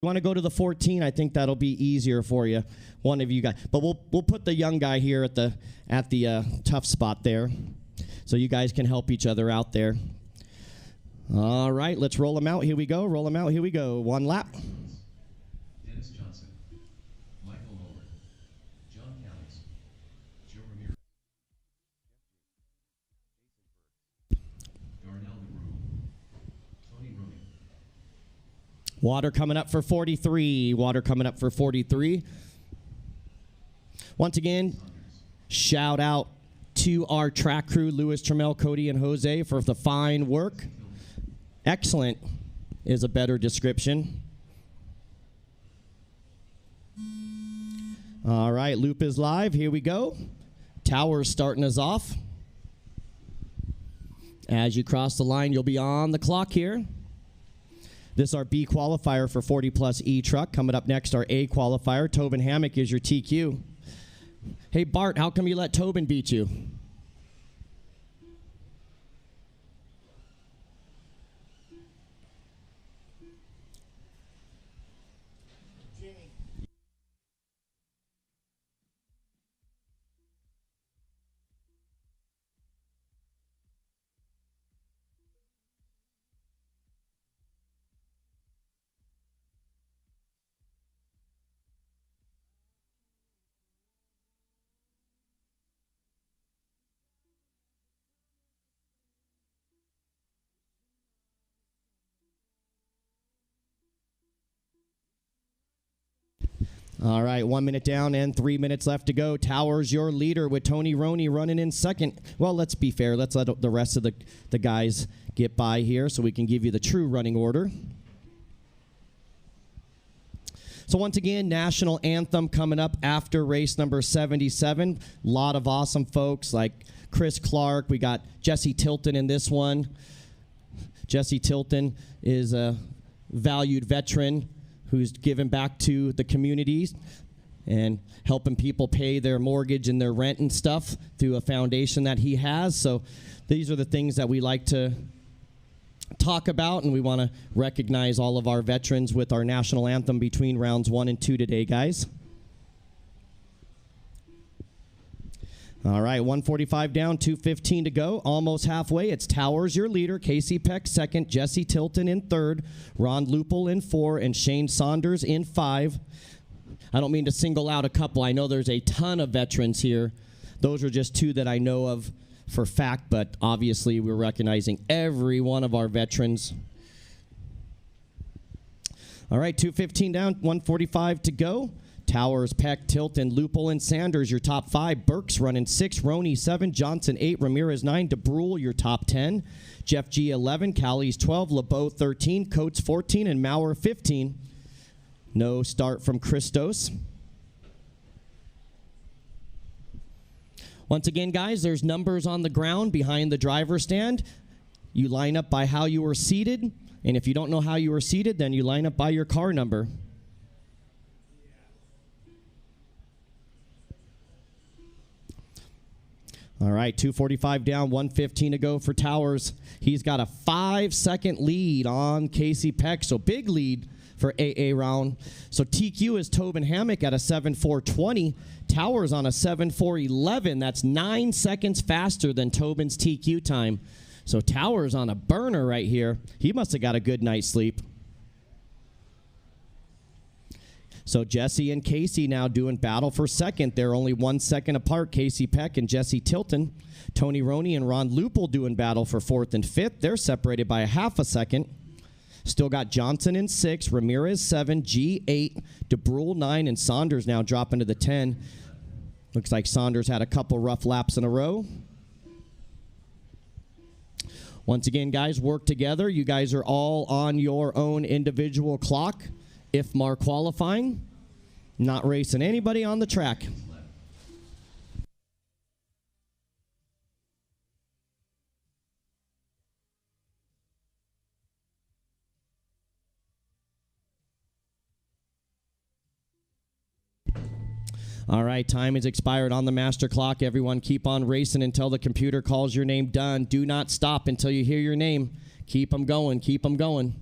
You want to go to the 14? I think that'll be easier for you, one of you guys. But we'll put the young guy here at the tough spot there, so you guys can help each other out there. All right, let's roll them out. Here we go. Roll them out. Here we go. One lap. Dennis Johnson, Michael Lord, John Callis, Joe Ramirez, Darnell DeBrew, Tony Rooney. Water coming up for 43. Water coming up for 43. Once again, shout out to our track crew, Louis, Trammell, Cody, and Jose, for the fine work. Excellent is a better description. All right, loop is live. Here we go. Towers starting us off. As you cross the line, you'll be on the clock here. This is our B qualifier for 40-plus E truck. Coming up next, our A qualifier. Tobin Hammock is your TQ. Hey, Bart, how come you let Tobin beat you? All right, 1 minute down and 3 minutes left to go. Towers, your leader, with Tony Roney running in second. Well, let's be fair. Let's let the rest of the guys get by here so we can give you the true running order. So once again, national anthem coming up after race number 77. A lot of awesome folks like Chris Clark. We got Jesse Tilton in this one. Jesse Tilton is a valued veteran who's given back to the communities and helping people pay their mortgage and their rent and stuff through a foundation that he has. So these are the things that we like to talk about, and we want to recognize all of our veterans with our national anthem between rounds 1 and 2 today, guys. All right, 1:45 down, 2:15 to go. Almost halfway. It's Towers, your leader. Casey Peck second. Jesse Tilton in third. Ron Lupel in 4. And Shane Saunders in 5. I don't mean to single out a couple. I know there's a ton of veterans here. Those are just 2 that I know of for fact, but obviously we're recognizing every one of our veterans. All right, 2:15 down, 1:45 to go. Towers, Peck, Tilton, Lupel, and Sanders, your top 5. Burks running 6, Roney 7, Johnson 8, Ramirez 9, DeBrule, your top 10. Jeff G 11, Callies 12, LeBeau 13, Coates 14, and Maurer 15. No start from Christos. Once again, guys, there's numbers on the ground behind the driver's stand. You line up by how you were seated, and if you don't know how you were seated, then you line up by your car number. All right, 2:45 down, 1:15 to go for Towers. He's got a 5-second lead on Casey Peck, so big lead for AA round. So TQ is Tobin Hammock at a 7:4:20. Towers on a 7:4:11. That's 9 seconds faster than Tobin's TQ time. So Towers on a burner right here. He must have got a good night's sleep. So Jesse and Casey now doing battle for second. They're only 1 second apart, Casey Peck and Jesse Tilton. Tony Roney and Ron Lupel doing battle for 4th and 5th. They're separated by a half a second. Still got Johnson in 6, Ramirez 7, G 8, DeBrule 9, and Saunders now dropping to the 10. Looks like Saunders had a couple rough laps in a row. Once again, guys, work together. You guys are all on your own individual clock. IFMAR qualifying, not racing anybody on the track. All right, time is expired on the master clock. Everyone keep on racing until the computer calls your name done. Do not stop until you hear your name. Keep them going, keep them going.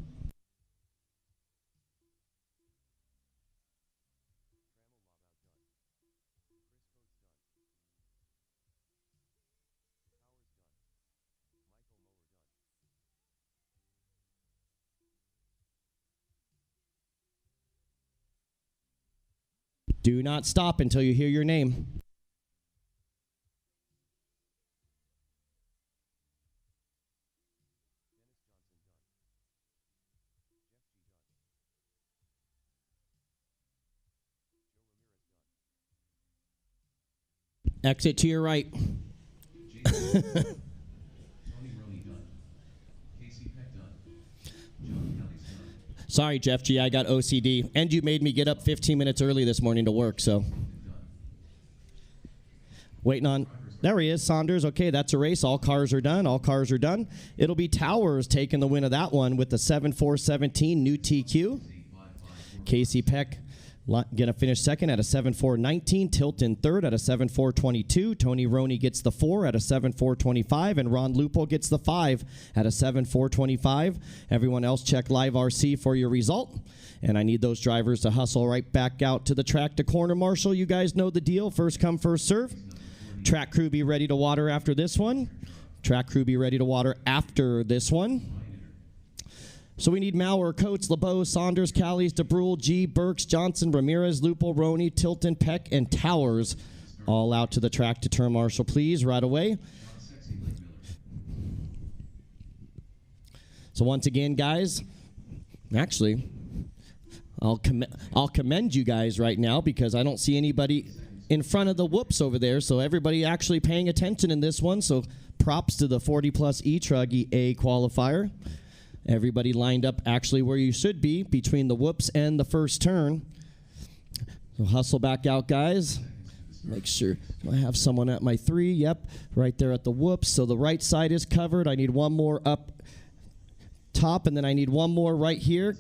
Do not stop until you hear your name. Exit to your right. Tony Roney done. Casey Peck done. John Kelly's done. Sorry, Jeff G, I got OCD. And you made me get up 15 minutes early this morning to work, so. Waiting on. There he is, Saunders. Okay, that's a race. All cars are done. All cars are done. It'll be Towers taking the win of that one with the 7.417 new TQ. Casey Peck going to finish second at a 7.419. Tilton third at a 7.422. Tony Roney gets the 4 at a 7.425. And Ron Lupo gets the 5 at a 7.425. Everyone else check Live RC for your result. And I need those drivers to hustle right back out to the track to corner marshal. You guys know the deal. First come, first serve. Track crew be ready to water after this one. Track crew be ready to water after this one. So we need Maurer, Coates, LeBeau, Saunders, Callies, DeBrule, G, Burks, Johnson, Ramirez, Lupo, Roney, Tilton, Peck, and Towers all out to the track to turn marshal, please, right away. So once again, guys, actually, I'll commend you guys right now because I don't see anybody in front of the whoops over there, so everybody actually paying attention in this one, so props to the 40-plus E-Trug A qualifier. Everybody lined up actually where you should be between the whoops and the first turn. So hustle back out, guys. Make sure I have someone at my 3. Yep, right there at the whoops. So the right side is covered. I need one more up top, and then I need one more right here.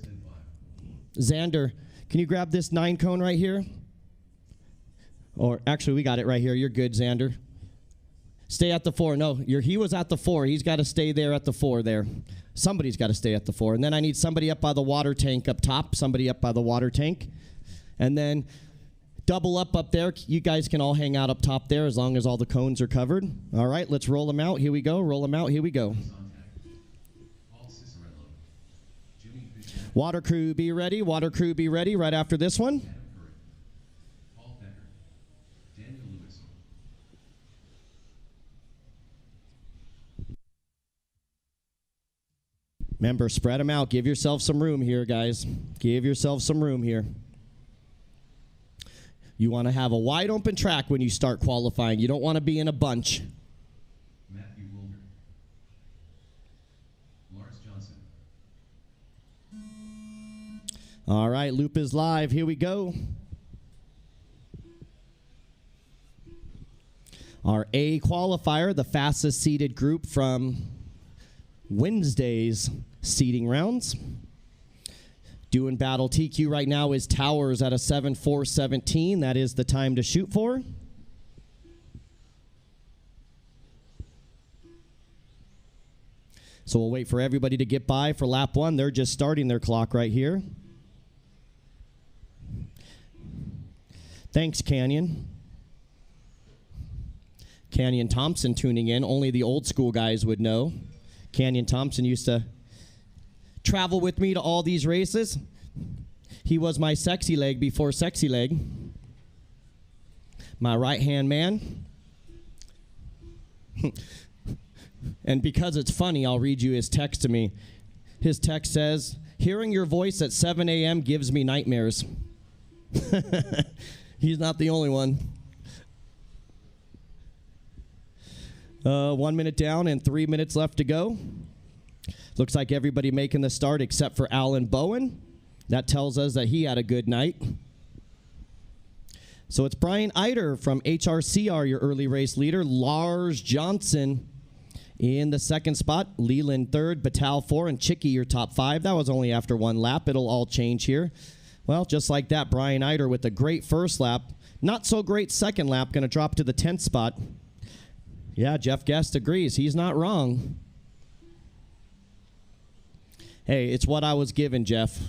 Xander, can you grab this 9 cone right here? Or actually, we got it right here. You're good, Xander. Stay at the 4. No, he was at the 4. He's got to stay there at the 4 there. Somebody's got to stay at the 4. And then I need somebody up by the water tank up top. Somebody up by the water tank. And then double up there. You guys can all hang out up top there as long as all the cones are covered. All right, let's roll them out. Here we go. Roll them out. Here we go. Water crew, be ready. Water crew, be ready right after this one. Remember, spread them out. Give yourself some room here, guys. Give yourself some room here. You want to have a wide open track when you start qualifying. You don't want to be in a bunch. Matthew Wilder. Lars Johnson. All right, loop is live. Here we go. Our A qualifier, the fastest seeded group from Wednesday's seeding rounds. Doing battle TQ right now is Towers at a 7.417. That is the time to shoot for. So we'll wait for everybody to get by for lap 1. They're just starting their clock right here. Thanks, Canyon. Canyon Thompson tuning in. Only the old school guys would know. Canyon Thompson used to travel with me to all these races. He was my sexy leg before sexy leg. My right-hand man. And because it's funny, I'll read you his text to me. His text says, "Hearing your voice at 7 a.m. gives me nightmares." He's not the only one. 1 minute down and 3 minutes left to go. Looks like everybody making the start except for Alan Bowen. That tells us that he had a good night. So it's Brian Eider from HRCR, your early race leader. Lars Johnson in the second spot. Leland third, Batal 4, and Chicky your top 5. That was only after 1 lap. It'll all change here. Well, just like that, Brian Eider with a great first lap. Not so great second lap. Going to drop to the 10th spot. Yeah, Jeff Guest agrees. He's not wrong. Hey, it's what I was given, Jeff.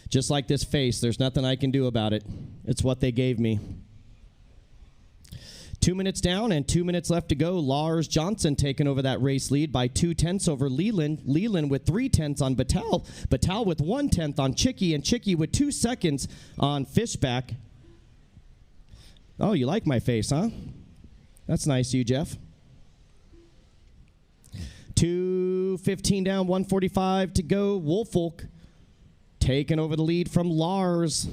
Just like this face, there's nothing I can do about it. It's what they gave me. 2 minutes down and 2 minutes left to go. Lars Johnson taking over that race lead by 2/10 over Leland. Leland with 3/10 on Batal. Batal with 1/10 on Chicky, and Chicky with 2 seconds on Fishback. Oh, you like my face, huh? That's nice of you, Jeff. 2:15 down, 1:45 to go. Woolfolk taking over the lead from Lars.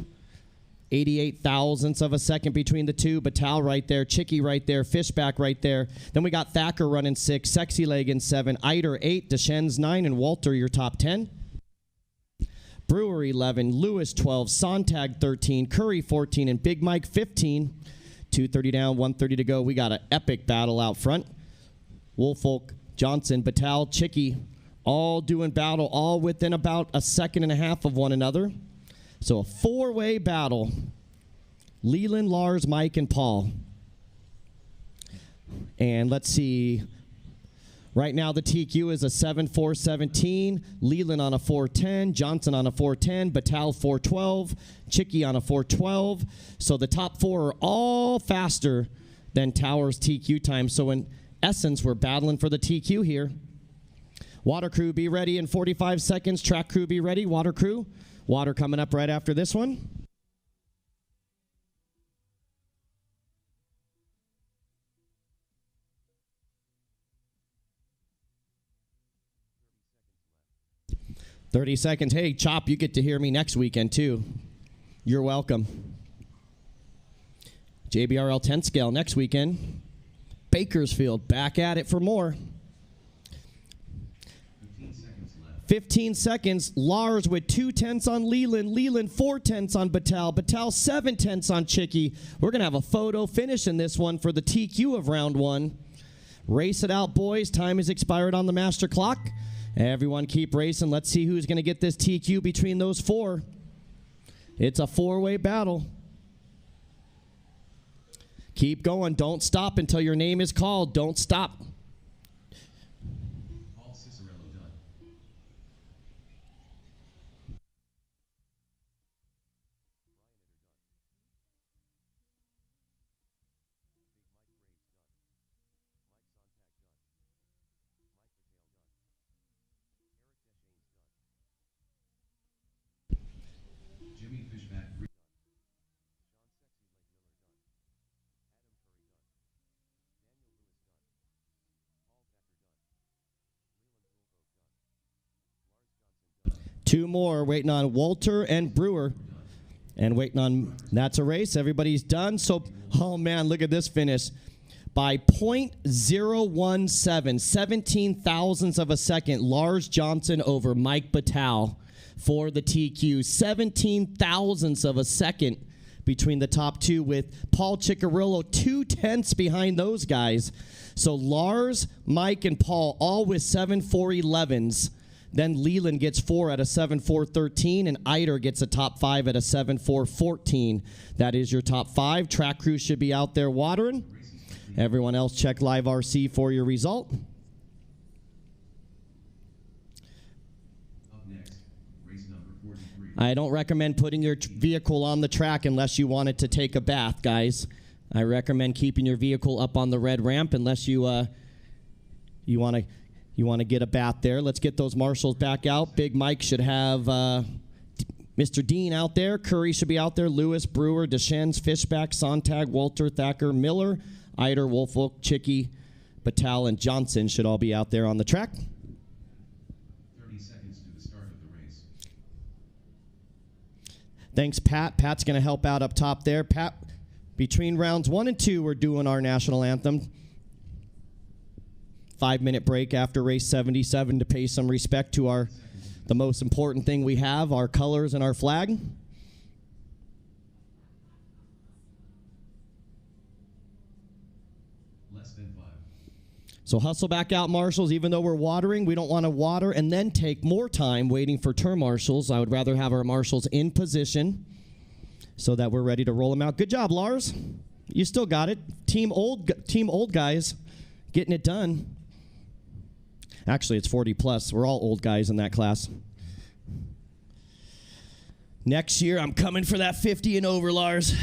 88 thousandths of a second between the two. Batal right there, Chicky right there, Fishback right there. Then we got Thacker running 6, Sexy Leg in 7, Eider 8, Deschen's 9, and Walter your top 10. Brewer 11, Lewis 12, Sontag 13, Curry 14, and Big Mike 15. 2:30 down, 1:30 to go. We got an epic battle out front. Woolfolk, Johnson, Batal, Chicky, all doing battle, all within about a second and a half of one another. So a 4-way battle. Leland, Lars, Mike, and Paul. And let's see. Right now the TQ is a 7.417. Leland on a 4.10. Johnson on a 4.10. Batal 4.12. Chicky on a 4.12. So the top 4 are all faster than Tower's TQ time. So in essence, we're battling for the TQ here. Water crew, be ready in 45 seconds. Track crew, be ready. Water crew. Water coming up right after this one. "30 seconds. Hey, Chop, you get to hear me next weekend, too. You're welcome. JBRL 10 scale next weekend. Bakersfield, back at it for more. 15 seconds. Lars with 2/10 on Leland. Leland 4/10 on Batal. Batal 7/10 on Chicky. We're going to have a photo finish in this one for the TQ of round 1. Race it out, boys. Time has expired on the master clock. Everyone keep racing. Let's see who's going to get this TQ between those 4. It's a 4-way battle. Keep going. Don't stop until your name is called. Don't stop. Two more waiting on Walter and Brewer. And waiting on, that's a race. Everybody's done. So, oh man, look at this finish. By .017, 17 thousandths of a second, Lars Johnson over Mike Batal for the TQ. 17 thousandths of a second between the top 2, with Paul Ciccarillo 2/10 behind those guys. So Lars, Mike, and Paul all with 7.411s. Then Leland gets 4 at a 7.413, and Eider gets a top 5 at a 7.414. That is your top 5. Track crew should be out there watering. Everyone else, check Live RC for your result. Up next, race number 43. I don't recommend putting your vehicle on the track unless you want it to take a bath, guys. I recommend keeping your vehicle up on the red ramp unless you want to get a bath there. Let's get those marshals back out. Big Mike should have Mr. Dean out there. Curry should be out there. Lewis, Brewer, Deschen's, Fishback, Sontag, Walter, Thacker, Miller, Eider, Woolfolk, Chicky, Batal, and Johnson should all be out there on the track. 30 seconds to the start of the race. Thanks, Pat. Pat's going to help out up top there. Pat, between rounds 1 and 2, we're doing our national anthem. 5-minute break after race 77 to pay some respect to the most important thing we have, our colors and our flag. Less than 5. So hustle back out, marshals. Even though we're watering, we don't want to water and then take more time waiting for turn marshals. I would rather have our marshals in position so that we're ready to roll them out. Good job, Lars. You still got it. Team old guys getting it done. Actually, it's 40 plus. We're all old guys in that class. Next year, I'm coming for that 50 and over, Lars.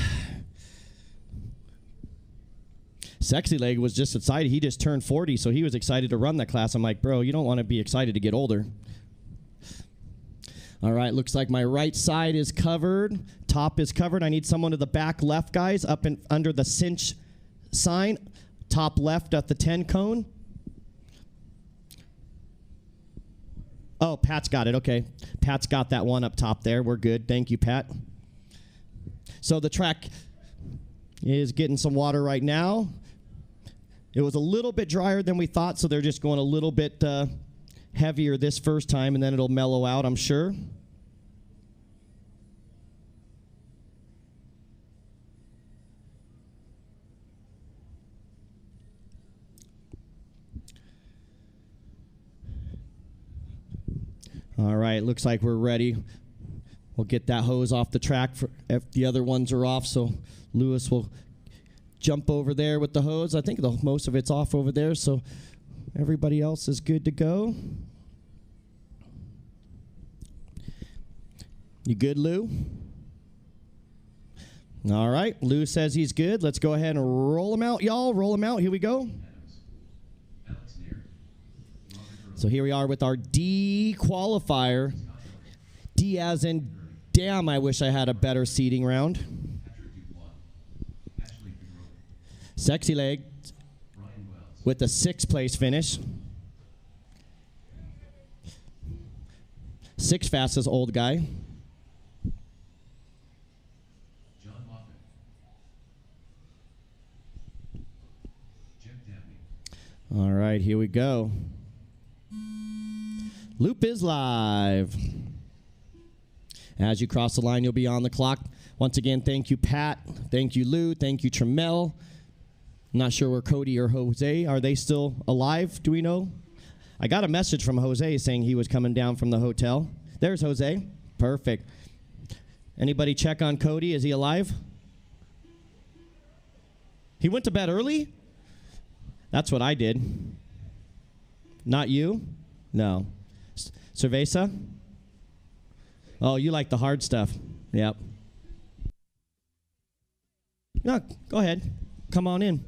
Sexy Leg was just excited. He just turned 40, so he was excited to run that class. I'm like, bro, you don't want to be excited to get older. All right, looks like my right side is covered. Top is covered. I need someone to the back left, guys, up and under the cinch sign. Top left at the 10 cone. Oh, Pat's got it. Okay. Pat's got that one up top there. We're good. Thank you, Pat. So the track is getting some water right now. It was a little bit drier than we thought, so they're just going a little bit heavier this first time, and then it'll mellow out, I'm sure. All right, looks like we're ready. We'll get that hose off the track if the other ones are off, so Lewis will jump over there with the hose. I think most of it's off over there, so everybody else is good to go. You good, Lou? All right, Lou says he's good. Let's go ahead and roll him out, y'all. Roll him out. Here we go. So here we are with our D qualifier. D as in, damn, I wish I had a better seating round. Sexy Leg with a 6th place finish. 6th fastest old guy. All right, here we go. Loop is live. As you cross the line, you'll be on the clock. Once again, thank you, Pat. Thank you, Lou. Thank you, Tremel. I'm not sure where Cody or Jose. Are they still alive? Do we know? I got a message from Jose saying he was coming down from the hotel. There's Jose. Perfect. Anybody check on Cody? Is he alive? He went to bed early? That's what I did. Not you? No. Cerveza? Oh, you like the hard stuff. Yep. No, go ahead. Come on in.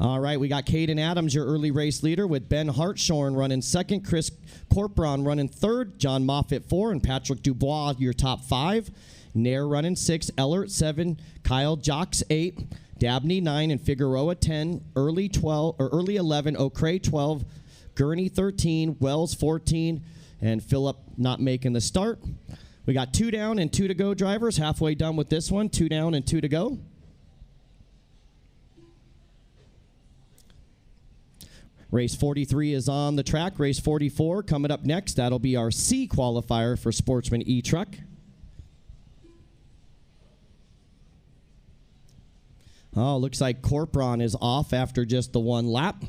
All right, we got Caden Adams, your early race leader, with Ben Hartshorn running 2nd, Chris Corporon running 3rd, John Moffitt 4, and Patrick Dubois, your top 5. Nair running 6, Ellert 7, Kyle Jocks 8, Dabney 9, and Figueroa 10, early 11, O'Cray 12, Gurney 13, Wells 14, and Phillip not making the start. We got 2 down and 2 to go drivers, halfway done with this one, 2 down and 2 to go. Race 43 is on the track. Race 44 coming up next. That'll be our C qualifier for Sportsman E-Truck. Oh, looks like Corporon is off after just the 1 lap.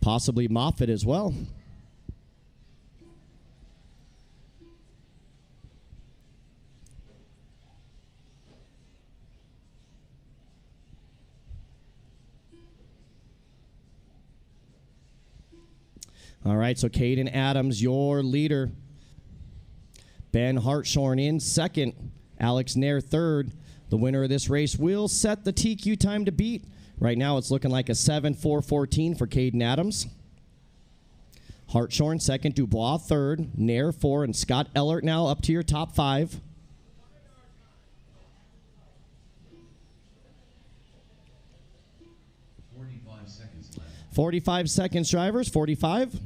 Possibly Moffitt as well. All right, so Caden Adams, your leader. Ben Hartshorn in 2nd. Alex Nair 3rd. The winner of this race will set the TQ time to beat. Right now it's looking like a 7:4:14 for Caden Adams. Hartshorn 2nd, Dubois 3rd, Nair 4, and Scott Ellert now up to your top 5. seconds left. 45 seconds, drivers. 45.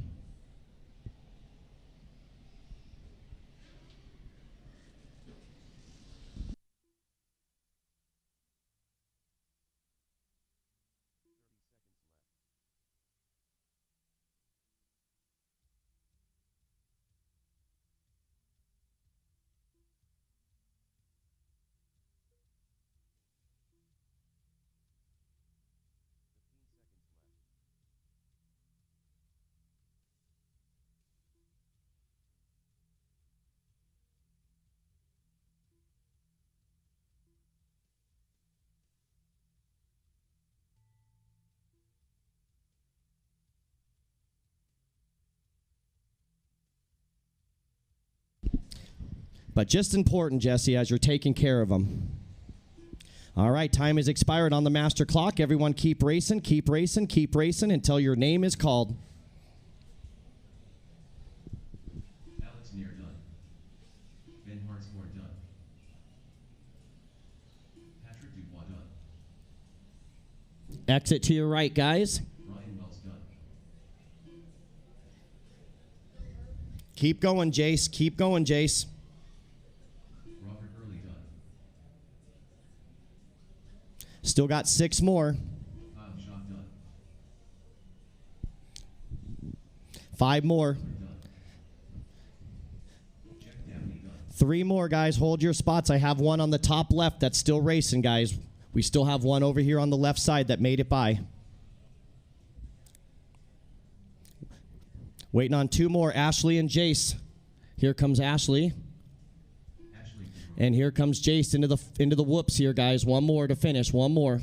But just important, Jesse, as you're taking care of them. All right, time has expired on the master clock. Everyone keep racing, keep racing, keep racing until your name is called. Alex Neer done. Ben Hartsmore done. Patrick Dubois done. Exit to your right, guys. Brian Wells done. Keep going, Jace. Keep going, Jace. Robert Early done. Still got 6 more. Kyle Schott done. 5 more. Done. Jeff Dabney done. 3 more, guys. Hold your spots. I have one on the top left that's still racing, guys. We still have one over here on the left side that made it by. Waiting on 2 more, Ashley and Jace. Here comes Ashley. And here comes Jace into the whoops here, guys. 1 more to finish. 1 more.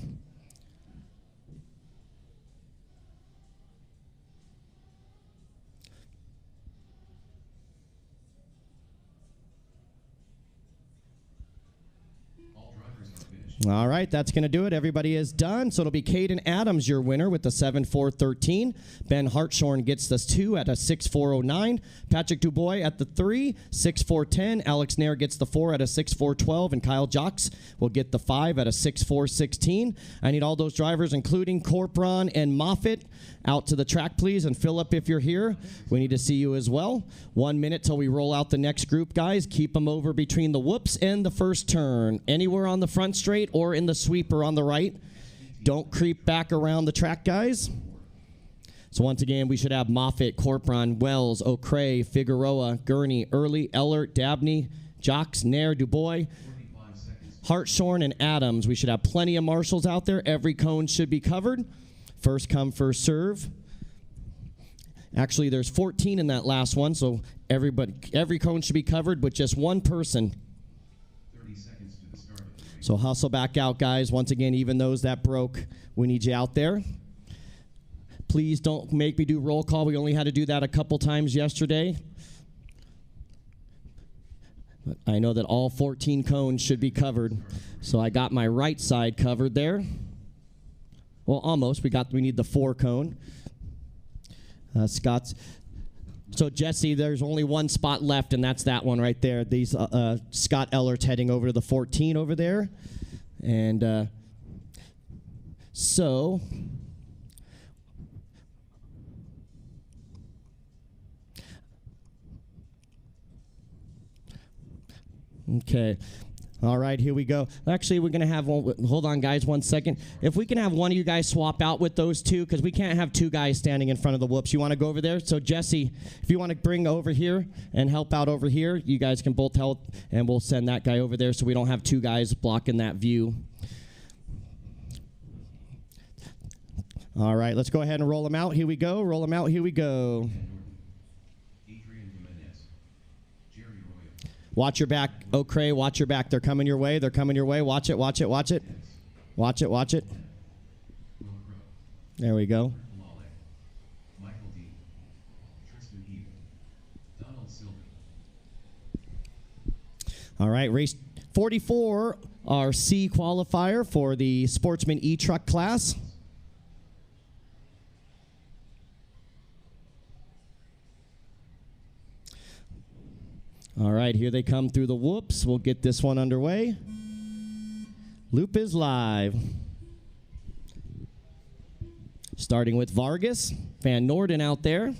All drivers are finished. All right, that's going to do it. Everybody is done. So it'll be Caden Adams, your winner, with the 7.413. Ben Hartshorn gets the 2 at a 6.409. Patrick Dubois at the 3, 6.410. Alex Nair gets the 4 at a 6.412. And Kyle Jocks will get the 5 at a 6.416. I need all those drivers, including Corporon and Moffitt, out to the track, please. And Philip, if you're here, we need to see you as well. 1 minute till we roll out the next group, guys. Keep them over between the whoops and the first turn. Anywhere on the front straight or in the sweeper on the right. Don't creep back around the track, guys. So once again, we should have Moffitt, Corporon, Wells, O'Cray, Figueroa, Gurney, Early, Ellert, Dabney, Jocks, Nair, Dubois, Hartshorn, and Adams. We should have plenty of marshals out there. Every cone should be covered. First come, first serve. Actually, there's 14 in that last one, so every cone should be covered with just 1 person. 30 seconds to the start of the race. So hustle back out, guys. Once again, even those that broke, we need you out there. Please don't make me do roll call. We only had to do that a couple times yesterday. But I know that all 14 cones should be covered. So I got my right side covered there. Well, almost. We need the 4 cone. Scott's. So, Jesse, there's only 1 spot left, and that's that one right there. These Scott Ellert's heading over to the 14 over there. And so... Okay. All right, here we go. Actually, we're going to have one. Hold on, guys, 1 second. If we can have one of you guys swap out with those 2, because we can't have 2 guys standing in front of the whoops. You want to go over there? So, Jesse, if you want to bring over here and help out over here, you guys can both help, and we'll send that guy over there so we don't have 2 guys blocking that view. All right, let's go ahead and roll them out. Here we go. Roll them out. Here we go. Watch your back, O'Cray, watch your back. They're coming your way. They're coming your way. Watch it, watch it, watch it. Watch it, watch it. There we go. Michael D. Tristan E. Donald Silver. All right, race 44, our C qualifier for the Sportsman E-Truck class. All right, here they come through the whoops. We'll get this one underway. Loop is live. Starting with Vargas, Van Norden out there.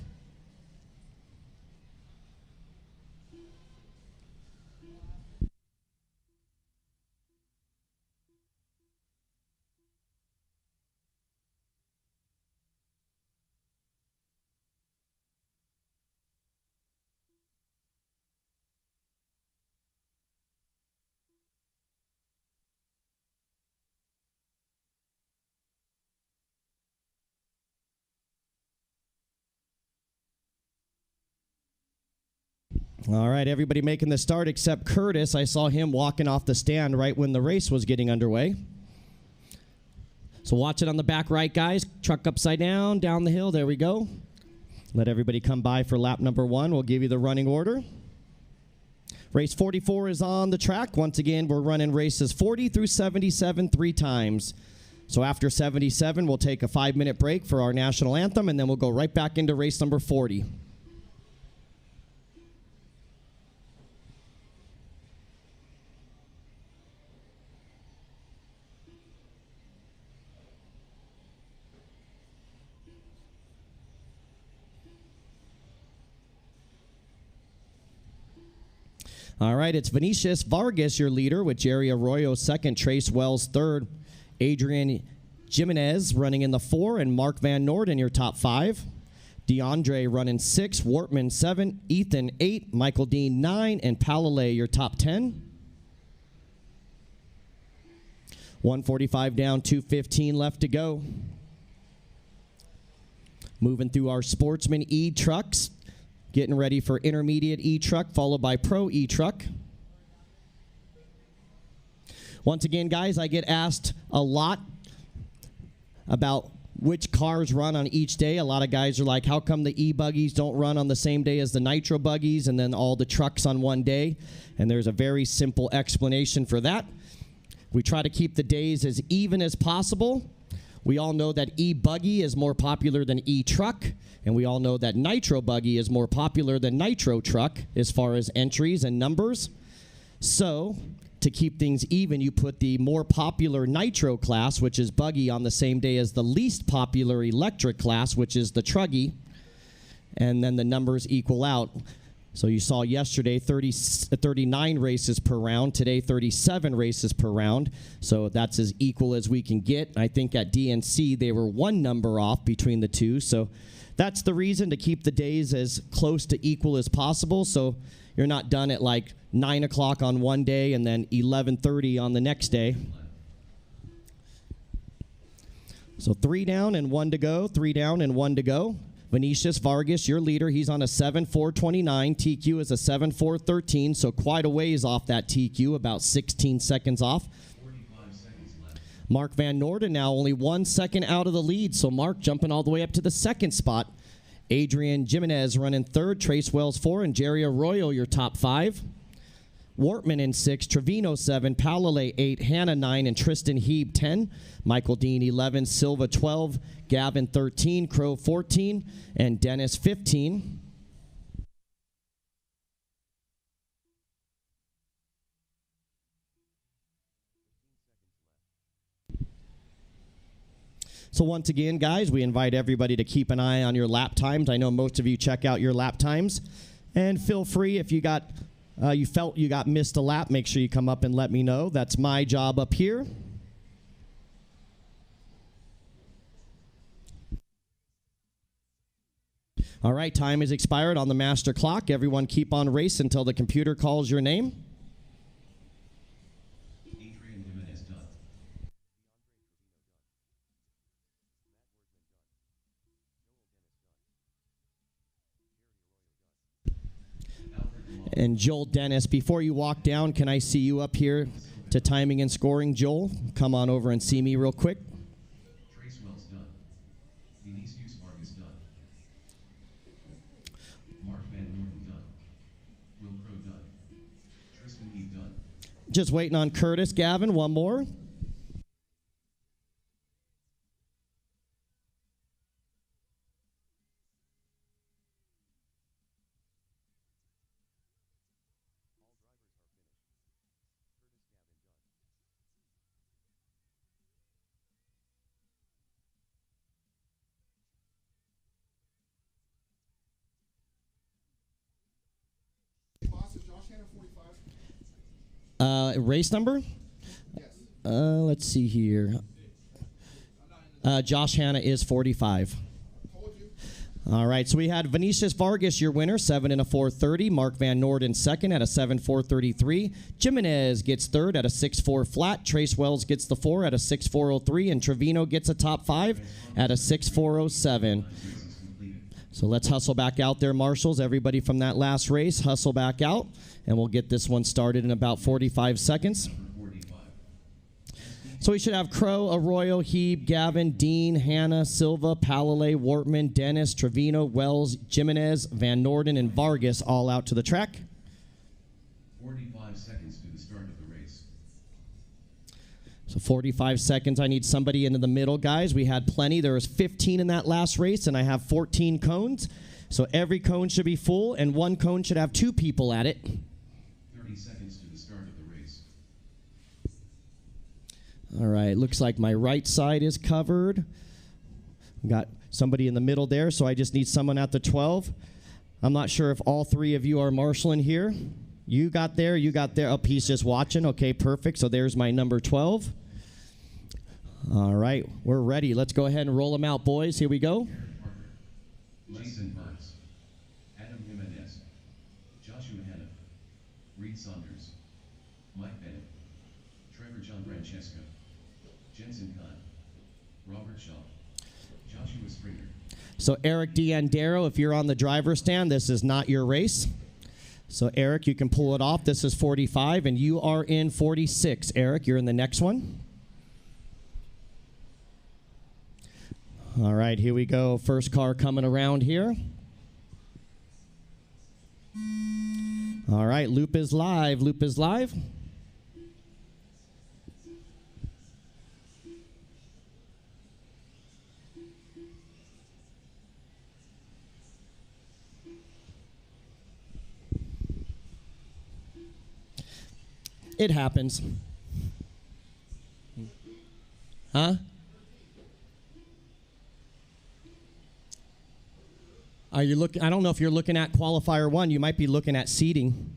All right, everybody making the start except Curtis. I saw him walking off the stand right when the race was getting underway. So watch it on the back right, guys. Truck upside down, down the hill. There we go. Let everybody come by for lap number 1. We'll give you the running order. Race 44 is on the track. Once again, we're running races 40 through 77 3 times. So after 77, we'll take a 5-minute break for our national anthem, and then we'll go right back into race number 40. All right, it's Vinicius Vargas, your leader, with Jerry Arroyo second, Trace Wells third, Adrian Jimenez running in the 4, and Mark Van Norden, your top 5. DeAndre running 6, Wortman 7, Ethan 8, Michael Dean 9, and Palalay, your top 10. 145 down, 2:15 left to go. Moving through our Sportsman E trucks. Getting ready for intermediate E-Truck, followed by Pro E-Truck. Once again, guys, I get asked a lot about which cars run on each day. A lot of guys are like, how come the E-Buggies don't run on the same day as the Nitro Buggies and then all the trucks on one day? And there's a very simple explanation for that. We try to keep the days as even as possible. We all know that E-Buggy is more popular than E-Truck, and we all know that Nitro Buggy is more popular than Nitro Truck as far as entries and numbers. So, to keep things even, you put the more popular Nitro class, which is Buggy, on the same day as the least popular electric class, which is the Truggy, and then the numbers equal out. So you saw yesterday 39 races per round. Today, 37 races per round. So that's as equal as we can get. I think at DNC, they were 1 number off between the two. So that's the reason, to keep the days as close to equal as possible. So you're not done at like 9 o'clock on one day and then 11:30 on the next day. So 3 down and 1 to go. 3 down and 1 to go. Vinicius Vargas, your leader, he's on a 7.429. TQ is a 7.413, so quite a ways off that TQ, about 16 seconds off. 45 seconds left. Mark Van Norden now only 1 second out of the lead, so Mark jumping all the way up to the second spot. Adrian Jimenez running 3rd, Trace Wells 4, and Jerry Arroyo, your top 5. Wortman in 6, Trevino 7, Palalay 8, Hannah 9, and Tristan Heeb 10. Michael Dean 11, Silva 12, Gavin 13, Crow 14, and Dennis 15. So once again, guys, we invite everybody to keep an eye on your lap times. I know most of you check out your lap times. And feel free, if you felt you got missed a lap, make sure you come up and let me know. That's my job up here. All right, time has expired on the master clock. Everyone keep on race until the computer calls your name. Adrian Jimenez done. And Joel Dennis, before you walk down, can I see you up here to timing and scoring, Joel? Come on over and see me real quick. Trace Wells done. Vinicius Vargas done. Mark Van Norden done. Will Crow done. Tristan Heath done. Just waiting on Curtis. Gavin, one more. Race number? Let's see here. Josh Hanna is 45. All right, so we had Vinicius Vargas, your winner, 7 in a 4:30. Mark Van Norden second at a 7:4:33. Jimenez gets third at a 6:4 flat. Trace Wells gets the 4 at a 6:4:03, and Trevino gets a top 5 at a 6:4:07. So let's hustle back out there, marshals. Everybody from that last race, hustle back out, and we'll get this one started in about 45 seconds. So we should have Crow, Arroyo, Heeb, Gavin, Dean, Hanna, Silva, Palalay, Wortman, Dennis, Trevino, Wells, Jimenez, Van Norden, and Vargas all out to the track. 45 seconds to the start of the race. So 45 seconds. I need somebody into the middle, guys. We had plenty. There was 15 in that last race, and I have 14 cones. So every cone should be full, and one cone should have 2 people at it. 30 seconds to the start of the race. All right, looks like my right side is covered. Got somebody in the middle there, so I just need someone at the 12. I'm not sure if all 3 of you are marshaling here. You got there, you got there. Oh, he's just watching. Okay, perfect. So there's my number 12. All right, we're ready. Let's go ahead and roll them out, boys. Here we go. Jason Burks, Adam Jimenez, Joshua Hanna, Reed Saunders, Mike Bennett, Trevor John Francesco, Jensen Kahn, Robert Shaw, Joshua Springer. So Eric D'Andero, if you're on the driver's stand, this is not your race. So Eric, you can pull it off. This is 45, and you are in 46. Eric, you're in the next one. All right, here we go. First car coming around here. All right, loop is live. Loop is live. It happens. Huh? Are you looking? I don't know if you're looking at qualifier 1. You might be looking at seating.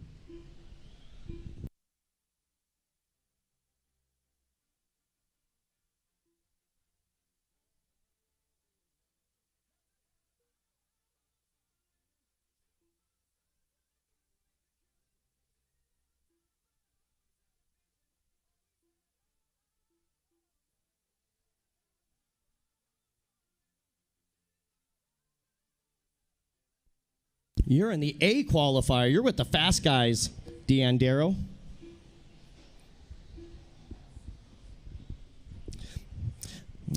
You're in the A qualifier. You're with the fast guys, D'Andero.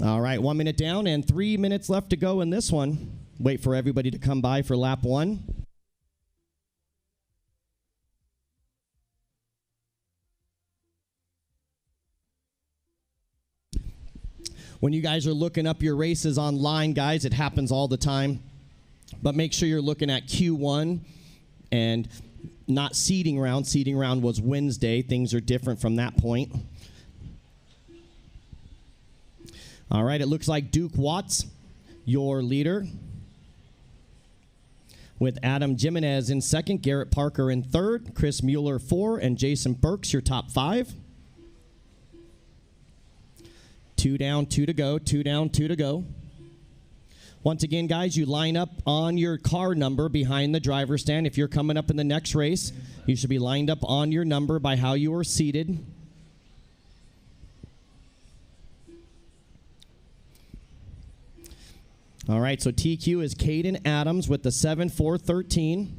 All right, 1 minute down and 3 minutes left to go in this one. Wait for everybody to come by for lap 1. When you guys are looking up your races online, guys, it happens all the time. But make sure you're looking at Q1 and not seeding round. Seeding round was Wednesday. Things are different from that point. All right, it looks like Duke Watts, your leader, with Adam Jimenez in second, Garrett Parker in third, Chris Mueller 4, and Jason Burks, your top 5. 2 down, 2 to go, 2 down, 2 to go. Once again, guys, you line up on your car number behind the driver's stand. If you're coming up in the next race, you should be lined up on your number by how you are seated. All right, so TQ is Caden Adams with the 7-4-13.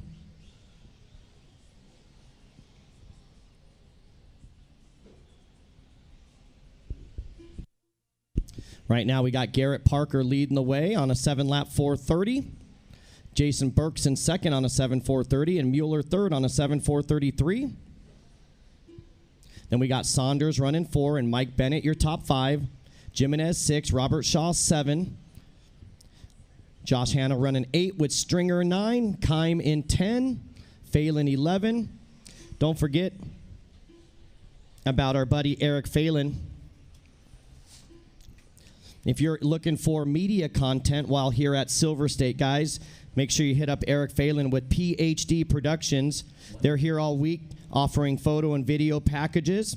Right now we got Garrett Parker leading the way on a 7-lap 4:30. Jason Burks in second on a 7-4-30, and Mueller third on a 7-4-33. Then we got Saunders running 4, and Mike Bennett, your top 5. Jimenez 6, Robert Shaw 7. Josh Hanna running 8 with Stringer 9, Kime in 10, Phelan 11. Don't forget about our buddy Eric Phelan. If you're looking for media content while here at Silver State, guys, Make sure you hit up Eric Phelan with PhD Productions. They're here all week offering photo and video packages.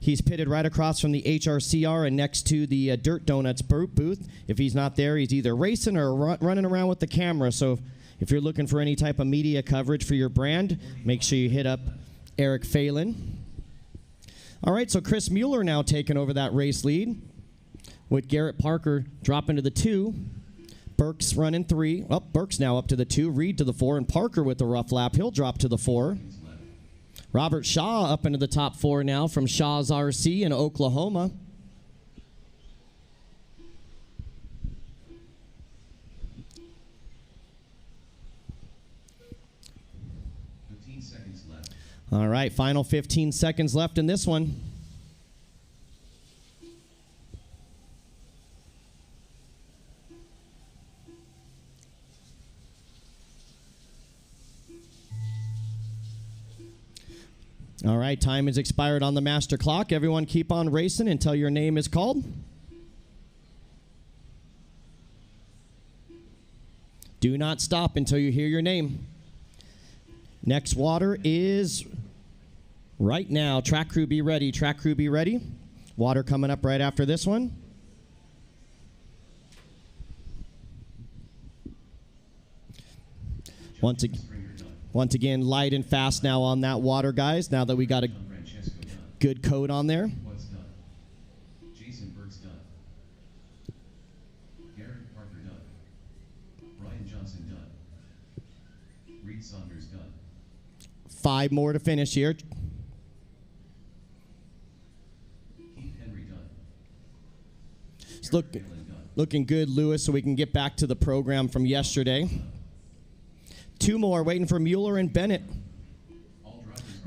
He's pitted right across from the HRCR and next to the Dirt Donuts booth. If he's not there, he's either racing or running around with the camera. So if you're looking for any type of media coverage for your brand, make sure you hit up Eric Phelan. All right, so Chris Mueller now taking over that race lead with Garrett Parker dropping to the 2. Burke's running 3. Oh, Burke's now up to the 2. Reed to the 4. And Parker with the rough lap. He'll drop to the 4. Robert Shaw up into the top 4 now from Shaw's RC in Oklahoma. All right, final 15 seconds left in this one. All right, time has expired on the master clock. Everyone keep on racing until your name is called. Do not stop until you hear your name. Next water is right now. Track crew be ready. Track crew be ready. Water coming up right after this one. Once again, light and fast now on that water, guys. Now that we got a good coat on there. Jason Burke's done. Garrett Parker done. Brian Johnson done. Reed Saunders done. 5 more to finish here. Keith Henry done. It's looking good, Lewis, so we can get back to the program from yesterday. 2 more waiting for Mueller and Bennett.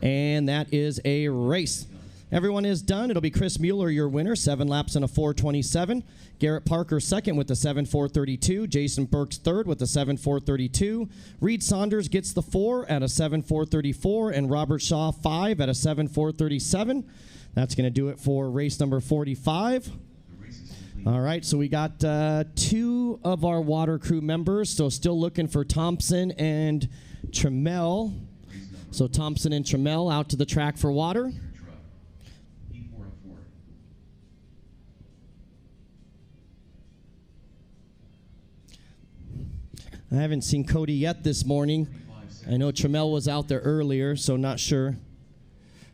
And that is a race. Everyone is done. It'll be Chris Mueller, your winner, 7 laps and a 4:27. Garrett Parker second with the 7:4:32. Jason Burke's third with the 7:4:32. Reed Saunders gets the 4 at a 7:4:34, and Robert Shaw 5 at a 7:4:37. That's going to do it for race number 45. All right, so we got 2 of our water crew members, so still looking for Thompson and Trammell. So Thompson and Trammell out to the track for water. I haven't seen Cody yet this morning. I know Trammell was out there earlier, so not sure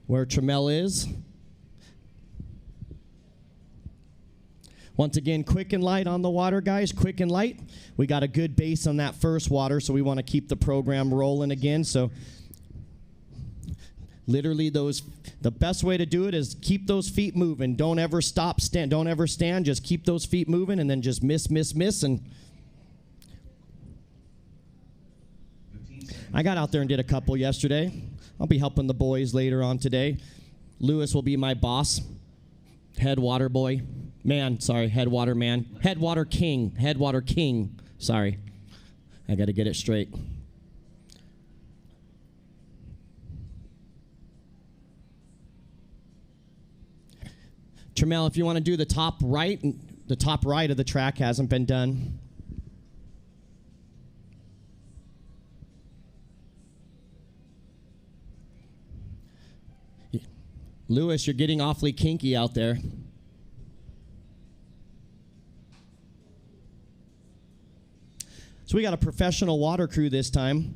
where Trammell is. Once again, quick and light on the water, guys. Quick and light. We got a good base on that first water, so we want to keep the program rolling again. So literally the best way to do it is keep those feet moving. Don't ever stop, don't ever stand. Just keep those feet moving and then just miss. And I got out there and did a couple yesterday. I'll be helping the boys later on today. Lewis will be my boss. Head water boy. Head water man. Head water king. Sorry. I got to get it straight. Trammell, if you want to do the top right of the track hasn't been done. Lewis, you're getting awfully kinky out there. So we got a professional water crew this time.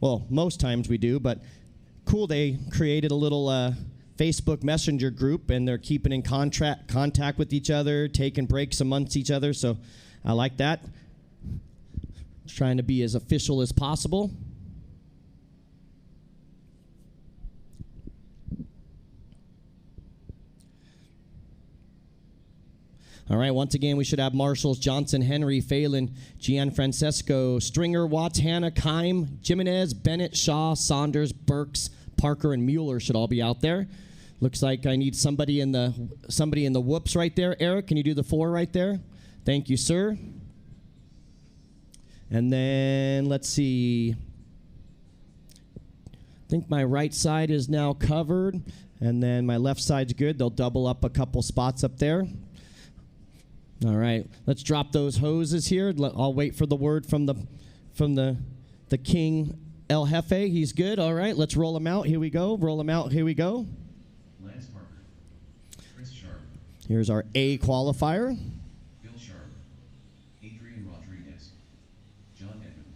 Well, most times we do, but cool, they created a little Facebook Messenger group, and they're keeping in contact with each other, taking breaks amongst each other, so I like that. Just trying to be as official as possible. All right, once again, we should have Marshals, Johnson, Henry, Phelan, Gianfrancesco, Stringer, Watts, Hanna, Kime, Jimenez, Bennett, Shaw, Saunders, Burks, Parker, and Mueller should all be out there. Looks like I need somebody in the whoops right there. Eric, can you do the 4 right there? Thank you, sir. And then let's see. I think my right side is now covered, and then my left side's good. They'll double up a couple spots up there. All right, let's drop those hoses here. I'll wait for the word from the King El Jefe. He's good. All right, let's roll him out. Here we go. Roll him out. Here we go. Lance Parker. Chris Sharp. Here's our A qualifier. Bill Sharp. Adrian Rodriguez. John Edmond.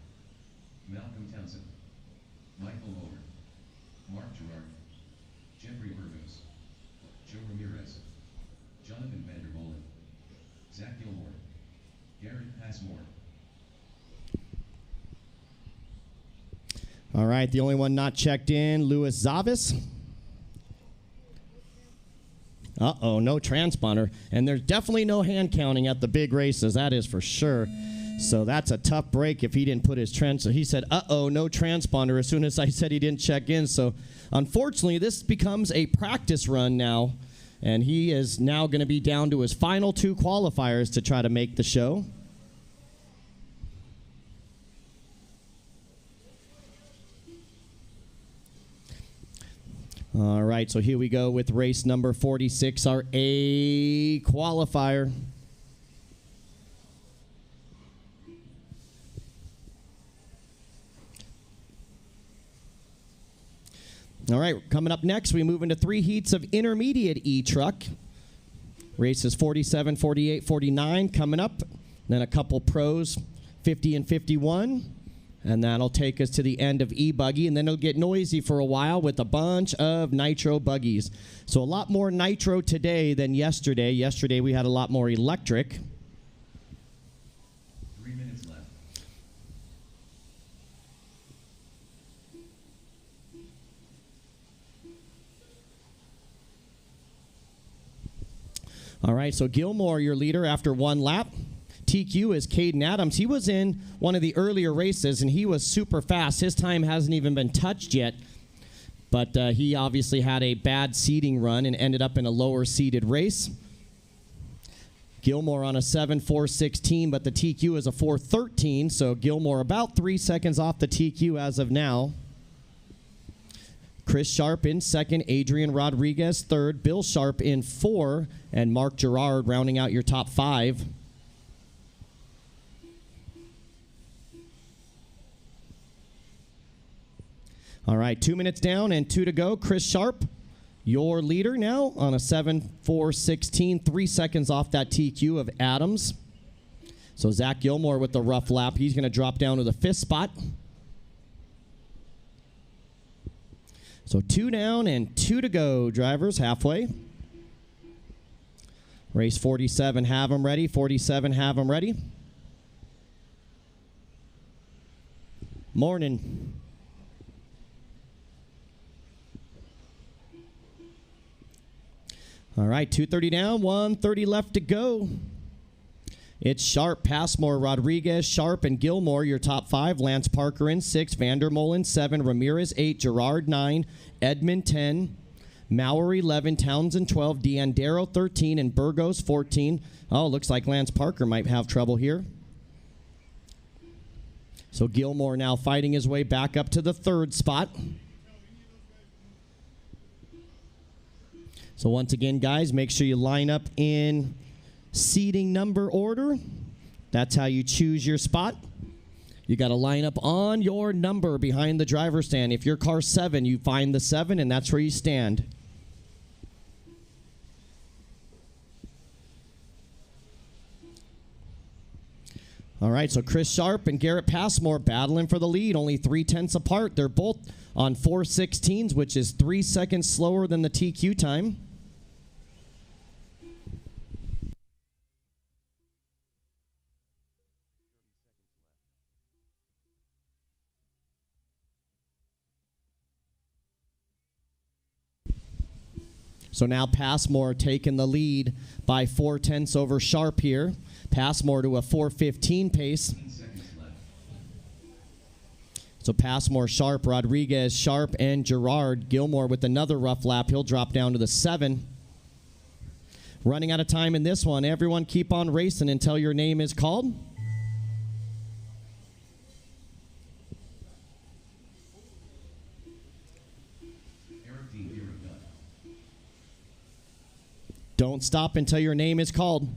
Malcolm Townsend. Michael Moore. Mark Gerard. Jeffrey Burgos. Joe Ramirez. Jonathan Vandermolen. Zach Gilmore. Garrett Passmore. All right, the only one not checked in, Luis Zavis. Uh-oh, no transponder. And there's definitely no hand counting at the big races, that is for sure. So that's a tough break if he didn't put his so he said, uh-oh, no transponder as soon as I said he didn't check in. So unfortunately, this becomes a practice run now. And he is now going to be down to his final 2 qualifiers to try to make the show. All right, so here we go with race number 46, our A qualifier. All right, coming up next, we move into 3 heats of intermediate E-Truck. Races 47, 48, 49 coming up. Then a couple pros, 50 and 51. And that'll take us to the end of E-Buggy, and then it'll get noisy for a while with a bunch of nitro buggies. So a lot more nitro today than yesterday. Yesterday we had a lot more electric. 3 minutes left. All right, so Gilmore, your leader after 1 lap. TQ is Caden Adams. He was in one of the earlier races, and he was super fast. His time hasn't even been touched yet, but he obviously had a bad seeding run and ended up in a lower seeded race. Gilmore on a 7.416, but the TQ is a 4.13, so Gilmore about 3 seconds off the TQ as of now. Chris Sharp in 2nd, Adrian Rodriguez 3rd, Bill Sharp in 4, and Mark Gerard rounding out your top 5. All right, 2 minutes down and 2 to go. Chris Sharp, your leader now on a 7.416, 3 seconds off that TQ of Adams. So Zach Gilmore with the rough lap. He's going to drop down to the 5th spot. So 2 down and 2 to go, drivers, halfway. Race 47, have them ready. 47, have them ready. Morning. All right, 2:30 down, 1:30 left to go. It's Sharp, Passmore, Rodriguez, Sharp, and Gilmore, your top 5. Lance Parker in 6, Vandermolen 7, Ramirez 8, Gerard 9, Edmond 10, Maurer 11, Townsend 12, D'Andero 13, and Burgos 14. Oh, looks like Lance Parker might have trouble here. So Gilmore now fighting his way back up to the 3rd spot. So once again, guys, make sure you line up in seating number order. That's how you choose your spot. You got to line up on your number behind the driver's stand. If your car's 7, you find the 7, and that's where you stand. All right, so Chris Sharp and Garrett Passmore battling for the lead, only 0.3 apart. They're both on 4.16s, which is 3 seconds slower than the TQ time. So now Passmore taking the lead by 0.4 over Sharp here. Passmore to a 4.15 pace. So Passmore, Sharp, Rodriguez, Sharp, and Gerard. Gilmore with another rough lap. He'll drop down to the 7. Running out of time in this one. Everyone keep on racing until your name is called. Don't stop until your name is called.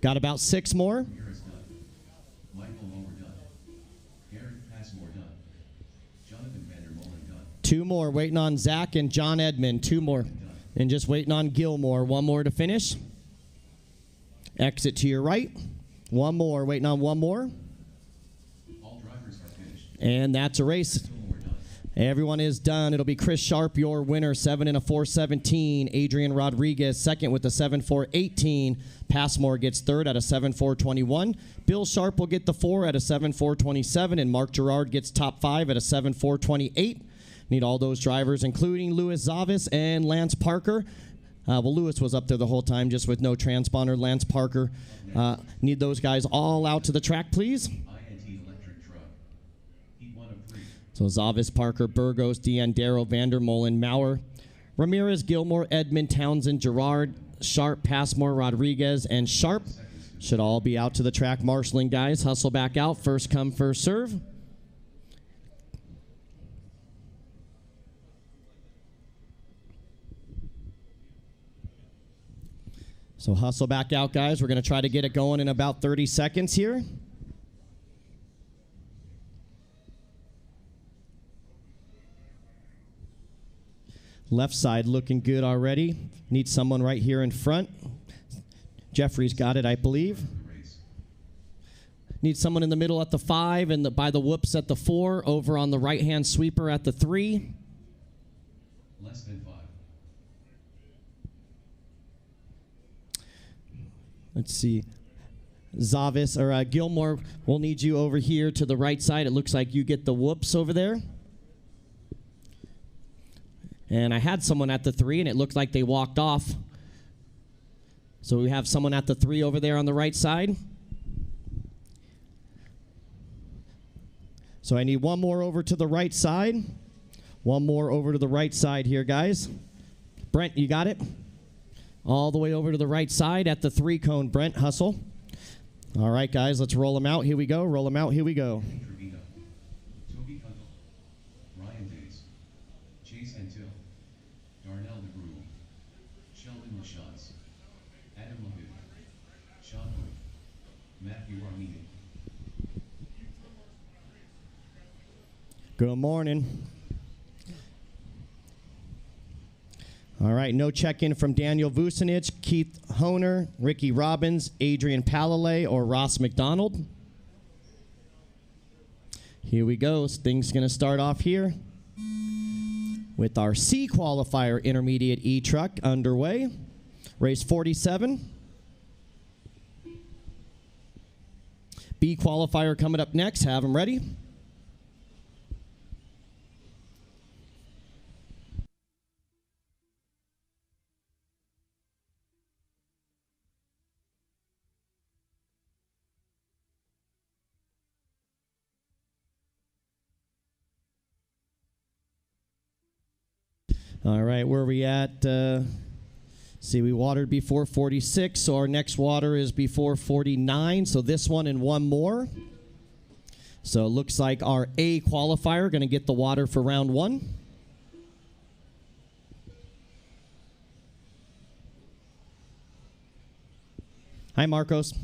Got about 6 more. Ramirez done. Michael Lower done. Garrett Passmore done. Jonathan Vandermolen done. 2 more. Waiting on Zach and John Edmond. 2 more. And just waiting on Gilmore. 1 more to finish. Exit to your right. 1 more. Waiting on 1 more. All drivers are finished. And that's a race. Gilmore done. Everyone is done. It'll be Chris Sharp, your winner, 7 and a 4:17. Adrian Rodriguez, second with the 7:4:18. Passmore gets third at a 7:4:21. Bill Sharp will get the 4 at a 7:4:27. And Mark Gerard gets top 5 at a 7:4:28. Need all those drivers, including Louis Zavis and Lance Parker. Well, Lewis was up there the whole time just with no transponder. Lance Parker. Need those guys all out to the track, please. INT electric truck. Heat 1 of 3. So Zavis, Parker, Burgos, D'Andaro, Vandermolen, Maurer, Ramirez, Gilmore, Edmond, Townsend, Gerard, Sharp, Passmore, Rodriguez, and Sharp should all be out to the track. Marshalling, guys. Hustle back out. First come, first serve. So hustle back out, guys. We're going to try to get it going in about 30 seconds here. Left side looking good already. Need someone right here in front. Jeffrey's got it, I believe. Need someone in the middle at the 5 and by the whoops at the 4. Over on the right-hand sweeper at the 3. Less than 5. Let's see. Zavis or Gilmore, we'll need you over here to the right side. It looks like you get the whoops over there. And I had someone at the 3, and it looked like they walked off. So we have someone at the 3 over there on the right side. So I need 1 more over to the right side. 1 more over to the right side here, guys. Brent, you got it? All the way over to the right side at the 3 cone, Brent. Hustle. All right, guys, let's roll them out. Here we go. Roll them out. Here we go. Trevino. Toby Kunkel. Ryan Days. Chase Antil. Darnell DeGrue. Sheldon Lachance. Adam LaHood. Sean Hood. Matthew Armini. Good morning. All right, no check-in from Daniel Vucinich, Keith Honer, Ricky Robbins, Adrian Palalay, or Ross McDonald. Here we go. Things going to start off here with our C qualifier intermediate E-truck underway. Race 47. B qualifier coming up next. Have them ready. All right, where are we at? See, we watered before 46, so our next water is before 49. So this one and 1 more. So it looks like our A qualifier going to get the water for round 1. Hi, Marcos.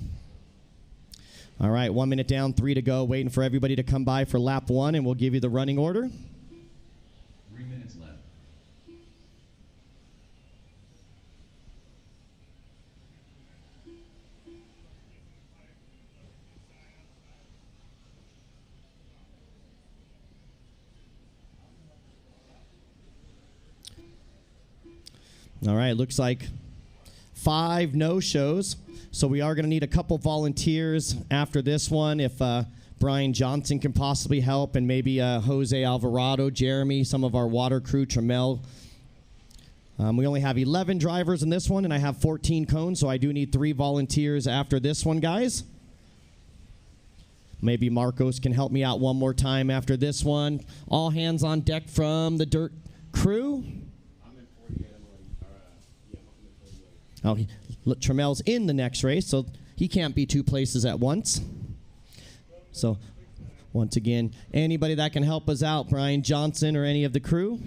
All right, 1 minute down, 3 to go. Waiting for everybody to come by for lap 1, and we'll give you the running order. 3 minutes left. All right, looks like 5 no-shows. So we are going to need a couple volunteers after this one. If Brian Johnson can possibly help, and maybe Jose Alvarado, Jeremy, some of our water crew, Trammell. We only have 11 drivers in this one, and I have 14 cones, so I do need 3 volunteers after this one, guys. Maybe Marcos can help me out one more time after this one. All hands on deck from the dirt crew. Oh, Trammell's in the next race, so he can't be 2 places at once. So, once again, anybody that can help us out, Brian Johnson or any of the crew.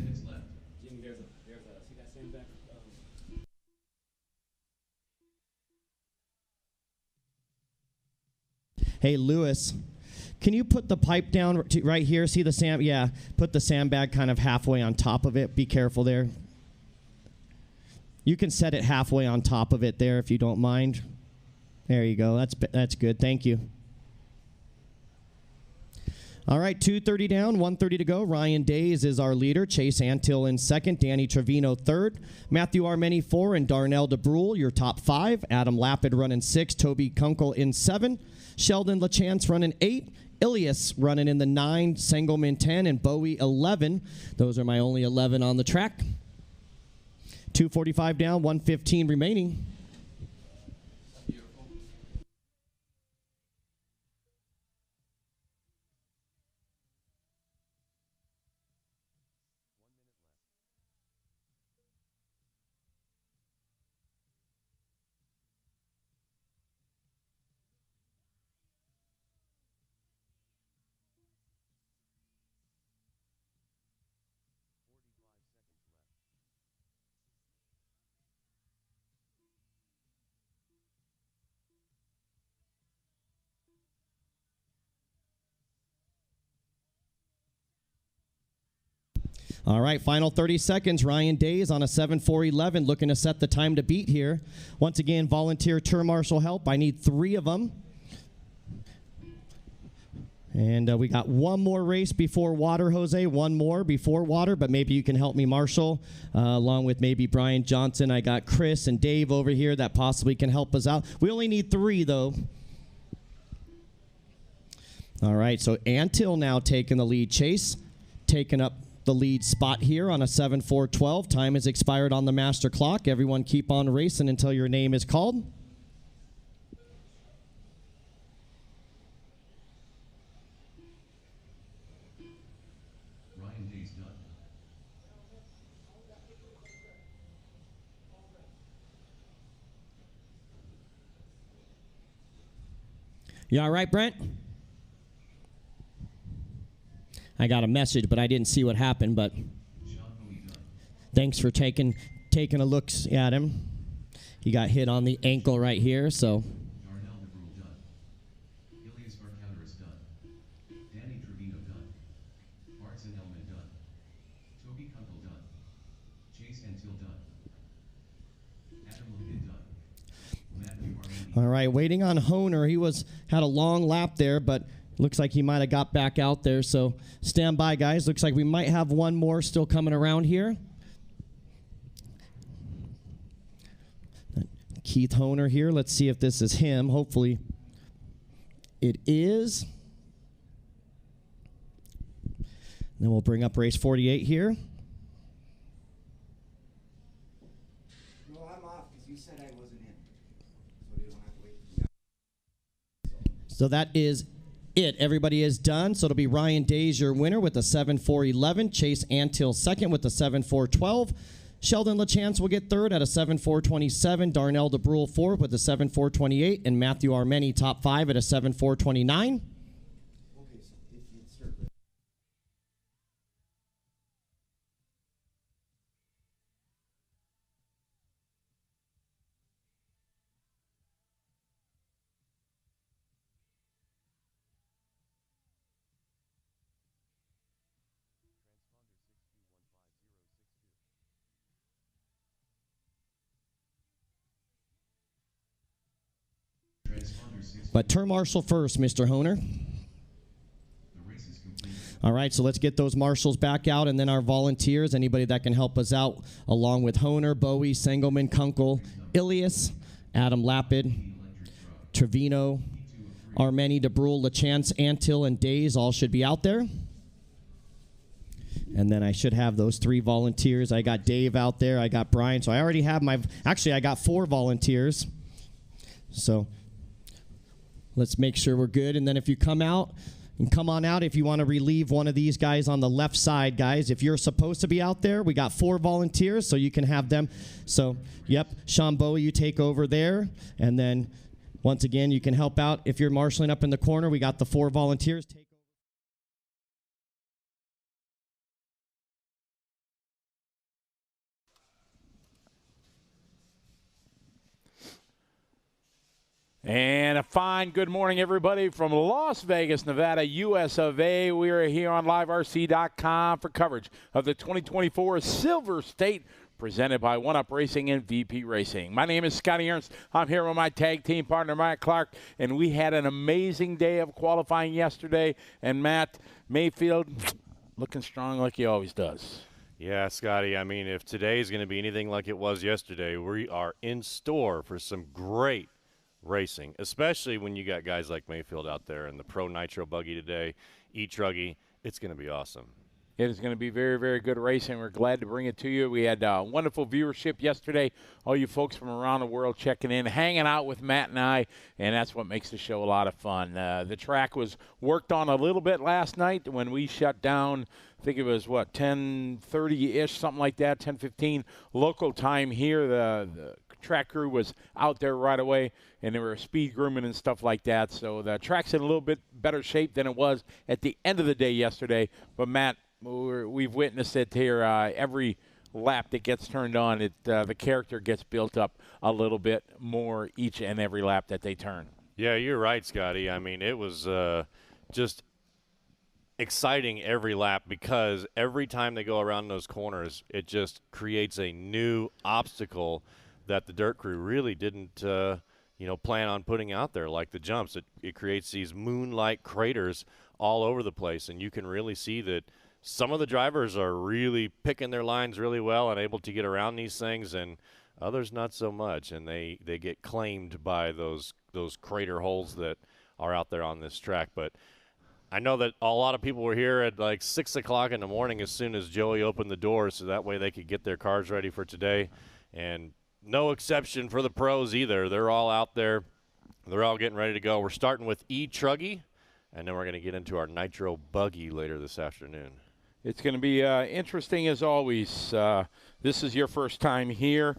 Hey, Lewis, can you put the pipe down right here? See the sand? Yeah, put the sandbag kind of halfway on top of it. Be careful there. You can set it halfway on top of it there if you don't mind. There you go. That's good. Thank you. All right, 2:30 down, 1:30 to go. Ryan Days is our leader. Chase Antill in second. Danny Trevino third. Matthew Armeni 4 and Darnell DeBrule, your top 5. Adam Lapid running 6. Toby Kunkel in 7. Sheldon LaChance running 8. Ilias running in the 9. Sengelman 10 and Bowie 11. Those are my only 11 on the track. 2:45 down, 1:15 remaining. All right, final 30 seconds. Ryan Days on a 7:4:11, looking to set the time to beat here. Once again, volunteer tour marshal help. I need 3 of them. And we got one more race before water, Jose. One more before water, but maybe you can help me marshal, along with maybe Brian Johnson. I got Chris and Dave over here that possibly can help us out. We only need 3, though. All right, so Antill now taking the lead. Chase taking up the lead spot here on a 7:4:12. Time has expired on the master clock. Everyone keep on racing until your name is called. Ryan Days done. You all right, Brent? I got a message, but I didn't see what happened. But thanks for taking a look at him. He got hit on the ankle right here, so. Darnell DeBrule done. Ilias Barcouteris done. Danny Trevino done. Bartson Elman done. Toby Kunkel done. Chase Antill done. Adam Lapid done. Matthew Armeni. All right, waiting on Honer. He had a long lap there, but looks like he might have got back out there, so stand by, guys. Looks like we might have one more still coming around here. Keith Honer here. Let's see if this is him. Hopefully it is. Then we'll bring up race 48 here. No, I'm off because you said I wasn't in. So you don't have to wait. So that is it. Everybody is done. So it'll be Ryan Days, your winner, with a 7:4:11. Chase Antill second with a 7:4:12. Sheldon LaChance will get third at a 7:4:27. Darnell DeBrule fourth with a 7:4:28. And Matthew Armeni top 5 at a 7:4:29. Okay, so if you start with Transponder 6. But turn marshal first, Mr. Honer. The race is complete. All right, so let's get those marshals back out, and then our volunteers, anybody that can help us out, along with Honer, Bowie, Sengelman, Kunkel, Ilias, Adam Lapid, Trevino, Armeni, DeBrule, LaChance, Antill, and Days all should be out there. And then I should have those 3 volunteers. I got Dave out there. I got Brian. So I already have actually, I got 4 volunteers. So let's make sure we're good. And then if you come out, and come on out if you want to relieve one of these guys on the left side, guys. If you're supposed to be out there, we got 4 volunteers, so you can have them. So, yep, Sean Bowie, you take over there. And then, once again, you can help out. If you're marshaling up in the corner, we got the 4 volunteers. Take over. And a fine good morning, everybody, from Las Vegas, Nevada, US of A. We are here on liverc.com for coverage of the 2024 Silver State presented by One Up Racing and VP Racing. My name is Scotty Ernst. I'm here with my tag team partner, Matt Clark, and we had an amazing day of qualifying yesterday. And Matt Mayfield looking strong like he always does. Yeah, Scotty, I mean, if today is going to be anything like it was yesterday, we are in store for some great racing, especially when you got guys like Mayfield out there in the Pro Nitro buggy today, E-Truggy. It's going to be awesome. It is going to be very, very good racing. We're glad to bring it to you. We had wonderful viewership yesterday. All you folks from around the world checking in, hanging out with Matt and I, and that's what makes the show a lot of fun. The track was worked on a little bit last night when we shut down. I think it was, 10:30-ish, something like that, 10:15 local time here. The track crew was out there right away, and they were speed grooming and stuff like that. So the track's in a little bit better shape than it was at the end of the day yesterday. But, Matt, we've witnessed it here. Every lap that gets turned on, the character gets built up a little bit more each and every lap that they turn. Yeah, you're right, Scotty. I mean, it was just exciting every lap because every time they go around those corners, it just creates a new obstacle that the dirt crew really didn't plan on putting out there, like the jumps. It creates these moon-like craters all over the place, and you can really see that some of the drivers are really picking their lines really well and able to get around these things, and others not so much, and they get claimed by those crater holes that are out there on this track. But I know that a lot of people were here at like 6 o'clock in the morning as soon as Joey opened the doors, so that way they could get their cars ready for today. And no exception for the pros either. They're all out there. They're all getting ready to go. We're starting with E-Truggy, and then we're going to get into our Nitro Buggy later this afternoon. It's going to be interesting as always. This is your first time here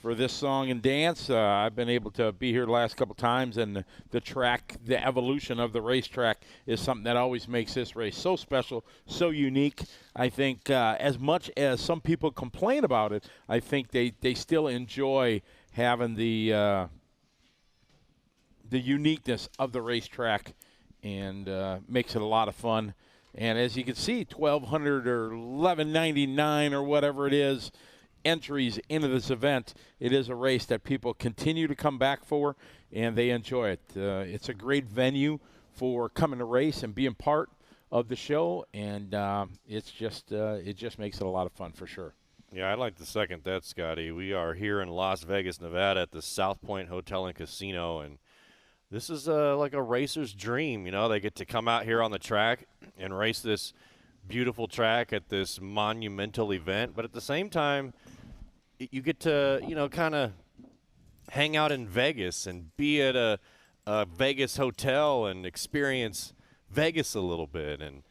for this song and dance. I've been able to be here the last couple times, and the track, the evolution of the racetrack is something that always makes this race so special, so unique. I think as much as some people complain about it, I think they still enjoy having the uniqueness of the racetrack, and makes it a lot of fun. And as you can see, 1,200 or 1,199 or whatever it is, entries into this event. It is a race that people continue to come back for, and they enjoy it. It's a great venue for coming to race and being part of the show, and it just makes it a lot of fun for sure. Yeah, I'd like to second that, Scotty. We are here in Las Vegas, Nevada at the South Point Hotel and Casino, and this is like a racer's dream. You know, they get to come out here on the track and race this beautiful track at this monumental event, but at the same time, you get to, kind of hang out in Vegas and be at a Vegas hotel and experience Vegas a little bit. And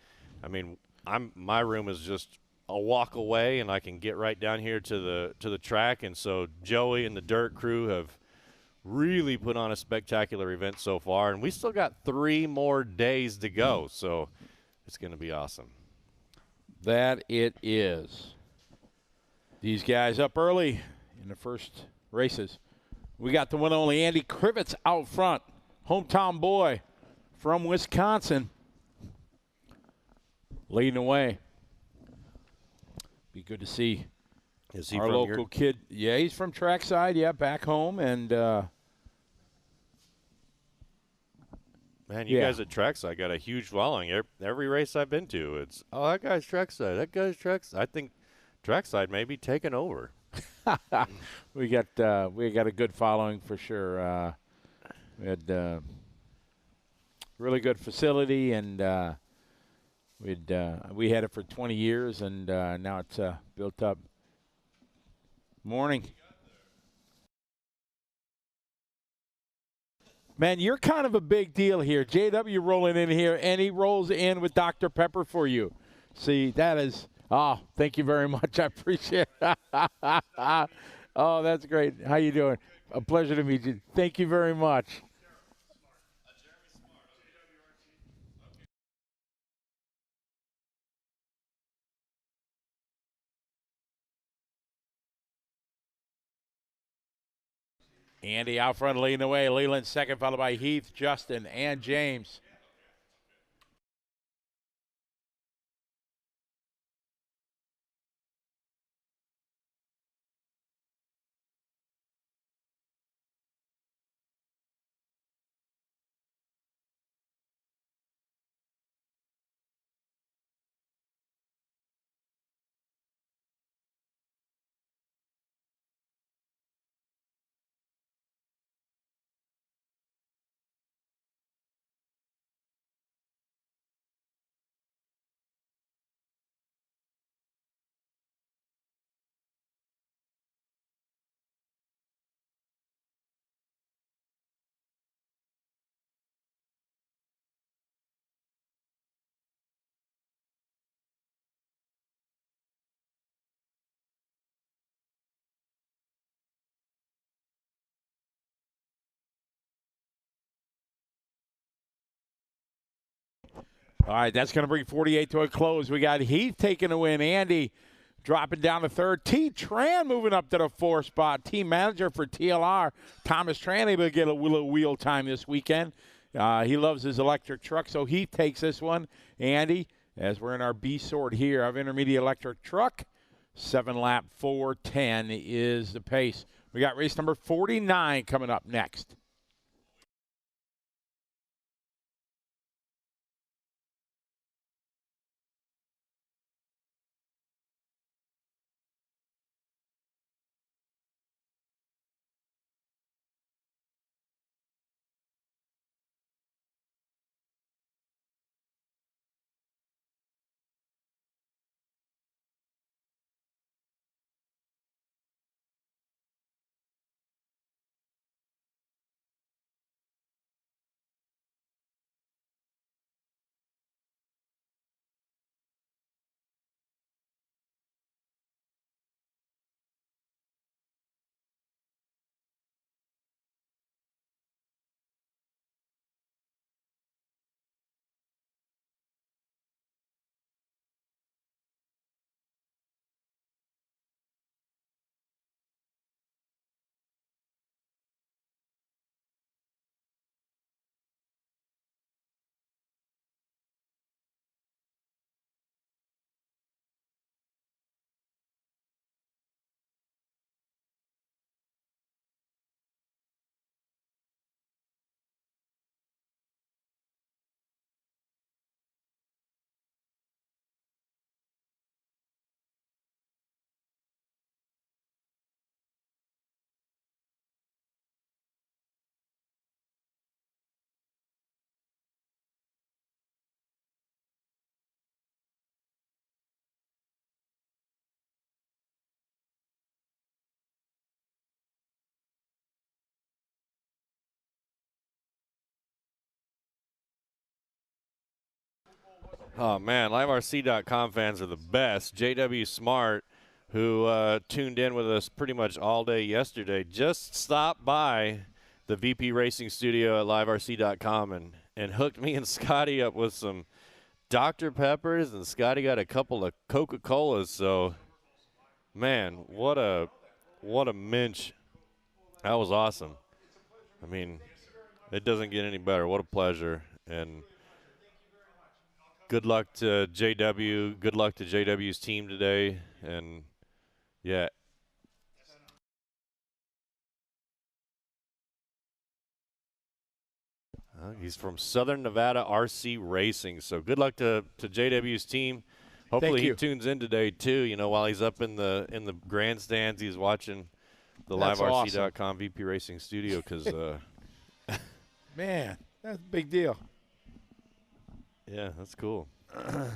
I mean, my room is just a walk away, and I can get right down here to the track. And so Joey and the dirt crew have really put on a spectacular event so far, and we still got 3 more days to go, so it's going to be awesome. That it is. These guys up early in the first races. We got the one and only Andy Krivitz out front, hometown boy from Wisconsin, leading the way. Be good to see our local kid. Yeah, he's from Trackside, back home, and man, you guys at Trackside got a huge following. Every race I've been to, it's, that guy's Trackside. That guy's Trackside. I think Trackside may be taking over. we got a good following for sure. We had really good facility, and we had it for 20 years, and now it's built up. Morning. Man, you're kind of a big deal here. JW rolling in here, and he rolls in with Dr. Pepper for you. See, that is, thank you very much. I appreciate it. Oh, that's great. How you doing? A pleasure to meet you. Thank you very much. Andy out front leading the way. Leland second, followed by Heath, Justin, and James. All right, that's going to bring 48 to a close. We got Heath taking a win. Andy dropping down to third. T. Tran moving up to the fourth spot. Team manager for TLR, Thomas Tran, able to get a little wheel time this weekend. He loves his electric truck, so Heath takes this one. Andy, as we're in our B sort here of intermediate electric truck, 7-lap 4:10 is the pace. We got race number 49 coming up next. Oh, man, liverc.com fans are the best. J.W. Smart, who tuned in with us pretty much all day yesterday, just stopped by the VP Racing Studio at liverc.com and hooked me and Scotty up with some Dr. Peppers, and Scotty got a couple of Coca-Colas. So, man, what a minch. That was awesome. I mean, it doesn't get any better. What a pleasure. And good luck to JW. Good luck to JW's team today. And, yeah. He's from Southern Nevada RC Racing. So good luck to JW's team. Hopefully he tunes in today, too. You know, while he's up in the grandstands, he's watching the liverc.com awesome. VP Racing Studio because man, that's a big deal. Yeah, that's cool. I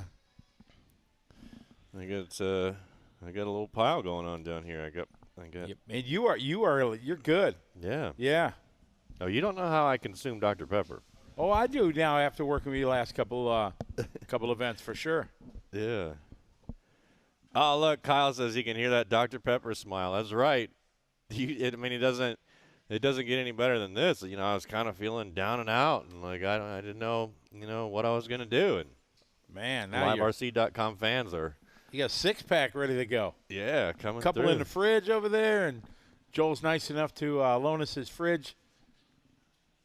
got a little pile going on down here. I got. Yep. And you're good. Yeah. Yeah. Oh, you don't know how I consume Dr. Pepper. Oh, I do now after working with you last couple events for sure. Yeah. Oh, look, Kyle says he can hear that Dr. Pepper smile. That's right. It doesn't get any better than this. You know, I was kind of feeling down and out, and like I didn't know, what I was gonna do. And man, now liverc.com fans are. You got a 6-pack ready to go. Yeah, coming. A couple through. in the fridge over there, and Joel's nice enough to loan us his fridge.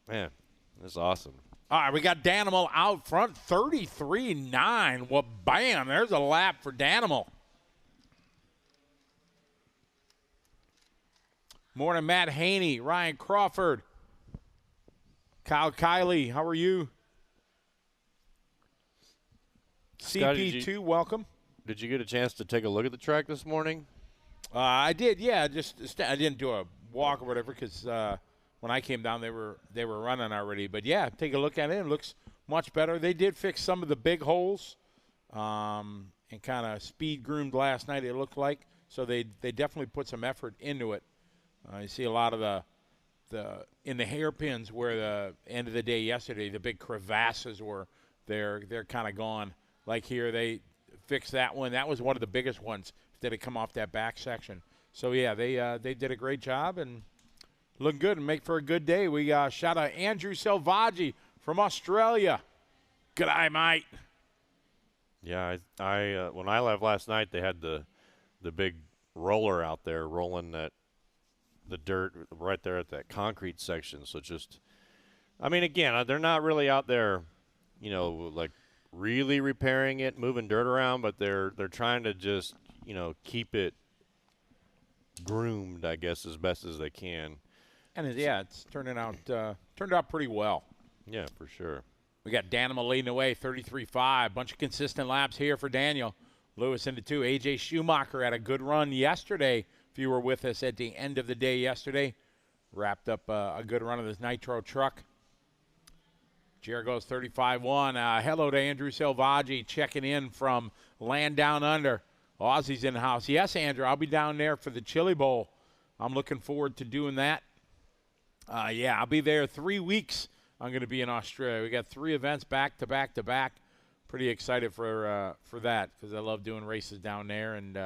Man, that's awesome. All right, we got Danimal out front, 33.9. Well, bam, there's a lap for Danimal. Morning, Matt Haney, Ryan Crawford, Kyle Kiley, how are you? Scotty, CP2, welcome. Did you get a chance to take a look at the track this morning? I did, yeah. I didn't do a walk or whatever because when I came down, they were running already. But yeah, take a look at it. It looks much better. They did fix some of the big holes and kind of speed groomed last night. It looked like so they definitely put some effort into it. You see a lot of the in the hairpins where the end of the day yesterday, the big crevasses were. They're kind of gone. Like here, they fixed that one. That was one of the biggest ones that had come off that back section. So yeah, they did a great job and looking good and make for a good day. We shout out Andrew Selvaggi from Australia. G'day, mate. Yeah, I when I left last night, they had the big roller out there rolling the dirt right there at that concrete section. So just, I mean, again, they're not really out there, like really repairing it, moving dirt around, but they're trying to just, keep it groomed, I guess, as best as they can. And it's turned out pretty well. Yeah, for sure. We got Danimal leading away, 33.5. Bunch of consistent laps here for Daniel. Lewis into 2. A.J. Schumacher had a good run yesterday. If you were with us at the end of the day yesterday, wrapped up a good run of this nitro truck. Jericho's 35.1. Hello to Andrew Selvaggi checking in from Land Down Under. Aussie's in the house. Yes, Andrew, I'll be down there for the Chili Bowl. I'm looking forward to doing that. I'll be there 3 weeks. I'm going to be in Australia. We got 3 events back to back to back. Pretty excited for that because I love doing races down there and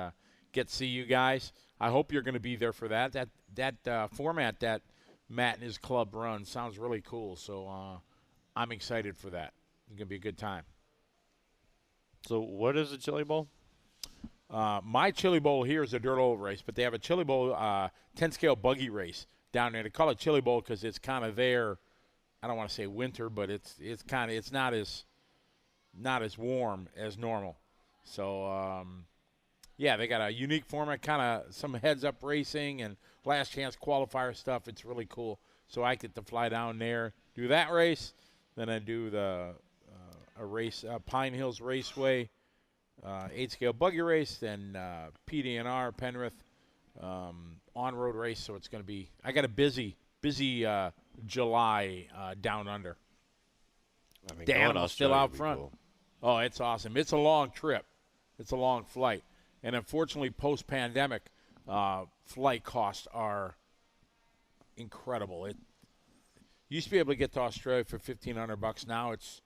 get to see you guys. I hope you're going to be there for that. That format that Matt and his club run sounds really cool. So I'm excited for that. It's going to be a good time. So what is the Chili Bowl? My Chili Bowl here is a dirt oval race, but they have a Chili Bowl 10-scale buggy race down there. They call it Chili Bowl because it's kind of there. I don't want to say winter, but it's not as warm as normal. So they got a unique format, kind of some heads-up racing and last chance qualifier stuff. It's really cool. So I get to fly down there, do that race, then I do a race, Pine Hills Raceway. 8-scale buggy race, then PDNR, Penrith, on-road race. So it's going to be – I got a busy July down under. I mean, Daniel's still out front. Cool. Oh, it's awesome. It's a long trip. It's a long flight. And unfortunately, post-pandemic, flight costs are incredible. It used to be able to get to Australia for $1,500. Now it's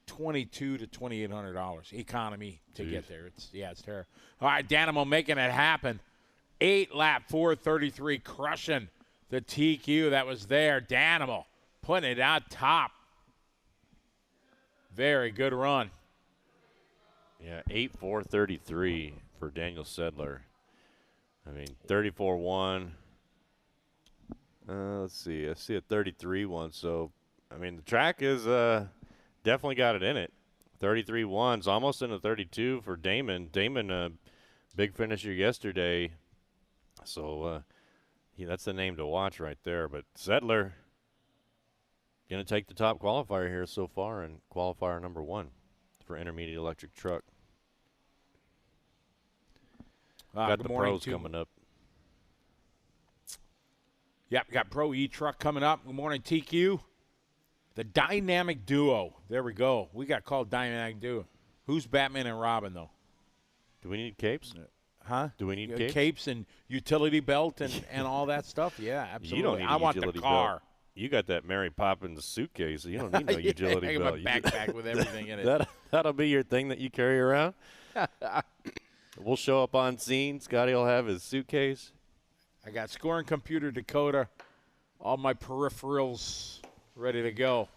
$2,200 to $2,800 economy to get there. It's terrible. All right, Danimal making it happen. 8-lap 433, crushing the TQ that was there. Danimal putting it out top. Very good run. Yeah, 8.433 for Daniel Sedler. I mean, 34.1. Let's see. I see a 33.1. So, I mean, the track is definitely got it in it. 33.1's almost in the 32 for Damon. Damon, big finisher yesterday. So, that's the name to watch right there. But Sedler going to take the top qualifier here so far in qualifier number 1 for intermediate electric truck. Got the pros coming up. Yep, got Pro E-Truck coming up. Good morning, TQ. The Dynamic Duo. There we go. We got called Dynamic Duo. Who's Batman and Robin, though? Do we need capes? Huh? Do we need capes? Capes and utility belt and all that stuff? Yeah, absolutely. You don't need I want utility the car. belt. You got that Mary Poppins suitcase, so you don't need no utility I belt. got my backpack with everything in it. That'll be your thing that you carry around. We'll show up on scene. Scotty will have his suitcase. I got scoring computer Dakota, all my peripherals ready to go.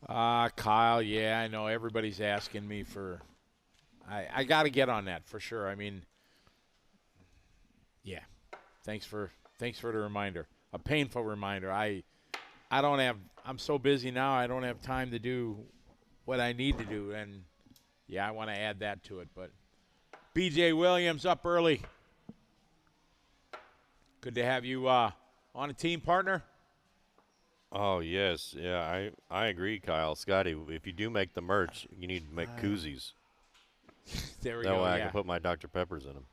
Kyle, yeah, I know everybody's asking me for I got to get on that for sure. I mean, yeah. Thanks for the reminder. A painful reminder. I'm so busy now. I don't have time to do what I need to do, and yeah, I want to add that to it. But B.J. Williams up early. Good to have you on a team, partner. Oh, yes. Yeah, I agree, Kyle. Scotty, if you do make the merch, you need to make koozies. There we That go. way I Yeah. can put my Dr. Peppers in them.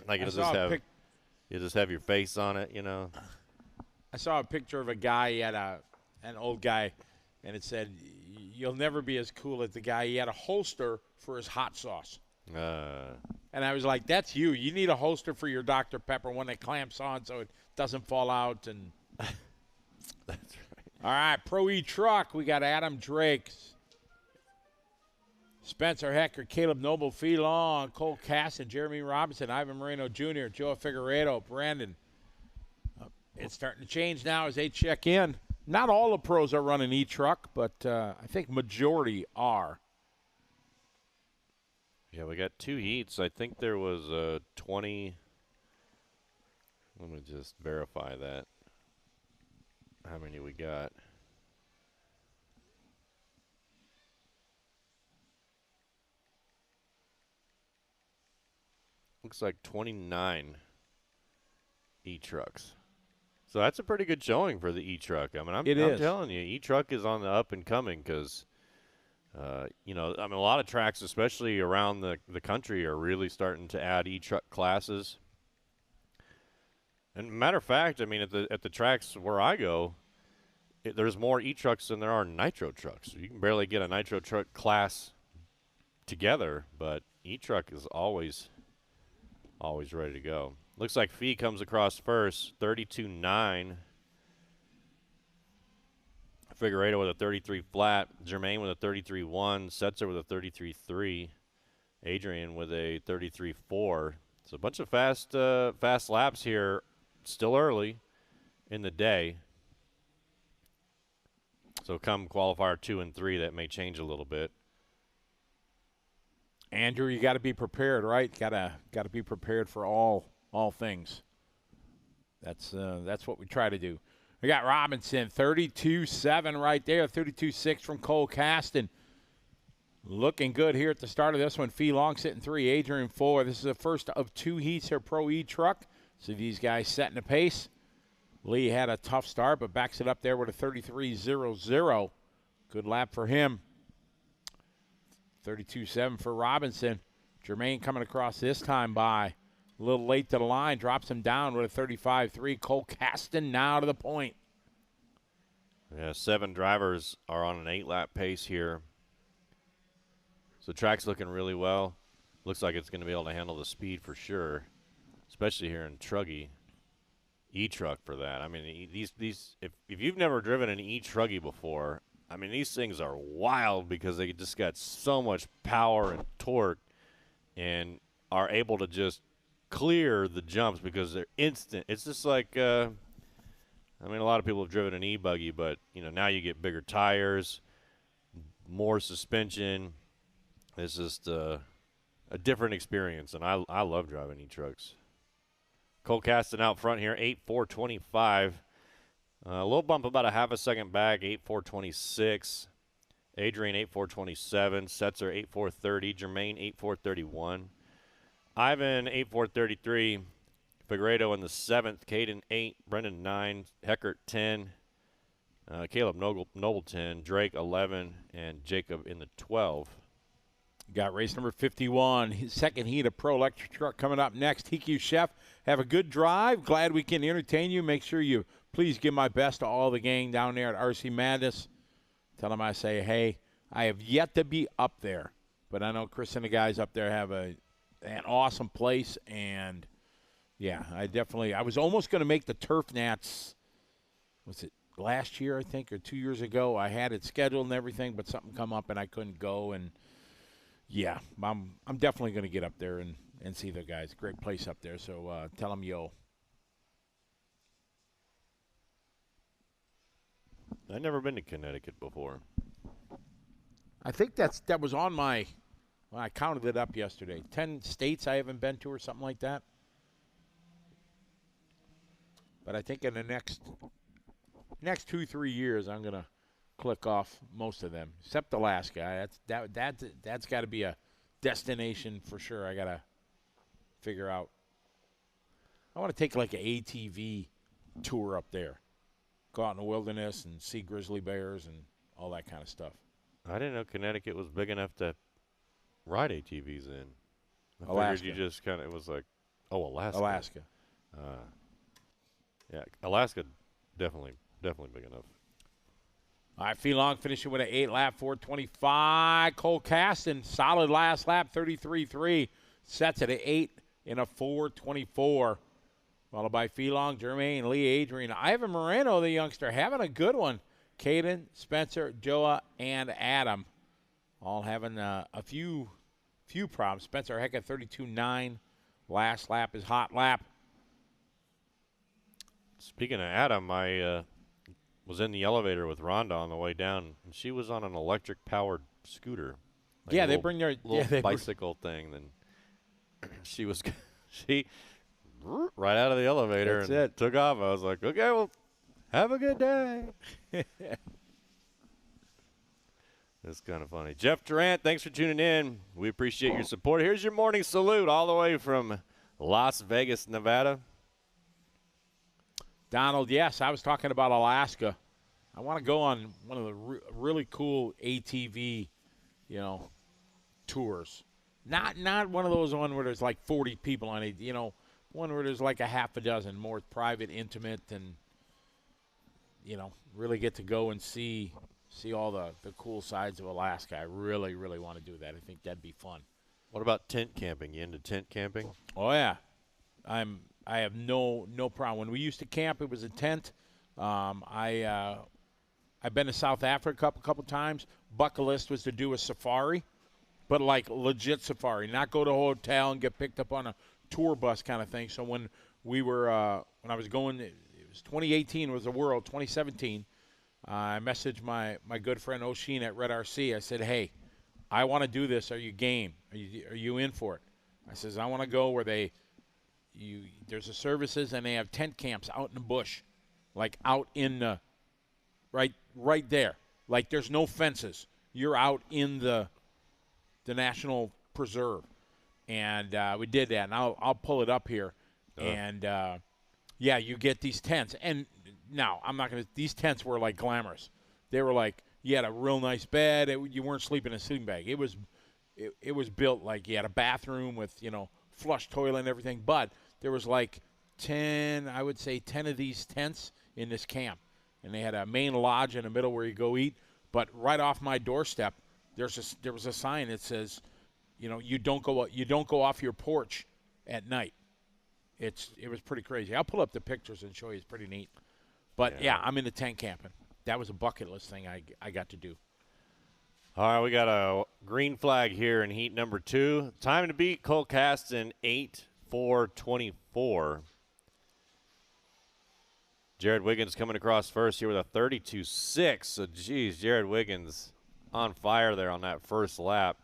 Like I you just have your face on it, you know. I saw a picture of a guy. He had an old guy, and it said, "You'll never be as cool as the guy." He had a holster for his hot sauce. And I was like, that's you. You need a holster for your Dr. Pepper, one that clamps on so it doesn't fall out. And That's right. all right, Pro E Truck. We got Adam Drake, Spencer Hecker, Caleb Noble, Felon, Cole Casson, Jeremy Robinson, Ivan Moreno Jr., Joe Figueredo, Brandon. It's starting to change now as they check in. Not all the pros are running E-Truck, but I think majority are. Yeah, we got 2 heats. I think there was 20. Let me just verify that. How many we got? Looks like 29 E-Trucks. So that's a pretty good showing for the E-Truck. I mean, I'm telling you, E-Truck is on the up and coming because, you know, I mean, a lot of tracks, especially around the country, are really starting to add E-Truck classes. And matter of fact, I mean, at the tracks where I go, there's more E-Trucks than there are nitro trucks. You can barely get a nitro truck class together, but E-Truck is always ready to go. Looks like Fee comes across first, 32.9. Figueredo with a 33 flat. Jermaine with a 33.1. Setzer with a 33.3. Adrian with a 33.4. So a bunch of fast laps here, still early in the day. So come qualifier 2 and 3, that may change a little bit. Andrew, you got to be prepared, right? Got to be prepared for all things. That's what we try to do. We got Robinson, 32.7 right there, 32.6 from Cole Caston. Looking good here at the start of this one. Fee Long sitting 3, Adrian 4. This is the first of 2 heats here, Pro E-Truck. So these guys setting the pace. Lee had a tough start, but backs it up there with a 33.00. Good lap for him. 32.7 for Robinson. Jermaine coming across this time by a little late to the line. Drops him down with a 35.3. Cole Caston now to the point. Yeah, 7 drivers are on an 8-lap pace here. So track's looking really well. Looks like it's going to be able to handle the speed for sure, especially here in Truggy. E-Truck for that. I mean, these if you've never driven an E-Truggy before, I mean, these things are wild because they just got so much power and torque and are able to just clear the jumps because they're instant. It's just like, I mean, a lot of people have driven an e-buggy, but, you know, now you get bigger tires, more suspension. It's just a different experience, and I love driving E-Trucks. Cole Caston out front here, 8.425. A little bump about a half a second back, 8.426. Adrian, 8.427. Setzer, 8.430. Jermaine, 8.431. Ivan, 8.433. Figueredo in the 7th. Caden, 8. Brendan, 9. Heckert, 10. Caleb Noble, 10. Drake, 11. And Jacob in the 12. Got race number 51, his second heat of Pro Electric Truck coming up next. TQ Chef, have a good drive. Glad we can entertain you. Make sure you please give my best to all the gang down there at RC Madness. Tell them I say, hey, I have yet to be up there, but I know Chris and the guys up there have an awesome place. And, yeah, I was almost going to make the Turf Nats, was it last year, I think, or 2 years ago? I had it scheduled and everything, but something come up and I couldn't go. And, yeah, I'm definitely going to get up there and see the guys. Great place up there, so tell them yo. I've never been to Connecticut before. I think that was on my Well, I counted it up yesterday. 10 states I haven't been to or something like that. But I think in the next 2-3 years, I'm going to click off most of them, except Alaska. That's got to be a destination for sure. I got to figure out. I want to take like an ATV tour up there. Go out in the wilderness and see grizzly bears and all that kind of stuff. I didn't know Connecticut was big enough to ride ATVs in. I Alaska. figured you just kind of, it was like, oh, Alaska. Alaska. Yeah, Alaska, definitely big enough. All right, Feelong finishing with an 8-lap 4:25. Cole Caston, solid last lap, 33.3. Sets at an 8 in a 4:24. Followed by Feelong, Jermaine, Lee, Adrian. Ivan Moreno, the youngster, having a good one. Caden, Spencer, Joa, and Adam all having a few problems. Spencer Heck at 32.9. Last lap is hot lap. Speaking of Adam, I was in the elevator with Rhonda on the way down, and she was on an electric-powered scooter. Like Yeah, a they little- bring their little bicycle thing. Then she right out of the elevator That's and it. took off. I was like, okay, well, have a good day. It's kind of funny. Jeff Durant, thanks for tuning in. We appreciate your support. Here's your morning salute all the way from Las Vegas, Nevada. Donald, yes, I was talking about Alaska. I want to go on one of the really cool ATV, tours. Not one of those one where there's like 40 people on it. One where there's like a half a dozen, more private, intimate, and really get to go and see all the cool sides of Alaska. I really, really want to do that. I think that'd be fun. What about tent camping? You into tent camping? Oh yeah, I have no problem. When we used to camp, it was a tent. I've been to South Africa a couple times. Bucket list was to do a safari, but like legit safari, not go to a hotel and get picked up on a tour bus kind of thing. So when we were when I was going, it was 2018 was the World. 2017, I messaged my good friend Oshin at Red RC. I said, hey, I want to do this. Are you game? Are you in for it? I says, I want to go where there's the services and they have tent camps out in the bush, like out in the right there. Like there's no fences. You're out in the national preserve, and we did that. And I'll pull it up here, and you get these tents. And now I'm not gonna. These tents were like glamorous. They were like you had a real nice bed. You weren't sleeping in a sleeping bag. It was built like you had a bathroom with flush toilet and everything. But there was like 10 of these tents in this camp, and they had a main lodge in the middle where you go eat. But right off my doorstep, there was a sign that says, you don't go off your porch at night. It was pretty crazy. I'll pull up the pictures and show you. It's pretty neat. But yeah, I'm into tent camping. That was a bucket list thing I got to do. All right, we got a green flag here in heat number 2. Time to beat Cole Caston 8:4:24. Jared Wiggins coming across first here with a 32.6. So, geez, Jared Wiggins on fire there on that first lap.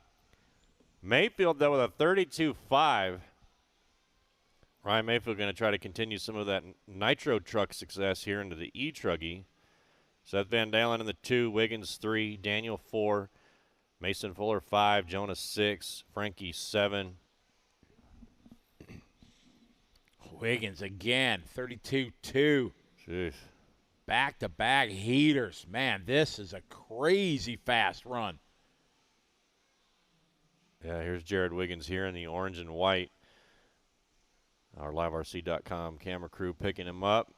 Mayfield, though, with a 32.5. Ryan Mayfield going to try to continue some of that nitro truck success here into the E-Truggy. Seth Van Dalen in the 2, Wiggins 3, Daniel 4, Mason Fuller 5, Jonas 6, Frankie 7. Wiggins again, 32.2. Jeez. Back-to-back heaters. Man, this is a crazy fast run. Yeah, here's Jared Wiggins here in the orange and white. Our liverc.com camera crew picking him up.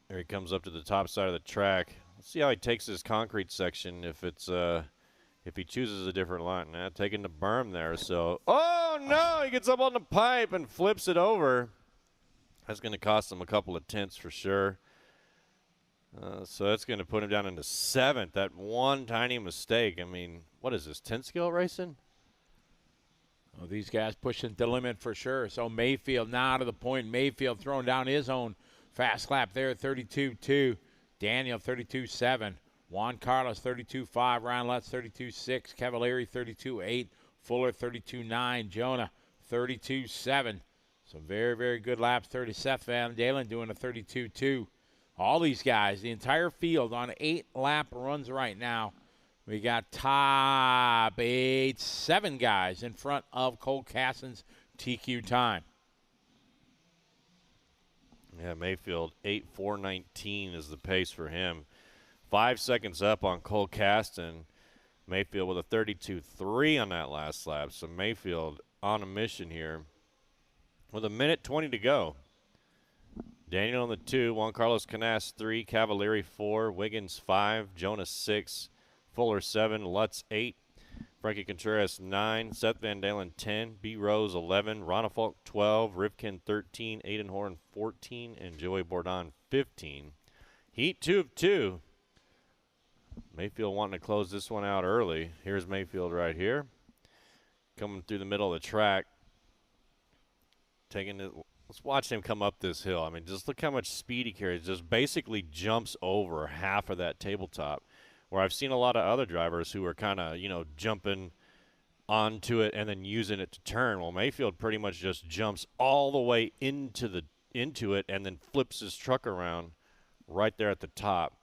There he comes up to the top side of the track. Let's see how he takes this concrete section if he chooses a different line. Taking the berm there. So, oh, no, he gets up on the pipe and flips it over. That's going to cost him a couple of tenths for sure. So that's going to put him down into 7th. That one tiny mistake. I mean, what is this, 10 skill racing? Oh, these guys pushing the limit for sure. So Mayfield now to the point. Mayfield throwing down his own fast lap there, 32.2. Daniel, 32.7. Juan Carlos, 32.5. Ryan Lutz, 32.6. Cavalieri, 32.8. Fuller 32.9. Jonah 32.7. Some very, very good laps. Seth Van Dalen doing a 32.2. All these guys, the entire field on 8-lap runs right now. We got top 7 guys in front of Cole Caston's TQ time. Yeah, Mayfield, 8:4:19 is the pace for him. 5 seconds up on Cole Caston. Mayfield with a 32.3 on that last lap. So Mayfield on a mission here with 1:20 to go. Daniel on the 2, Juan Carlos Canas 3, Cavalieri 4, Wiggins 5, Jonas 6, Fuller 7, Lutz 8, Frankie Contreras 9, Seth Van Dalen 10, B. Rose 11, Ronafalk 12, Rivkin 13, Aiden Horn 14, and Joey Bourdon 15. Heat 2 of 2. Mayfield wanting to close this one out early. Here's Mayfield right here. Coming through the middle of the track. Taking it. Let's watch him come up this hill. I mean, just look how much speed he carries. Just basically jumps over half of that tabletop. Where I've seen a lot of other drivers who are kind of, jumping onto it and then using it to turn. Well, Mayfield pretty much just jumps all the way into it and then flips his truck around right there at the top.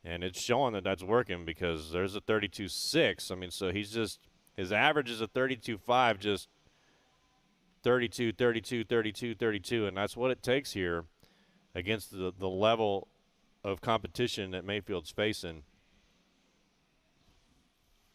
And it's showing that that's working because there's a 32.6. I mean, so his average is a 32.5, just 32, 32, 32, 32, and that's what it takes here against the level of competition that Mayfield's facing.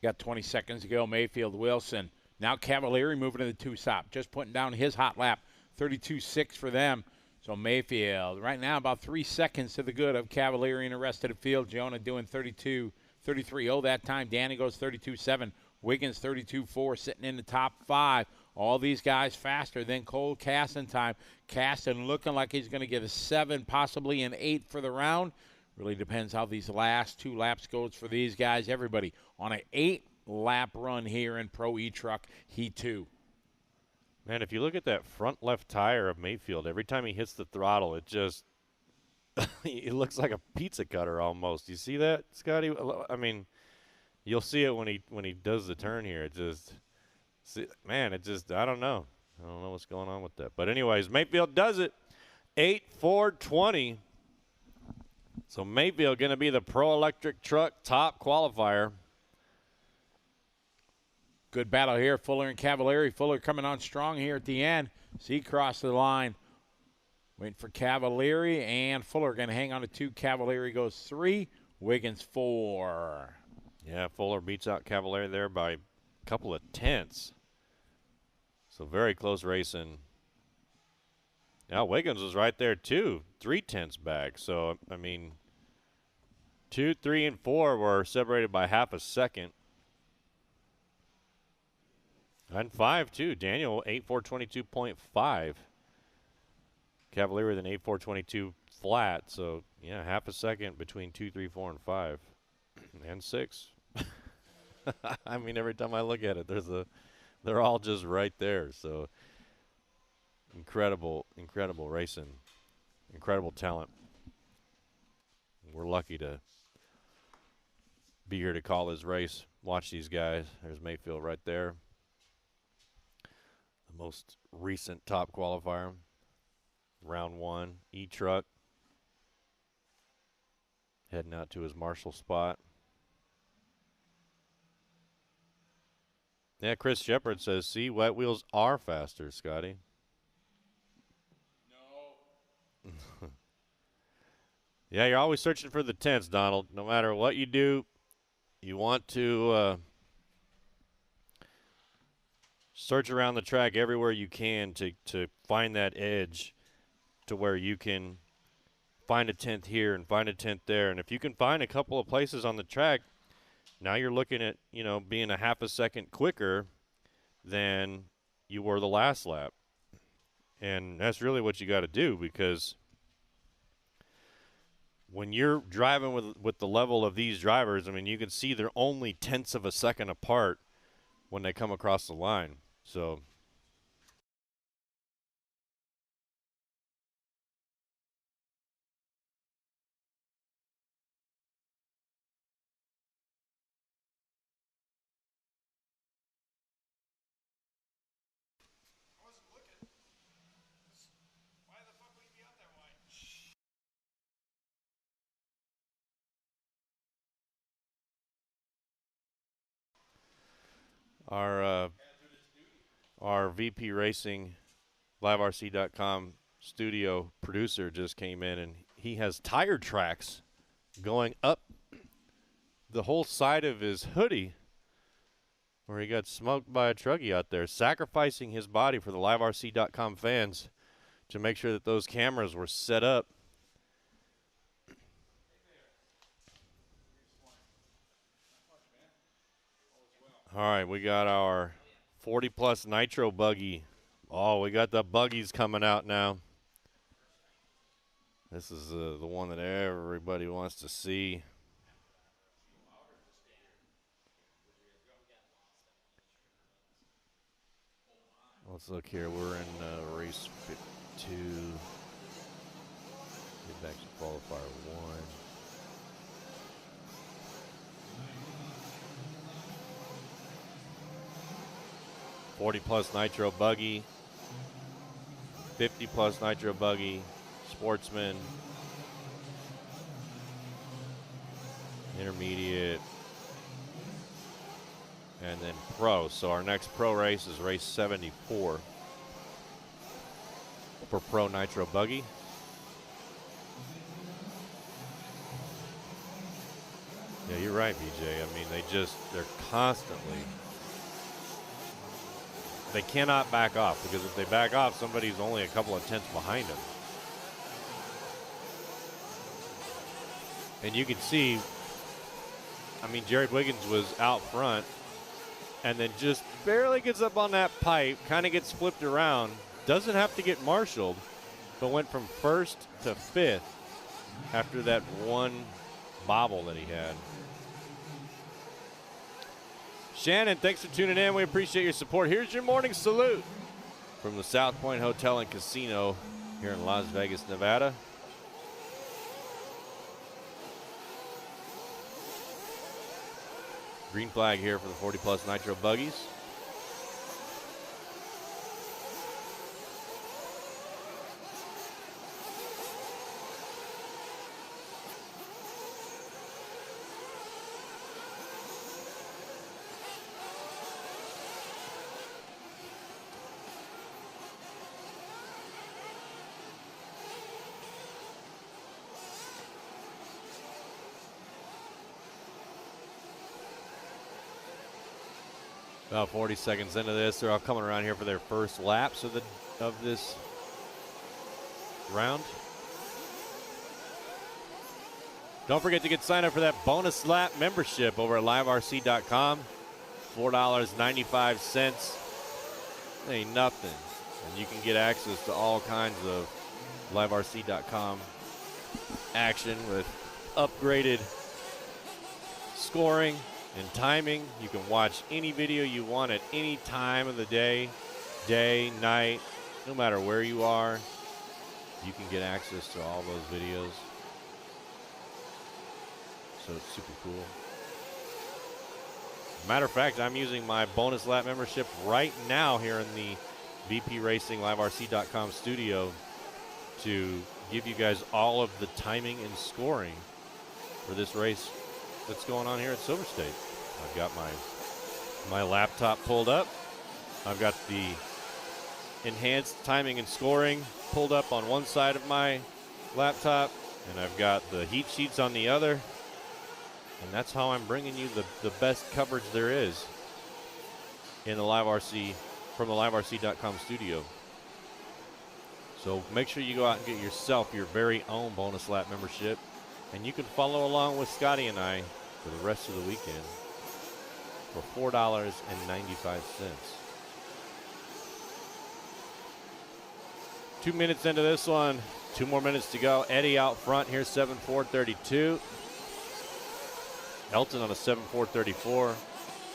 Got 20 seconds to go. Mayfield, Wilson. Now Cavalieri moving to the 2 stop. Just putting down his hot lap. 32.6 for them. So Mayfield right now about 3 seconds to the good of Cavalieri in the rest of the field. Jonah doing 33.0 that time. Danny goes 32.7. Wiggins 32.4 sitting in the top 5. All these guys faster than Cole Caston time. Caston looking like he's going to get a 7, possibly an 8 for the round. Really depends how these last 2 laps goes for these guys. Everybody on an 8-lap run here in Pro E-Truck Heat 2. Man, if you look at that front left tire of Mayfield, every time he hits the throttle, it just it looks like a pizza cutter almost. You see that, Scotty? I mean, you'll see it when he does the turn here. It just I don't know. I don't know what's going on with that. But anyways, Mayfield does it. 8:4:20. So Mayfield going to be the Pro Electric Truck top qualifier. Good battle here, Fuller and Cavalieri. Fuller coming on strong here at the end. See, cross the line. Waiting for Cavalieri, and Fuller going to hang on to 2. Cavalieri goes 3. Wiggins 4. Yeah, Fuller beats out Cavalieri there by a couple of tenths. So very close racing. Now Wiggins was right there too, 3 tenths back. So, I mean, 2, 3, and 4 were separated by half a second. And 5 too. Daniel 8:4:22.5. Cavalieri then 8:4:22 flat. So yeah, half a second between 2, 3, 4, and 5, and 6. I mean, every time I look at it, they're all just right there. So incredible racing, incredible talent. We're lucky to be here to call this race. Watch these guys. There's Mayfield right there. The most recent top qualifier. Round 1, E-Truck. Heading out to his Marshall spot. Yeah, Chris Shepard says, see, wet wheels are faster, Scotty. No. Yeah, you're always searching for the tenths, Donald. No matter what you do, you want to search around the track everywhere you can to find that edge to where you can find a tenth here and find a tenth there. And if you can find a couple of places on the track, now you're looking at, being a half a second quicker than you were the last lap. And that's really what you got to do, because when you're driving with the level of these drivers, I mean, you can see they're only tenths of a second apart when they come across the line. So Our VP Racing, LiveRC.com studio producer just came in, and he has tire tracks going up the whole side of his hoodie where he got smoked by a truckie out there, sacrificing his body for the LiveRC.com fans to make sure that those cameras were set up. All right, we got our 40-plus nitro buggy. Oh, we got the buggies coming out now. This is the one that everybody wants to see. Let's look here. We're in race 52. Get back to qualifier 1. +40 nitro buggy, 50+ nitro buggy, sportsman, intermediate, and then pro. So our next pro race is race 74 for pro nitro buggy. Yeah, you're right, BJ. I mean, they're constantly. They cannot back off, because if they back off, somebody's only a couple of tenths behind them. And you can see, I mean, Jared Wiggins was out front and then just barely gets up on that pipe, kind of gets flipped around, doesn't have to get marshaled, but went from first to fifth after that one bobble that he had. Shannon, thanks for tuning in. We appreciate your support. Here's your morning salute from the South Point Hotel and Casino here in Las Vegas, Nevada. Green flag here for the 40+ nitro buggies. About 40 seconds into this, they're all coming around here for their first laps of this round. Don't forget to get signed up for that bonus lap membership over at liverc.com. $4.95. Ain't nothing. And you can get access to all kinds of liverc.com action with upgraded scoring and timing. You can watch any video you want at any time of the day, night, no matter where you are. You can get access to all those videos. So it's super cool. Matter of fact, I'm using my bonus lap membership right now here in the VP Racing LiveRC.com studio to give you guys all of the timing and scoring for this race that's going on here at Silver State. I've got my laptop pulled up. I've got the enhanced timing and scoring pulled up on one side of my laptop, and I've got the heat sheets on the other. And that's how I'm bringing you the best coverage there is in the LiveRC, from the liverc.com studio. So make sure you go out and get yourself your very own bonus lap membership, and you can follow along with Scotty and I for the rest of the weekend for $4.95. 2 minutes into this one, 2 more minutes to go. Eddie out front here, 7.432. Elton on a 7.434.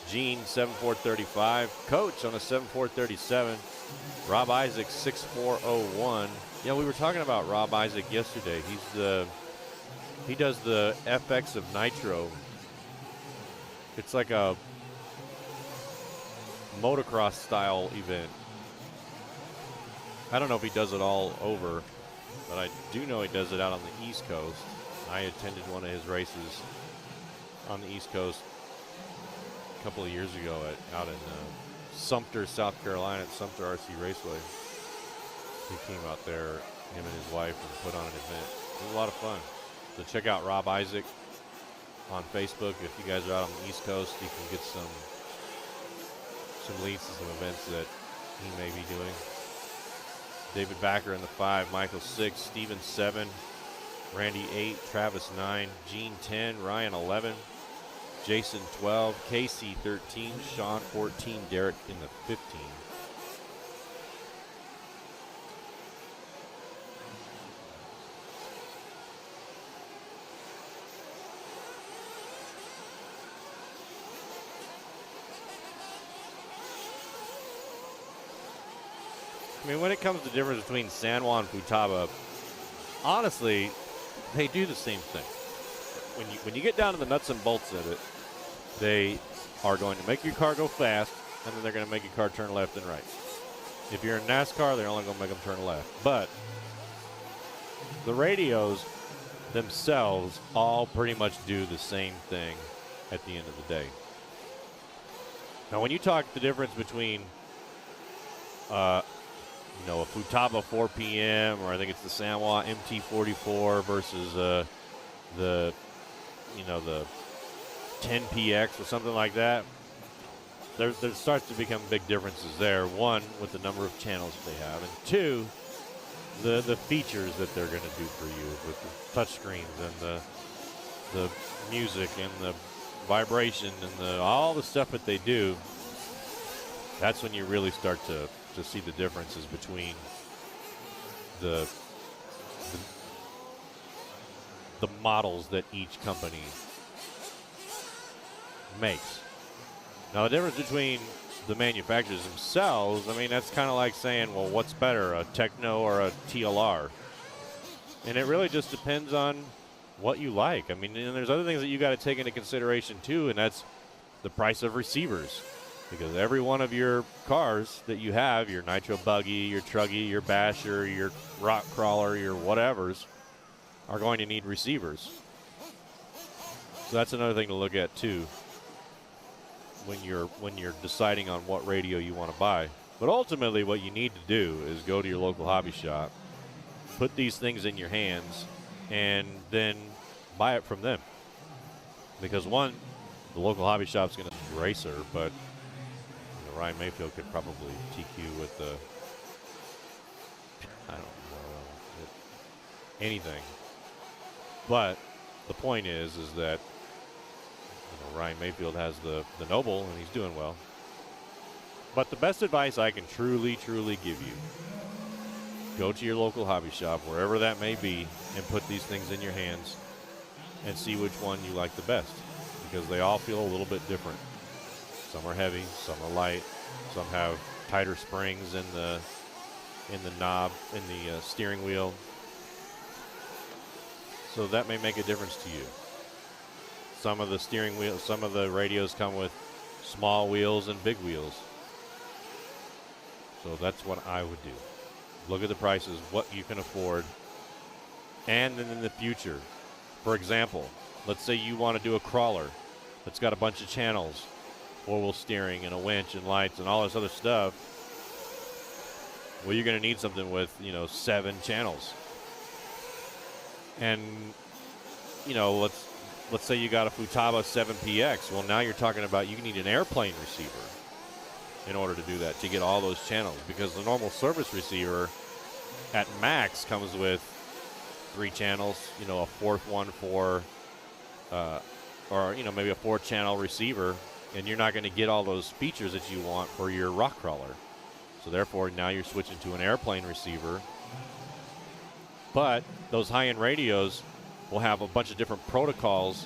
Gene 7.435. Coach on a 7.437. Rob Isaac 6.401. Yeah, we were talking about Rob Isaac yesterday. He does the FX of Nitro. It's like a motocross style event. I don't know if he does it all over, but I do know he does it out on the East Coast. I attended one of his races on the East Coast couple of years ago out in Sumter, South Carolina, at Sumter RC Raceway. He came out there, him and his wife, and put on an event. It was a lot of fun. So check out Rob Isaac on Facebook. If you guys are out on the East Coast, you can get some leads to some events that he may be doing. David Backer in the 5, Michael 6, Steven 7, Randy 8, Travis 9, Gene 10, Ryan 11, Jason 12, Casey 13, Sean 14, Derek in the 15. I mean, when it comes to the difference between San Juan and Futaba, honestly, they do the same thing. When you get down to the nuts and bolts of it, they are going to make your car go fast, and then they're going to make your car turn left and right. If you're in NASCAR, they're only going to make them turn left. But the radios themselves all pretty much do the same thing at the end of the day. Now, when you talk the difference between a Futaba 4 PM, or I think it's the San Juan MT44 versus the 10PX or something like that, there starts to become big differences there. One, with the number of channels that they have, and two, the features that they're going to do for you with the touchscreens and the music and the vibration and all the stuff that they do. That's when you really start to see the differences between the models that each company makes. Now, the difference between the manufacturers themselves, I mean, that's kind of like saying, well, what's better, a Techno or a TLR? And it really just depends on what you like. I mean, and there's other things that you got to take into consideration too, and that's the price of receivers. Because every one of your cars that you have, your Nitro Buggy, your Truggy, your Basher, your Rock Crawler, your whatevers, are going to need receivers. So that's another thing to look at too when you're deciding on what radio you want to buy. But ultimately what you need to do is go to your local hobby shop, put these things in your hands, and then buy it from them. Because one, the local hobby shop's going to racer, but Ryan Mayfield could probably TQ with anything. But the point is that Ryan Mayfield has the Noble, and he's doing well. But the best advice I can truly give you, go to your local hobby shop, wherever that may be, and put these things in your hands and see which one you like the best, because they all feel a little bit different. Some are heavy, some are light, some have tighter springs in the knob, in the steering wheel. So that may make a difference to you. Some of the steering wheel, some of the radios come with small wheels and big wheels. So that's what I would do. Look at the prices, what you can afford, and then in the future. For example, let's say you want to do a crawler that's got a bunch of channels, four-wheel steering and a winch and lights and all this other stuff. Well, you're going to need something with, 7 channels. And, let's say you got a Futaba 7PX. Well, now you're talking about you need an airplane receiver in order to do that, to get all those channels, because the normal service receiver at max comes with 3 channels, a fourth one for, or maybe a 4-channel receiver, and you're not going to get all those features that you want for your rock crawler. So therefore, now you're switching to an airplane receiver. But those high-end radios will have a bunch of different protocols.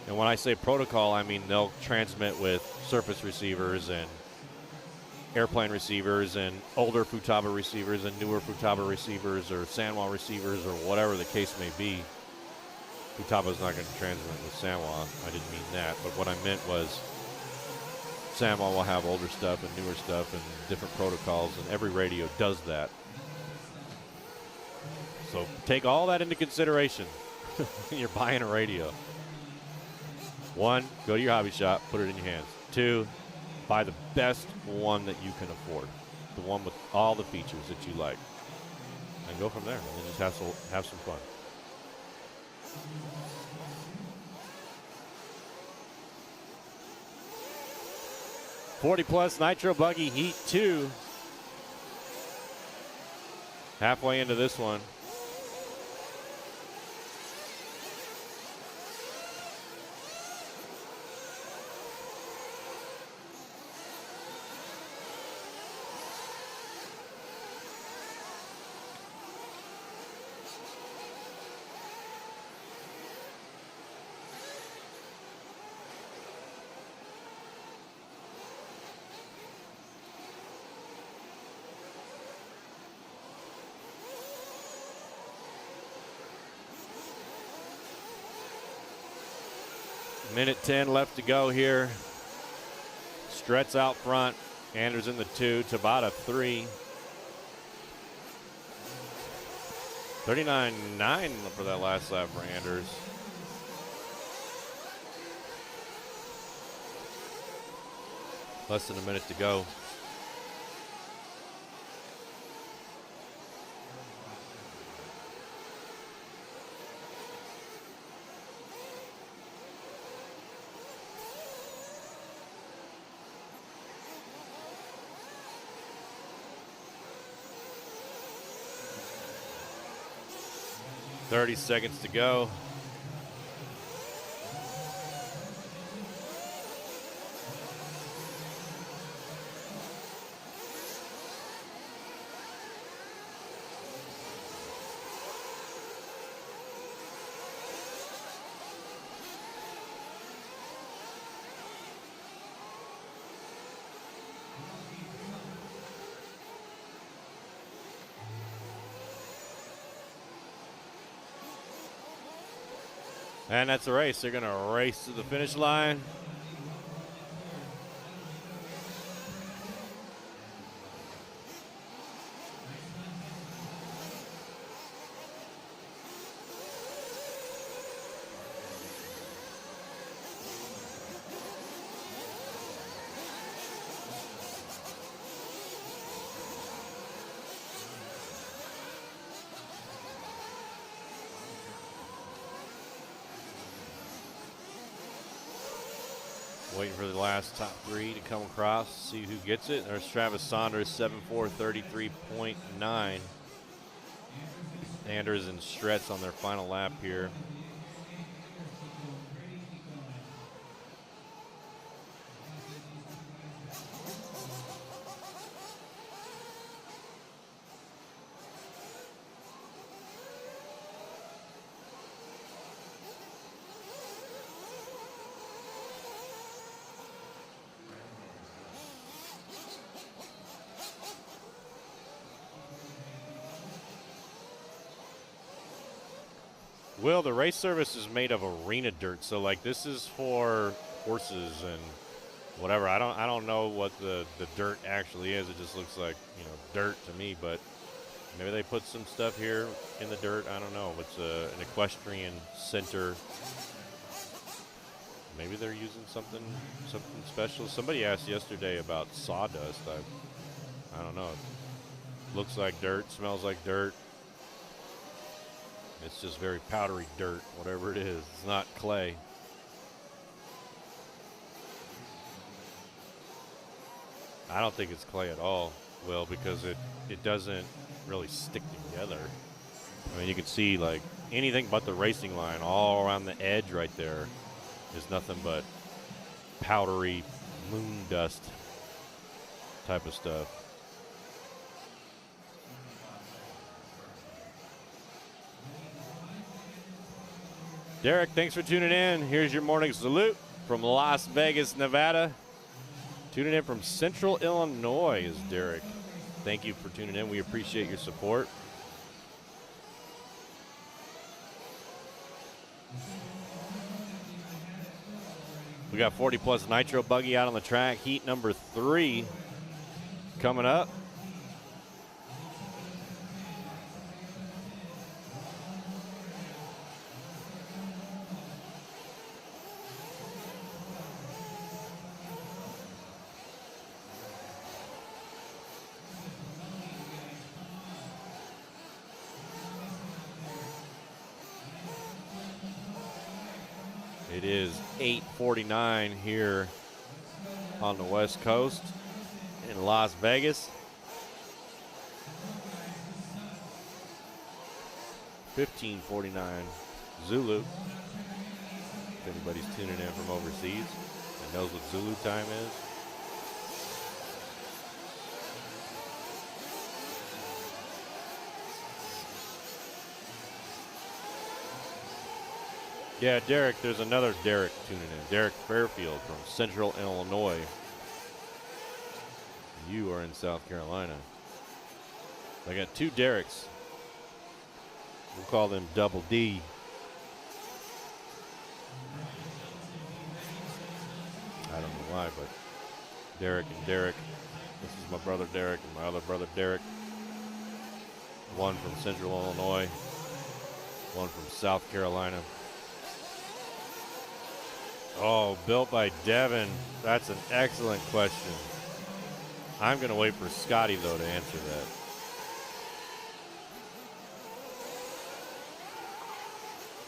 And when I say protocol, I mean they'll transmit with surface receivers and airplane receivers and older Futaba receivers and newer Futaba receivers or San Juan receivers or whatever the case may be. Futaba's not going to transmit with San Juan. I didn't mean that. But what I meant was San Juan will have older stuff and newer stuff and different protocols, and every radio does that. So take all that into consideration when you're buying a radio. 1, go to your hobby shop, put it in your hands. 2, buy the best one that you can afford, the one with all the features that you like, and go from there. And just have some fun. $40+ Nitro Buggy Heat 2. Halfway into this one. Minute 10 left to go here. Stretz out front. Anders in the 2. Tabata 3. 39.9 for that last lap for Anders. Less than a minute to go. .30 seconds to go. And that's the race. They're going to race to the finish line. Waiting for the last top 3 to come across, see who gets it. There's Travis Saunders, 7:4:33.9. Anders and Stretz on their final lap here. Will, the race service is made of arena dirt, so like this is for horses and whatever. I don't know what the dirt actually is. It just looks like, you know, dirt to me, but maybe they put some stuff here in the dirt. I don't know. It's an equestrian center. Maybe they're using something special. Somebody asked yesterday about sawdust. I don't know. It looks like dirt, smells like dirt. It's just very powdery dirt, whatever it is. It's not clay. I don't think it's clay at all, Will, because it doesn't really stick together. I mean, you can see like anything but the racing line all around the edge right there is nothing but powdery moon dust type of stuff. Derek, thanks for tuning in. Here's your morning salute from Las Vegas, Nevada. Tuning in from Central Illinois is Derek. Thank you for tuning in. We appreciate your support. We got 40+ Nitro Buggy out on the track. Heat number 3 coming up. It is 8:49 here on the West Coast in Las Vegas. 15:49 Zulu. If anybody's tuning in from overseas and knows what Zulu time is. Yeah, Derek, there's another Derek tuning in. Derek Fairfield from Central Illinois. You are in South Carolina. I got two Dereks. We'll call them Double D. I don't know why, but Derek and Derek. This is my brother Derek and my other brother Derek. One from Central Illinois, one from South Carolina. Oh, built by Devin. That's an excellent question. I'm going to wait for Scotty, though, to answer that.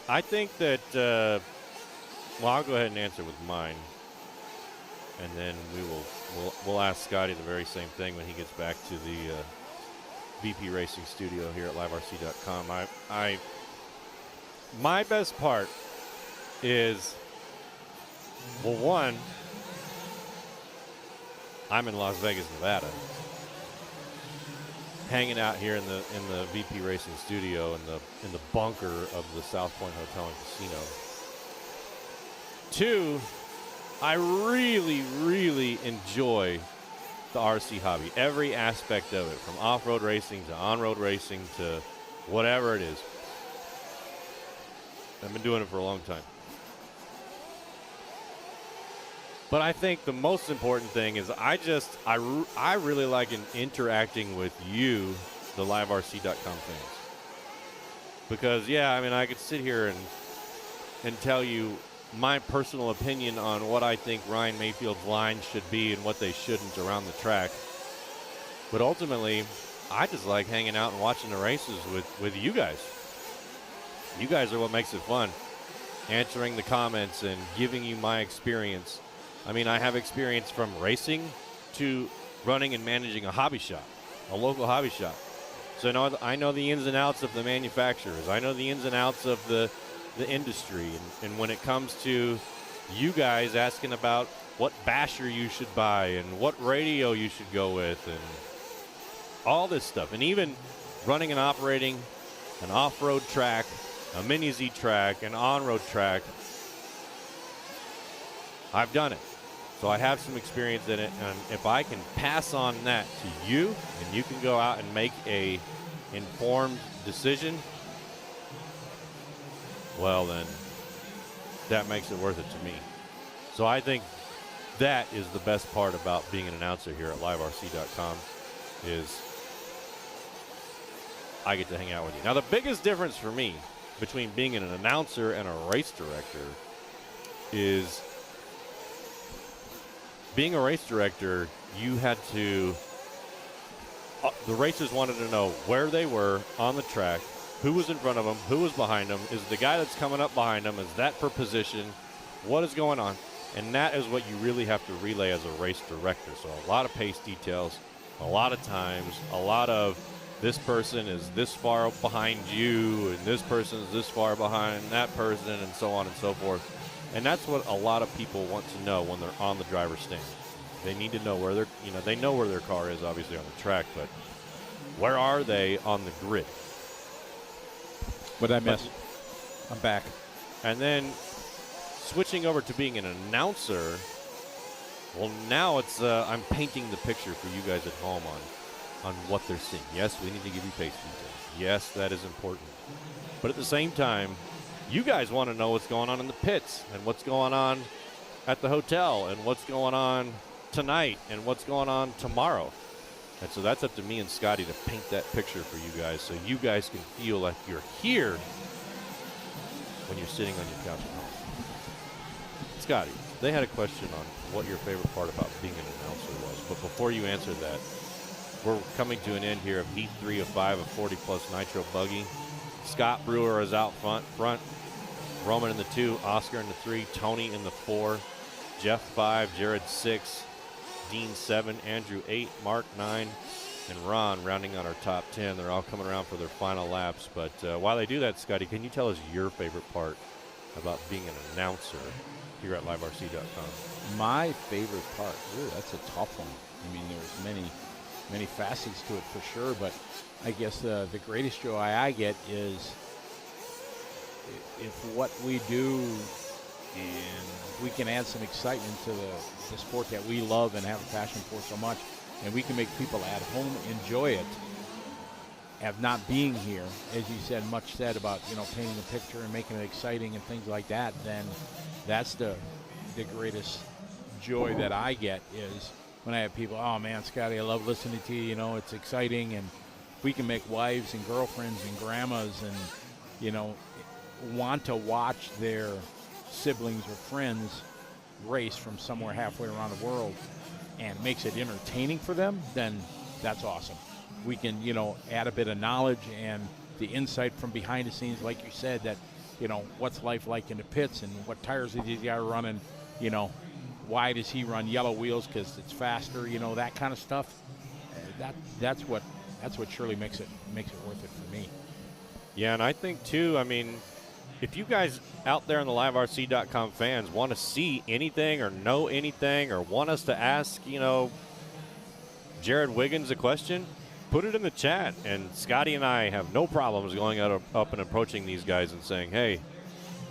I think that, well, I'll go ahead and answer with mine. And then we'll ask Scotty the very same thing when he gets back to the VP Racing studio here at liverc.com. My best part is, well, one, I'm in Las Vegas, Nevada, hanging out here in the VP Racing studio in the bunker of the South Point Hotel and Casino. Two, I really, really enjoy the RC hobby, every aspect of it, from off-road racing to on-road racing to whatever it is. I've been doing it for a long time. But I think the most important thing is I really like interacting with you, the liverc.com fans. Because, yeah, I mean, I could sit here and tell you my personal opinion on what I think Ryan Mayfield's lines should be and what they shouldn't around the track. But ultimately, I just like hanging out and watching the races with you guys. You guys are what makes it fun. Answering the comments and giving you my experience. I mean, I have experience from racing to running and managing a hobby shop, a local hobby shop. So I know the ins and outs of the manufacturers. I know the ins and outs of the industry. And when it comes to you guys asking about what basher you should buy and what radio you should go with and all this stuff. And even running and operating an off-road track, a mini-Z track, an on-road track, I've done it. So I have some experience in it, and if I can pass on that to you, and you can go out and make a informed decision, well then, that makes it worth it to me. So I think that is the best part about being an announcer here at liverc.com is I get to hang out with you. Now the biggest difference for me between being an announcer and a race director is being a race director, you had to, the racers wanted to know where they were on the track, who was in front of them, who was behind them, is the guy that's coming up behind them, is that for position, what is going on? And that is what you really have to relay as a race director. So a lot of pace details, a lot of times, a lot of this person is this far behind you, and this person is this far behind that person, and so on and so forth. And that's what a lot of people want to know when they're on the driver's stand. They need to know where they know where their car is, obviously, on the track, but where are they on the grid? What did I miss? I'm back. And then switching over to being an announcer, well, now it's I'm painting the picture for you guys at home on what they're seeing. Yes, we need to give you pace details. Yes, that is important. But at the same time, you guys want to know what's going on in the pits and what's going on at the hotel and what's going on tonight and what's going on tomorrow. And so that's up to me and Scotty to paint that picture for you guys so you guys can feel like you're here when you're sitting on your couch at home. Scotty, they had a question on what your favorite part about being an announcer was. But before you answer that, we're coming to an end here of Heat 3 of 5 of 40-plus Nitro Buggy. Scott Brewer is out front. Roman in the 2, Oscar in the 3, Tony in the 4, Jeff 5, Jared 6, Dean 7, Andrew 8, Mark 9, and Ron rounding on our top 10. They're all coming around for their final laps. But while they do that, Scotty, can you tell us your favorite part about being an announcer here at liverc.com? My favorite part, ooh, that's a tough one. I mean, there's many facets to it for sure, but I guess the greatest joy I get is if what we do and we can add some excitement to the sport that we love and have a passion for so much, and we can make people at home enjoy it, of not being here, as you said, much said about, you know, painting a picture and making it exciting and things like that, then that's the greatest joy that I get is when I have people, oh man, Scotty, I love listening to you, you know, it's exciting, and we can make wives and girlfriends and grandmas and, you know, want to watch their siblings or friends race from somewhere halfway around the world and makes it entertaining for them, then that's awesome. We can, you know, add a bit of knowledge and the insight from behind the scenes, like you said, that, you know, what's life like in the pits and what tires is these guys running, you know, why does he run yellow wheels because it's faster, you know, that kind of stuff. That's what surely makes it worth it for me. Yeah, and I think too, I mean, if you guys out there in the liverc.com fans want to see anything or know anything or want us to ask, you know, Jared Wiggins a question, put it in the chat, and Scotty and I have no problems going up and approaching these guys and saying, hey,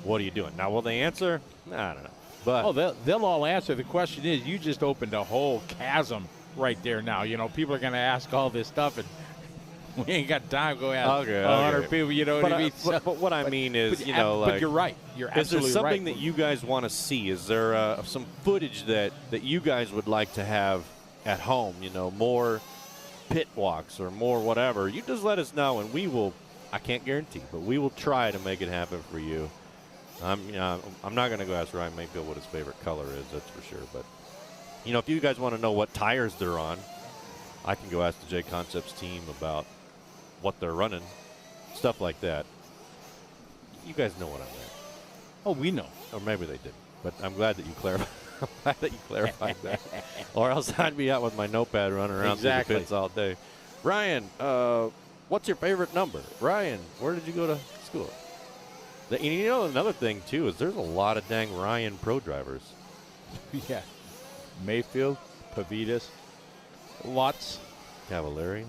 what are you doing? Now, will they answer? I don't know. But they'll all answer. The question is, you just opened a whole chasm right there now. You know, people are going to ask all this stuff, and we ain't got time to go ask 100 people, you know what I mean? But what I mean is, you know, but like, you're right. You're absolutely right. Is there something that you guys want to see? Is there some footage that you guys would like to have at home, you know, more pit walks or more whatever? You just let us know, and we will, I can't guarantee, but we will try to make it happen for you. I'm not going to go ask Ryan Mayfield what his favorite color is, that's for sure. But, you know, if you guys want to know what tires they're on, I can go ask the J Concepts team about what they're running, stuff like that. You guys know what I meant. Oh, we know. Or maybe they didn't. But I'm glad that you clarified. I'm glad that you clarified that. Or else I'd be out with my notepad running around through the pits all day. Ryan, what's your favorite number? Ryan, where did you go to school? And you know, another thing, too, is there's a lot of dang Ryan pro drivers. Yeah. Mayfield, Pavitas, Lutz, Cavallari.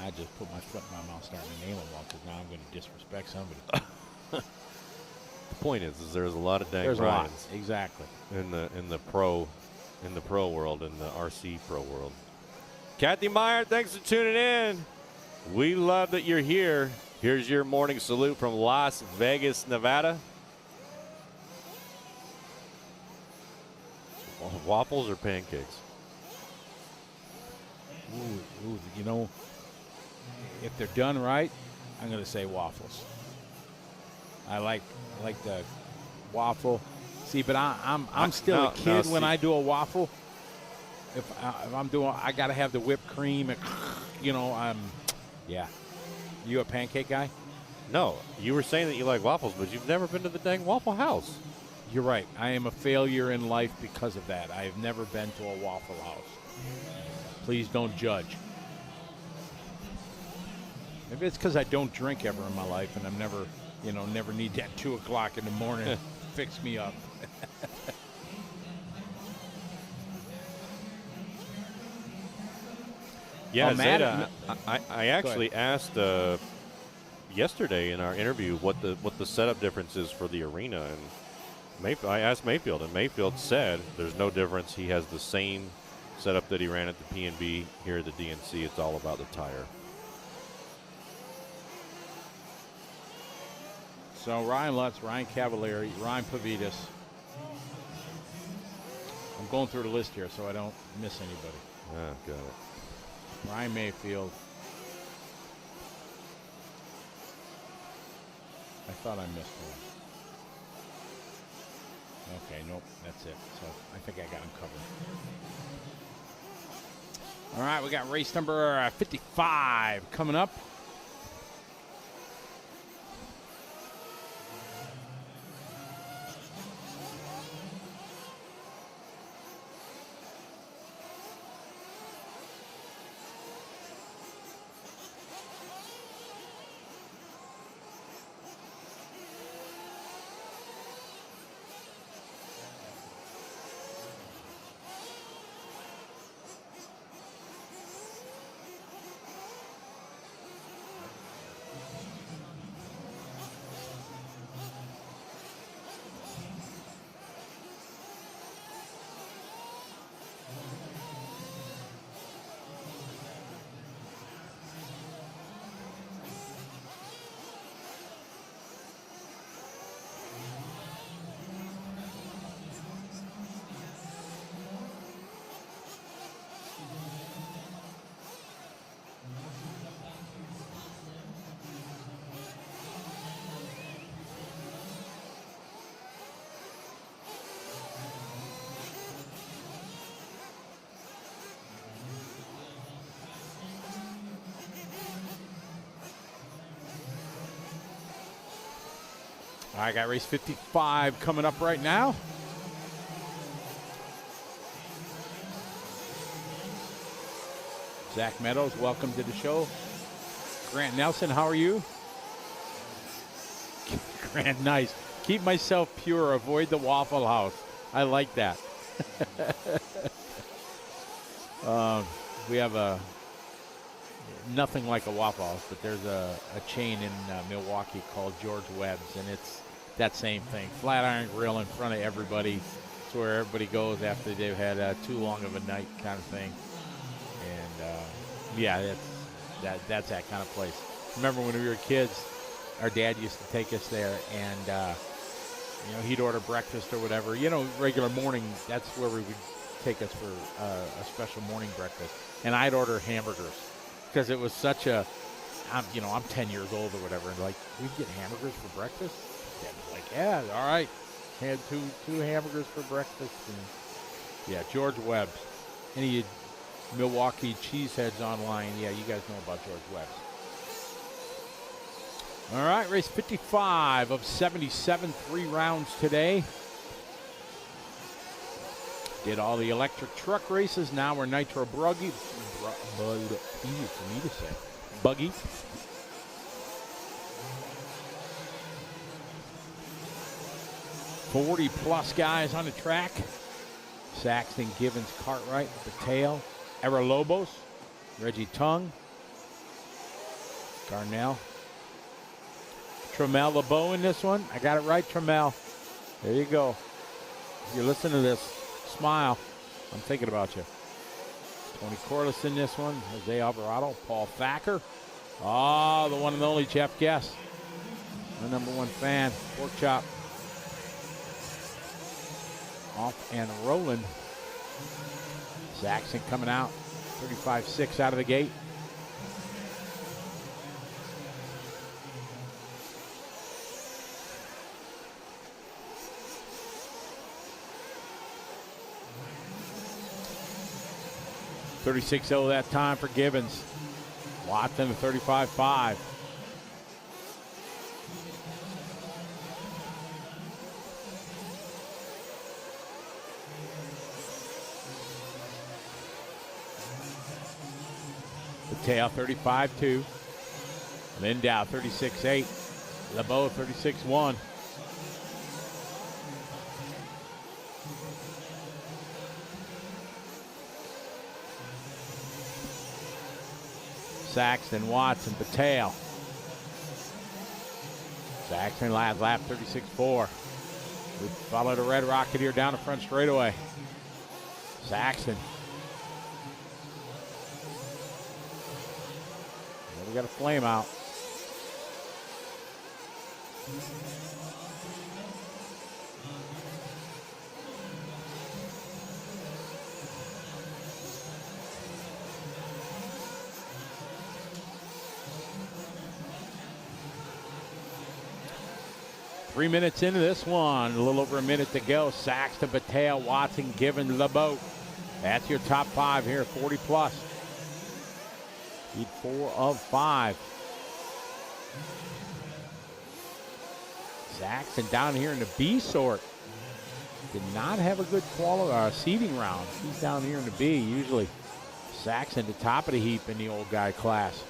I just put my foot in my mouth starting to name them all because now I'm going to disrespect somebody. The point is there's a lot of dang Ryans. Ryans. Exactly. In the pro world, in the RC pro world. Kathy Meyer, thanks for tuning in. We love that you're here. Here's your morning salute from Las Vegas, Nevada. Waffles or pancakes? Ooh, you know, if they're done right, I'm going to say waffles. I like the waffle. See, but I'm still a kid when I do a waffle. If I'm doing, I got to have the whipped cream, and you know, yeah. You a pancake guy? No, you were saying that you like waffles, but you've never been to the dang Waffle House. You're right. I am a failure in life because of that. I have never been to a Waffle House. Please don't judge. Maybe it's because I don't drink ever in my life, and I'm never need that 2 o'clock in the morning to fix me up. Yeah, Zeta, I actually asked yesterday in our interview what the setup difference is for the arena, and I asked Mayfield, and Mayfield said there's no difference. He has the same setup that he ran at the P&B here at the DNC. It's all about the tire. So Ryan Lutz, Ryan Cavallari, Ryan Pavitas. I'm going through the list here so I don't miss anybody. Ah, got it. Ryan Mayfield. I thought I missed one. Okay, nope, that's it. So I think I got him covered. All right, we got race number 55 coming up. I got race 55 coming up right now. Zach Meadows, welcome to the show. Grant Nelson, how are you? Grant, nice. Keep myself pure, avoid the Waffle House. I like that. We have nothing like a Waffle House, but there's a chain in Milwaukee called George Webb's, and it's that same thing. Flat iron grill in front of everybody. It's where everybody goes after they've had too long of a night kind of thing. And, yeah, that's that kind of place. Remember when we were kids, our dad used to take us there, and, he'd order breakfast or whatever. Regular morning, that's where we would take us for a special morning breakfast. And I'd order hamburgers because it was such I'm 10 years old or whatever. And like, we get hamburgers for breakfast? Dad was like, yeah, all right. Had two hamburgers for breakfast. And yeah, George Webb's. Any Milwaukee cheeseheads online, yeah, you guys know about George Webb's. All right, race 55 of 77, 3 rounds today. Did all the electric truck races. Now we're nitro buggy. Easy for me to say. Buggy. +40 guys on the track. Saxton, Givens, Cartwright, Patel, Lobos, Reggie Tung, Garnell, Trammell LeBeau in this one. I got it right, Trammell. There you go. If you listen to this, smile. I'm thinking about you. Tony Corliss in this one. Jose Alvarado, Paul Thacker. Oh, the one and only Jeff Guess. My #1 fan. Pork chop. Off and rolling. Saxon coming out. 35.6 out of the gate. .36.0 that time for Gibbons. Watson to 35.5. Patel 35.2. Lindau 36.8. LeBeau 36.1. Saxton, Watson, Patel. Saxton lap 36.4. We follow the Red Rocketeer down the front straightaway. Saxton. We got a flame out. Three minutes into this one, a little over a minute to go. Saxton, Patel, Watson, Given, LeBeau. That's your top 5 here, 40+. Lead 4 of 5. Saxton down here in the B sort. Did not have a good seeding round. He's down here in the B. Usually Saxton the top of the heap in the old guy class.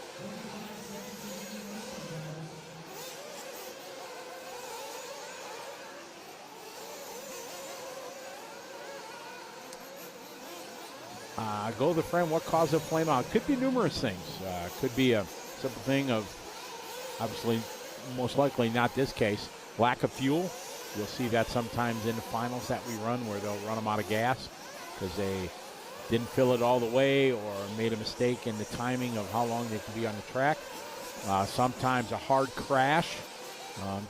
Go the frame. What caused the flame out? Could be numerous things. Could be a simple thing of, obviously, most likely not this case, lack of fuel. You'll see that sometimes in the finals that we run where they'll run them out of gas because they didn't fill it all the way or made a mistake in the timing of how long they can be on the track. Sometimes a hard crash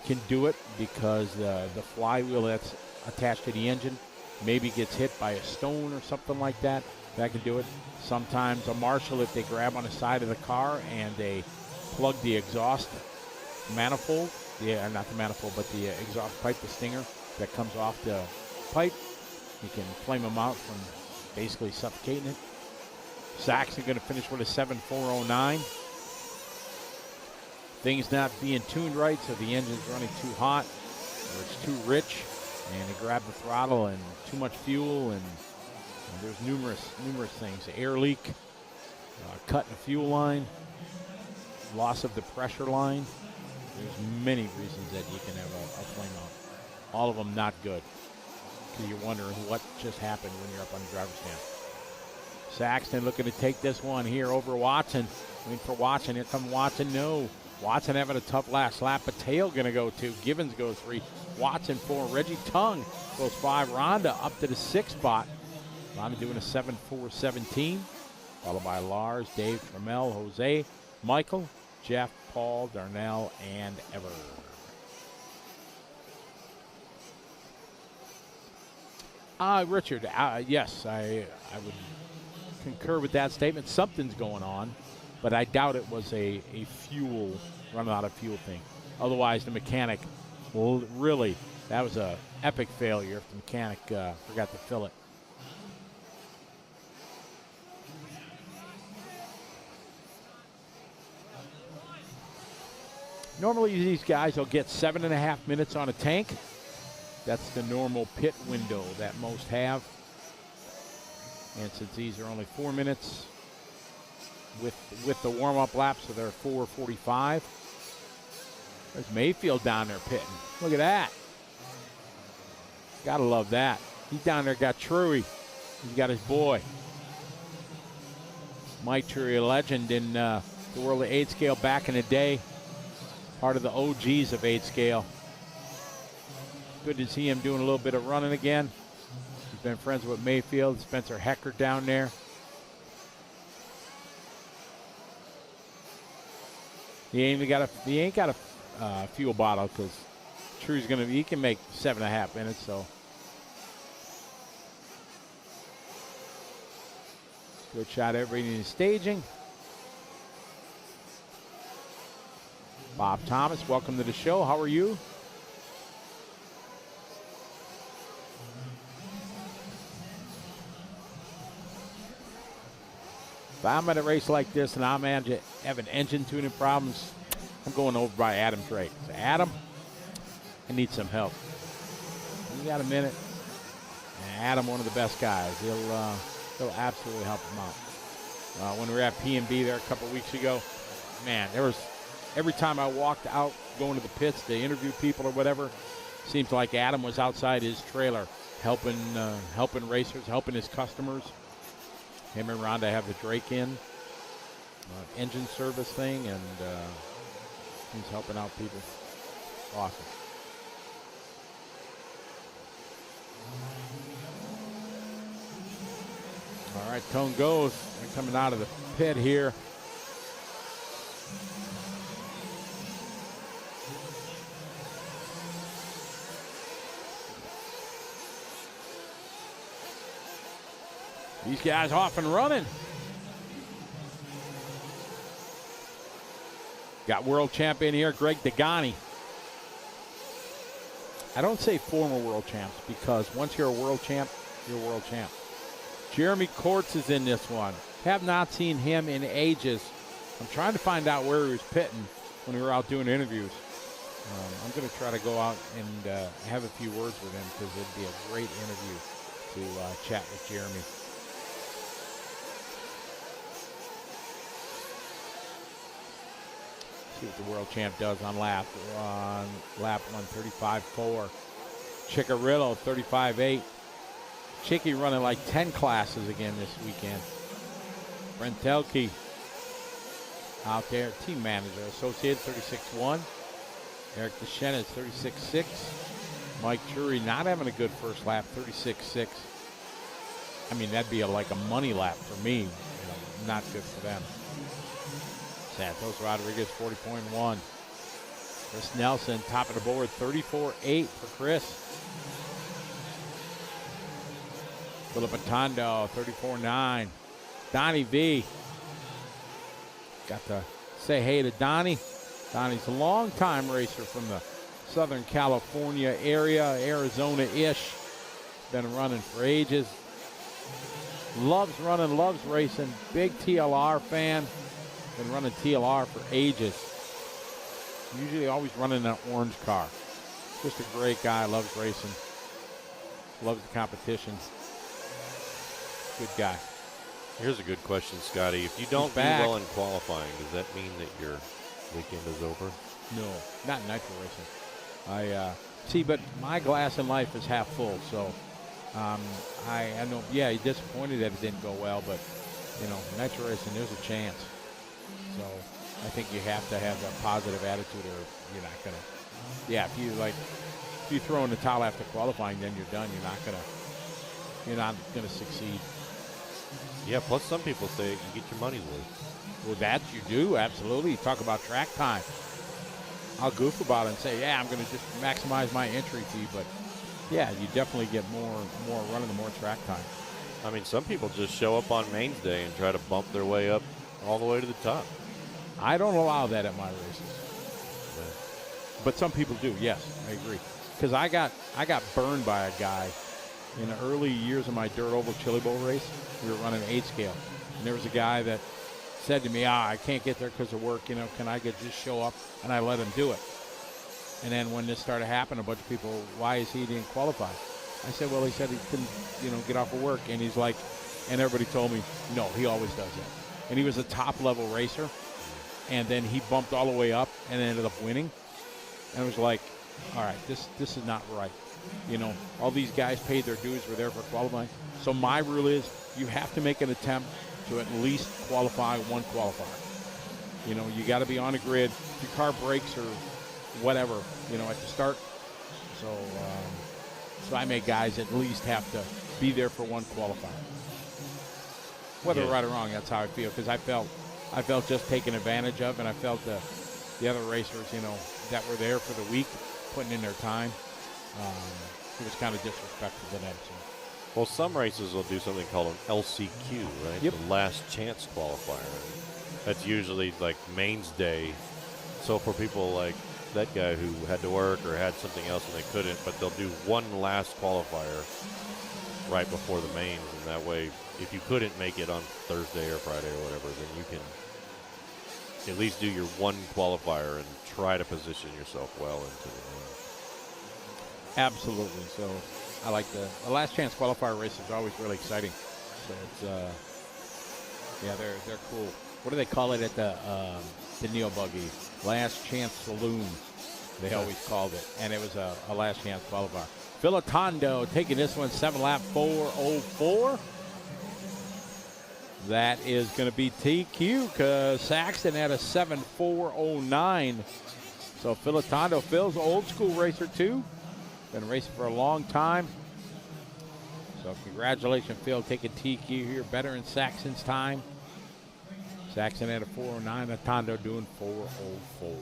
can do it because the flywheel that's attached to the engine maybe gets hit by a stone or something like that. That can do it. Sometimes a marshal, if they grab on the side of the car and they plug the exhaust manifold, not the manifold, but the exhaust pipe, the stinger that comes off the pipe, you can flame them out from basically suffocating it. Saxon going to finish with a 7.409. Things not being tuned right, so the engine's running too hot. where it's too rich and they grab the throttle and too much fuel, and there's numerous things. Air leak, cut in the fuel line, loss of the pressure line. There's many reasons that you can have a flame out. All of them not good, because you're wondering what just happened when you're up on the driver's stand. Saxton looking to take this one here over Watson. Waiting for Watson. Here comes Watson. No. Watson having a tough last lap. Pateo going to go 2. Givens goes 3. Watson 4. Reggie Tung goes 5. Rhonda up to the 6th spot. Rhonda doing a 7.4.17. Followed by Lars, Dave, Trammell, Jose, Michael, Jeff, Paul, Darnell, and Ever. Richard, yes, I would concur with that statement. Something's going on, but I doubt it was a fuel, running out of fuel thing. Otherwise, the mechanic, well, really, that was a epic failure if the mechanic forgot to fill it. Normally, these guys will get 7.5 minutes on a tank. That's the normal pit window that most have. And since these are only 4 minutes with the warm-up laps, so they're 4:45. There's Mayfield down there pitting. Look at that. Gotta love that. He's down there, got Truey. He's got his boy. Mike Truey, a legend in the world of 8 scale back in the day. Part of the OGs of 8 scale. Good to see him doing a little bit of running again. He's been friends with Mayfield, Spencer Hecker down there. He ain't got a fuel bottle, because True's he can make 7.5 minutes. So good shot, everybody in the staging. Bob Thomas, welcome to the show. How are you? If I'm at a race like this and I'm having engine tuning problems, I'm going over by Adam Drake. So Adam, I need some help. You got a minute? Adam, one of the best guys. He'll absolutely help him out. When we were at P&B there a couple weeks ago, man, there was every time I walked out going to the pits to interview people or whatever, seems like Adam was outside his trailer helping racers, helping his customers. Him and Rhonda have the Drake in engine service thing, and he's helping out people. Awesome. All right, Tone goes. They're coming out of the pit here. These guys off and running. Got world champion here, Greg Degani. I don't say former world champs, because once you're a world champ, you're a world champ. Jeremy Courts is in this one. Have not seen him in ages. I'm trying to find out where he was pitting when we were out doing interviews. I'm going to try to go out and have a few words with him, because it'd be a great interview to chat with Jeremy. See what the world champ does on lap 135.4. Chickarillo 35.8. Chicky running like 10 classes again this weekend. Brent Telke out there, team manager, Associated 36.1. Eric Deschennes 36.6. Mike Trury not having a good first lap, 36.6. I mean, that'd be like a money lap for me. Not good for them. Santos Rodriguez 40.1. Chris Nelson top of the board, 34.8 for Chris. Philip Atondo 34.9. Donnie V. Got to say hey to Donnie. Donnie's a long-time racer from the Southern California area, Arizona-ish. Been running for ages. Loves running, loves racing. Big TLR fan. Been running TLR for ages. Usually always running an orange car. Just a great guy. Loves racing. Loves the competition. Good guy. Here's a good question, Scotty. If you don't do well in qualifying, does that mean that your weekend is over? No, not nitro racing. I see, but my glass in life is half full, so I know. Yeah, you're disappointed that it didn't go well, but you know, nitro racing, there's a chance. So I think you have to have a positive attitude, or you're not gonna. Yeah, if you throw in the towel after qualifying, then you're done. You're not gonna succeed. Yeah. Plus, some people say you get your money's worth. Well, that you do, absolutely. You talk about track time. I'll goof about it and say, yeah, I'm going to just maximize my entry fee, but yeah, you definitely get more running, the more track time. I mean, some people just show up on mains day and try to bump their way up all the way to the top. I don't allow that at my races. Yeah. But some people do, yes, I agree. Because I got burned by a guy in the early years of my dirt oval chili bowl race. We were running an 8 scale, and there was a guy that said to me, I can't get there because of work, can I just show up? And I let him do it. And then when this started happening, a bunch of people, why is he didn't qualify? I said, well, he said he couldn't, get off of work. And he's like, and everybody told me, no, he always does that. And he was a top level racer. And then he bumped all the way up and ended up winning. And it was like, all right, this is not right. All these guys paid their dues, were there for qualifying. So my rule is you have to make an attempt to at least qualify one qualifier. You got to be on the grid. If your car breaks or whatever, at the start. So I make guys at least have to be there for one qualifier. Whether right or wrong, that's how I feel, because I felt just taken advantage of, and I felt the other racers, that were there for the week, putting in their time. It was kind of disrespectful to them. So. Well, some races will do something called an LCQ, right? Yep. The last chance qualifier. That's usually like mains day. So for people like that guy who had to work or had something else and they couldn't, but they'll do one last qualifier right before the mains, and that way, if you couldn't make it on Thursday or Friday or whatever, then you can at least do your one qualifier and try to position yourself well into the mains. Absolutely. So I like the last chance qualifier race is always really exciting. So it's they're cool. What do they call it at the Neo Buggy? Last chance saloon. They always called it, and it was a last chance qualifier. Filatondo taking this one 7-lap 4:04. That is going to be TQ because Saxton had a 7:4:09. So Filatondo, Phil's an old school racer too. Been racing for a long time. So congratulations, Phil, taking TQ here, better in Saxton's time. Saxton had a 4:09, Tondo doing 4:04.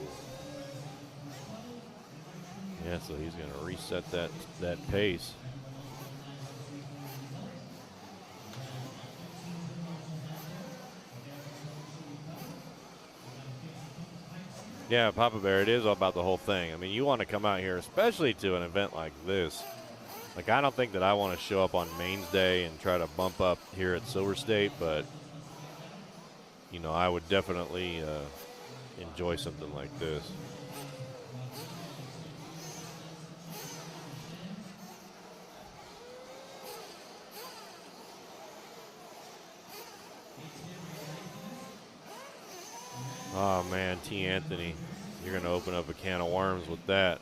Yeah, so he's going to reset that pace. Yeah, Papa Bear, it is all about the whole thing. I mean, you want to come out here, especially to an event like this. Like, I don't think that I want to show up on mains day and try to bump up here at Silver State, but, I would definitely enjoy something like this. Oh, man, T. Anthony, you're going to open up a can of worms with that.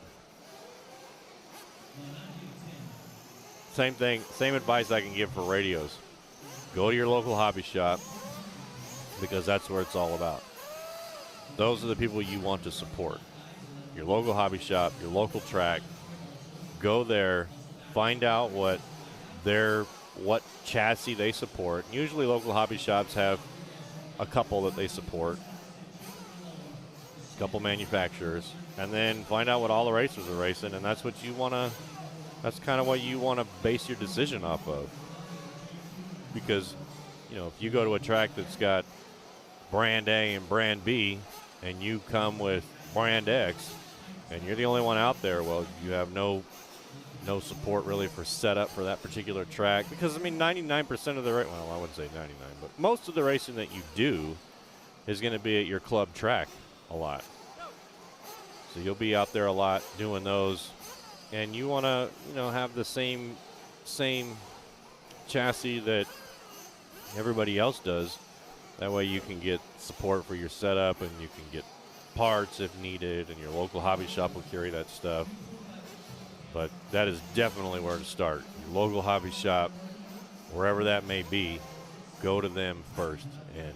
Same thing, same advice I can give for radios. Go to your local hobby shop because that's where it's all about. Those are the people you want to support. Your local hobby shop, your local track. Go there, find out what chassis they support. Usually local hobby shops have a couple that they support. Couple manufacturers, and then find out what all the racers are racing, and that's what you want to, that's kind of what you want to base your decision off of. Because, if you go to a track that's got brand A and brand B, and you come with brand X, and you're the only one out there, well, you have no support really for setup for that particular track. Because, 99% of the well, I wouldn't say 99, but most of the racing that you do is going to be at your club track a lot. So you'll be out there a lot doing those. and you want to, have the same chassis that everybody else does. That way you can get support for your setup, and you can get parts if needed, and your local hobby shop will carry that stuff. But that is definitely where to start. Your local hobby shop, wherever that may be, go to them first and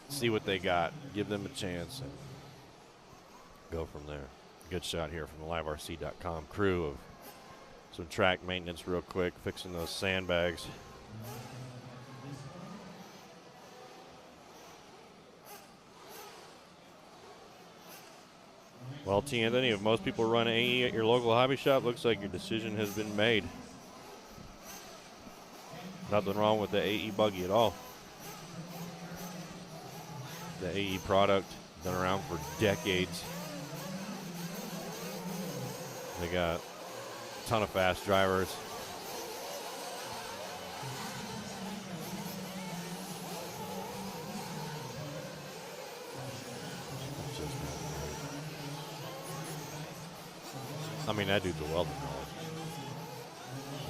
see what they got. Give them a chance and go from there. Good shot here from the liverc.com crew of some track maintenance real quick, fixing those sandbags. Well, T. Anthony, if most people run AE at your local hobby shop, looks like your decision has been made. Nothing wrong with the AE buggy at all. The AE product, been around for decades. They got a ton of fast drivers. I mean, that dude's a welding dog.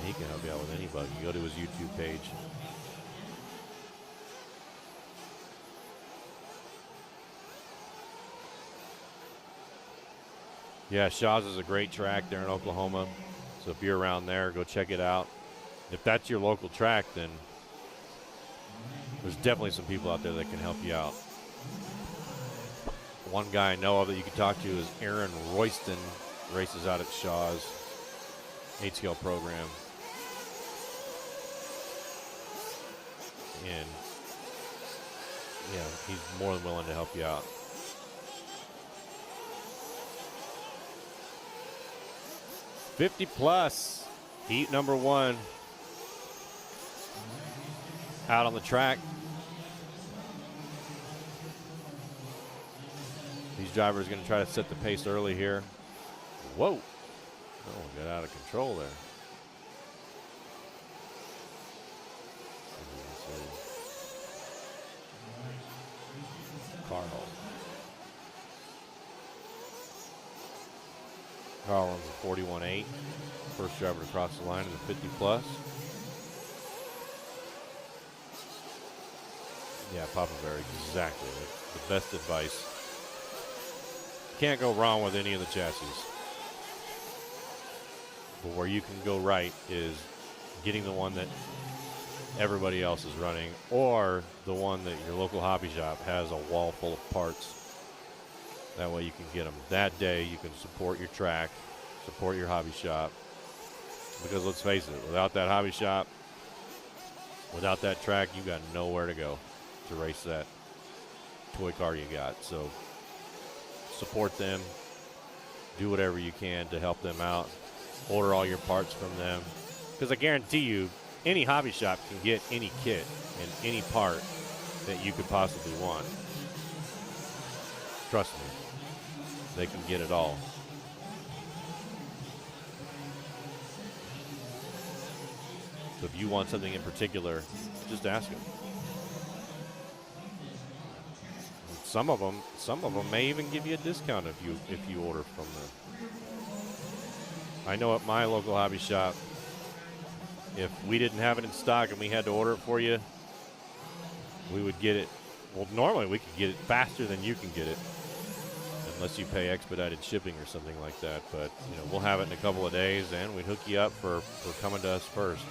He can help you out with any bug. You go to his YouTube page. Yeah, Shaw's is a great track there in Oklahoma. So if you're around there, go check it out. If that's your local track, then there's definitely some people out there that can help you out. One guy I know of that you can talk to is Aaron Royston. Races out at Shaw's 8-scale program. And, yeah, he's more than willing to help you out. +50, heat number 1. Out on the track. These drivers are going to try to set the pace early here. Whoa. Oh, got out of control there. Carl runs a 41.8. First driver to cross the line in the 50+. Yeah, Papa Bear, exactly. The best advice. Can't go wrong with any of the chassis. But where you can go right is getting the one that everybody else is running, or the one that your local hobby shop has a wall full of parts. That way you can get them that day. You can support your track, support your hobby shop. Because let's face it, without that hobby shop, without that track, you got nowhere to go to race that toy car you got. So support them. Do whatever you can to help them out. Order all your parts from them. Because I guarantee you, any hobby shop can get any kit and any part that you could possibly want. Trust me, they can get it all. So if you want something in particular, just ask them. Some of them may even give you a discount if you order from them. I know at my local hobby shop, if we didn't have it in stock and we had to order it for you, we would get it. Well, normally we could get it faster than you can get it, unless you pay expedited shipping or something like that. But we'll have it in a couple of days, and we'd hook you up for coming to us first.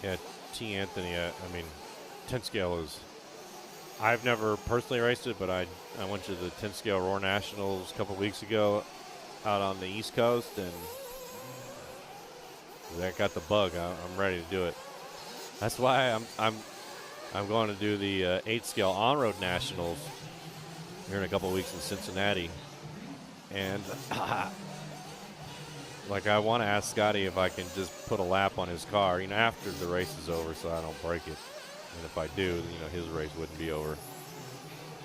Yeah, T. Anthony, I mean, 10 scale is, I've never personally raced it, but I went to the 10 scale Roar Nationals a couple weeks ago out on the East Coast, and that got the bug. I'm ready to do it. That's why I'm going to do the 8 scale on-road nationals here in a couple weeks in Cincinnati, and like, I want to ask Scotty if I can just put a lap on his car, after the race is over, so I don't break it. And if I do, you know, his race wouldn't be over.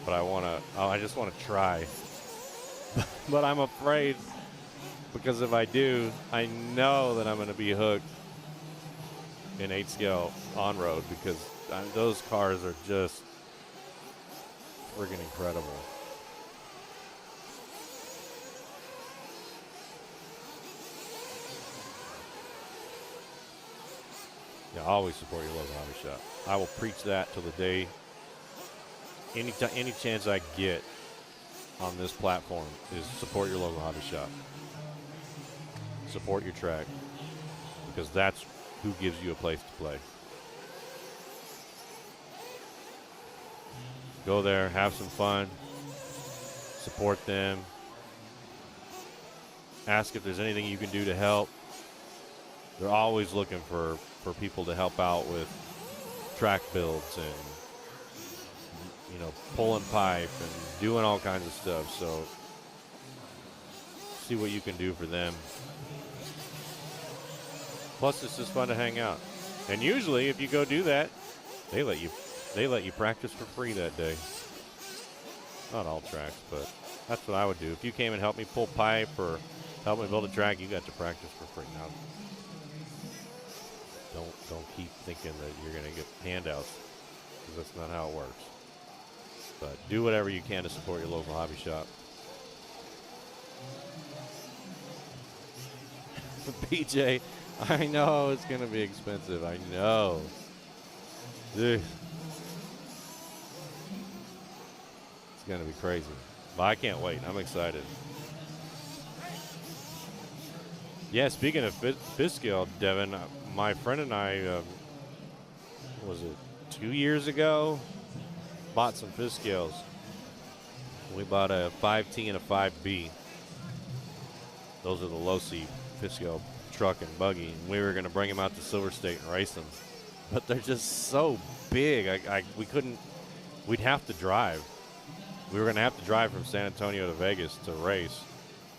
But I just want to try. But I'm afraid, because if I do, I know that I'm going to be hooked in 8 scale on road, because those cars are just friggin' incredible. Yeah, always support your local hobby shop. I will preach that till the day, any chance I get on this platform is support your local hobby shop. Support your track, because that's who gives you a place to play. Go there, have some fun, support them, ask if there's anything you can do to help. They're always looking for people to help out with track builds and, you know, pulling pipe and doing all kinds of stuff. So see what you can do for them. Plus, it's just fun to hang out. And usually, if you go do that, they let you practice for free that day. Not all tracks, but that's what I would do. If you came and helped me pull pipe or help me build a track, you got to practice for free. Now, don't keep thinking that you're going to get handouts, because that's not how it works. But do whatever you can to support your local hobby shop. PJ, I know it's going to be expensive. I know. Ugh. It's going to be crazy. But I can't wait. I'm excited. Yeah, speaking of fifth scale, Devin, my friend and I, was it 2 years ago, bought some fifth scales. We bought a 5T and a 5B. Those are the low C fifth scale truck and buggy. And we were going to bring them out to Silver State and race them. But they're just so big. We'd have to drive. We were going to have to drive from San Antonio to Vegas to race.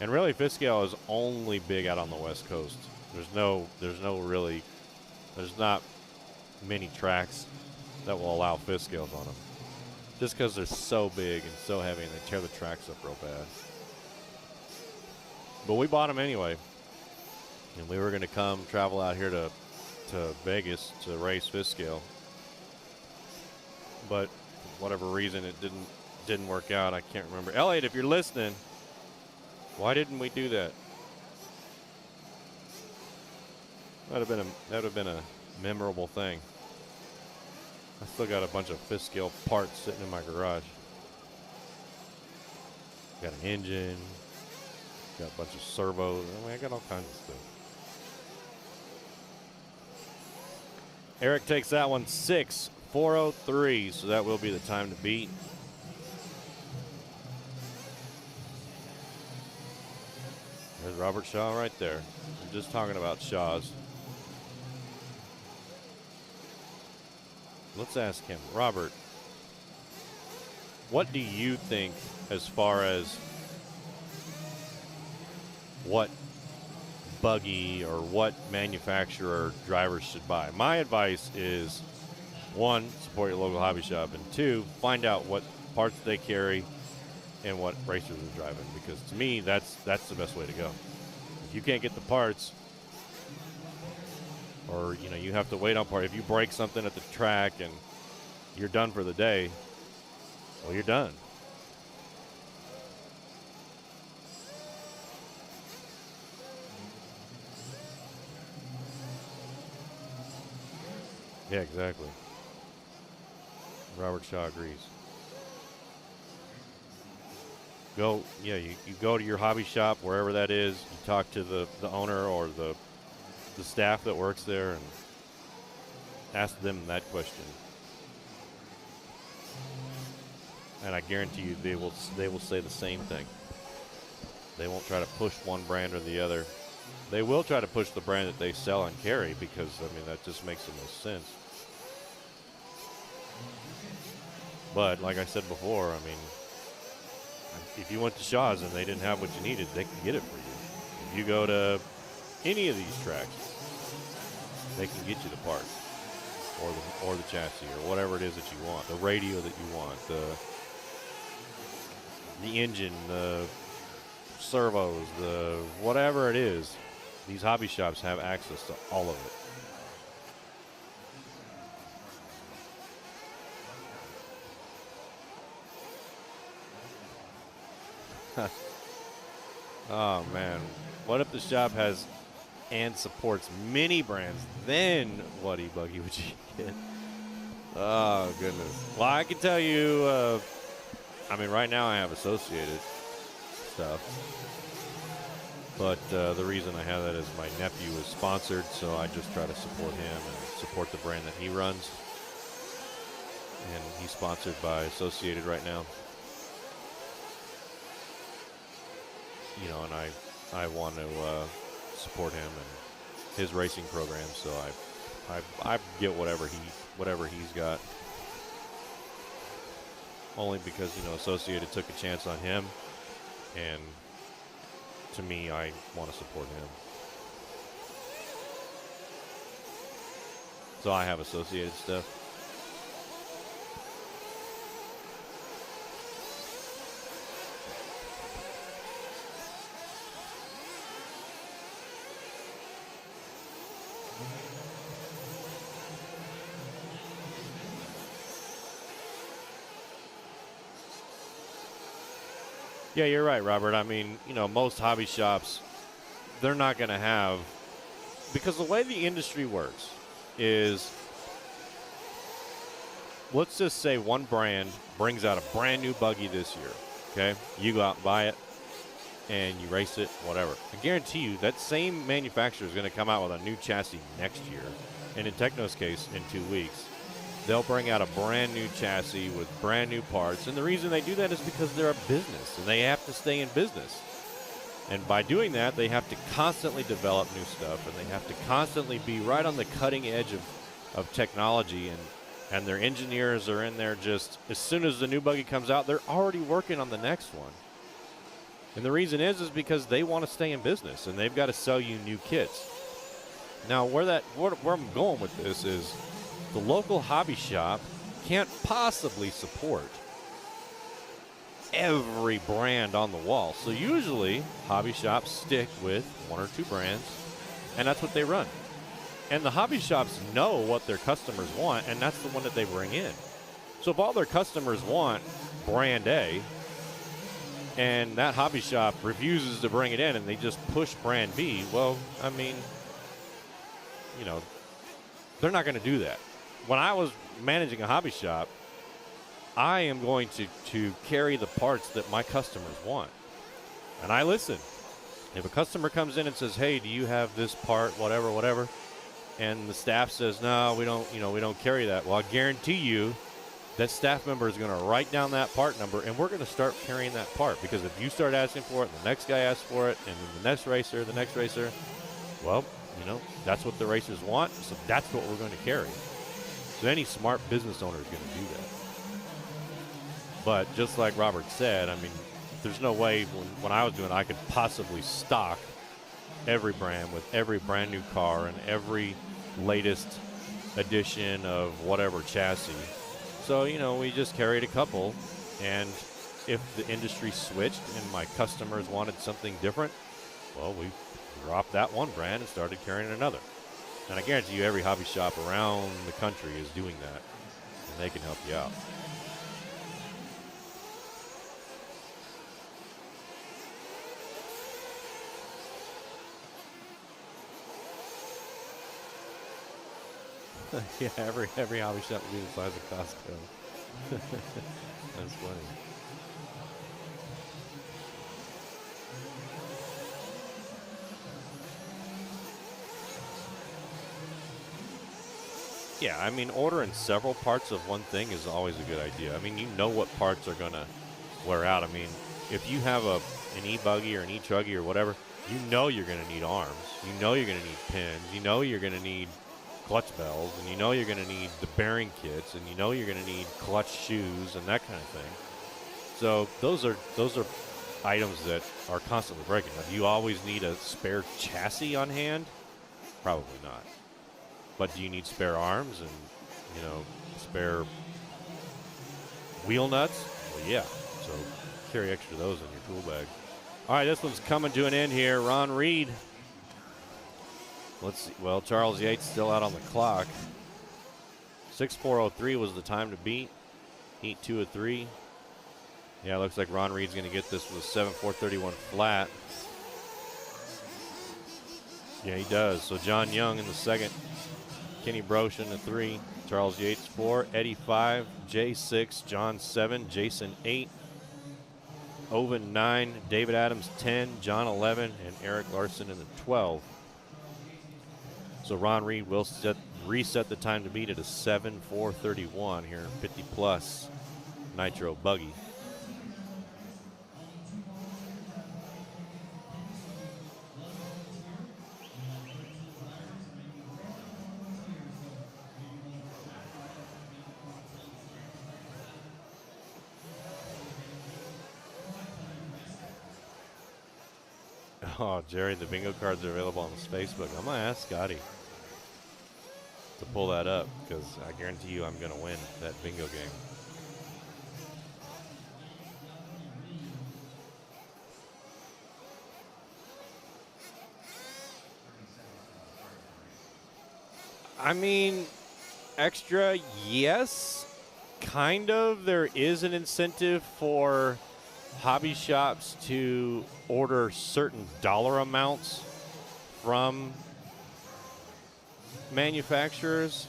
And really, fifth scale is only big out on the West Coast. There's not many tracks that will allow fifth scales on them, just because they're so big and so heavy, and they tear the tracks up real bad. But we bought them anyway, and we were going to travel out here to Vegas to race fifth scale. But for whatever reason, it didn't work out. I can't remember. Elliot, if you're listening, why didn't we do that? That would have been a memorable thing. I still got a bunch of fifth scale parts sitting in my garage. Got an engine. Got a bunch of servos. I mean, I got all kinds of stuff. Eric takes that one 6:403, so that will be the time to beat. There's Robert Shaw right there. I'm just talking about Shaws. Let's ask him. Robert, what do you think as far as what buggy or what manufacturer drivers should buy? My advice is, 1, support your local hobby shop, and 2, find out what parts they carry and what racers are driving, because to me, that's the best way to go. If you can't get the parts, or you have to wait on part. If you break something at the track and you're done for the day, well, you're done. Yeah, exactly. Robert Shaw agrees. You go to your hobby shop, wherever that is. You talk to the owner or the staff that works there and ask them that question. And I guarantee you they will say the same thing. They won't try to push one brand or the other. They will try to push the brand that they sell and carry, because, that just makes the most sense. But like I said before, if you went to Shaw's and they didn't have what you needed, they can get it for you. If you go to any of these tracks, they can get you the parts. or the chassis or whatever it is that you want, the radio that you want, the engine, the servos, the whatever it is. These hobby shops have access to all of it. Oh man, what if the shop has and supports many brands? Then what buggy would you get? Oh goodness. Well, I can tell you. I mean, right now I have associated stuff, but the reason I have that is my nephew is sponsored, so I just try to support him and support the brand that he runs. And he's sponsored by Associated right now. You know, and I want to support him and his racing program, so I get whatever he's got. Only because, you know, Associated took a chance on him, and to me, I want to support him. So I have Associated stuff. Yeah, you're right, Robert. I mean, you know, most hobby shops, they're not going to have, because the way the industry works is, let's just say one brand brings out a brand new buggy this year, okay? You go out and buy it, and you race it, whatever. I guarantee you that same manufacturer is going to come out with a new chassis next year, and in Techno's case, in 2 weeks. They'll bring out a brand new chassis with brand new parts. And the reason they do that is because they're a business and they have to stay in business. And by doing that, they have to constantly develop new stuff, and they have to constantly be right on the cutting edge of technology. And their engineers are in there just, as soon as the new buggy comes out, they're already working on the next one. And the reason is because they want to stay in business and they've got to sell you new kits. Now, where I'm going with this is, the local hobby shop can't possibly support every brand on the wall. So usually hobby shops stick with one or two brands, and that's what they run. And the hobby shops know what their customers want, and that's the one that they bring in. So if all their customers want brand A, and that hobby shop refuses to bring it in and they just push brand B, well, I mean, you know, they're not going to do that. When I was managing a hobby shop, I am going to carry the parts that my customers want. And I listen. If a customer comes in and says, hey, do you have this part, whatever, and the staff says, no, we don't carry that. Well, I guarantee you that staff member is going to write down that part number, and we're going to start carrying that part. Because if you start asking for it, the next guy asks for it, and then the next racer, well, you know, that's what the racers want, so that's what we're going to carry. So any smart business owner is going to do that. But just like Robert said, I mean, there's no way when I was doing it, I could possibly stock every brand with every brand new car and every latest edition of whatever chassis. So, you know, we just carried a couple, and if the industry switched and my customers wanted something different, well, we dropped that one brand and started carrying another. And I guarantee you every hobby shop around the country is doing that, and they can help you out. Yeah, every hobby shop will be the size of Costco. That's funny. Yeah, I mean, ordering several parts of one thing is always a good idea. I mean, you know what parts are going to wear out. I mean, if you have an e-buggy or an e-truggy or whatever, you know you're going to need arms. You know you're going to need pins. You know you're going to need clutch bells, and you know you're going to need the bearing kits, and you know you're going to need clutch shoes and that kind of thing. So those are items that are constantly breaking. Now, do you always need a spare chassis on hand? Probably not. But do you need spare arms and spare wheel nuts, well, yeah. So carry extra of those in your tool bag. All right, this one's coming to an end here. Ron Reed. Let's see. Well, Charles Yates still out on the clock. 6:4:03 was the time to beat. Heat 2 of 3. Yeah, it looks like Ron Reed's going to get this with a 7:4:31 flat. Yeah, he does. So John Young in the second. Kenny Broshin a 3. Charles Yates 4. Eddie 5. Jay 6. John 7. Jason 8. Owen 9. David Adams 10. John 11. And Eric Larson in the 12. So Ron Reed will reset the time to beat at a 7:4:31 here in 50 plus nitro buggy. Oh, Jerry, the bingo cards are available on his Facebook. I'm going to ask Scotty to pull that up because I guarantee you I'm going to win that bingo game. I mean, extra, yes, kind of. There is an incentive for hobby shops to order certain dollar amounts from manufacturers.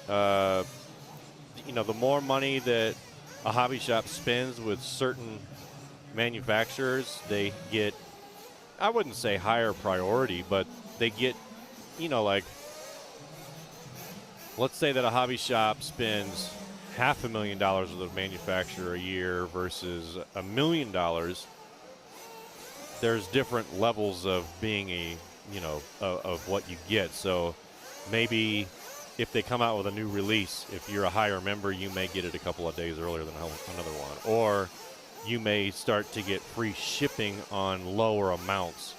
The more money that a hobby shop spends with certain manufacturers, they get, I wouldn't say higher priority, but they get, like, let's say that a hobby shop spends $500,000 with a manufacturer a year versus $1 million. There's different levels of being of what you get. So maybe if they come out with a new release, if you're a higher member, you may get it a couple of days earlier than another one. Or you may start to get free shipping on lower amounts.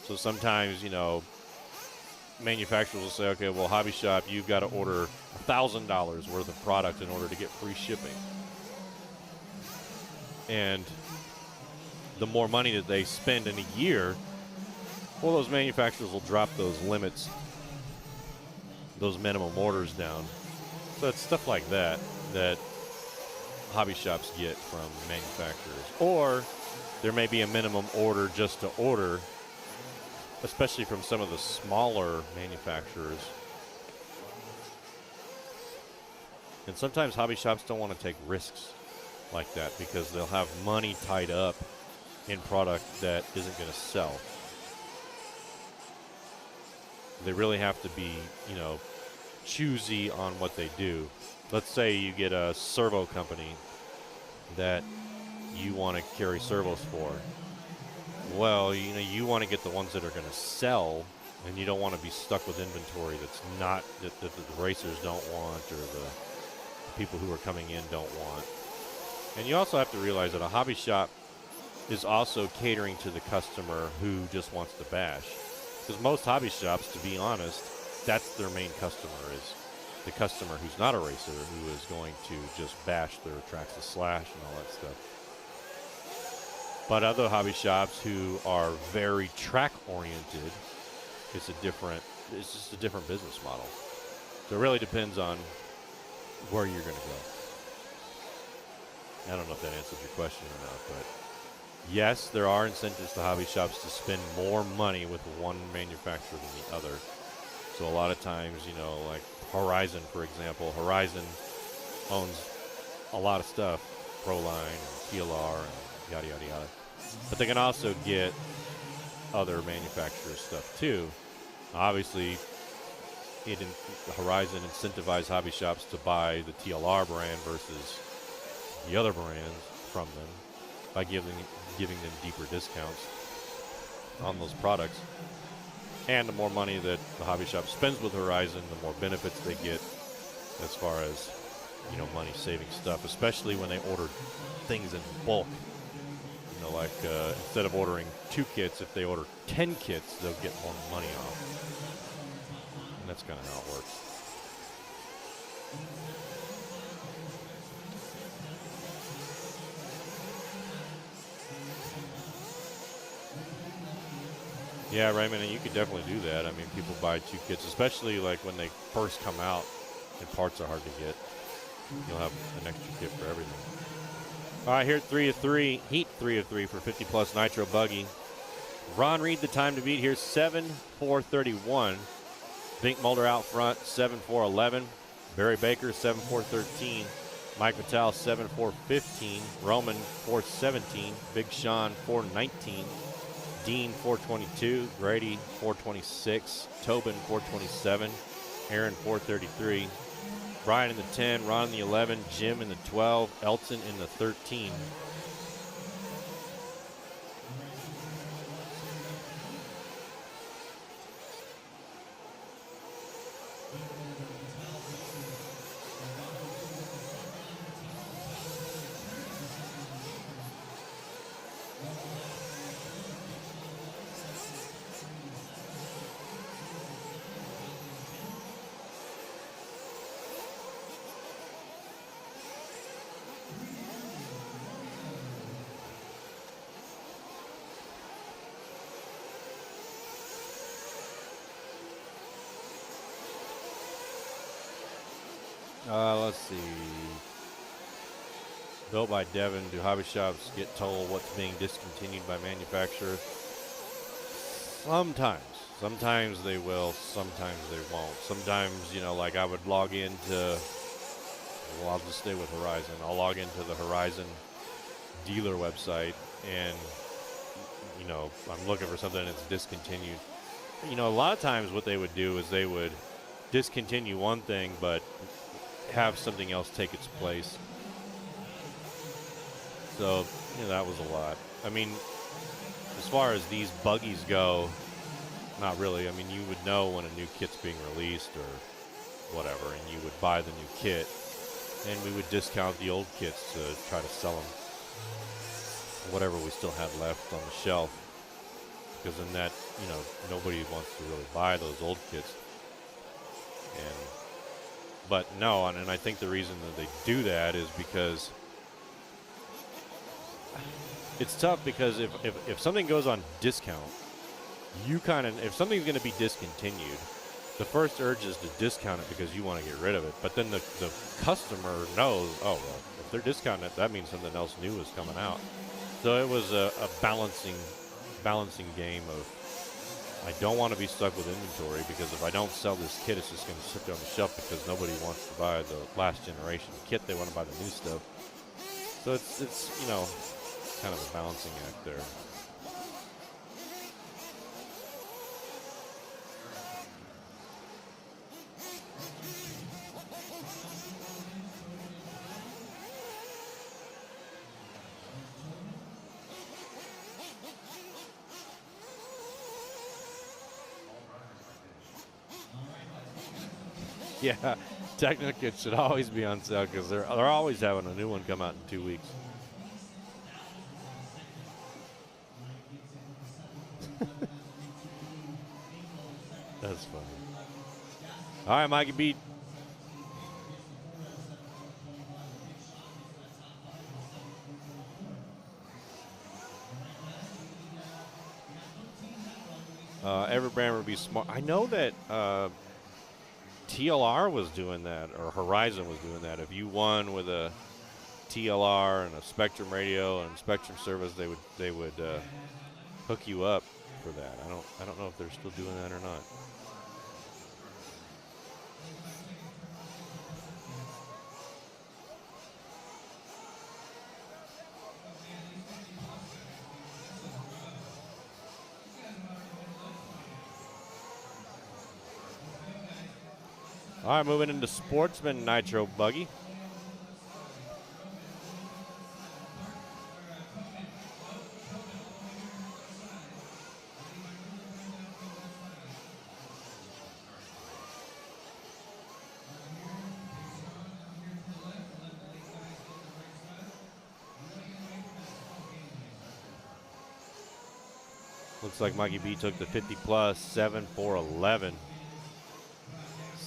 So sometimes, manufacturers will say, okay, well, hobby shop, you've got to order $1,000 worth of product in order to get free shipping. And the more money that they spend in a year, well, those manufacturers will drop those limits, those minimum orders down. So it's stuff like that that hobby shops get from manufacturers. Or there may be a minimum order just to order, especially from some of the smaller manufacturers. And sometimes hobby shops don't want to take risks like that because they'll have money tied up in product that isn't going to sell. They really have to be, choosy on what they do. Let's say you get a servo company that you want to carry servos for. Well, you want to get the ones that are going to sell, and you don't want to be stuck with inventory that's not, that the racers don't want or the people who are coming in don't want. And you also have to realize that a hobby shop is also catering to the customer who just wants to bash. Because most hobby shops, to be honest, that's their main customer, is the customer who's not a racer, who is going to just bash their tracks of slash and all that stuff. But other hobby shops who are very track-oriented, it's just a different business model. So it really depends on where you're going to go. I don't know if that answers your question or not, but yes, there are incentives to hobby shops to spend more money with one manufacturer than the other. So a lot of times, like Horizon, for example, Horizon owns a lot of stuff, Proline and TLR and yada, yada, yada. But they can also get other manufacturers' stuff too. Obviously, Horizon incentivized hobby shops to buy the TLR brand versus the other brands from them by giving them deeper discounts on those products. And the more money that the hobby shop spends with Horizon, the more benefits they get as far as, money-saving stuff, especially when they order things in bulk. Like instead of ordering 2 kits, if they order 10 kits, they'll get more money off. And that's kind of how it works. Yeah, Raymond, and you could definitely do that. I mean, people buy 2 kits, especially like when they first come out and parts are hard to get. You'll have an extra kit for everything. All right, here at 3 of 3, Heat 3 of 3 for 50-plus Nitro Buggy. Ron Reed, the time to beat here, 7:4:31. Bink Mulder out front, 7:4:11. Barry Baker, 7:4:13. Mike Vitale, 7:4:15. Roman, 4:17. Big Sean, 4:19. Dean, 4:22. Grady, 4:26. Tobin, 4:27. Aaron, 4:33. Brian in the 10, Ron in the 11, Jim in the 12, Elton in the 13. Let's see. Built by Devin. Do hobby shops get told what's being discontinued by manufacturers? Sometimes. Sometimes they will. Sometimes they won't. Sometimes, you know, like I would log into, well, I'll just stay with Horizon. I'll log into the Horizon dealer website and, you know, I'm looking for something that's discontinued. You know, a lot of times what they would do is they would discontinue one thing, but have something else take its place. So, you know, that was a lot. I mean, as far as these buggies go, not really. I mean, you would know when a new kit's being released or whatever, and you would buy the new kit, and we would discount the old kits to try to sell them, whatever we still had left on the shelf, because in that, you know, nobody wants to really buy those old kits. But no, and I think the reason that they do that is because it's tough, because if something goes on discount, you kind of, if something's going to be discontinued, the first urge is to discount it because you want to get rid of it. But then the customer knows, oh, well, if they're discounting it, that means something else new is coming out. So it was a balancing game of, I don't want to be stuck with inventory, because if I don't sell this kit, it's just going to sit there on the shelf because nobody wants to buy the last generation kit. They want to buy the new stuff. So it's you know, kind of a balancing act there. Yeah, Techno kits should always be on sale because they're always having a new one come out in 2 weeks. That's funny. All right, Mikey B. Every brand would be smart. I know that TLR was doing that, or Horizon was doing that. If you won with a TLR and a Spectrum radio and Spectrum service, they would hook you up for that. I don't know if they're still doing that or not. All right, moving into Sportsman Nitro Buggy. Looks like Mikey B took the 50 plus, 7-4-11.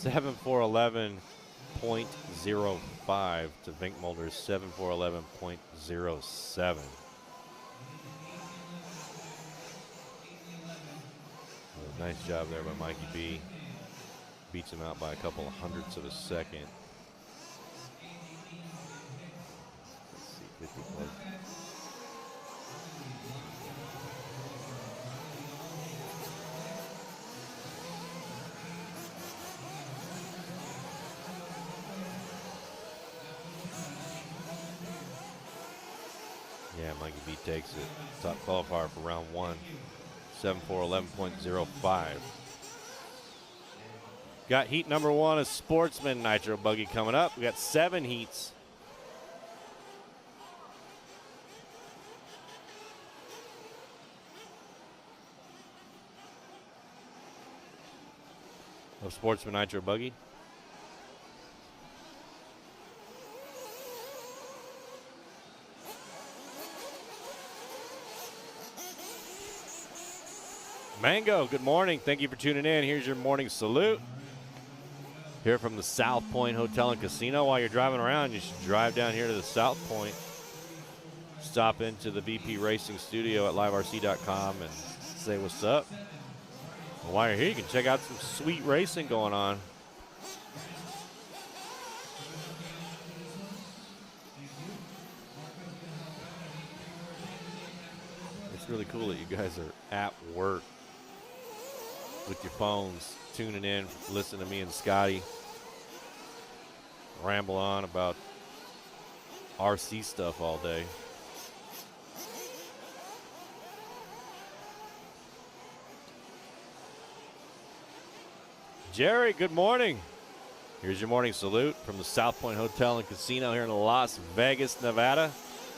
7-4-11 .05 to Vinkmolder's 7411.07. Nice job there by Mikey B. Beats him out by a couple of hundredths of a second. Let's see, 50 close. Yeah, Mikey B takes it. Top qualifier for round 1. 7411.05. Got heat number 1 of Sportsman Nitro Buggy coming up. We got 7 heats. Of Sportsman Nitro Buggy. Mango, good morning. Thank you for tuning in. Here's your morning salute. Here from the South Point Hotel and Casino. While you're driving around, you should drive down here to the South Point. Stop into the VP Racing studio at liverc.com and say what's up. And while you're here, you can check out some sweet racing going on. It's really cool that you guys are at work with your phones, tuning in, listening to me and Scotty ramble on about RC stuff all day. Jerry, good morning. Here's your morning salute from the South Point Hotel and Casino here in Las Vegas, Nevada.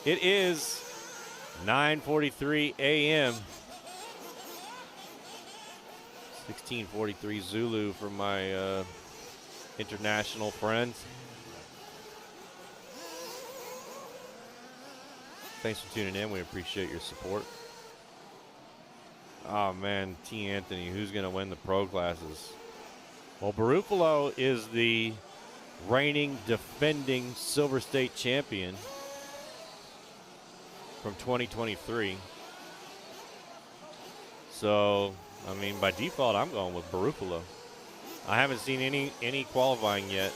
It is 9:43 a.m. 16:43 Zulu for my international friends. Thanks for tuning in. We appreciate your support. Oh, man, T. Anthony, who's going to win the pro classes? Well, Barufalo is the reigning, defending Silver State champion from 2023. So, I mean, by default, I'm going with Barufalo. I haven't seen any qualifying yet,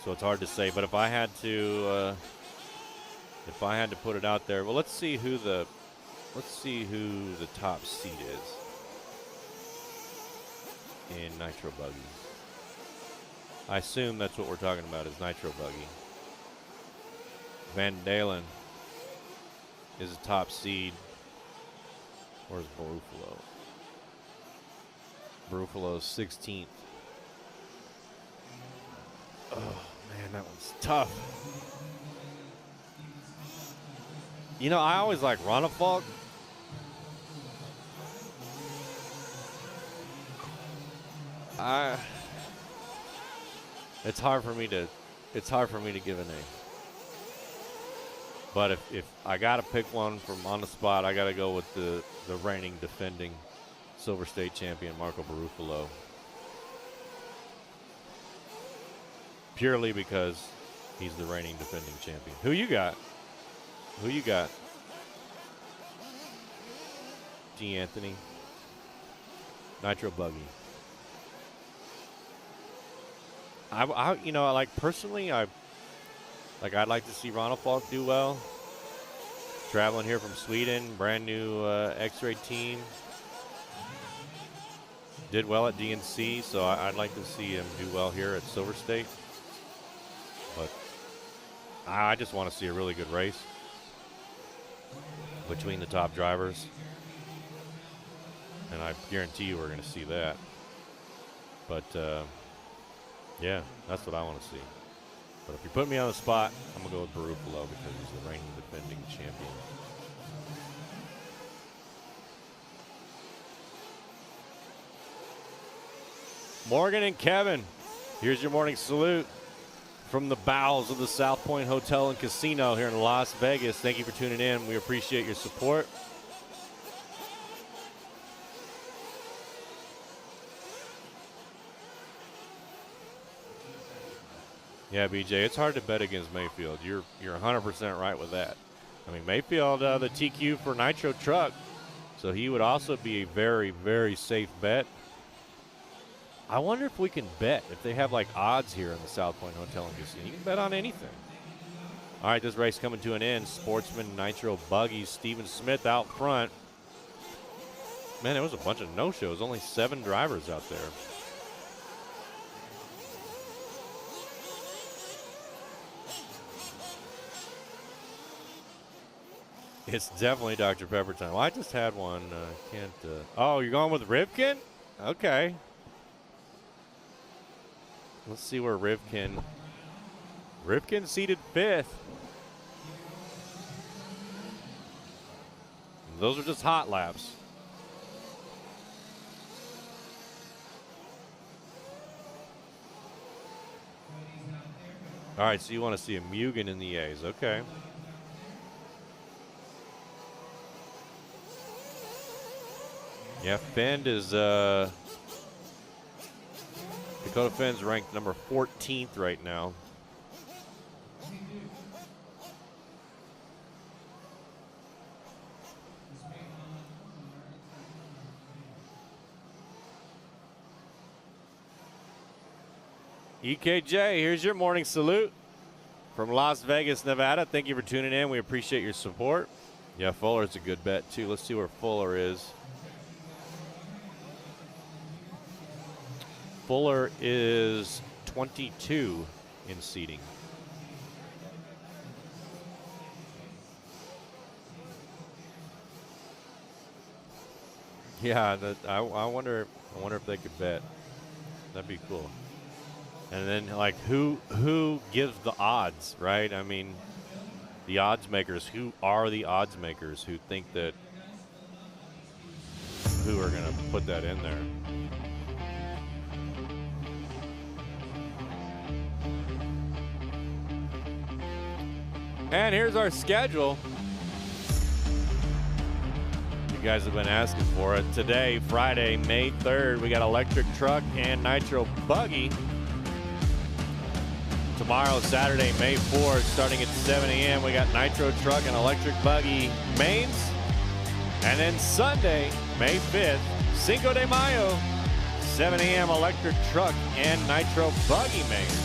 so it's hard to say. But if I had to put it out there, well, let's see who the top seed is in Nitro Buggy. I assume that's what we're talking about is Nitro Buggy. Van Dalen is a top seed. Where's Barufalo? Barufalo's 16th. Oh, man, that one's tough. You know, I always like Ronafalk. It's hard for me to give a name. But if I got to pick one from on the spot, I got to go with the reigning, defending Silver State champion, Marco Barufalo. Purely because he's the reigning, defending champion. Who you got? T. Anthony. Nitro Buggy. Personally, I'd like to see Ronald Falk do well. Traveling here from Sweden, brand new X-Ray team. Did well at DNC, so I'd like to see him do well here at Silver State. But I just want to see a really good race between the top drivers. And I guarantee you we're going to see that. But, yeah, that's what I want to see. But if you put me on the spot, I'm going to go with Barufalo because he's the reigning, defending champion. Morgan and Kevin, here's your morning salute from the bowels of the South Point Hotel and Casino here in Las Vegas. Thank you for tuning in. We appreciate your support. Yeah, BJ, it's hard to bet against Mayfield. You're 100% right with that. I mean, Mayfield, the TQ for Nitro Truck, so he would also be a very, very safe bet. I wonder if we can bet, if they have like odds here in the South Point Hotel and Casino. You can bet on anything. All right, this race coming to an end. Sportsman Nitro Buggy, Steven Smith out front. Man, it was a bunch of no-shows. Only 7 drivers out there. It's definitely Dr. Pepper time. Well, I just had one. Oh, you're going with Rivkin? Okay. Let's see where Rivkin seated 5th. Those are just hot laps. All right, so you want to see a Mugen in the A's. Okay. Yeah, Fend is Dakota Fend's ranked number 14th right now. EKJ, here's your morning salute from Las Vegas, Nevada. Thank you for tuning in. We appreciate your support. Yeah, Fuller's a good bet, too. Let's see where Fuller is. Fuller is 22 in seating. Yeah, I wonder if they could bet. That'd be cool. And then, like, who gives the odds, right? I mean, the odds makers. Who are the odds makers who think that? Who are going to put that in there? And here's our schedule. You guys have been asking for it. Today, Friday, May 3rd, we got electric truck and nitro buggy. Tomorrow, Saturday, May 4th, starting at 7 a.m., we got nitro truck and electric buggy mains. And then Sunday, May 5th, Cinco de Mayo, 7 a.m. electric truck and nitro buggy mains.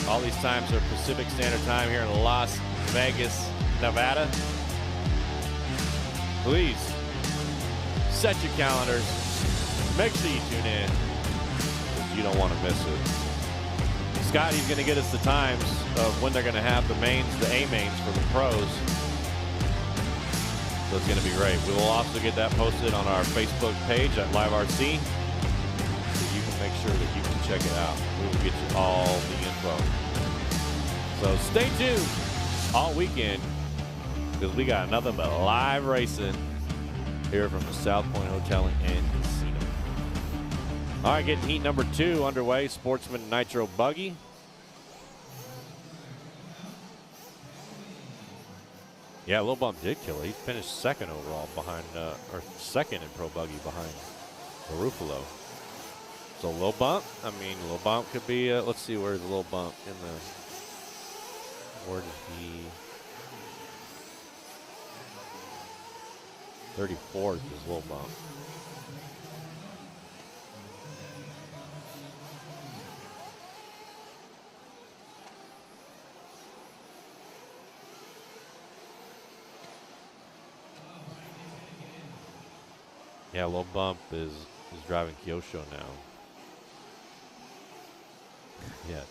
All these times are Pacific Standard Time here in Las Vegas, Nevada. Please set your calendars. Make sure you tune in because you don't want to miss it. Scotty's going to get us the times of when they're going to have the mains, the A mains for the pros. So it's going to be great. We will also get that posted on our Facebook page at LiveRC. So you can make sure that you can check it out. We will get you all the info. So stay tuned all weekend because we got nothing but live racing here from the South Point Hotel and Casino. All right, getting heat number 2 underway. Sportsman Nitro Buggy. Yeah, Lil Bump did kill it. He finished second overall behind, or second in Pro Buggy behind Ruffalo. So Lil Bump, Lil Bump could be, let's see, where's Lil Bump in the, where did he, 34th is Lil Bump. Yeah, Lil Bump is driving Kyosho now. Yeah.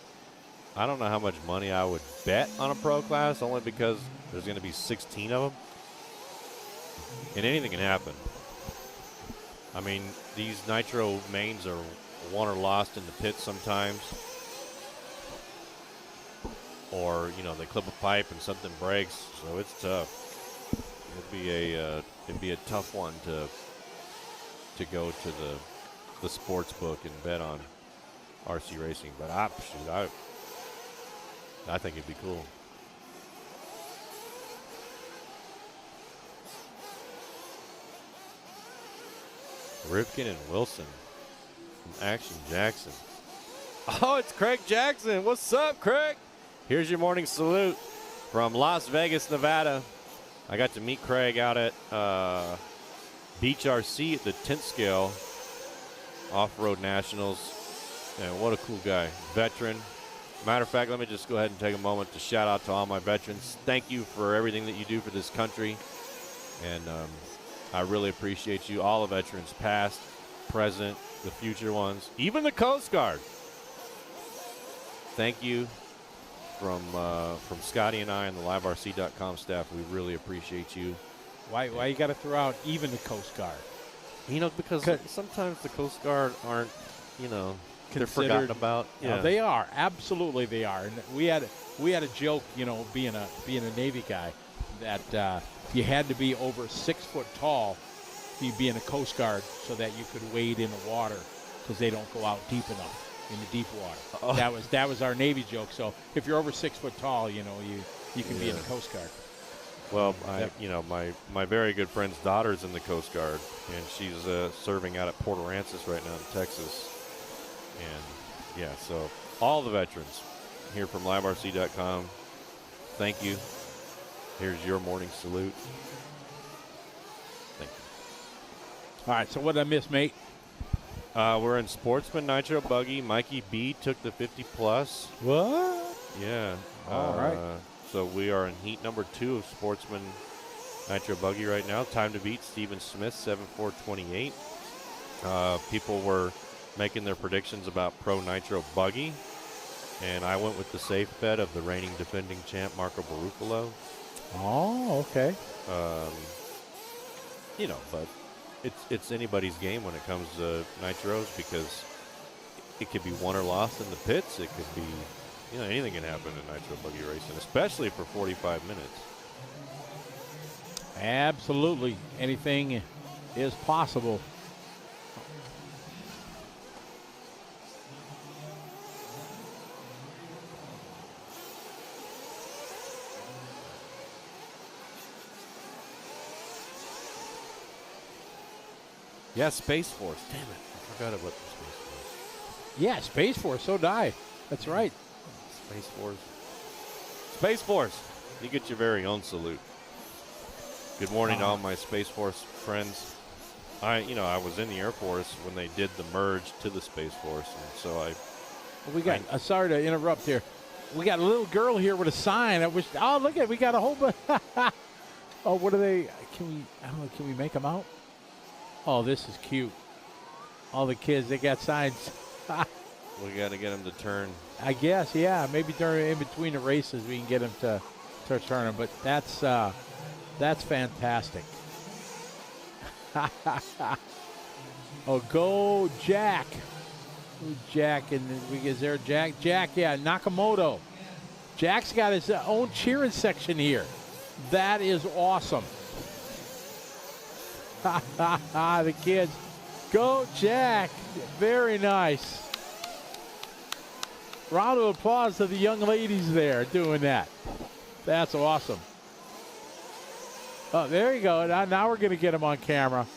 I don't know how much money I would bet on a pro class, only because there's going to be 16 of them. And anything can happen. I mean, these nitro mains are won or lost in the pits sometimes. Or, you know, they clip a pipe and something breaks, so it's tough. It'd be a tough one to go to the sports book and bet on RC racing, but I think it'd be cool. Rivkin and Wilson from Action Jackson. Oh, it's Craig Jackson. What's up, Craig? Here's your morning salute from Las Vegas, Nevada. I got to meet Craig out at Beach RC at the 10th scale Off-Road Nationals. And what a cool guy. Veteran. Matter of fact, let me just go ahead and take a moment to shout out to all my veterans. Thank you for everything that you do for this country. And I really appreciate you, all the veterans, past, present, the future ones, even the Coast Guard. Thank you from Scotty and I and the liverc.com staff. We really appreciate you. Why you got to throw out even the Coast Guard? You know, because sometimes the Coast Guard aren't, they're forgotten about. Yeah, no, they are. Absolutely, they are. And we had a joke, being a Navy guy, that you had to be over 6 foot tall to be in a Coast Guard so that you could wade in the water, because they don't go out deep enough in the deep water. Oh. That was our Navy joke. So if you're over 6 foot tall, you can be in the Coast Guard. Well, my very good friend's daughter's in the Coast Guard, and she's serving out at Port Aransas right now in Texas. And yeah, so all the veterans here from liverc.com, thank you. Here's your morning salute. Thank you. All right, so what did I miss, mate? We're in Sportsman Nitro Buggy. Mikey B took the 50 plus. What? Yeah. All right. So we are in heat number 2 of Sportsman Nitro Buggy right now. Time to beat Steven Smith, 7:4:28. People were making their predictions about Pro Nitro Buggy, and I went with the safe bet of the reigning defending champ Marco Barufalo. Oh, okay. But it's anybody's game when it comes to nitros, because it could be won or lost in the pits. It could be, anything can happen in nitro buggy racing, especially for 45 minutes. Absolutely, anything is possible. Yeah, Space Force. Damn it. I forgot about the Space Force. Yeah, Space Force. So die. That's right. Space Force. Space Force. You get your very own salute. Good morning to all my Space Force friends. I was in the Air Force when they did the merge to the Space Force, and so we got. Sorry to interrupt here. We got a little girl here with a sign. Oh, look at it. We got a whole bunch. Oh, what are they? Can we make them out? Oh, this is cute. All the kids, they got signs. We got to get them to turn. I guess, yeah. Maybe during in between the races we can get them to turn them. But that's fantastic. Oh, go Jack. Jack, and is there Jack? Jack, yeah, Nakamoto. Jack's got his own cheering section here. That is awesome. The kids. Go, Jack. Very nice. Round of applause to the young ladies there doing that. That's awesome. Oh, there you go. Now we're going to get them on camera.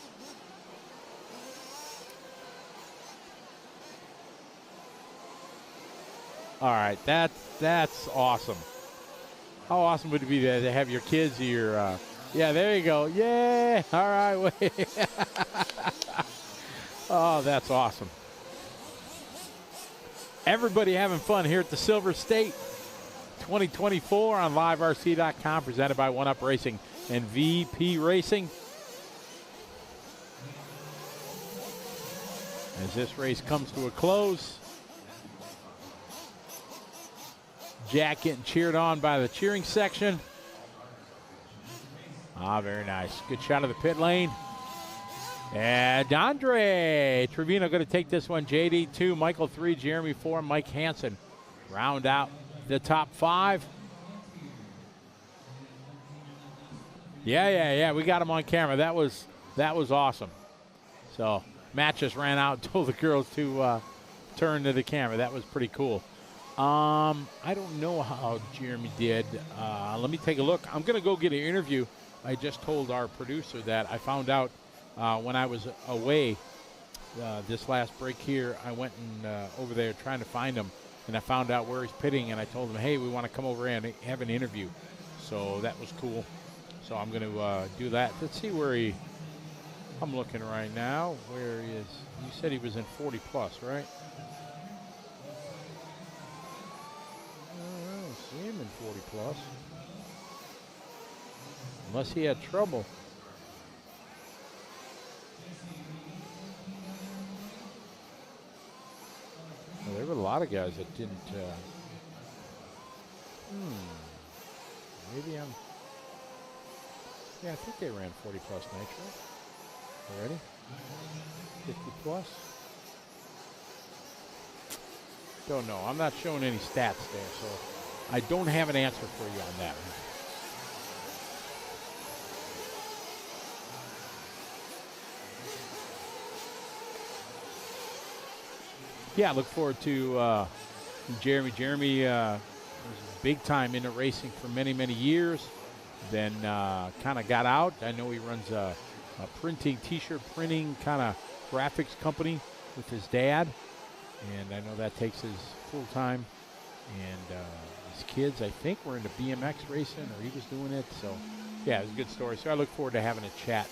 All right, that's awesome. How awesome would it be to have your kids here? Yeah, there you go. Yeah. All right. Wait. Oh, that's awesome. Everybody having fun here at the Silver State 2024 on liverc.com, presented by 1UP Racing and VP Racing. As this race comes to a close, Jack getting cheered on by the cheering section. Ah, very nice. Good shot of the pit lane. And Andre Trevino going to take this one. JD 2, Michael 3, Jeremy 4, Mike Hansen round out the top 5. Yeah. We got him on camera. That was awesome. So Matt just ran out and told the girls to turn to the camera. That was pretty cool. I don't know how Jeremy did. Let me take a look. I'm going to go get an interview. I just told our producer that I found out when I was away this last break here, I went and over there trying to find him, and I found out where he's pitting, and I told him, hey, we want to come over and have an interview. So that was cool. So I'm going to do that. Let's see where I'm looking right now. Where he is. You said he was in 40 plus, right? I don't see him in 40 plus. Unless he had trouble. Well, there were a lot of guys that didn't. Maybe I'm. Yeah, I think they ran 40 plus nitro already. 50 plus. Don't know. I'm not showing any stats there, so I don't have an answer for you on that one. Yeah, I look forward to Jeremy. Jeremy was big time into racing for many, many years. Then kind of got out. I know he runs a printing, t-shirt printing kind of graphics company with his dad. And I know that takes his full time. And his kids, I think, were into BMX racing, or he was doing it. So, yeah, it was a good story. So I look forward to having a chat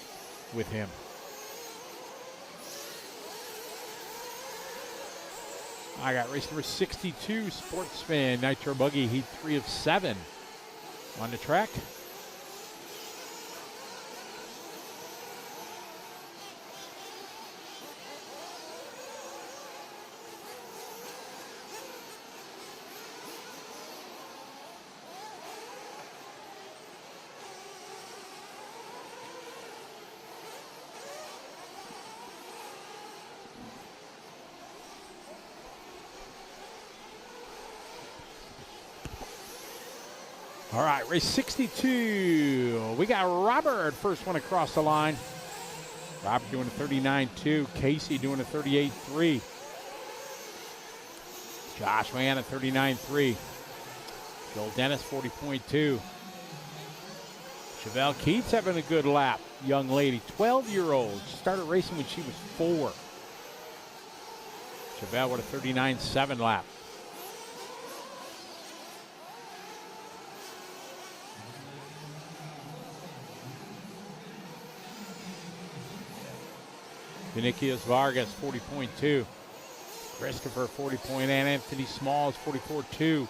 with him. I got race number 62, Sportsman Nitro Buggy, heat 3 of 7 on the track. All right, race 62. We got Robert, first one across the line. Robert doing a 39.2. Casey doing a 38.3. Josh Mann at 39.3. Joel Dennis, 40.2. Chevelle Keats having a good lap. Young lady, 12-year-old. Started racing when she was 4. Chevelle with a 39.7 lap. Vinicius Vargas, 40.2. Christopher, 40.8. Anthony Smalls, 44.2.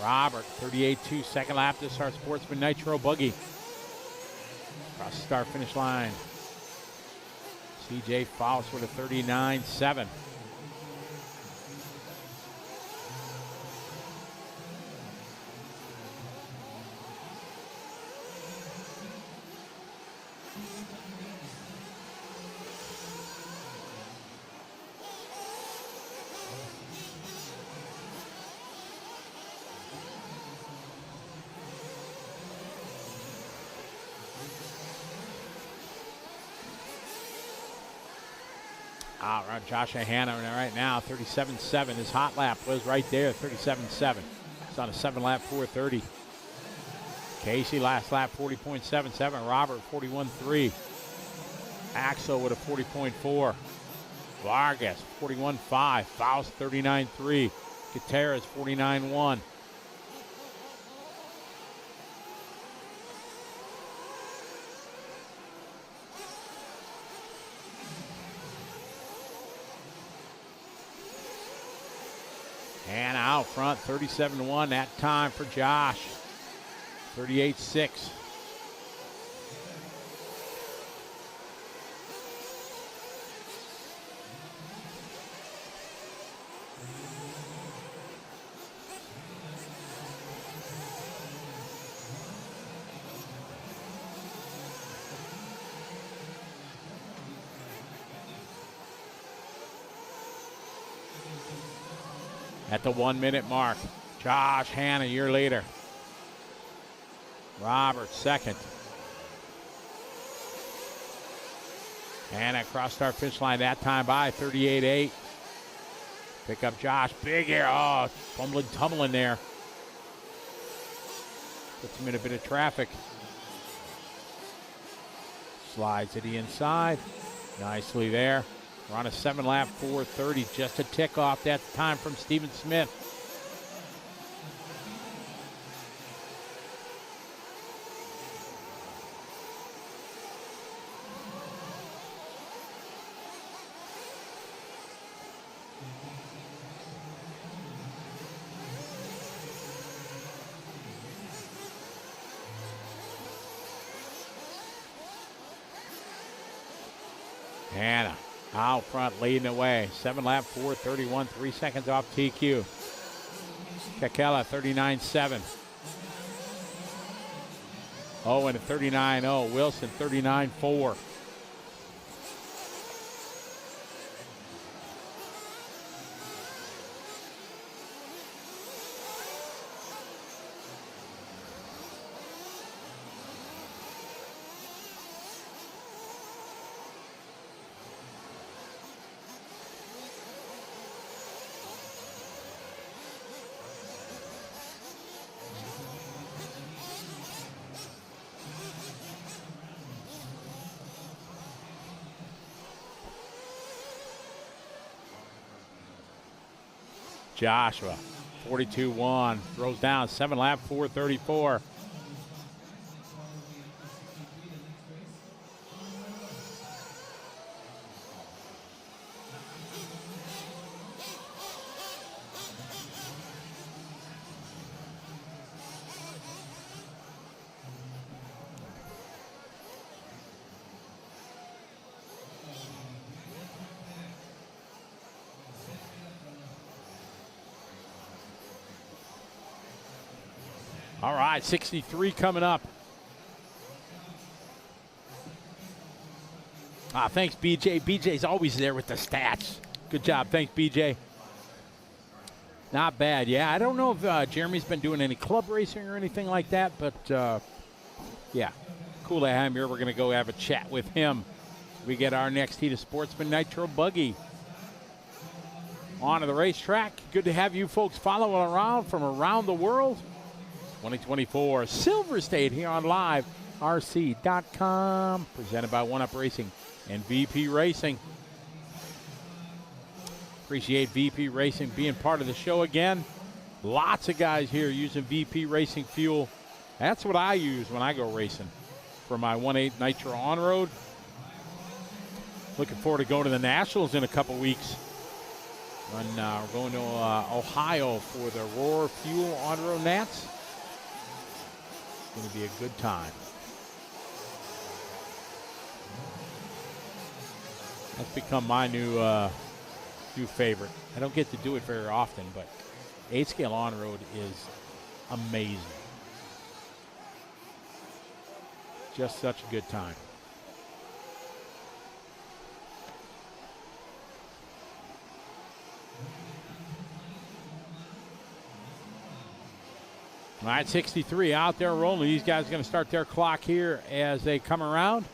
Robert, 38.2. Second lap to start Sportsman Nitro Buggy. Across the start finish line. CJ Faust with a 39.7. All right, Josh Hanna right now, 37.7. His hot lap was right there, 37.7. It's on a 7-lap 4:30. Casey last lap, 40.77. Robert, 41.3. Axel with a 40.4. Vargas, 41.5. Faust, 39.3. Gutierrez, 49.1. And out front, 37-1 that time for Josh. 38-6. At the 1-minute mark, Josh Hanna a year later. Robert second. Hanna across start finish line that time by 38.8. Pick up Josh, big air, oh, tumbling there. Puts him in a bit of traffic. Slides to the inside. Nicely there. We're on a 7-lap 4:30, just a tick off that time from Steven Smith. Hannah out front leading the way. 7-lap 4:31, 3 seconds off TQ. Kekela 39.7. Owen at 39.0. Wilson 39.4. Joshua, 42.1, throws down, 7-lap 4:34. All right, 63 coming up. Thanks, BJ. BJ's always there with the stats. Good job. Thanks, BJ. Not bad. Yeah, I don't know if Jeremy's been doing any club racing or anything like that, but yeah, cool to have him here. We're going to go have a chat with him. We get our next heat of Sportsman Nitro Buggy onto the racetrack. Good to have you folks following around from around the world. 2024 Silver State here on liverc.com, presented by One Up Racing and VP Racing. Appreciate VP Racing being part of the show again. Lots of guys here using VP Racing fuel. That's what I use when I go racing for my 1.8 Nitro on-road. Looking forward to going to the Nationals in a couple weeks. And we're going to Ohio for the Roar Fuel on-road Nats. Going to be a good time. That's become my new favorite. I don't get to do it very often, but 8-scale on-road is amazing. Just such a good time. All right, 63 out there rolling. These guys are going to start their clock here as they come around.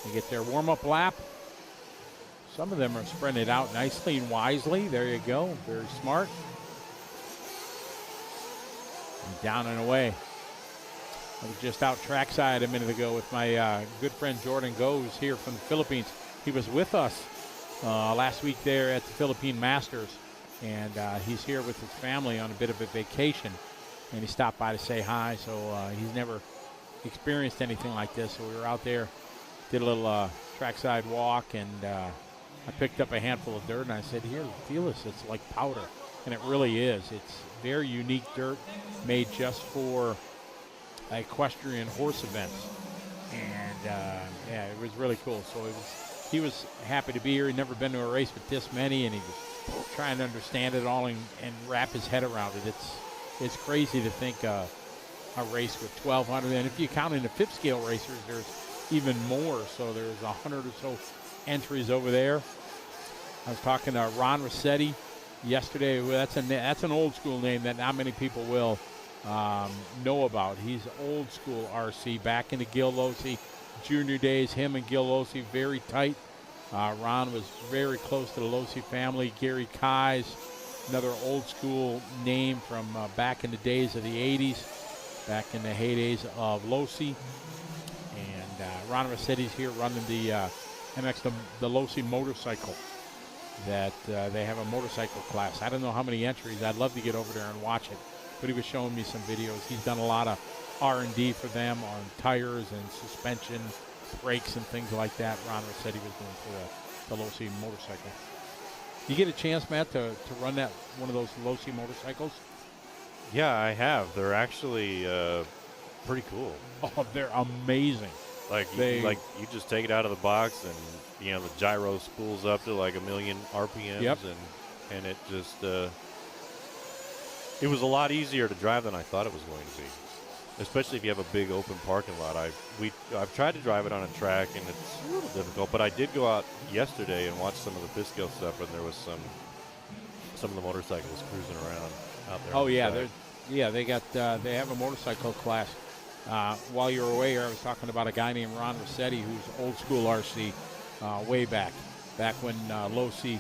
They get their warm-up lap. Some of them are spreading it out nicely and wisely. There you go. Very smart. And down and away. I was just out trackside a minute ago with my good friend Jordan Goes here from the Philippines. He was with us last week there at the Philippine Masters. And he's here with his family on a bit of a vacation. And he stopped by to say hi, so he's never experienced anything like this. So we were out there, did a little trackside walk, and I picked up a handful of dirt, and I said, here, feel this. It's like powder, and it really is. It's very unique dirt made just for equestrian horse events. And, yeah, it was really cool. So he was happy to be here. He'd never been to a race with this many, and he was trying to understand it all and wrap his head around it. It's crazy to think a race with 1,200, and if you count in the fifth scale racers, there's even more. So there's 100 or so entries over there. I was talking to Ron Rossetti yesterday. That's an old school name that not many people will know about. He's old school RC, back into Gil Losi junior days. Him and Gil Losi very tight. Ron was very close to the Losi family. Gary Kais, another old school name from back in the days of the 80s, back in the heydays of Losi. And Ron Rossetti's here running the MX the Losi motorcycle. That they have a motorcycle class. I don't know how many entries. I'd love to get over there and watch it. But he was showing me some videos. He's done a lot of R&D for them on tires and suspension, brakes and things like that. Ron said he was doing for the Losi motorcycle. You get a chance, Matt, to run that one of those Losi motorcycles? Yeah, I have. They're actually pretty cool. Oh, they're amazing. Like you just take it out of the box, and you know the gyro spools up to like 1,000,000 RPMs, Yep. and it just it was a lot easier to drive than I thought it was going to be. Especially if you have a big open parking lot. I've tried to drive it on a track, and it's a little difficult. But I did go out yesterday and watch some of the Pisco stuff, and there was some of the motorcycles cruising around out there. Oh yeah, they have a motorcycle class. While you were away here, I was talking about a guy named Ron Rossetti, who's old school RC, way back when Losi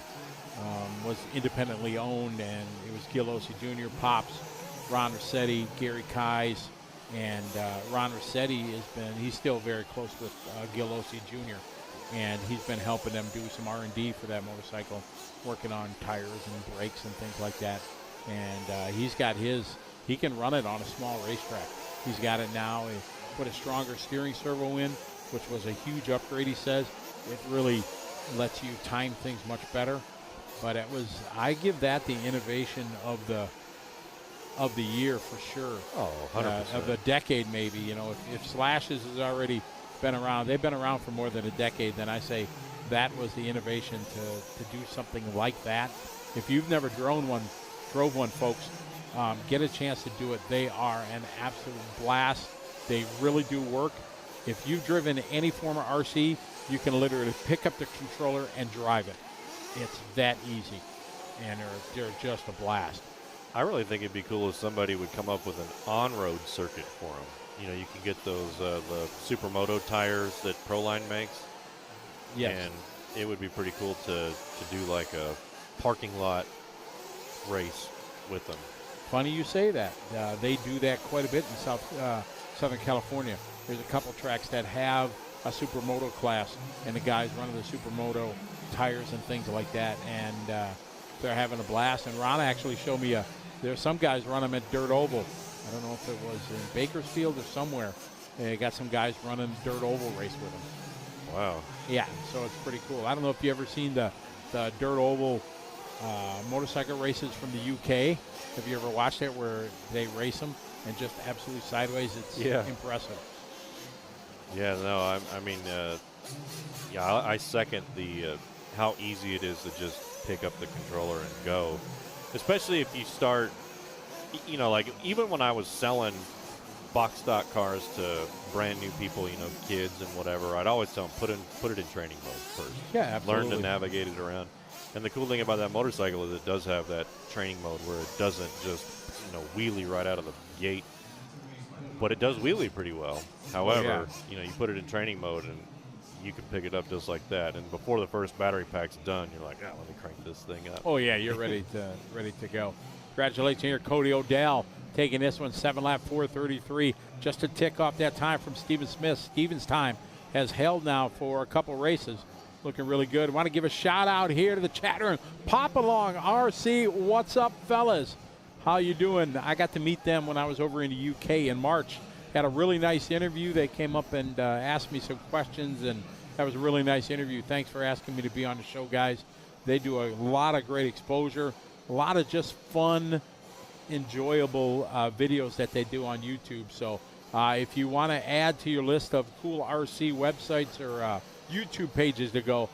was independently owned, and it was Gil Losi Jr., Pops, Ron Rossetti, Gary Kais, and Ron Rossetti he's still very close with Gil Losi Jr., and he's been helping them do some R&D for that motorcycle, working on tires and brakes and things like that. And he's got he can run it on a small racetrack. He's got it now. He put a stronger steering servo in, which was a huge upgrade, he says. It really lets you time things much better. But I give that the innovation of the year for sure. Oh, 100%. Of the decade maybe. You know, if Slashes has already been around, they've been around for more than a decade, then I say that was the innovation to do something like that. If you've never drove one, folks, get a chance to do it. They are an absolute blast. They really do work. If you've driven any form of RC, you can literally pick up the controller and drive it. It's that easy, and they're just a blast. I really think it'd be cool if somebody would come up with an on-road circuit for them. You know, you can get those the Supermoto tires that Proline makes. Yes. And it would be pretty cool to do like a parking lot race with them. Funny you say that. They do that quite a bit in Southern California. There's a couple tracks that have a Supermoto class, and the guys running the Supermoto tires and things like that, and they're having a blast. And Ron actually showed me there's some guys run them at Dirt Oval. I don't know if it was in Bakersfield or somewhere. They got some guys running Dirt Oval race with them. Wow. Yeah, so it's pretty cool. I don't know if you ever seen the Dirt Oval motorcycle races from the UK. Have you ever watched it where they race them and just absolutely sideways? It's impressive. Yeah, no, I second the how easy it is to just pick up the controller and go. Especially if you start, you know, like even when I was selling box stock cars to brand new people, you know, kids and whatever, I'd always tell them put it in training mode first. Yeah, absolutely. Learn to navigate it around. And the cool thing about that motorcycle is it does have that training mode where it doesn't just, you know, wheelie right out of the gate, but it does wheelie pretty well. However, you know, you put it in training mode and you can pick it up just like that. And before the first battery pack's done, you're like, let me crank this thing up. Oh yeah, you're ready to go. Congratulations here, Cody Odell, taking this one 7-lap 4:33, just to tick off that time from Steven Smith. Steven's time has held now for a couple races. Looking really good. I want to give a shout out here to the chat room. Pop Along RC, what's up, fellas? How you doing? I got to meet them when I was over in the UK in March. Had a really nice interview. They came up and asked me some questions, and that was a really nice interview. Thanks for asking me to be on the show, guys. They do a lot of great exposure, a lot of just fun, enjoyable videos that they do on YouTube. So if you want to add to your list of cool RC websites or YouTube pages to go,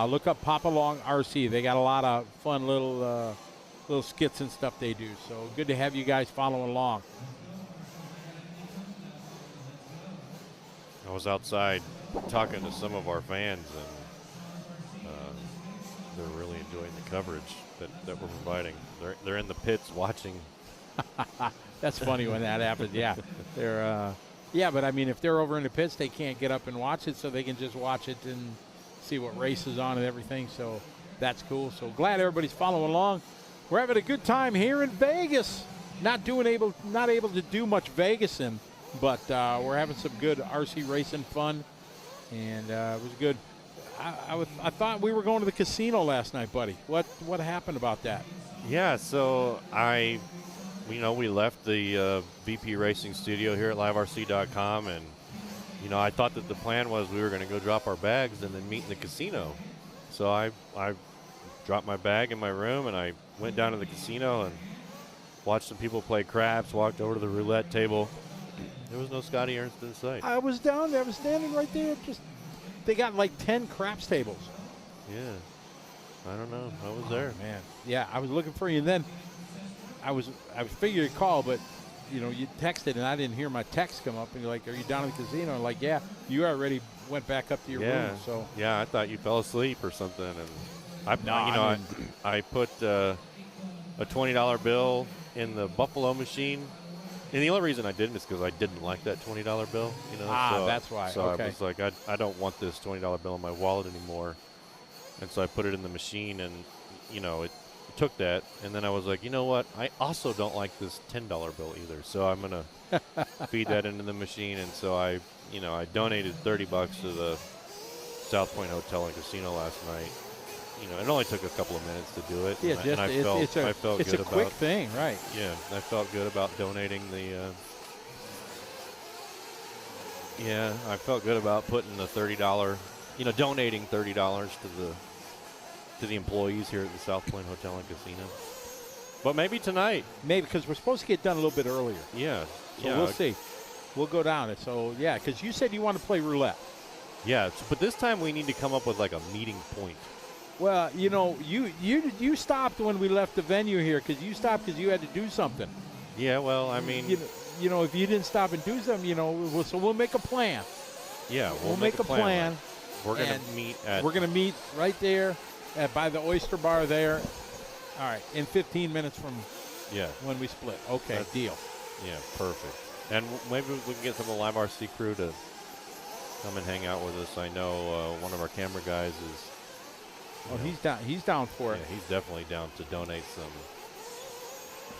look up Pop Along RC. They got a lot of fun little skits and stuff they do. So good to have you guys following along. I was outside talking to some of our fans, and they're really enjoying the coverage that we're providing. They're in the pits watching. That's funny when that happens. Yeah, they're but I mean, if they're over in the pits, they can't get up and watch it, so they can just watch it and see what race is on and everything. So that's cool. So glad everybody's following along. We're having a good time here in Vegas. Not able to do much Vegasing, but we're having some good RC racing fun, and it was good. I thought we were going to the casino last night, buddy. What happened about that? Yeah, so we left the VP Racing studio here at liverc.com, and I thought that the plan was we were going to go drop our bags and then meet in the casino. So I dropped my bag in my room, and I went down to the casino and watched some people play craps, walked over to the roulette table. There was no Scotty Ernst in sight. I was down there. I was standing right there. They got like 10 craps tables. Yeah. I don't know. I was there. Man. Yeah, I was looking for you, and then I was figuring to call, but you texted, and I didn't hear my text come up, and you're like, "Are you down at the casino?" I'm like, "Yeah." You already went back up to your room, so. Yeah, I thought you fell asleep or something, and I put a $20 bill in the Buffalo machine. And the only reason I didn't is because I didn't like that $20 bill. So, that's why. So okay. I was like, I don't want this $20 bill in my wallet anymore. And so I put it in the machine, and, it took that. And then I was like, you know what? I also don't like this $10 bill either. So I'm going to feed that into the machine. And so I donated $30 to the South Point Hotel and Casino last night. It only took a couple of minutes to do it. Yeah, and I felt it's good a quick about, thing, right? Yeah, I felt good about donating the. I felt good about putting the $30, donating $30 to the employees here at the South Point Hotel and Casino. But maybe tonight. Maybe because we're supposed to get done a little bit earlier. Yeah. So we'll see. We'll go down it. So yeah, because you said you want to play roulette. Yeah, but this time we need to come up with like a meeting point. Well, you stopped when we left the venue here because you stopped because you had to do something. Yeah, well, I mean, if you didn't stop and do something, so we'll make a plan. Yeah, we'll make a plan. We're gonna meet at. We're gonna meet right there, by the Oyster Bar there. All right, in 15 minutes from. Yeah. When we split. Okay, deal. Yeah, perfect. And maybe we can get some of the Live RC crew to come and hang out with us. I know one of our camera guys is. Oh, he's down. He's down for it. Yeah, he's definitely down to donate some.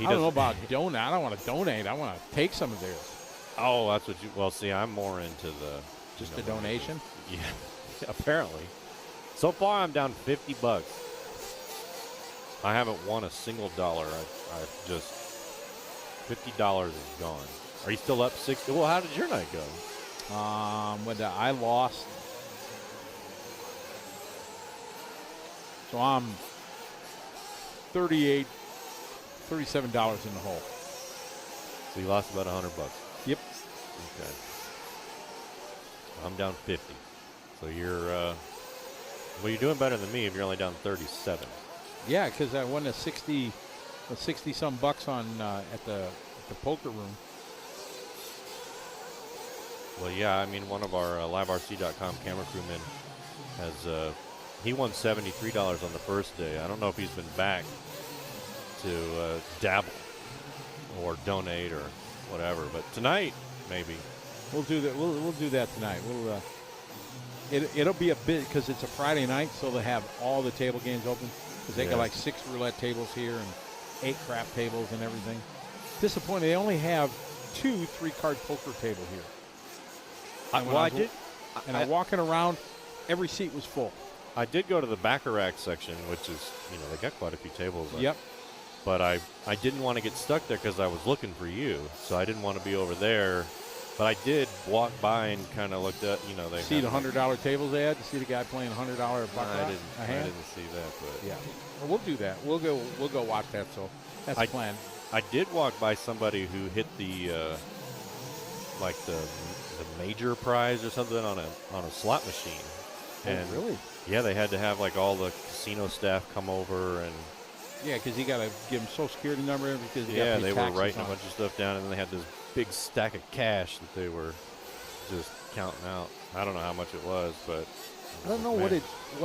I don't know about donate. I don't want to donate. I want to take some of theirs. Oh, that's what you. Well, see, I'm more into the just the donation. Yeah, apparently. So far, I'm down $50. I haven't won a single dollar. I've just $50 is gone. Are you still up 60? Well, how did your night go? I lost. So I'm $37 in the hole. So you lost about $100. Yep. Okay. I'm down 50. So you're, well, you're doing better than me if you're only down 37. Yeah, because I won a 60-some bucks on at the poker room. Well, yeah, I mean, one of our liverc.com camera crewmen has. He won $73 on the first day. I don't know if he's been back to dabble or donate or whatever, but tonight maybe we'll do that. We'll do that tonight. It'll be a bit because it's a Friday night, so they'll have all the table games open because they got like 6 roulette tables here and 8 crap tables and everything. Disappointing. They only have 2 3-card poker table here. I'm walking around. Every seat was full. I did go to the Baccarat section, which is, they got quite a few tables. Yep. But I didn't want to get stuck there because I was looking for you, so I didn't want to be over there. But I did walk by and kind of looked at, they see the $100 tables they had. You see the guy playing $100 Baccarat. I didn't see that, but yeah. Well, we'll do that. We'll go watch that. So that's the plan. I did walk by somebody who hit the major prize or something on a slot machine. And really? Yeah, they had to have like all the casino staff come over and. Yeah, because you got to give them Social Security number because they were writing a bunch of stuff down, and then they had this big stack of cash that they were just counting out. I don't know how much it was, but I don't know what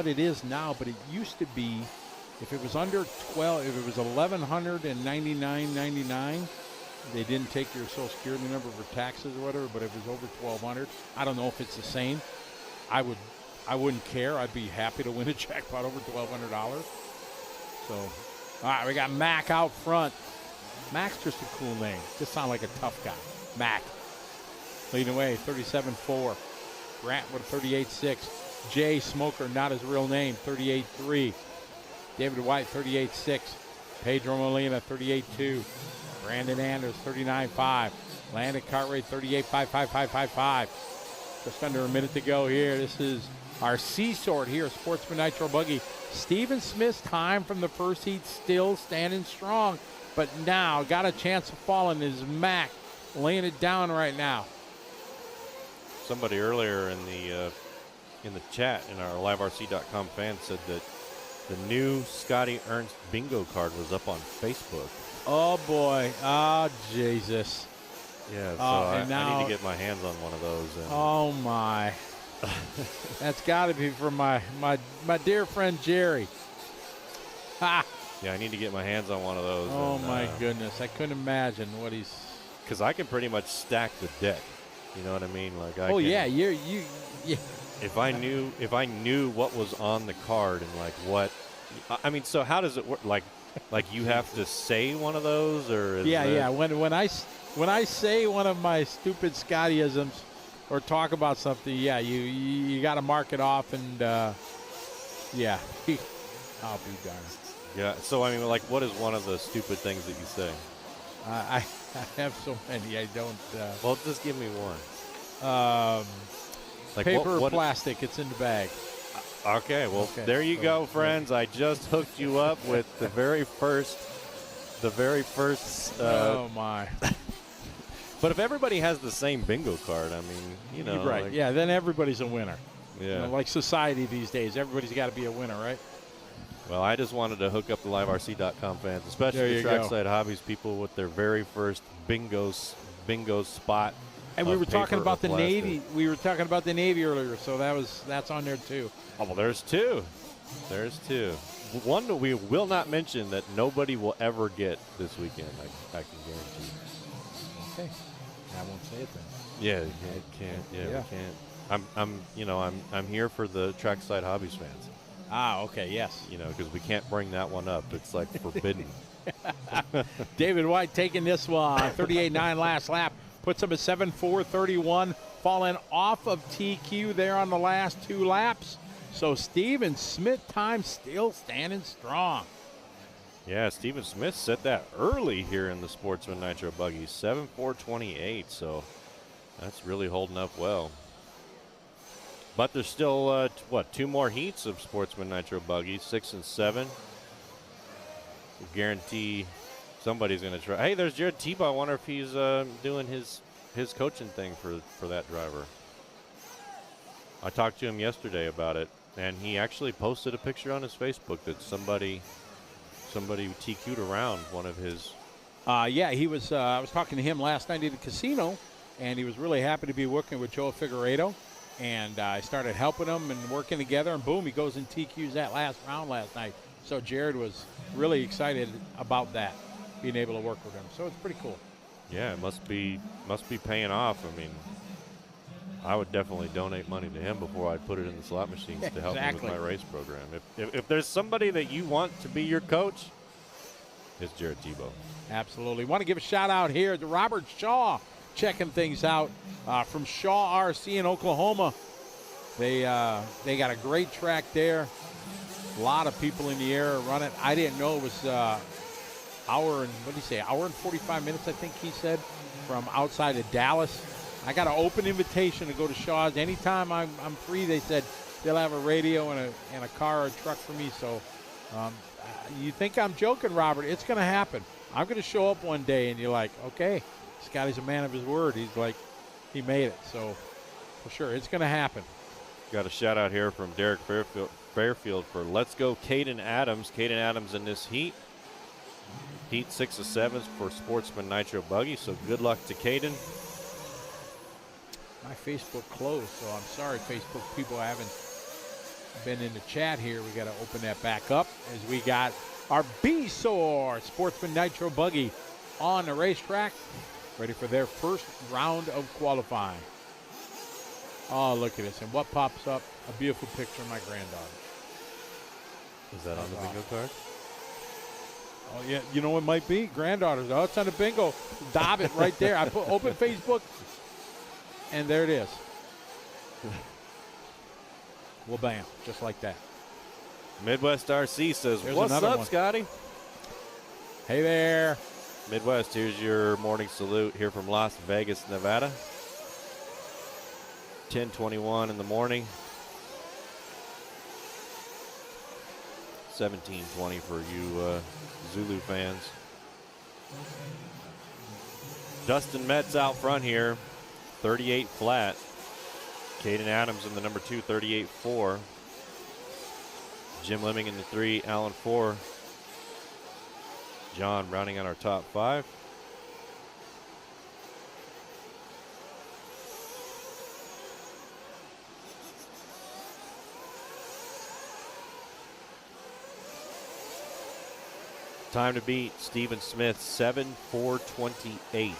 it is now. But it used to be, if it was under 12, if it was $1,199.99, they didn't take your Social Security number for taxes or whatever. But if it was over $1,200, I don't know if it's the same. I wouldn't care. I'd be happy to win a jackpot over $1,200. So, all right, we got Mac out front. Mac's just a cool name. Just sound like a tough guy. Mac. Leading away, 37-4. Grant with a 38-6. Jay Smoker, not his real name, 38-3. David White, 38-6. Pedro Molina, 38-2. Brandon Anders, 39-5. Landon Cartwright, 38-5-5-5-5-5. Just under a minute to go here. This is our C-sort here, Sportsman Nitro Buggy. Steven Smith's time from the first heat still standing strong, but now got a chance of falling is Mac, laying it down right now. Somebody earlier in the chat in our liverc.com fan said that the new Scotty Ernst bingo card was up on Facebook. Oh boy, oh Jesus. Yeah, so I need to get my hands on one of those. Oh my. That's got to be from my dear friend Jerry. Ha! Yeah, I need to get my hands on one of those. Oh my goodness, I couldn't imagine what he's. Because I can pretty much stack the deck. You know what I mean? Like I. Oh can, yeah, you. If I knew what was on the card and like what, I mean, so how does it work? Like you have to say one of those, or is yeah. When I say one of my stupid Scottyisms or talk about something, yeah, you got to mark it off, and yeah, I'll be darned. Yeah. So I mean, like, what is one of the stupid things that you say? I have so many. I don't. Well, just give me one. Like paper what or plastic? It's in the bag. Okay. Well, Okay, there you so, go, friends. I just hooked you up with the very first. Oh my. But if everybody has the same bingo card, I mean, you know. Right. Like, yeah. Then everybody's a winner. Yeah. You know, like society these days, everybody's got to be a winner, right? Well, I just wanted to hook up the liverc.com fans, There especially you the go. Trackside Hobbies people, with their very first bingo spot. And we of were talking paper about or the plastic. Navy. We were talking about the Navy earlier, so that's on there too. Oh, well, there's two. One that we will not mention that nobody will ever get this weekend. I can guarantee. Okay. I won't say it then. Yeah, you can't. Yeah, Yeah. we can't. I'm here for the Trackside Hobbies fans. Ah, okay, yes. You know, because we can't bring that one up. It's like forbidden. David White taking this one. 38.9 last lap. Puts him at 7.4.31. Falling off of TQ there on the last two laps. So Steven Smith time still standing strong. Yeah, Steven Smith set that early here in the Sportsman Nitro Buggy. 7.4.28. So that's really holding up well. But there's still, two more heats of Sportsman Nitro Buggy, 6 and 7. We guarantee somebody's going to try. Hey, there's Jared Tebow. I wonder if he's doing his coaching thing for that driver. I talked to him yesterday about it, and he actually posted a picture on his Facebook that somebody TQ'd around one of his. Yeah, he was. I was talking to him last night at the casino, and he was really happy to be working with Joe Figueiredo. And I started helping him and working together, and boom, he goes and TQs that last round last night. So Jared was really excited about that, being able to work with him. So it's pretty cool. Yeah, it must be paying off. I mean, I would definitely donate money to him before I'd put it in the slot machines to help me with Exactly. my race program. If there's somebody that you want to be your coach, it's Jared Tebow. Absolutely. Want to give a shout out here to Robert Shaw, checking things out from Shaw RC in Oklahoma. They got a great track there. A lot of people in the area run it. I didn't know it was hour and 45 minutes, I think he said, from outside of Dallas. I got an open invitation to go to Shaw's anytime I'm free. They said they'll have a radio and a car or a truck for me. So you think I'm joking, Robert? It's going to happen. I'm going to show up one day, and you're like, okay, Scotty's a man of his word. He's like, he made it. So for sure, it's going to happen. Got a shout out here from Derek Fairfield for Let's Go Caden Adams. Caden Adams in this heat. Heat 6 of 7 for Sportsman Nitro Buggy. So good luck to Caden. My Facebook closed, so I'm sorry, Facebook people. I haven't been in the chat here. We got to open that back up as we got our B-Sore Sportsman Nitro Buggy on the racetrack, ready for their first round of qualifying. Oh, look at this. And what pops up? A beautiful picture of my granddaughter. Is that on the bingo card? Oh, yeah. You know what it might be? Granddaughters. Oh, it's on the bingo. Dob it right there. I put open Facebook, and there it is. Well, bam, just like that. Midwest RC says, There's what's another up, one. Scotty? Hey there. Midwest, here's your morning salute here from Las Vegas, Nevada. 10:21 in the morning. 17:20 for you Zulu fans. Dustin Metz out front here, 38 flat. Caden Adams in the number 2, 38.4. Jim Lemming in the 3, Allen 4. John rounding out our top 5. Time to beat Steven Smith, 7:4:28.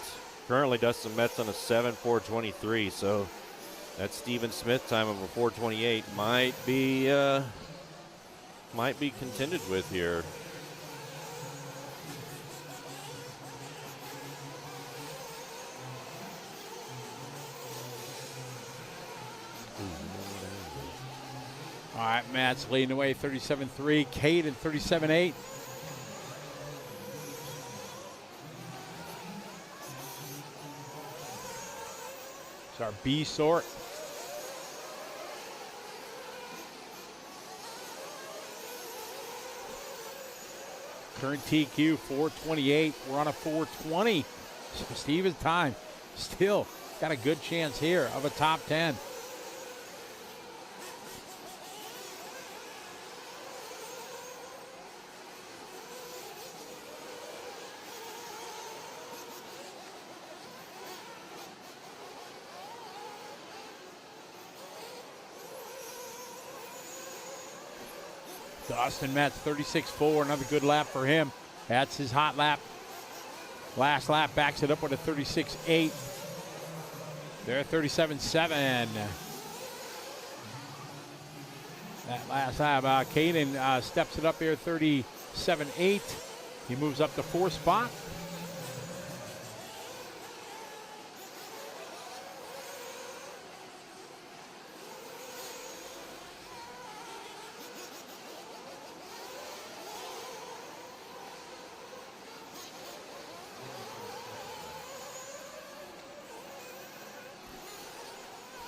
Currently Dustin Metz on a 7:4:23, so that Steven Smith time of a 4:28 might be contended with here. All right, Matt's leading away 37.3. Caden 37.8. It's our B sort. Current TQ 4:28. We're on a 4:20. So Steven's time still got a good chance here of a top 10. Dustin Metz, 36.4, another good lap for him. That's his hot lap. Last lap backs it up with a 36.8. They're 37.7. That last lap, Caden steps it up here, 37.8. He moves up to 4th spot.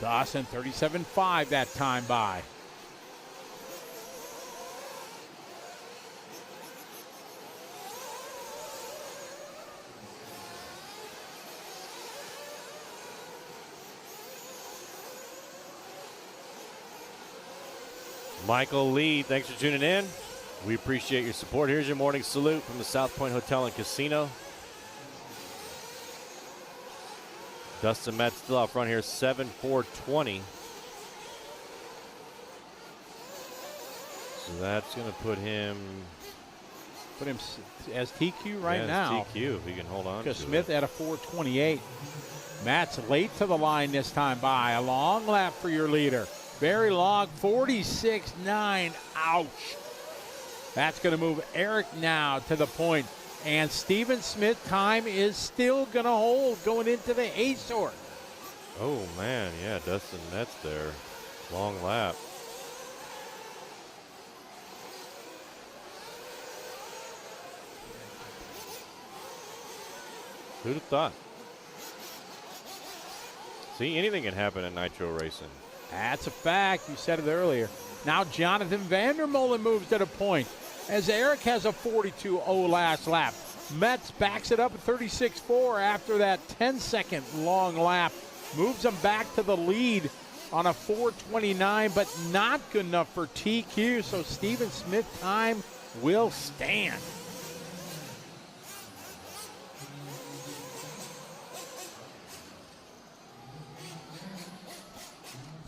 Dawson, 37.5 that time by. Michael Lee, thanks for tuning in. We appreciate your support. Here's your morning salute from the South Point Hotel and Casino. Dustin Metz still out front here, 7:4:20. So that's going to put him As TQ right now. TQ, if he can hold on to Because Smith it. at a 4:28. Matt's late to the line this time by. A long lap for your leader. Very long, 46.9. Ouch. That's going to move Eric now to the point. And Steven Smith time is still going to hold going into the A sort. Oh, man, yeah, Dustin Metz there. Long lap. Who'd have thought? See, anything can happen in nitro racing. That's a fact. You said it earlier. Now Jonathan Vandermolen moves to the point as Eric has a 42.0 last lap. Metz backs it up at 36.4 after that 10-second long lap. Moves him back to the lead on a 4:29, but not good enough for TQ, so Steven Smith time will stand.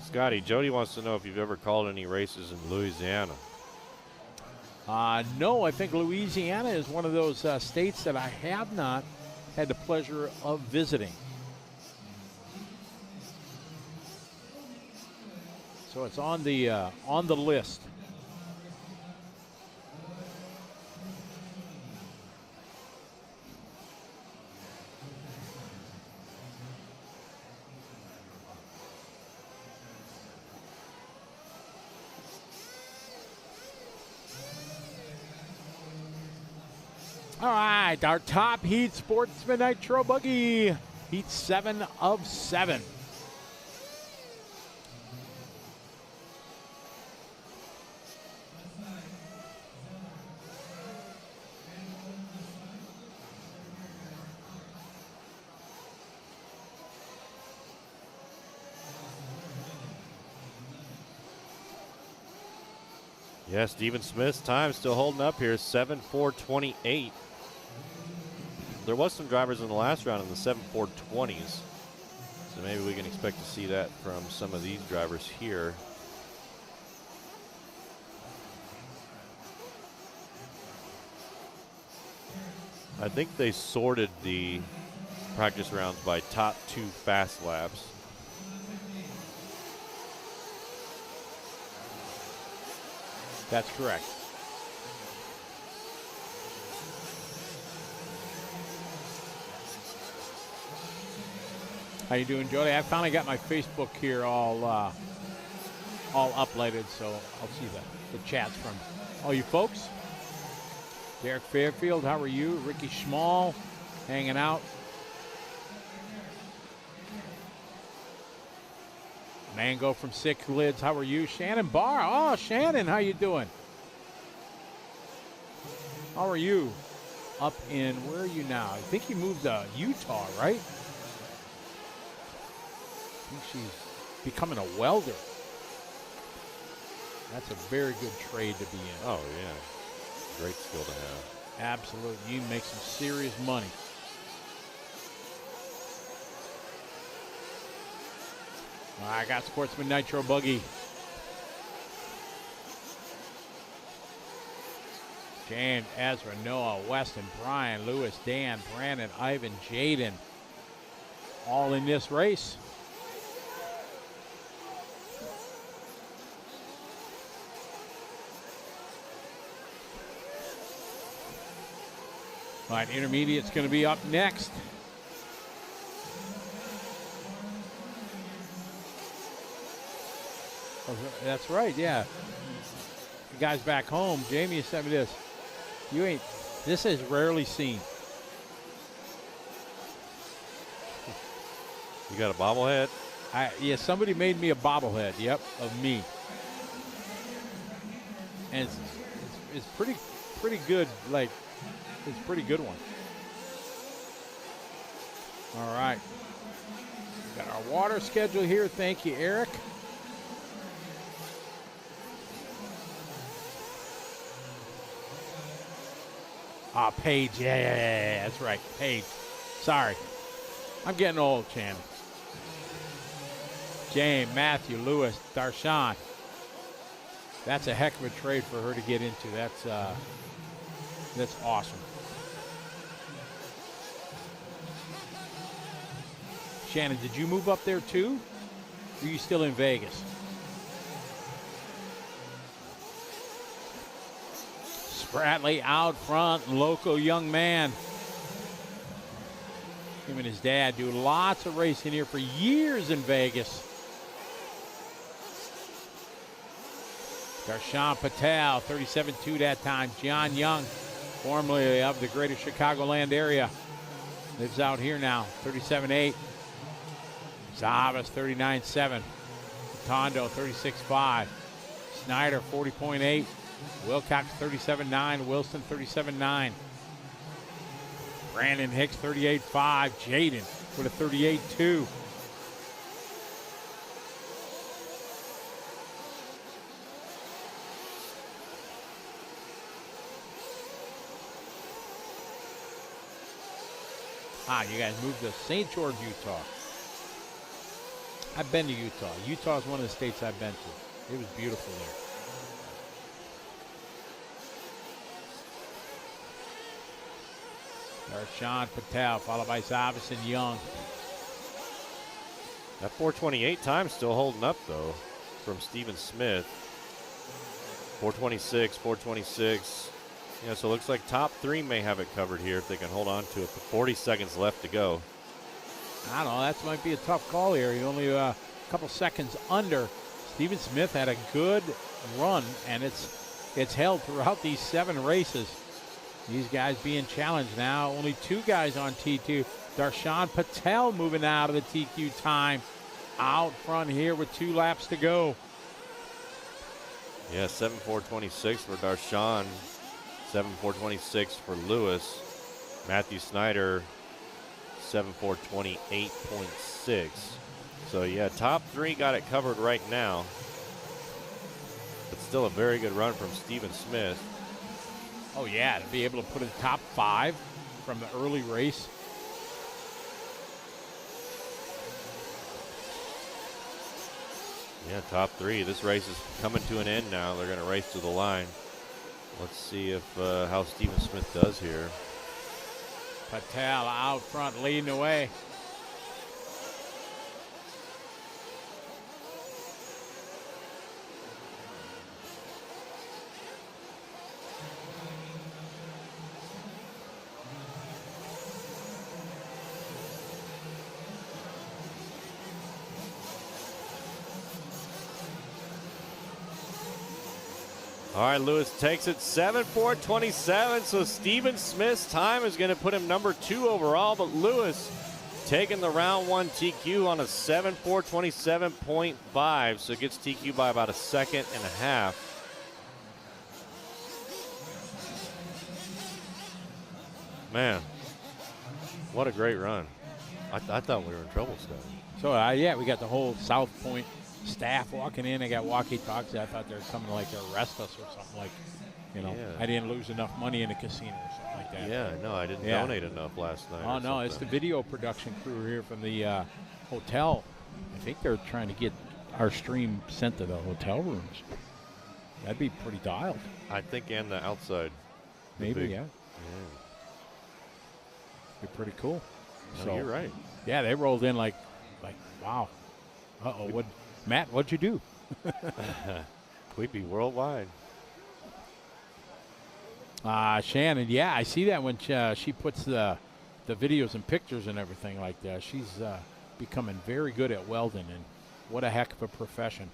Scotty, Jody wants to know if you've ever called any races in Louisiana. No, I think Louisiana is one of those states that I have not had the pleasure of visiting. So it's on the list. All right, our top heat, Sportsman Nitro Buggy, heat 7 of 7. Yeah, Steven Smith's time still holding up here, 7:4:28. There was some drivers in the last round in the 7:4:20s, so maybe we can expect to see that from some of these drivers here. I think they sorted the practice rounds by top 2 fast laps. That's correct. How you doing, Jody? I finally got my Facebook here all uploaded, so I'll see the chats from all you folks. Derek Fairfield, how are you? Ricky Schmall, hanging out. Mango from Six Lids, how are you? Shannon Barr, oh, Shannon, how you doing? How are you? Up in, where are you now? I think you moved to Utah, right? I think she's becoming a welder. That's a very good trade to be in. Oh, yeah. Great skill to have. Absolutely. You can make some serious money. I got Sportsman Nitro Buggy. James, Ezra, Noah, Weston, Brian, Lewis, Dan, Brandon, Ivan, Jaden, all in this race. All right, intermediate's going to be up next. Oh, that's right, yeah. The guys back home, Jamie sent me this. This is rarely seen. You got a bobblehead? Yeah, somebody made me a bobblehead, yep, of me. And it's pretty good, like, it's a pretty good one. All right. Got our water schedule here. Thank you, Eric. Paige. Yeah, that's right. Paige. Sorry. I'm getting old, Chan. James, Matthew, Lewis, Darshan. That's a heck of a trade for her to get into. That's awesome. Shannon, did you move up there too? Or are you still in Vegas? Spratley out front, local young man. Him and his dad do lots of racing here for years in Vegas. Darshan Patel, 37.2 that time. John Young, formerly of the greater Chicagoland area, lives out here now, 37.8. Zavas, 39.7. Tondo, 36.5. Snyder, 40.8. Wilcox, 37.9. Wilson, 37.9. Brandon Hicks, 38.5. Jaden with a 38.2. You guys moved to St. George, Utah. I've been to Utah. Utah is one of the states I've been to. It was beautiful there. Darshan Patel, followed by Zavis and Young. That 4:28 time still holding up, though, from Steven Smith. 4:26, 4:26. Yeah, so it looks like top 3 may have it covered here if they can hold on to it. 40 seconds left to go. I don't know. That might be a tough call here. He's only a couple seconds under. Steven Smith had a good run, and it's held throughout these 7 races. These guys being challenged now. Only 2 guys on T2. Darshan Patel moving out of the TQ time. Out front here with 2 laps to go. Yeah, 7.426 for Darshan, 7.426 for Lewis. Matthew Snyder, 7.428.6. So, yeah, top 3 got it covered right now. But still a very good run from Stephen Smith. Oh, yeah, to be able to put a top 5 from the early race. Yeah, top 3. This race is coming to an end now. They're going to race to the line. Let's see if how Stephen Smith does here. Patel out front leading the way. All right, Lewis takes it 7.427. So Stephen Smith's time is going to put him number 2 overall. But Lewis taking the round 1 TQ on a 7.427.5. So it gets TQ by about a second and a half. Man, what a great run. I thought we were in trouble, Scott. So, yeah, we got the whole South Point staff walking in. They got walkie-talkies. I thought they were coming like to arrest us or something like, Yeah. I didn't lose enough money in the casino or something like that. Yeah, no, I didn't Yeah. donate enough last night. Oh, or no, it's the something. video production crew here from the hotel. I think they're trying to get our stream sent to the hotel rooms. That'd be pretty dialed. I think, and the outside. The Maybe, big- yeah. Be pretty cool. No, you're right. Yeah, they rolled in like wow. Uh-oh, Matt, what'd you do? We'd be worldwide. Shannon, yeah, I see that when she puts the videos and pictures and everything like that. She's becoming very good at welding, and what a heck of a profession.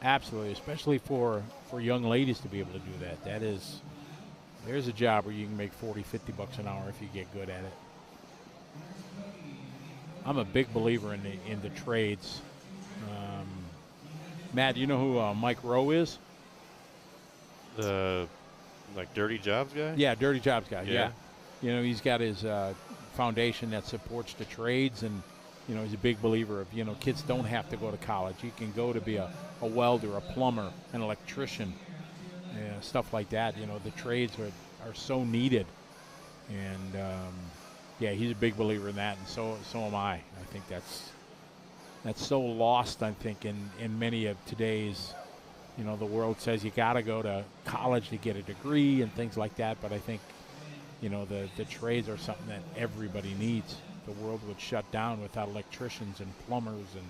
Absolutely, especially for young ladies to be able to do that. There's a job where you can make 40, 50 bucks an hour if you get good at it. I'm a big believer in the trades. Matt, you know who Mike Rowe is? The Dirty Jobs guy? Yeah, Dirty Jobs guy. Yeah. Yeah. He's got his foundation that supports the trades, and he's a big believer of kids don't have to go to college. You can go to be a welder, a plumber, an electrician, stuff like that. The trades are so needed, and yeah, he's a big believer in that, and so am I. I think that's so lost. I think in many of today's, the world says you got to go to college to get a degree and things like that. But I think, the trades are something that everybody needs. The world would shut down without electricians and plumbers and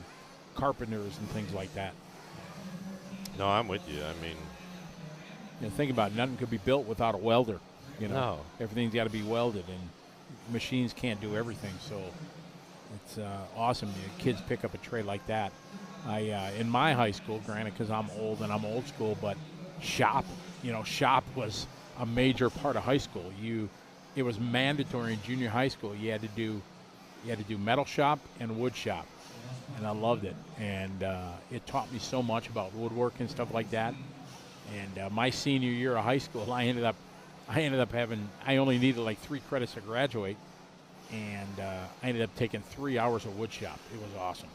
carpenters and things like that. No, I'm with you. I mean, Think about it. Nothing could be built without a welder. No. Everything's got to be welded, and machines can't do everything. So it's awesome. Kids pick up a trade like that. In my high school, granted, because I'm old and I'm old school, but shop was a major part of high school. It was mandatory in junior high school. You had to do metal shop and wood shop, and I loved it. And it taught me so much about woodwork and stuff like that. And my senior year of high school, I ended up I only needed like 3 credits to graduate, and I ended up taking 3 hours of wood shop. It was awesome.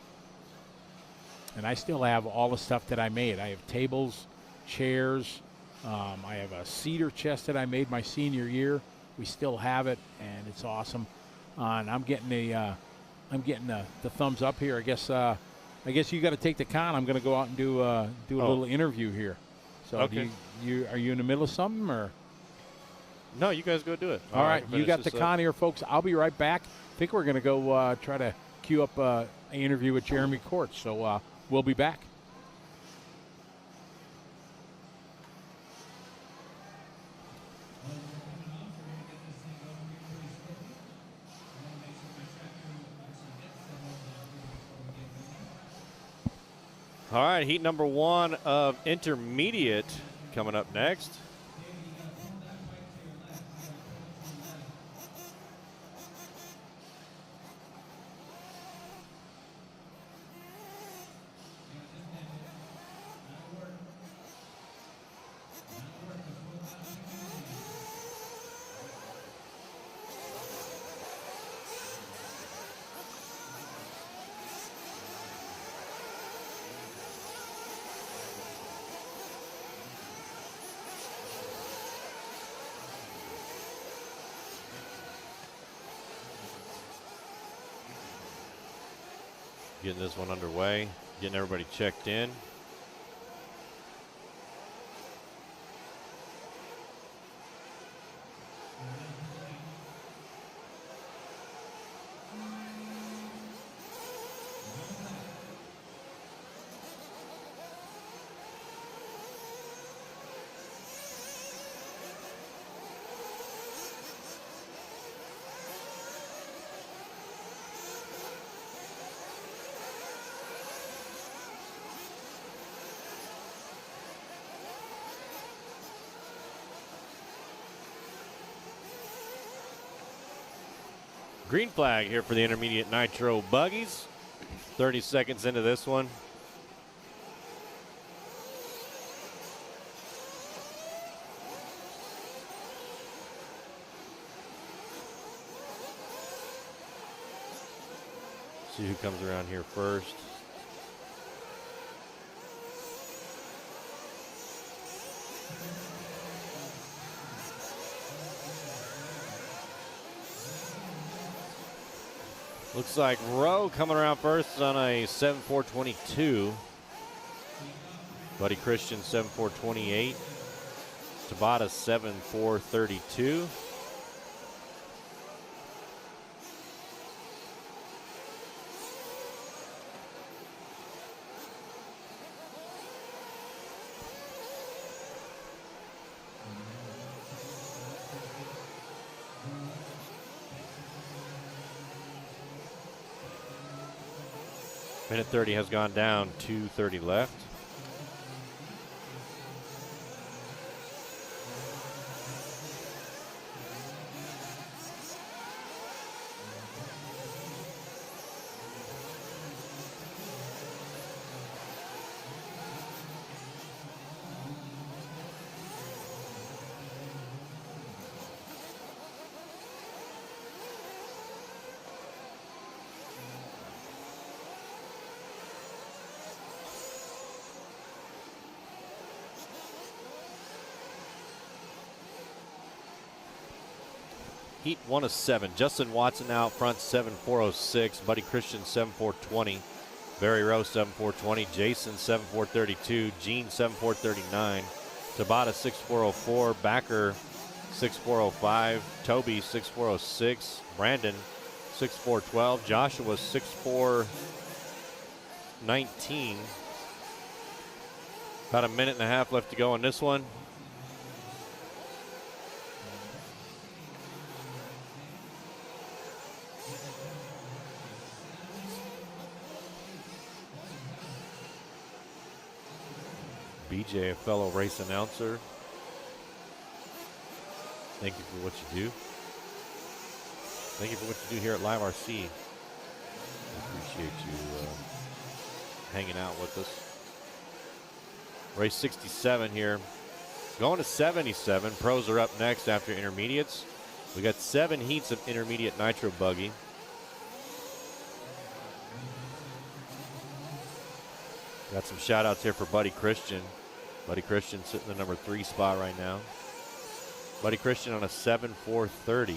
And I still have all the stuff that I made. I have tables, chairs. I have a cedar chest that I made my senior year. We still have it, and it's awesome. And I'm getting the thumbs up here. I guess you got to take the con. I'm going to go out and do a little interview here. So Okay. are you in the middle of something, or? no, you guys go do it. All right, you finish got the this up. con here, folks. I'll be right back. I think we're going to go try to queue up an interview with Jeremy Court. So we'll be back. All right, heat number 1 of intermediate coming up next. Getting this one underway, getting everybody checked in. Green flag here for the intermediate nitro buggies. 30 seconds into this one. See who comes around here first. Looks like Rowe coming around first on a 7.422. Buddy Christian 7.428. Tabata 7.432. Minute 30 has gone down, 2:30 left. Heat 1 of 7. Justin Watson out front, 7.406. Buddy Christian, 7.420. Barry Rowe, 7.420. Jason, 7.432. Gene, 7.439. Tabata, 6.404. Backer, 6.405. Toby, 6.406. Brandon, 6.412. Joshua, 6.419. About a minute and a half left to go in this one. BJ, a fellow race announcer. Thank you for what you do. Thank you for what you do here at Live RC. I appreciate you hanging out with us. Race 67 here. Going to 77. Pros are up next after intermediates. We got 7 heats of intermediate nitro buggy. Got some shout outs here for Buddy Christian. Buddy Christian sitting in the number 3 spot right now. Buddy Christian on a 7.430.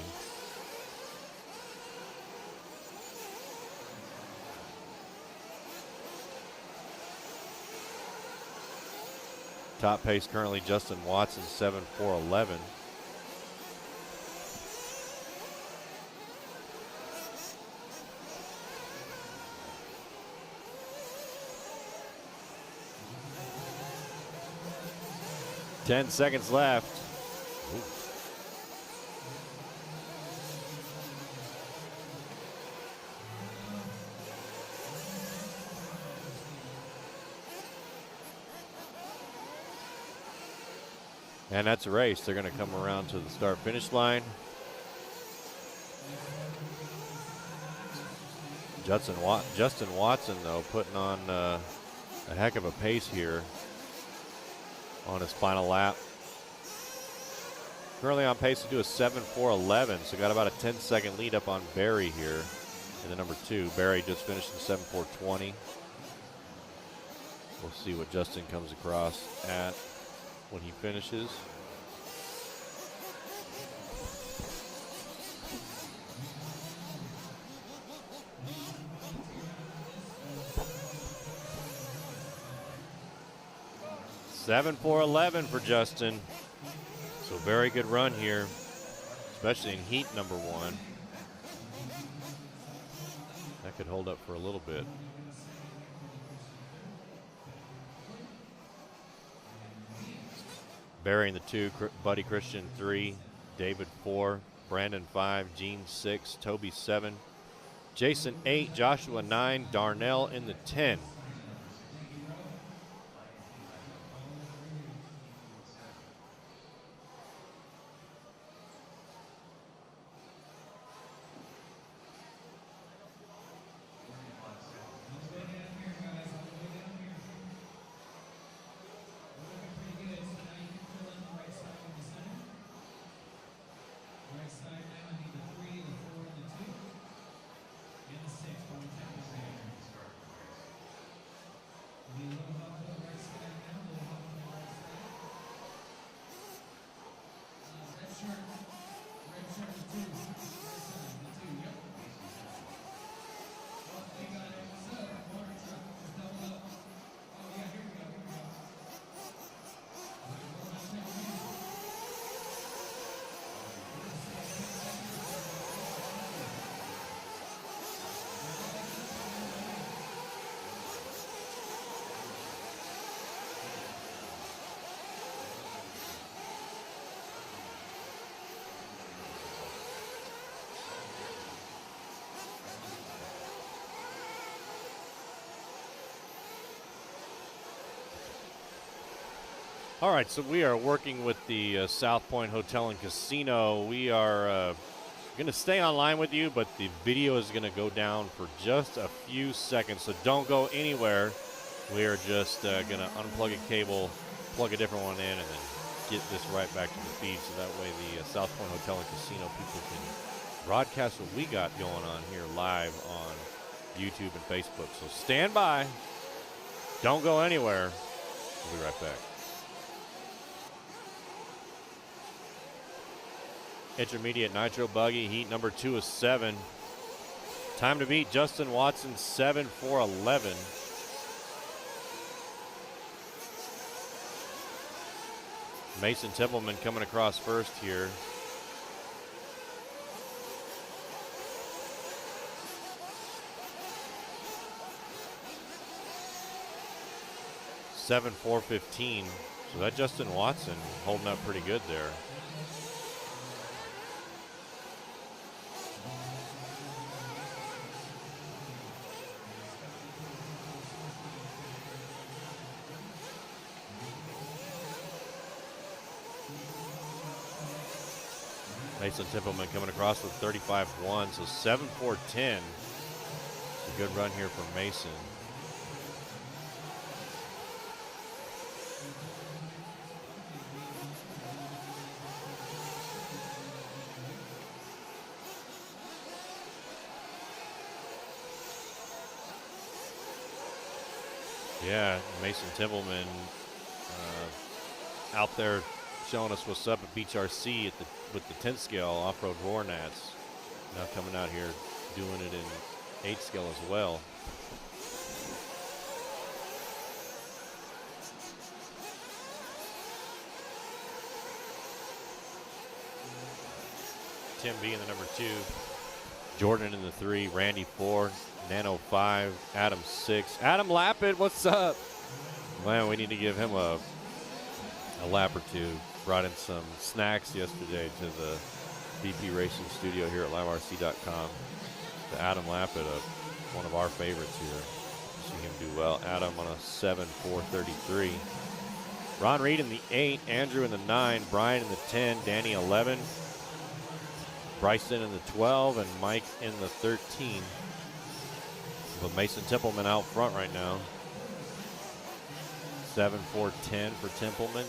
Top pace currently Justin Watson, 7.411. Ten seconds left. Ooh. And that's a race. They're going to come around to the start-finish line. Justin Watson, though, putting on a heck of a pace here on his final lap. Currently on pace to do a 7.411, so got about a 10-second lead up on Barry here in the number 2. Barry just finished in 7.420. We'll see what Justin comes across at when he finishes. 7-4-11 for Justin. So very good run here, especially in heat number 1. That could hold up for a little bit. Burying the 2, Buddy Christian 3, David 4, Brandon 5, Gene 6, Toby 7, Jason 8, Joshua 9, Darnell in the 10. All right, so we are working with the South Point Hotel and Casino. We are going to stay online with you, but the video is going to go down for just a few seconds, so don't go anywhere. We are just going to unplug a cable, plug a different one in, and then get this right back to the feed, so that way the South Point Hotel and Casino people can broadcast what we got going on here live on YouTube and Facebook. So stand by. Don't go anywhere. We'll be right back. Intermediate nitro buggy, heat number 2 is 7. Time to beat Justin Watson, 7-4-11. Mason Tippleman coming across first here. Seven 4-15. So that Justin Watson holding up pretty good there. Mason Tippleman coming across with 35-1, so 7-4-10. It's a good run here from Mason. Yeah, Mason Tippleman out there showing us what's up at Beach RC at with the 10th scale off-road roar nats. Now coming out here doing it in 8 scale as well. Tim B in the number 2, Jordan in the 3, Randy 4, Nano 5, Adam 6. Adam Lappin, what's up? Man, we need to give him a lap or two. Brought in some snacks yesterday to the BP Racing studio here at liverc.com. To Adam Lappin, one of our favorites here. See him do well. Adam on a 7-4-33. Ron Reed in the 8, Andrew in the 9, Brian in the 10, Danny 11, Bryson in the 12, and Mike in the 13. But Mason Tippleman out front right now. 7-4-10 for Tippleman.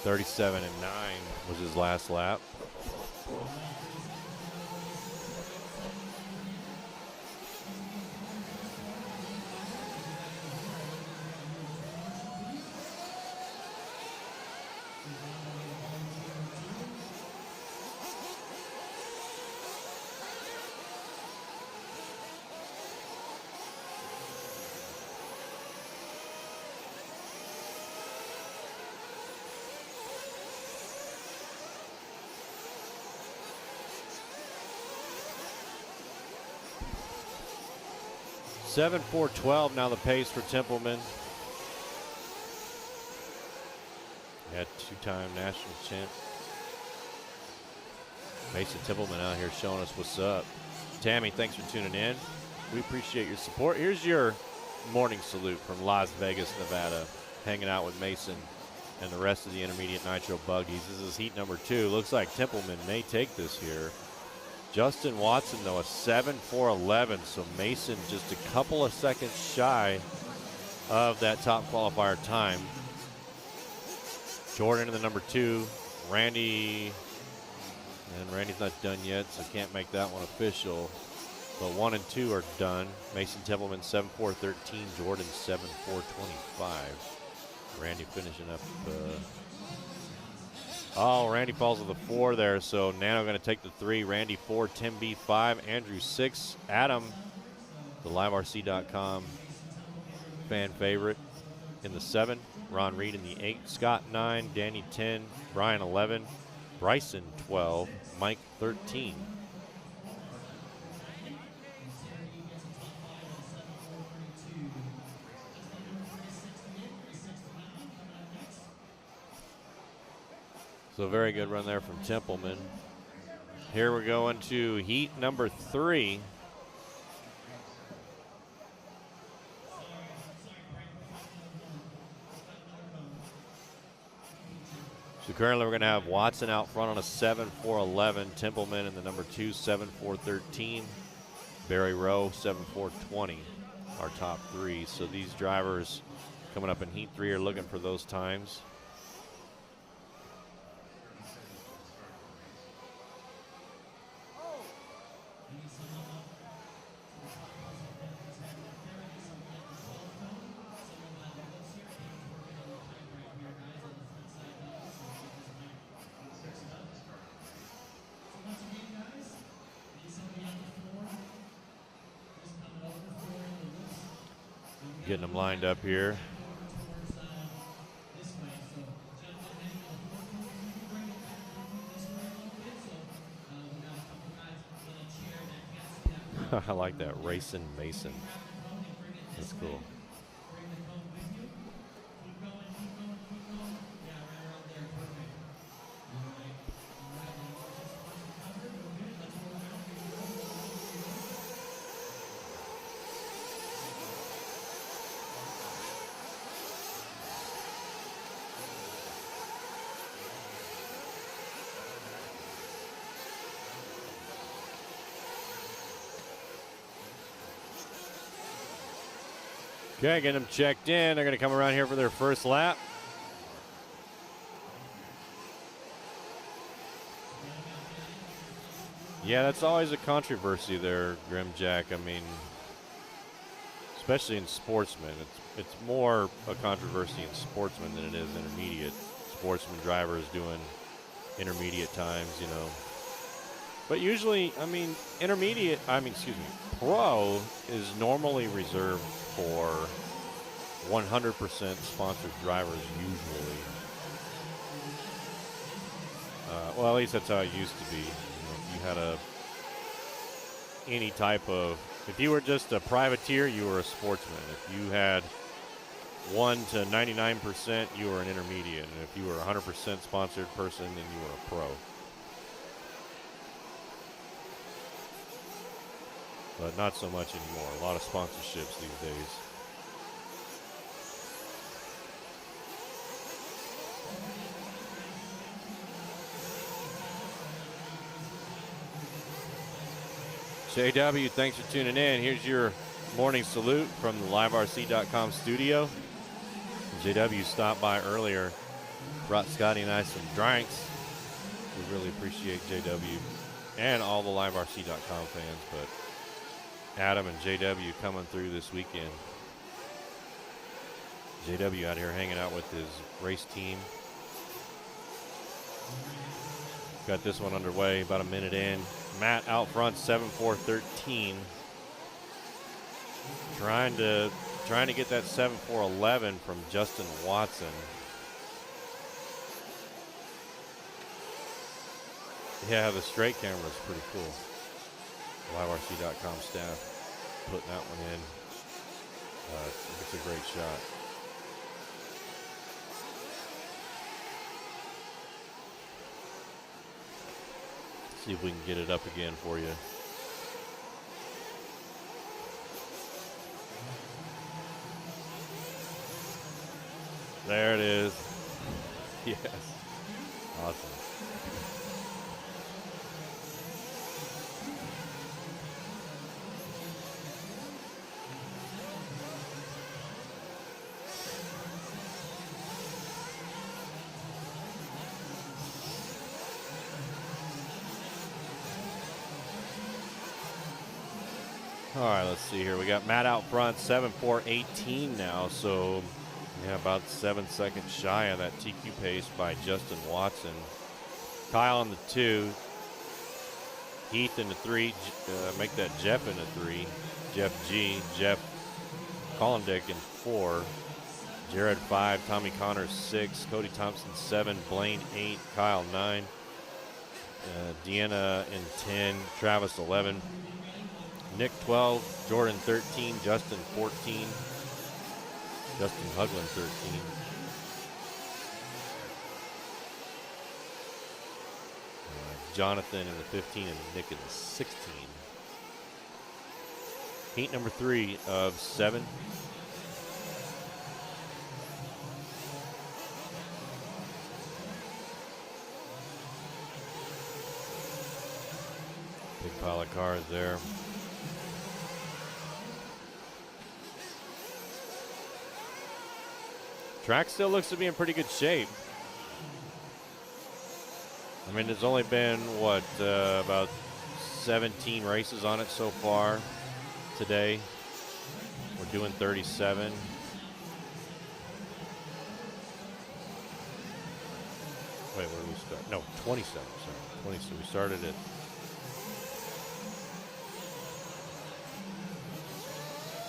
37 and 9 was his last lap. Seven 4:12 now the pace for Templeman. Yeah, two-time national champ. Mason Templeman out here showing us what's up. Tammy, thanks for tuning in. We appreciate your support. Here's your morning salute from Las Vegas, Nevada, hanging out with Mason and the rest of the intermediate nitro buggies. This is heat number 2. Looks like Templeman may take this here. Justin Watson, though, a 7.411, so Mason just a couple of seconds shy of that top qualifier time. Jordan in the number 2. Randy, and Randy's not done yet, so can't make that one official. But 1 and 2 are done. Mason Templeman 7.413, Jordan 7.425. Randy finishing up. Randy falls to the 4 there, so Nano going to take the 3. Randy 4, Tim B 5, Andrew 6, Adam, the liverc.com fan favorite, in the 7. Ron Reed in the 8. Scott 9, Danny 10, Brian 11, Bryson 12, Mike 13. So a very good run there from Templeman. Here we're going to heat number 3. So currently we're going to have Watson out front on a 7.411. Templeman in the number 2, 7.413. Barry Rowe, 7.420, our top 3. So these drivers coming up in heat 3 are looking for those times. Getting them lined up here. I like that, Racing Mason. That's cool. Okay, getting them checked in. They're going to come around here for their first lap. Yeah, that's always a controversy there, Grim Jack. I mean, especially in sportsmen. It's more a controversy in sportsmen than it is intermediate. Sportsman drivers doing intermediate times, you know. But usually, I mean, pro is normally reserved for 100% sponsored drivers usually. Well, at least that's how it used to be. You know, if you had any type of, if you were just a privateer, you were a sportsman. If you had 1 to 99%, you were an intermediate. And if you were a 100% sponsored person, then you were a pro. But not so much anymore. A lot of sponsorships these days. JW, thanks for tuning in. Here's your morning salute from the liverc.com studio. JW stopped by earlier Brought Scotty and I some drinks. We really appreciate JW and all the liverc.com fans, but Adam and JW coming through this weekend. JW out here hanging out with his race team. Got this one underway, about a minute in. Matt out front, 7.4.13. Trying to get that 7.4.11 from Justin Watson. Yeah, the straight camera is pretty cool. liverc.com staff putting that one in. It's a great shot. See if we can get it up again for you. There it is. Yes. Awesome. All right, let's see here. We got Matt out front, 7.4.18 now, so yeah, about 7 seconds shy of that TQ pace by Justin Watson. Kyle in the 2, Heath in the 3, make that Jeff in the 3, Jeff G, Jeff Collendick in 4, Jared 5, Tommy Connors 6, Cody Thompson 7, Blaine 8, Kyle 9, Deanna in 10, Travis 11, Nick 12, Jordan 13, Justin 14, Justin Huglin 13. Jonathan in the 15 and Nick in the 16. Heat number 3 of 7. Big pile of cars there. Track still looks to be in pretty good shape. I mean, there's only been, what, about 17 races on it so far today. We're doing 37. Wait, where did we start? No, 27, sorry. 27. We started at...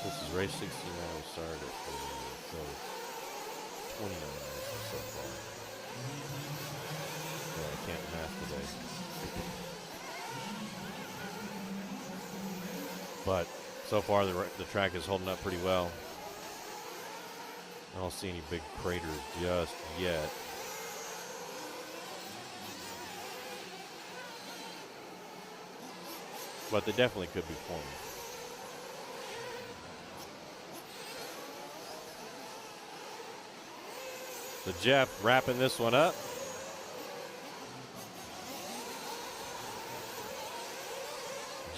This is race 69. We started at... So 29 races so far. Yeah, I can't math today. But so far the track is holding up pretty well. I don't see any big craters just yet. But they definitely could be forming. So Jeff wrapping this one up.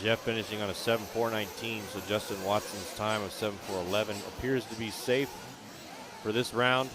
Jeff finishing on a 7.4.19, so Justin Watson's time of 7.4.11 appears to be safe for this round.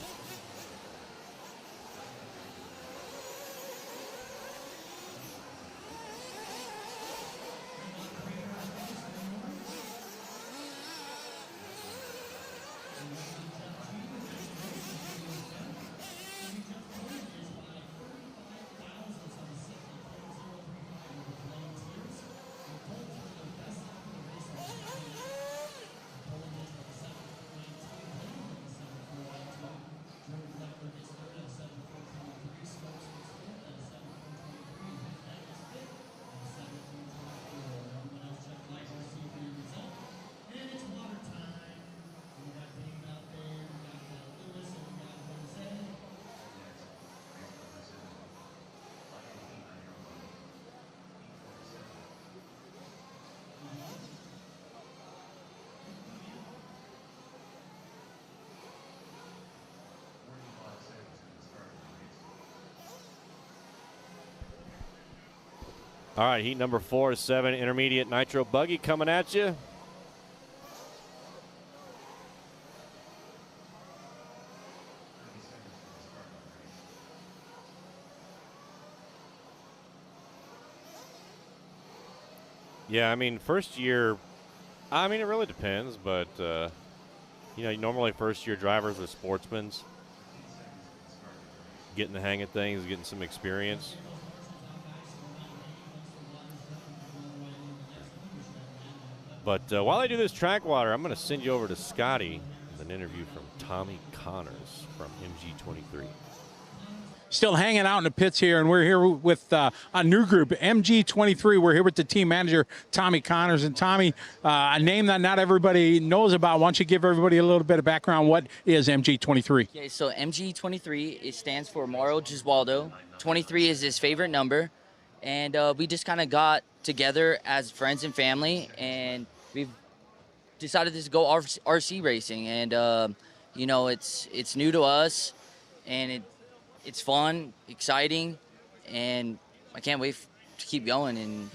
All right, heat number 4 is 7, intermediate nitro buggy coming at you. Yeah, I mean, first year, I mean, it really depends, but, you know, normally first-year drivers are sportsmen, getting the hang of things, getting some experience. But while I do this track water, I'm going to send you over to Scotty with an interview from Tommy Connors from MG23. Still hanging out in the pits here, and we're here with a new group, MG23. We're here with the team manager, Tommy Connors. And Tommy, a name that not everybody knows about. Why don't you give everybody a little bit of background? What is MG23? Okay, so MG23, it stands for Mario Giswaldo. 23 is his favorite number. And we just kind of got together as friends and family, and we've decided to go RC racing. And, you know, it's new to us, and it's fun, exciting, and I can't wait to keep going and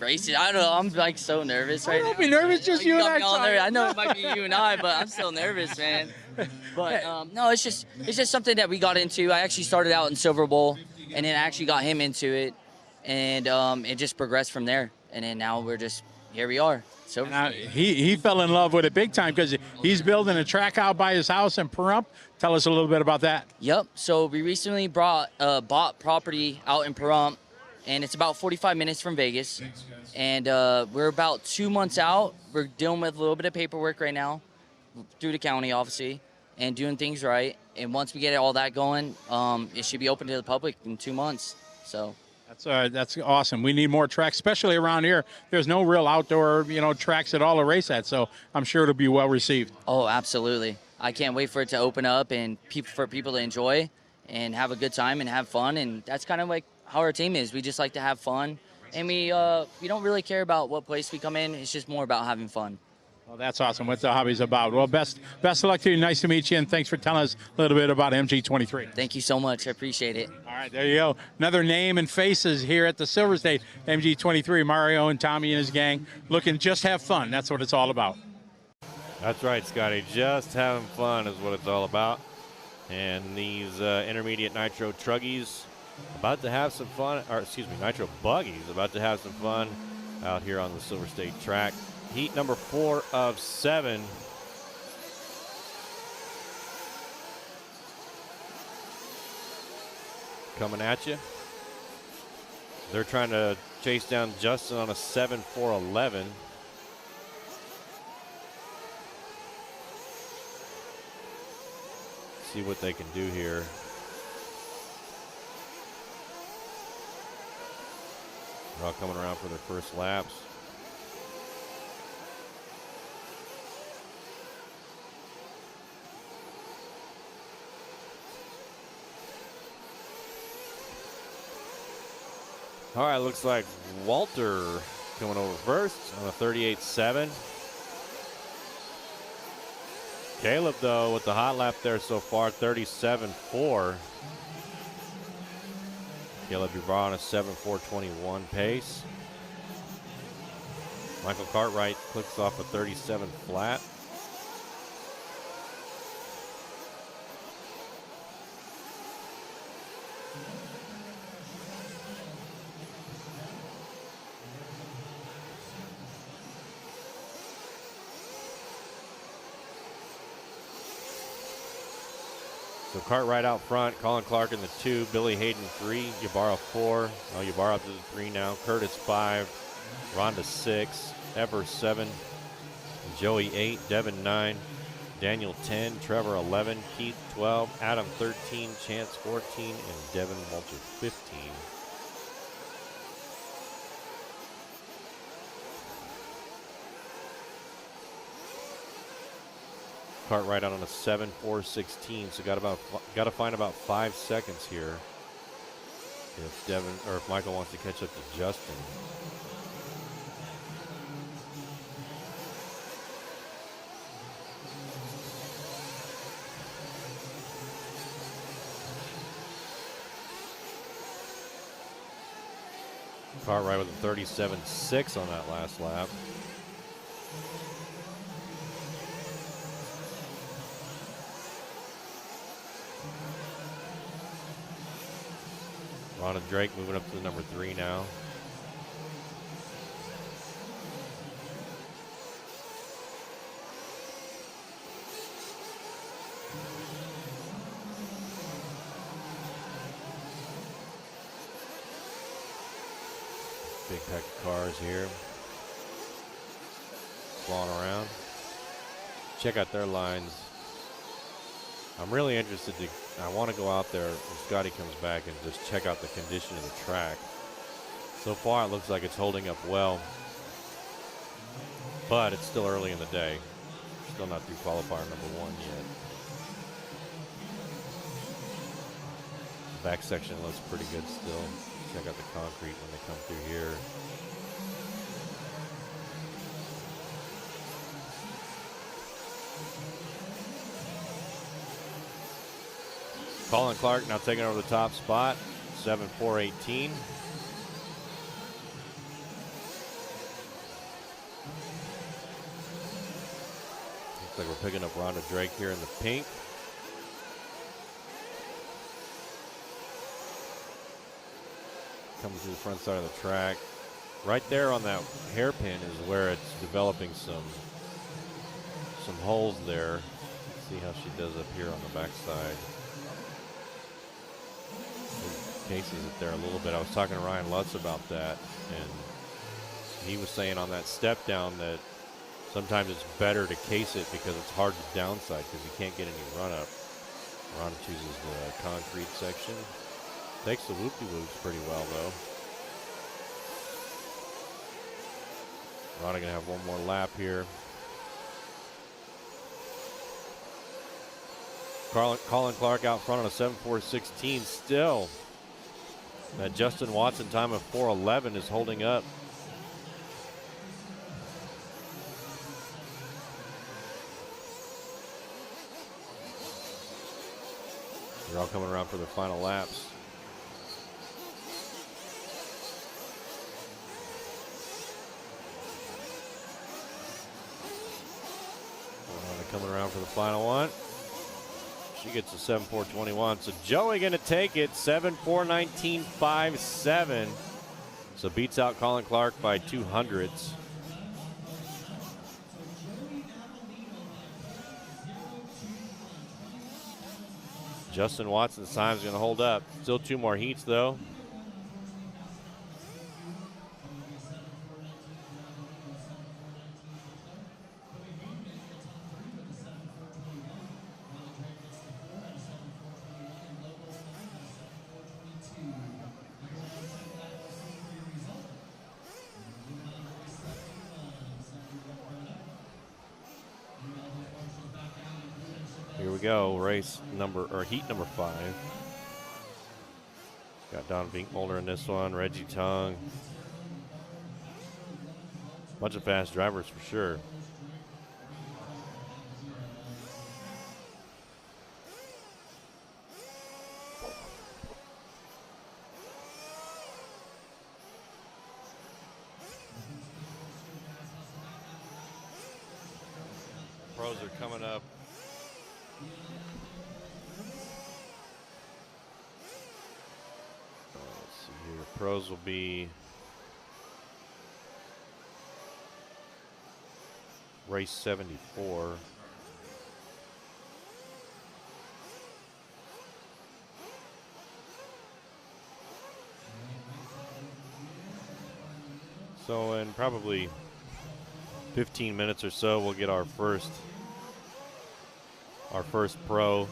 racing. I don't know, I'm like so nervous right now. Don't be nervous, just you and I talking. I know it might be you and I, but I'm still nervous, man. But no, it's just something that we got into. I actually started out in Silver Bowl, and then actually got him into it, and it just progressed from there. And then now here we are. So he fell in love with it big time because he's building a track out by his house in Pahrump. Tell us a little bit about that. Yep. So we recently bought property out in Pahrump, and it's about 45 minutes from Vegas. And we're about 2 months out. We're dealing with a little bit of paperwork right now through the county, obviously, and doing things right. And once we get all that going, it should be open to the public in 2 months. So. That's awesome. We need more tracks, especially around here. There's no real outdoor, tracks at all to race at, so I'm sure it'll be well received. Oh, absolutely. I can't wait for it to open up and for people to enjoy and have a good time and have fun. And that's kind of like how our team is. We just like to have fun, and we don't really care about what place we come in. It's just more about having fun. Well, that's awesome. What the hobby's about. Well, best of luck to you. Nice to meet you, and thanks for telling us a little bit about MG23. Thank you so much. I appreciate it. All right, there you go. Another name and faces here at the Silver State. MG23, Mario and Tommy and his gang looking just have fun. That's what it's all about. That's right, Scotty. Just having fun is what it's all about. And these intermediate nitro truggies about to have some fun, nitro buggies about to have some fun out here on the Silver State track. Heat number 4 of 7. Coming at you. They're trying to chase down Justin on a 7.411. See what they can do here. They're all coming around for their first laps. All right, looks like Walter coming over first on a 38.7. Caleb, though, with the hot lap there so far, 37.4. Caleb Dubois on a 7.421 pace. Michael Cartwright clicks off a 37 flat. So Cartwright out front, Colin Clark in the 2, Billy Hayden 3, Ybarra 4. Oh, Ybarra up to the 3 now. Curtis 5, Rhonda 6, Ever 7, Joey 8, Devin 9, Daniel 10, Trevor 11, Keith 12, Adam 13, Chance 14, and Devin Walter 15. Cartwright out on a 7.416, so got to find about 5 seconds here if Michael wants to catch up to Justin. Cartwright with a 37.6 on that last lap. Ron and Drake moving up to the number 3 now. Big pack of cars here. Flowing around. Check out their lines. I'm really interested I want to go out there when Scotty comes back and just check out the condition of the track. So far it looks like it's holding up well, but it's still early in the day. Still not through qualifier number 1 yet. The back section looks pretty good still. Check out the concrete when they come through here. Colin Clark now taking over the top spot, 7.418. Looks like we're picking up Rhonda Drake here in the pink. Coming through the front side of the track. Right there on that hairpin is where it's developing some holes there. Let's see how she does up here on the backside. Cases it there a little bit. I was talking to Ryan Lutz about that, and he was saying on that step down that sometimes it's better to case it because it's hard to downside because you can't get any run up. Ron chooses the concrete section. Takes the whoop-de-whoops pretty well though. Ron gonna have one more lap here. Colin Clark out front on a 7.416 still. That Justin Watson time of 4.11 is holding up. They're all coming around for their final laps. Coming around for the final one. She gets a 7.421. So Joey going to take it 7.419.57. So beats out Colin Clark by 200ths. Justin Watson's time is going to hold up. Still 2 more heats though. Here we go, heat number 5. Got Don Vinkmolder in this one, Reggie Tung. Bunch of fast drivers for sure. Pros are coming up. Let's see here. Pros will be race 74. So in probably 15 minutes or so, we'll get our first pro.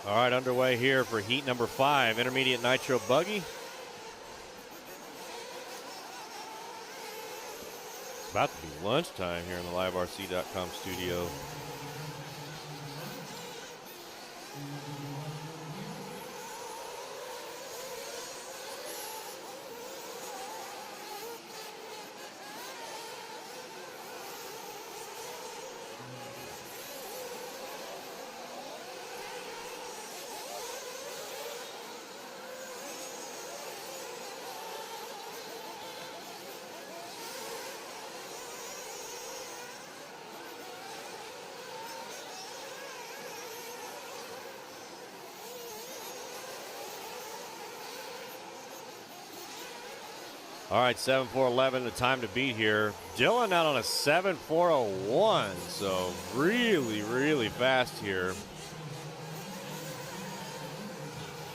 All right, underway here for heat number 5, intermediate nitro buggy. It's about to be lunchtime here in the liverc.com studio. All right, 7.411, the time to beat here. Dylan out on a 7.401, so really, really fast here.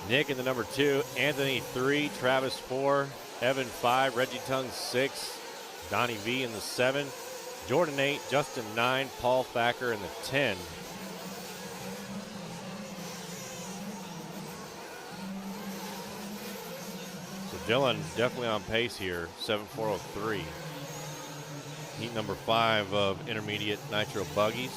Nick in the number 2, Anthony 3, Travis 4, Evan 5, Reggie Tung 6, Donnie V in the 7, Jordan 8, Justin 9, Paul Thacker in the 10. Dylan definitely on pace here, 7.403. Heat number 5 of intermediate nitro buggies.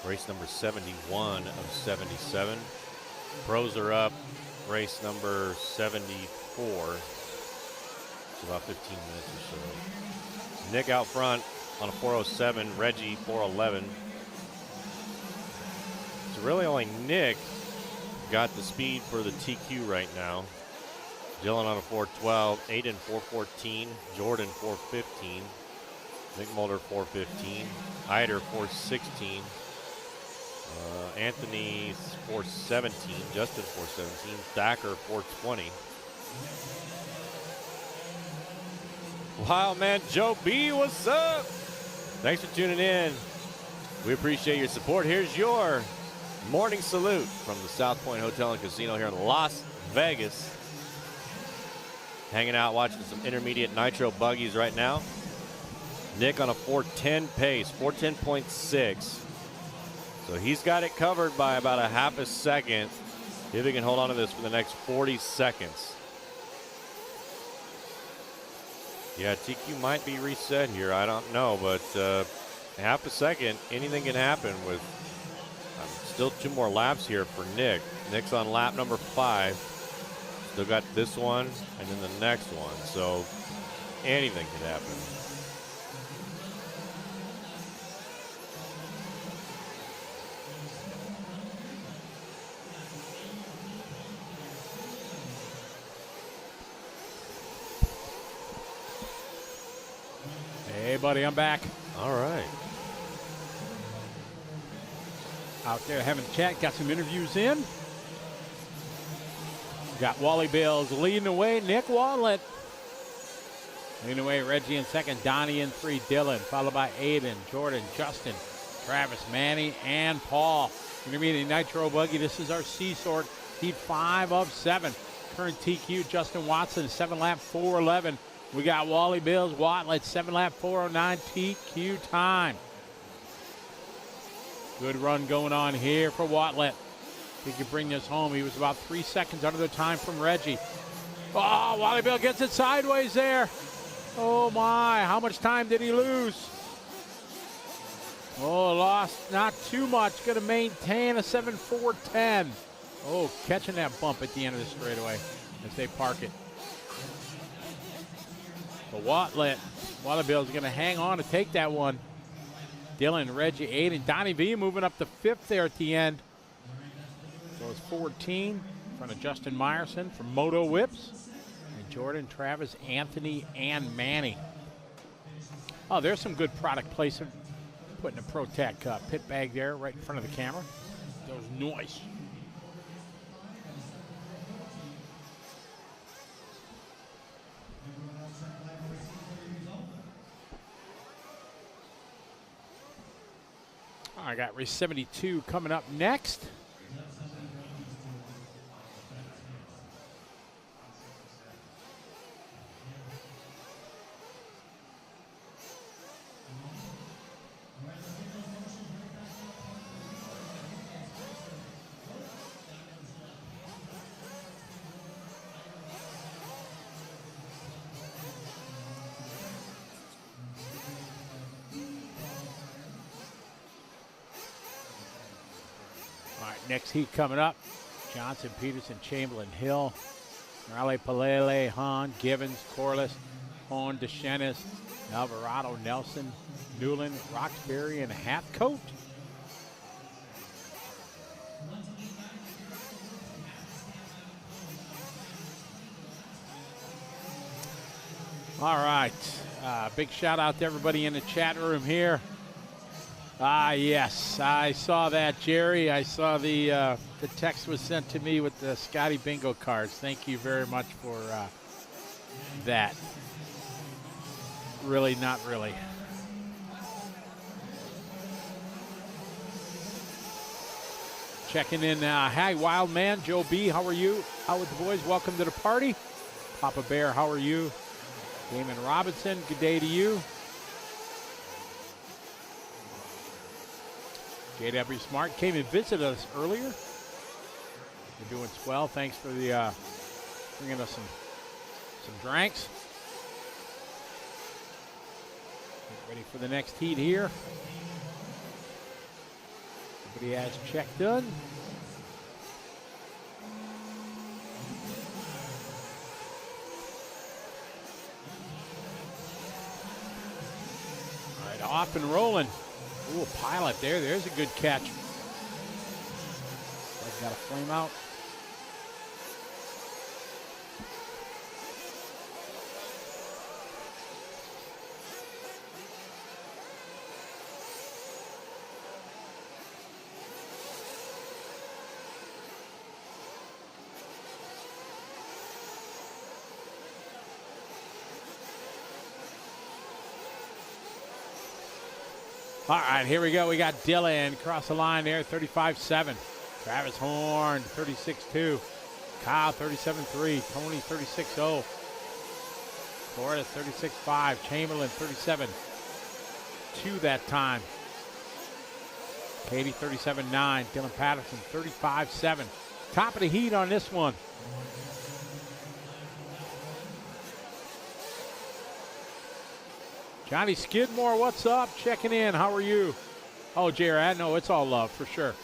Race number 71 of 77. Pros are up. Race number 74. About 15 minutes or so. Nick out front on a 407, Reggie 411. So really only Nick got the speed for the TQ right now. Dylan on a 412, Aiden 414, Jordan 415, Nick Mulder 415, Eider 416, Anthony 417, Justin 417, Thacker 420. Wow, man, Joe B, what's up? Thanks for tuning in. We appreciate your support. Here's your morning salute from the South Point Hotel and Casino here in Las Vegas. Hanging out, watching some intermediate nitro buggies right now. Nick on a 410 pace, 410.6. So he's got it covered by about a half a second. If he can hold on to this for the next 40 seconds. Yeah, TQ might be reset here. I don't know, but half a second, anything can happen with still 2 more laps here for Nick. Nick's on lap number 5. Still got this one and then the next one, so anything can happen. Hey, buddy, I'm back. All right. Out there having a chat, got some interviews in. Got Wally Bills leading the way, Nick Wallet. Leading the way, Reggie in 2nd, Donnie in 3, Dylan, followed by Aiden, Jordan, Justin, Travis, Manny, and Paul. Intermediate nitro buggy, this is our C-sort, heat 5 of 7. Current TQ, Justin Watson, 7-lap 411. We got Wally Bills, Watlet, 7-lap 409 TQ time. Good run going on here for Watlet. He could bring this home. He was about 3 seconds under the time from Reggie. Oh, Wally Bill gets it sideways there. Oh my, how much time did he lose? Oh, lost not too much. Going to maintain a 7.410. Oh, catching that bump at the end of the straightaway as they park it. But Watlet, Wally Bill's going to hang on to take that one. Dylan, Reggie, Aiden, Donnie V moving up to 5th there at the end. So it's 14 in front of Justin Meyerson from Moto Whips. And Jordan, Travis, Anthony, and Manny. Oh, there's some good product placement. Putting a ProTac pit bag there right in front of the camera. That was nice. I got race 72 coming up next. next heat coming up. Johnson, Peterson, Chamberlain, Hill, Raleigh, Palele, Hahn, Givens, Corliss, Horn, DeShenis, Alvarado, Nelson, Newland, Roxbury, and Halfcoat. All right. Big shout out to everybody in the chat room here. Yes, I saw that, Jerry. I saw the text was sent to me with the Scotty bingo cards. Thank you very much for that. Really, not really. Checking in. Hi, Wild Man, Joe B. How are you? Out with the boys. Welcome to the party. Papa Bear, how are you? Damon Robinson, good day to you. JW Smart came and visited us earlier. You're doing swell. Thanks for the bringing us some drinks. Get ready for the next heat here. Everybody has check done. All right, off and rolling. Ooh, pilot there. There's a good catch. I've got a flame out. All right, here we go. We got Dylan across the line there, 35-7. Travis Horn, 36-2. Kyle, 37-3. Tony, 36-0. Florida, 36-5. Chamberlain, 37-2 that time. Katie, 37-9. Dylan Patterson, 35-7. Top of the heat on this one. Johnny Skidmore, what's up? Checking in. How are you? Oh, Jared, no, it's all love for sure.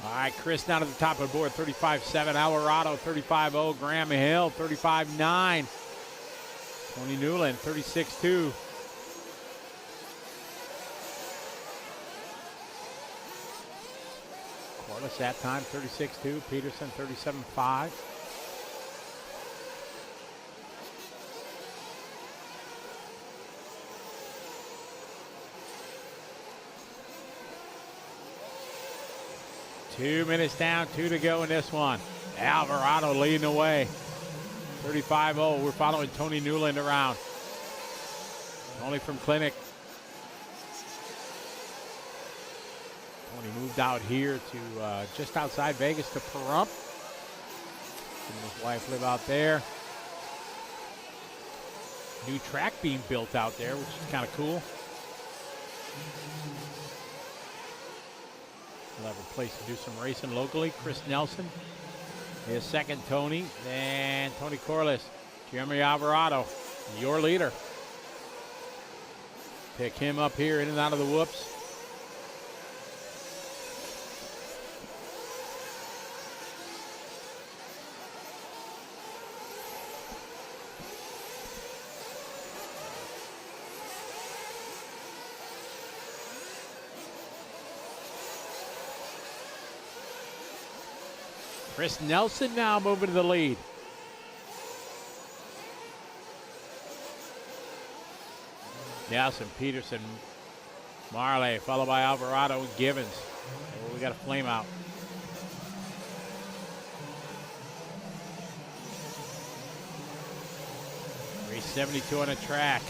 All right, Chris down at the top of the board, 35-7. Alvarado, 35-0. Graham Hill, 35-9. Tony Newland, 36-2. Corliss that time, 36-2. Peterson, 37-5. Two minutes down, 2 to go in this one. Alvarado leading the way. 35-0. We're following Tony Newland around. Tony from Clinic. Tony moved out here to just outside Vegas to Pahrump. He and his wife live out there. New track being built out there, which is kind of cool. We'll have a place to do some racing locally. Chris Nelson, his second Tony, and Tony Corliss. Jeremy Alvarado, your leader. Pick him up here in and out of the whoops. Chris Nelson now moving to the lead. Nelson, Peterson, Marley, followed by Alvarado and Givens. Oh, we got a flame out. Race 72 on the track.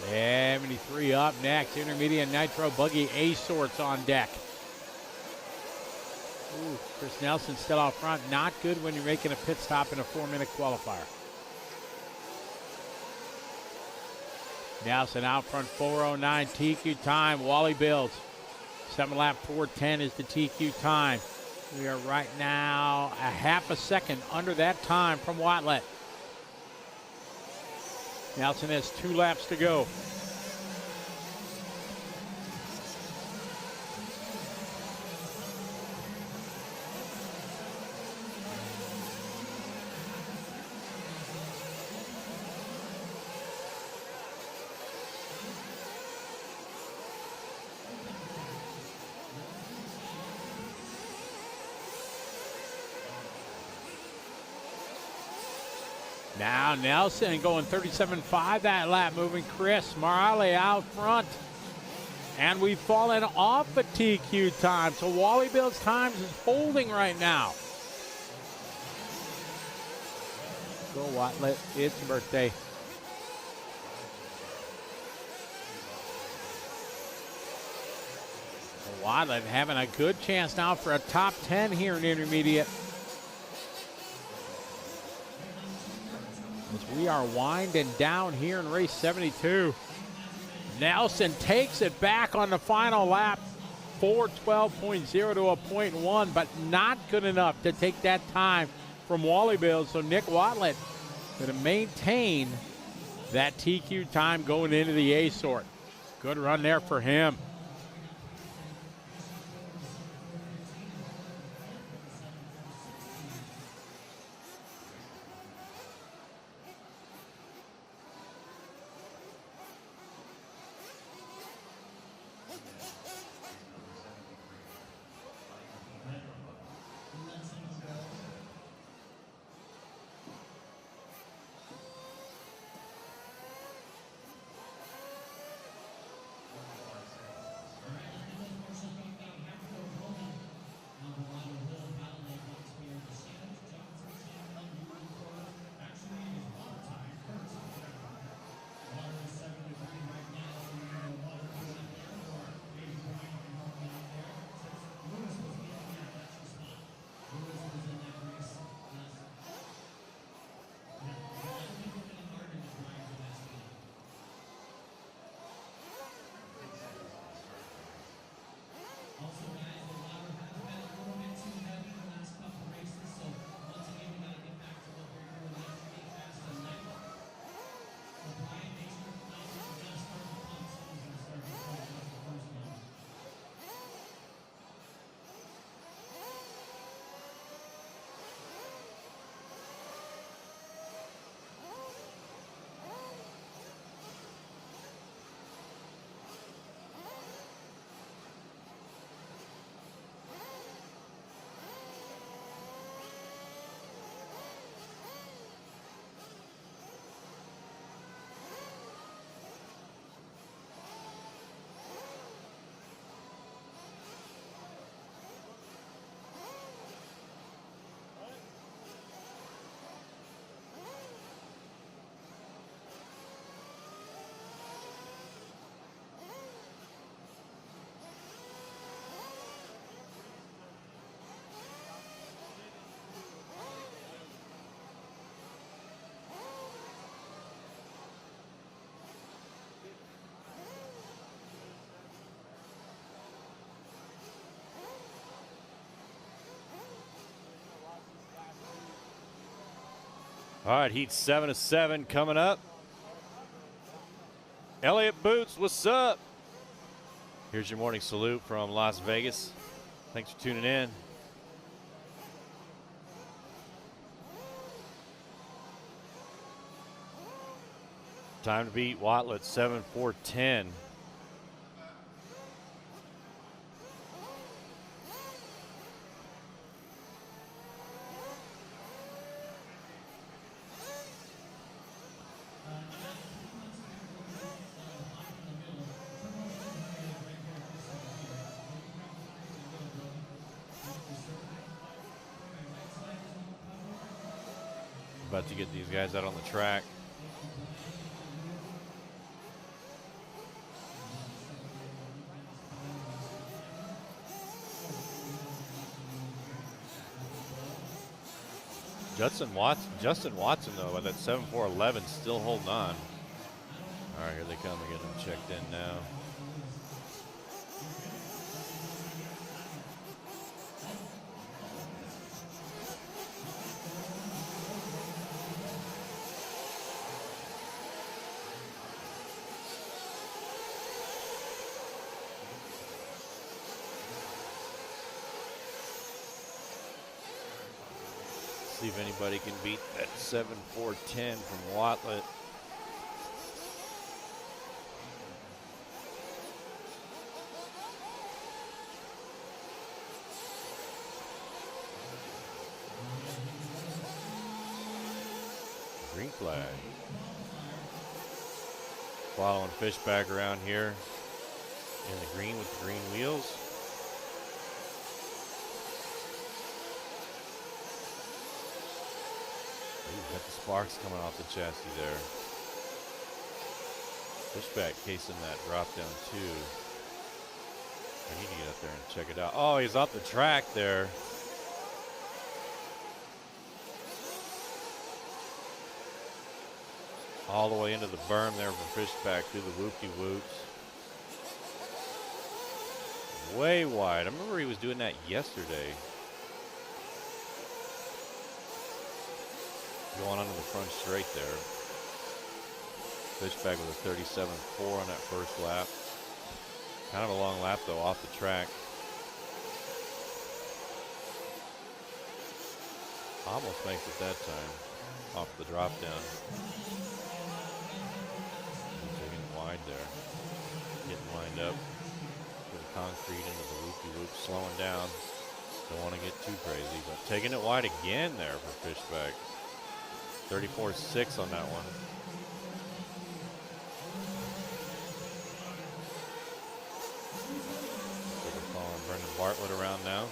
$73 up next. Intermediate Nitro Buggy A sorts on deck. Ooh, Chris Nelson still out front. Not good when you're making a pit stop in a 4-minute qualifier. Nelson out front, 4:09 TQ time. Wally Bills 7-lap 4:10 is the TQ time. We are right now a half a second under that time from Watlett. Nelson has 2 laps to go. Now Nelson going 37.5 that lap, moving Chris Morale out front. And we've fallen off the TQ time, so Wally Bill's times is holding right now. Go Watlett, it's your birthday. Watlett having a good chance now for a top 10 here in intermediate. As we are winding down here in race 72. Nelson takes it back on the final lap. 4:12.0 to a 0.1, but not good enough to take that time from Wally Bill. So Nick Watlett going to maintain that TQ time going into the A sort. Good run there for him. All right, heat 7 of 7 coming up. Elliott Boots, what's up? Here's your morning salute from Las Vegas. Thanks for tuning in. Time to beat Watlett 7:4:10. About to get these guys out on the track. Justin Watson though, by that 7:4:11, still holding on. All right, here they come. We get them checked in now. See if anybody can beat that 7.410 from Watlet. Green flag. Following Fishback around here in the green with the green wheels. Ooh, got the sparks coming off the chassis there. Fishback casing that drop down too. I need to get up there and check it out. Oh, he's off the track there. All the way into the berm there for Fishback through the whoop-de-whoops. Way wide. I remember he was doing that yesterday. Going onto the front straight there. Fishback with a 37.4 on that first lap. Kind of a long lap though off the track. Almost makes it that time off the drop down. Taking it wide there. Getting lined up for the concrete into the loop-de-loop, slowing down. Don't want to get too crazy, but taking it wide again there for Fishback. 34.6 on that one. So we're following Brendan Bartlett around now.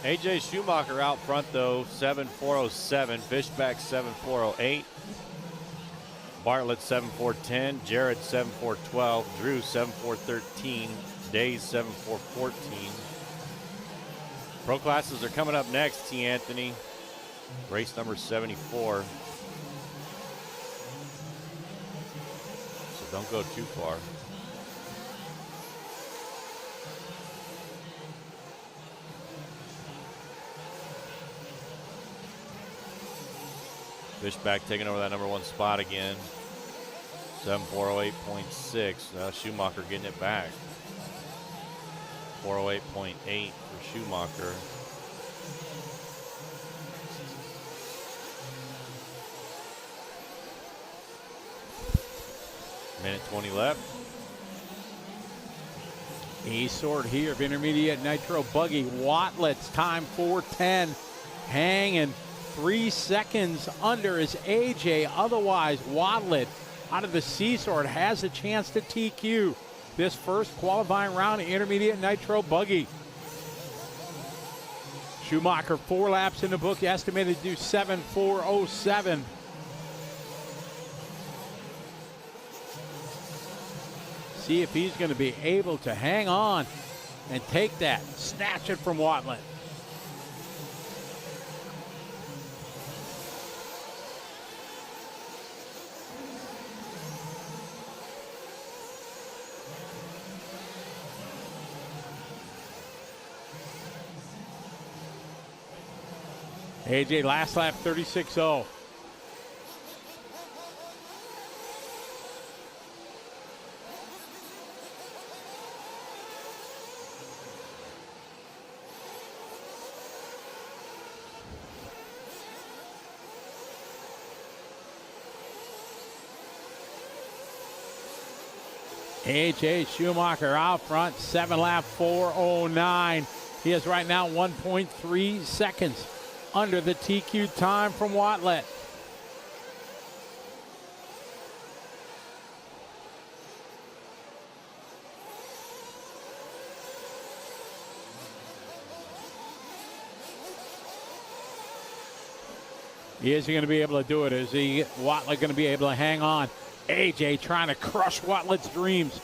AJ Schumacher out front though, 7.407. Fishback 7.408. Bartlett 7.410. Jared 7.412. Drew 7.413. Days 7.414. Pro classes are coming up next, T. Anthony. Race number 74. So don't go too far. Fishback taking over that number one spot again. 7.408.6. Schumacher getting it back. 408.8 for Schumacher. Minute 20 left. A-sort here of intermediate nitro buggy. Watlet's time 4:10. Hanging 3 seconds under is AJ. Otherwise, Watlet out of the C-sort has a chance to TQ this first qualifying round of intermediate nitro buggy. Schumacher 4 laps in the book, estimated to do 7.407. See if he's going to be able to hang on and take that, snatch it from Watlet. AJ last lap 36.0. AJ Schumacher out front, 7 lap 4:09. He is right now 1.3 seconds under the TQ time from Watlet. Is he going to be able to do it? Is Watlet going to be able to hang on? AJ trying to crush Watlet's dreams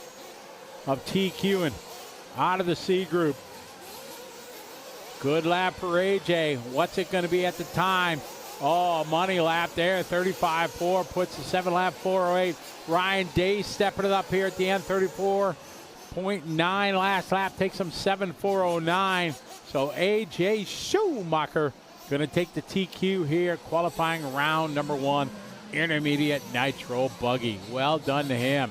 of TQing out of the C group. Good lap for AJ. What's it going to be at the time? Oh, money lap there. 35.4 puts the 7 lap 4:08. Ryan Day stepping it up here at the end. 34. .9 last lap, takes him 7:4:09. So A.J. Schumacher going to take the TQ here, qualifying round number 1, intermediate nitro buggy. Well done to him.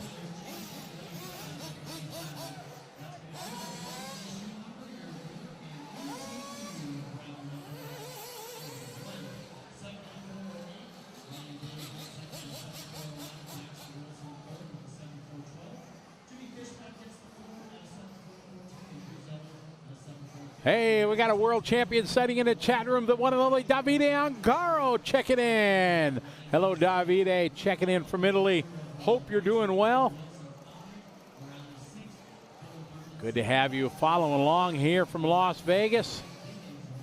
Hey, we got a world champion sighting in the chat room, the one and only Davide Angaro checking in. Hello, Davide, checking in from Italy. Hope you're doing well. Good to have you following along here from Las Vegas.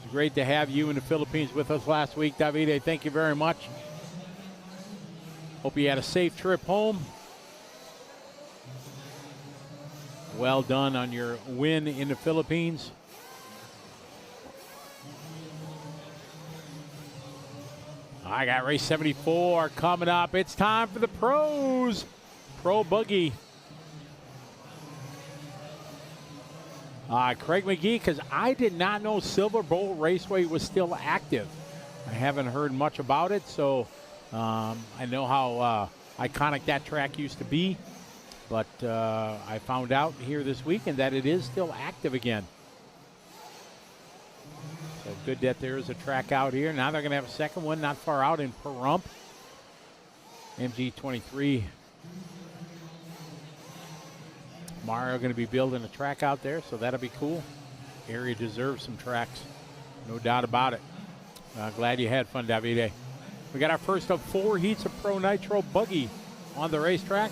It's great to have you in the Philippines with us last week, Davide. Thank you very much. Hope you had a safe trip home. Well done on your win in the Philippines. I got race 74 coming up. It's time for the pros. Pro buggy. Craig McGee, because I did not know Silver Bowl Raceway was still active. I haven't heard much about it, so I know how iconic that track used to be. But I found out here this weekend that it is still active again. So good that there is a track out here. Now they're going to have a second one not far out in Pahrump. MG23. Mario going to be building a track out there, so that'll be cool. Area deserves some tracks, no doubt about it. Glad you had fun, Davide. We got our first of 4 heats of Pro Nitro Buggy on the racetrack.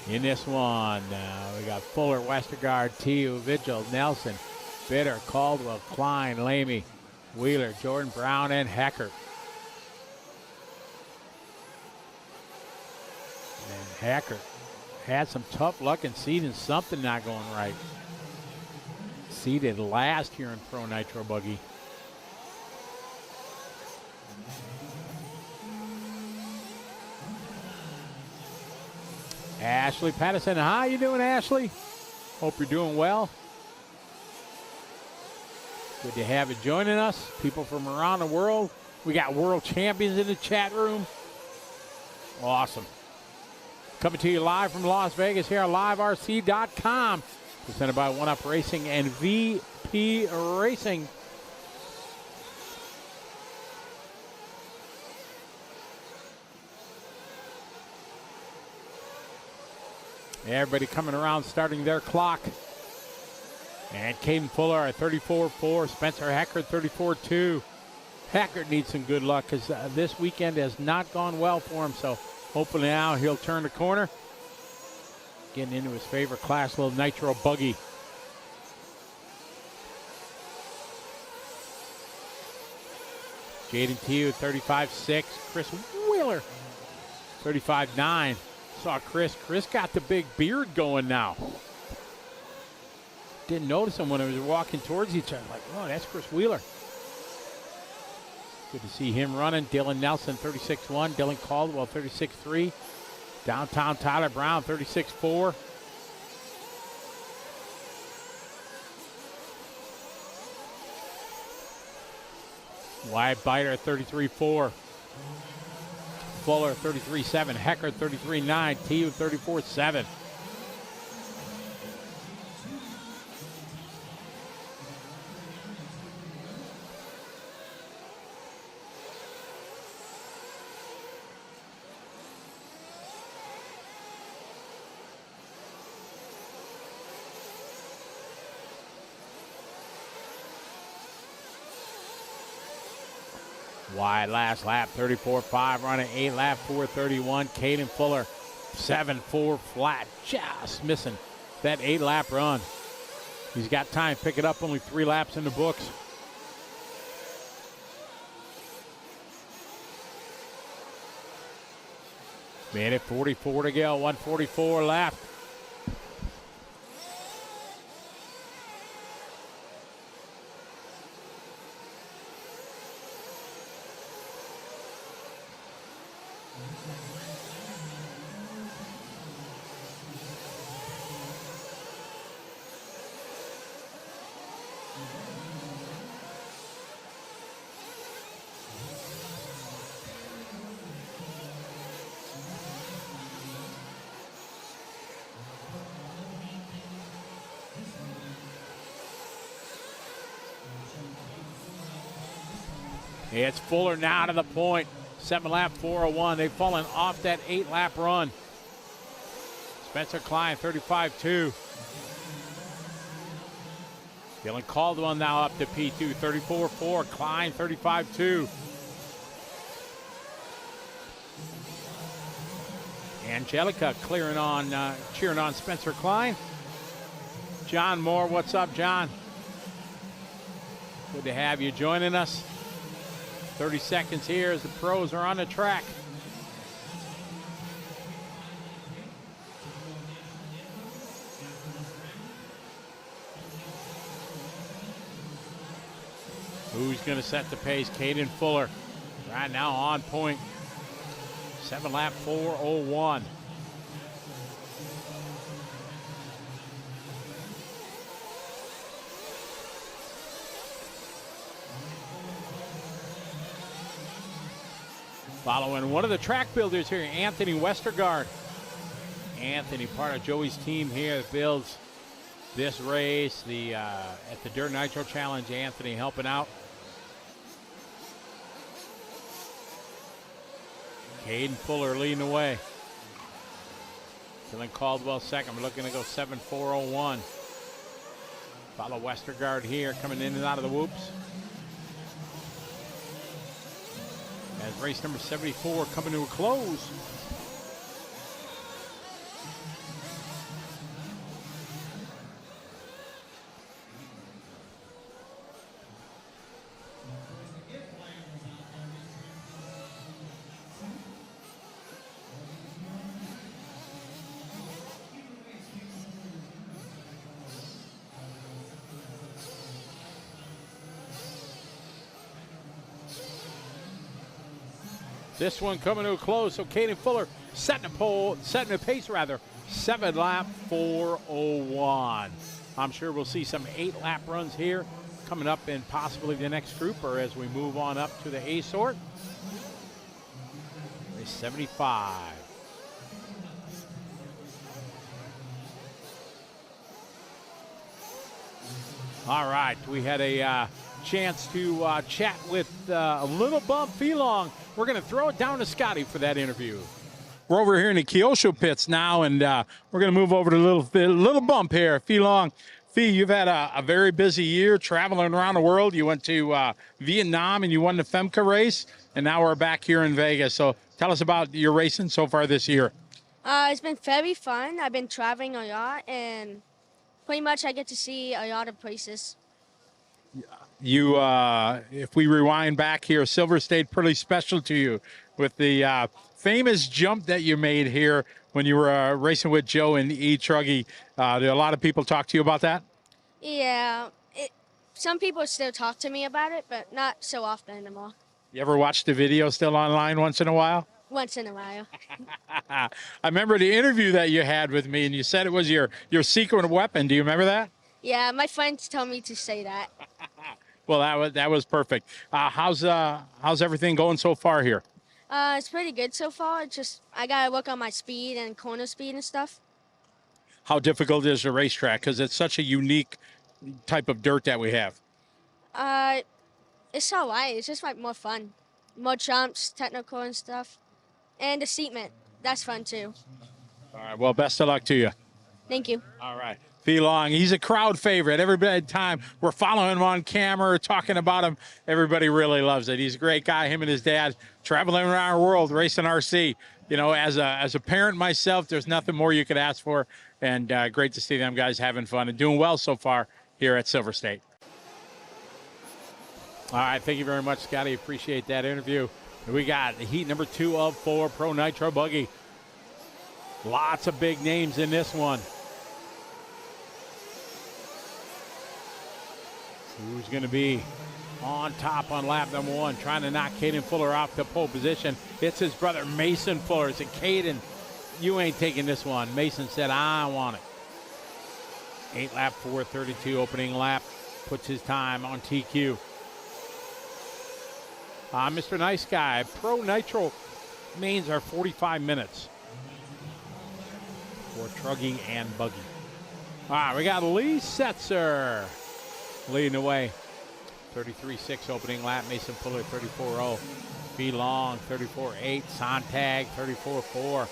In this one, we got Fuller, Westergaard, Tiu, Vigil, Nelson, Bitter, Caldwell, Klein, Lamy, Wheeler, Jordan Brown, and Heckert. And Heckert had some tough luck in seeding, something not going right. Seeded last here in Pro Nitro Buggy. Ashley Patterson, how you doing, Ashley? Hope you're doing well. Good to have you joining us. People from around the world. We got world champions in the chat room. Awesome. Coming to you live from Las Vegas here on liverc.com. Presented by 1UP Racing and VP Racing. Everybody coming around, starting their clock. And Caden Fuller at 34.4. Spencer Heckert 34.2. Heckert needs some good luck because this weekend has not gone well for him. So hopefully now he'll turn the corner. Getting into his favorite class, little Nitro Buggy. Jaden Tiu 35.6. Chris Wheeler 35.9. Saw Chris. Chris got the big beard going now. Didn't notice him when I was walking towards each other. Like, oh, that's Chris Wheeler. Good to see him running. Dylan Nelson, 36.1. Dylan Caldwell, 36.3. Downtown Tyler Brown, 36.4. Wyatt Biter, 33.4. Fuller, 33.7. Hecker, 33.9. Tiu, 34.7. Wide last lap, 34.5, running 8 lap, 4:31. Caden Fuller, 7.4 flat, just missing that 8 lap run. He's got time, pick it up, only 3 laps in the books. Minute 44 to go, 1:44 left. It's Fuller now to the point. 7-lap 4:01. They've fallen off that 8-lap run. Spencer Klein, 35.2. Dylan Caldwell now up to P2, 34.4. Klein, 35.2. Angelica cheering on Spencer Klein. John Moore, what's up, John? Good to have you joining us. 30 seconds here as the pros are on the track. Who's going to set the pace? Caden Fuller right now on point. 7-lap 4:01. Following one of the track builders here, Anthony Westergaard. Anthony, part of Joey's team here that builds this race. At the Dirt Nitro Challenge, Anthony helping out. Caden Fuller leading the way. Dylan Caldwell second. We're looking to go 7:4:01. Follow Westergaard here, coming in and out of the whoops. As race number 74 coming to a close. This one coming to a close, so Caden Fuller setting a pace, 7-lap 4:01. I'm sure we'll see some 8-lap runs here coming up in possibly the next group, or as we move on up to the A sort. Race 75. All right, we had a chance to chat with a Little Bump Felong. We're going to throw it down to Scotty for that interview. We're over here in the Kyosho pits now, and we're going to move over to Little Bump here. Felong. Fee, you've had a very busy year traveling around the world. You went to Vietnam and you won the FEMCA race, and now we're back here in Vegas. So tell us about your racing so far this year. It's been very fun. I've been traveling a lot, and pretty much I get to see a lot of places. You, if we rewind back here, Silver State pretty special to you with the famous jump that you made here when you were racing with Joe and E. Truggy. Do a lot of people talk to you about that? Yeah, some people still talk to me about it, but not so often anymore. You ever watch the video still online once in a while? Once in a while. I remember the interview that you had with me, and you said it was your secret weapon. Do you remember that? Yeah, my friends tell me to say that. Well, that was perfect. How's everything going so far here? It's pretty good so far. It's just I gotta work on my speed and corner speed and stuff. How difficult is the racetrack? Because it's such a unique type of dirt that we have. It's all right. It's just like more fun, more jumps, technical and stuff, and the seatment. That's fun too. All right. Well, best of luck to you. Thank you. All right. Felong, he's a crowd favorite. Every time we're following him on camera, talking about him, everybody really loves it. He's a great guy. Him and his dad traveling around the world, racing RC. You know, as a parent myself, there's nothing more you could ask for. And great to see them guys having fun and doing well so far here at Silver State. All right, thank you very much, Scotty. Appreciate that interview. We got heat number 2 of 4, Pro Nitro Buggy. Lots of big names in this one. Who's going to be on top on lap number 1, trying to knock Caden Fuller off to pole position. It's his brother Mason Fuller. It's Caden, you ain't taking this one. Mason said, I want it. 8-lap 4:32 opening lap. Puts his time on TQ. Mr. Nice Guy, Pro Nitro mains are 45 minutes for Truggy and Buggy. All right, we got Lee Setzer leading the way. 33.6 opening lap. Mason Fuller 34.0. B Long 34.8. Sontag 34.4.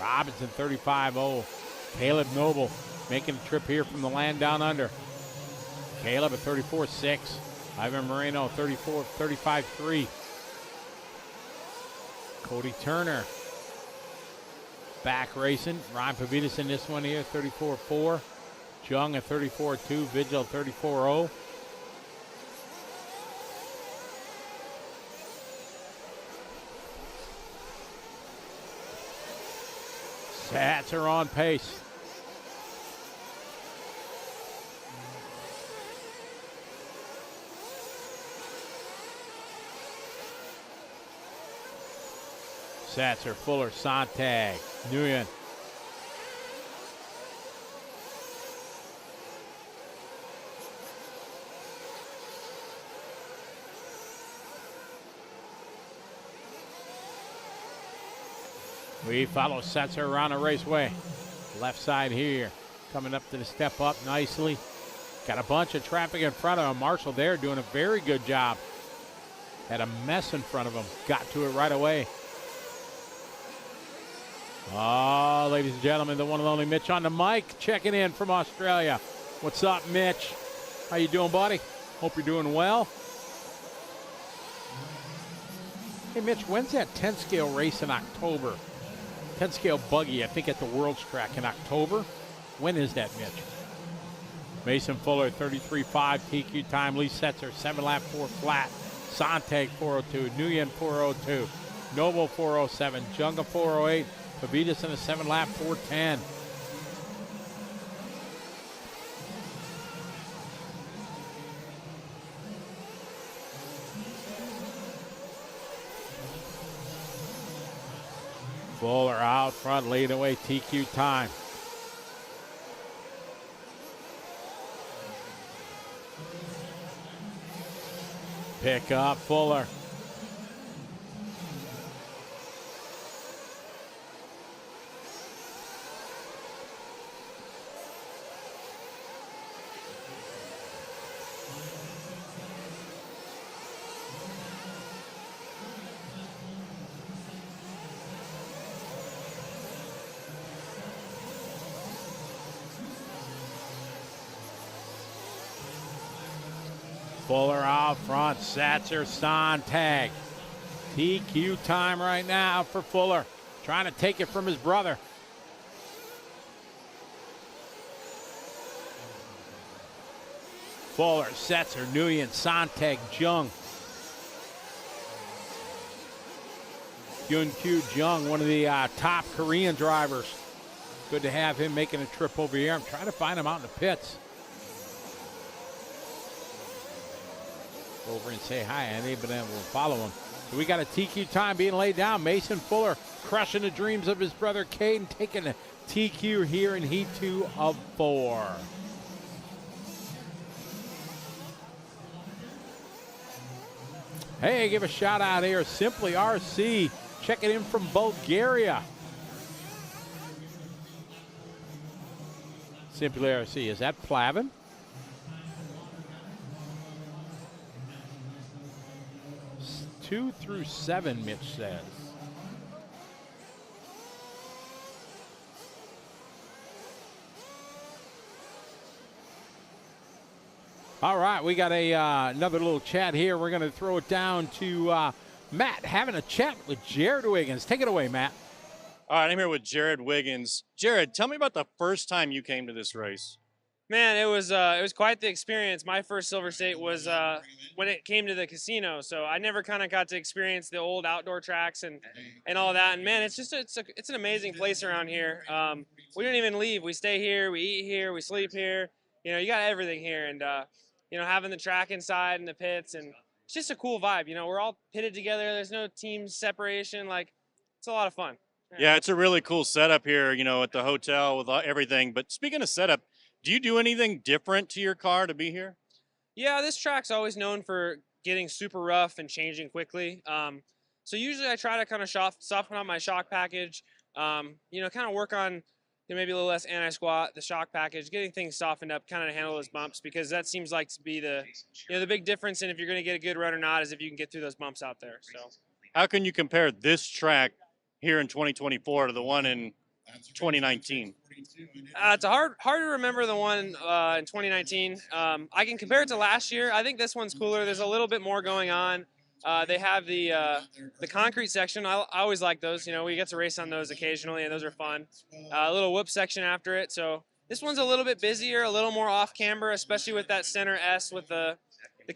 Robinson 35.0. Caleb Noble making a trip here from the land down under. Caleb at 34.6. Ivan Moreno 35.3. Cody Turner back racing. Ryan Pavitas in this one here, 34.4. Jung at 34.2. Vigil 34.0. Sats are on pace. Satzer, Fuller, Sontag, Nguyen. We follow Setzer around the raceway. Left side here, coming up to the step up nicely. Got a bunch of traffic in front of him. Marshall there doing a very good job. Had a mess in front of him. Got to it right away. Oh, ladies and gentlemen, the one and only Mitch on the mic, checking in from Australia. What's up, Mitch? How you doing, buddy? Hope you're doing well. Hey, Mitch, when's that 10 scale race in October? 10 scale buggy, I think, at the World's Track in October. When is that, Mitch? Mason Fuller, 33.5 TQ time. Lee Setzer, 7 lap 4 flat. Sontag, 402. Nguyen, 402. Noble, 407. Junga, 408. Pavitas in a 7 lap 410. Fuller out front, leading away, TQ time. Pick up Fuller. Fuller out front, Satzer, Sontag. TQ time right now for Fuller. Trying to take it from his brother. Fuller, Setzer, Nguyen, Sontag, Jung. Yun Kyu Jung, one of the top Korean drivers. Good to have him making a trip over here. I'm trying to find him out in the pits. Over and say hi, and they've been able to follow him. So we got a TQ time being laid down. Mason Fuller crushing the dreams of his brother Caden, taking a TQ here in Heat 2 of 4. Hey, give a shout out here. Simply RC checking in from Bulgaria. Simply RC, is that Plavin? 2 through 7, Mitch says. All right, we got another little chat here. We're going to throw it down to Matt having a chat with Jared Wiggins. Take it away, Matt. All right, I'm here with Jared Wiggins. Jared, tell me about the first time you came to this race. Man, it was quite the experience. My first Silver State was when it came to the casino, so I never kind of got to experience the old outdoor tracks and all that. And man, it's an amazing place around here. We don't even leave. We stay here. We eat here. We sleep here. You know, you got everything here, and you know, having the track inside and the pits, and it's just a cool vibe. You know, we're all pitted together. There's no team separation. Like, it's a lot of fun. Yeah, it's a really cool setup here, you know, at the hotel with everything. But speaking of setup, do you do anything different to your car to be here? Yeah, this track's always known for getting super rough and changing quickly. So usually I try to kind of soften up my shock package, you know, kind of work on maybe a little less anti-squat, the shock package, getting things softened up, kind of to handle those bumps, because that seems like to be the big difference in if you're going to get a good run or not is if you can get through those bumps out there. So How can you compare this track here in 2024 to the one in 2019? it's hard to remember the one in 2019. I can compare it to last year. I think this one's cooler. There's a little bit more going on. They have the concrete section. I always like those. We get to race on those occasionally, and those are fun. A little whoop section after it. So this one's a little bit busier, a little more off camber, especially with that center S with the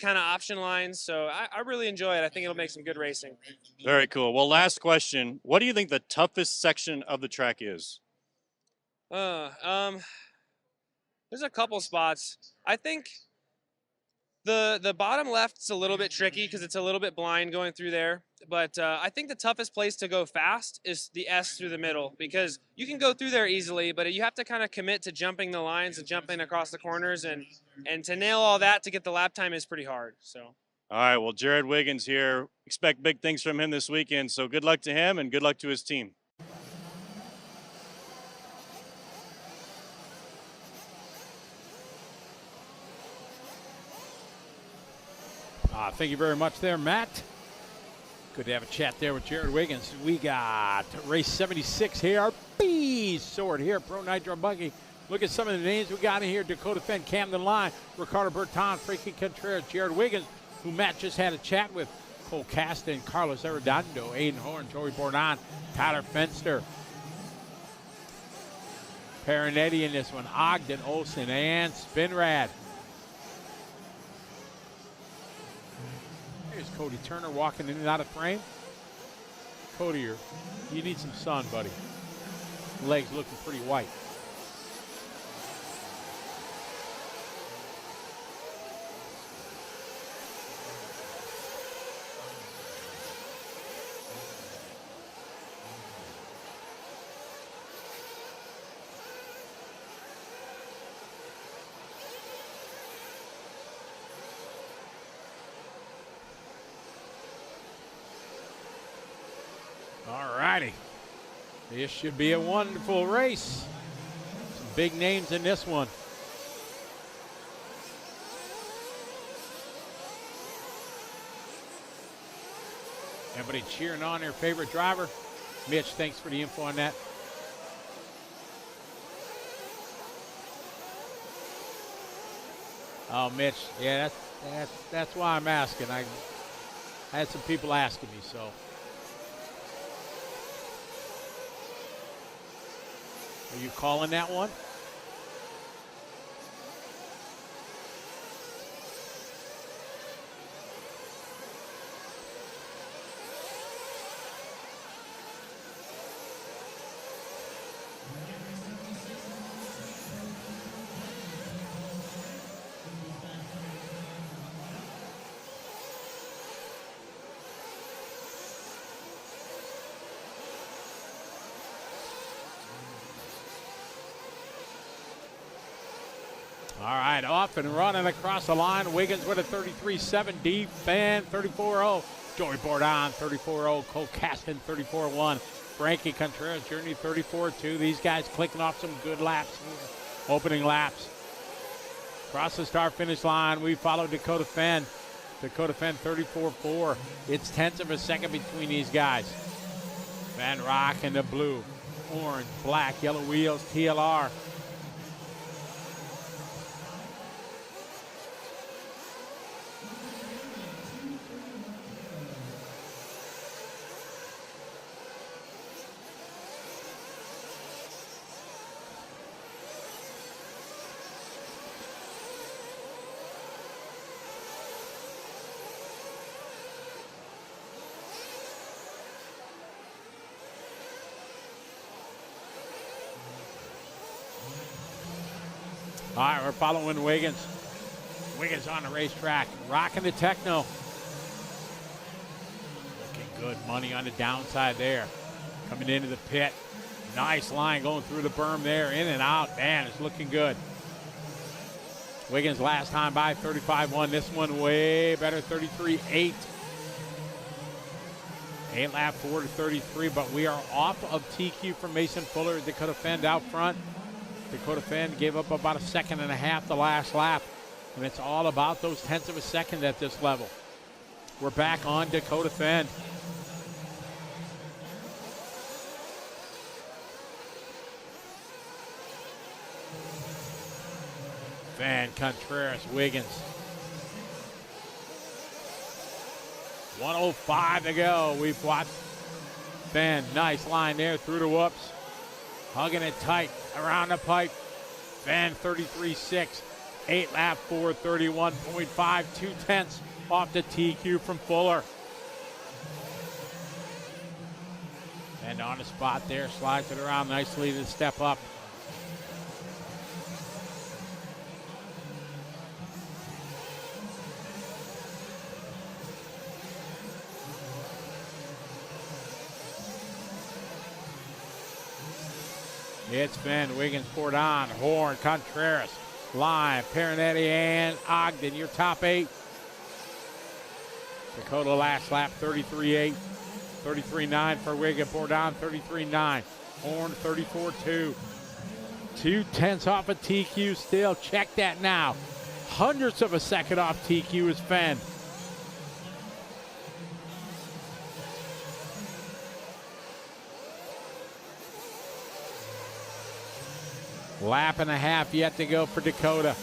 kind of option lines. So I really enjoy it. I think it'll make some good racing. Very cool. Well, last question. What do you think the toughest section of the track is? There's a couple spots. I think the bottom left's a little bit tricky because it's a little bit blind going through there. But I think the toughest place to go fast is the S through the middle, because you can go through there easily, but you have to kind of commit to jumping the lines and jumping across the corners, and to nail all that to get the lap time is pretty hard. So. All right. Well, Jared Wiggins here. Expect big things from him this weekend. So good luck to him and good luck to his team. Thank you very much there, Matt. Good to have a chat there with Jared Wiggins. We got race 76 here. Sword here, Pro Nitro Buggy. Look at some of the names we got in here. Dakota Fenn, Camden Line, Ricardo Berton, Frankie Contreras, Jared Wiggins, who Matt just had a chat with, Cole Caston, Carlos Arredondo, Aiden Horn, Joey Bourdon, Tyler Fenster, Paranetti in this one, Ogden Olsen, and Spinrad. Here's Cody Turner walking in and out of frame. Cody, you need some sun, buddy. Legs looking pretty white. All righty. This should be a wonderful race. Some big names in this one. Everybody cheering on their favorite driver. Mitch, thanks for the info on that. Oh, Mitch, yeah, that's why I'm asking. I had some people asking me, so. Are you calling that one? All right, off and running across the line. Wiggins with a 33.7. Deep Fan 34.0. Joey Bourdon 34.0. Cole Caston 34.1. Frankie Contreras Journey 34.2. These guys clicking off some good laps here. Opening laps. Across the start finish line, we follow Dakota Fenn. Dakota Fenn 34.4. It's tenths of a second between these guys. Van Rock in the blue. Orange, black, yellow wheels, TLR. All right, we're following Wiggins. Wiggins on the racetrack, rocking the techno. Looking good, money on the downside there. Coming into the pit. Nice line going through the berm there, in and out. Man, it's looking good. Wiggins last time by 35.1. This one way better, 33.8. 8 lap 4:33, but we are off of TQ from Mason Fuller. Dakota Fend out front. Dakota Fend gave up about a second and a half the last lap, and it's all about those tenths of a second at this level. We're back on Dakota Fend. Fend, Contreras, Wiggins. 1:05 to go. We've watched Fend. Nice line there through the whoops. Hugging it tight around the pipe. Fend 33.6. 8 lap 4:31.5. 2/10 off the TQ from Fuller. And on the spot there, slides it around nicely to step up. It's Fend, Wiggins, Bourdon, Horn, Contreras, Lime, Perinetti, and Ogden. Your top 8. Dakota last lap, 33.8. 33.9 for Wiggins, Bourdon, 33.9. Horn, 34.2. 2/10 off of TQ still. Check that now. Hundredths of a second off TQ is Fend. Lap and a half yet to go for Dakota.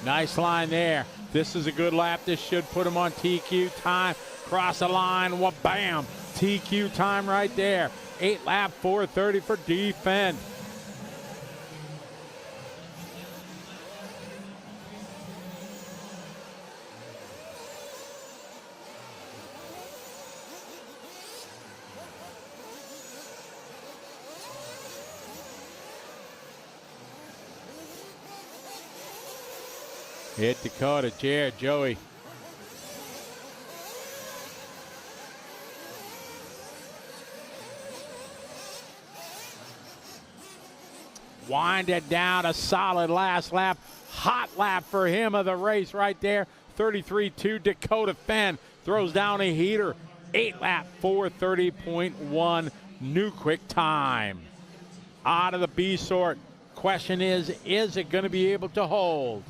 Nice line there. This is a good lap. This should put him on TQ time. Cross the line. Bam. TQ time right there. 8 lap 4:30 for D Fend. Hit Dakota, Jared, Joey. Wind it down, a solid last lap. Hot lap for him of the race right there. 33.2, Dakota Fend throws down a heater. 8 lap 4:30.1, new quick time. Out of the B sort. Question is it going to be able to hold?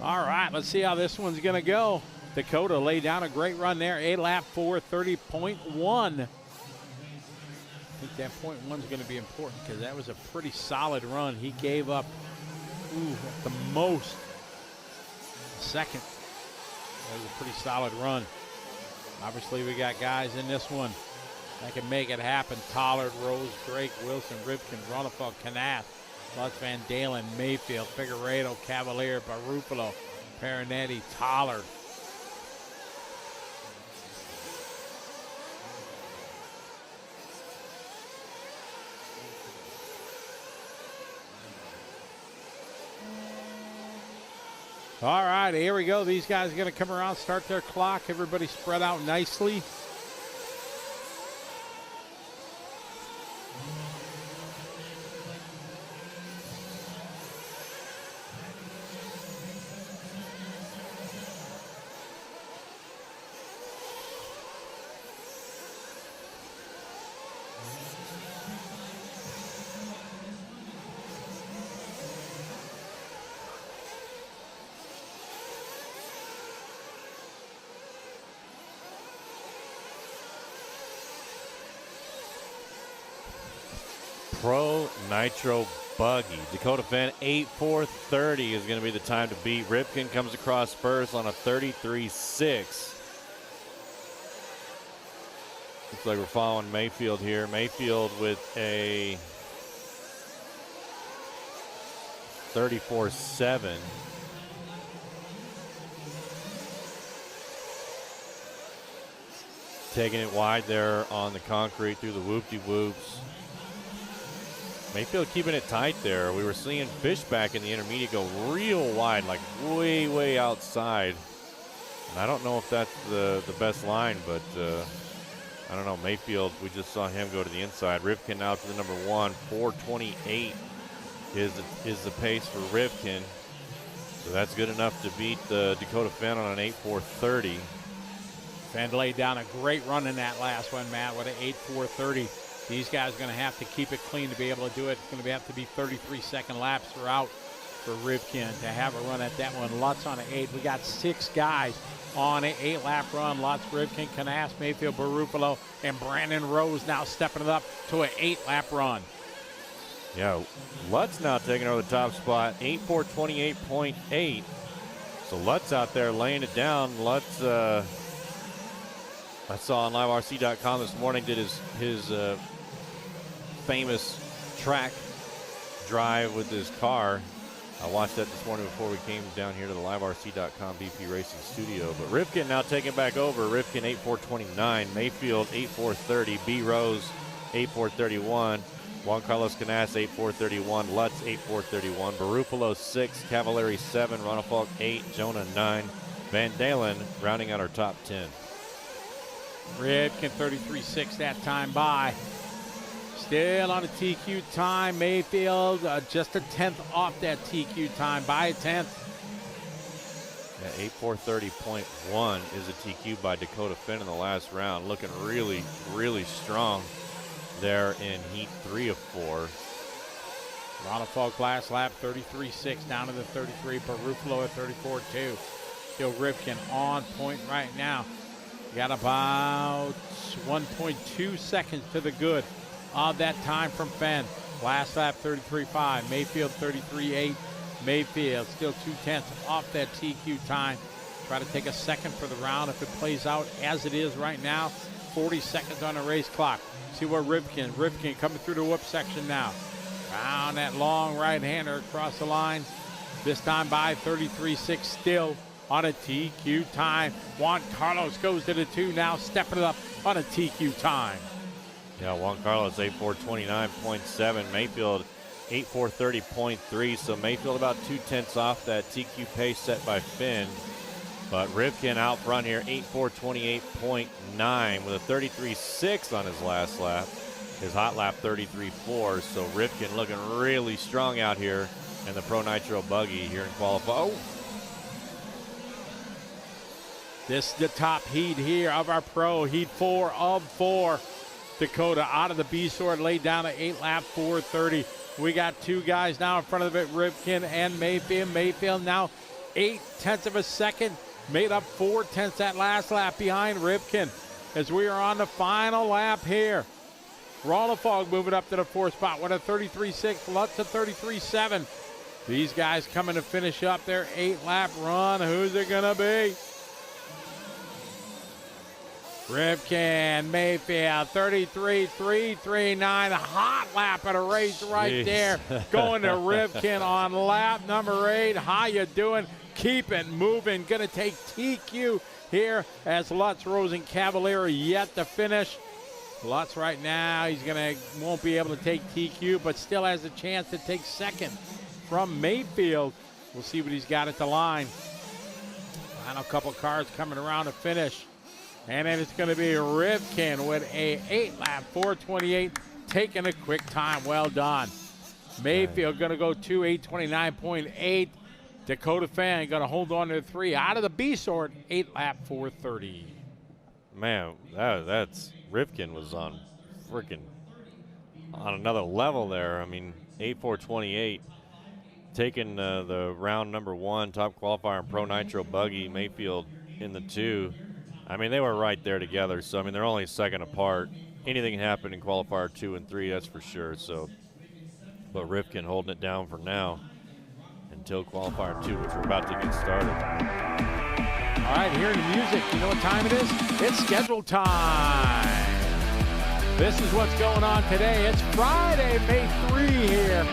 All right, let's see how this one's going to go. Dakota laid down a great run there. 8 lap 4:30.1. I think that .1 is going to be important because that was a pretty solid run. He gave up, at the most, a second. That was a pretty solid run. Obviously, we got guys in this one that can make it happen. Tollard, Rose, Drake, Wilson, Ripken, Runefeld, Knath, Lutz, Van Dalen, Mayfield, Figueredo, Cavalier, Barufalo, Perinetti, Tollard. All right, here we go. These guys are going to come around, start their clock. Everybody spread out nicely. Pro Nitro Buggy. Dakota Fenn, 8:4:30 is going to be the time to beat. Ripken comes across first on a 33.6. Looks like we're following Mayfield here. Mayfield with a 34.7. Taking it wide there on the concrete through the whoop-de-whoops. Mayfield keeping it tight there. We were seeing Fishback in the intermediate go real wide, like way, way outside. And I don't know if that's the best line, but I don't know. Mayfield, we just saw him go to the inside. Rivkin now to the number 1. 4:28 is the pace for Rivkin. So that's good enough to beat the Dakota Fenn on an 8:4:30. Fenn laid down a great run in that last one, Matt, with an 8:4:30. These guys are going to have to keep it clean to be able to do it. It's going to have to be 33-second laps throughout for Rivkin to have a run at that one. Lutz on an 8. We got 6 guys on an 8-lap run. Lutz, Rivkin, Canas, Mayfield, Barufalo, and Brandon Rose now stepping it up to an 8-lap run. Yeah, Lutz now taking over the top spot, 8:4:28.8. So Lutz out there laying it down. Lutz, I saw on liverc.com this morning, did his famous track drive with his car. I watched that this morning before we came down here to the liverc.com BP Racing studio. But Rivkin now taking back over. Rivkin 8:4:29, Mayfield 8:4:30, B Rose 8:4:31, Juan Carlos Canas 8:4:31, Lutz 8:4:31, Barufalo 6, Cavallari 7, Ronafalk 8, Jonah 9, Van Dalen rounding out our top 10. Rivkin 33.6 that time by. Still on a TQ time. Mayfield just a 10th off that TQ time by a 10th. Yeah, 8:4:30.1 is a TQ by Dakota Fenn in the last round. Looking really, really strong there in heat 3 of 4. Ronafalk last lap 33.6 down to the 33. Barufalo at 34.2. Still Rivkin on point right now. Got about 1.2 seconds to the good of that time from Fenn. Last lap 33.5. Mayfield 33.8. Mayfield still 2/10 off that TQ time. Try to take a second for the round if it plays out as it is right now. 40 seconds on the race clock. See what Rivkin coming through the whoop section now. Found that long right-hander across the line. This time by 33.6 still on a TQ time. Juan Carlos goes to the 2 now, stepping it up on a TQ time. Yeah, Juan Carlos 8:4:29.7. Mayfield 8:4:30.3. So Mayfield about 2/10 off that TQ pace set by Fenn. But Rivkin out front here, 8:4:28.9 with a 33.6 on his last lap. His hot lap 33.4. So Rivkin looking really strong out here in the Pro Nitro Buggy here in qualifying. Oh. This is the top heat here of our Pro, heat 4 of 4. Dakota out of the B-Sword, laid down at 8-lap 4:30. We got 2 guys now in front of it, Rivkin and Mayfield. Mayfield now 0.8 of a second, made up 4/10 that last lap behind Rivkin as we are on the final lap here. Ronafalk moving up to the 4th spot with a 33.6, Lutz a 33.7. These guys coming to finish up their 8-lap run. Who's it gonna be? Rivkin, Mayfield, 33.339. A hot lap at a race right there. Going to Rivkin on lap number 8. How you doing? Keep it moving. Going to take TQ here as Lutz, Rose, and Cavallari yet to finish. Lutz right now, won't be able to take TQ, but still has a chance to take second from Mayfield. We'll see what he's got at the line. Final couple cars coming around to finish. And then it's going to be Rivkin with a 8-lap 4:28, taking a quick time. Well done. Mayfield going to go 8:29.8. Dakota Fenn going to hold on to the 3 out of the B-Sword, 8-lap 4:30. Man, that's Rivkin was on another level there. I mean, 8:4:28, taking the round number 1 top qualifier in Pro Nitro Buggy. Mayfield in the 2. I mean, they were right there together. So I mean, they're only a second apart. Anything can happen in qualifier 2 and 3, that's for sure. So But Rifkin holding it down for now until qualifier 2, which we're about to get started. All right, hearing the music, you know what time it is? It's schedule time. This is what's going on today. It's Friday, May 3 here.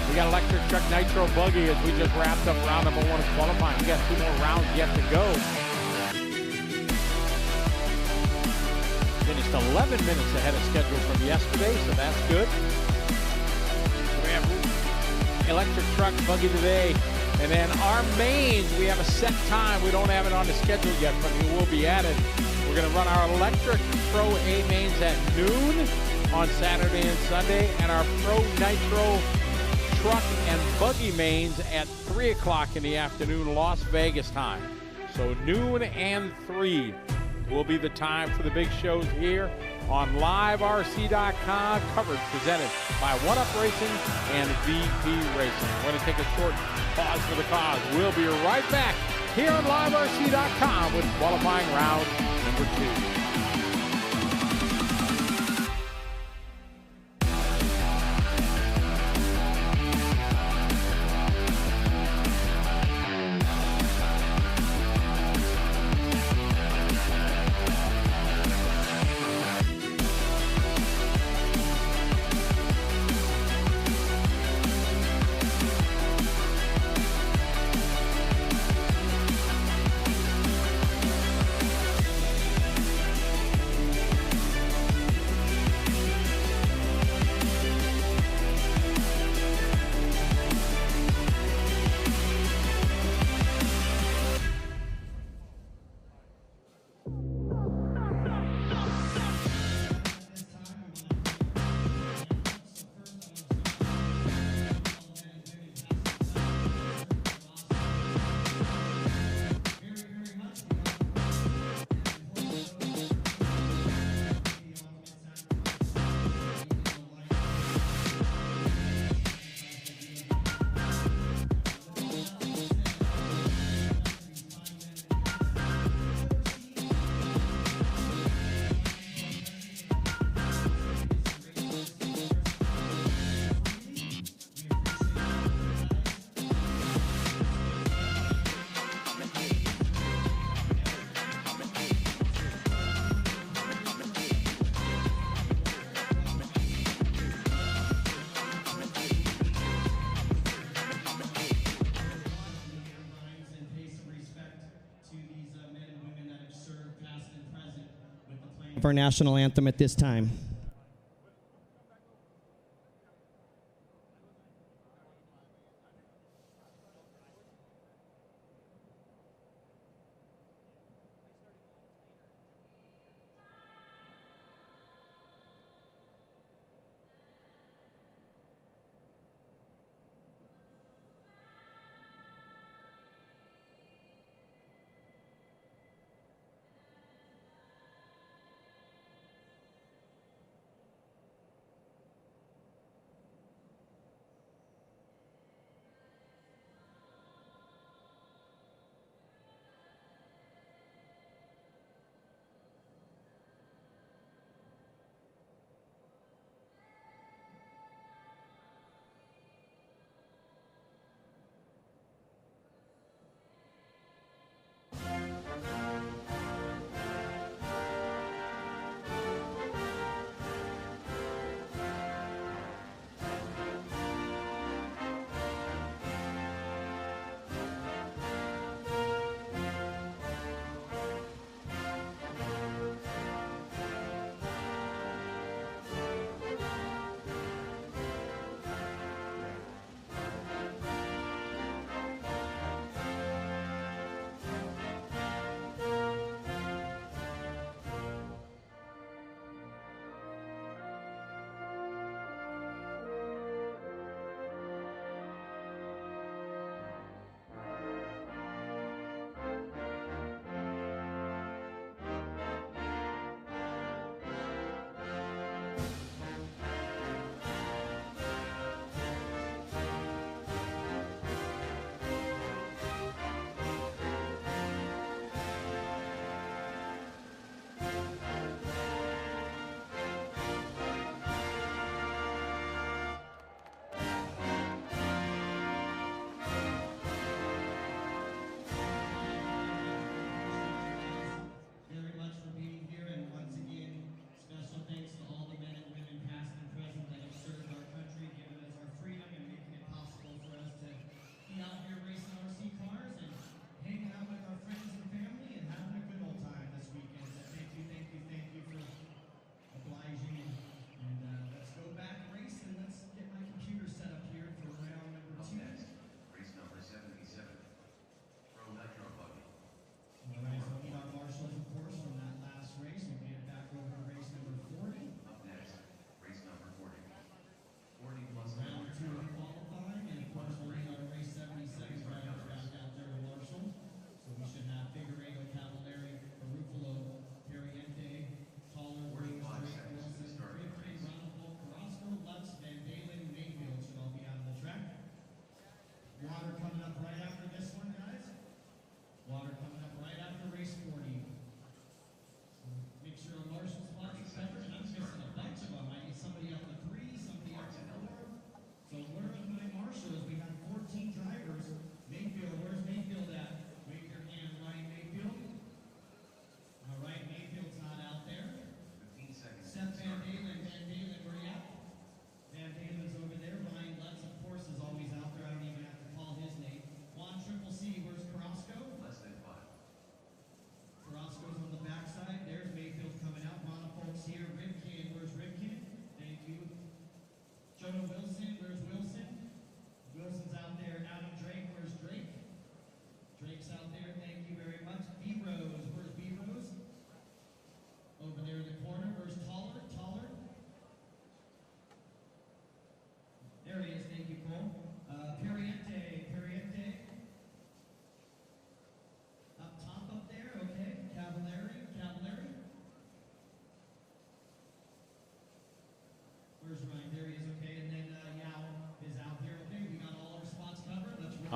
We got electric truck nitro buggy as we just wrapped up round number 1 of qualifying. We got 2 more rounds yet to go. Finished 11 minutes ahead of schedule from yesterday, so that's good. We have electric truck buggy today. And then our mains, we have a set time. We don't have it on the schedule yet, but it will be added. We're going to run our electric Pro A mains at noon on Saturday and Sunday, and our Pro Nitro truck and buggy mains at 3 o'clock in the afternoon, Las Vegas time. So noon and 3 will be the time for the big shows here on liverc.com. Coverage presented by One Up Racing and VP Racing. We're going to take a short pause for the cause. We'll be right back here on liverc.com with qualifying round number 2. Of our national anthem at this time.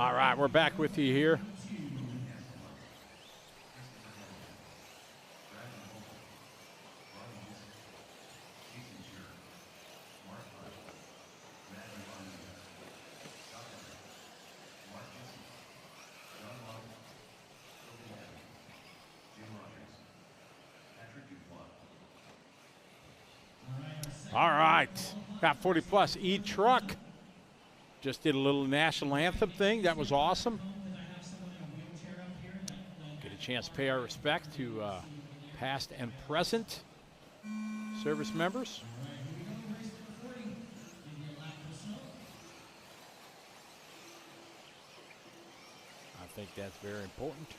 All right, we're back with you here. All right, got 40 plus E-Truck. Just did a little national anthem thing. That was awesome. Get a chance to pay our respects to past and present service members. I think that's very important.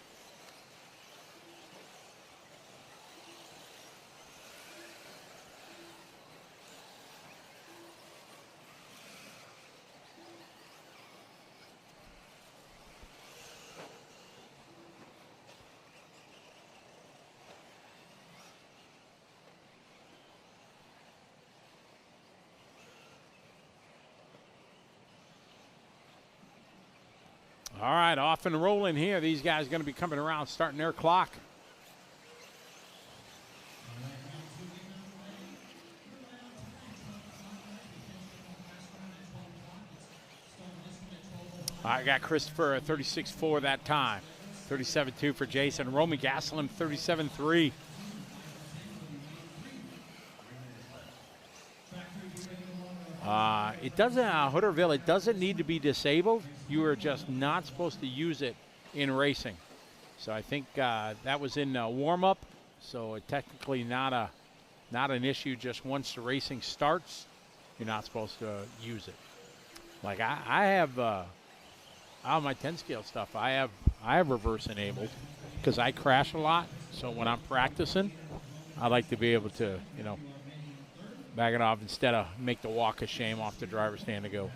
All right, off and rolling here. These guys are going to be coming around, starting their clock. All right, got Christopher 36.4 that time. 37.2 for Jason. Roman Gaslam 37.3. It doesn't, Hooterville, it doesn't need to be disabled. You are just not supposed to use it in racing. So I think that was in warm-up. So it technically not an issue. Just once the racing starts, you're not supposed to use it. Like I have on my 10 scale stuff, I have reverse enabled because I crash a lot. So when I'm practicing, I like to be able to, you know, back it off instead of make the walk of shame off the driver's stand to go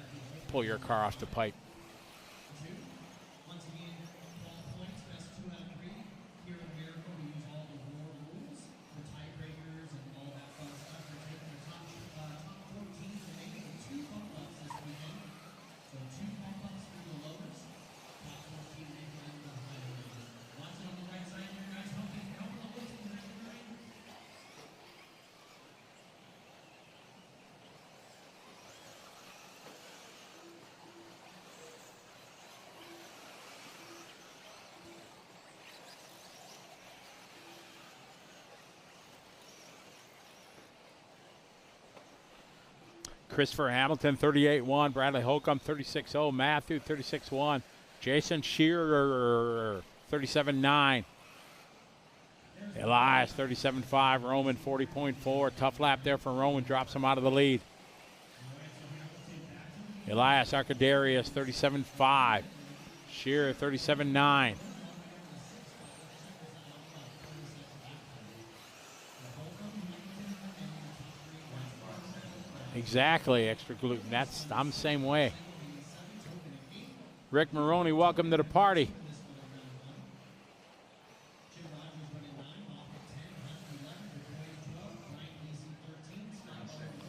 pull your car off the pipe. Christopher Hamilton, 38.1. Bradley Holcomb, 36.0. Matthew, 36.1. Jason Shearer, 37.9. Elias, 37.5. Roman, 40.4. Tough lap there for Roman. Drops him out of the lead. Elias Arcadarius, 37.5. Shearer, 37.9. Exactly, extra gluten. I'm the same way. Rick Maroney, welcome to the party.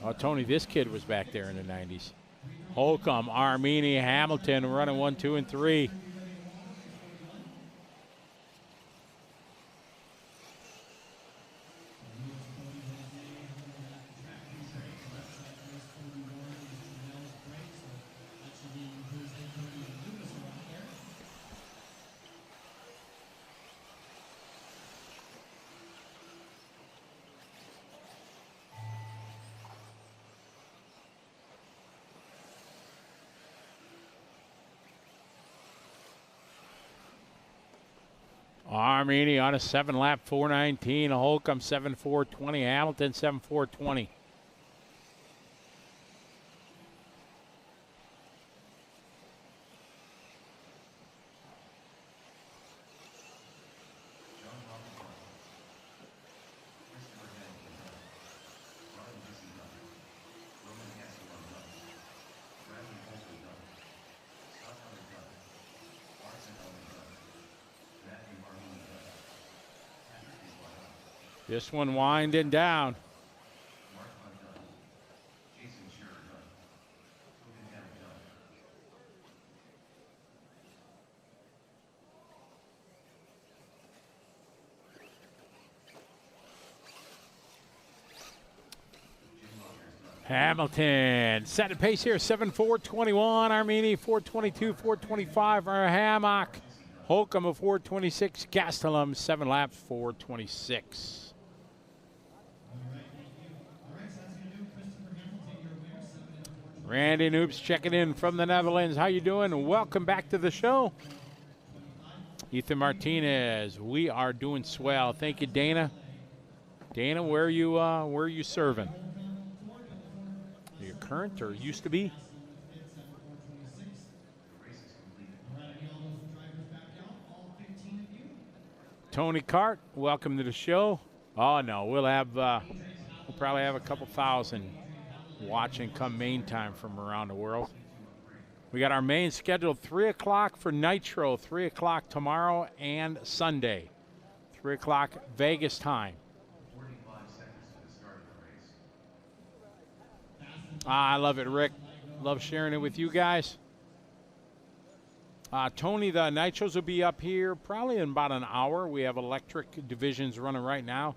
Oh, Tony, this kid was back there in the 90s. Holcomb, Armini, Hamilton running 1, 2, and 3. Armini on a 7-lap 4:19. Holcomb 7:4:20. Hamilton 7:4:20. This one winding down. Hamilton set a pace here, 7:4:21. Armini 4:22, 4:25. Our Hammock. Holcomb of 4:26. Gastelum 7 laps, 4:26. Randy Noops checking in from the Netherlands. How you doing? Welcome back to the show. Ethan Martinez, we are doing swell. Thank you, Dana. Dana, where are you serving? Are you current or used to be? Tony Cart, welcome to the show. Oh no, we'll probably have a couple thousand watching come main time from around the world. We got our main scheduled 3 o'clock for Nitro, 3 o'clock tomorrow and Sunday. 3 o'clock Vegas time. 45 seconds to the start of the race. I love it, Rick. Love sharing it with you guys. Tony, the Nitros will be up here probably in about an hour. We have electric divisions running right now.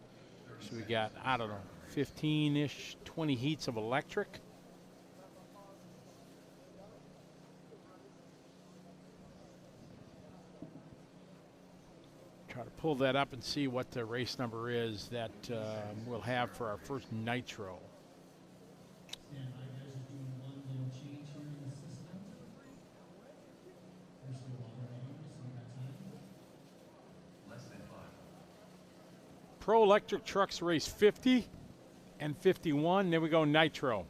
So we got, I don't know, 15-ish, 20 heats of electric. Try to pull that up and see what the race number is that we'll have for our first Nitro. Pro Electric Trucks race 50 and 51. Then we go Nitro.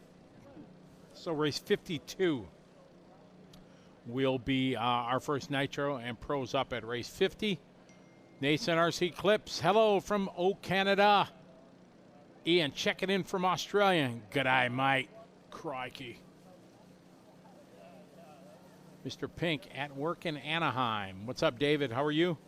So race 52 will be our first Nitro, and Pro's up at race 50. Nathan RC Clips, hello from Oak, Canada. Ian checking in from Australia. G'day, mate. Crikey. Mr. Pink at work in Anaheim. What's up, David? How are you?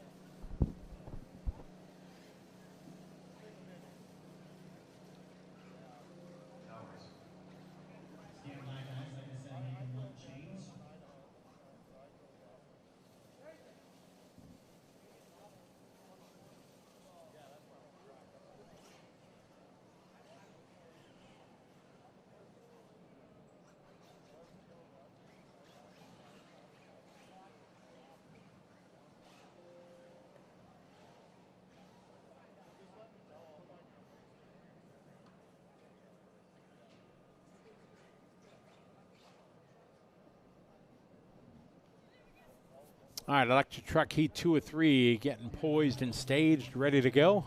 All right, electric truck heat 2 or 3 getting poised and staged, ready to go.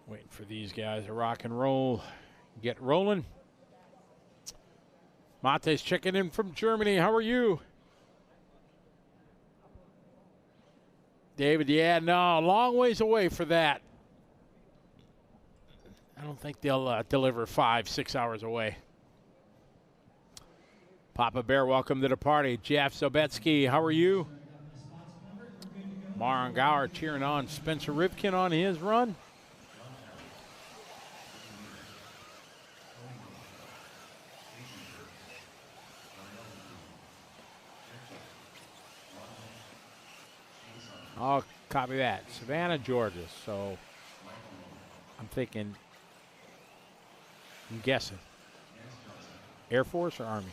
Waiting for these guys to rock and roll, get rolling. Mate's checking in from Germany. How are you? David, yeah, no, a long ways away for that. I don't think they'll deliver 5-6 hours away. Papa Bear, welcome to the party. Jeff Sobetsky, how are you? Maron Gower cheering on Spencer Rivkin on his run. I'll copy that. Savannah, Georgia. So I'm guessing. Air Force or Army?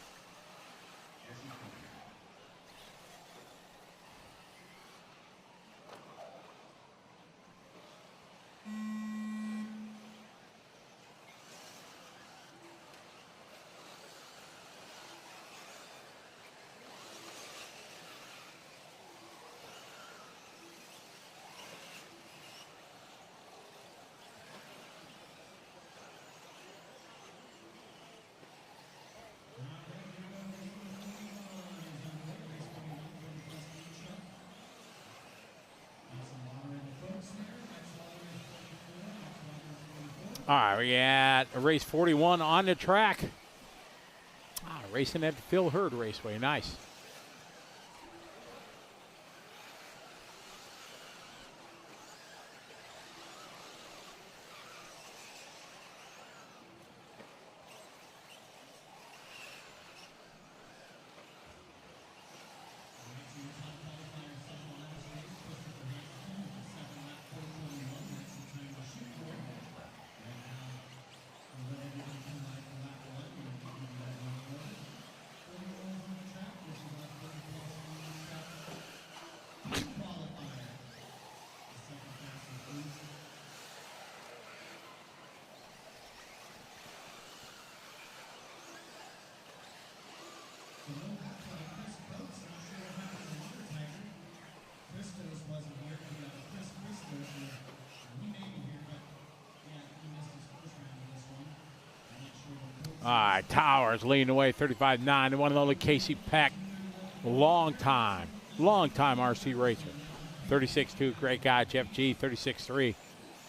All right, we got a race 41 on the track. Racing at the Phil Hurd Raceway. Nice. All right, Towers leading away 35-9. The one and only Casey Peck. Long time RC racer. 36-2, great guy. Jeff G, 36-3.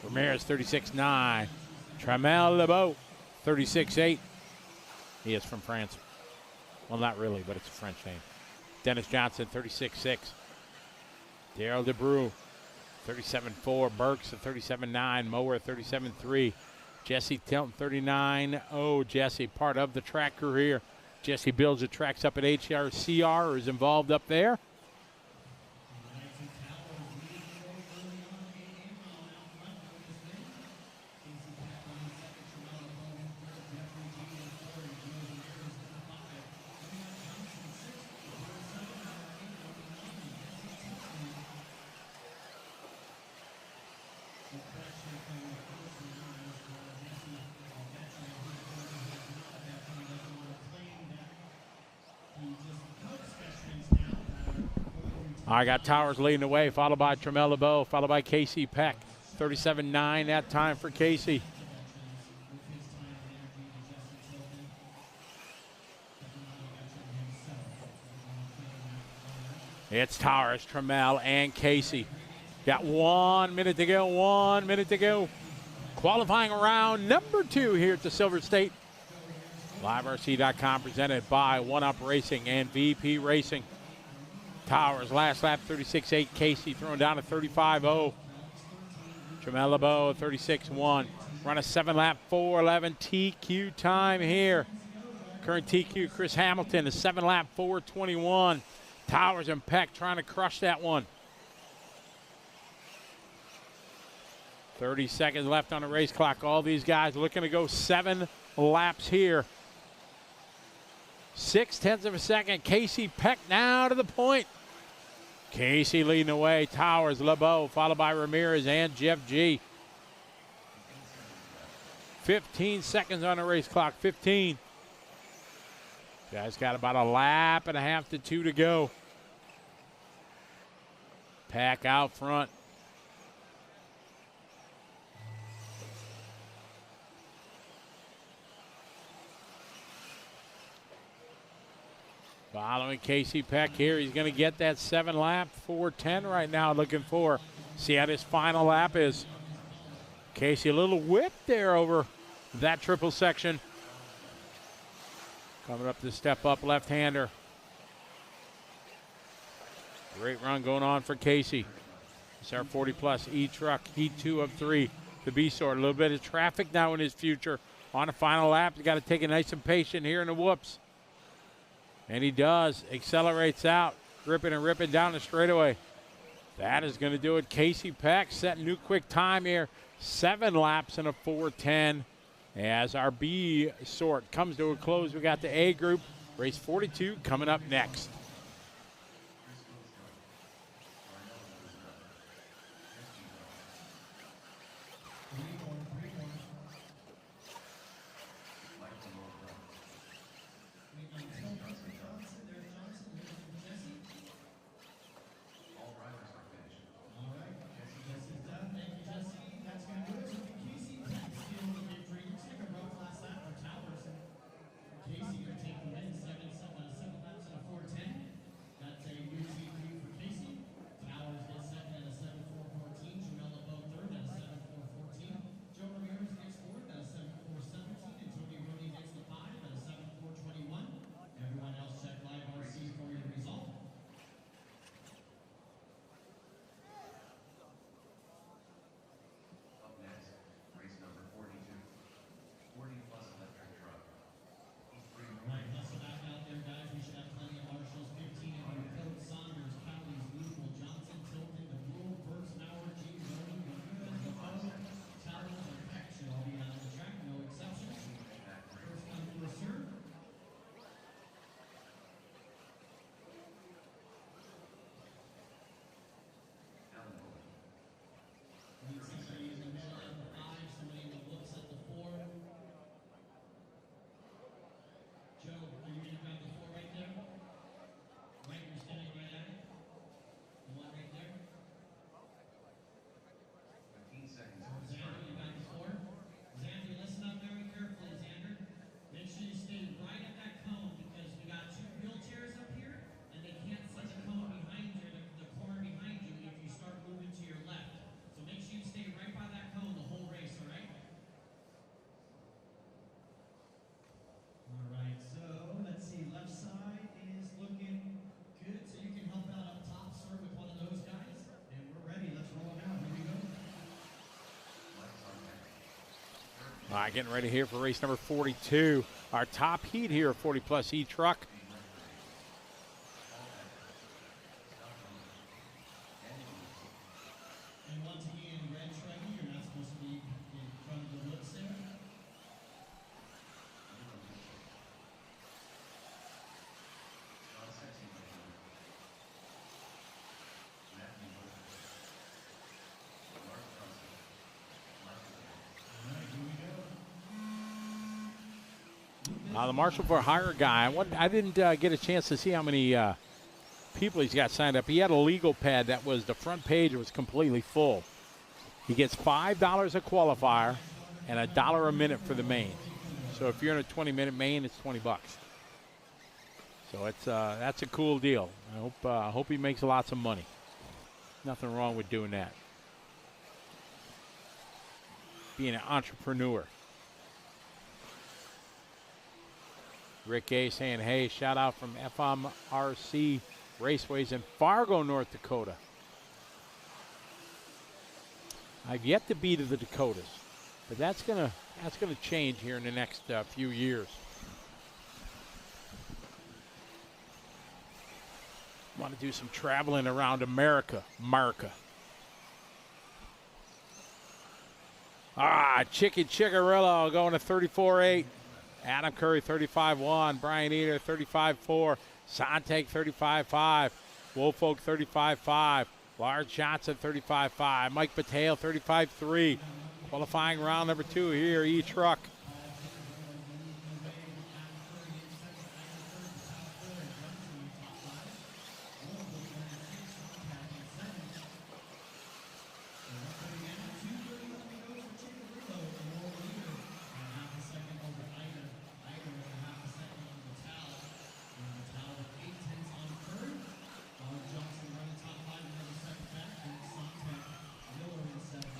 Ramirez, 36-9. Tramel Lebeau, 36-8. He is from France. Well, not really, but it's a French name. Dennis Johnson, 36-6. Daryl DeBrew, 37-4. Burks, 37-9. Mower, 37-3. Jesse Tilton, 39-0. Jesse, part of the track crew here. Jesse builds the tracks up at HRCR, is involved up there. I got Towers leading the way, followed by Tramel LeBeau, followed by Casey Peck. 37-9 that time for Casey. It's Towers, Tramel, and Casey. Got 1 minute to go, 1 minute to go. Qualifying round number 2 here at the Silver State. LiveRC.com presented by One Up Racing and VP Racing. Towers, last lap, 36-8. Casey throwing down a 35-0. Tramel LeBeau, 36-1. Run a 7-lap, 4:11 TQ time here. Current TQ, Chris Hamilton, a 7-lap, 4:21. Towers and Peck trying to crush that one. 30 seconds left on the race clock. All these guys looking to go 7 laps here. 0.6 of a second. Casey Peck now to the point. Casey leading the way. Towers, LeBeau, followed by Ramirez and Jeff G. 15 seconds on the race clock. 15. Guys got about a lap and a half to 2 to go. Peck out front. Following Casey Peck here. He's going to get that 7-lap, 4:10 right now, looking for. See how this final lap is. Casey, a little whip there over that triple section. Coming up to step up left-hander. Great run going on for Casey. It's our 40-plus E-Truck, Heat 2 of 3. The B-Sort, a little bit of traffic now in his future. On the final lap, you got to take it nice and patient here in the whoops. And he does. Accelerates out. Ripping and ripping down the straightaway. That is going to do it. Casey Peck setting new quick time here. 7 laps in a 4:10. As our B sort comes to a close, we got the A group. Race 42 coming up next. All right, getting ready here for race number 42. Our top heat here, 40-plus E truck. And once again, red Shreggy, you're not supposed to be in front of the woods there. The Marshal for Hire guy. I didn't get a chance to see how many people he's got signed up. He had a legal pad that was the front page was completely full. He gets $5 a qualifier and $1 a minute for the main. So if you're in a 20-minute main, it's $20. So it's that's a cool deal. I hope he makes lots of money. Nothing wrong with doing that. Being an entrepreneur. Rick A saying, hey, shout out from FMRC Raceways in Fargo, North Dakota. I've yet to be to the Dakotas, but that's gonna change here in the next few years. Want to do some traveling around America. Chicky Chickarillo going to 34.8. Adam Curry, 35.1. Brian Eater, 35.4. Sontag, 35.5. Woolfolk, 35.5. Lars Johnson, 35.5. Mike Pateo, 35.3. Qualifying round number 2 here, E-Truck.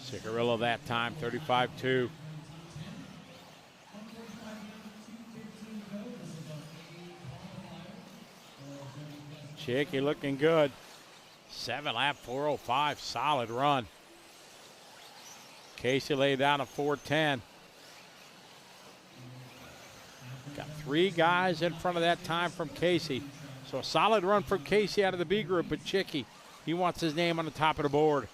Cigarillo that time, 35.2. Chicky looking good. 7-lap 4:05, solid run. Casey laid down a 4:10. Got 3 guys in front of that time from Casey. So a solid run from Casey out of the B group, but Chicky, he wants his name on the top of the board.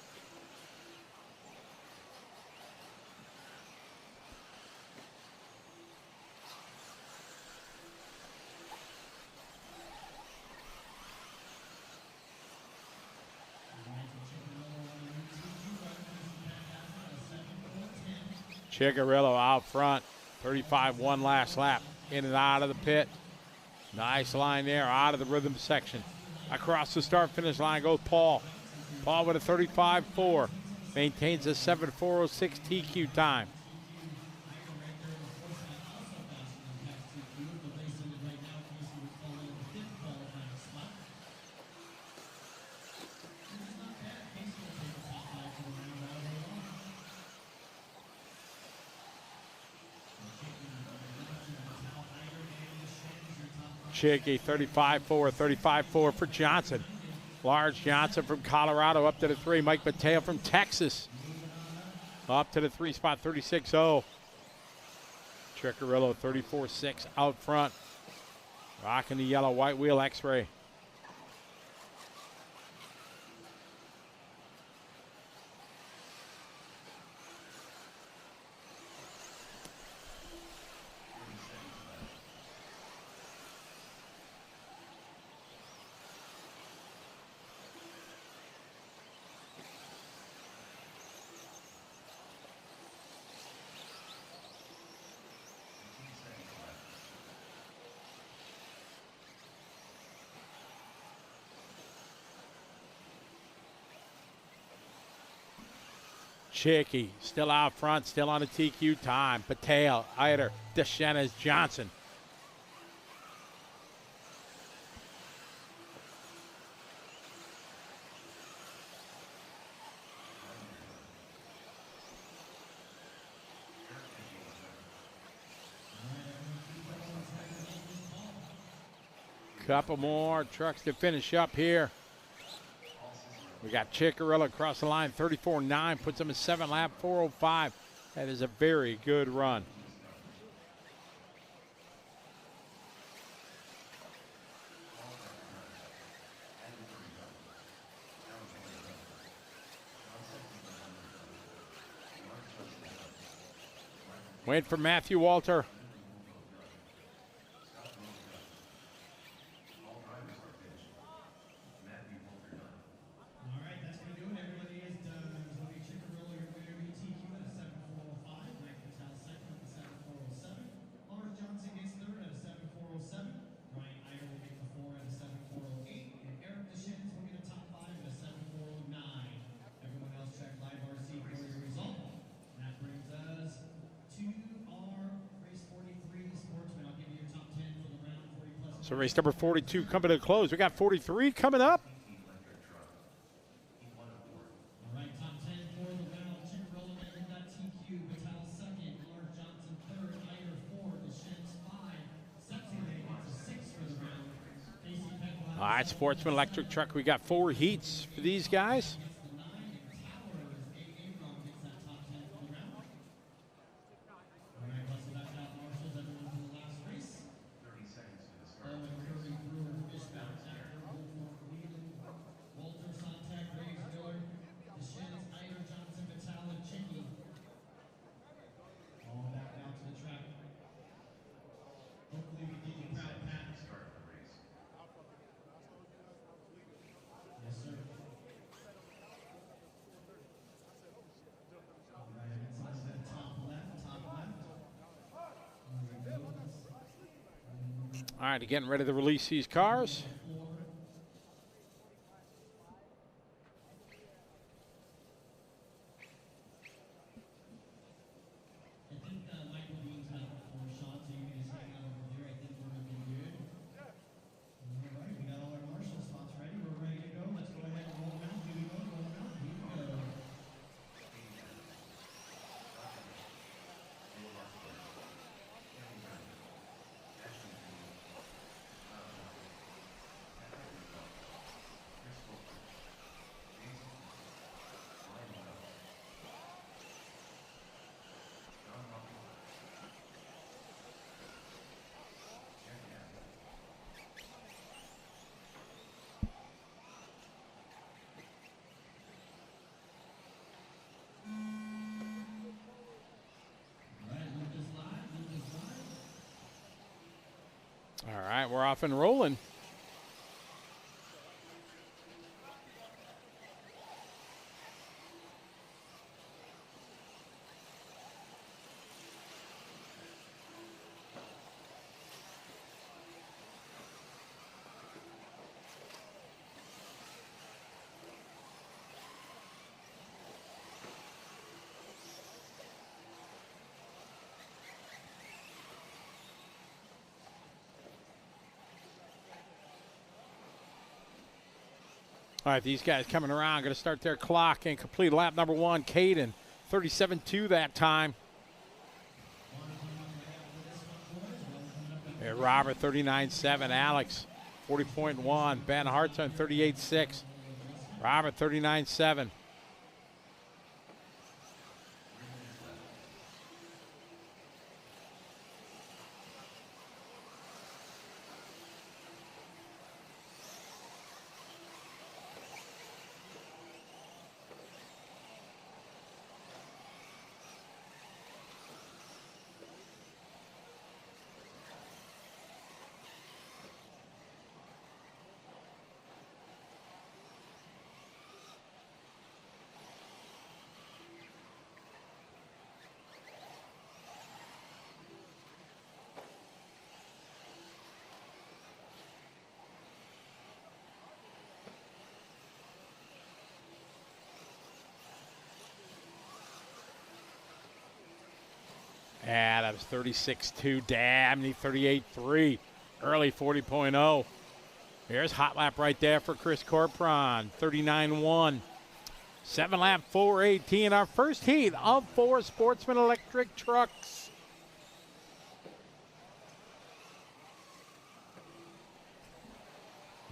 Chickarillo out front, 35.1 last lap, in and out of the pit. Nice line there, out of the rhythm section. Across the start-finish line goes Paul. Paul with a 35.4, maintains a 7:4:06 TQ time. Chicky, 35.4, 35.4 for Johnson. Lars Johnson from Colorado up to the 3. Mike Mateo from Texas up to the 3 spot, 36.0. Chickarillo, 34.6 out front. Rocking the yellow white wheel X-ray. Chicky still out front, still on the TQ time. Patel, Eider, Deschenes, Johnson. Couple more trucks to finish up here. We got Chickarillo across the line, 34.9, puts him in 7-lap 4:05. That is a very good run. Wait for Matthew Walter. So race number 42 coming to a close. We got 43 coming up. All right, top 10 for the round. Chickarella making that TQ. Batal second. Lars Johnson third. Eider fourth. Deschamps five. Septier gets a 6 for the round. Casey Peck. All right, Sportsman Electric Truck. We got 4 heats for these guys. All right, getting ready to release these cars. All right, we're off and rolling. All right, these guys coming around, going to start their clock and complete lap number 1. Caden, 37.2 that time. And Robert, 39.7. Alex, 40.1. Ben Hartson, 38.6. Robert, 39.7. Adams, 36.2. Dabney, 38.3. Early, 40.0. Here's hot lap right there for Chris Corpron, 39.1. 7 lap 4:18. Our first heat of 4 Sportsman Electric Trucks.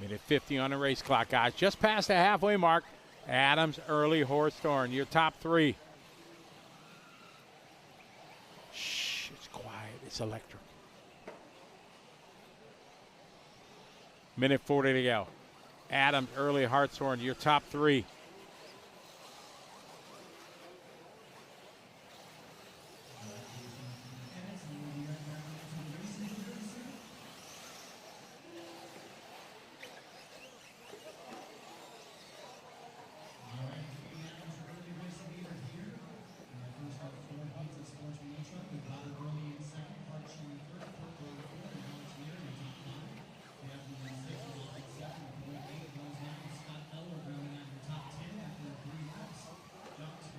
Minute 50 on the race clock, guys. Just past the halfway mark. Adams, Early, Horsthorn, your top 3. Sports Electric. Minute 40 to go. Adams, early, Hartshorn, your top three.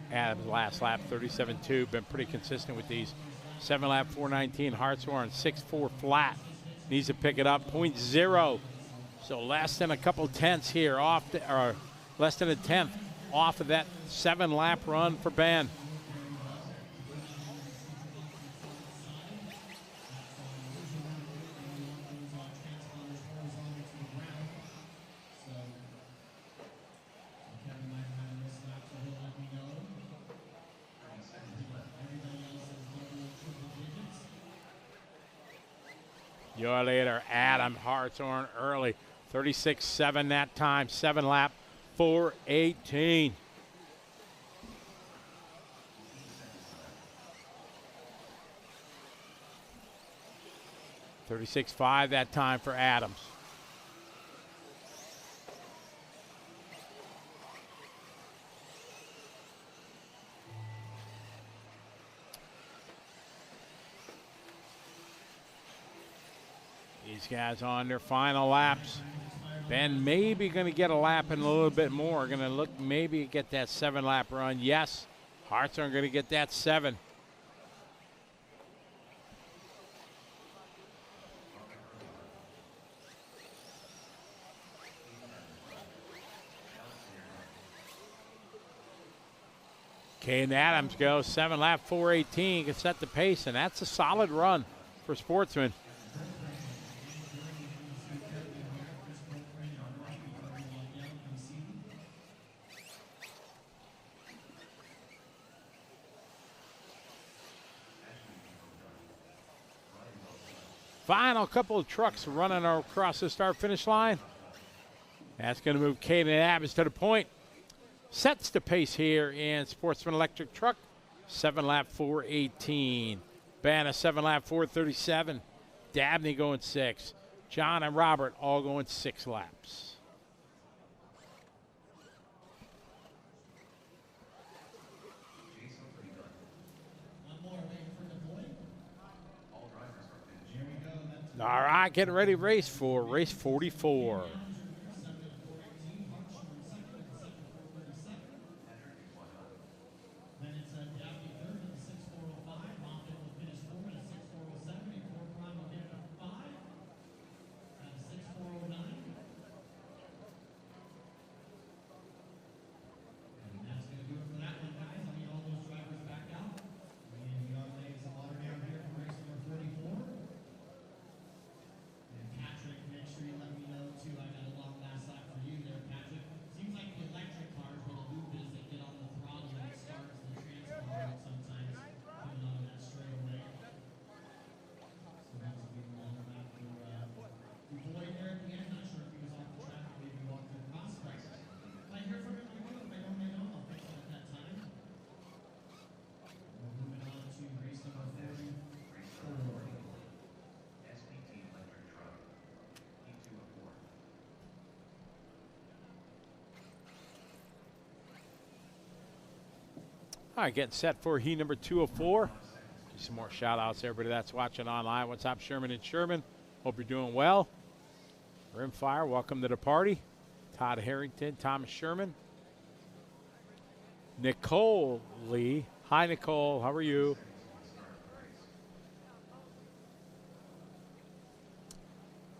Adams last lap 37.2, been pretty consistent with these. 7 lap 4:19, Hartshorn 6.4 flat. Needs to pick it up 0.0. So less than a couple tenths here off, or less than a tenth off of that 7 lap run for Ben. Your leader, Adam Hartshorn, early. 36.7 that time. 7 lap, 4:18. $36.5 that time for Adams. These guys on their final laps. Ben maybe going to get a lap and a little bit more. Going to look maybe get that 7 lap run. Yes, Hartshorn going to get that 7. Caden Adams goes 7 lap 4:18, can set the pace, and that's a solid run for Sportsman. Final couple of trucks running across the start-finish line. That's going to move Caden Adams to the point. Sets the pace here in Sportsman Electric Truck. 7 lap 4:18. Banna 7 lap 4:37. Dabney going 6. John and Robert all going 6 laps. All right, getting ready to race for race 44. All right, getting set for heat number 204. Some more shout outs to everybody that's watching online. What's up, Sherman and Sherman? Hope you're doing well. Rimfire, welcome to the party. Todd Harrington, Thomas Sherman. Nicole Lee. Hi, Nicole. How are you?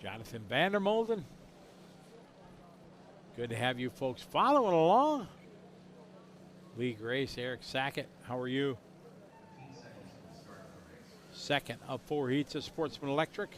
Jonathan Vandermolden. Good to have you folks following along. Lee Grace, Eric Sackett, how are you? Second of 4 heats of Sportsman Electric.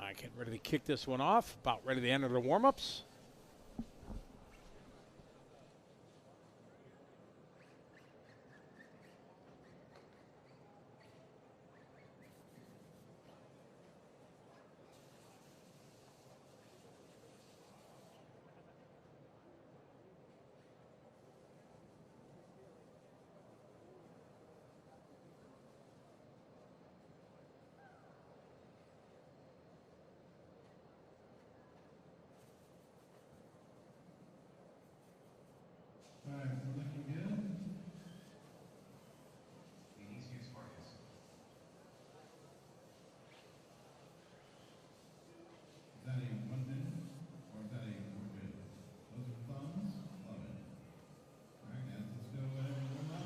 All right, getting ready to kick this one off. About ready to enter the warm-ups. Vinicius Vargas. Is that a 1 minute or is that a we're good? Those are thumbs. Love it. All right, guys, let's go. Whatever you want.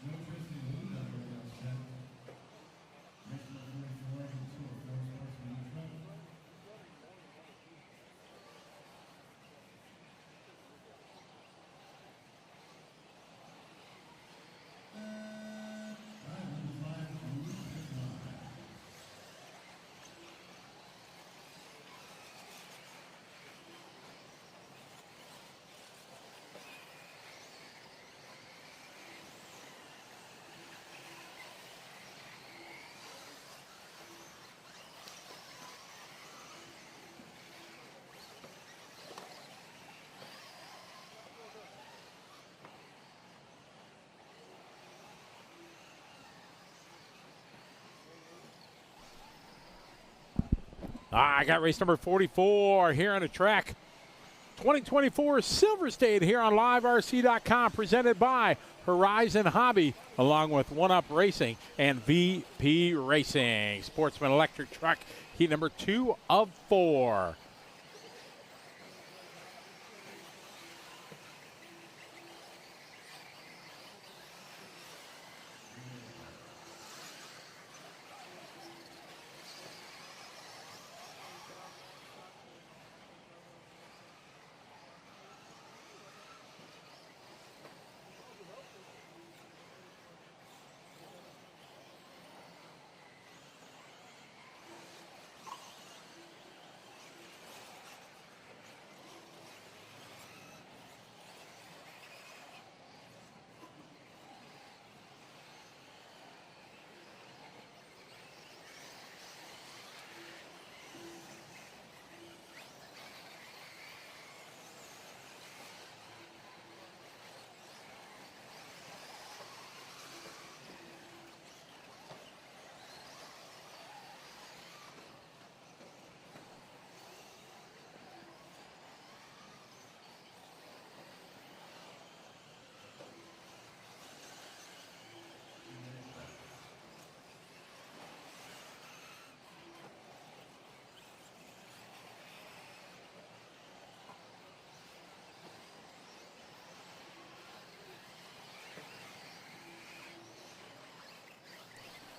No Tristan Lou down here with us, Jeff. Race number 44, and 2 of 4 sportsmen in front. I got race number 44 here on the track. 2024 Silver State here on liverc.com, presented by Horizon Hobby, along with One Up Racing and VP Racing. Sportsman electric truck, heat number 2 of 4.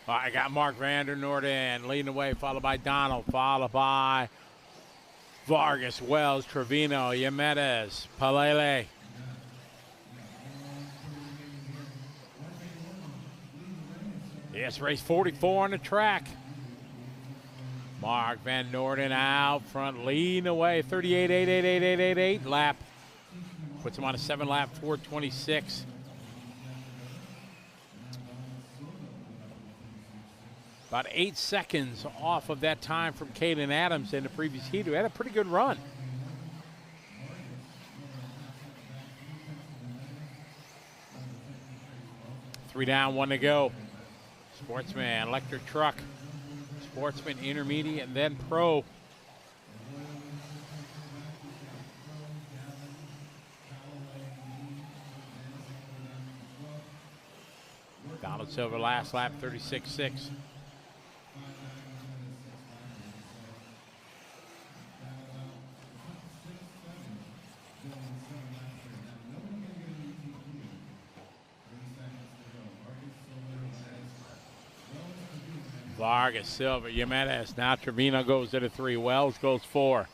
I got Mark Vander Norden leading the way, followed by Donald, followed by Vargas, Wells, Trevino, Yemedes, Palele. Yes, race 44 on the track. Mark Van Norden out front, leading away, 38.88888 lap. Puts him on a 7-lap 4:26. About 8 seconds off of that time from Caden Adams in the previous heat, who had a pretty good run. Three down, 1 to go. Sportsman, electric truck. Sportsman, intermediate, and then pro. Donald Silver last lap, 36.6. Vargas, Silva, Jimenez. Now Trevino goes to the 3. Wells goes 4.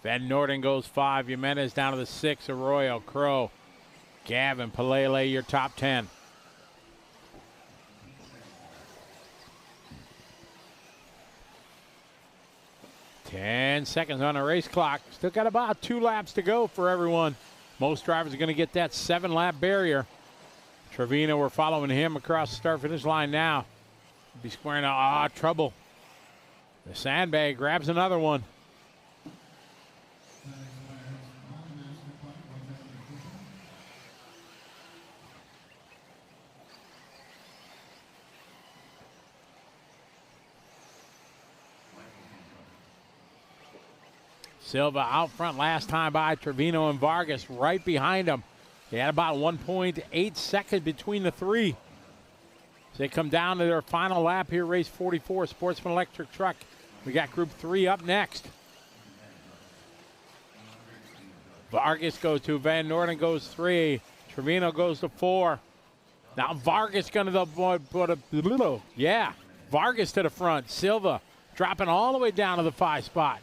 Van Norden goes 5. Jimenez down to the 6. Arroyo, Crow, Gavin, Palele, your top 10. Ten seconds on the race clock. Still got about 2 laps to go for everyone. Most drivers are going to get that 7-lap barrier. Trevino, we're following him across the start-finish line now. Be squaring out. Trouble. The sandbag grabs another one. Silva out front last time by Trevino and Vargas right behind him. They had about 1.8 seconds between the 3. So they come down to their final lap here, race 44, Sportsman Electric Truck. We got Group 3 up next. Vargas goes 2, Van Norden goes 3, Trevino goes to 4. Now Vargas going to Vargas to the front. Silva dropping all the way down to the 5 spot.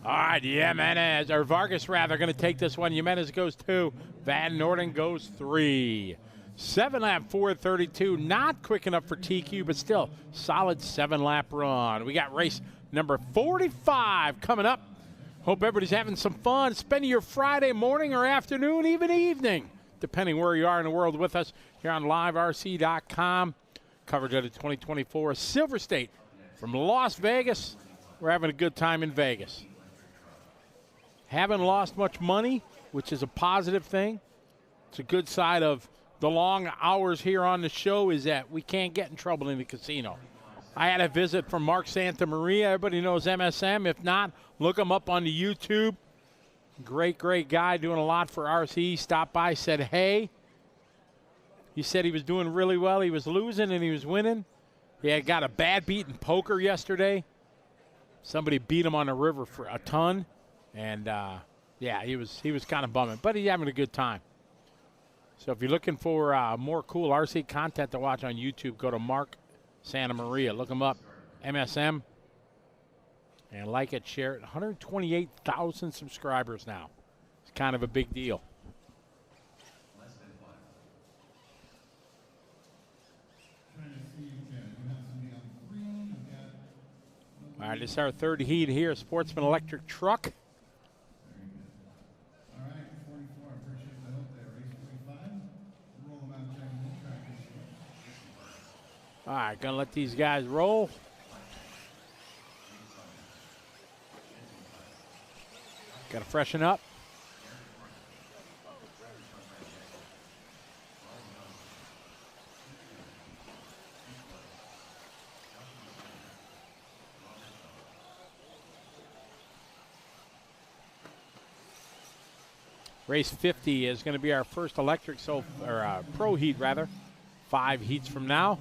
All right, Jimenez, or Vargas rather, going to take this one. Jimenez goes 2. Van Norden goes 3. 7-lap 4:32. Not quick enough for TQ, but still solid 7-lap run. We got race number 45 coming up. Hope everybody's having some fun, spending your Friday morning or afternoon, even evening, depending where you are in the world with us here on liverc.com. Coverage of the 2024 Silver State from Las Vegas. We're having a good time in Vegas. Haven't lost much money, which is a positive thing. It's a good side of the long hours here on the show is that we can't get in trouble in the casino. I had a visit from Mark Santamaria. Everybody knows MSM. If not, look him up on the YouTube. Great, great guy doing a lot for RC. Stopped by, said hey. He said he was doing really well. He was losing and he was winning. He had got a bad beat in poker yesterday. Somebody beat him on the river for a ton. And, yeah, he was kind of bumming. But he's having a good time. So if you're looking for more cool RC content to watch on YouTube, go to Mark Santamaria. Look him up, MSM. And like it, share it. 128,000 subscribers now. It's kind of a big deal. All right, this is our third heat here, Sportsman Electric Truck. All right, gonna let these guys roll. Got to freshen up. Race 50 is going to be our first electric, pro heat rather. 5 heats from now.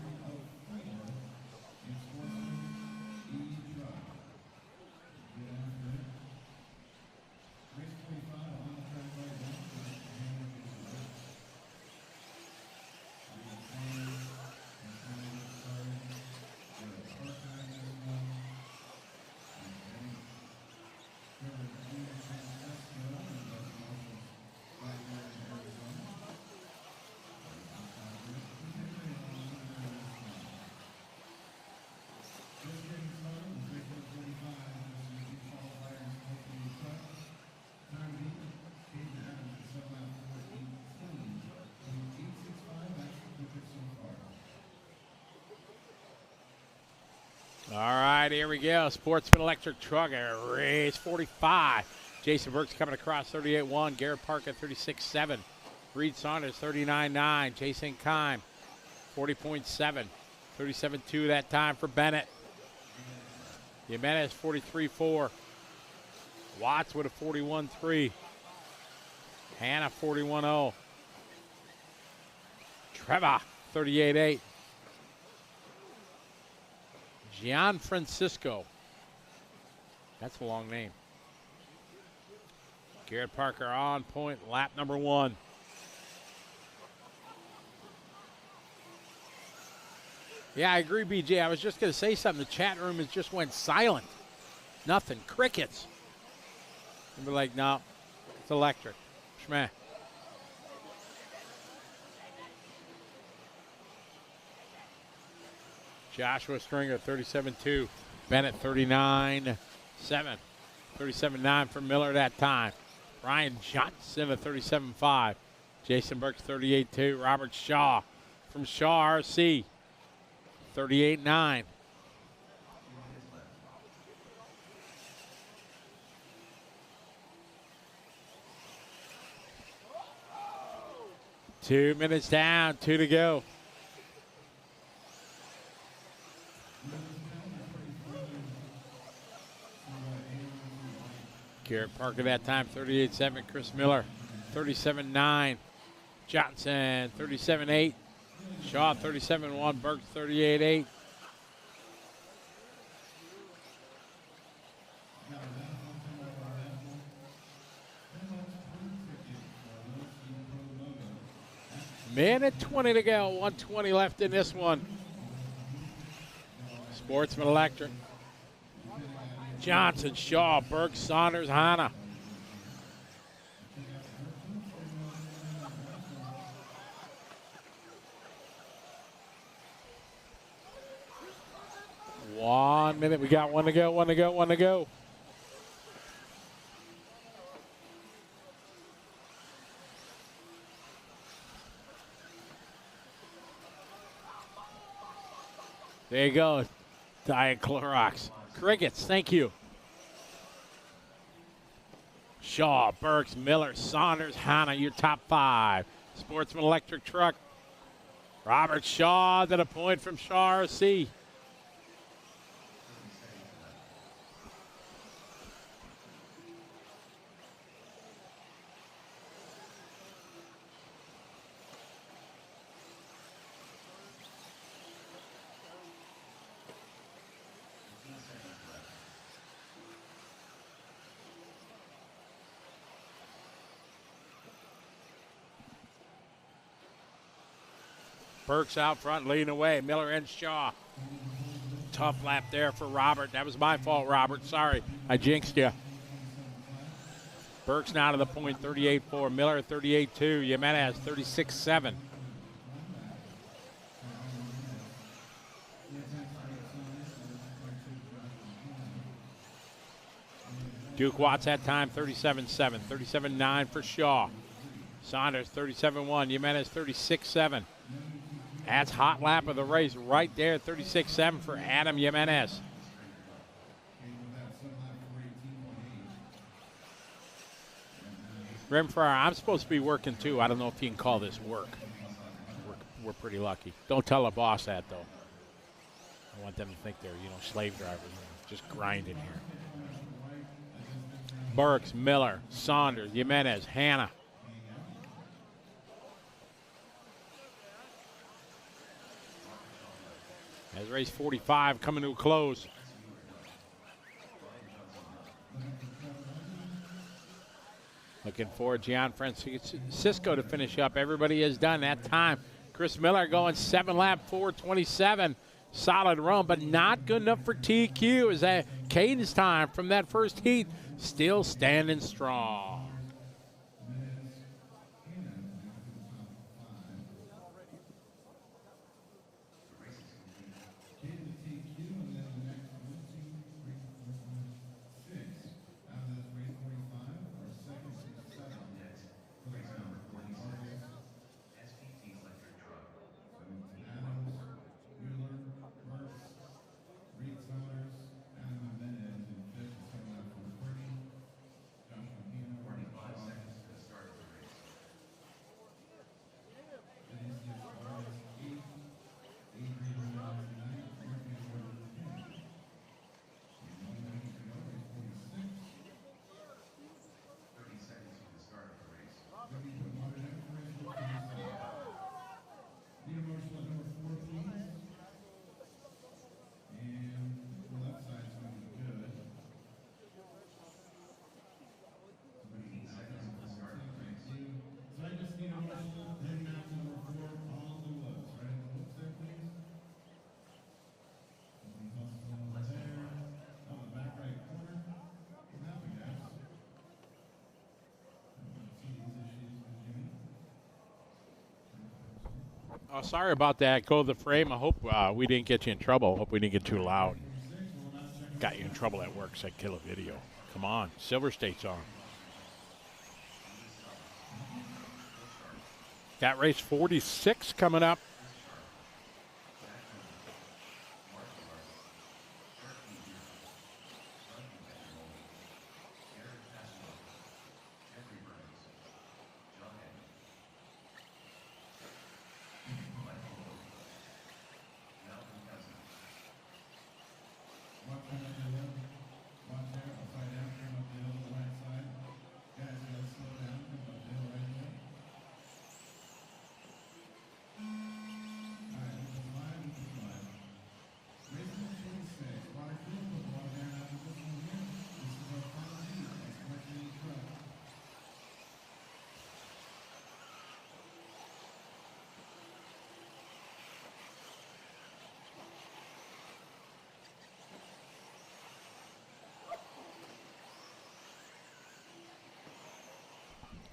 All right, here we go. Sportsman Electric Truck at race 45. Jason Burks coming across 38.1. Garrett Parker 36.7. Reed Saunders 39.9. Jason Kime 40.7. 37.2 that time for Bennett. Jimenez 43.4. Watts with a 41.3. Hannah 41.0. Trevor 38.8. Gian Francisco. That's a long name. Garrett Parker on point, lap number 1. Yeah, I agree, BJ. I was just going to say something. The chat room has just went silent. Nothing. Crickets. And we're like, no, it's electric. Schmeh. Joshua Stringer, 37.2. Bennett, 39.7. 37.9 for Miller that time. Ryan Johnson, a 37.5. Jason Burks, 38.2. Robert Shaw from Shaw RC, 38.9. Two minutes down, 2 to go. Garrett Parker that time, 38.7. Chris Miller, 37.9. Johnson, 37.8. Shaw, 37.1. Burke, 38.8. Minute 20 to go, 120 left in this one. Sportsman Electric. Johnson, Shaw, Burke, Saunders, Hanna. One minute, we got one to go, one to go, one to go. There you go, Diet Clorox. Crickets, thank you. Shaw, Burks, Miller, Saunders, Hanna, your top 5. Sportsman Electric Truck. Robert Shaw to the point from Shaw RC. Burks out front, leading away. Miller and Shaw. Tough lap there for Robert. That was my fault, Robert. Sorry, I jinxed you. Burks now to the point, 38.4. Miller, 38.2. Jimenez, 36.7. Duke Watts that time, 37.7. 37.9 for Shaw. Saunders, 37.1. Jimenez, 36.7. That's hot lap of the race right there, 36.7 for Adam Jimenez. Rimfire, I'm supposed to be working too. I don't know if you can call this work. We're pretty lucky. Don't tell the boss that though. I want them to think they're, slave drivers, just grinding here. Burks, Miller, Saunders, Jimenez, Hanna. As race 45 coming to a close. Looking for Gian Francisco to finish up. Everybody is done that time. Chris Miller going 7 lap, 4:27. Solid run, but not good enough for TQ. Is that Caden's time from that first heat still standing strong. Oh, sorry about that. Go to the frame. I hope we didn't get you in trouble. Hope we didn't get too loud. Got you in trouble at work, said kill a video. Come on, Silver State's on. Got race 46 coming up.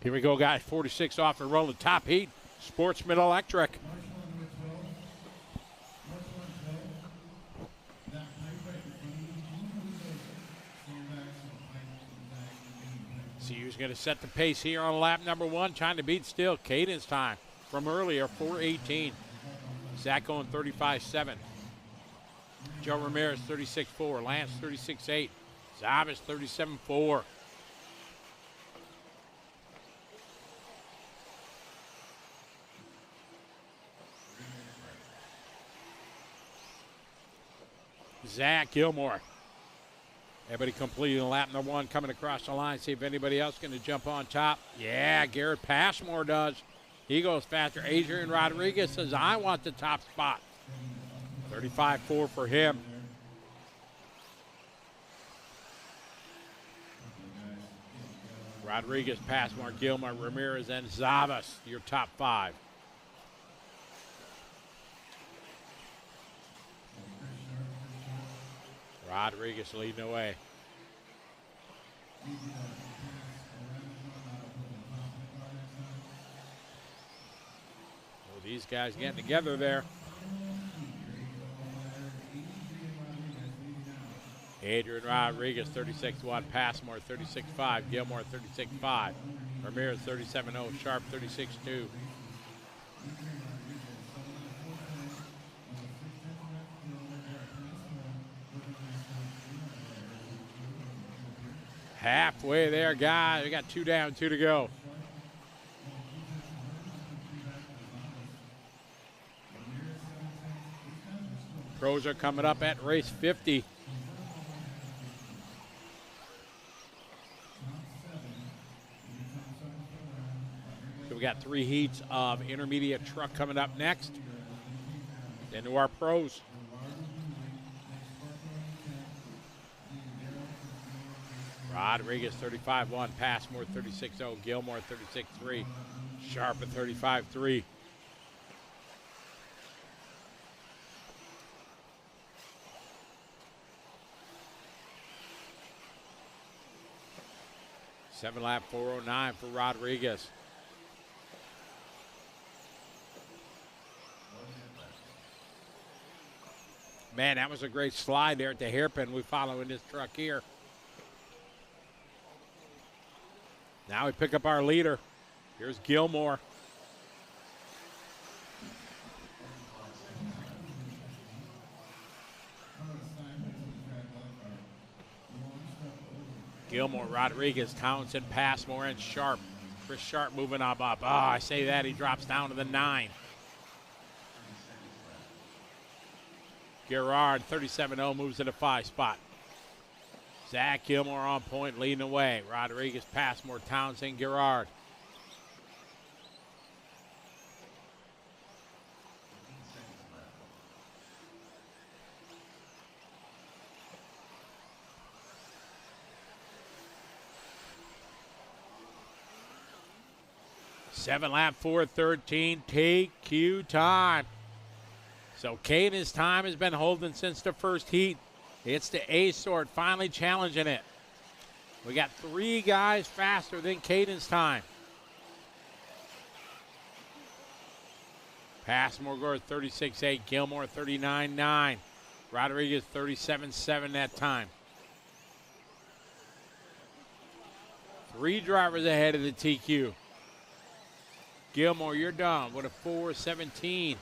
Here we go, guys. 46 off and rolling. Top heat. Sportsman Electric. See who's going to set the pace here on lap number 1. Trying to beat still Caden's time from earlier, 4:18. Zach going 35.7. Joe Ramirez 36.4. Lance 36.8. Zavis 37.4. Zach Gilmore. Everybody completing lap number 1, coming across the line. See if anybody else going to jump on top. Yeah, Garrett Passmore does. He goes faster. Adrian Rodriguez says, I want the top spot. 35.4 for him. Rodriguez, Passmore, Gilmore, Ramirez, and Zavas, your top 5. Rodriguez leading the way. Well, these guys getting together there. Adrian Rodriguez, 36.1. Passmore, 36.5. Gilmore, 36.5. Ramirez, 37.0. Sharp, 36.2. Halfway there, guys. We got 2 down, 2 to go. Pros are coming up at race 50. So we got 3 heats of intermediate truck coming up next. Then to our pros. Rodriguez 35.1, Passmore 36.0, Gilmore 36.3, Sharp at 35.3. Seven lap 409 for Rodriguez. Man, that was a great slide there at the hairpin. We following this truck here. Now we pick up our leader. Here's Gilmore. Gilmore, Rodriguez, Townsend, Passmore, and Sharp. Chris Sharp moving up. Oh, I say that. He drops down to the 9. Gerard, 37.0, moves to the 5 spot. Zach Gilmore on point, leading the way. Rodriguez, Passmore, Townsend, Gerard. Seven lap 4:13, take you time. So Caden's time has been holding since the first heat. It's the A sort finally challenging it. We got 3 guys faster than Caden's time. Passmore goes 36.8. Gilmore 39.9. Rodriguez 37.7 that time. 3 drivers ahead of the TQ. Gilmore, you're done with a 4.17.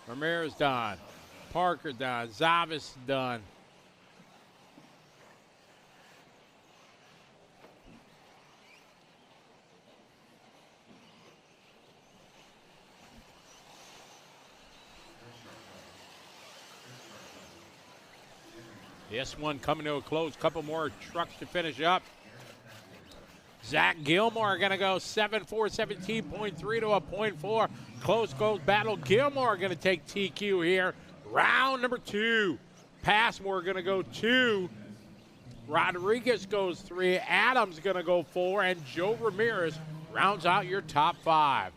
Ramirez done. Parker done. Zavis done. This one coming to a close. Couple more trucks to finish up. Zach Gilmore going to go 7.4, 17.3 to a 0.4. Close goes battle. Gilmore going to take TQ here. Round number 2. Passmore going to go 2. Rodriguez goes 3. Adams going to go 4. And Joe Ramirez rounds out your top 5.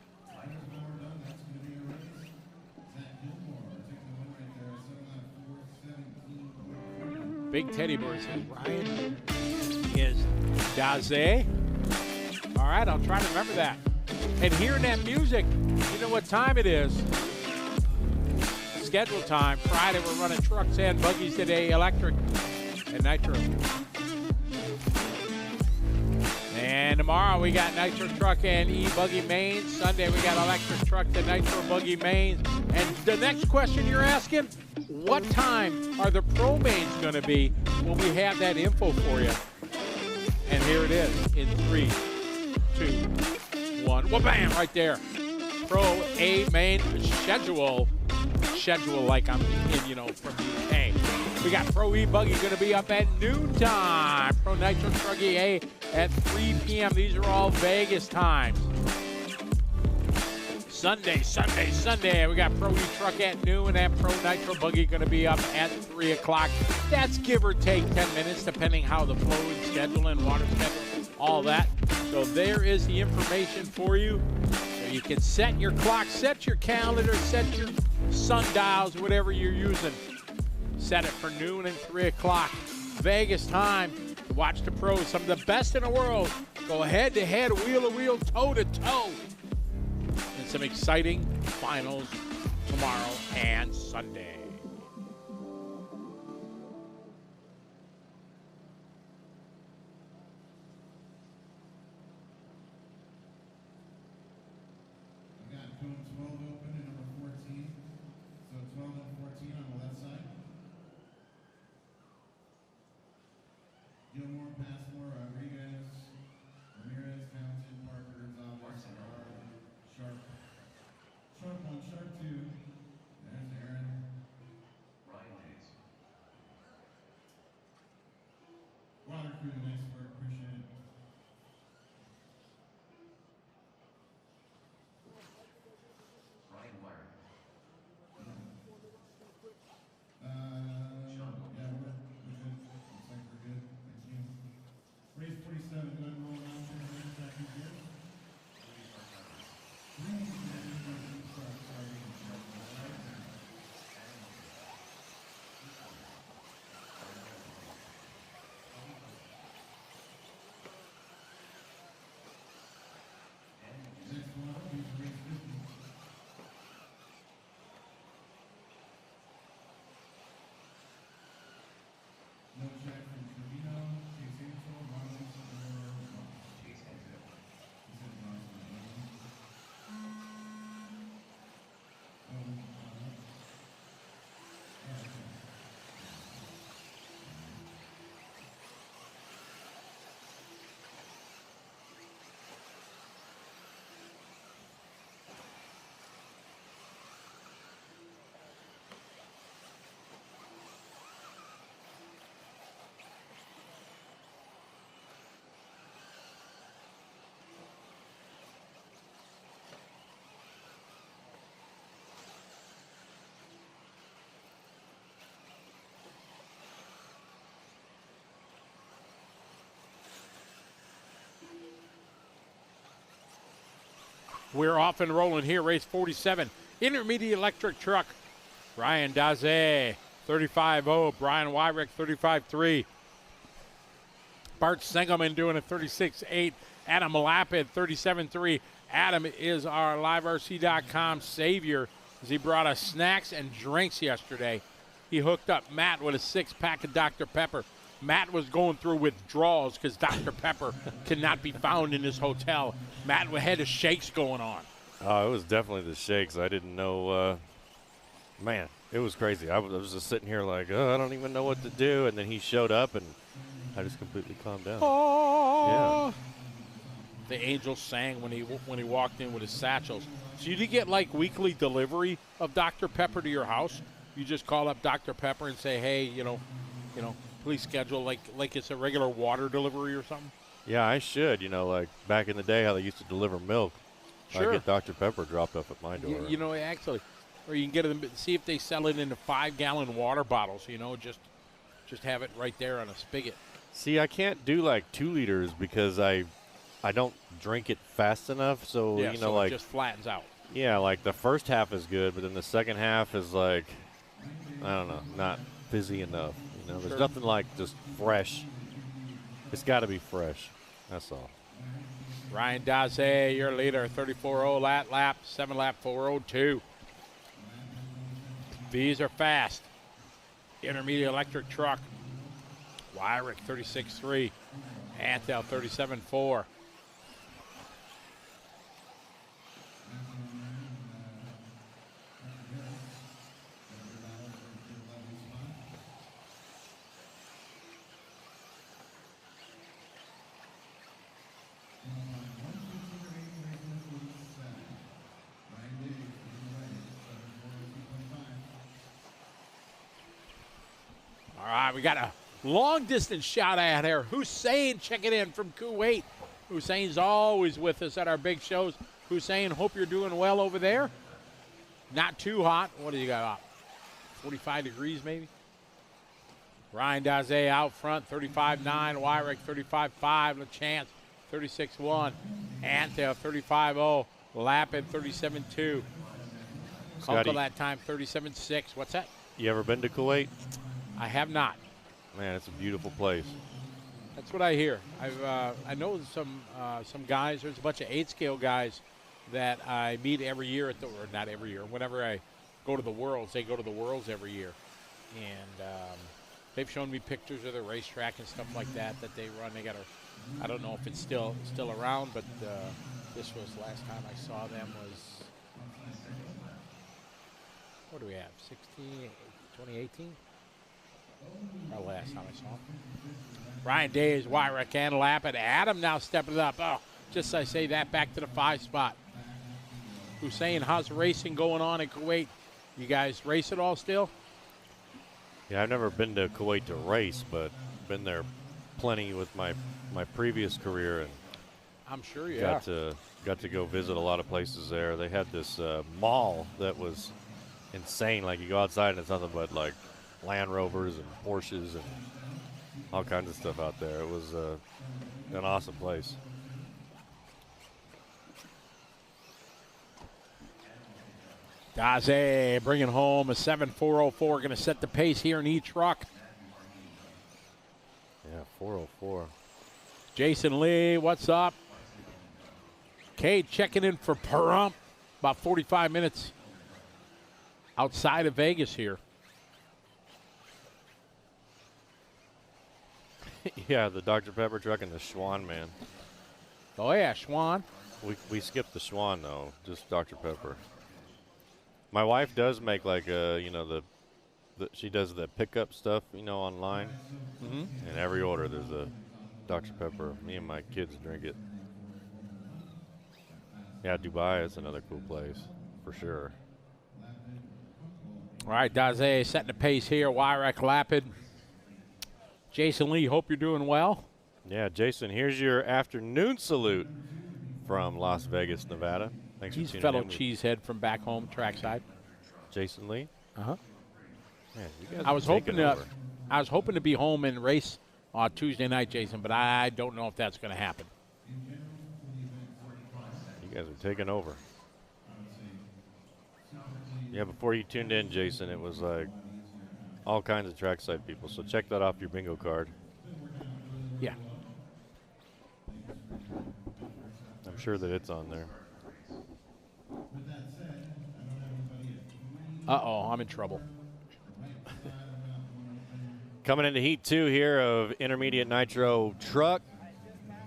Big Teddy Bear says Ryan is Daze. All right, I'll try to remember that. And hearing that music, you know what time it is. Schedule time. Friday, we're running trucks and buggies today, electric and nitro. And tomorrow we got nitro truck and e-buggy mains. Sunday we got electric truck and nitro buggy mains. And the next question you're asking, what time are the pro mains going to be? Well, we have that info for you. And here it is in 3, 2, 1. Well, bam, right there. Pro A main schedule. Schedule like I'm in, from the UK. We got Pro E-Buggy going to be up at noontime. Pro Nitro Truck A at 3 p.m. These are all Vegas times. Sunday. We got Pro E-Truck at noon and Pro Nitro Buggy going to be up at 3 o'clock. That's give or take 10 minutes, depending how the flow is scheduling, water schedule, all that. So there is the information for you. So you can set your clock, set your calendar, set your sundials, whatever you're using. Set it for noon and 3 o'clock. Vegas time to watch the pros, some of the best in the world. Go head-to-head, wheel-to-wheel, toe-to-toe. And some exciting finals tomorrow and Sunday. I've got cone 12 open and number 14. So 12 and 14 on the left side. Gilmore, Passmore, Rodriguez, Ramirez, Townsend, Parker, Zavis, Sharp. Sharp 1, Sharp 2. There's Aaron. Ryan Hayes. Water crew, nice work, appreciate it. Ryan Wire. Yeah, we're good. Looks like we're good. Thank you. Race 47, go ahead and roll around for a minute, back in gear. Next one up is race 50. No check from Trevino, Chase Angel, Rollins, or Chase Angel. he said Rollins. We're off and rolling here, race 47. Intermediate electric truck. Ryan Daze, 35.0. Brian Wyrick, 35.3. Bart Sengelman doing a 36.8. Adam Lapid, 37.3. Adam is our LiveRC.com savior as he brought us snacks and drinks yesterday. He hooked up Matt with a 6-pack of Dr. Pepper. Matt was going through withdrawals because Dr. Pepper cannot be found in his hotel. Matt had his shakes going on. Oh, it was definitely the shakes. I didn't know. Man, it was crazy. I was just sitting here like, oh, I don't even know what to do. And then he showed up, and I just completely calmed down. Oh. Yeah. The angel sang when he walked in with his satchels. So you did get like weekly delivery of Dr. Pepper to your house? You just call up Dr. Pepper and say, hey, you know, please schedule like it's a regular water delivery or something? Yeah, I should. You know, like back in the day how they used to deliver milk. Sure. I get Dr. Pepper dropped off at my door. You know, actually, or you can get them, see if they sell it in 5-gallon water bottles, you know, just have it right there on a spigot. See, I can't do like 2 liters because I don't drink it fast enough. So, yeah, you know, so like. It just flattens out. Yeah, like the first half is good, but then the second half is like, I don't know, not fizzy enough. You know, there's nothing like just fresh. It's got to be fresh. That's all. Ryan Daze, your leader, 34.0 lap, 7-lap 402. These are fast. Intermediate electric truck. Wyrick 36.3. Antel 37.4. All right, we got a long-distance shot out here. Hussein checking in from Kuwait. Hussein's always with us at our big shows. Hussein, hope you're doing well over there. Not too hot. What do you got? 45 degrees maybe? Ryan Daze out front, 35.9. Wyrick, 35.5. LaChance, 36.1. Antel, 35.0. Lappin, 37.2. Kunkel that time, 37.6. What's that? You ever been to Kuwait? I have not. Man, it's a beautiful place. That's what I hear. I know some guys. There's a bunch of 8-scale guys that I meet every year or not every year. Whenever I go to the Worlds, they go to the Worlds every year, and they've shown me pictures of the racetrack and stuff like that they run. They got I don't know if it's still around, but this was last time I saw them was, what do we have? 2018. Our last time I saw him. Ryan Days, Wyrick, and Lappin. Adam now stepping up. Oh, just I say that, back to the 5 spot. Hussein, how's racing going on in Kuwait? You guys race it all still? Yeah, I've never been to Kuwait to race, but been there plenty with my previous career, and I'm sure you got to go visit a lot of places there. They had this mall that was insane. Like you go outside and it's nothing but like Land Rovers and Porsches and all kinds of stuff out there. It was an awesome place. Daze bringing home a 7.404. Going to set the pace here in E-Truck. Yeah, 404. Jason Lee, what's up? Cade checking in for Pahrump. About 45 minutes outside of Vegas here. Yeah, the Dr. Pepper truck and the Schwan, man. Oh, yeah, Schwan. We skipped the Schwan, though, just Dr. Pepper. My wife does make like she does the pickup stuff, online. Mm-hmm. And every order there's a Dr. Pepper. Me and my kids drink it. Yeah, Dubai is another cool place, for sure. All right, Daze setting the pace here. Wyrick, Lappin. Jason Lee, hope you're doing well. Yeah, Jason, here's your afternoon salute from Las Vegas, Nevada. Thanks He's for tuning fellow in. cheesehead from back home, trackside. Jason Lee? Uh-huh. Man, you guys I was are taking over. hoping to be home and race on Tuesday night, Jason, but I don't know if that's going to happen. You guys are taking over. Yeah, before you tuned in, Jason, it was like all kinds of trackside people. So check that off your bingo card. Yeah. I'm sure that it's on there. Uh-oh, I'm in trouble. Coming into heat 2 here of intermediate nitro truck,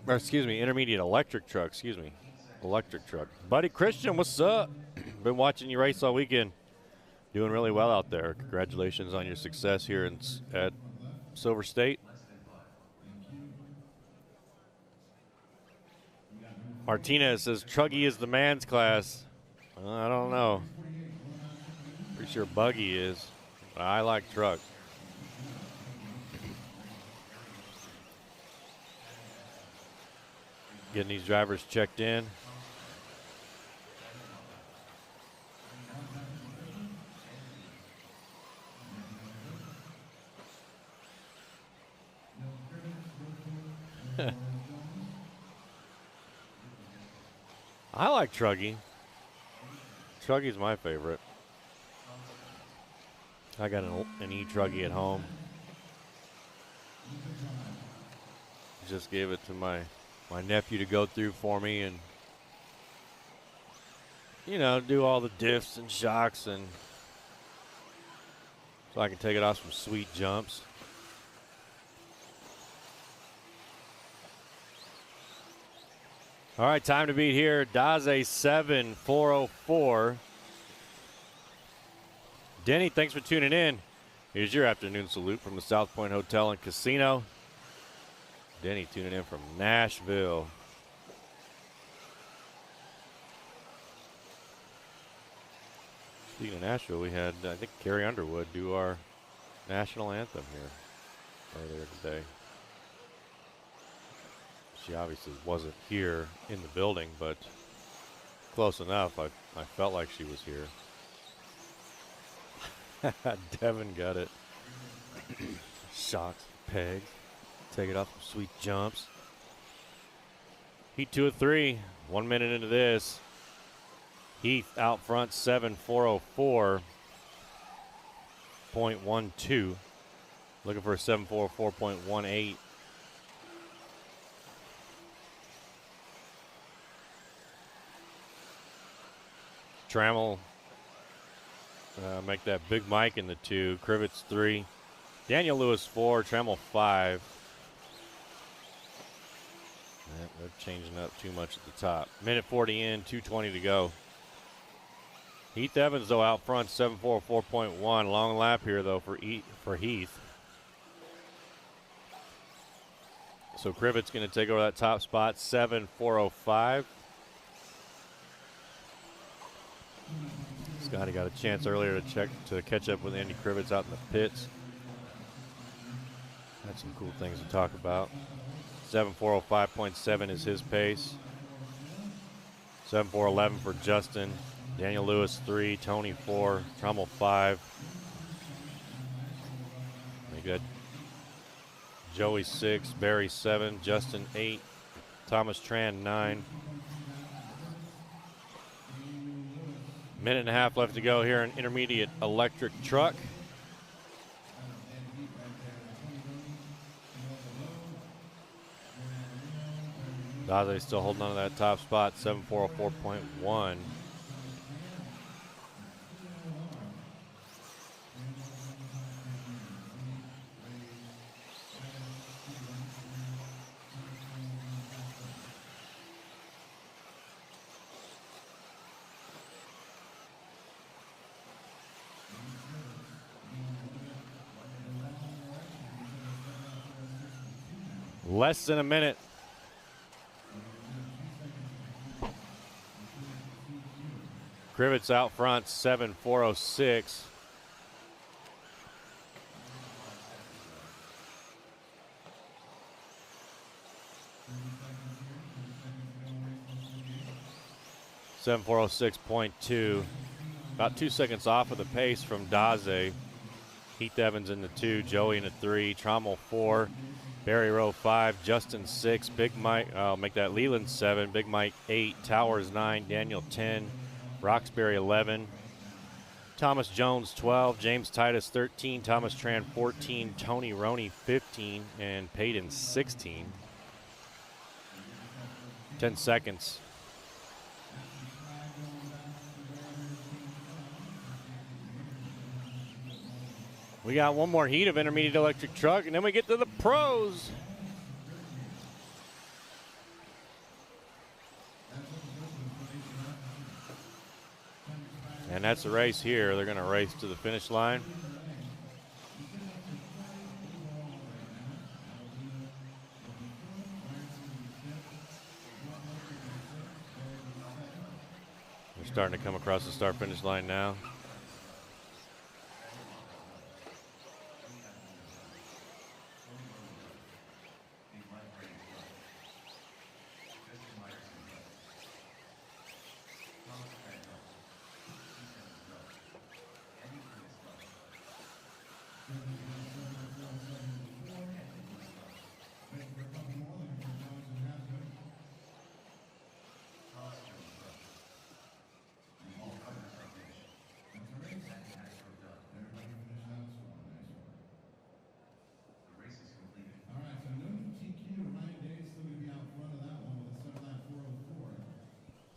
or excuse me, intermediate electric truck, electric truck. Buddy Christian, what's up? Been watching you race all weekend. Doing really well out there. Congratulations on your success here at Silver State. Martinez says Truggy is the man's class. I don't know. Pretty sure Buggy is. I like truck. Getting these drivers checked in. I like Truggy. Truggy's my favorite. I got an E-Truggy at home. Just gave it to my nephew to go through for me and, you know, do all the diffs and shocks, and so I can take it off some sweet jumps. All right, time to beat here. Daze 7404. Denny, thanks for tuning in. Here's your afternoon salute from the South Point Hotel and Casino. Denny tuning in from Nashville. Speaking of Nashville, we had, I think, Carrie Underwood do our national anthem here earlier today. She obviously wasn't here in the building, but close enough. I felt like she was here. Devin got it. Shocks, pegs. Take it off some sweet jumps. Heat 2 of 3. 1 minute into this. Heath out front 7:404.12. Looking for a 7:404.18. Trammell make that Big Mike in the 2. Krivitz 3. Daniel Lewis 4. Trammell 5. They're changing up too much at the top. Minute 40 in, 2:20 to go. Heath Evans, though, out front, 7:404.1. Long lap here, though, for Heath. So Krivitz going to take over that top spot, 7:405. Scotty got a chance earlier to catch up with Andy Krivitz out in the pits. Had some cool things to talk about. 7:405.7 is his pace. 7:411 for Justin. Daniel Lewis 3, Tony 4, Trammell 5. They got Joey 6, Barry 7, Justin 8, Thomas Tran 9. Minute and a half left to go here in intermediate electric truck. Daze still holding on to that top spot, 7:404.1. Less than a minute. Krivitz out front, 7:406. .2. About 2 seconds off of the pace from Daze. Heath Evans in the 2, Joey in the 3, Trammell 4, Barry Rowe 5, Justin 6, Big Mike, I'll make that Leland 7, Big Mike 8, Towers 9, Daniel 10, Roxbury 11, Thomas Jones 12, James Titus 13, Thomas Tran 14, Tony Roney 15, and Payton 16. 10 seconds. We got one more heat of intermediate electric truck, and then we get to the pros. And that's the race here. They're going to race to the finish line. They're starting to come across the start-finish line now.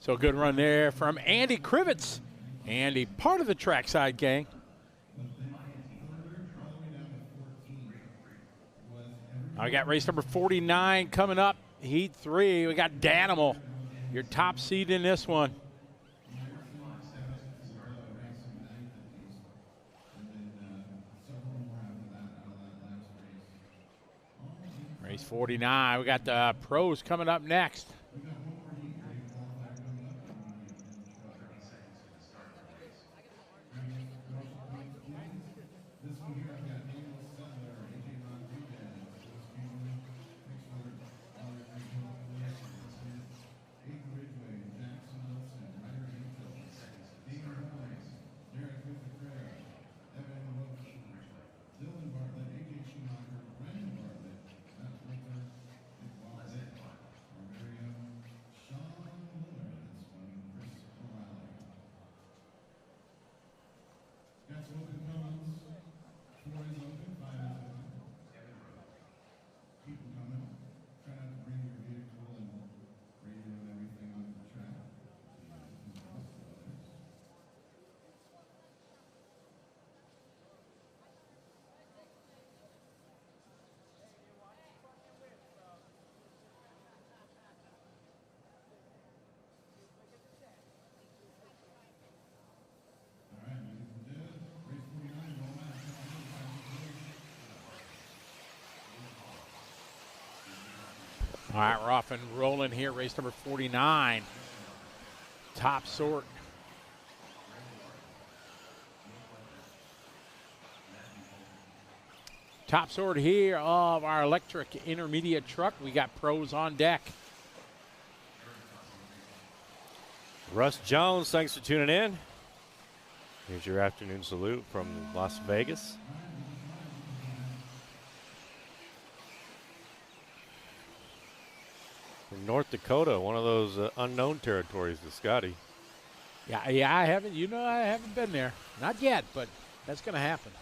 So good run there from Andy Krivitz. Andy, part of the trackside gang. I got race number 49 coming up, heat 3. We got Danimal, your top seed in this one. Race 49, we got the pros coming up next. All right, we're off and rolling here. Race number 49. Top sort. Top sort here of our electric intermediate truck. We got pros on deck. Russ Jones, thanks for tuning in. Here's your afternoon salute from Las Vegas. From North Dakota, one of those unknown territories to Scotty. Yeah, I haven't. You know, I haven't been there. Not yet, but that's going to happen.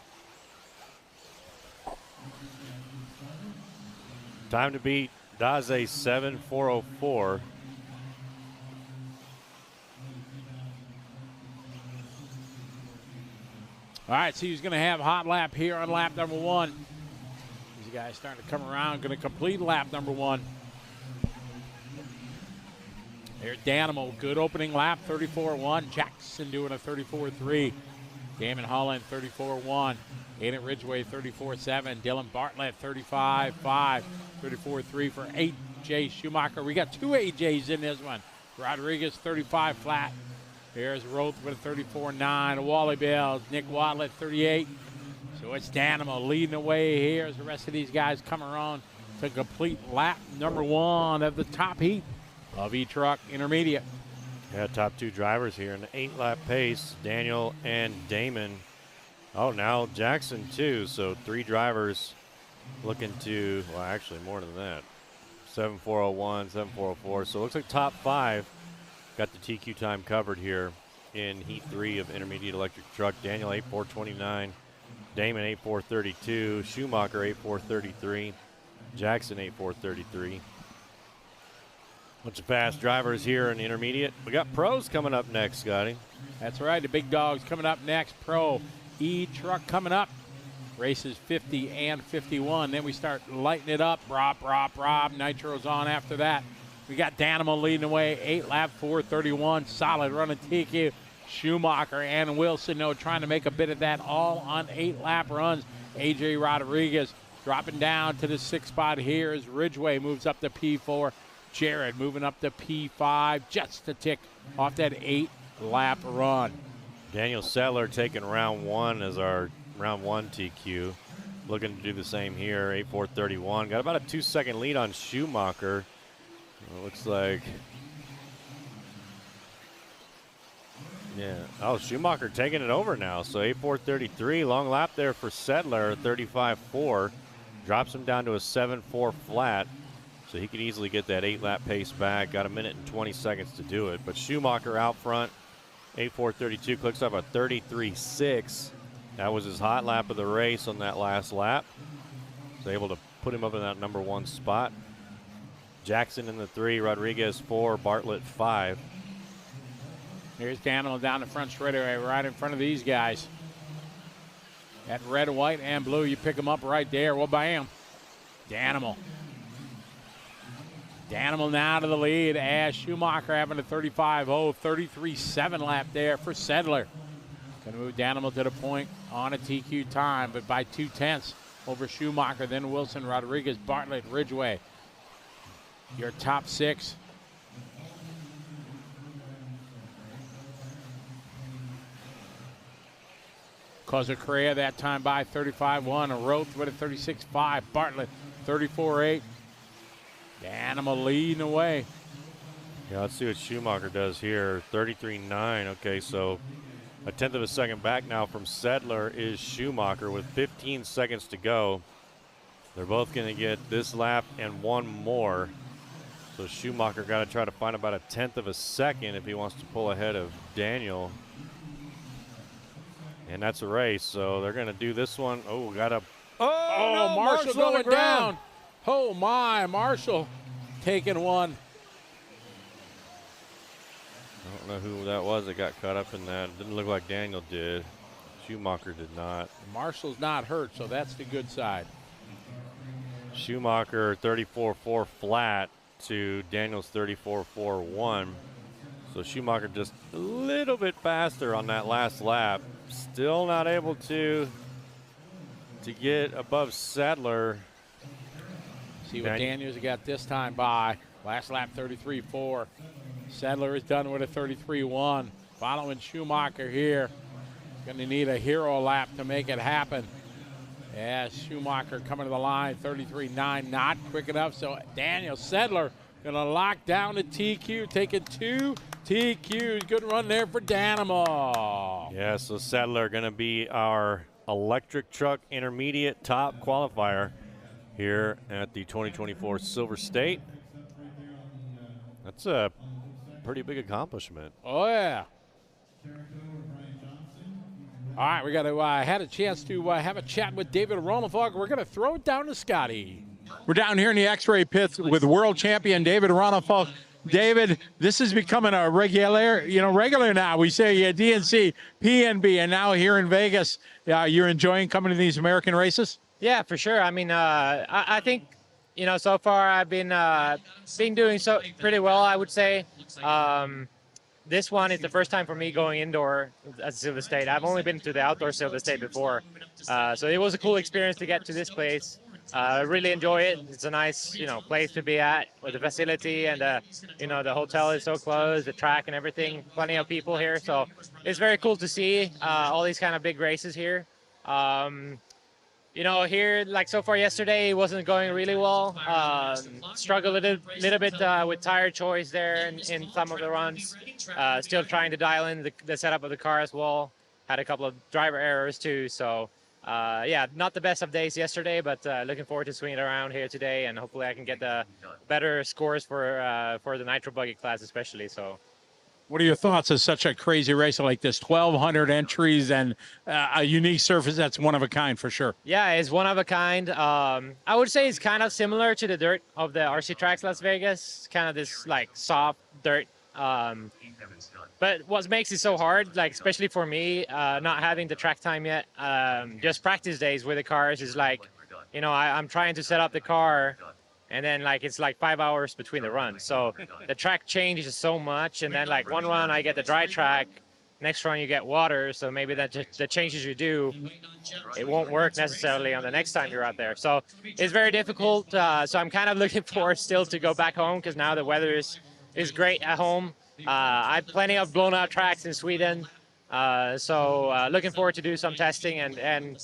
Time to beat Daze 7404. All right, so he's going to have hot lap here on lap number 1. These guys starting to come around, going to complete lap number 1. There's Danimal, good opening lap, 34-1. Jackson doing a 34-3. Damon Holland, 34-1. Aiden Ridgway, 34-7. Dylan Bartlett, 35-5. 34-3 for AJ Schumacher. We got 2 AJs in this one. Rodriguez, 35 flat. Here's Roth with a 34-9. Wally Bells, Nick Watlett, 38. So it's Danimal leading the way here as the rest of these guys come around to complete lap number 1 of the top heat of E-Truck Intermediate. Yeah, top 2 drivers here in the 8-lap pace, Daniel and Damon. Oh, now Jackson too, so 3 drivers looking to, well, actually more than that. 7401, 7404, so it looks like top 5 got the TQ time covered here in Heat 3 of Intermediate Electric Truck. Daniel 8.429, Damon 8.432, Schumacher 8.433, Jackson 8.433. Bunch of fast drivers here in the intermediate. We got pros coming up next, Scotty. That's right, the big dogs coming up next. Pro E-Truck coming up. Races 50 and 51. Then we start lighting it up. Rob. Nitro's on after that. We got Danimal leading the way. 8 lap 4:31. Solid running TQ. Schumacher and Wilson, trying to make a bit of that all on 8 lap runs. AJ Rodriguez dropping down to the 6th spot here as Ridgway moves up to P4. Jared moving up to P5, just a tick off that 8 lap run. Daniel Settler taking round 1 as our round 1 TQ. Looking to do the same here, 8:4:31. Got about a 2-second lead on Schumacher. It looks like, yeah. Oh, Schumacher taking it over now. So 8:4:33, long lap there for Settler, 35.4. Drops him down to a 7.4 flat. So he could easily get that 8-lap pace back. Got a minute and 20 seconds to do it. But Schumacher out front, 8:4:32, clicks up a 33.6. That was his hot lap of the race on that last lap. So able to put him up in that number 1 spot. Jackson in the 3, Rodriguez 4, Bartlett 5. Here's Danimal down the front straightaway, right in front of these guys. That red, white, and blue, you pick them up right there. Well, bam. Danimal now to the lead as Schumacher having a 35.0, 33.7 lap there for Settler. Going to move Danimal to the point on a TQ time, but by 0.2 over Schumacher, then Wilson, Rodriguez, Bartlett, Ridgway. Your top 6. Correa that time by 35.1. Roth with a 36.5. Bartlett 34.8. Danimal leading away. Yeah, let's see what Schumacher does here. 33.9. Okay, so a 1/10 of a second back now from Settler is Schumacher with 15 seconds to go. They're both going to get this lap and one more. So Schumacher got to try to find about a 1/10 of a second if he wants to pull ahead of Daniel. And that's a race, so they're going to do this one. Oh, got a... Oh, no, Marshall going down. Oh, my. Marshall taking one. I don't know who that was that got caught up in that. It didn't look like Daniel did. Schumacher did not. Marshall's not hurt, so that's the good side. Schumacher 34.4 flat to Daniel's 34.41. So Schumacher just a little bit faster on that last lap. Still not able to get above Settler. See what Daniels got this time by. Last lap 33.4. Settler is done with a 33.1. Following Schumacher here. Going to need a hero lap to make it happen. Yeah, Schumacher coming to the line, 33.9, not quick enough. So Daniel Settler going to lock down the TQ, taking 2 TQs. Good run there for Danimal. Yeah, so Settler going to be our electric truck intermediate top qualifier here at the 2024 Silver State. That's a pretty big accomplishment. Oh, yeah. All right, we got to had a chance to have a chat with David Ronefalk. We're going to throw it down to Scotty. We're down here in the X-ray pits with world champion David Ronefalk. David, this is becoming a regular now. We say DNC, PNB, and now here in Vegas, you're enjoying coming to these American races? Yeah, for sure. I mean, I think, so far I've been doing pretty well, I would say. This one is the first time for me going indoor at Silver State. I've only been to the outdoor Silver State before. So it was a cool experience to get to this place. I really enjoy it. It's a nice, place to be at with the facility, and the hotel is so close, the track and everything. Plenty of people here, so it's very cool to see all these kind of big races here. Here, like so far yesterday, it wasn't going really well. Struggled a little bit with tire choice there in some of the runs. Still trying to dial in the setup of the car as well. Had a couple of driver errors too, so. Not the best of days yesterday, but looking forward to swinging around here today, and hopefully I can get the better scores for the nitro buggy class especially. So, what are your thoughts of such a crazy race like this? 1,200 entries and a unique surface that's one of a kind for sure. Yeah, it's one of a kind. I would say it's kind of similar to the dirt of the RC Tracks Las Vegas. Kind of this like soft dirt But what makes it so hard, like especially for me, not having the track time yet, just practice days with the cars is like, you know, I'm trying to set up the car, and then like it's like 5 hours between the runs. So the track changes so much, and then like one run I get the dry track, next run you get water. So maybe that just the changes you do, it won't work necessarily on the next time you're out there. So it's very difficult. So I'm kind of looking forward still to go back home because now the weather is great at home. I have plenty of blown out tracks in Sweden. So looking forward to do some testing, and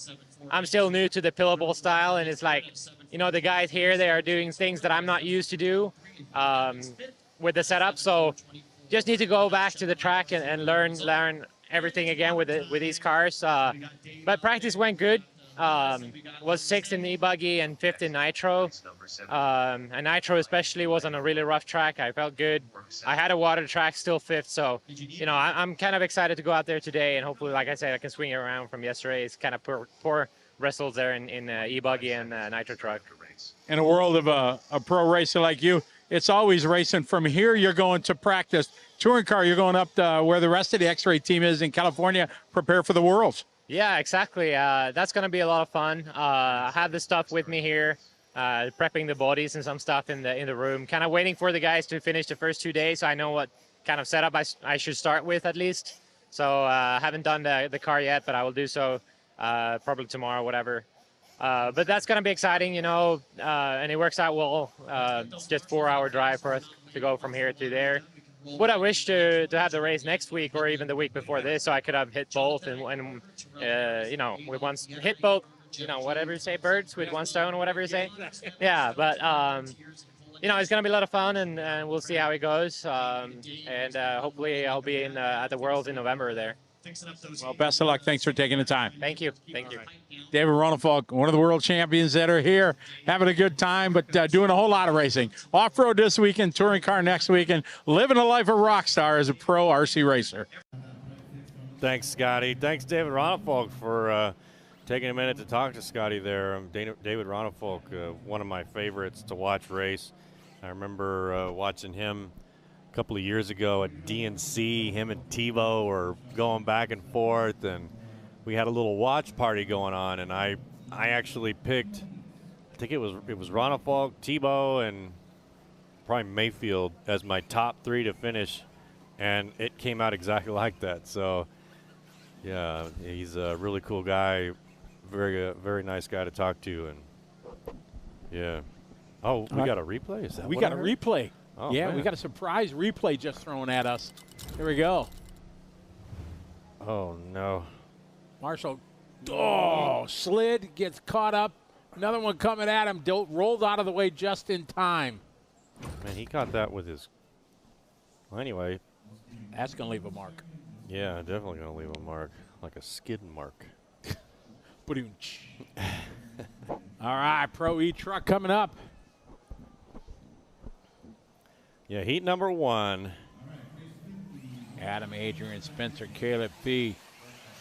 I'm still new to the pillowable style, and it's like, you know, the guys here, they are doing things that I'm not used to do with the setup. So just need to go back to the track and learn everything again with these cars. But practice went good. Was 6th in e-buggy and 5th in nitro. And nitro especially was on a really rough track. I felt good. I had a water track, still 5th. So, you know, I'm kind of excited to go out there today, and hopefully, like I said, I can swing it around from yesterday's kind of poor results there in e-buggy and nitro truck. In a world of a pro racer like you, it's always racing. From here, you're going to practice. Touring car, you're going up to where the rest of the X-Ray team is in California, prepare for the Worlds. Yeah, exactly. That's going to be a lot of fun. I have the stuff with me here, prepping the bodies and some stuff in the room, kind of waiting for the guys to finish the first 2 days so I know what kind of setup I should start with at least. So I haven't done the car yet, but I will do so probably tomorrow, whatever. But that's going to be exciting, you know, and it works out well. It's just 4-hour drive for us to go from here to there. Would I wish to have the race next week or even the week before this, so I could have hit both and you know, with one hit both, you know, whatever you say, birds with one stone or whatever you say. Yeah, but you know, it's gonna be a lot of fun, and we'll see how it goes. And hopefully, I'll be in at the Worlds in November there. Well, best of luck. Thanks for taking the time. Thank you. Thank you. David Ronefalk, one of the world champions that are here, having a good time, but doing a whole lot of racing. Off-road this weekend, touring car next weekend, living a life of rock star as a pro RC racer. Thanks, Scotty. Thanks, David Ronefalk, for taking a minute to talk to Scotty there. David Ronefalk, one of my favorites to watch race. I remember watching him a couple of years ago at DNC. Him and Tebow were going back and forth, and we had a little watch party going on, and I actually picked, I think it was Ronefalk, Tebow, and probably Mayfield as my top 3 to finish, and it came out exactly like that. So yeah, he's a really cool guy, very nice guy to talk to, and yeah. Oh, we got a replay? Is that we what got I a heard? replay. Oh, yeah, man. we got a surprise replay just thrown at us. Here we go. Oh, no. Marshall, slid, gets caught up. Another one coming at him, rolled out of the way just in time. Man, he caught that with his, well, anyway. That's going to leave a mark. Yeah, definitely going to leave a mark, like a skid mark. All right, Pro E truck coming up. Yeah, heat number 1. Adam, Adrian, Spencer, Caleb, Fee,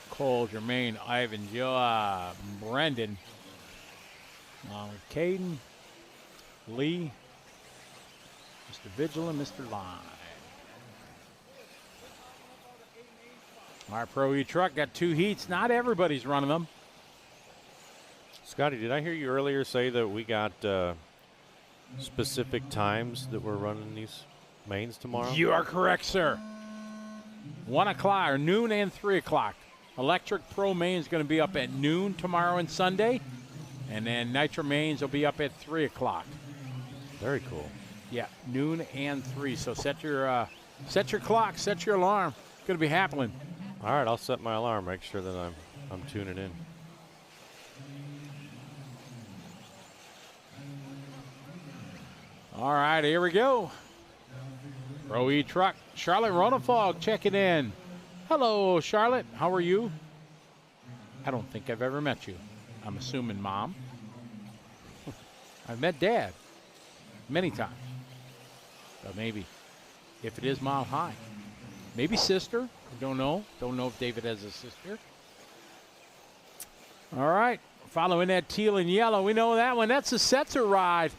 Cole, Jermaine, Ivan, Joe, Brendan, Caden, Lee, Mr. Vigil, and Mr. Line. Our Pro E truck got 2 heats. Not everybody's running them. Scotty, did I hear you earlier say that we got specific times that we're running these mains tomorrow? You are correct, sir. 1 o'clock, or noon and 3 o'clock. Electric Pro main is going to be up at noon tomorrow and Sunday. And then Nitro mains will be up at 3 o'clock. Very cool. Yeah, noon and 3. So set your clock, set your alarm. It's going to be happening. All right, I'll set my alarm. Make sure that I'm tuning in. All right, here we go. Pro E truck, Charlotte Ronefalk checking in. Hello, Charlotte. How are you? I don't think I've ever met you. I'm assuming Mom. I've met Dad many times. But maybe if it is Mom, hi. Maybe sister. I don't know. Don't know if David has a sister. All right. Following that teal and yellow. We know that one. That's a Setzer ride.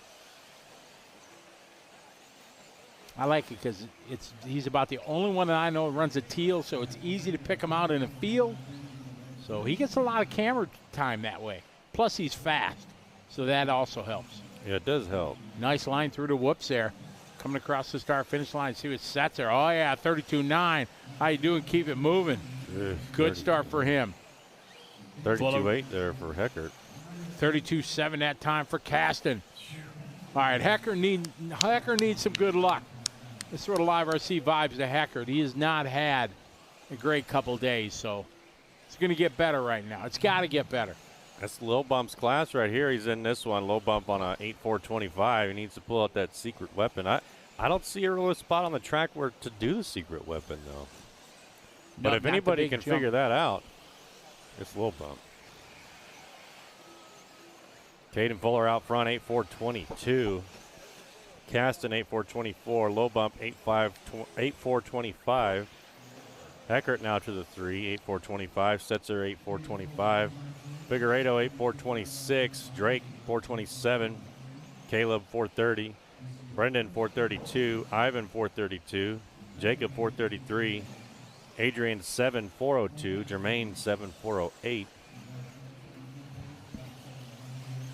I like it because he's about the only one that I know runs a teal, so it's easy to pick him out in a field. So he gets a lot of camera time that way. Plus he's fast, so that also helps. Yeah, it does help. Nice line through the whoops there. Coming across the start-finish line. See what sets there. Oh, yeah, 32.9. How you doing? Keep it moving. Good start for him. 32.8 there for Heckert. 32.7 that time for Caston. All right, Hecker needs some good luck. This sort of live RC vibes to Hecker. He has not had a great couple days, so it's going to get better right now. It's got to get better. That's Lil Bump's class right here. He's in this one. Low Bump on a 8.425. He needs to pull out that secret weapon. I don't see a real spot on the track where to do the secret weapon, though. But if anybody can figure that out, it's Lil Bump. Caden Fuller out front, 8.422. Caston, 8.424. Low Bump, 8.425. Heckert now to the 3, 8.425. Setzer, 8.425. Figueredo, 8.426. Drake, 4.27. Caleb, 4.30. Brendan, 4.32. Ivan, 4.32. Jacob, 4.33. Adrian, 7.402. Jermaine, 7.408.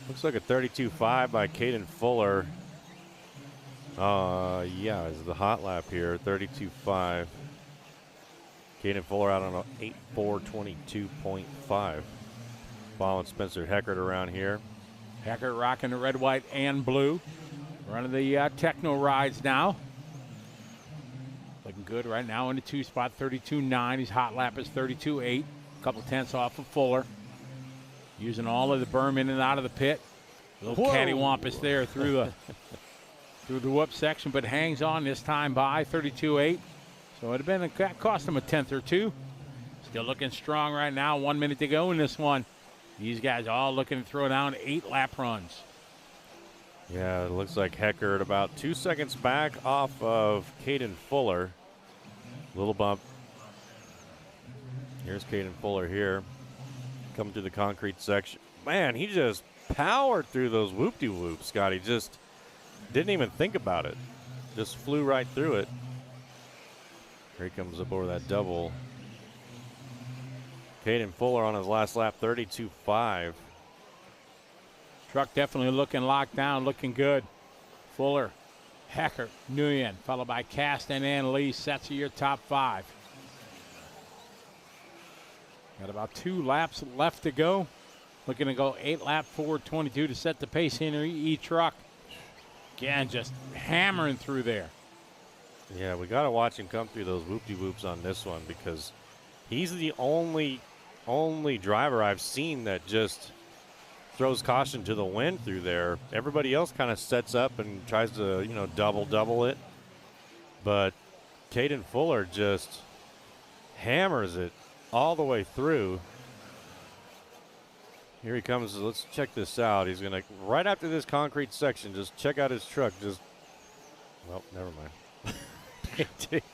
Looks like a 32.5 by Caden Fuller. Yeah, it's the hot lap here, 32.5. Caden Fuller out on a 8.422.5. Following Spencer Heckert around here. Heckert rocking the red, white, and blue. Running the techno rides now. Looking good right now in the 2 spot, 32.9. His hot lap is 32.8. A couple tenths off of Fuller. Using all of the berm in and out of the pit. A little cattywampus there through the through the whoop section, but hangs on this time by 32.8. So it would have cost him a tenth or two. Still looking strong right now. 1 minute to go in this one. These guys all looking to throw down 8 lap runs. Yeah, it looks like Heckert about 2 seconds back off of Caden Fuller. Little bump. Here's Caden Fuller here. Coming through the concrete section. Man, he just powered through those whoop-de-whoops, Scotty. Just didn't even think about it. Just flew right through it. Here he comes up over that double. Caden Fuller on his last lap, 32.5. Truck definitely looking locked down, looking good. Fuller, Heckert, Nguyen, followed by Caston and Lee. Sets your top 5. Got about 2 laps left to go. Looking to go 8 lap 4.22 to set the pace in truck. Again, just hammering through there. Yeah, we got to watch him come through those whoop-de-whoops on this one because he's the only driver I've seen that just throws caution to the wind through there. Everybody else kind of sets up and tries to, double it. But Caden Fuller just hammers it all the way through. Here he comes. Let's check this out. He's going to, right after this concrete section, just check out his truck. Well, never mind.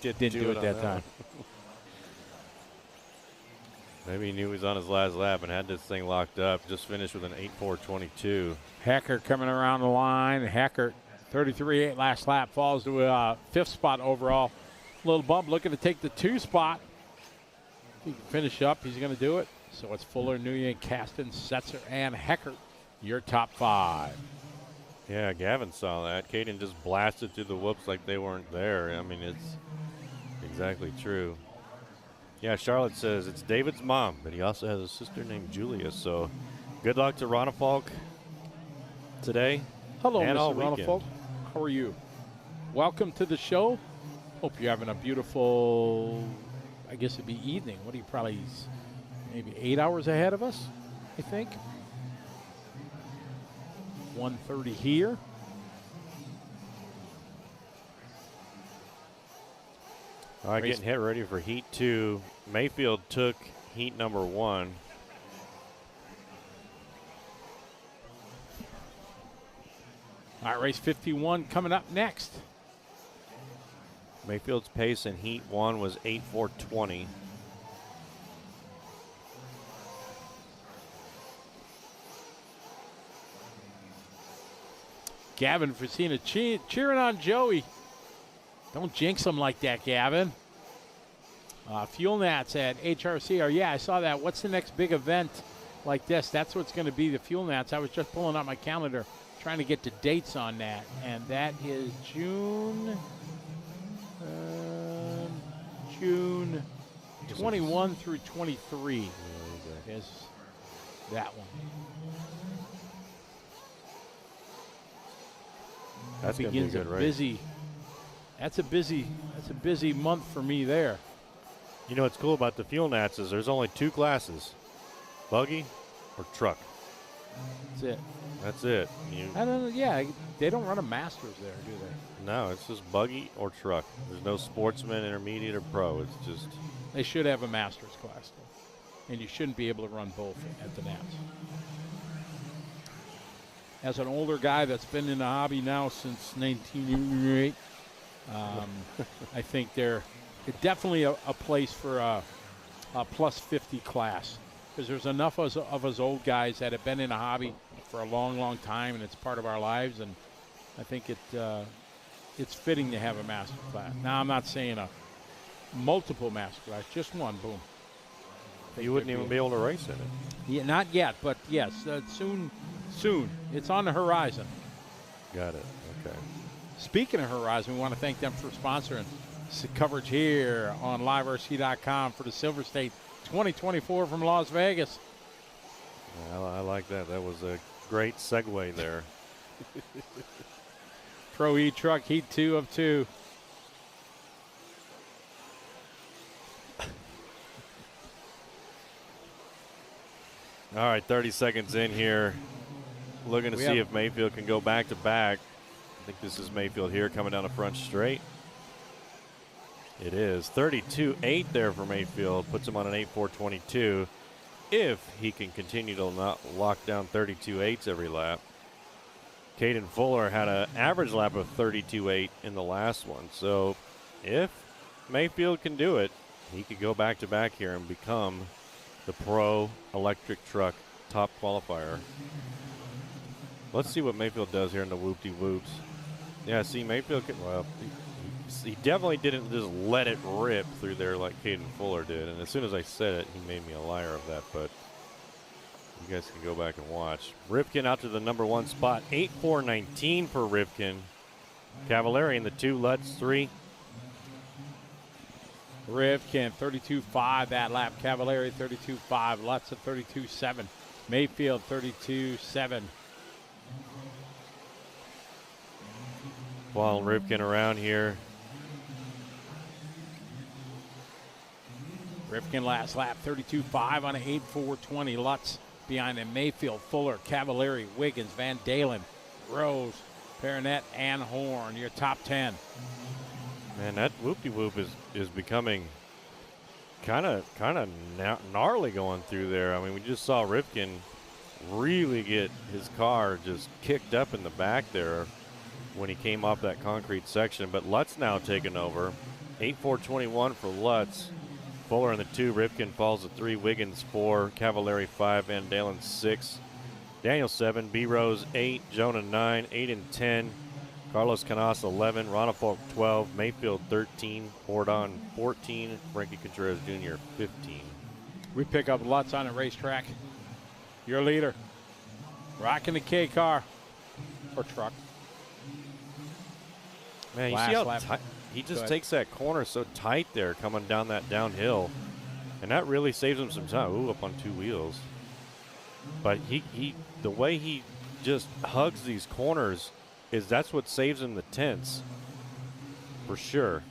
Didn't do it that time. Maybe he knew he was on his last lap and had this thing locked up. Just finished with an 8.422. Heckert coming around the line. Heckert, 33.8 last lap, falls to a 5th spot overall. Little bump looking to take the 2 spot. If he can finish up, he's going to do it. So it's Fuller, Nguyen, Caston, Setzer, and Heckert, your top 5. Yeah, Gavin saw that. Caden just blasted through the whoops like they weren't there. I mean, it's exactly true. Yeah, Charlotte says it's David's mom, but he also has a sister named Julia. So good luck to Ronafalk today. Hello, and Mr. Ronafalk. How are you? Welcome to the show. Hope you're having a beautiful, I guess it'd be evening. What are you, probably maybe 8 hours ahead of us, I think. 1:30 here. All right, getting hit ready for Heat 2. Mayfield took Heat number 1. All right, race 51 coming up next. Mayfield's pace in Heat 1 was 8.420. Gavin Facina cheering on Joey. Don't jinx them like that, Gavin. Fuel Nats at HRC. Yeah, I saw that. What's the next big event like this? That's what's going to be the Fuel Nats. I was just pulling out my calendar, trying to get the dates on that. And that is June 21 through 23 is that one. That begins be a good race. busy. That's a busy month for me there. You know what's cool about the Fuel Nats is there's only 2 classes, buggy or truck. That's it. That's it. I don't know. Yeah, they don't run a Masters there, do they? No, it's just buggy or truck. There's no sportsman, intermediate, or pro. It's just. They should have a Masters class, though. And you shouldn't be able to run both at the Nats. As an older guy that's been in the hobby now since 1988, I think they're definitely a place for a plus 50 class, because there's enough of us old guys that have been in a hobby for a long, long time, and it's part of our lives, and I think it's fitting to have a master class. Now, I'm not saying a multiple master class, just one, boom. You wouldn't even be able to race in it. Yeah, not yet, but yes, soon. It's on the horizon. Got it. Okay. Speaking of horizon, we want to thank them for sponsoring coverage here on liverc.com for the Silver State 2024 from Las Vegas. I like that. That was a great segue there. Pro E-Truck Heat 2 of 2. All right, 30 seconds in here. Looking to see if Mayfield can go back to back. I think this is Mayfield here coming down the front straight. It is 32.8 there for Mayfield. Puts him on an 8.422. If he can continue to not lock down 32.8s every lap. Caden Fuller had an average lap of 32.8 in the last one. So if Mayfield can do it, he could go back to back here and become the pro electric truck top qualifier. Let's see what Mayfield does here in the whoop-de-whoops. Yeah, see, Mayfield, he definitely didn't just let it rip through there like Caden Fuller did. And as soon as I said it, he made me a liar of that. But you guys can go back and watch. Rivkin out to the number 1 spot. 8.419 for Rivkin. Cavallari in the 2, Lutz 3. Rivkin 32.5 that lap. Cavallari 32.5. Lutz at 32.7. Mayfield 32.7. Following Rivkin around here. Rivkin last lap 32.5 on an 8.420. Lutz behind him. Mayfield, Fuller, Cavallari, Wiggins, Van Dalen, Rose, Perronet, and Horn. Your top 10. Man, that whoop-de-whoop is becoming kind of gnarly going through there. I mean, we just saw Rivkin really get his car just kicked up in the back there when he came off that concrete section. But Lutz now taking over. 8.421 for Lutz. Fuller in the 2, Rivkin falls at 3, Wiggins 4, Cavallari 5, Van Dalen 6, Daniel 7, B Rose 8, Jonah 9, 8 and 10, Carlos Canas 11, Ronafalk 12, Mayfield 13, Bordon 14, Frankie Contreras Jr. 15. We pick up Lutz on a racetrack. Your leader. Rocking the K car or truck. Man, you see how tight he just takes that corner so tight there coming down that downhill. And that really saves him some time. Ooh, up on 2 wheels. But the way he just hugs these corners that's what saves him the tenths. For sure.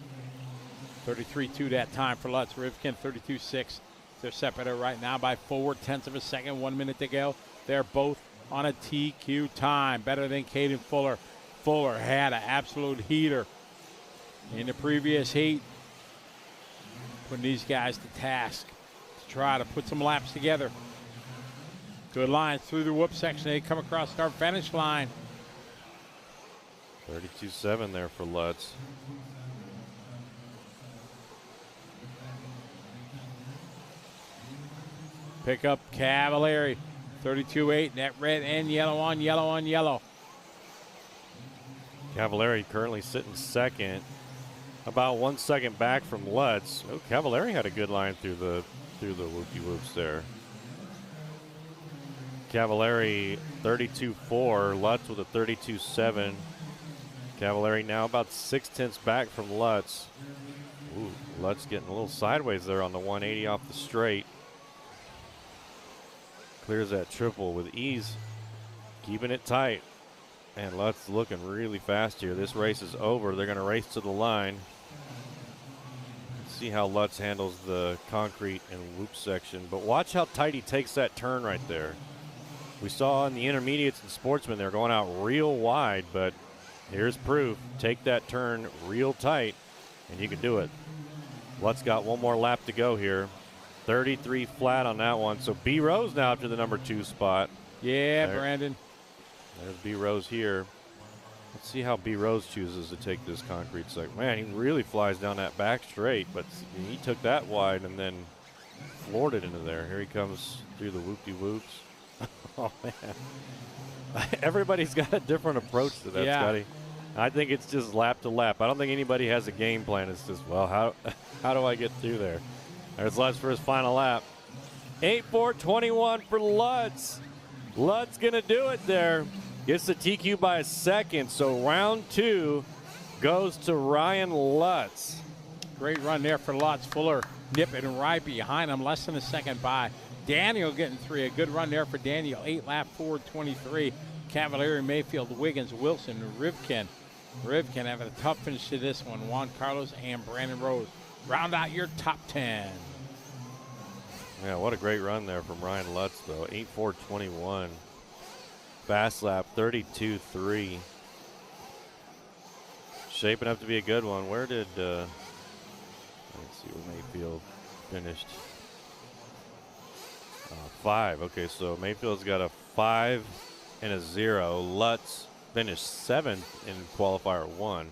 33.2 that time for Lutz. Rivkin 32.6. They're separated right now by 0.4 of a second. 1 minute to go. They're both on a TQ time. Better than Caden Fuller. Fuller had an absolute heater in the previous heat. Putting these guys to task to try to put some laps together. Good lines through the whoop section. They come across start finish line. 32.7 there for Lutz. Pick up Cavallari. 32.8. Net red and yellow on yellow on yellow. Cavallari currently sitting second. About 1 second back from Lutz. Oh, Cavallari had a good line through the whoopty-whoops there. Cavallari 32.4, Lutz with a 32.7. Cavallari now about 0.6 back from Lutz. Ooh, Lutz getting a little sideways there on the 180 off the straight. Clears that triple with ease, keeping it tight. And Lutz looking really fast here. This race is over. They're going to race to the line. See how Lutz handles the concrete and whoop section. But watch how tight he takes that turn right there. We saw in the intermediates and sportsmen they're going out real wide, but here's proof. Take that turn real tight, and you can do it. Lutz got one more lap to go here. 33 flat on that one. So B. Rose now up to the number 2 spot. Yeah, Brandon. There's B. Rose here. Let's see how B. Rose chooses to take this concrete segment. Man, he really flies down that back straight, but he took that wide and then floored it into there. Here he comes through the whoop-de-whoops. Oh, man. Everybody's got a different approach to that, Scotty. I think it's just lap to lap. I don't think anybody has a game plan. It's just, well, how do I get through there? There's Lutz for his final lap. 8:4:21 for Lutz. Lutz going to do it there. Gets the TQ by a second, so round 2 goes to Ryan Lutz. Great run there for Lutz. Fuller nipping right behind him, less than a second by. Daniel getting 3. A good run there for Daniel. 8 lap forward, 23. Cavallari, Mayfield, Wiggins, Wilson, Rivkin. Rivkin having a tough finish to this one. Juan Carlos and Brandon Rose. Round out your top 10. Yeah, what a great run there from Ryan Lutz, though. 8:4:21. Fast lap, 32.3. Shaping up to be a good one. Where did, let's see where Mayfield finished. 5. Okay, so Mayfield's got a 5 and a 0. Lutz finished 7th in qualifier 1.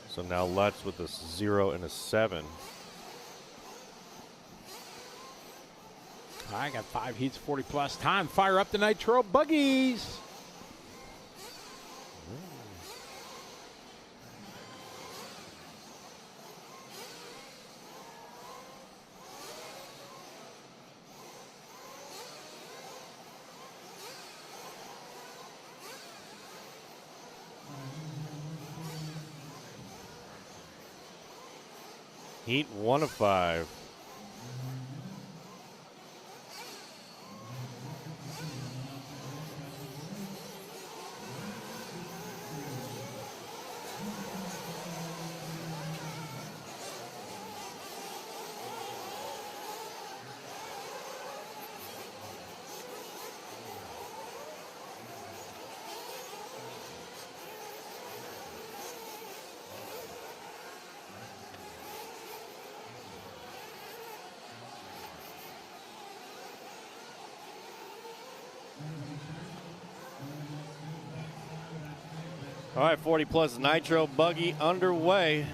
So now Lutz with a 0 and a 7. I got 5 heats, 40 plus time. Fire up the nitro buggies. Heat 1 of 5. All right, 40 plus nitro buggy underway.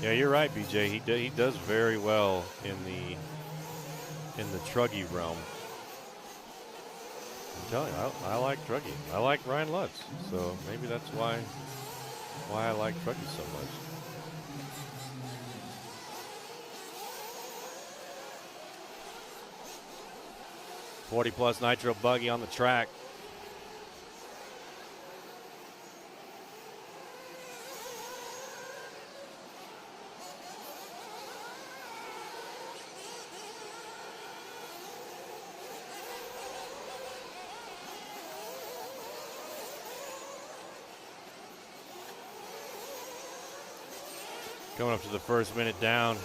Yeah, you're right, BJ. He does very well in the truggy realm. I'm telling you, I like truggy. I like Ryan Lutz, so maybe that's why I like truggy so much. .40 plus nitro buggy on the track. Coming up to the first minute down.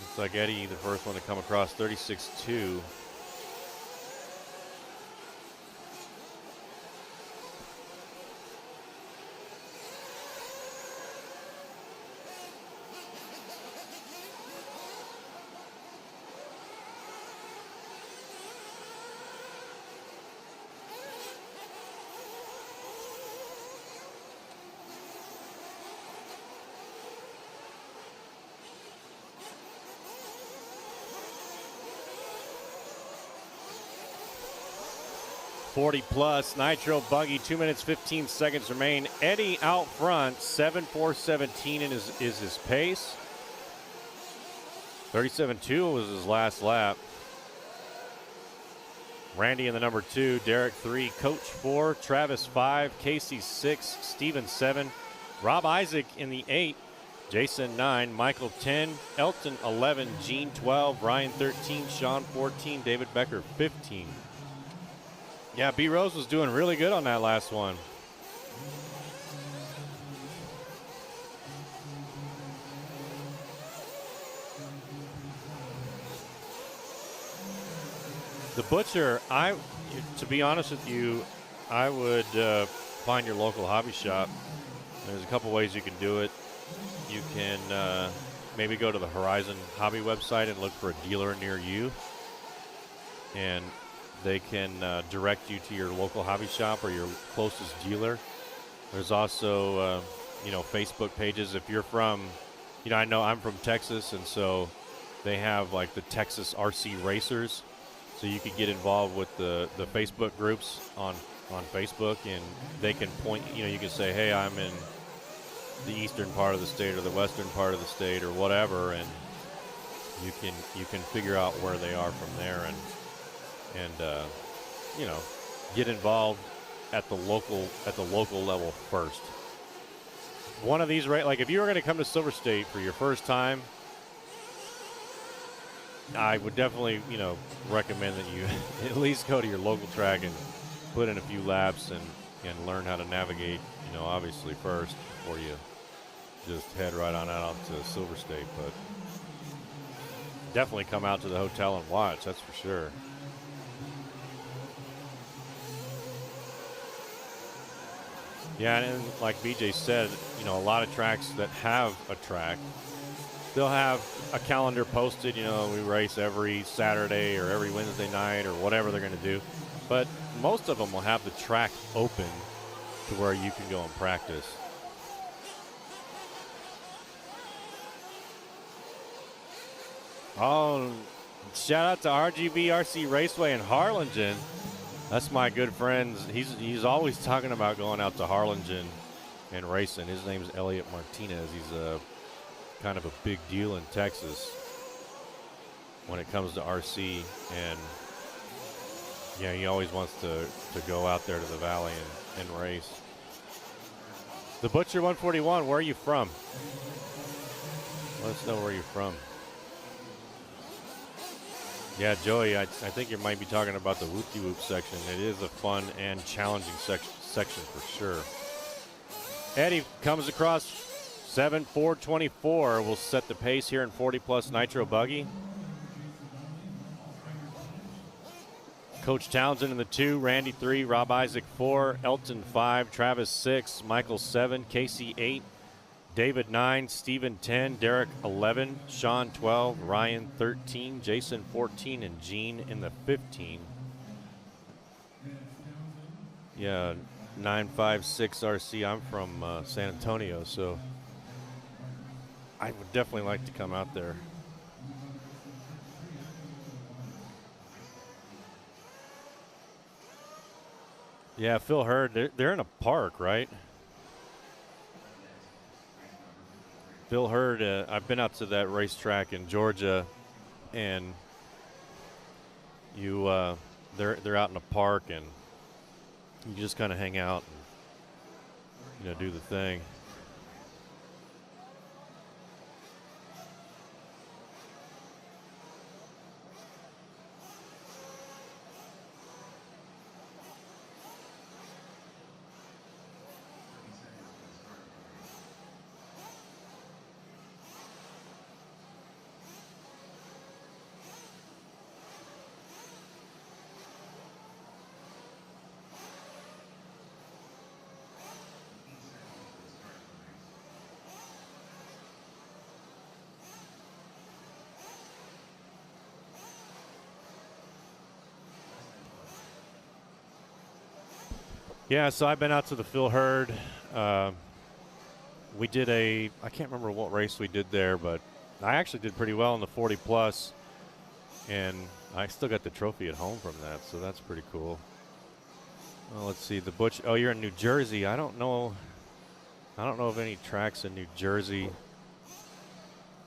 Looks like Eddie, the first one to come across, 36.2. 40 plus Nitro buggy, 2 minutes 15 seconds remain. Eddie out front, 7:4:17 is his pace. 37.2 was his last lap. Randy in the number 2, Derek 3, Coach 4, Travis 5, Casey 6, Steven 7, Rob Isaac in the 8, Jason 9, Michael 10, Elton 11, Gene 12, Ryan 13, Sean 14, David Becker 15. Yeah, B. Rose was doing really good on that last one. The Butcher, to be honest with you, I would find your local hobby shop. There's a couple ways you can do it. You can maybe go to the Horizon Hobby website and look for a dealer near you, and they can direct you to your local hobby shop or your closest dealer. There's also, Facebook pages. If you're from, I know I'm from Texas, and so they have like the Texas RC Racers. So you could get involved with the Facebook groups on Facebook, and they can point, you can say, hey, I'm in the eastern part of the state or the western part of the state or whatever, and you can figure out where they are from there and get involved at the local level first. One of these, right? Like if you were going to come to Silver State for your first time, I would definitely, recommend that you at least go to your local track and put in a few laps and learn how to navigate, obviously first before you just head right on out to Silver State. But definitely come out to the hotel and watch, that's for sure. Yeah, and like BJ said, a lot of tracks that have a track, they'll have a calendar posted, we race every Saturday or every Wednesday night or whatever they're going to do. But most of them will have the track open to where you can go and practice. Oh, shout out to RGB RC Raceway in Harlingen. That's my good friend. He's always talking about going out to Harlingen and racing. His name's Elliot Martinez. He's a kind of a big deal in Texas when it comes to RC, and yeah, he always wants to go out there to the valley and race. The Butcher 141, where are you from? Let us know where you're from. Yeah, Joey, I think you might be talking about the whoop-de-whoop section. It is a fun and challenging section for sure. Eddie comes across 7:4:24 will set the pace here in 40 plus Nitro buggy. Coach Townsend in the 2, Randy 3, Rob Isaac 4, Elton 5, Travis 6, Michael 7, Casey 8, David 9, Steven 10, Derek 11, Sean 12, Ryan 13, Jason 14, and Gene in the 15. Yeah, 956 RC. I'm from San Antonio, so I would definitely like to come out there. Yeah, Phil Hurd, they're in a park, right? Phil Hurd, I've been out to that racetrack in Georgia, and they're out in a park, and you just kind of hang out and do the thing. Yeah, so I've been out to the Phil Hurd. We did I can't remember what race we did there, but I actually did pretty well in the 40 plus, and I still got the trophy at home from that, so that's pretty cool. Well, let's see. The Butch. Oh, you're in New Jersey. I don't know of any tracks in New Jersey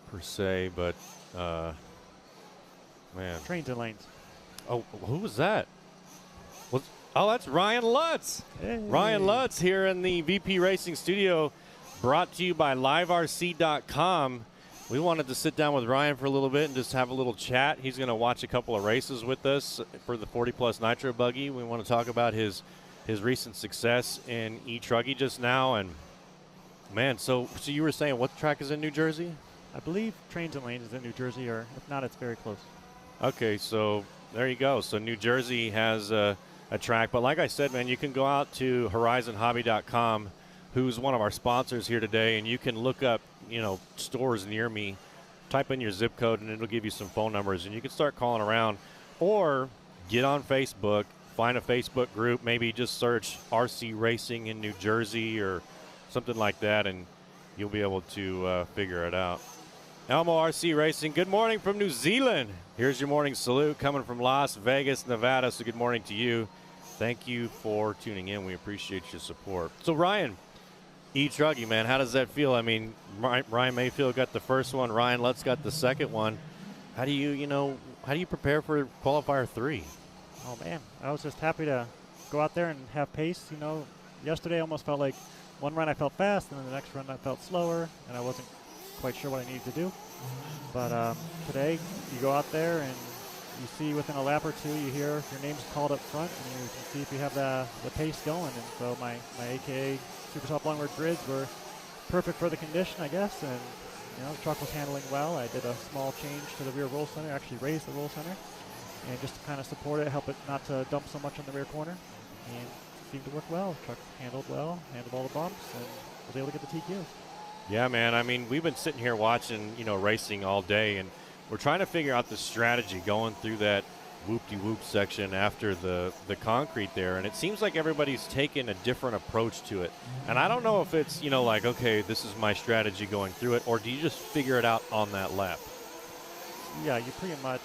per se, but man. Trains and lanes. Oh, who was that? Oh, that's Ryan Lutz. Hey. Ryan Lutz here in the VP Racing studio, brought to you by liverc.com. We wanted to sit down with Ryan for a little bit and just have a little chat. He's going to watch a couple of races with us for the 40 Plus Nitro buggy. We want to talk about his recent success in E-Truggy just now. And man, so you were saying what track is in New Jersey? I believe Trains and Lanes is in New Jersey, or if not, it's very close. Okay, so there you go. So New Jersey has a track. But like I said, man, you can go out to horizonhobby.com, who's one of our sponsors here today, and you can look up, stores near me, type in your zip code, and it'll give you some phone numbers, and you can start calling around. Or get on Facebook, find a Facebook group, maybe just search RC Racing in New Jersey or something like that, and you'll be able to figure it out. Elmo RC Racing, good morning from New Zealand. Here's your morning salute coming from Las Vegas, Nevada, so good morning to you. Thank you for tuning in. We appreciate your support. So, Ryan, E-Truggy, man, how does that feel? I mean, Ryan Mayfield got the first one. Ryan Lutz got the second one. How do you prepare for qualifier 3? Oh, man, I was just happy to go out there and have pace. Yesterday I almost felt like one run I felt fast, and then the next run I felt slower, and I wasn't quite sure what I needed to do. But today, you go out there and you see within a lap or two, you hear your name's called up front, and you can see if you have the pace going. And so my AKA Super Soft Longboard grids were perfect for the condition, I guess. And the truck was handling well. I did a small change to the rear roll center, actually raised the roll center, and just to kind of support it, help it not to dump so much on the rear corner. And it seemed to work well. The truck handled well, handled all the bumps, and was able to get the TQ. Yeah, man. I mean, we've been sitting here watching, racing all day, and we're trying to figure out the strategy going through that whoop-de-whoop section after the concrete there, and it seems like everybody's taking a different approach to it. And I don't know if it's, like, okay, this is my strategy going through it, or do you just figure it out on that lap? Yeah, you pretty much,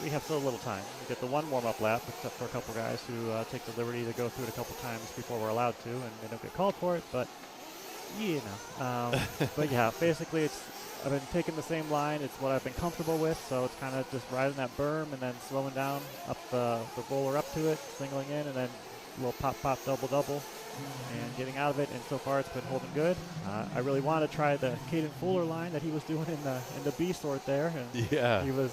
we have so little time. We get the one warm-up lap, except for a couple guys who take the liberty to go through it a couple times before we're allowed to, and they don't get called for it, but but yeah, basically I've been taking the same line. It's what I've been comfortable with, so it's kind of just riding that berm and then slowing down up the roller up to it, singling in, and then a little pop, double, and getting out of it. And so far, it's been holding good. I really wanted to try the Caden Fuller line that he was doing in the B sort there, and yeah, he was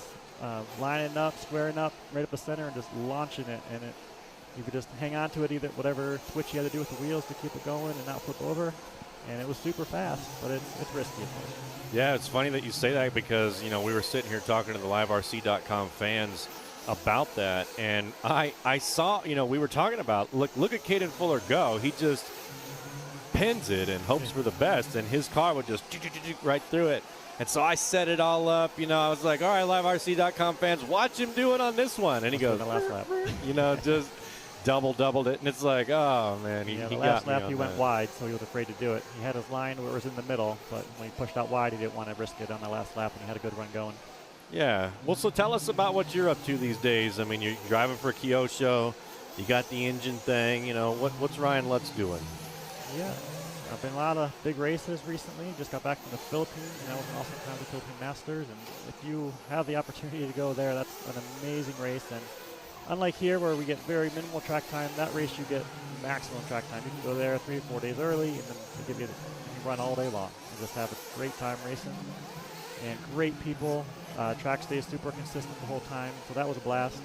lining up, squaring up, right up the center, and just launching it. And you could just hang on to it, either whatever twitch you had to do with the wheels to keep it going and not flip over. And it was super fast, but it's risky. Yeah, it's funny that you say that because, we were sitting here talking to the liverc.com fans about that, and I saw, we were talking about, look at Caden Fuller go. He just pins it and hopes for the best, and his car would just right through it. And so I set it all up, I was like, all right, liverc.com fans, watch him do it on this one. And he goes, the last lap. Just doubled it, and it's like, oh man, he the got last me lap on he went that. wide, so he was afraid to do it. He had his line where it was in the middle, but when he pushed out wide, he didn't want to risk it on the last lap, and he had a good run going. Yeah. Well, so tell us about what you're up to these days. I mean, you're driving for a Kyosho. You got the engine thing. What's Ryan Lutz doing? Yeah. I've been a lot of big races recently. Just got back from the Philippines, and that was an awesome time, the Philippine Masters. And if you have the opportunity to go there, that's an amazing race. And unlike here, where we get very minimal track time, that race you get maximum track time. You can go there 3 or 4 days early, and then they give you you run all day long. You just have a great time racing, and great people. Track stays super consistent the whole time, so that was a blast.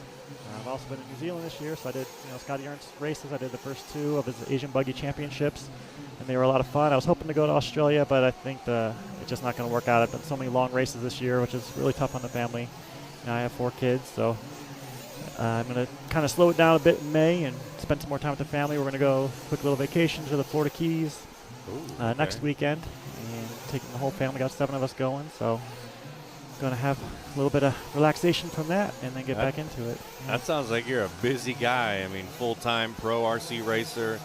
I've also been in New Zealand this year, so I did Scotty Ernst races. I did the first 2 of his Asian Buggy Championships, and they were a lot of fun. I was hoping to go to Australia, but I think it's just not going to work out. I've done so many long races this year, which is really tough on the family. I have 4 kids, so I'm going to kind of slow it down a bit in May and spend some more time with the family. We're going to go quick little vacation to the Florida Keys next weekend, and taking the whole family. Got 7 of us going, so going to have a little bit of relaxation from that and then get back into it. That sounds like you're a busy guy. I mean, full-time pro RC racer,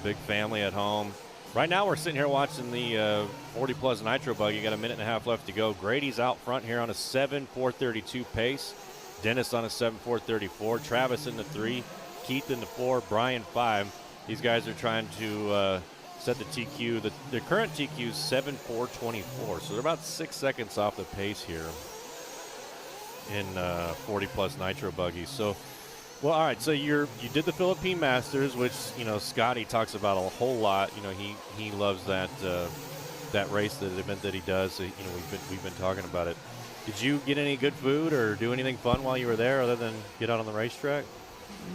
big family at home. Right now we're sitting here watching the 40 Plus Nitro buggy. Got a minute and a half left to go. Grady's out front here on a 7.432 pace. Dennis on a 7.434. Travis in the 3. Keith in the 4, Brian 5. These guys are trying to set the TQ. The current TQ is 7:4.24, so they're about 6 seconds off the pace here in 40-plus nitro buggies. So, well, all right. So you did the Philippine Masters, which Scotty talks about a whole lot. He loves that race, the event that he does. So, we've been talking about it. Did you get any good food or do anything fun while you were there, other than get out on the racetrack?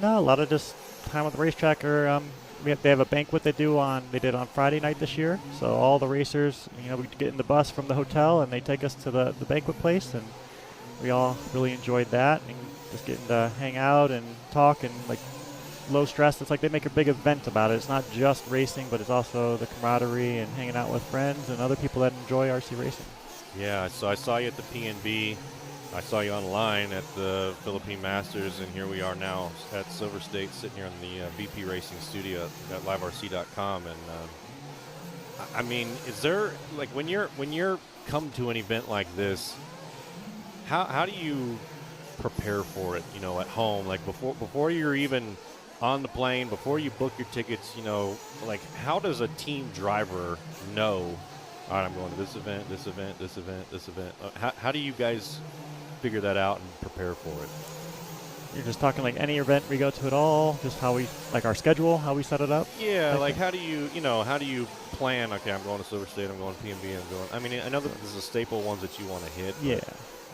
No, a lot of just time on the racetrack. Or they have a banquet they did on Friday night this year. So all the racers, we get in the bus from the hotel and they take us to the banquet place, and we all really enjoyed that and just getting to hang out and talk and like low stress. It's like they make a big event about it. It's not just racing, but it's also the camaraderie and hanging out with friends and other people that enjoy RC racing. Yeah, so I saw you at the PNB. I saw you online at the Philippine Masters, and here we are now at Silver State, sitting here in the VP Racing studio at liverc.com. And I mean, is there, like, when you're come to an event like this, how do you prepare for it? At home, like before you're even on the plane, before you book your tickets, like how does a team driver know? All right, I'm going to this event, this event, this event, this event. How do you guys figure that out and prepare for it? You're just talking like any event we go to at all, just how we, like our schedule, how we set it up? Yeah, like how do you plan, okay, I'm going to Silver State, I'm going to PNB, I mean, I know that there's the staple ones that you want to hit.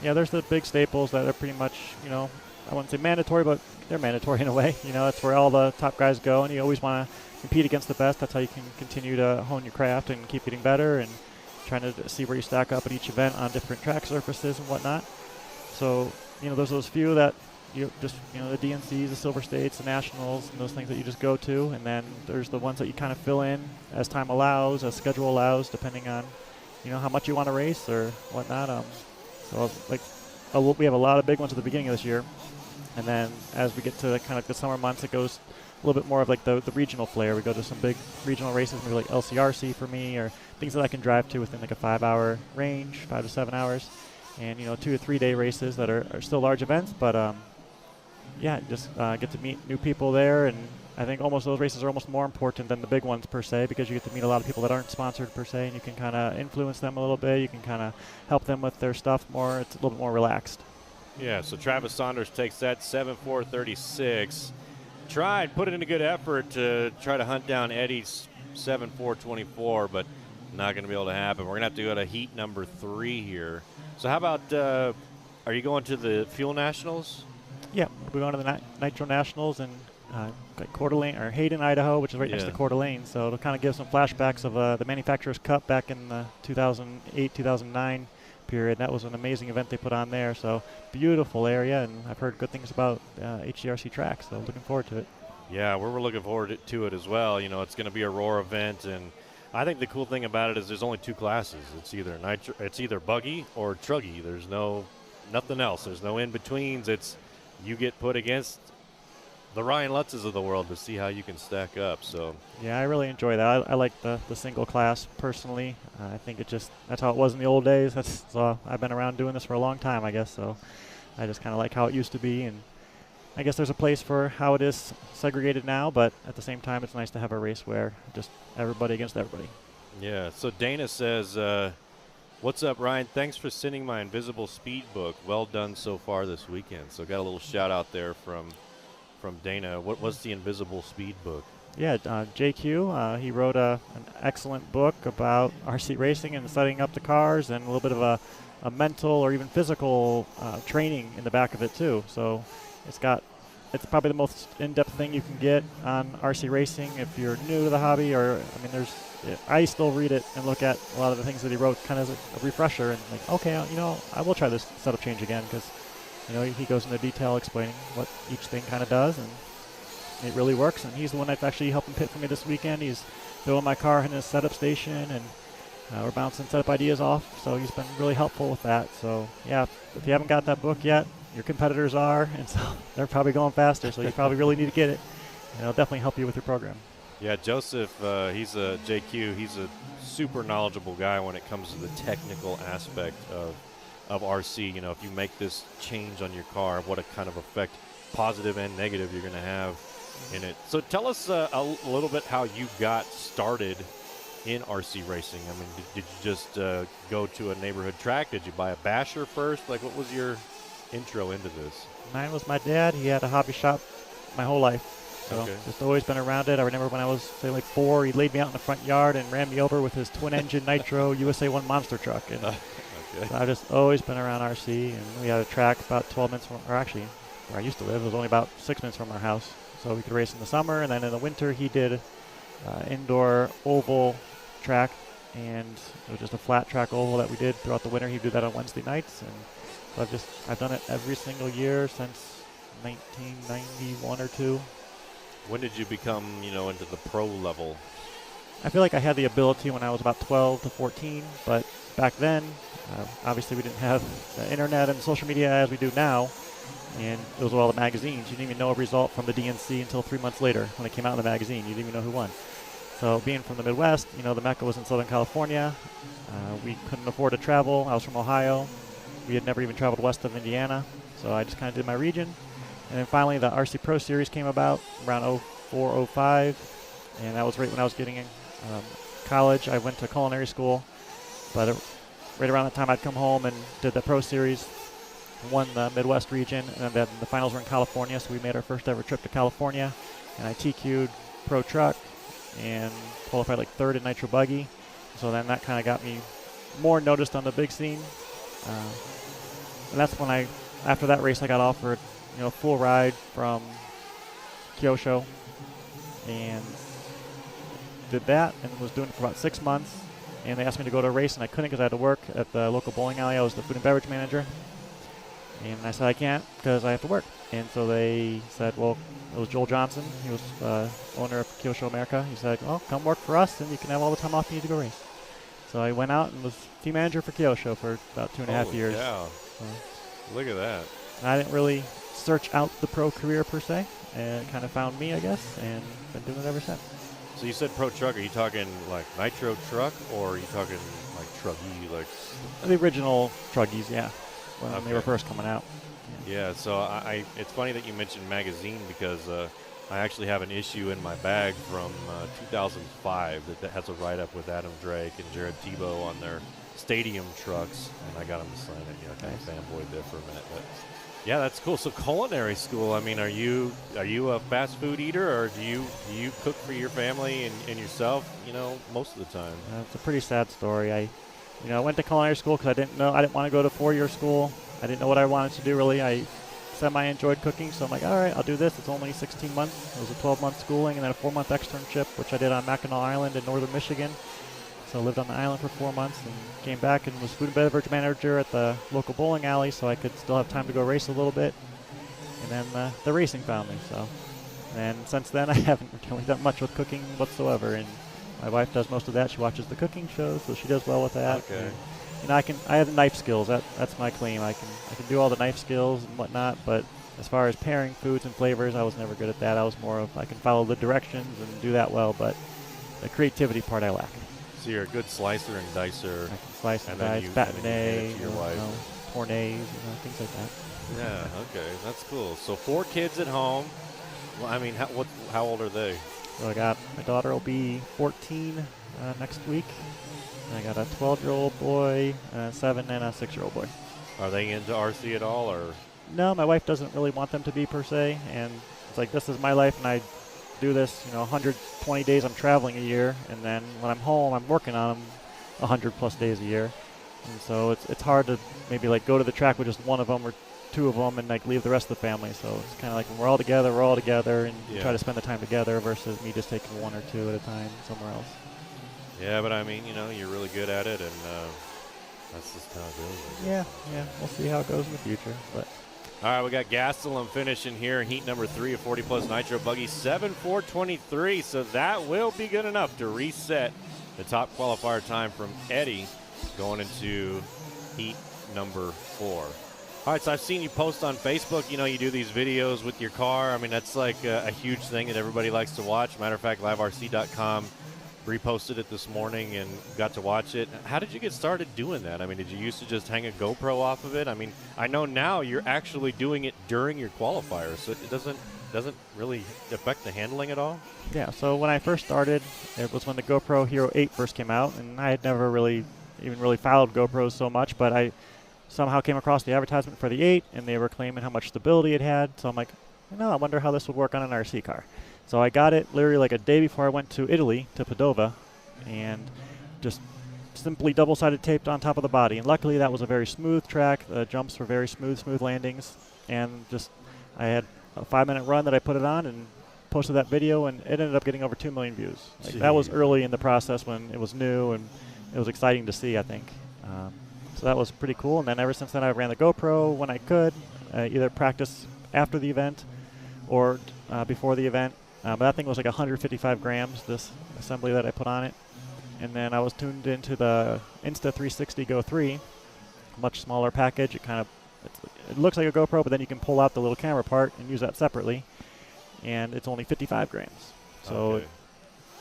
Yeah, there's the big staples that are pretty much, I wouldn't say mandatory, but they're mandatory in a way. That's where all the top guys go, and you always want to compete against the best. That's how you can continue to hone your craft and keep getting better and trying to see where you stack up at each event on different track surfaces and whatnot. So, there's those few that you just, the DNCs, the Silver States, the Nationals, and those things that you just go to. And then there's the ones that you kind of fill in as time allows, as schedule allows, depending on, how much you want to race or whatnot. So, like, we have a lot of big ones at the beginning of this year. And then as we get to kind of the summer months, it goes a little bit more of like the regional flair. We go to some big regional races, maybe like LCRC for me, or things that I can drive to within like a 5-hour range, 5 to 7 hours. And 2 to 3 day races that are still large events, but just get to meet new people there. And I think almost those races are almost more important than the big ones per se, because you get to meet a lot of people that aren't sponsored per se, and you can kind of influence them a little bit. You can kind of help them with their stuff more. It's a little bit more relaxed. Yeah, so Travis Saunders takes that 7.4.36. Put in a good effort to try to hunt down Eddie's 7.4.24, but not going to be able to happen. We're going to have to go to heat number 3 here. So how about, are you going to the Fuel Nationals? Yeah, we're going to the Nitro Nationals in like Coeur d'Alene, or Hayden, Idaho, which is right next to Coeur d'Alene. So it'll kind of give some flashbacks of the Manufacturers Cup back in the 2008, 2009 period. That was an amazing event they put on there. So beautiful area, and I've heard good things about HDRC tracks, so looking forward to it. Yeah, we're looking forward to it as well. It's going to be a Roar event, and I think the cool thing about it is there's only 2 classes. It's either buggy or truggy. There's nothing else. There's no in-betweens. It's you get put against the Ryan Lutzes of the world to see how you can stack up. So yeah, I really enjoy that. I like the single class personally. I think that's how it was in the old days. So I've been around doing this for a long time, I guess. So I just kind of like how it used to be, and I guess there's a place for how it is segregated now, but at the same time, it's nice to have a race where just everybody against everybody. Yeah, so Dana says, what's up, Ryan? Thanks for sending my Invisible Speed book. Well done so far this weekend. So got a little shout out there from Dana. What was the Invisible Speed book? Yeah, JQ, he wrote an excellent book about RC racing and setting up the cars, and a little bit of a mental or even physical training in the back of it too. So it's probably the most in-depth thing you can get on RC racing if you're new to the hobby. I still read it and look at a lot of the things that he wrote kind of as a refresher, and like, okay, I will try this setup change again, because he goes into detail explaining what each thing kind of does, and it really works. And he's the one that's actually helping pit for me this weekend. He's throwing my car in his setup station, and we're bouncing setup ideas off. So he's been really helpful with that. So yeah, if you haven't got that book yet, your competitors are, and so they're probably going faster. So you probably really need to get it. And it'll definitely help you with your program. Yeah, Joseph, he's a JQ. He's a super knowledgeable guy when it comes to the technical aspect of RC. If you make this change on your car, what a kind of effect, positive and negative, you're going to have in it. So tell us a little bit how you got started in RC racing. I mean, did you just go to a neighborhood track? Did you buy a basher first? Like, what was your intro into this? Mine was my dad. He had a hobby shop my whole life. So just always been around it. I remember when I was, say, like 4, he laid me out in the front yard and ran me over with his twin-engine nitro USA 1 monster truck. And so I've just always been around RC. And we had a track about 12 minutes from, or actually, where I used to live, it was only about 6 minutes from our house. So we could race in the summer. And then in the winter, he did indoor oval track. And it was just a flat track oval that we did throughout the winter. He'd do that on Wednesday nights. And so I've done it every single year since 1991 or 2. When did you become, into the pro level? I feel like I had the ability when I was about 12 to 14, but back then, obviously we didn't have the internet and social media as we do now, and those were all the magazines. You didn't even know a result from the DNC until 3 months later when it came out in the magazine. You didn't even know who won. So being from the Midwest, the Mecca was in Southern California. We couldn't afford to travel. I was from Ohio. We had never even traveled west of Indiana, so I just kind of did my region. And then finally, the RC Pro Series came about around 04, 05, and that was right when I was getting in college. I went to culinary school, but right around that time, I'd come home and did the Pro Series, won the Midwest region, and then the finals were in California, so we made our first ever trip to California, and I TQ'd Pro Truck and qualified like 3rd in Nitro Buggy. So then that kind of got me more noticed on the big scene. And that's when after that race, I got offered full ride from Kyosho, and did that and was doing it for about 6 months. And they asked me to go to a race, and I couldn't because I had to work at the local bowling alley. I was the food and beverage manager. And I said, I can't because I have to work. And so they said, well, it was Joel Johnson. He was owner of Kyosho America. He said, well, come work for us, and you can have all the time off you need to go race. So I went out and was team manager for Kyosho for about 2.5 years. Yeah. Look at that. I didn't really search out the pro career per se, and it kind of found me, I guess, and been doing it ever since. So you said pro truck. Are you talking like nitro truck, or are you talking like truggy, like the original truggies? Yeah, when they were first coming out. Yeah. So it's funny that you mentioned magazine because I actually have an issue in my bag from 2005 that has a write-up with Adam Drake and Jared Tebow on their stadium trucks, and I got them to sign it. Kind of fanboyed there for a minute, but. Yeah, that's cool. So culinary school, I mean, are you a fast food eater, or do you cook for your family and yourself, most of the time? It's a pretty sad story. I went to culinary school because I didn't want to go to 4-year school. I didn't know what I wanted to do, really. I semi-enjoyed cooking, so I'm like, all right, I'll do this. It's only 16 months. It was a 12-month schooling and then a 4-month externship, which I did on Mackinac Island in northern Michigan. So I lived on the island for 4 months and came back and was food and beverage manager at the local bowling alley, so I could still have time to go race a little bit. And then the racing found me. So, and since then I haven't really done much with cooking whatsoever. And my wife does most of that. She watches the cooking shows, so she does well with that. Okay. And I have knife skills. That's my claim. I can do all the knife skills and whatnot, but as far as pairing foods and flavors, I was never good at that. I was more of I can follow the directions and do that well, but the creativity part I lack. So you're a good slicer and dicer. I can slice and dice, batonnet, tournays, things like that. Yeah, okay, that's cool. So 4 kids at home. Well, I mean, how old are they? So I got my daughter will be 14 next week. And I got a 12-year-old boy, a 7, and a 6-year-old boy. Are they into RC at all, or? No, my wife doesn't really want them to be per se, and it's like this is my life, and I do this, 120 days I'm traveling a year, and then when I'm home, I'm working on them 100+ days a year. And so it's hard to maybe like go to the track with just one of them or 2 of them and like leave the rest of the family. So it's kind of like when we're all together, and try to spend the time together versus me just taking 1 or 2 at a time somewhere else. Yeah, but I mean, you're really good at it, and that's just how it goes. Yeah, we'll see how it goes in the future, but. All right, we got Gastelum finishing here, heat number 3 of 40+ Nitro Buggy, 7:4:23. So that will be good enough to reset the top qualifier time from Eddie going into heat number 4. All right, so I've seen you post on Facebook. You do these videos with your car. I mean, that's like a huge thing that everybody likes to watch. Matter of fact, liverc.com reposted it this morning and got to watch it. How did you get started doing that? I mean, did you used to just hang a GoPro off of it? I mean, I know now you're actually doing it during your qualifiers, so it doesn't doesn't really affect the handling at all? Yeah, so when I first started, it was when the GoPro Hero 8 first came out, and I had never really followed GoPros so much, but I somehow came across the advertisement for the 8, and they were claiming how much stability it had, so I'm like, I wonder how this would work on an RC car. So I got it literally like a day before I went to Italy, to Padova, and just simply double-sided taped on top of the body. And luckily that was a very smooth track. The jumps were very smooth landings, and just I had a 5-minute run that I put it on and posted that video, and it ended up getting over 2 million views. Like, that was early in the process when it was new, and it was exciting to see, I think. So that was pretty cool. And then ever since then, I ran the GoPro when I could, either practice after the event or before the event. But that thing was like 155 grams, this assembly that I put on it. And then I was tuned into the Insta360 Go 3, much smaller package. It looks like a GoPro, but then you can pull out the little camera part and use that separately. And it's only 55 grams. So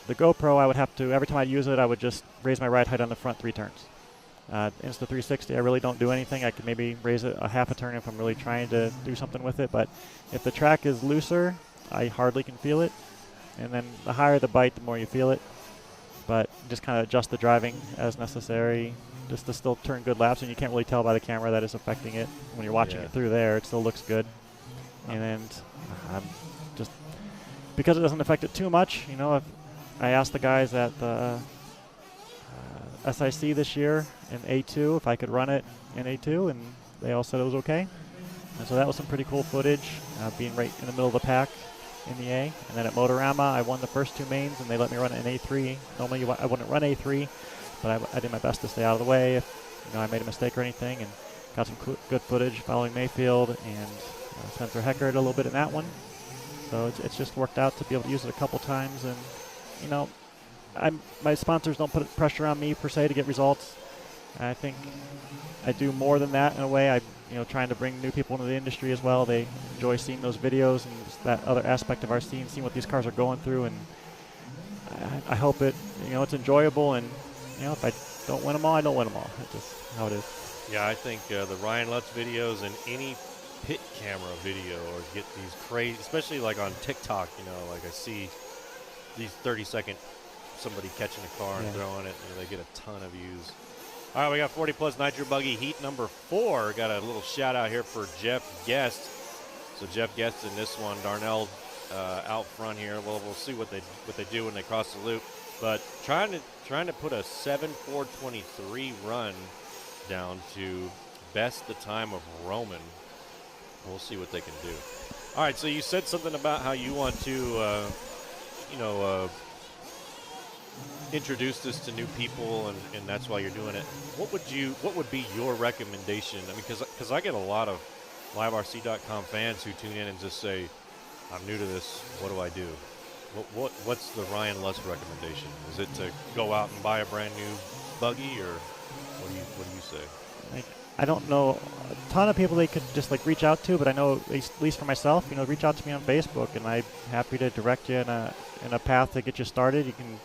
the GoPro, I would have to, every time I use it, I would just raise my ride height on the front 3 turns. Insta360, I really don't do anything. I could maybe raise it a half a turn if I'm really trying to do something with it. But if the track is looser, I hardly can feel it. And then the higher the bite, the more you feel it. But just kind of adjust the driving as necessary just to still turn good laps. And you can't really tell by the camera that it's affecting it. When you're watching it through there, it still looks good. And I'm just, because it doesn't affect it too much, if I asked the guys at the SIC this year in A2 if I could run it in A2, and they all said it was okay. And so that was some pretty cool footage, being right in the middle of the pack in the A. And then at Motorama, I won the first 2 mains, and they let me run it in A3. Normally I wouldn't run A3, but I did my best to stay out of the way if I made a mistake or anything, and got some good footage following Mayfield and Spencer Heckert a little bit in that one. So it's just worked out to be able to use it a couple times, and my sponsors don't put pressure on me per se to get results. I think I do more than that in a way. Trying to bring new people into the industry as well. They enjoy seeing those videos and just that other aspect of our scene, seeing what these cars are going through, and I hope it's enjoyable. And if I don't win them all, I don't win them all. That's just how it is. Yeah, I think the Ryan Lutz videos and any pit camera video, or get these crazy, especially like on TikTok. Like I see these 30-second. Somebody catching a car and throwing it, and they get a ton of views. All right, we got 40 Plus Nitro Buggy Heat number 4. Got a little shout out here for Jeff Guest. So Jeff Guest in this one, Darnell out front here. Well, we'll see what they do when they cross the loop. But trying to put a 7.423 run down to best the time of Roman. We'll see what they can do. All right, so you said something about how you want to, introduce this to new people, and that's why you're doing it. What would be your recommendation? I mean, because I get a lot of liverc.com fans who tune in and just say, I'm new to this, what do I do? What's the Ryan Lutz recommendation? Is it to go out and buy a brand new buggy, or what do you say? I don't know a ton of people they could just reach out to, but I know at least for myself, reach out to me on Facebook, and I'm happy to direct you in a path to get you started. You can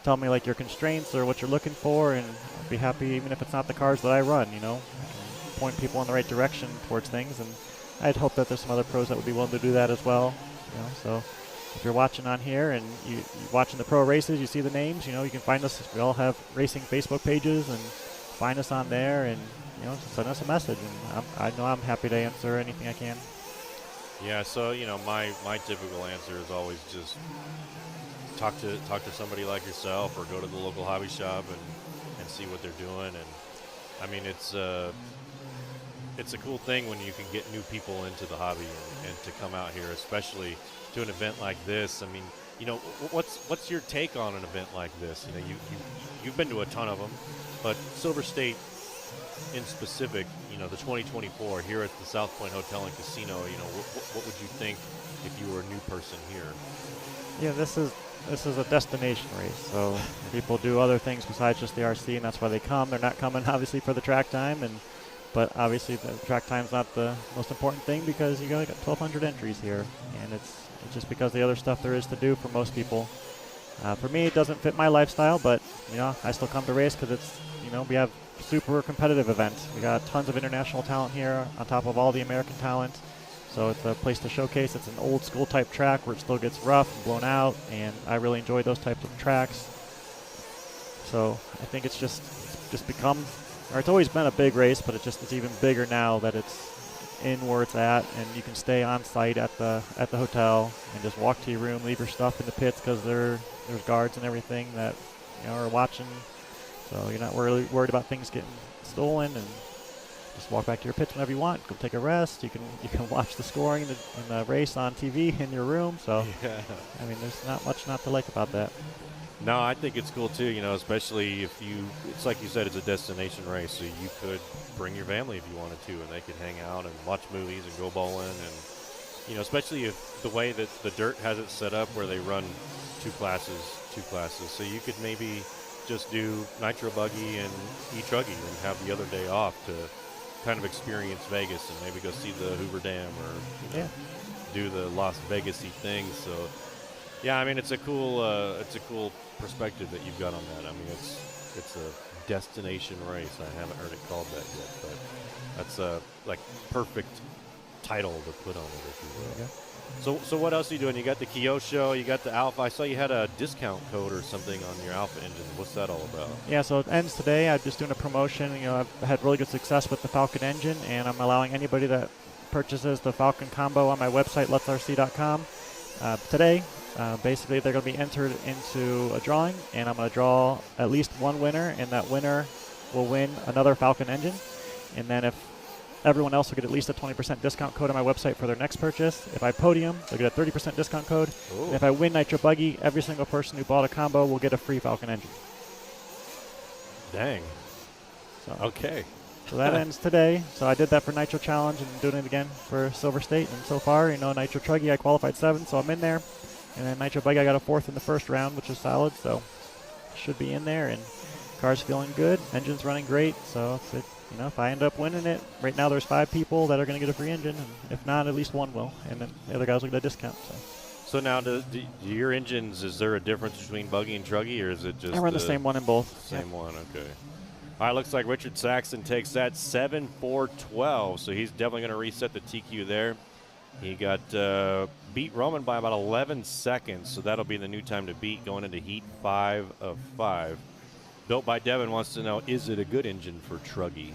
tell me your constraints or what you're looking for, and I'd be happy even if it's not the cars that I run. I can point people in the right direction towards things, and I'd hope that there's some other pros that would be willing to do that as well. So if you're watching on here and you're watching the pro races, you see the names, you can find us. We all have racing Facebook pages, and find us on there, and send us a message, and I know I'm happy to answer anything I can. Yeah, so my typical answer is always just talk to somebody like yourself, or go to the local hobby shop and see what they're doing. And I mean, it's a cool thing when you can get new people into the hobby and to come out here, especially to an event like this. I mean, what's your take on an event like this? You've been to a ton of them, but Silver State in specific, the 2024 here at the South Point Hotel and Casino, what would you think if you were a new person here? Yeah, this is a destination race, so people do other things besides just the RC, and that's why they come. They're not coming obviously for the track time, but obviously the track time's not the most important thing, because you got 1,200 entries here, and it's just because the other stuff there is to do for most people. For me, it doesn't fit my lifestyle, but I still come to race because it's we have super competitive event. We got tons of international talent here on top of all the American talent. So it's a place to showcase. It's an old school type track where it still gets rough and blown out, and I really enjoy those types of tracks. So I think it's just become, or it's always been a big race, but it's even bigger now that it's in where it's at, and you can stay on site at the hotel and just walk to your room, leave your stuff in the pits because there's guards and everything that are watching. So you're not really worried about things getting stolen, and just walk back to your pits whenever you want. Go take a rest. You can watch the scoring in the race on TV in your room. So yeah. I mean, there's not much not to like about that. No, I think it's cool too, especially if it's like you said, it's a destination race, so you could bring your family if you wanted to, and they could hang out and watch movies and go bowling, and, especially if the way that the dirt has it set up where they run two classes, so you could maybe just do nitro buggy and e-truggy and have the other day off to kind of experience Vegas and maybe go see the Hoover Dam or do the Las Vegas-y things, so... Yeah, I mean it's a cool perspective that you've got on that. I mean it's a destination race. I haven't heard it called that yet, but that's a perfect title to put on it, if you will. So what else are you doing? You got the Kyosho, you got the Alpha. I saw you had a discount code or something on your Alpha engine. What's that all about? Yeah, so it ends today. I'm just doing a promotion. I've had really good success with the Falcon engine, and I'm allowing anybody that purchases the Falcon combo on my website, letsrc.com, today. Basically, they're going to be entered into a drawing, and I'm going to draw at least one winner, and that winner will win another Falcon engine. And then if everyone else will get at least a 20% discount code on my website for their next purchase. If I podium, they'll get a 30% discount code. And if I win Nitro Buggy, every single person who bought a combo will get a free Falcon engine. Dang. So, okay. So that ends today. So I did that for Nitro Challenge and doing it again for Silver State. And so far, Nitro Truggy, I qualified 7th, so I'm in there. And then Nitro Buggy, I got a 4th in the first round, which is solid. So should be in there. And car's feeling good. Engine's running great. So if I end up winning it, right now there's 5 people that are going to get a free engine. And if not, at least one will. And then the other guys will get a discount. So now, do your engines, is there a difference between Buggy and Truggy, or is it just... I run the same one in both. Same one, okay. All right, looks like Richard Saxon takes that 7-4-12, so he's definitely going to reset the TQ there. He got beat Roman by about 11 seconds, so that'll be the new time to beat going into Heat 5 of 5. Built by Devin wants to know, is it a good engine for Truggy?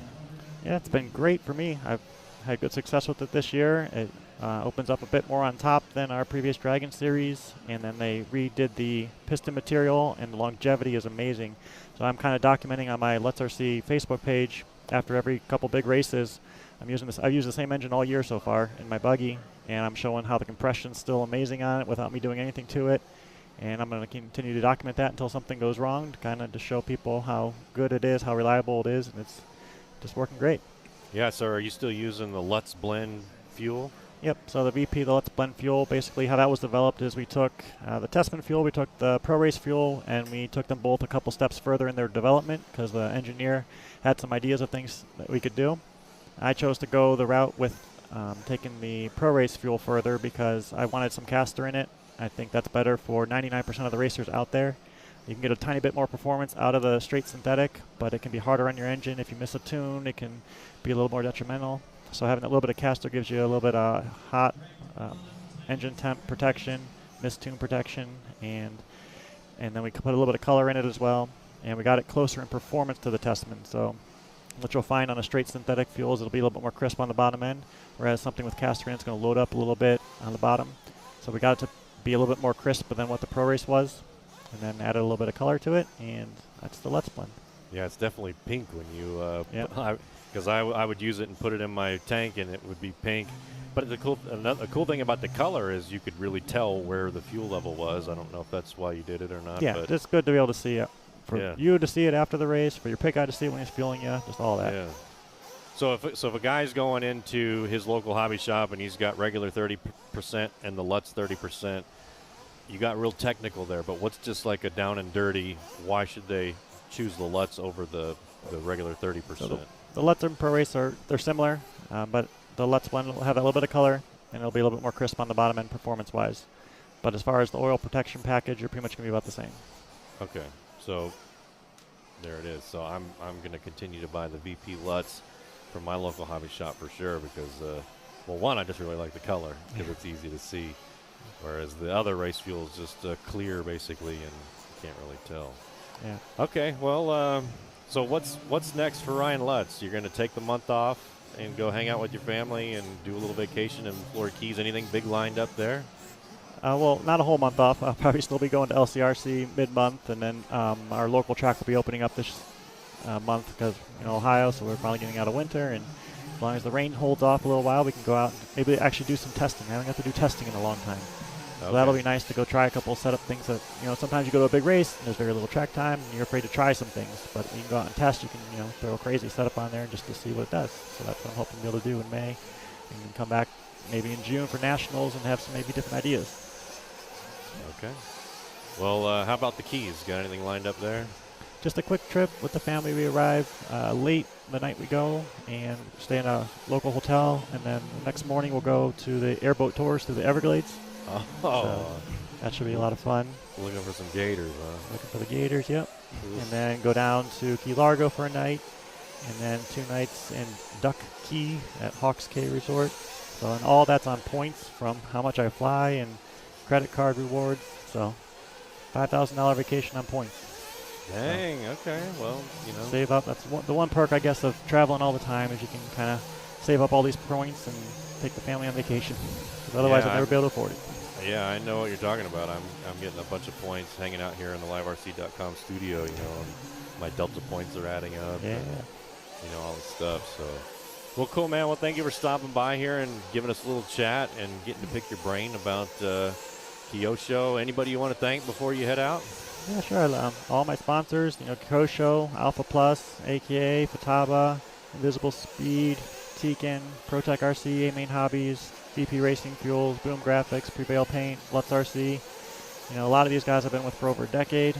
Yeah, it's been great for me. I've had good success with it this year. It opens up a bit more on top than our previous Dragon series, and then they redid the piston material, and the longevity is amazing. So I'm kind of documenting on my Let's RC Facebook page after every couple big races. I've used the same engine all year so far in my buggy, and I'm showing how the compression's still amazing on it without me doing anything to it. And I'm going to continue to document that until something goes wrong, to kind of to show people how good it is, how reliable it is, and it's just working great. Yeah, so are you still using the Let's Blend fuel? Yep, so the VP, the Let's Blend fuel, basically how that was developed is we took the Testament fuel, we took the Pro Race fuel, and we took them both a couple steps further in their development because the engineer had some ideas of things that we could do. I chose to go the route with taking the Pro Race fuel further because I wanted some caster in it. I think that's better for 99% of the racers out there. You can get a tiny bit more performance out of the straight synthetic, but it can be harder on your engine. If you miss a tune, it can be a little more detrimental. So having a little bit of caster gives you a little bit of hot engine temp protection, mistune protection, and then we could put a little bit of color in it as well. And we got it closer in performance to the Testament. So what you'll find on a straight synthetic fuels, it'll be a little bit more crisp on the bottom end, whereas something with caster in it's going to load up a little bit on the bottom. So we got it to be a little bit more crisp than what the Pro Race was, and then added a little bit of color to it, and that's the Let's Blend. Yeah, it's definitely pink when you... Because I would use it and put it in my tank, and it would be pink. But a cool thing about the color is you could really tell where the fuel level was. I don't know if that's why you did it or not. Yeah, but it's good to be able to see it. For you to see it after the race, for your pick guy to see it when he's fueling you, just all that. Yeah. So if a guy's going into his local hobby shop and he's got regular 30% and the Lutz 30%, you got real technical there. But what's just like a down and dirty? Why should they choose the Lutz over the regular 30%? So the Lutz and Pro Race they're similar, but the Lutz one will have a little bit of color, and it'll be a little bit more crisp on the bottom end performance-wise. But as far as the oil protection package, you're pretty much going to be about the same. Okay, so there it is. So I'm going to continue to buy the VP Lutz from my local hobby shop for sure because Well, one, I just really like the color because it's easy to see, whereas the other race fuel is just clear basically, and you can't really tell. Yeah. Okay, well, so what's next for Ryan Lutz? You're going to take the month off and go hang out with your family and do a little vacation in Florida Keys. Anything big lined up there? Well, not a whole month off. I'll probably still be going to LCRC mid-month, and then our local track will be opening up this month because, Ohio, so we're finally getting out of winter, and as long as the rain holds off a little while, we can go out and maybe actually do some testing. I haven't got to do testing in a long time. So that'll be nice to go try a couple of setup things that, sometimes you go to a big race and there's very little track time and you're afraid to try some things. But you can go out and test. You can, throw a crazy setup on there just to see what it does. So that's what I'm hoping to be able to do in May. And then come back maybe in June for Nationals and have some maybe different ideas. Okay. Well, how about the Keys? Got anything lined up there? Just a quick trip with the family. We arrive late the night we go and stay in a local hotel. And then the next morning we'll go to the airboat tours through the Everglades. Oh, so that should be a lot of fun. Looking for some gators, huh? Looking for the gators, yep. And then go down to Key Largo for a night, and then 2 nights in Duck Key at Hawks Cay Resort. So, and all that's on points from how much I fly and credit card rewards. So, $5,000 vacation on points. Dang. Okay. Well, save up. That's the one perk, I guess, of traveling all the time is you can kind of save up all these points and take the family on vacation. Because otherwise, I'd never be able to afford it. Yeah, I know what you're talking about. I'm getting a bunch of points hanging out here in the liverc.com studio, and my Delta points are adding up. Yeah. And, all the stuff. So, well, cool, man. Well, thank you for stopping by here and giving us a little chat and getting to pick your brain about Kyosho. Anybody you want to thank before you head out? Yeah, sure. All my sponsors, Kyosho, Alpha Plus, AKA, Futaba, Invisible Speed, Tekin, ProTech RC, A-Main Hobbies, VP Racing Fuels, Boom Graphics, Prevail Paint, Lutz RC. A lot of these guys I've been with for over a decade,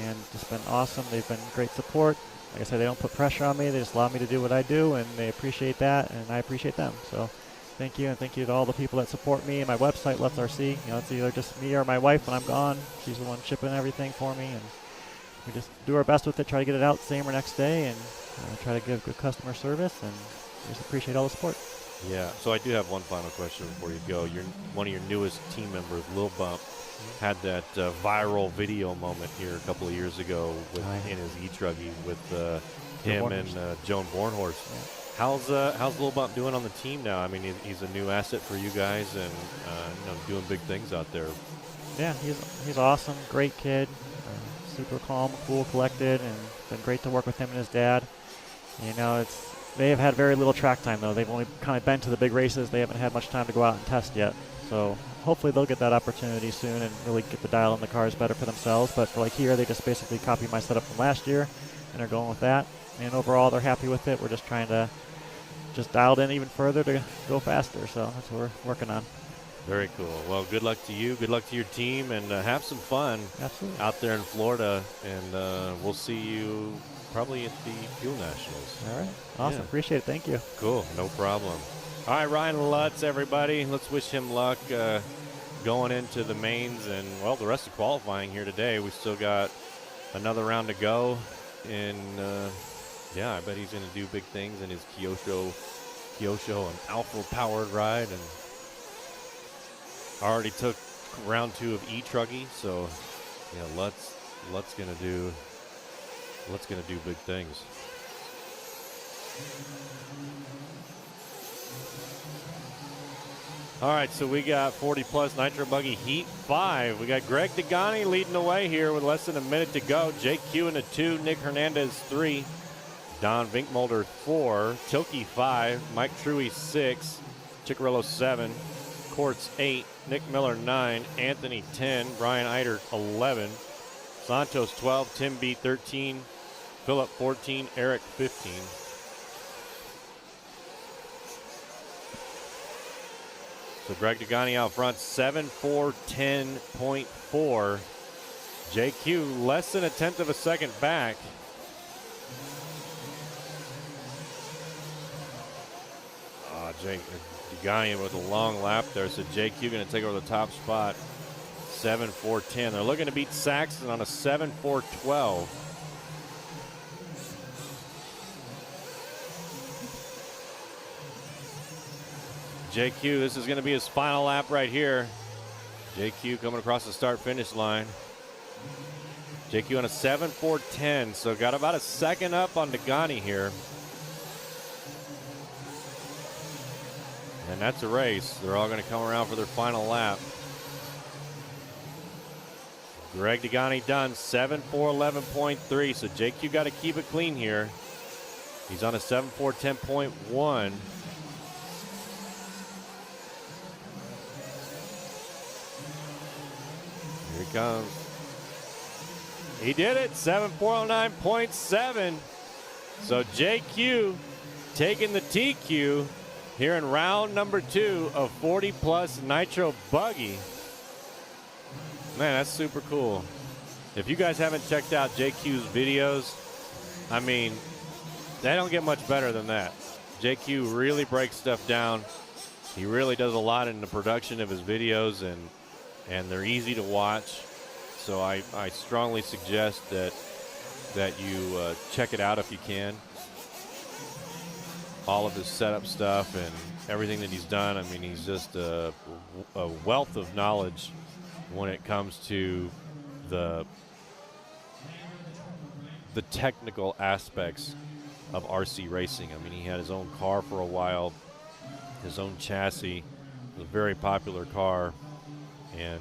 and it's been awesome. They've been great support. Like I said, they don't put pressure on me. They just allow me to do what I do, and they appreciate that, and I appreciate them. So thank you, and thank you to all the people that support me and my website, Lutz RC. It's either just me or my wife when I'm gone. She's the one shipping everything for me, and we just do our best with it, try to get it out same or next day, and try to give good customer service, and just appreciate all the support. Yeah, so I do have one final question before you go. One of your newest team members, Lil Bump, had that viral video moment here a couple of years ago in his e-truggy with him and Joan Bornhorst. Yeah. How's Lil Bump doing on the team now? I mean, he's a new asset for you guys and doing big things out there. Yeah, he's awesome, great kid, super calm, cool, collected, and it's been great to work with him and his dad. They have had very little track time, though. They've only kind of been to the big races. They haven't had much time to go out and test yet. So hopefully they'll get that opportunity soon and really get the dial on the cars better for themselves. But for here, they just basically copied my setup from last year and are going with that. And overall, they're happy with it. We're just trying to dial it in even further to go faster. So that's what we're working on. Very cool. Well, good luck to you. Good luck to your team, and have some fun out there in Florida. And we'll see you probably at the Fuel Nationals. All right. Awesome. Yeah. Appreciate it. Thank you. Cool. No problem. All right, Ryan Lutz, everybody. Let's wish him luck going into the mains and, the rest of qualifying here today. We still got another round to go. And, I bet he's going to do big things in his Kyosho and Alpha-powered ride. And already took round 2 of E-Truggy. So, Lutz going to do big things. All right, so we got 40-plus Nitro Buggy Heat 5. We got Greg Degani leading the way here with less than a minute to go. Jake Q in the 2, Nick Hernandez 3, Don Vinkmolder 4, Tilke 5, Mike Truey 6, Chickarello 7, Quartz 8, Nick Miller 9, Anthony 10, Brian Eiter 11, Santos 12, Tim B 13, Philip 14, Eric 15. So Greg Degani out front, 7-4-10.4. JQ less than a tenth of a second back. Jake Degani with a long lap there. So JQ going to take over the top spot. 7-4-10. They're looking to beat Saxon on a 7-4-12. JQ, this is going to be his final lap right here. JQ coming across the start-finish line. JQ on a 7.410, so got about a second up on Degani here. And that's a race. They're all going to come around for their final lap. Greg Degani done 7.411.3, so JQ got to keep it clean here. He's on a 7.410.1. Here he comes. He did it, 7.409.7. So JQ taking the TQ here in round number 2 of 40 plus nitro buggy. Man, that's super cool. If you guys haven't checked out JQ's videos, I mean, they don't get much better than that. JQ really breaks stuff down. He really does a lot in the production of his videos, and they're easy to watch. So I strongly suggest that you check it out if you can. All of his setup stuff and everything that he's done. I mean, he's just a wealth of knowledge when it comes to the technical aspects of RC racing. I mean, he had his own car for a while, his own chassis, a very popular car, and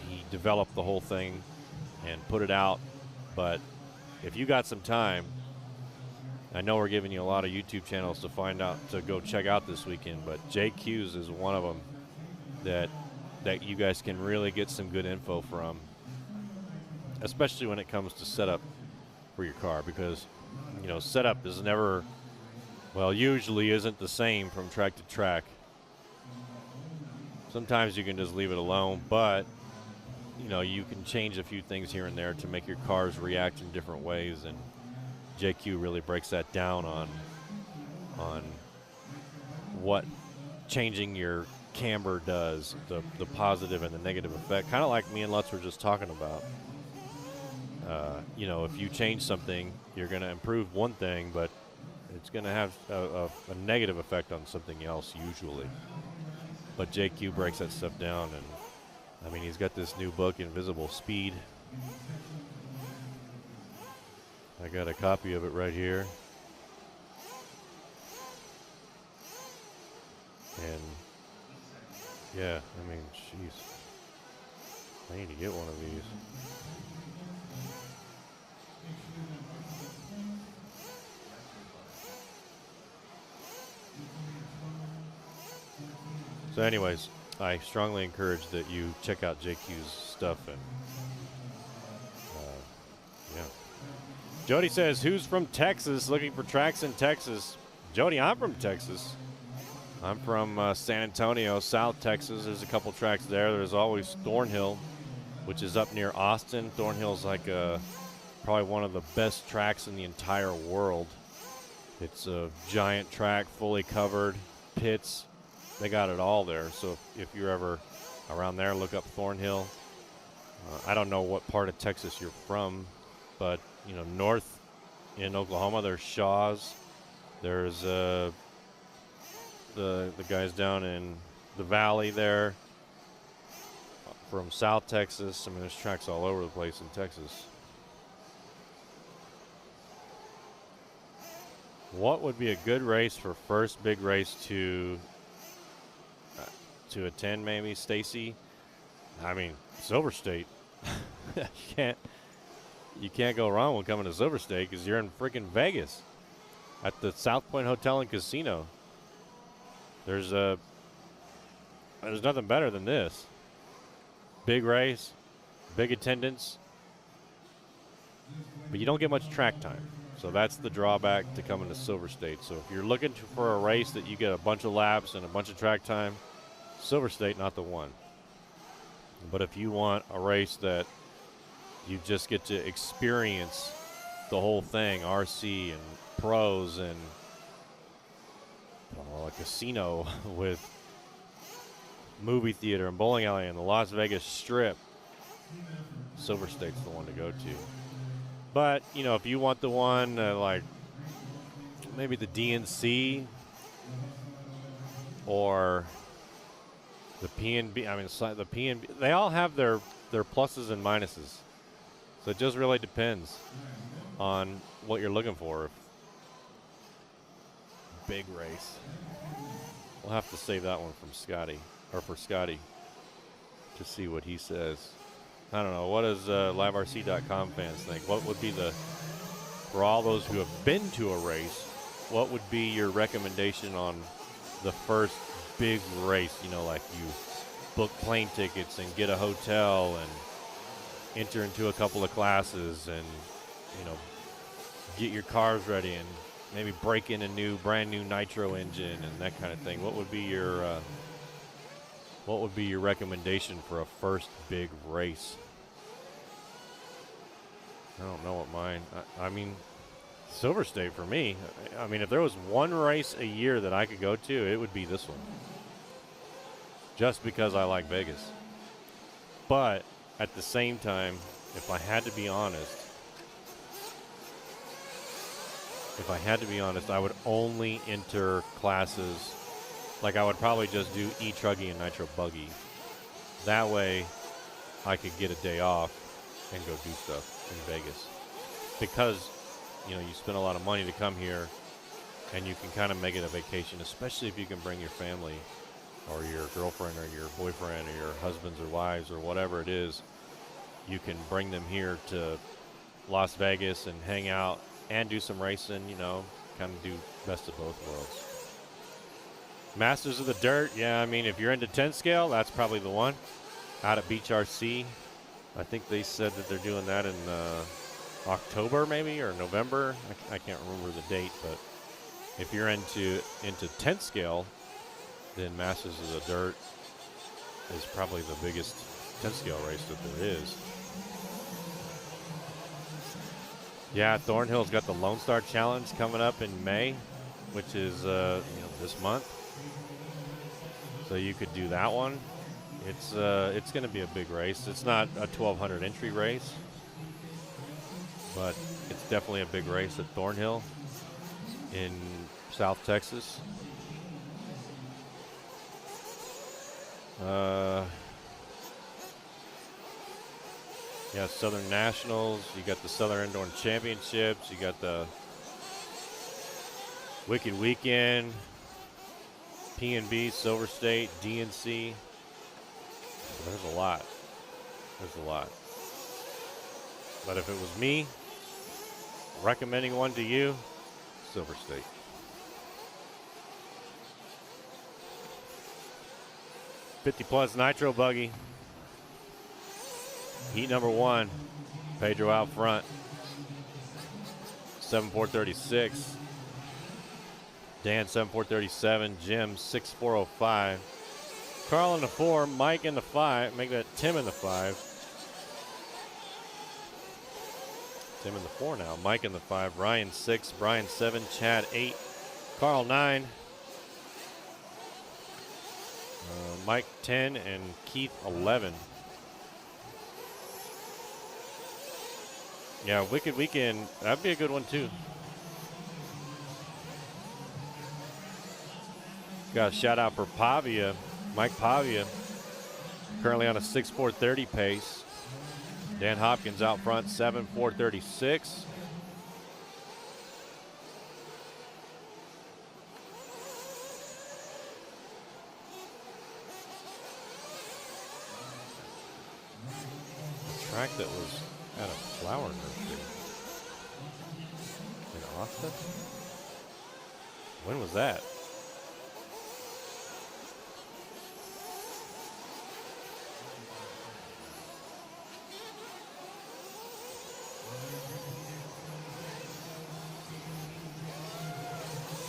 he developed the whole thing and put it out. But if you got some time, I know we're giving you a lot of YouTube channels to go check out this weekend, but JQ's is one of them that you guys can really get some good info from, especially when it comes to setup for your car, because, you know, setup is never, well, usually isn't the same from track to track. Sometimes you can just leave it alone, but, you know, you can change a few things here and there to make your cars react in different ways, and JQ really breaks that down on what changing your camber does, the positive and the negative effect, kind of like me and Lutz were just talking about. You know, if you change something, you're going to improve one thing, but it's going to have a negative effect on something else usually. But JQ breaks that stuff down, and I mean, he's got this new book, Invisible Speed. I got a copy of it right here. And yeah, I mean, jeez, I need to get one of these. So anyways, I strongly encourage that you check out JQ's stuff. And yeah. Jody says, who's from Texas looking for tracks in Texas? Jody, I'm from Texas. I'm from San Antonio, South Texas. There's a couple tracks there. There's always Thornhill, which is up near Austin. Thornhill's like probably one of the best tracks in the entire world. It's a giant track, fully covered, pits. They got it all there. So if you're ever around there, look up Thornhill. I don't know what part of Texas you're from, but, you know, north in Oklahoma, there's Shaw's. There's the guys down in the valley there from South Texas. I mean, there's tracks all over the place in Texas. What would be a good race for first big race to attend, maybe, Stacy? I mean, Silver State. You can't go wrong with coming to Silver State because you're in freaking Vegas at the South Point Hotel and Casino. There's nothing better than this. Big race, big attendance, but you don't get much track time. So that's the drawback to coming to Silver State. So if you're looking for a race that you get a bunch of laps and a bunch of track time, Silver State, not the one. But if you want a race that you just get to experience the whole thing, RC and pros and a casino with movie theater and bowling alley and the Las Vegas Strip, Silver State's the one to go to. But, you know, if you want the one like maybe the DNC, or the PNB. I mean, the PNB. They all have their pluses and minuses. So it just really depends on what you're looking for. Big race. We'll have to save that one from Scotty, or for Scotty, to see what he says. I don't know. What does liverc.com fans think? What would be for all those who have been to a race, what would be your recommendation on the first big race? You know, like you book plane tickets and get a hotel and enter into a couple of classes and, you know, get your cars ready and maybe break in a brand new nitro engine and that kind of thing. What would be your recommendation for a first big race? I don't know what mine. I mean, Silver State for me. I mean, if there was one race a year that I could go to, it would be this one. Just because I like Vegas. But at the same time, if I had to be honest, I would only enter classes. Like I would probably just do e-truggy and nitro buggy. That way I could get a day off and go do stuff in Vegas. Because, you know, you spend a lot of money to come here and you can kind of make it a vacation, especially if you can bring your family or your girlfriend or your boyfriend or your husbands or wives or whatever it is. You can bring them here to Las Vegas and hang out and do some racing, you know, kind of do best of both worlds. Masters of the Dirt, yeah, I mean, if you're into 10 scale, that's probably the one. Out at Beach RC, I think they said that they're doing that in October maybe or November. I can't remember the date, but if you're into 10 scale, then Masters of the Dirt is probably the biggest 10 scale race that there is. Yeah, Thornhill's got the Lone Star Challenge coming up in May, which is this month. So you could do that one. It's going to be a big race. It's not a 1,200 entry race, but it's definitely a big race at Thornhill in South Texas. Yeah, Southern Nationals. You got the Southern Indoor Championships. You got the Wicked Weekend, PNB, Silver State, DNC. There's a lot. But if it was me recommending one to you, Silver State. +50 nitro buggy. Heat number 1. Pedro out front. 7.436. Dan 7.437. Jim 6.405. Carl in the 4. Mike in the 5. Make that Tim in the 5. Tim in the 4 now. Mike in the 5. Ryan 6. Brian 7. Chad 8. Carl 9. Mike 10 and Keith 11. Yeah, Wicked Weekend, that'd be a good one too. Got a shout out for Pavia, Mike Pavia, currently on a 6.430 pace. Dan Hopkins out front, 7.436. Track that was at a flower nursery in Austin. When was that?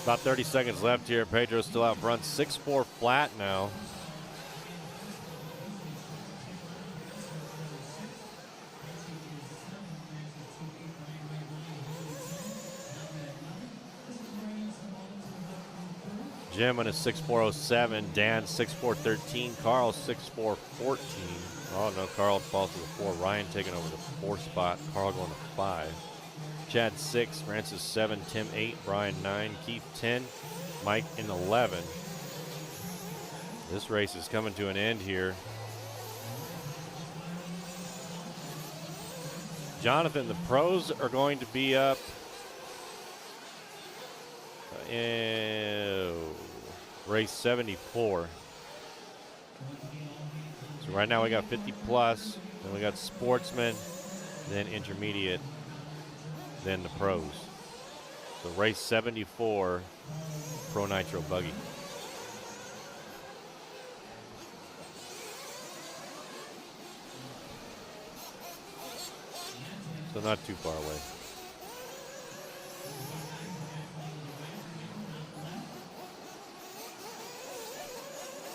About 30 seconds left here. Pedro's still out front. 6.4 flat now. Jim on a 6.407, Dan 6.413, Carl 6.414. Oh no, Carl falls to the 4. Ryan taking over the 4 spot. Carl going to 5. Chad 6, Francis 7, Tim 8, Brian 9, Keith 10, Mike in 11. This race is coming to an end here. Jonathan, the pros are going to be up in race 74. So right now we got 50 plus, then we got sportsmen, then intermediate, then the pros. So race 74, Pro Nitro Buggy. So not too far away.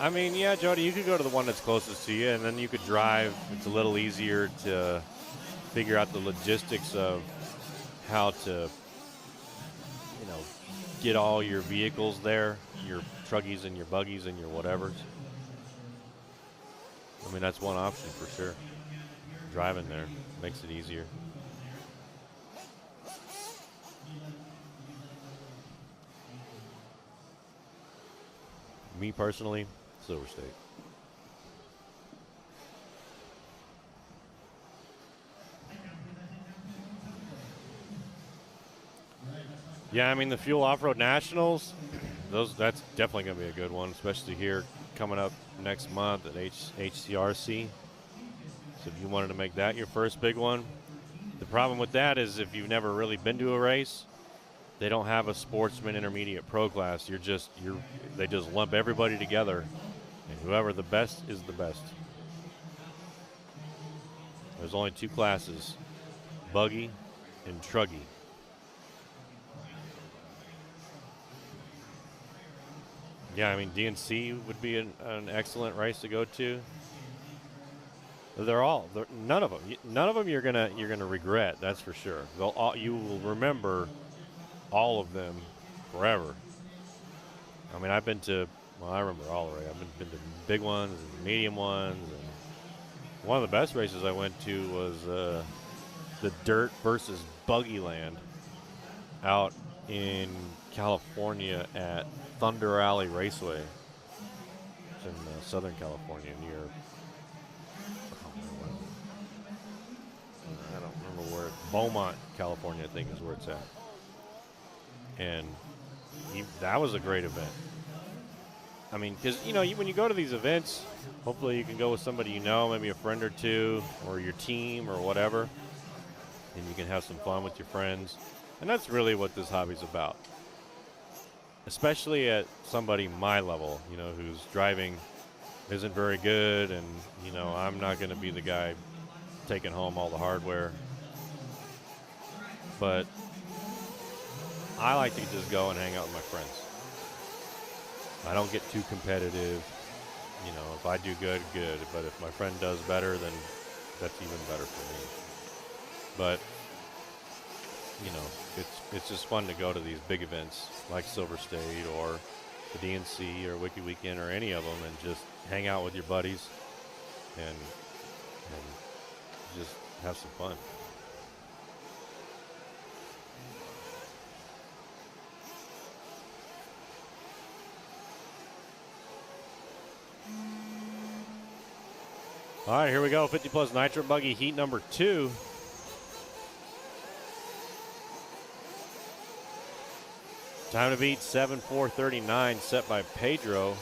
I mean, yeah, Jody, you could go to the one that's closest to you, and then you could drive. It's a little easier to figure out the logistics of how to, you know, get all your vehicles there, your truggies and your buggies and your whatevers. I mean, that's one option for sure. Driving there makes it easier. Me personally, Silver State. Yeah, I mean the Fuel Off-Road Nationals, that's definitely going to be a good one, especially here coming up next month at HCRC. So if you wanted to make that your first big one, the problem with that is if you've never really been to a race, they don't have a sportsman intermediate pro class. They just lump everybody together, and whoever the best is the best. There's only two classes, buggy and truggy. Yeah, I mean DNC would be an excellent race to go to. None of them you're gonna regret. That's for sure. You will remember all of them forever. I mean, I remember all already. I've been to big ones and medium ones. And one of the best races I went to was the Dirt versus Buggy Land out in California at Thunder Alley Raceway. It's in Southern California near, I don't remember where, Beaumont, California, I think is where it's at. And that was a great event. I mean, because, when you go to these events, hopefully you can go with somebody you know, maybe a friend or two, or your team or whatever, and you can have some fun with your friends. And that's really what this hobby's about. Especially at somebody my level, whose driving isn't very good, and, I'm not going to be the guy taking home all the hardware. But I like to just go and hang out with my friends. I don't get too competitive. If I do good, good. But if my friend does better, then that's even better for me. But, it's just fun to go to these big events like Silver State or the DNC or Wiki Weekend or any of them and just hang out with your buddies and just have some fun. All right, here we go. 50 plus Nitro Buggy heat number 2. Time to beat 7:4:39 set by Pedro.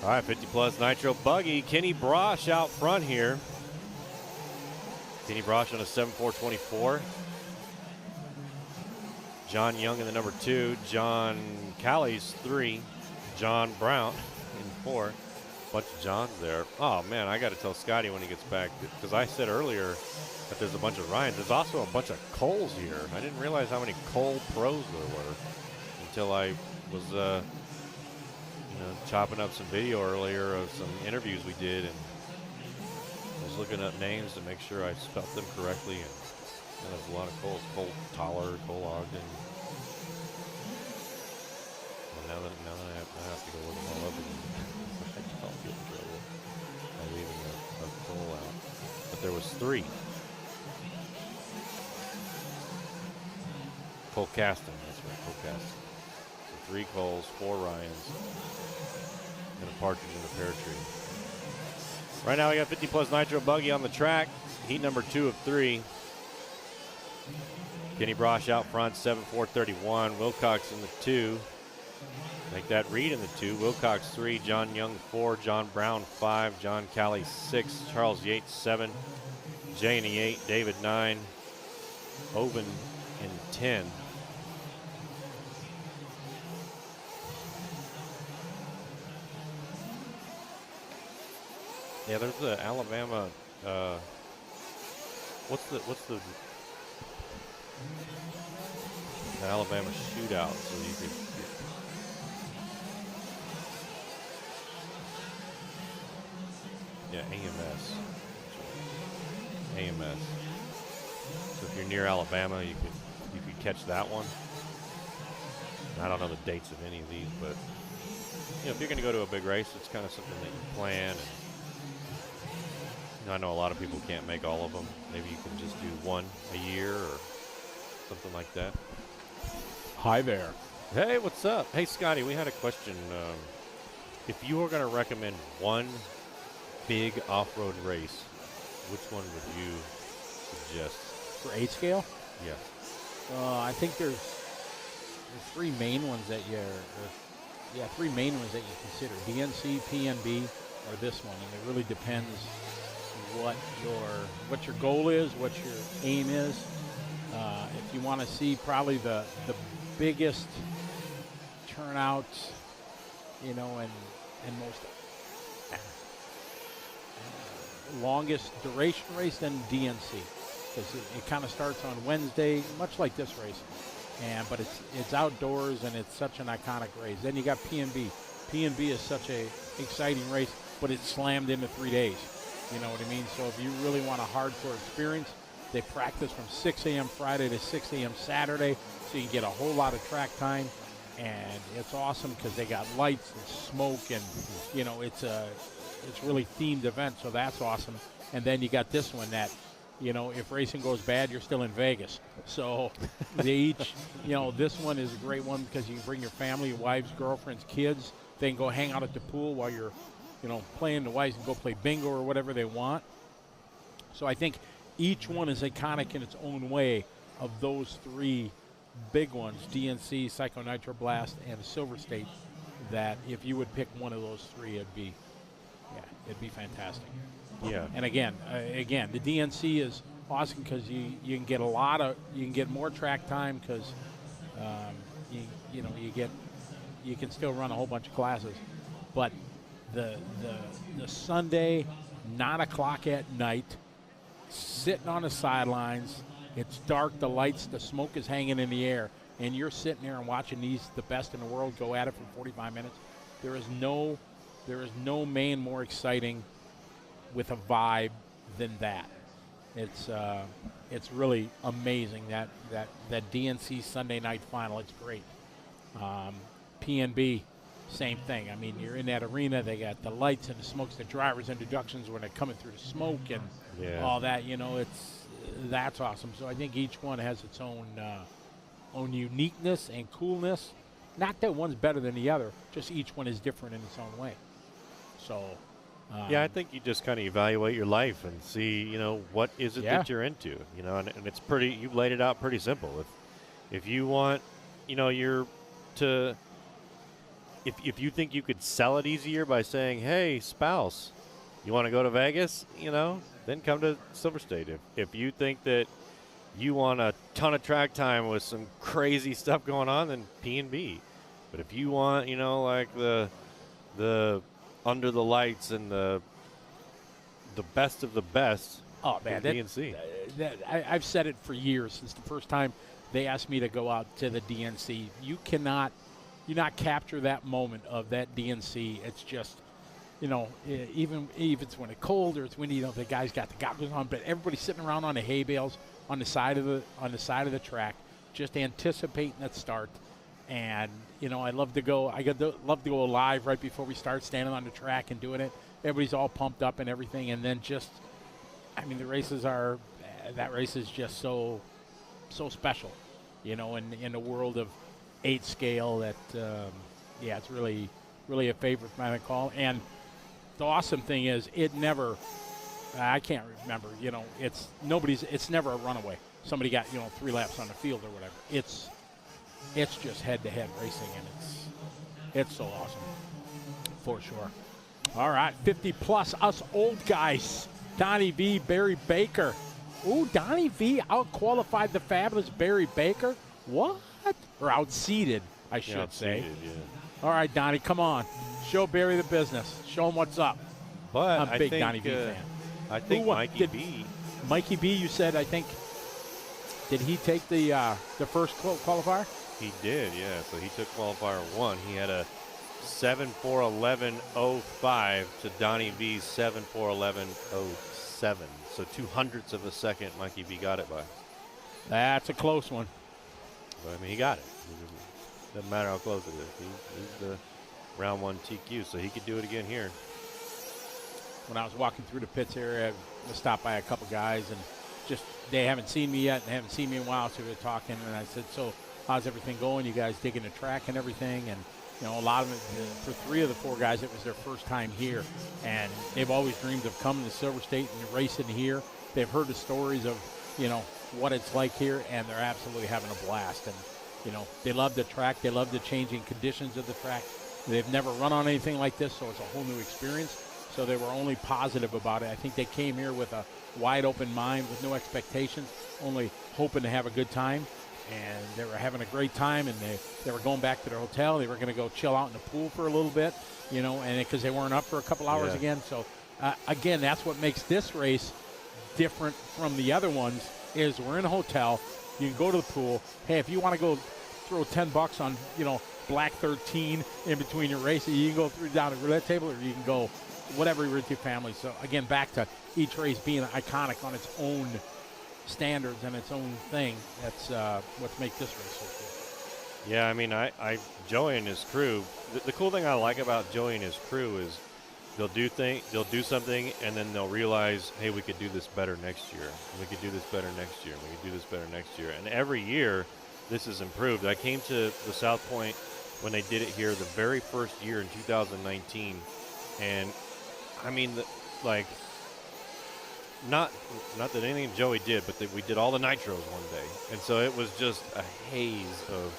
All right, 50 plus nitro buggy. Kenny Brosh out front here. Kenny Brosh on a 7.424. John Young in the number 2. John Callies 3. John Brown in 4. Bunch of Johns there. Oh man, I got to tell Scotty when he gets back, because I said earlier that there's a bunch of Ryans. There's also a bunch of Coles here. I didn't realize how many Cole pros there were until I was chopping up some video earlier of some interviews we did, and I was looking up names to make sure I spelt them correctly. And there's a lot of Coles. Cole Toller, Cole Ogden. And now that I have to go look them all up again. I'll get in trouble by leaving a Cole out. But there was 3. Cole Caston, that's right, Cole Caston. So 3 Coles, 4 Ryans, and a partridge in a pear tree. Right now we got 50 plus nitro buggy on the track. Heat number 2 of 3. Kenny Brosh out front, 7.431. Wilcox in the 2. Make that Reed in the 2. Wilcox 3. John Young 4. John Brown 5. John Callie 6. Charles Yates 7. Janie 8. David 9. Oven in 10. Yeah, there's the Alabama. What's the Alabama shootout? So you could. Yeah, AMS. AMS. So if you're near Alabama, you could catch that one. I don't know the dates of any of these, but if you're going to go to a big race, it's kind of something that you plan. And, I know a lot of people can't make all of them. Maybe you can just do one a year or something like that. Hi there. Hey, what's up? Hey, Scotty, we had a question. If you were going to recommend one big off-road race, which one would you suggest? For 8 scale? Yeah. I think there's 3 main ones that three main ones that you consider: DNC, PNB, or this one. And it really depends what your goal is, what your aim is. If you want to see probably the biggest turnouts, and most longest duration race, then DNC, because it kind of starts on Wednesday, much like this race, but it's outdoors and it's such an iconic race. Then you got PNB. PNB is such a exciting race, but it's slammed into 3 days. You know what I mean? So if you really want a hardcore experience, they practice from 6 a.m. Friday to 6 a.m. Saturday, so you get a whole lot of track time, and it's awesome because they got lights and smoke, and it's really themed event, so that's awesome. And then you got this one that, if racing goes bad, you're still in Vegas. So they each, this one is a great one because you can bring your family, your wives, girlfriends, kids. They can go hang out at the pool while you're playing. The wives can go play bingo or whatever they want. So I think each one is iconic in its own way of those 3 big ones, DNC, Psycho Nitro Blast, and Silver State, that if you would pick one of those 3, it'd be fantastic. Yeah. And again, the DNC is awesome because you can get you can get more track time because you can still run a whole bunch of classes, but the Sunday 9 o'clock at night, sitting on the sidelines, it's dark, the lights, the smoke is hanging in the air, and you're sitting there and watching the best in the world go at it for 45 minutes. There is no main more exciting with a vibe than that. It's really amazing that DNC Sunday night final. It's great. PNB, same thing. I mean, you're in that arena. They got the lights and the smokes, the drivers' introductions when they're coming through the smoke and all that. That's awesome. So I think each one has its own uniqueness and coolness. Not that one's better than the other, just each one is different in its own way. So, I think you just kind of evaluate your life and see, what is it that you're into, and it's pretty. You've laid it out pretty simple. If you want, you're to if you think you could sell it easier by saying, hey, spouse, you want to go to Vegas, then come to Silver State. If you think that you want a ton of track time with some crazy stuff going on, then P&B. But if you want, like the under the lights and the best of the best, oh man, DNC. I've said it for years since the first time they asked me to go out to the DNC. You cannot capture that moment of that DNC. It's just, even if it's when it's cold or it's windy, the guys got the goggles on, but everybody's sitting around on the hay bales on the side of the track, just anticipating that start. And I love to go. Love to go live right before we start, standing on the track and doing it. Everybody's all pumped up and everything, and then the races are. That race is just so special, in the world of 8 scale. That it's really a favorite for my call. And the awesome thing is, it never. I can't remember. It's never a runaway. Somebody got 3 laps on the field or whatever. It's just head-to-head racing, and it's so awesome, for sure. All right, 50-plus, us old guys. Donnie V, Barry Baker. Ooh, Donnie V out-qualified the fabulous Barry Baker. What? Or outseated, I should say. Yeah. All right, Donnie, come on. Show Barry the business. Show him what's up. But I'm a big Donnie V fan. I think Mikey B. Mikey B, you said, I think, did he take the first qualifier? He did, yeah. So he took qualifier 1. He had a 7:4:11:05 to Donnie V's 7:4:11:07. So 200ths of a second Mikey V got it by. That's a close one. But, he got it. Doesn't matter how close it is. He's the round 1 TQ, so he could do it again here. When I was walking through the pits area, I stopped by a couple guys, and just they haven't seen me yet and they haven't seen me in a while, so we were talking, and I said, so how's everything going? You guys digging the track and everything? And a lot of it, for 3 of the 4 guys, it was their first time here, and they've always dreamed of coming to Silver State and racing here. They've heard the stories of what it's like here, and they're absolutely having a blast. And they love the track, they love the changing conditions of the track. They've never run on anything like this, so it's a whole new experience. So they were only positive about it. I think they came here with a wide open mind, with no expectations, only hoping to have a good time. And they were having a great time, and they were going back to their hotel. They were going to go chill out in the pool for a little bit, and because they weren't up for a couple hours again. So, again, that's what makes this race different from the other ones, is we're in a hotel. You can go to the pool. Hey, if you want to go throw $10 on, Black 13 in between your races, you can go through down the roulette table, or you can go whatever with your family. So, again, back to each race being iconic on its own standards and its own thing. That's what makes this race so cool. Yeah, Joey and his crew. The cool thing I like about Joey and his crew is they'll do something, and then they'll realize, hey, we could do this better next year. We could do this better next year. We could do this better next year. And every year, this is improved. I came to the South Point when they did it here the very first year in 2019, and Not that anything Joey did, but we did all the nitros one day, and so it was just a haze of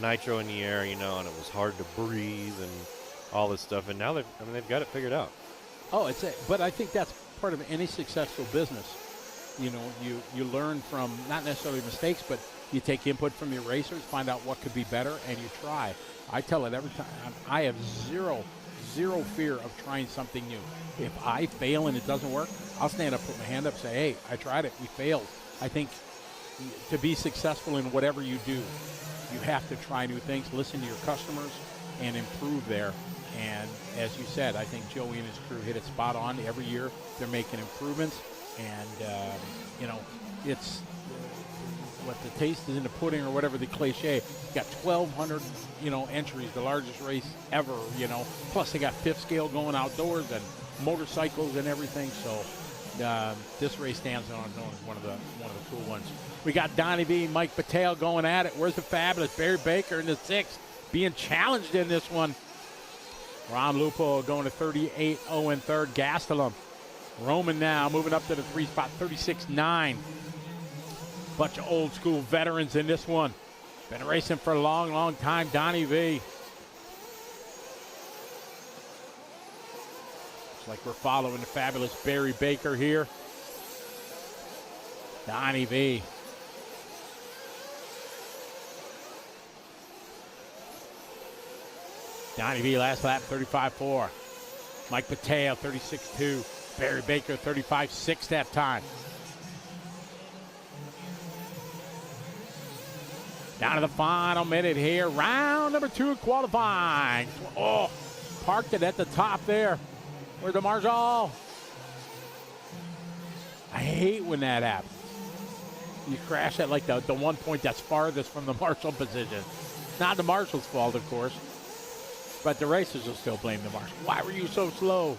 nitro in the air, and it was hard to breathe and all this stuff. And now they've got it figured out. Oh, but I think that's part of any successful business. You learn from not necessarily mistakes, but you take input from your racers, find out what could be better, and you try. I tell it every time. I have zero fear of trying something new. If I fail and it doesn't work, I'll stand up, put my hand up, say, hey, I tried it, we failed. I think to be successful in whatever you do, you have to try new things, listen to your customers, and improve there. And as you said, I think Joey and his crew hit it spot on. Every year they're making improvements, and, it's what the taste is in the pudding, or whatever the cliche. You got 1,200, entries, the largest race ever, Plus they got 5th scale going outdoors and motorcycles and everything. So this race stands on as one of the cool ones. We got Donnie V, Mike Patel going at it. Where's the fabulous Barry Baker in the 6th, being challenged in this one. Ron Lupo going to 38-0 in 3rd. Gastelum. Roman now moving up to the 3 spot, 36-9. Bunch of old school veterans in this one. Been racing for a long, long time. Donnie V. Looks like we're following the fabulous Barry Baker here. Donnie V. Donnie V last lap, 35.4. Mike Pateo, 36.2. Barry Baker, 35.6 that time. Down to the final minute here. Round number 2 of qualifying. Oh, parked it at the top there. Where's the marshal? I hate when that happens. You crash at like the 1 point that's farthest from the marshal position. Not the marshal's fault, of course. But the racers will still blame the marshal. Why were you so slow?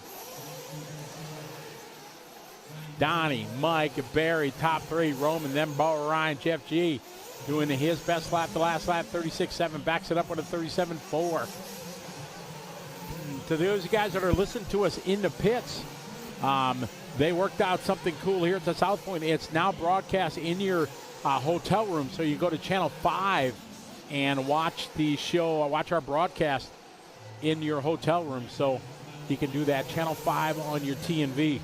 Donnie, Mike, and Barry, top 3. Roman, then Bo, Ryan, Jeff G. Doing his best lap, the last lap, 36.7. Backs it up with a 37.4. To those guys that are listening to us in the pits, they worked out something cool here at the South Point. It's now broadcast in your hotel room. So you go to Channel 5 and watch the show, watch our broadcast in your hotel room. So you can do that. Channel 5 on your TNV.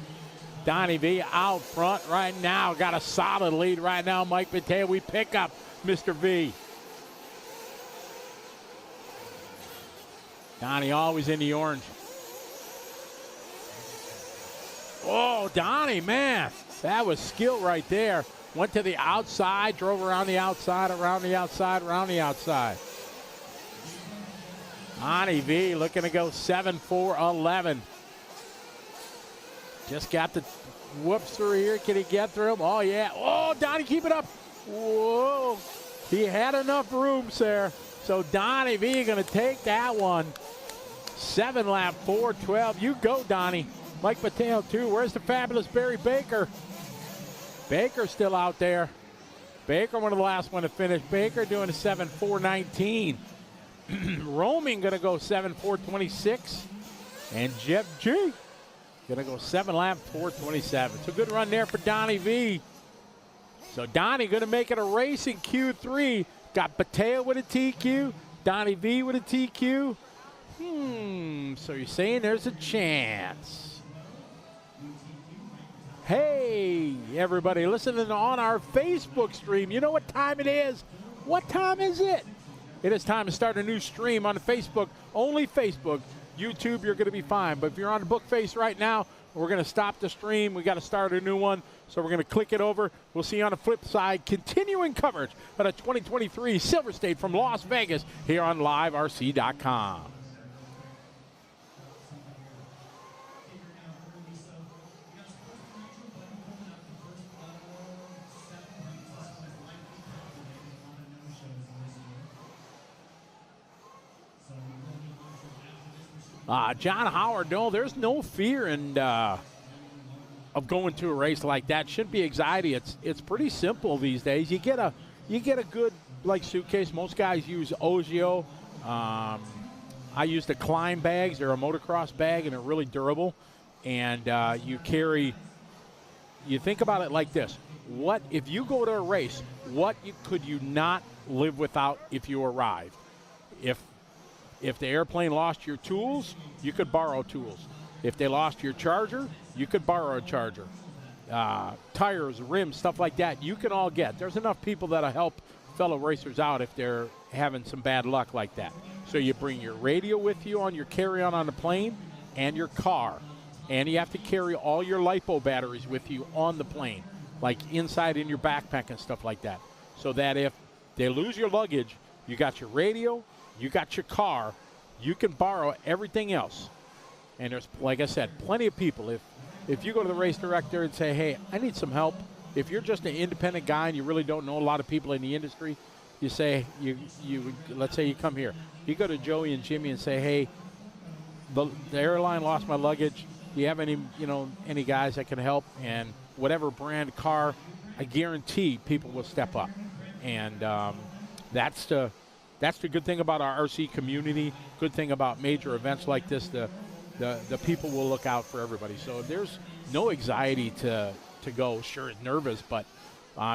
Donnie V out front right now. Got a solid lead right now. Mike Mateo, we pick up Mr. V. Donnie always in the orange. Oh, Donnie, man. That was skill right there. Went to the outside, drove around the outside, around the outside, around the outside. Donnie V looking to go 7-4-11. Just got the whoops through here. Can he get through him? Oh, yeah. Oh, Donnie, keep it up. Whoa. He had enough rooms there. So Donnie V going to take that one. 7 lap, 4:12. You go, Donnie. Mike Mateo, too. Where's the fabulous Barry Baker? Baker still out there. Baker, one of the last one to finish. Baker doing a 7-4-19. Roaming going to go 7-4-26. And Jeff G going to go 7 lap, 4:27. So good run there for Donnie V. So Donnie going to make it a race in Q3. Got Pateo with a TQ. Donnie V with a TQ. So you're saying there's a chance. Hey, everybody listening on our Facebook stream. You know what time it is? What time is it? It is time to start a new stream on Facebook. Only Facebook. YouTube, you're going to be fine. But if you're on the book face right now, we're going to stop the stream. We got to start a new one. So we're going to click it over. We'll see you on the flip side. Continuing coverage of the 2023 Silver State from Las Vegas here on liverc.com. John Howard, no, there's no fear of going to a race like that. Shouldn't be anxiety. It's pretty simple these days. You get a good suitcase. Most guys use Ogio. I use the Climb bags. They're a motocross bag and they're really durable. And you think about it like this. What if you go to a race? What could you not live without if you arrived? If the airplane lost your tools, you could borrow tools. If they lost your charger, you could borrow a charger. Tires, rims, stuff like that, you can all get. There's enough people that'll help fellow racers out if they're having some bad luck like that. So you bring your radio with you on your carry-on on the plane and your car. And you have to carry all your LiPo batteries with you on the plane, like inside in your backpack and stuff like that. So that if they lose your luggage, you got your radio, you got your car, you can borrow everything else. And there's, like I said, plenty of people. If you go to the race director and say, hey, I need some help. If you're just an independent guy and you really don't know a lot of people in the industry, you say, let's say you come here. You go to Joey and Jimmy and say, hey, the airline lost my luggage. Do you have any guys that can help? And whatever brand car, I guarantee people will step up. And that's the good thing about our RC community. Good thing about major events like this. The people will look out for everybody. So there's no anxiety to go. Sure, it's nervous, but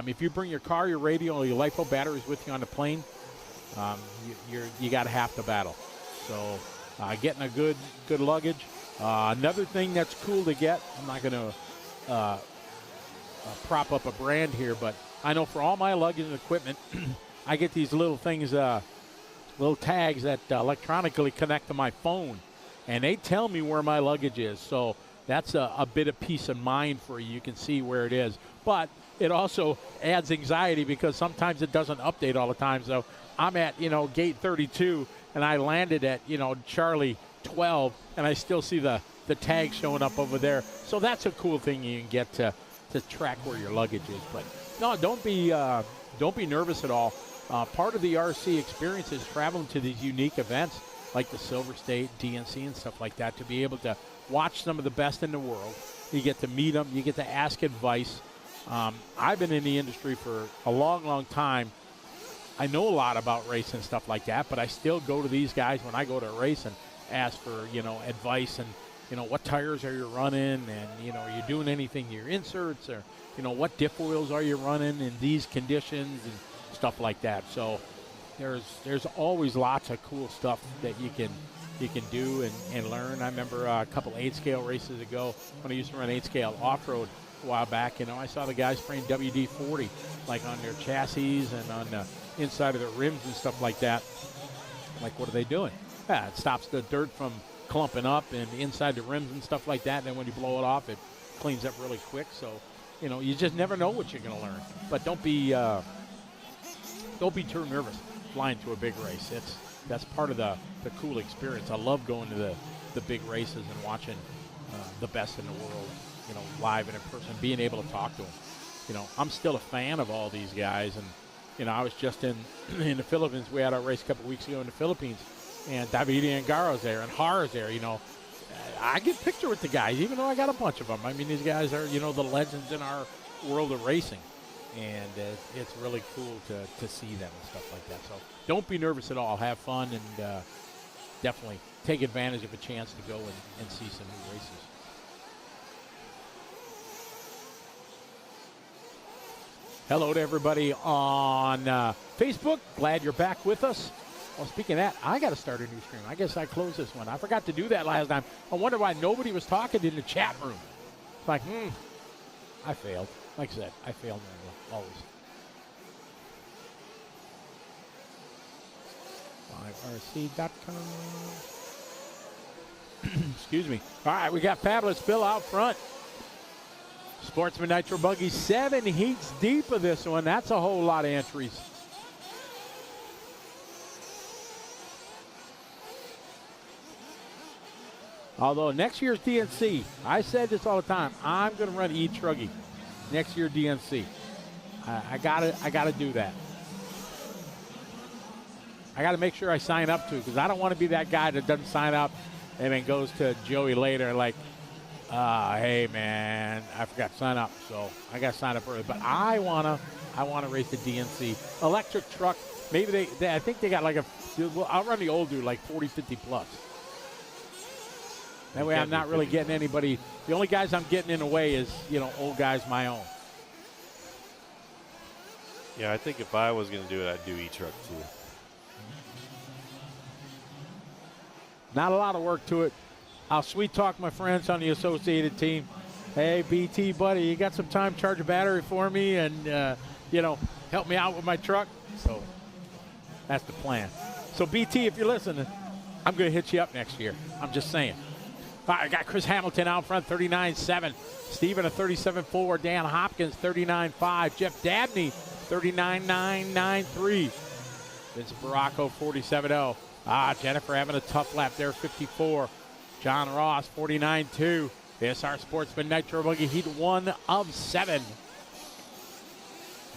if you bring your car, your radio, or your LiPo batteries with you on the plane, you got half the battle. So getting a good luggage Another thing that's cool to get, I'm not going to prop up a brand here, but I know for all my luggage and equipment, I get these little things, little tags that electronically connect to my phone, and they tell me where my luggage is. So that's a bit of peace of mind for you. You can see where it is. But it also adds anxiety because sometimes it doesn't update all the time. So I'm at, gate 32, and I landed at, Charlie 12, and I still see the tag showing up over there. So that's a cool thing you can get to track where your luggage is. But no, don't be nervous at all. Part of the RC experience is traveling to these unique events like the Silver State, DNC, and stuff like that, to be able to watch some of the best in the world. You get to meet them. You get to ask advice. I've been in the industry for a long, long time. I know a lot about racing and stuff like that, but I still go to these guys when I go to a race and ask for, advice and, what tires are you running, and, are you doing anything to your inserts, or, what diff oils are you running in these conditions and stuff like that. So there's always lots of cool stuff that you can do and learn. I remember a couple 8-scale races ago when I used to run 8-scale off-road a while back. I saw the guys spraying WD-40 like on their chassis and on the inside of their rims and stuff like that. Like, what are they doing? Yeah, it stops the dirt from clumping up and inside the rims and stuff like that. And then when you blow it off, it cleans up really quick. So, you just never know what you're going to learn. But don't be too nervous flying to a big race. That's part of the cool experience. I love going to the big races and watching the best in the world, live and in person, being able to talk to them. I'm still a fan of all these guys. And, I was just in the Philippines. We had our race a couple weeks ago in the Philippines. And David Angaro's there, and Hara's there, I get a picture with the guys, even though I got a bunch of them. I mean, these guys are, the legends in our world of racing. And it's really cool to see them and stuff like that. So don't be nervous at all. Have fun, and definitely take advantage of a chance to go and see some new races. Hello to everybody on Facebook. Glad you're back with us. Well, speaking of that, I got to start a new stream. I guess I closed this one. I forgot to do that last time. I wonder why nobody was talking in the chat room. It's like, I failed. Like I said, I fail normally, always. 5rc.com. Excuse me. All right, we got Fabulous Phil out front. Sportsman Nitro Buggy, 7 heats deep of this one. That's a whole lot of entries. Although next year's DNC, I said this all the time, I'm going to run E-Truggy next year DNC. I gotta do that. I got to make sure I sign up to, because I don't want to be that guy that doesn't sign up and then goes to Joey later like, hey man, I forgot to sign up, so I got to sign up early. But I wanna race the DNC electric truck. Maybe they I think they got like I'll run the old dude like 40, 50 plus. That way I'm not really getting anybody. The only guys I'm getting in the way is, old guys my own. Yeah, I think if I was going to do it, I'd do E-Truck too. Not a lot of work to it. I'll sweet talk my friends on the associated team. Hey, BT, buddy, you got some time to charge a battery for me and, help me out with my truck? So that's the plan. So, BT, if you're listening, I'm going to hit you up next year. I'm just saying. All right, I got Chris Hamilton out front, 39.7. Steven, a 37.4. Dan Hopkins, 39.5. Jeff Dabney, 39.993. Vince Baracco, 47.0. Jennifer having a tough lap there, 54. John Ross, 49.2. ASR Sportsman Nitro Buggy Heat 1 of 7. Did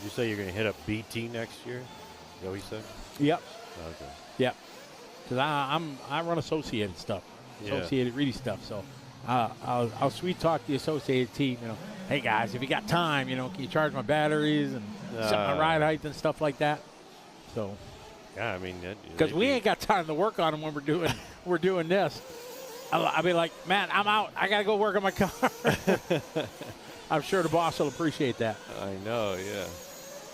you say you're going to hit up BT next year? Is that what you said? Yep. Okay. Yep. Because I run associated stuff. Associated Reedy stuff, so I'll sweet talk the associated team. Hey guys, if you got time, can you charge my batteries and set my ride height and stuff like that? So, yeah, I mean, because we ain't got time to work on them when we're doing this. I'll be like, Matt, I'm out. I gotta go work on my car. I'm sure the boss will appreciate that. I know, yeah.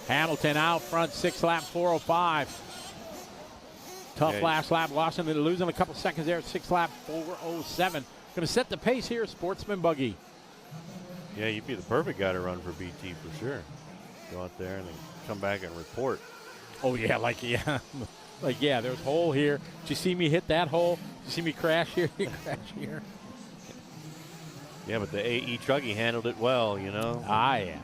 Hamilton out front, 6 lap, 405. Tough last lap, losing a couple seconds there at 6 lap, 407. Going to set the pace here, Sportsman Buggy. Yeah, you'd be the perfect guy to run for BT for sure. Go out there and then come back and report. Oh, yeah, like, yeah, there's a hole here. Did you see me hit that hole? Did you see me crash here? Crash here? Yeah, but the AE Truggy handled it well, you know? Ah, yeah.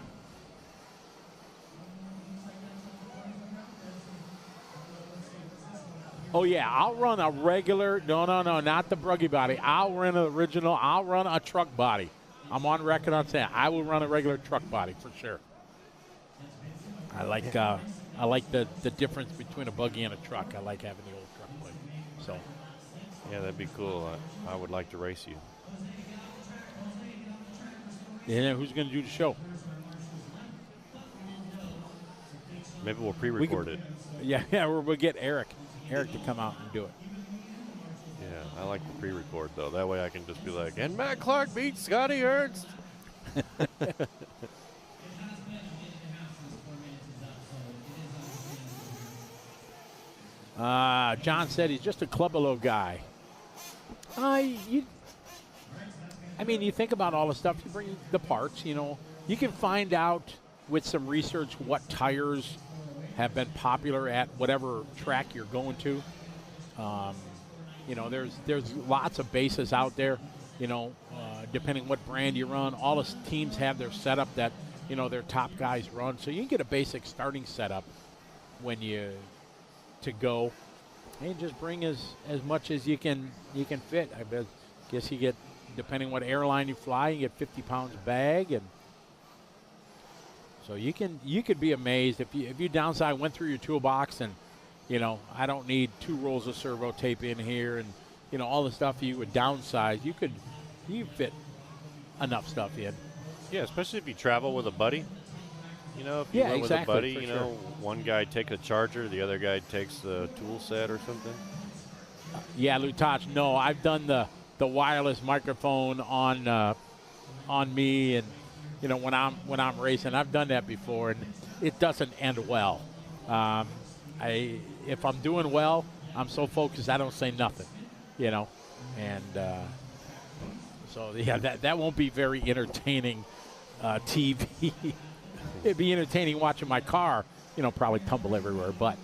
Oh, yeah, I'll run a regular, no, not the buggy body. I'll run an original, I'll run a truck body. I'm on record on saying I will run a regular truck body for sure. I like the difference between a buggy and a truck. I like having the old truck body. So, yeah, that'd be cool. I would like to race you. And then who's going to do the show? Maybe we'll pre-record it. Yeah, we'll get Eric to come out and do it. Yeah, I like the pre-record, though. That way I can just be like, and Matt Clark beats Scotty Ernst. John said he's just a Club Below guy. You think about all the stuff. You bring the parts, you can find out with some research what tires have been popular at whatever track you're going to. There's lots of bases out there, depending what brand you run. All the teams have their setup that, their top guys run. So you can get a basic starting setup to go and just bring as much as you can fit. I guess you get, depending what airline you fly, you get 50 pounds bag, and so you could be amazed if you downside went through your toolbox and I don't need 2 rolls of servo tape in here and all the stuff you would downsize. You fit enough stuff in. Yeah, especially if you travel with a buddy. If you yeah, went exactly, with a buddy, for sure. one guy takes a charger, the other guy takes the tool set or something. Yeah, Lutach, no, I've done the wireless microphone on me, and when I'm racing, I've done that before, and it doesn't end well. If I'm doing well, I'm so focused I don't say nothing, and so yeah, that won't be very entertaining TV. It'd be entertaining watching my car, probably tumble everywhere, but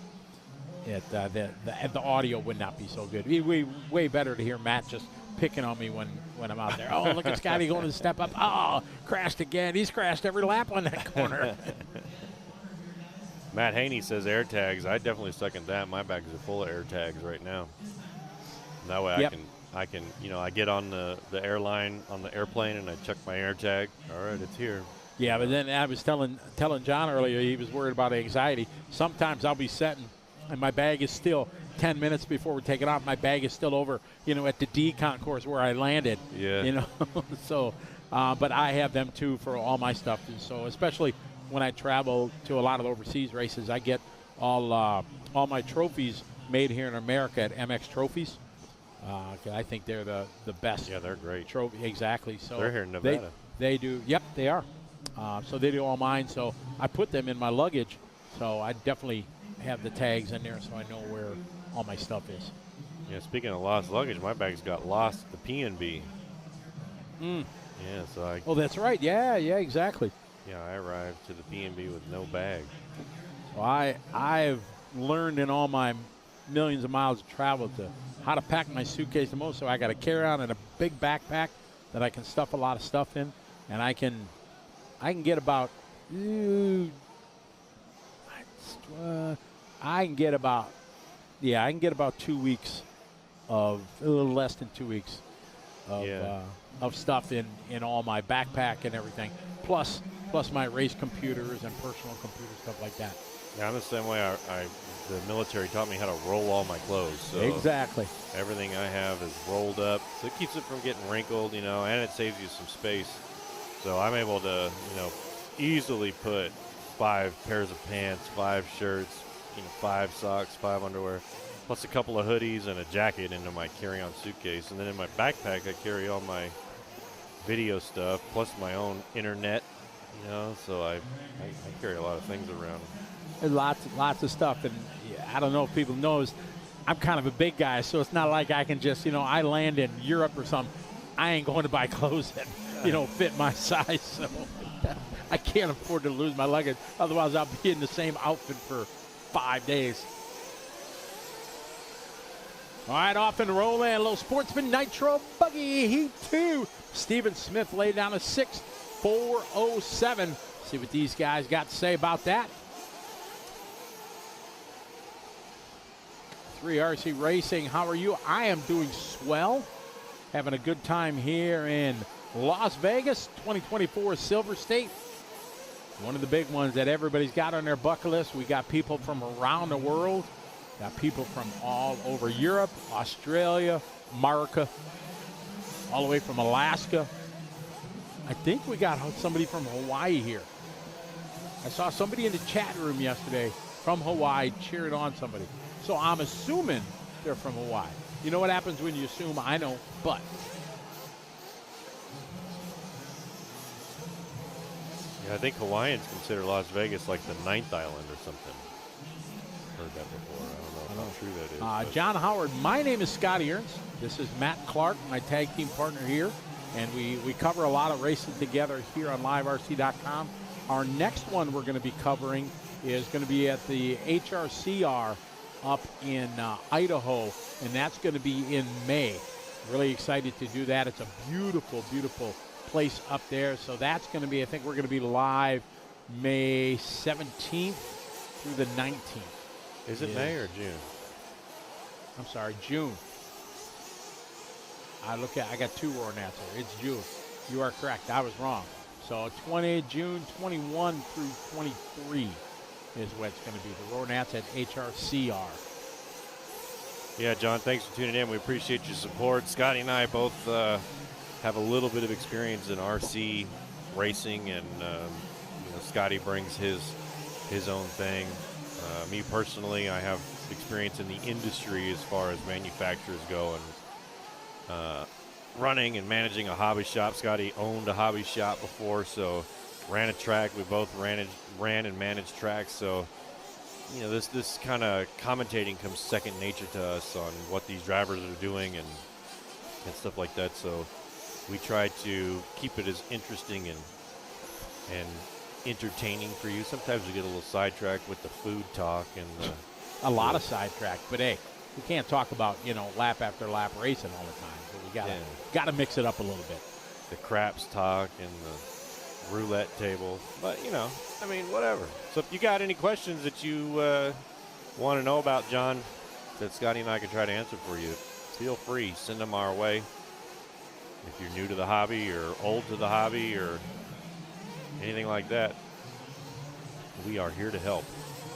the audio would not be so good. It'd be way better to hear Matt just picking on me when I'm out there. Oh, look at Scotty going to step up. Oh, crashed again. He's crashed every lap on that corner. Matt Haney says air tags. I definitely second that. My bags are full of air tags right now. That way yep. I can I get on the airline on the airplane and I check my air tag. All right, it's here. Yeah, but then I was telling John earlier he was worried about anxiety. Sometimes I'll be setting, and my bag is still 10 minutes before we're taking off. My bag is still over, at the D concourse where I landed. Yeah. So, but I have them too for all my stuff. And so, especially when I travel to a lot of the overseas races, I get all my trophies made here in America at MX Trophies. I think they're the best. Yeah, they're great. Trophy, exactly. So they're here in Nevada. They do. Yep, they are. So they do all mine. So I put them in my luggage. So I definitely have the tags in there so I know where all my stuff is. Yeah, speaking of lost luggage, my bags got lost at the PNB. Mm. Yeah, so oh, that's right. Yeah, exactly. Yeah, I arrived to the PNB with no bag. So I've learned in all my millions of miles of travel how to pack my suitcase the most. So I got a carry-on and a big backpack that I can stuff a lot of stuff in, and I can get about I can get about 2 weeks of a little less than 2 weeks of stuff in all my backpack and everything, plus my race computers and personal computers, stuff like that. Yeah, I'm the same way. The military taught me how to roll all my clothes. So exactly. Everything I have is rolled up, so it keeps it from getting wrinkled, and it saves you some space. So I'm able to, easily put 5 pairs of pants, 5 shirts, 5 socks, 5 underwear, plus a couple of hoodies and a jacket into my carry-on suitcase. And then in my backpack, I carry all my video stuff, plus my own internet, so I carry a lot of things around. There's lots of stuff, and I don't know if people knows, I'm kind of a big guy, so it's not like I can just, I land in Europe or something. I ain't going to buy clothes that, fit my size. So I can't afford to lose my luggage. Otherwise, I'll be in the same outfit for 5 days. All right, off and rolling. A little Sportsman Nitro Buggy Heat 2. Steven Smith laid down a 6.407. See what these guys got to say about that. 3RC Racing, how are you? I am doing swell. Having a good time here in Las Vegas, 2024 Silver State. One of the big ones that everybody's got on their bucket list. We got people from around the world. Got people from all over Europe, Australia, America, all the way from Alaska. I think we got somebody from Hawaii here. I saw somebody in the chat room yesterday from Hawaii cheering on somebody. So I'm assuming they're from Hawaii. You know what happens when you assume? I know, but. Yeah, I think Hawaiians consider Las Vegas like the 9th island or something. Heard that before. I don't know how true that is. John Howard, my name is Scotty Ernst. This is Matt Clark, my tag team partner here. And we cover a lot of racing together here on liverc.com. Our next one we're going to be covering is going to be at the HRCR up in Idaho, and that's going to be in May. Really excited to do that. It's a beautiful, beautiful place up there. So that's going to be, I think we're going to be live May 17th through the 19th. Is it May or June? I'm sorry, June. I got two Roar Nats here. It's June. You are correct. I was wrong. So June 21 through 23 is what it's going to be. The Roar Nats at HRCR. Yeah, John, thanks for tuning in. We appreciate your support. Scotty and I both have a little bit of experience in RC racing, and Scotty brings his own thing. Me personally, I have experience in the industry as far as manufacturers go, and running and managing a hobby shop. Scotty owned a hobby shop before, so ran a track. We both ran and managed tracks, so this kind of commentating comes second nature to us on what these drivers are doing and stuff like that. So we try to keep it as interesting and entertaining for you. Sometimes we get a little sidetracked with the food talk and a lot of sidetracked, but hey, we can't talk about lap after lap racing all the time. So we gotta mix it up a little bit. The craps talk and the roulette table, but whatever. So if you got any questions that you want to know about John that Scotty and I can try to answer for you, feel free, send them our way. If you're new to the hobby or old to the hobby or anything like that, we are here to help.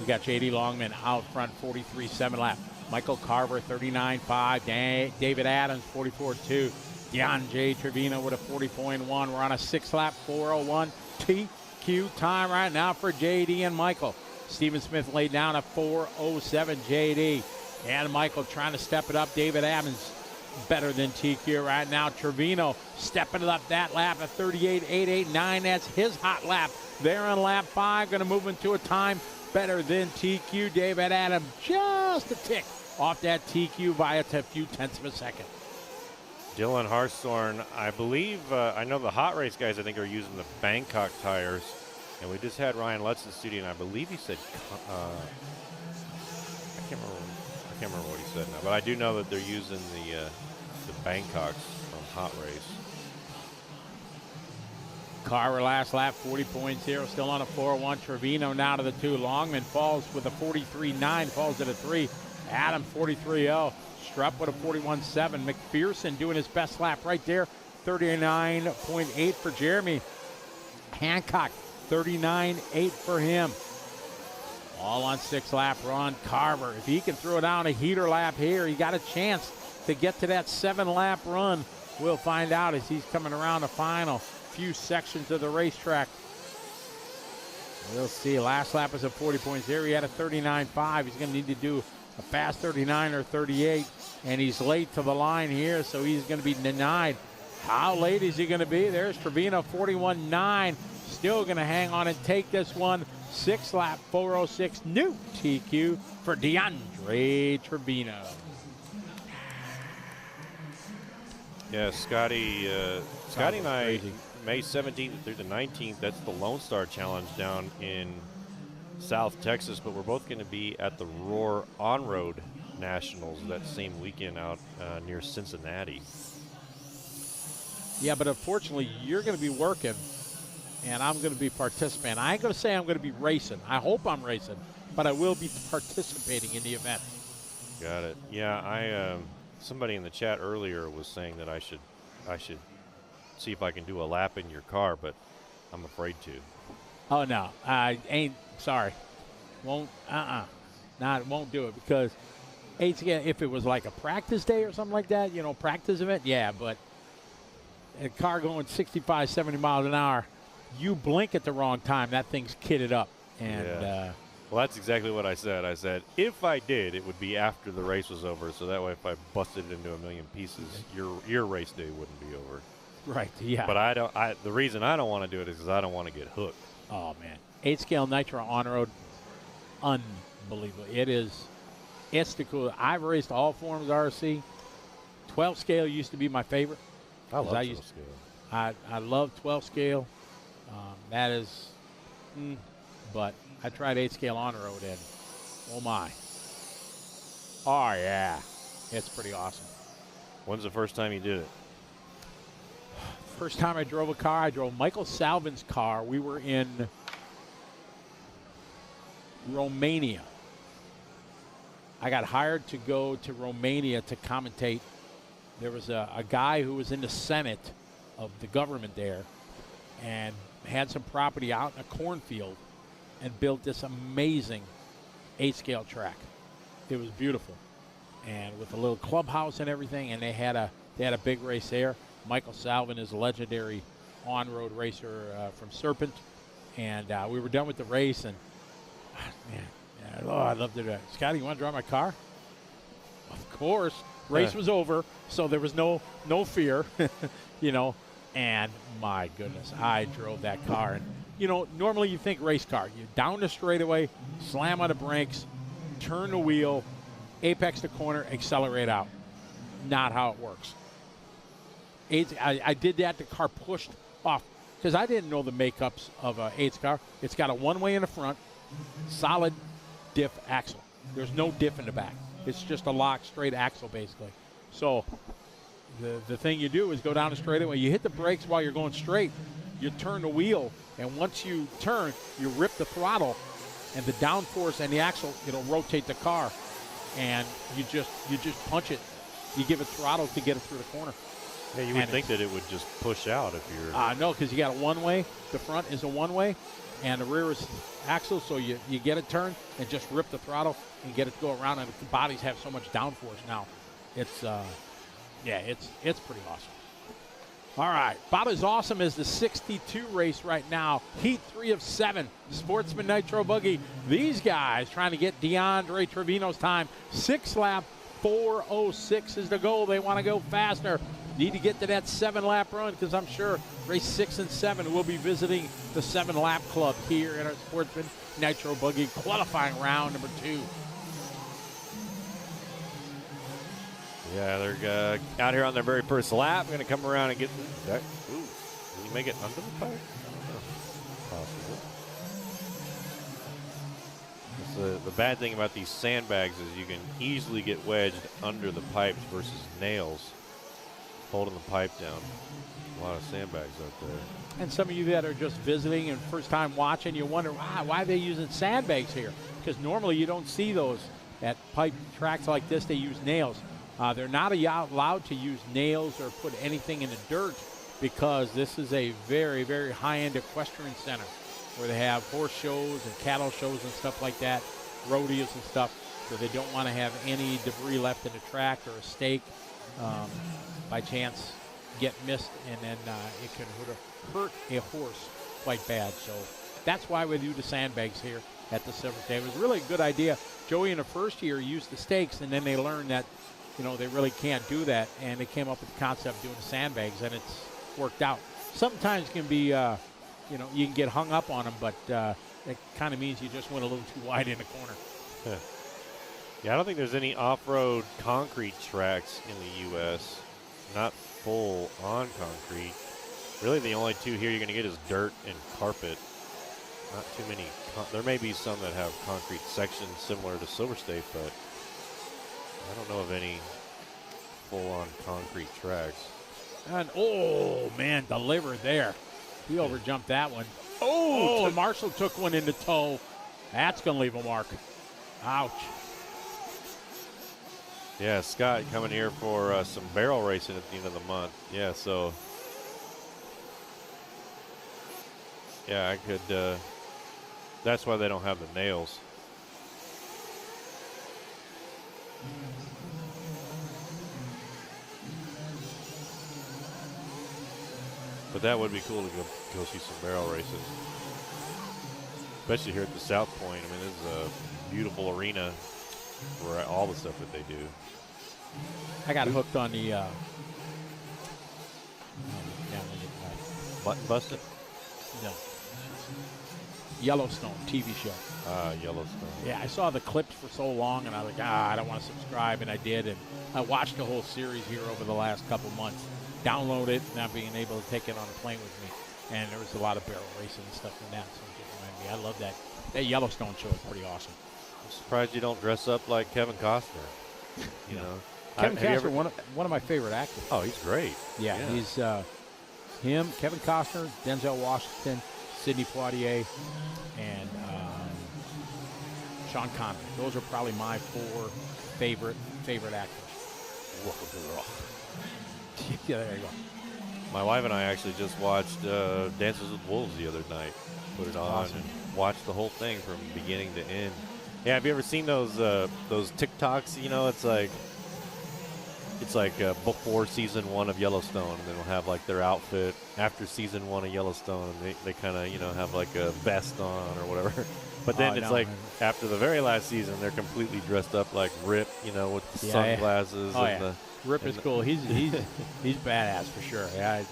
We got J.D. Longman out front, 43.7 lap. Michael Carver, 39.5. David Adams, 44.2. Dion J. Trevino with a 40.1. We're on a 6-lap 4:01 TQ time right now for J.D. and Michael. Steven Smith laid down a 4:07 J.D. And Michael trying to step it up. David Adams better than TQ right now. Trevino stepping it up that lap at 38.889. That's his hot lap. There on lap 5, going to move into a time better than TQ. David Adams just a tick off that TQ by a few tenths of a second. Dylan Hartshorn, I believe, I know the hot race guys, I think, are using the Bangkok tires. And we just had Ryan Lutz in the studio, and I believe he said, I can't remember what he said now, but I do know that they're using the Bangkoks from hot race. Carver last lap, 40.0, still on a 4:01. Trevino now to the 2. Longman falls with a 43.9, falls at a 3. Adam, 43.0. Strupp with a 41.7. McPherson doing his best lap right there, 39.8 for Jeremy. Hancock, 39.8 for him. All on 6-lap run. Carver, if he can throw down a heater lap here, he got a chance to get to that 7-lap run. We'll find out as he's coming around the final few sections of the racetrack. We'll see. Last lap was a 40.0. He had a 39.5. He's going to need to do a fast 39 or 38, and he's late to the line here, so he's going to be denied. How late is he going to be? There's Trevino, 41.9. Still going to hang on and take this one. 6-lap 4:06 new TQ for DeAndre Trevino. Yeah, Scotty and I, crazy. May 17th through the 19th, that's the Lone Star Challenge down in South Texas, but we're both going to be at the Roar On-Road Nationals that same weekend out near Cincinnati. Yeah, but unfortunately, you're going to be working, and I'm going to be participating. I ain't going to say I'm going to be racing. I hope I'm racing, but I will be participating in the event. Got it. Yeah, somebody in the chat earlier was saying that I should see if I can do a lap in your car, but I'm afraid to. Oh, no. I ain't. Sorry. Won't. Won't do it because if it was like a practice day or something like that, practice event, yeah, but a car going 65, 70 miles an hour, you blink at the wrong time, that thing's kitted up. And well, that's exactly what I said. I said if I did, it would be after the race was over, so that way if I busted it into a million pieces, your race day wouldn't be over. Right, yeah. But the reason I don't want to do it is because I don't want to get hooked. Oh, man. 8-scale nitro on-road, unbelievable. It's the cool. I've raced all forms of RC. 12-scale used to be my favorite. I love 12-scale. I love 12-scale. That is, but I tried 8-scale on-road, and oh, my. Oh, yeah. It's pretty awesome. When's the first time you did it? First time I drove a car, I drove Michael Salvin's car. We were in Romania. I got hired to go to Romania to commentate. There was a guy who was in the Senate of the government there and had some property out in a cornfield and built this amazing 8-scale track. It was beautiful. And with a little clubhouse and everything, and they had a big race there. Michael Salvin is a legendary on-road racer from Serpent. And we were done with the race, and, I loved it. Scotty, you want to drive my car? Of course. Race was over, so there was no fear, And, my goodness, I drove that car. And, normally you think race car. You down the straightaway, slam on the brakes, turn the wheel, apex the corner, accelerate out. Not how it works. I did that. The car pushed off because I didn't know the makeups of an 8's car. It's got a one-way in the front, solid diff axle. There's no diff in the back. It's just a lock straight axle basically. So the thing you do is go down the straightaway. You hit the brakes while you're going straight. You turn the wheel, and once you turn, you rip the throttle, and the downforce and the axle, it'll rotate the car, and you just punch it. You give it throttle to get it through the corner. Yeah, you would think that it would just push out if you're... No, because you got a one-way. The front is a one-way, and the rear is axle, so you get it turned and just rip the throttle and get it to go around, and the bodies have so much downforce now. It's pretty awesome. All right, about as awesome as the 62 race right now. Heat 3 of 7, Sportsman Nitro Buggy. These guys trying to get DeAndre Trevino's time. 6-lap, 4:06 is the goal. They want to go faster. Need to get to that 7-lap run because I'm sure race 6 and 7 will be visiting the 7-lap club here in our Sportsman Nitro Buggy qualifying round number 2. Yeah, they're out here on their very first lap. Going to come around and get that. Ooh, can you make it under the pipe? Possible. The bad thing about these sandbags is you can easily get wedged under the pipes versus nails holding the pipe down. A lot of sandbags out there. And some of you that are just visiting and first time watching, you wonder why are they using sandbags here? Because normally you don't see those at pipe tracks like this. They use nails. They're not allowed to use nails or put anything in the dirt because this is a very, very high-end equestrian center where they have horse shows and cattle shows and stuff like that, rodeos and stuff, so they don't want to have any debris left in the track or a stake by chance get missed, and then it can hurt a horse quite bad. So that's why we do the sandbags here at the Silver State. It was really a good idea. Joey in the first year used the stakes, and then they learned that they really can't do that, and they came up with the concept of doing the sandbags, and it's worked out. Sometimes it can be, you can get hung up on them, but it kind of means you just went a little too wide in the corner. Yeah, I don't think there's any off-road concrete tracks in the U.S. Not full on concrete. Really, the only two here you're going to get is dirt and carpet. Not too many. There may be some that have concrete sections similar to Silver State, but I don't know of any full-on concrete tracks. And, oh, man, delivered there. He overjumped that one. Oh, and Marshall took one into tow. That's going to leave a mark. Ouch. Yeah, Scott coming here for some barrel racing at the end of the month. Yeah, so. Yeah, I could. That's why they don't have the nails. But that would be cool to go see some barrel races. Especially here at the South Point. I mean, this is a beautiful arena for all the stuff that they do. I got hooked on the Button Busted? No. Yellowstone TV show. Yellowstone. Yeah, I saw the clips for so long, and I was like, I don't want to subscribe, and I did, and I watched the whole series here over the last couple months. Download it, not being able to take it on a plane with me, and there was a lot of barrel racing and stuff in that, so it just reminded me. I love that. That Yellowstone show is pretty awesome. I'm surprised you don't dress up like Kevin Costner. You know, Kevin Costner, one of my favorite actors. Oh, he's great. Yeah. He's him, Kevin Costner, Denzel Washington, Sidney Poitier, and Sean Connery. Those are probably my four favorite actors. Yeah, there you go. My wife and I actually just watched Dances with Wolves the other night. Put it on and watched the whole thing from beginning to end. Yeah, have you ever seen those TikToks? You know, it's like before season 1 of Yellowstone, and then they'll have like their outfit after season 1 of Yellowstone, and they kind of have like a vest on or whatever. But then after the very last season, they're completely dressed up like Rip, with the sunglasses. Yeah. Rip is cool. He's badass for sure. Yeah,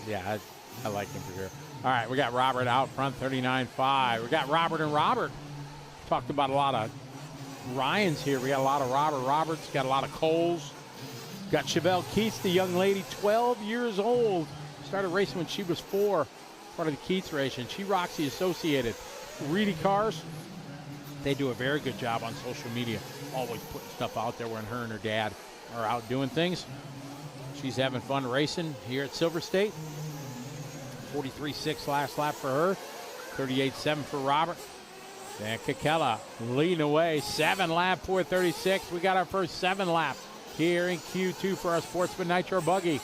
I like him for sure. All right, we got Robert out front, 39.5. We got Robert and Robert. Talked about a lot of Ryans here. We got a lot of Roberts. Got a lot of Coles. Got Chevelle Keats, the young lady, 12 years old. Started racing when she was 4, part of the Keats racing. She rocks the Associated. Reedy Cars, they do a very good job on social media, always putting stuff out there when her and her dad are out doing things. She's having fun racing here at Silver State. 43.6 last lap for her. 38.7 for Robert. Dan Kekela leading away. 7 lap, 4:36. We got our first 7 lap here in Q2 for our Sportsman Nitro buggy.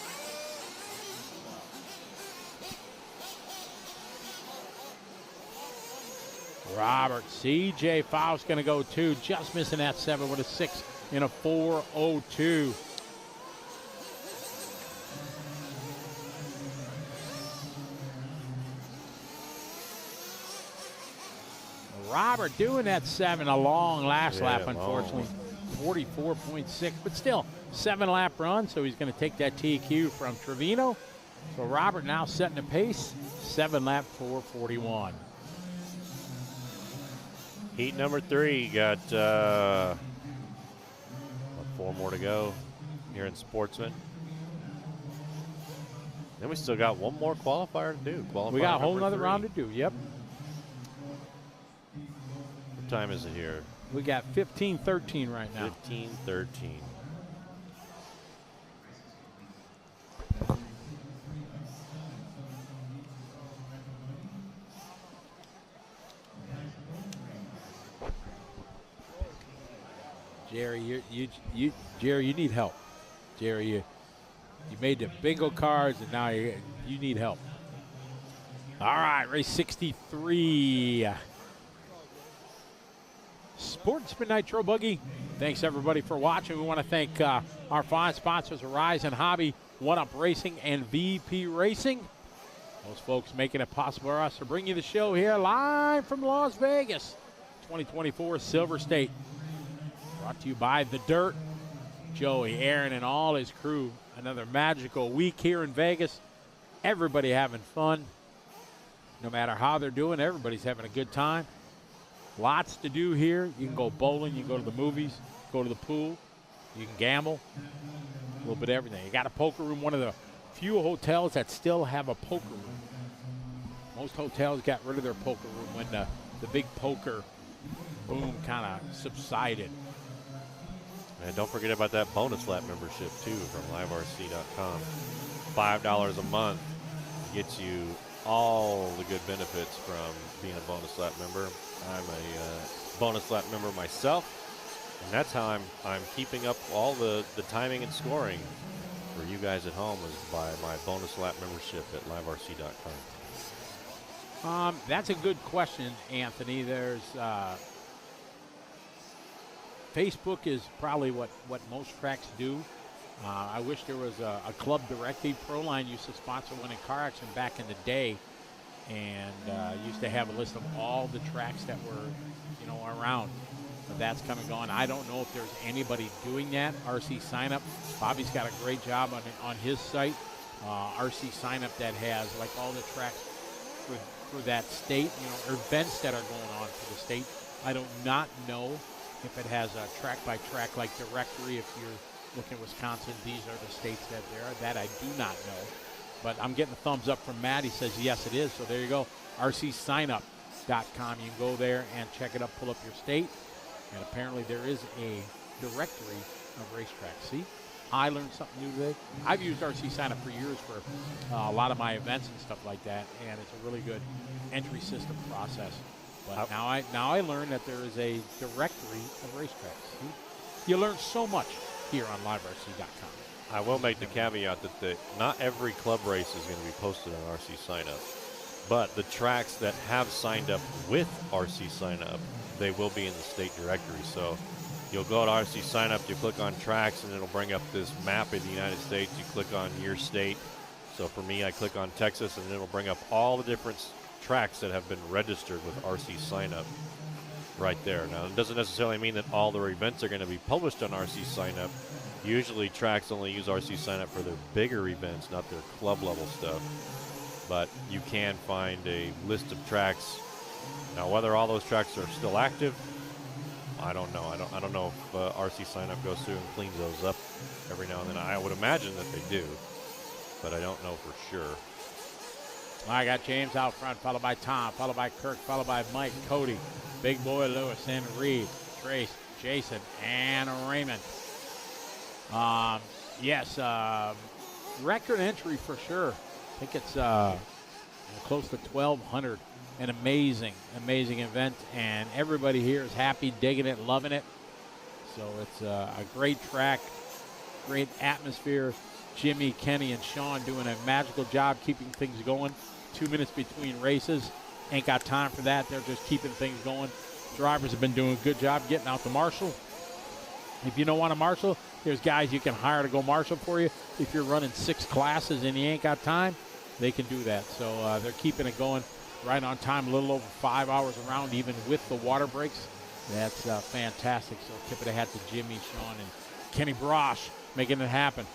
Robert, C.J. Faust going to go 2, just missing that 7 with a 6 in a 4:02. Robert doing that 7, a long last lap, unfortunately. 44.6, but still 7-lap run, so he's going to take that TQ from Trevino. So Robert now setting the pace, 7-lap 4:41. Heat number 3, got 4 more to go here in Sportsman. Then we still got one more qualifier to do. We got a whole nother round to do, yep. What time is it here? We got 15:13 right now. 15:13. Jerry, Jerry, you need help. Jerry, you made the bingo cards, and now you need help. All right, race 63. Sportsman Nitro Buggy. Thanks, everybody, for watching. We want to thank our fine sponsors, Horizon Hobby, One Up Racing, and VP Racing. Those folks making it possible for us to bring you the show here live from Las Vegas, 2024 Silver State. Brought to you by The Dirt, Joey, Aaron, and all his crew. Another magical week here in Vegas. Everybody having fun. No matter how they're doing, everybody's having a good time. Lots to do here. You can go bowling, you can go to the movies, go to the pool, you can gamble, a little bit of everything. You got a poker room, one of the few hotels that still have a poker room. Most hotels got rid of their poker room when the big poker boom kind of subsided. And don't forget about that bonus lap membership too from liverc.com. $5 a month gets you all the good benefits from being a bonus lap member. I'm a bonus lap member myself, and that's how I'm keeping up all the timing and scoring for you guys at home is by my bonus lap membership at liverc.com. That's a good question, Anthony. There's Facebook is probably what most tracks do. I wish there was a club directive. Proline used to sponsor one in car action back in the day, and used to have a list of all the tracks that were, around. But that's come and gone. I don't know if there's anybody doing that. RC Sign Up. Bobby's got a great job on his site. RC Sign Up that has like all the tracks for that state, or events that are going on for the state. I do not know if it has a track-by-track like directory. If you're looking at Wisconsin, these are the states that there are. That I do not know. But I'm getting a thumbs up from Matt. He says, yes, it is. So there you go, rcsignup.com. You can go there and check it up, pull up your state. And apparently there is a directory of racetracks. See? I learned something new today. I've used RC Sign Up for years for a lot of my events and stuff like that, and it's a really good entry system process. But now I learned that there is a directory of racetracks. See? You learn so much here on liverc.com. I will make the caveat that not every club race is going to be posted on RC Sign Up, but the tracks that have signed up with RC Sign Up, they will be in the state directory. So you'll go to RC Sign Up, you click on tracks, and it'll bring up this map of the United States. You click on your state. So for me, I click on Texas, and it'll bring up all the different tracks that have been registered with RC Sign Up right there. Now, it doesn't necessarily mean that all their events are going to be published on RC Sign Up. Usually tracks only use RC Sign Up for their bigger events, not their club level stuff. But you can find a list of tracks. Now, whether all those tracks are still active, I don't know. I don't know if RC Sign Up goes through and cleans those up every now and then. I would imagine that they do, but I don't know for sure. I got James out front, followed by Tom, followed by Kirk, followed by Mike, Cody, Big Boy Lewis, and Reed, Trace, Jason, and Raymond. Yes, record entry for sure. I think it's close to 1,200. An amazing event, and everybody here is happy, digging it, loving it. So it's a great track, great atmosphere. Jimmy, Kenny, and Sean doing a magical job keeping things going. 2 minutes between races. Ain't got time for that. They're just keeping things going. Drivers have been doing a good job getting out the marshal. If you don't want a marshal, there's guys you can hire to go marshal for you. If you're running 6 classes and you ain't got time, they can do that. So they're keeping it going right on time, a little over 5 hours around, even with the water breaks. That's fantastic. So tip of the hat to Jimmy, Sean, and Kenny Brosh making it happen.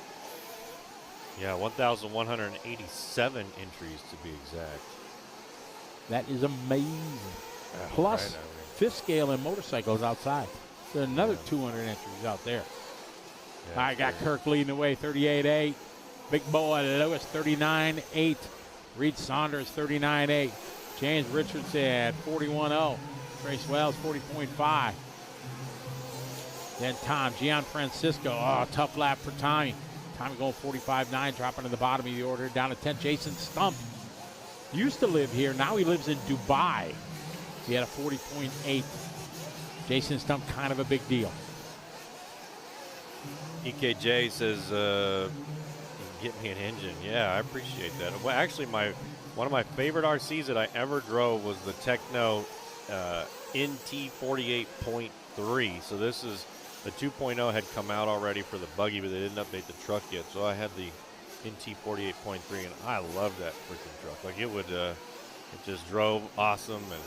Yeah, 1,187 entries to be exact. That is amazing. Plus, fifth scale and motorcycles outside. There's another 200 entries out there. Yeah, I got Kirk leading the way, 38.8. Big Boy Lewis, 39.8. Reed Saunders, 39.8. James Richardson, 41.0. Trace Wells, 40.5. Then Tom Gianfrancisco, tough lap for Tommy. Tommy going 45.9, dropping to the bottom of the order. Down to 10th, Jason Stump. Used to live here, now he lives in Dubai. He had a 40.8. Jason Stump, kind of a big deal. EKJ says, get me an engine. Yeah, I appreciate that. Well, actually, one of my favorite RCs that I ever drove was the Techno NT 48.3. So this is the 2.0 had come out already for the buggy, but they didn't update the truck yet. So I had the NT 48.3, and I loved that freaking truck. Like it just drove awesome and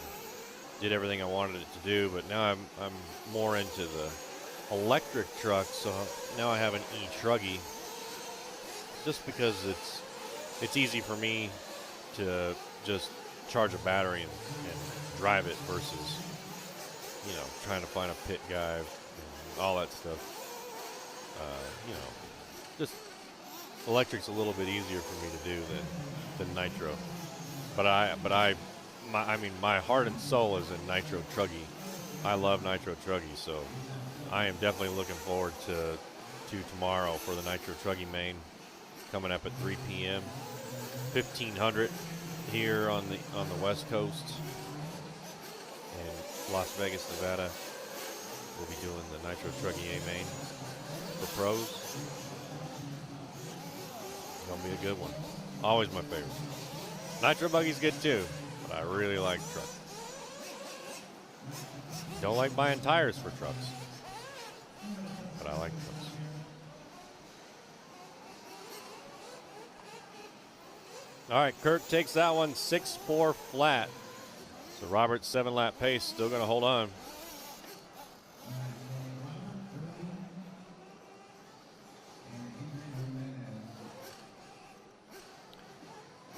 did everything I wanted it to do. But now I'm more into the electric truck, so now I have an e-truggy. Just because it's easy for me to just charge a battery and drive it versus, trying to find a pit guy and all that stuff. Just electric's a little bit easier for me to do than nitro. But my heart and soul is in nitro truggy. I love nitro truggy, so I am definitely looking forward to tomorrow for the nitro truggy main coming up at 3 p.m. 1500 here on the West Coast, and Las Vegas, Nevada. We'll be doing the nitro truggy A main for pros. Gonna be a good one. Always my favorite. Nitro buggy's good too, but I really like truck. Don't like buying tires for trucks, but I like trucks. All right, Kirk takes that one 6-4 flat. So Robert's 7-lap pace still going to hold on.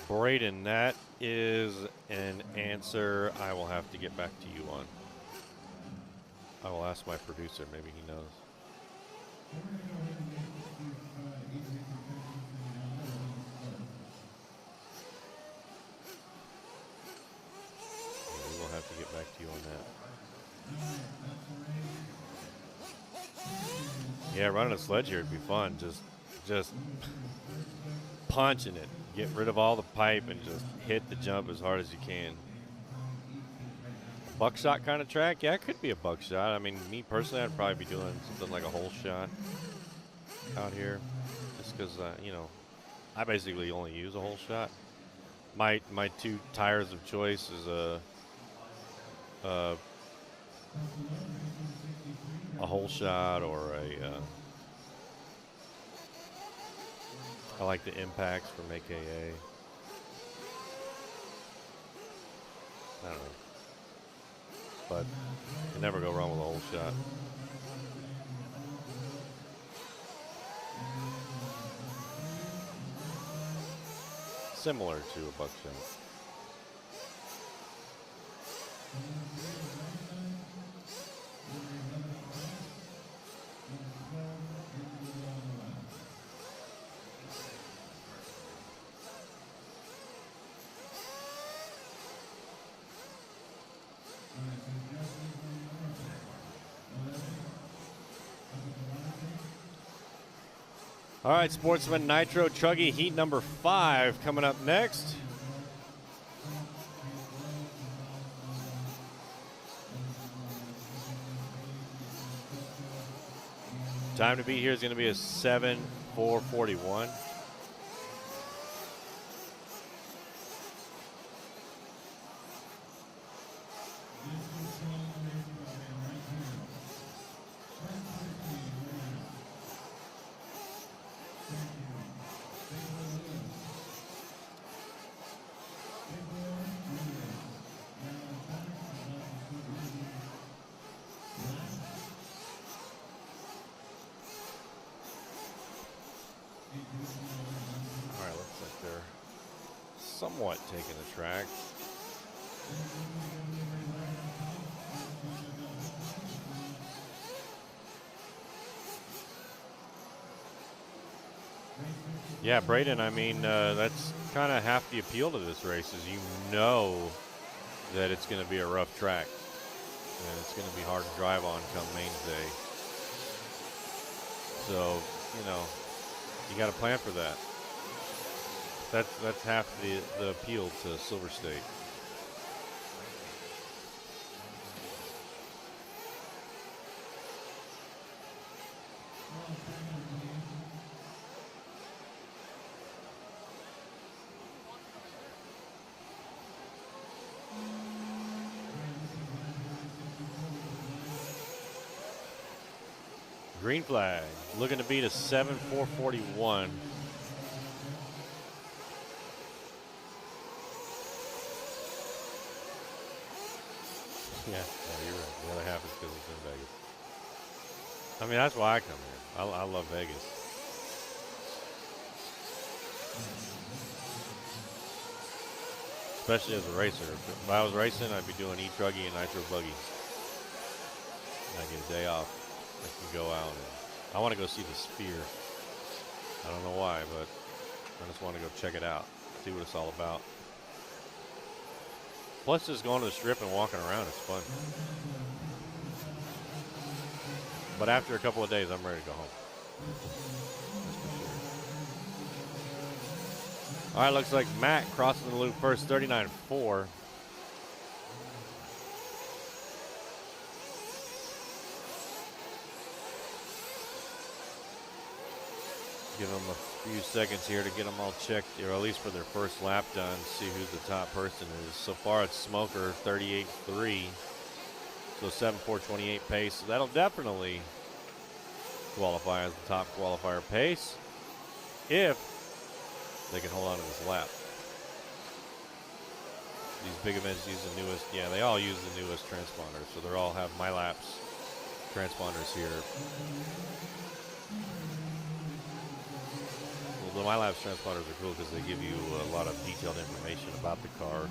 Braden, that is an answer I will have to get back to you on. I will ask my producer. Maybe he knows. We will have to get back to you on that. Yeah, running a sledge here would be fun. Just punching it. Get rid of all the pipe and just hit the jump as hard as you can. Buckshot kind of track? Yeah, it could be a buckshot. I mean, me personally, I'd probably be doing something like a hole shot out here. Just because, you know, I basically only use a hole shot. My two tires of choice is a hole shot or I like the impacts from AKA. I don't know. But you never go wrong with a hole shot. Similar to a buckshot. All right, Sportsman Nitro Truggy Heat number 5 coming up next. Time to beat here is going to be a 7:4:41. All right, looks like they're somewhat taking the track. Yeah, Braden, I mean, that's kind of half the appeal to this race is you know that it's going to be a rough track. And it's going to be hard to drive on come mains day. So, you know, you got to plan for that. That's half the appeal to Silver State. Green flag, looking to beat a 7:4:41. Yeah, you're right. The other half is because it's in Vegas. I mean, that's why I come here. I love Vegas. Especially as a racer. If I was racing, I'd be doing E-Truggy and Nitro Buggy. And I get a day off. I can go out and I want to go see the Sphere. I don't know why, but I just want to go check it out, see what it's all about. Plus, just going to the strip and walking around is fun. But after a couple of days, I'm ready to go home. That's for sure. All right, looks like Matt crossing the loop first, 39.4. Give them a few seconds here to get them all checked, or at least for their first lap done, see who the top person is. So far, it's Smoker, 38.3. So 7.428 pace. So that'll definitely qualify as the top qualifier pace if they can hold on to this lap. These big events use the newest, yeah, they all use the newest transponders. So they all have MyLaps transponders here. Well, the MyLaps transponders are cool because they give you a lot of detailed information about the car.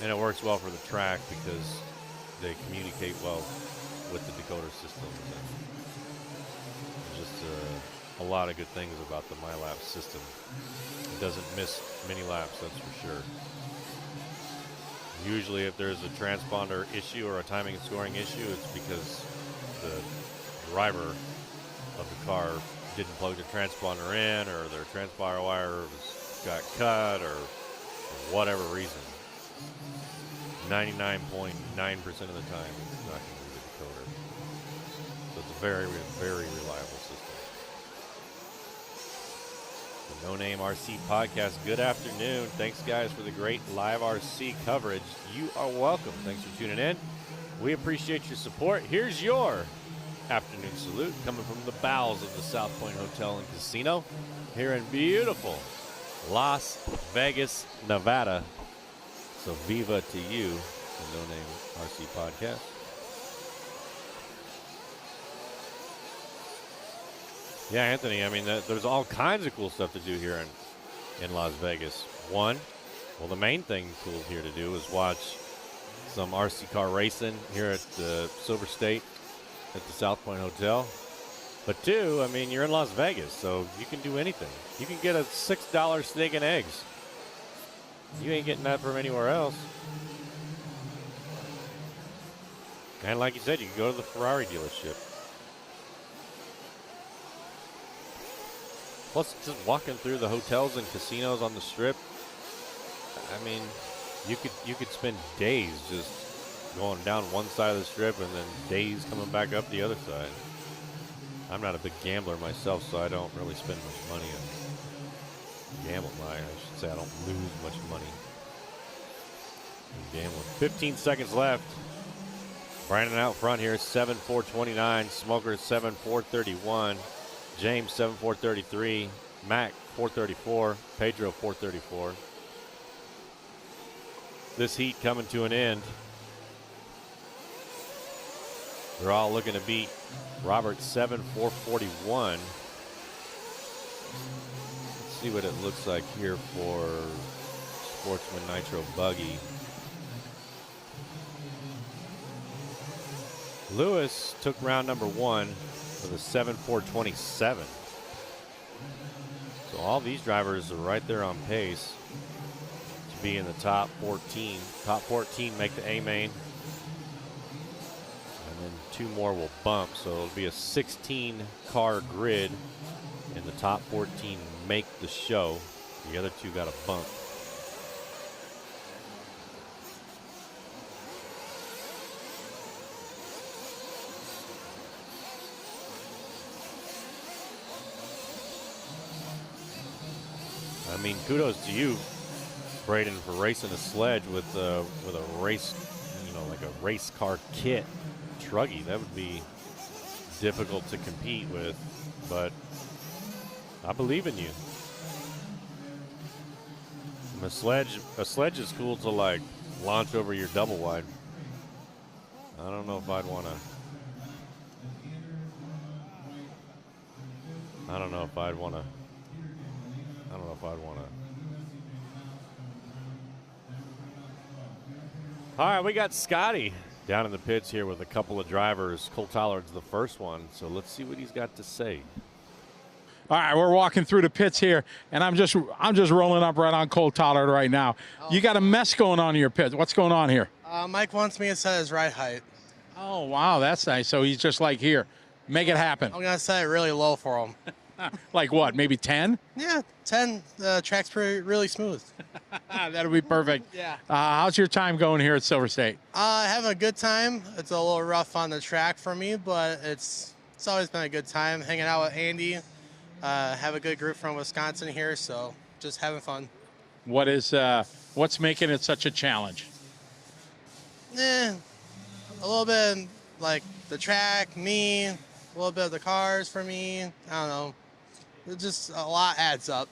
And it works well for the track because they communicate well with the decoder systems. And just a lot of good things about the MyLaps system. It doesn't miss many laps, that's for sure. Usually if there's a transponder issue or a timing and scoring issue, it's because the driver of the car didn't plug the transponder in, or their transponder wire got cut, or for whatever reason. 99.9% of the time it's not going to be the decoder. So it's a very, very reliable system. The No Name RC Podcast, good afternoon. Thanks, guys, for the great live RC coverage. You are welcome. Thanks for tuning in. We appreciate your support. Here's your afternoon salute coming from the bowels of the South Point Hotel and Casino here in beautiful Las Vegas, Nevada. So viva to you, the No Name RC Podcast. Yeah, Anthony, I mean, there's all kinds of cool stuff to do here in Las Vegas. One, well, the main thing cool here to do is watch some RC car racing here at the Silver State at the South Point Hotel. But two, I mean, you're in Las Vegas, so you can do anything. You can get a $6 steak and eggs. You ain't getting that from anywhere else. And like you said, you can go to the Ferrari dealership. Plus, just walking through the hotels and casinos on the Strip, I mean, you could spend days just going down one side of the Strip and then days coming back up the other side. I'm not a big gambler myself, so I don't really spend much money on gambling. I should say I don't lose much money in gambling. 15 seconds left. Brandon out front here, 7.429. Smoker 7.431. James 7.433. Mac 4.34. Pedro 4.34. This heat coming to an end. They're all looking to beat Robert 7.441. Let's see what it looks like here for Sportsman Nitro Buggy. Lewis took round number one with a 7.427. So all these drivers are right there on pace to be in the top 14. Top 14 make the A main. And then two more will bump. So it'll be a 16-car grid, and the top 14 make the show. The other two got a bump. I mean, kudos to you, Braden, for racing a sledge with a race, like a race car kit truggy. That would be difficult to compete with, but I believe in you. And a sledge is cool to like launch over your double wide. I don't know if I'd want to. I don't know if I'd want to. All right, we got Scotty down in the pits here with a couple of drivers. Cole Tollard's the first one, so let's see what he's got to say. All right, we're walking through the pits here, and I'm just rolling up right on Cole Tollard right now. You got a mess going on in your pit. What's going on here? Mike wants me to set his ride height. Oh, wow, that's nice. So he's just like, here, make it happen. I'm going to set it really low for him. Like what, maybe 10? Yeah, 10. The track's really smooth. That'll be perfect. Yeah. How's your time going here at Silver State? Having a good time. It's a little rough on the track for me, but it's always been a good time hanging out with Andy. Have a good group from Wisconsin here, so just having fun. What's making it such a challenge? A little bit like the track, me, a little bit of the cars for me. I don't know. It just a lot adds up.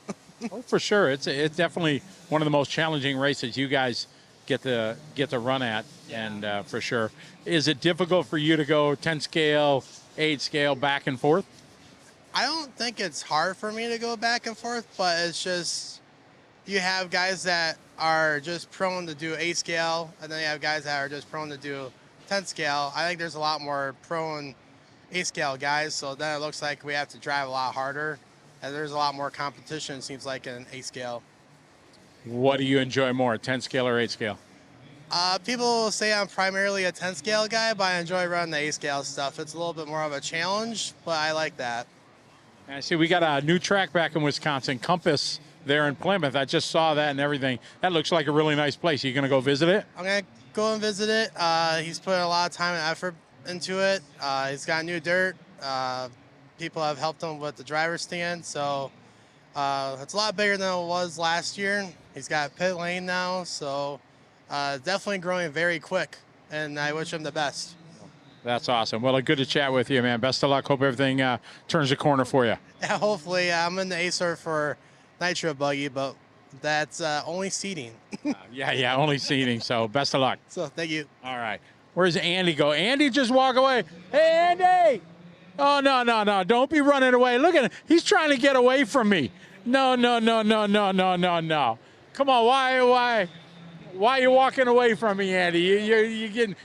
Oh, for sure. It's definitely one of the most challenging races you guys get to run at, and for sure. Is it difficult for you to go 10 scale, 8 scale, back and forth? I don't think it's hard for me to go back and forth, but it's just you have guys that are just prone to do 8 scale, and then you have guys that are just prone to do 10 scale. I think there's a lot more prone 8 scale guys, so then it looks like we have to drive a lot harder, and there's a lot more competition, it seems like, in an 8 scale. What do you enjoy more, 10 scale or 8 scale? People say I'm primarily a 10 scale guy, but I enjoy running the 8 scale stuff. It's a little bit more of a challenge, but I like that. I see we got a new track back in Wisconsin, Compass, there in Plymouth. I just saw that and everything. That looks like a really nice place. Are you going to go visit it? I'm going to go and visit it. He's put a lot of time and effort into it. He's got new dirt. People have helped him with the driver's stand, so it's a lot bigger than it was last year. He's got pit lane now, so definitely growing very quick, and I wish him the best. That's awesome. Well, good to chat with you, man. Best of luck. Hope everything turns the corner for you. Yeah, hopefully. I'm in the ACER for nitro buggy, but that's only seating. Yeah, only seating. So best of luck. So thank you. All right. Where's Andy go? Andy just walk away. Hey, Andy. Oh, no. Don't be running away. Look at him. He's trying to get away from me. No. Come on. Why are you walking away from me, Andy?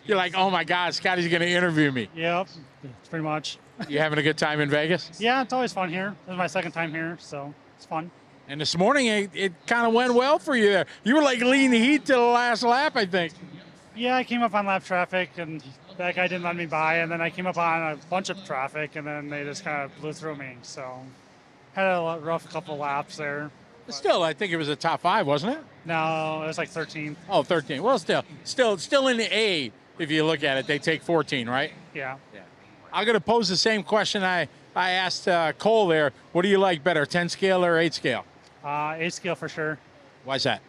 You're like, oh my God, Scotty's going to interview me. Yep, pretty much. You having a good time in Vegas? Yeah, it's always fun here. This is my second time here, so it's fun. And this morning, it kind of went well for you there. You were like leading the heat to the last lap, I think. Yeah, I came up on lap traffic, and that guy didn't let me by, and then I came up on a bunch of traffic, and then they just kind of blew through me. So had a rough couple laps there. Still, I think it was a top 5, wasn't it? No, it was like 13th. Oh, 13. Well, still in the A, if you look at it. They take 14, right? Yeah. I'm going to pose the same question I asked Cole there. What do you like better, 10 scale or 8 scale? 8 scale for sure. Why's that?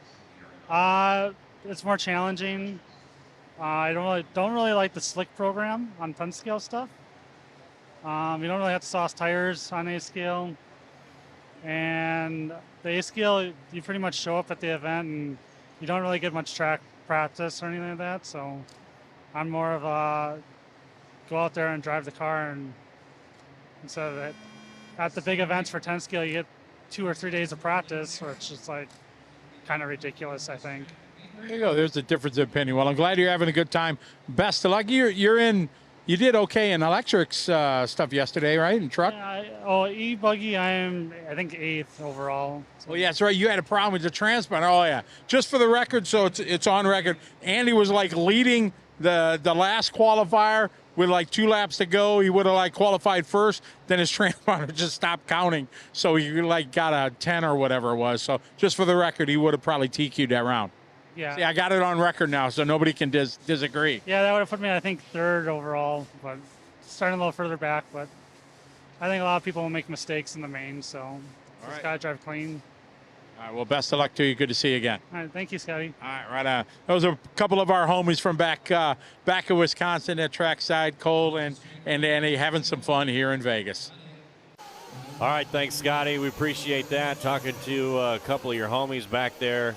It's more challenging. I don't really like the slick program on 10 scale stuff. You don't really have to sauce tires on 8 scale. And the A scale, you pretty much show up at the event and you don't really get much track practice or anything like that. So I'm more of a go out there and drive the car, and instead of that, at the big events for 10 scale, you get 2 or 3 days of practice, which is like kind of ridiculous, I think. There you go. There's a difference of opinion. Well, I'm glad you're having a good time. Best of luck. You did okay in electrics stuff yesterday, right? In truck? Yeah, e-buggy, I think 8th overall. Oh, yeah, that's right. You had a problem with the transponder. Oh, yeah. Just for the record, so it's on record, Andy was like leading the last qualifier with like 2 laps to go. He would have like qualified first. Then his transponder just stopped counting. So he like got a 10 or whatever it was. So just for the record, he would have probably TQ'd that round. Yeah. See, I got it on record now, so nobody can disagree. Yeah, that would have put me, I think, 3rd overall, but starting a little further back. But I think a lot of people will make mistakes in the main, so just got to drive clean. All right, well, best of luck to you. Good to see you again. All right, thank you, Scotty. All right, right on. Those are a couple of our homies from back in Wisconsin at trackside, Cole and Andy, having some fun here in Vegas. All right, thanks, Scotty. We appreciate that. Talking to a couple of your homies back there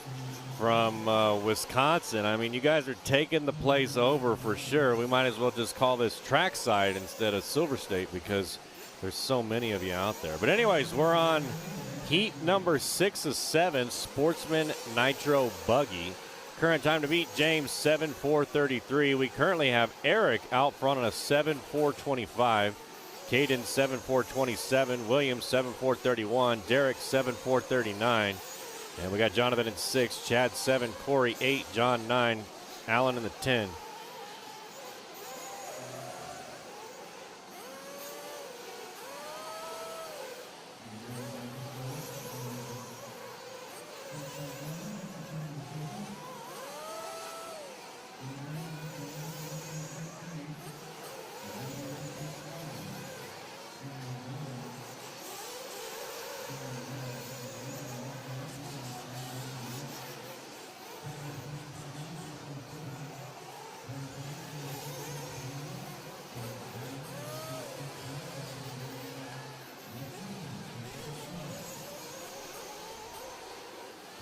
from Wisconsin. I mean, you guys are taking the place over for sure. We might as well just call this trackside instead of Silver State because there's so many of you out there. But anyways, we're on heat number 6 of 7, Sportsman Nitro Buggy. Current time to beat James, 7:4:33. We currently have Eric out front on a 7:4:25. Caden 7.427, Williams 7.431, Derek 7.439, and we got Jonathan in 6, Chad 7, Corey 8, John 9, Allen in the 10.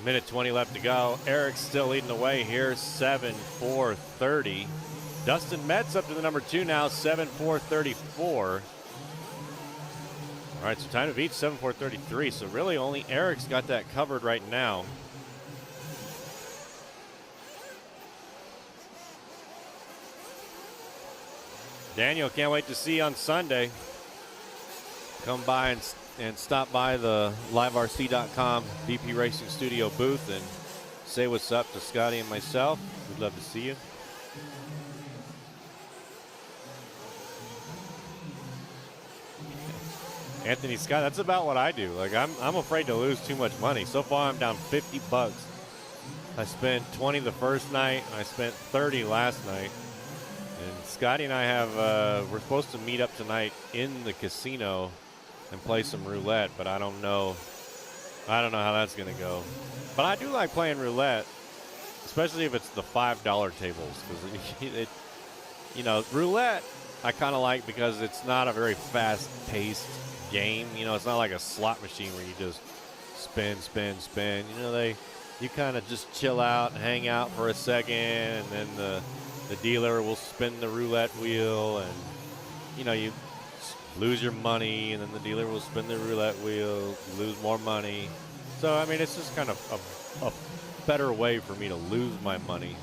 Minute 20 left to go. Eric's still leading the way here, 7.430. Dustin Metz up to the number 2 now, 7.434. All right, so time to beat 7.433. So really only Eric's got that covered right now. Daniel, can't wait to see you on Sunday. Come by and stop by the liverc.com DP Racing Studio booth and say what's up to Scotty and myself. We'd love to see you. Anthony Scott, that's about what I do. Like I'm afraid to lose too much money. So far I'm down $50. I spent 20 the first night, and I spent 30 last night. And Scotty and I have we're supposed to meet up tonight in the casino and play some roulette, but I don't know how that's going to go. But I do like playing roulette, especially if it's the $5 tables, because roulette I kind of like because it's not a very fast-paced game. It's not like a slot machine where you just spin. You kind of just chill out and hang out for a second, and then the dealer will spin the roulette wheel, and you lose your money, and then the dealer will spin the roulette wheel, you lose more money. So, I mean, it's just kind of a better way for me to lose my money.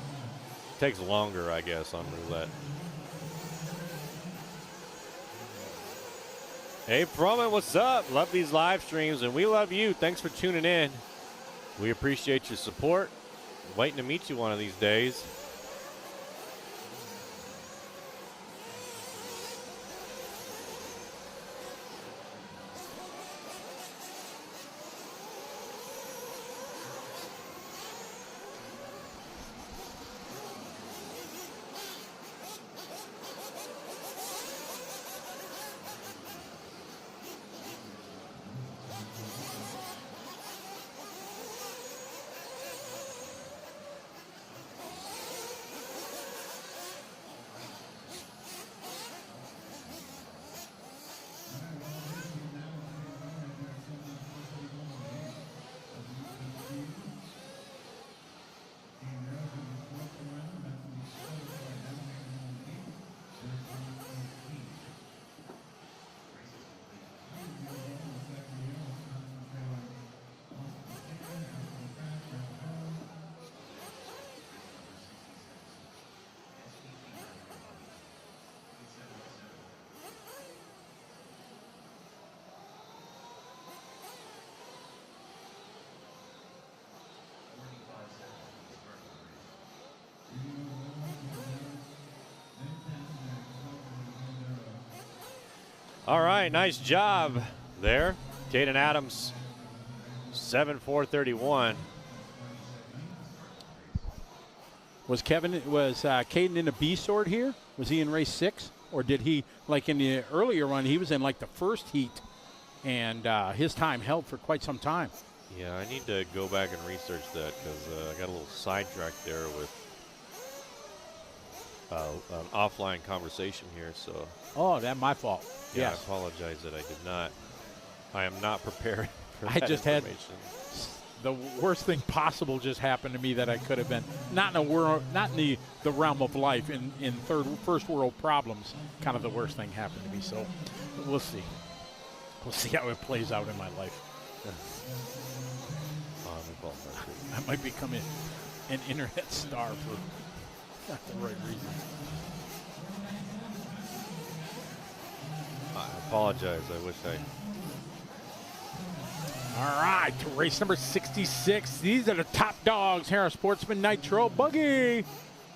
It takes longer, I guess, on roulette. Hey, Proman, what's up? Love these live streams, and we love you. Thanks for tuning in. We appreciate your support. Waiting to meet you one of these days. All right, nice job there. Caden Adams, 7.431. Was Caden in a B sort here? Was he in race 6? Or did he, like in the earlier run, he was in like the first heat, and his time held for quite some time. Yeah, I need to go back and research that because I got a little sidetracked there with an offline conversation here. So. Oh, that's my fault. Yeah, yes. I apologize that I did not. I am not prepared for I that just had information. the worst thing possible just happened to me that I could have been not in the realm of life in first world problems. Kind of the worst thing happened to me. So we'll see. We'll see how it plays out in my life. I might become an internet star for not the right reasons. I apologize. I wish I. All right, to race number 66. These are the top dogs here on Sportsman Nitro. Buggy,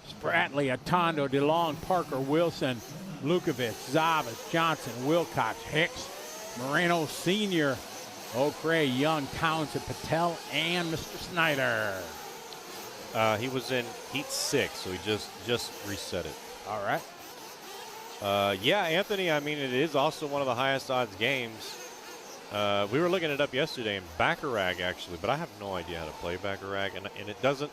Spratley, Atondo, DeLong, Parker, Wilson, Lukovic, Zavas, Johnson, Wilcox, Hicks, Moreno Sr., O'Cray, Young, Townsend, Patel, and Mr. Snyder. He was in heat 6, so he just reset it. All right. Yeah, Anthony, I mean, it is also one of the highest odds games. We were looking it up yesterday in Baccarat, actually, but I have no idea how to play Baccarat, and it doesn't.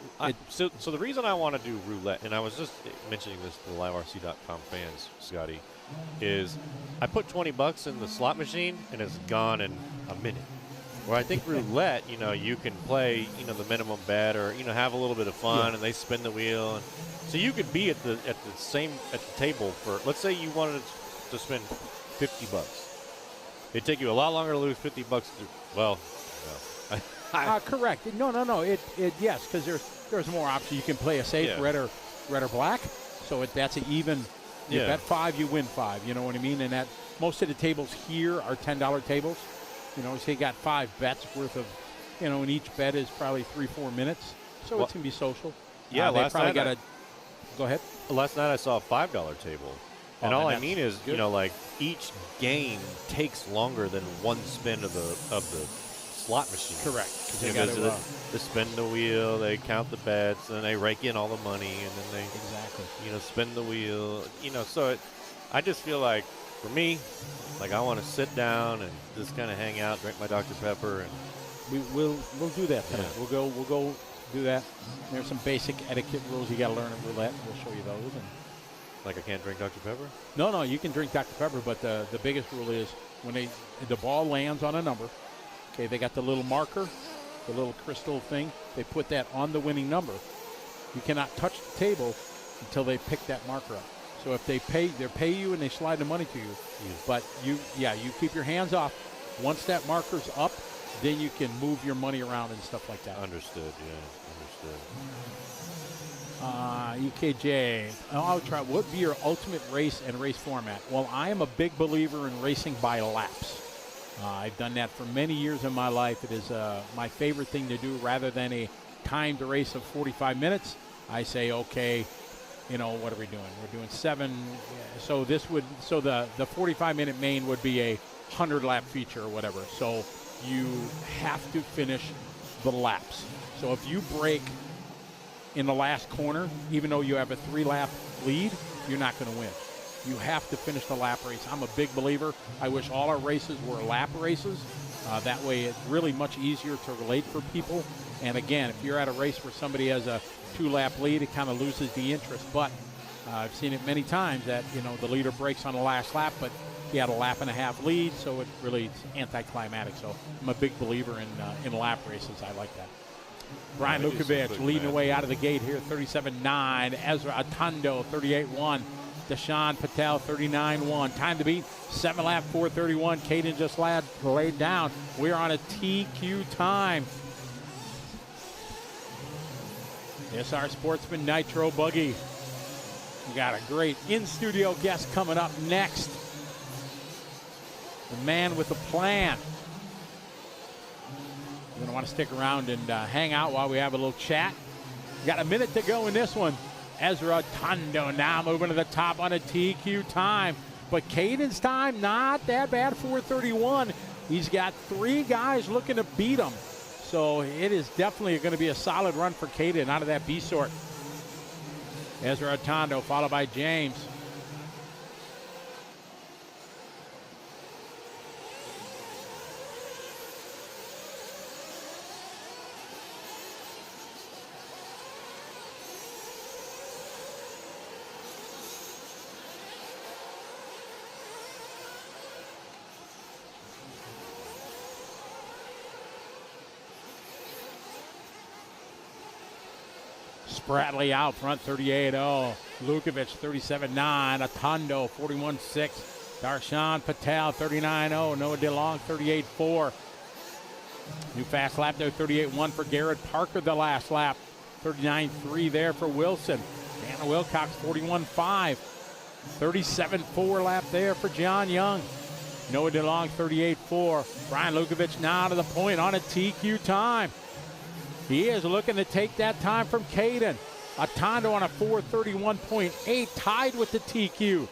So the reason I want to do roulette, and I was just mentioning this to the liverc.com fans, Scotty, is I put $20 in the slot machine, and it's gone in a minute. Where I think roulette, you can play, the minimum bet, or have a little bit of fun, and they spin the wheel, and so you could be at the table for, let's say you wanted to spend $50. It'd take you a lot longer to lose $50. Correct. No. Yes, because there's more options. You can play a safe red or black. So that's an even. You bet 5, you win 5. You know what I mean? And that most of the tables here are $10 tables. So you got 5 bets worth of, and each bet is probably 3-4 minutes. So it's gonna be social. Yeah, they probably got to. Go ahead. Last night I saw a $5 table. And all I mean is, like each game takes longer than one spin of the slot machine. Correct. They spin the wheel, they count the bets, and they rake in all the money, and then they spin the wheel. So I just feel like for me, like I want to sit down and just kind of hang out, drink my Dr. Pepper, and we'll do that tonight. Yeah. We'll go do that. There's some basic etiquette rules you got to learn in roulette. We'll show you those. And like I can't drink Dr. Pepper? No, you can drink Dr. Pepper, but the biggest rule is when the ball lands on a number, okay, they got the little marker, the little crystal thing. They put that on the winning number. You cannot touch the table until they pick that marker up. So if they pay you and they slide the money to you, but you keep your hands off. Once that marker's up, then you can move your money around and stuff like that. Understood, yeah, understood. UKJ, I'll try. What would be your ultimate race and race format? Well, I am a big believer in racing by laps. I've done that for many years in my life. It is my favorite thing to do rather than a timed race of 45 minutes. I say, okay, what are we doing? We're doing 7. So the 45-minute main would be a 100-lap feature or whatever. So you have to finish the laps. So if you break in the last corner, even though you have a 3-lap lead, you're not going to win. You have to finish the lap race. I'm a big believer. I wish all our races were lap races. That way it's really much easier to relate for people. And again, if you're at a race where somebody has a 2-lap lead, it kind of loses the interest. But I've seen it many times that, the leader breaks on the last lap, but he had a lap and a half lead, so it really is anticlimactic. So I'm a big believer in lap races. I like that. Brian Lukovic leading the way out of the gate here, 37.9. Ezra Atondo, 38.1. Deshaun Patel, 39.1. Time to beat, 7-lap, 4:31. Caden just laid down. We're on a TQ time. SR Sportsman Nitro Buggy. We got a great in-studio guest coming up next. The man with a plan. You're going to want to stick around and hang out while we have a little chat. We got a minute to go in this one. Ezra Tondo now moving to the top on a TQ time. But Caden's time, not that bad, 4:31. He's got 3 guys looking to beat him. So it is definitely going to be a solid run for Caden out of that B sort. Ezra Tondo followed by James. Spratley out front, 38.0. Lukovic, 37.9. Atondo, 41.6. Darshan Patel, 39.0. Noah DeLong, 38.4. New fast lap there, 38.1 for Garrett Parker the last lap. 39.3 there for Wilson. Anna Wilcox, 41.5. 37.4 lap there for John Young. Noah DeLong, 38.4. Brian Lukovic now to the point on a TQ time. He is looking to take that time from Caden. Atondo on a 4:31.8, tied with the TQ.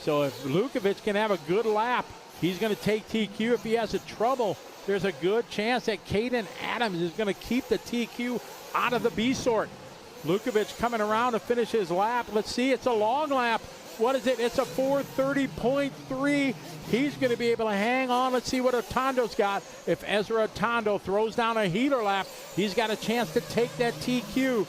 So if Lukovic can have a good lap, he's going to take TQ. If he has a trouble, there's a good chance that Caden Adams is going to keep the TQ out of the B sort. Lukovic coming around to finish his lap. Let's see, it's a long lap. What is it? It's a 4:30.3. He's going to be able to hang on. Let's see what Atondo's got. If Ezra Atondo throws down a heater lap, he's got a chance to take that TQ.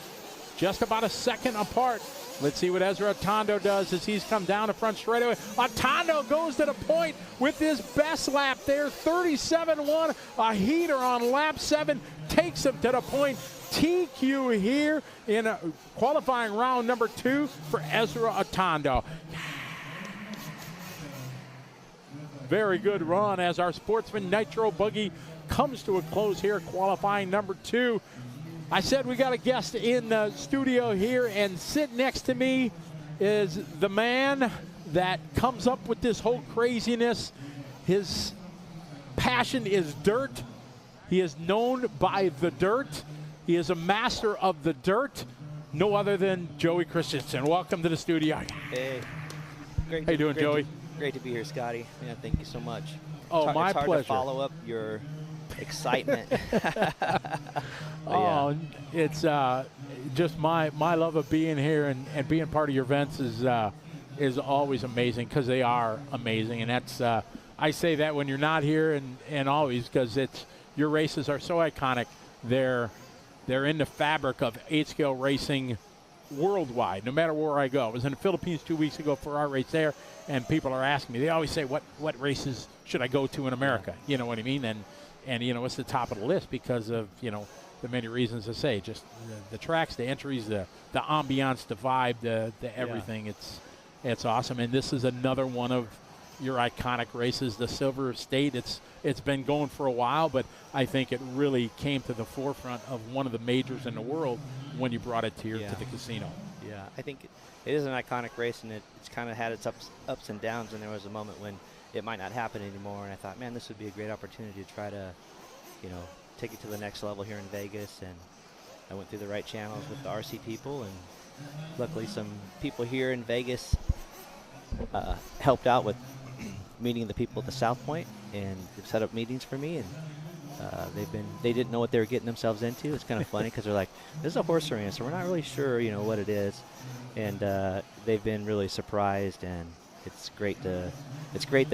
Just about a second apart. Let's see what Ezra Atondo does as he's come down the front straightaway. Atondo goes to the point with his best lap there, 37.1. A heater on lap 7 takes him to the point. TQ here in qualifying round number 2 for Ezra Atondo. Very good run as our Sportsman Nitro buggy comes to a close here, qualifying number 2. I said we got a guest in the studio here, and sitting next to me is the man that comes up with this whole craziness. His passion is dirt. He is known by the dirt. He is a master of the dirt. No other than Joey Christensen. Welcome to the studio. Hey. How you doing, Joey? Great to be here, Scotty. Yeah, thank you so much. Oh, my it's hard pleasure. To follow up your excitement. Oh, it's just my love of being here and being part of your events is always amazing, because they are amazing. And that's I say that when you're not here and always, because it's your races are so iconic. They're in the fabric of 8-scale racing worldwide, no matter where I go. I was in the Philippines 2 weeks ago for our race there, and people are asking me, they always say, what races should I go to in America? You know what I mean? And you know, it's the top of the list because of, you know, the many reasons to say, just the tracks, the entries, the ambiance, the vibe, the everything. Yeah. It's awesome. And this is another one of your iconic races, the Silver State. It's been going for a while, but I think it really came to the forefront of one of the majors in the world when you brought it to the casino. Yeah, I think it is an iconic race, and it's kind of had its ups and downs, and there was a moment when it might not happen anymore, and I thought, man, this would be a great opportunity to try to, you know, take it to the next level here in Vegas. And I went through the right channels with the RC people, and luckily some people here in Vegas helped out with meeting the people at the South Point, and they've set up meetings for me, and they didn't know what they were getting themselves into. It's kind of funny because they're like, this is a horse arena, so we're not really sure, you know, what it is. And they've been really surprised, and it's great that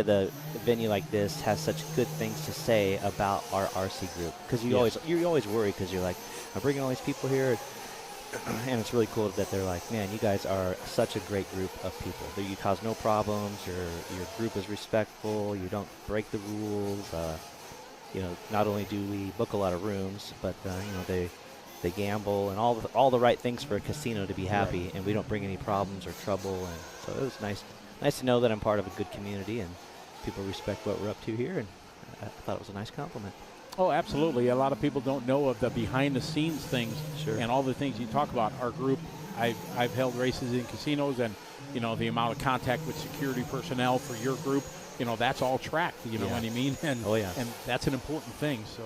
a venue like this has such good things to say about our RC group, because you always worry, because you're like, I'm bringing all these people here, and it's really cool that they're like, man, you guys are such a great group of people. You cause no problems. Your group is respectful. You don't break the rules. You know, not only do we book a lot of rooms, but you know, they gamble and all the right things for a casino to be happy, right. And we don't bring any problems or trouble. And so it was nice to know that I'm part of a good community and people respect what we're up to here. And I thought it was a nice compliment. Oh, absolutely. A lot of people don't know of the behind-the-scenes things, sure. And all the things you talk about. Our group, I've held races in casinos, and you know, the amount of contact with security personnel for your group, you know, that's all tracked. You know what I mean? And and that's an important thing. So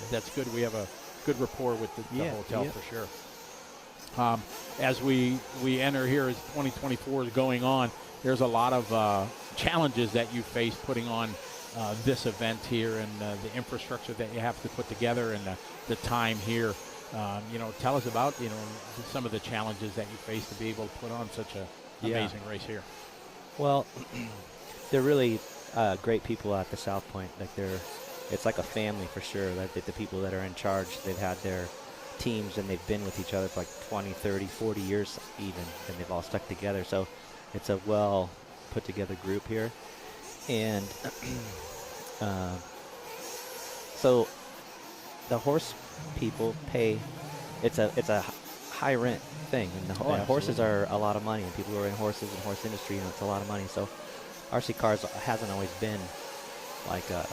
that's good. We have a good rapport with the hotel for sure. As we enter here, as 2024 is going on, there's a lot of challenges that you face putting on this event here, and the infrastructure that you have to put together, and the time here. You know, tell us about, you know, some of the challenges that you face to be able to put on such a amazing race here. Well, they're really great people at the South Point. Like it's like a family for sure. That the people that are in charge, they've had their teams and they've been with each other for like 20, 30, 40 years even, and they've all stuck together. So it's a well put together group here. And so the horse people pay. It's a high rent thing, and horses are a lot of money, and people who are in horses and horse industry, you know, it's a lot of money. So RC cars hasn't always been like a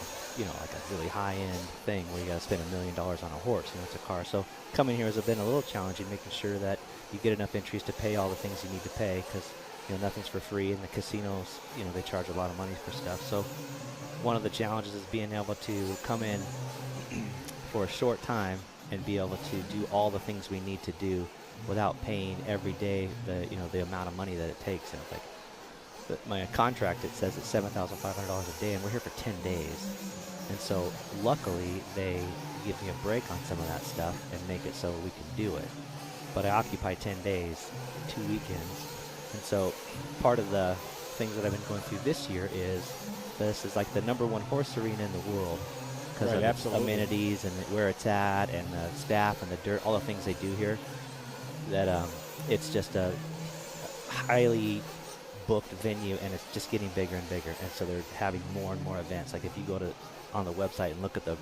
really high end thing where you got to spend $1 million on a horse. You know, it's a car. So coming here has been a little challenging, making sure that you get enough entries to pay all the things you need to pay, because nothing's for free, and the casinos, they charge a lot of money for stuff. So one of the challenges is being able to come in for a short time and be able to do all the things we need to do without paying every day the amount of money that it takes. And my contract, it says it's $7,500 a day, and we're here for 10 days. And so luckily they give me a break on some of that stuff and make it so we can do it. But I occupy 10 days, 2 weekends. And so part of the things that I've been going through this year is this is like the #1 horse arena in the world because of its amenities and where it's at and the staff and the dirt, all the things they do here, that it's just a highly booked venue, and it's just getting bigger and bigger. And so they're having more and more events. Like if you go on the website and look at the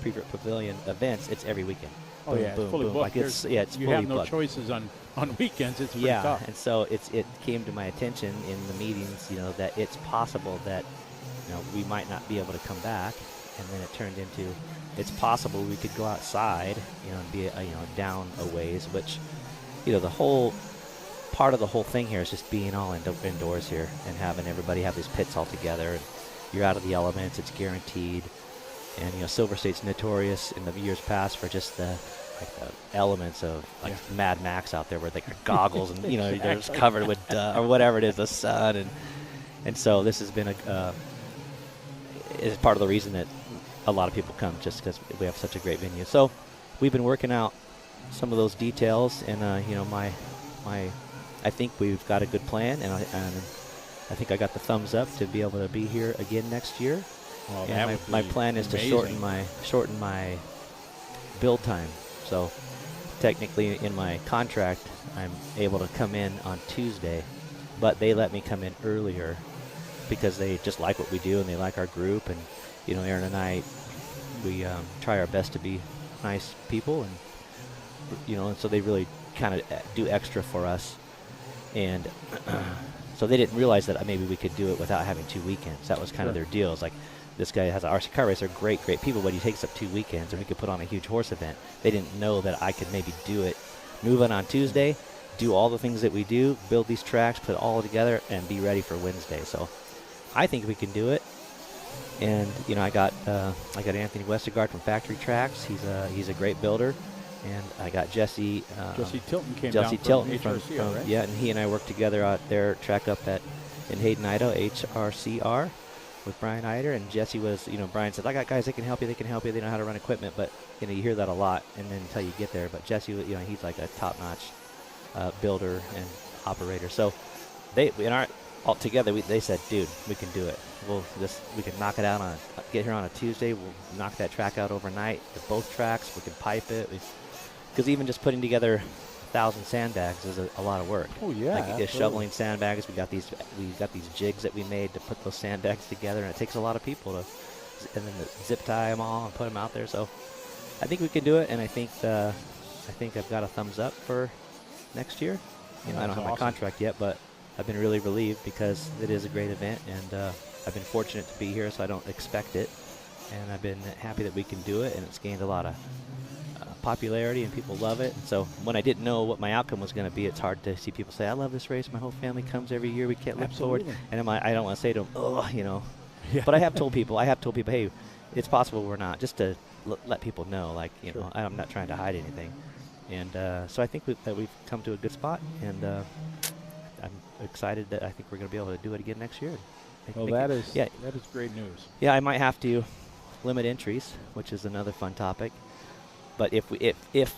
Prevert Pavilion events, it's every weekend. Oh, boom, yeah, boom, it's fully boom. booked. Like it's you fully have no booked. choices on weekends. It's pretty tough. And so it came to my attention in the meetings, that it's possible that we might not be able to come back, and then it turned into it's possible we could go outside, and be down a ways, which the whole part of the whole thing here is just being all indoors here and having everybody have these pits all together, and you're out of the elements. It's guaranteed. And Silver State's notorious in the years past for just the elements of Mad Max out there, where they got goggles and they're just covered with or whatever it is, the sun, and so this has been is part of the reason that a lot of people come, just because we have such a great venue. So we've been working out some of those details, and I think we've got a good plan, and I think I got the thumbs up to be able to be here again next year. Well, and my plan is to shorten my build time. So technically in my contract, I'm able to come in on Tuesday, but they let me come in earlier because they just like what we do and they like our group. And Aaron and I, we try our best to be nice people, and and so they really kind of do extra for us. And so they didn't realize that maybe we could do it without having 2 weekends. That was kind of their deal. It's like, this guy has an RC car racer, great people, but he takes up 2 weekends, and we could put on a huge horse event. They didn't know that I could maybe do it, move in on Tuesday, do all the things that we do, build these tracks, put it all together, and be ready for Wednesday. So I think we can do it. And I got Anthony Westergaard from Factory Tracks. He's a great builder. And I got Jesse Tilton came Jesse down Tilton from HRCR, right? Yeah, and he and I worked together out there, track up in Hayden, Idaho, HRCR, with Brian Eider. And Jesse was, Brian said, I got guys that can help you. They can help you. They know how to run equipment. But you hear that a lot, and then until you get there. But Jesse, he's like a top-notch builder and operator. So they all together, they said, dude, we can do it. We can knock it out get here on a Tuesday. We'll knock that track out overnight. Both tracks, we can pipe it. Because even just putting together 1,000 sandbags is a lot of work. Oh yeah, like just shoveling sandbags. We got these jigs that we made to put those sandbags together, and it takes a lot of people and then zip tie them all and put them out there. So I think we can do it, and I think I've got a thumbs up for next year. I don't have my contract yet, but I've been really relieved because it is a great event, and I've been fortunate to be here, so I don't expect it, and I've been happy that we can do it, and it's gained a lot of popularity, and people love it. And so when I didn't know what my outcome was going to be, it's hard to see people say, I love this race, my whole family comes every year, we can't look forward. And I don't want to say to them, Yeah. But I have told people, hey, it's possible we're not, just to let people know, Sure. I'm not trying to hide anything. And so I think that we've come to a good spot, and I'm excited that I think we're going to be able to do it again next year. Well, that is great news. Yeah, I might have to limit entries, which is another fun topic. But if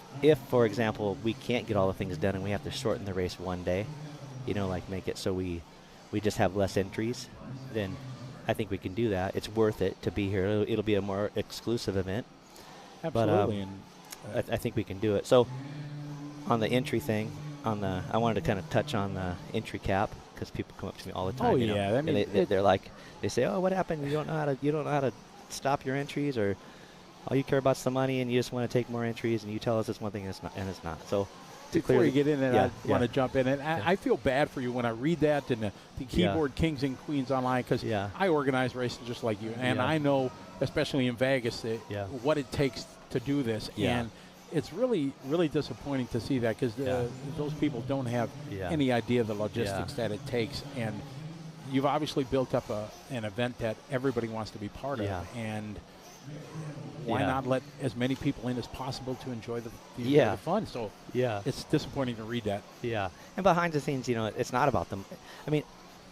for example, we can't get all the things done and we have to shorten the race one day, make it so we just have less entries, then I think we can do that. It's worth it to be here. It'll be a more exclusive event. Absolutely. But I think we can do it. So on the entry thing, I wanted to kind of touch on the entry cap, because people come up to me all the time. Oh yeah, they're like, they say, oh, what happened? You don't know how to stop your entries, or all you care about is the money, and you just want to take more entries, and you tell us it's one thing, and it's not. So before you get in, I want to jump in, and I feel bad for you when I read that in the Keyboard Kings and Queens online, because I organize races just like you, and I know, especially in Vegas, what it takes to do this. And it's really, really disappointing to see that because those people don't have any idea of the logistics that it takes. And you've obviously built up an event that everybody wants to be part of. And why not let as many people in as possible to enjoy the fun? So it's disappointing to read that. Yeah. And behind the scenes, you know, it's not about them. I mean,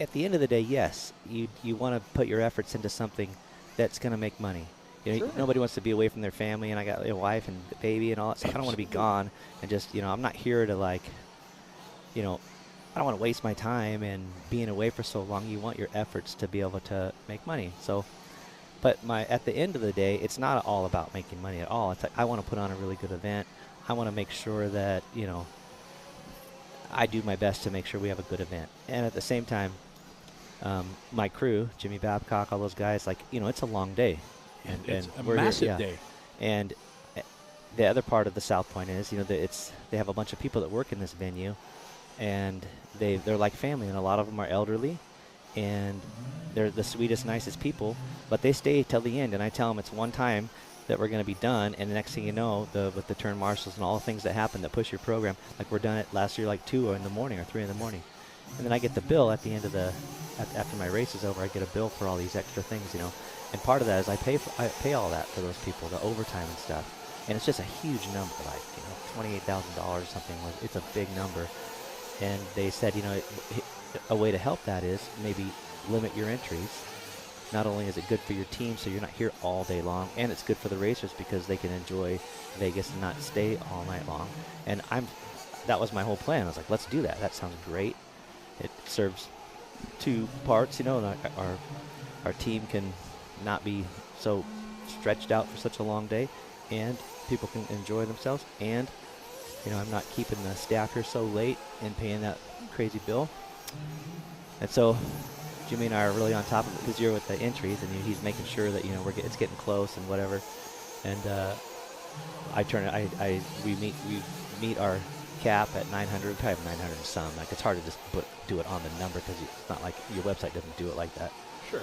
at the end of the day, yes, you want to put your efforts into something that's going to make money. You know, nobody wants to be away from their family, and I got a wife and a baby and all that stuff. I don't want to be gone and just, you know, I'm not here to, like, you know, I don't want to waste my time and being away for so long. You want your efforts to be able to make money. So, but at the end of the day, it's not all about making money at all. It's like I want to put on a really good event. I want to make sure that, you know, I do my best to make sure we have a good event. And at the same time, my crew, Jimmy Babcock, all those guys, like, you know, it's a long day. And it's a massive day. And the other part of the South Point is, you know, they have a bunch of people that work in this venue, and they're like family, and a lot of them are elderly, and they're the sweetest, nicest people, but they stay till the end. And I tell them it's one time that we're going to be done, and the next thing you know, with the turn marshals and all the things that happen that push your program, like we're done at last year like 2 in the morning or 3 in the morning. And then I get the bill at the end of after my race is over, I get a bill for all these extra things, you know. And part of that is I pay all that for those people, the overtime and stuff. And it's just a huge number, like, you know, $28,000 or something. It's a big number. And they said, you know, a way to help that is maybe limit your entries. Not only is it good for your team, so you're not here all day long, and it's good for the racers because they can enjoy Vegas and not stay all night long. And that was my whole plan. I was like, let's do that. That sounds great. It serves 2 parts, you know, and our team can not be so stretched out for such a long day, and people can enjoy themselves, and, you know, I'm not keeping the staff here so late and paying that crazy bill. And so Jimmy and I are really on top of it this year with the entries, and he's making sure that, you know, it's getting close and whatever. And we meet our cap at 900, probably 900 and some. Like, it's hard to just do it on the number because it's not like your website doesn't do it like that. Sure.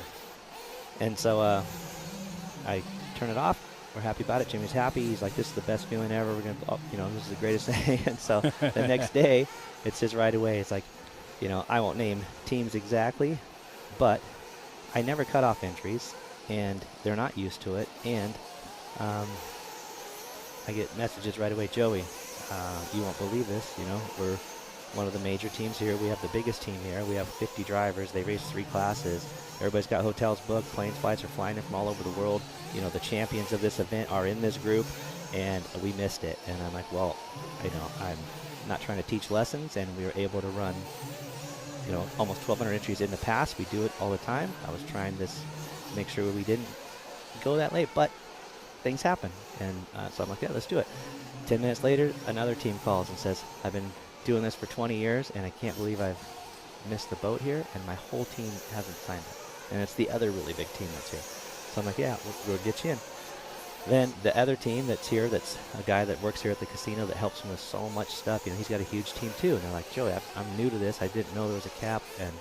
And so I turn it off. We're happy about it. Jimmy's happy. He's like, this is the best feeling ever. We're going to, you know, this is the greatest thing. And so the next day, it says right away, it's like, you know, I won't name teams exactly, but I never cut off entries, and they're not used to it. And I get messages right away, Joey, you won't believe this, you know, we're one of the major teams here. We have the biggest team here. We have 50 drivers. They race 3 classes. Everybody's got hotels booked. Planes, flights are flying in from all over the world. You know, the champions of this event are in this group, and we missed it. And I'm like, well, you know, I'm not trying to teach lessons, and we were able to run, you know, almost 1,200 entries in the past. We do it all the time. I was trying to make sure we didn't go that late, but things happen. And so I'm like, yeah, let's do it. 10 minutes later, another team calls and says, I've been doing this for 20 years, and I can't believe I've missed the boat here, and my whole team hasn't signed up. And it's the other really big team that's here. So I'm like, yeah, we'll get you in. Then the other team that's here, that's a guy that works here at the casino that helps him with so much stuff. You know, he's got a huge team too. And they're like, Joey, I'm new to this. I didn't know there was a cap, and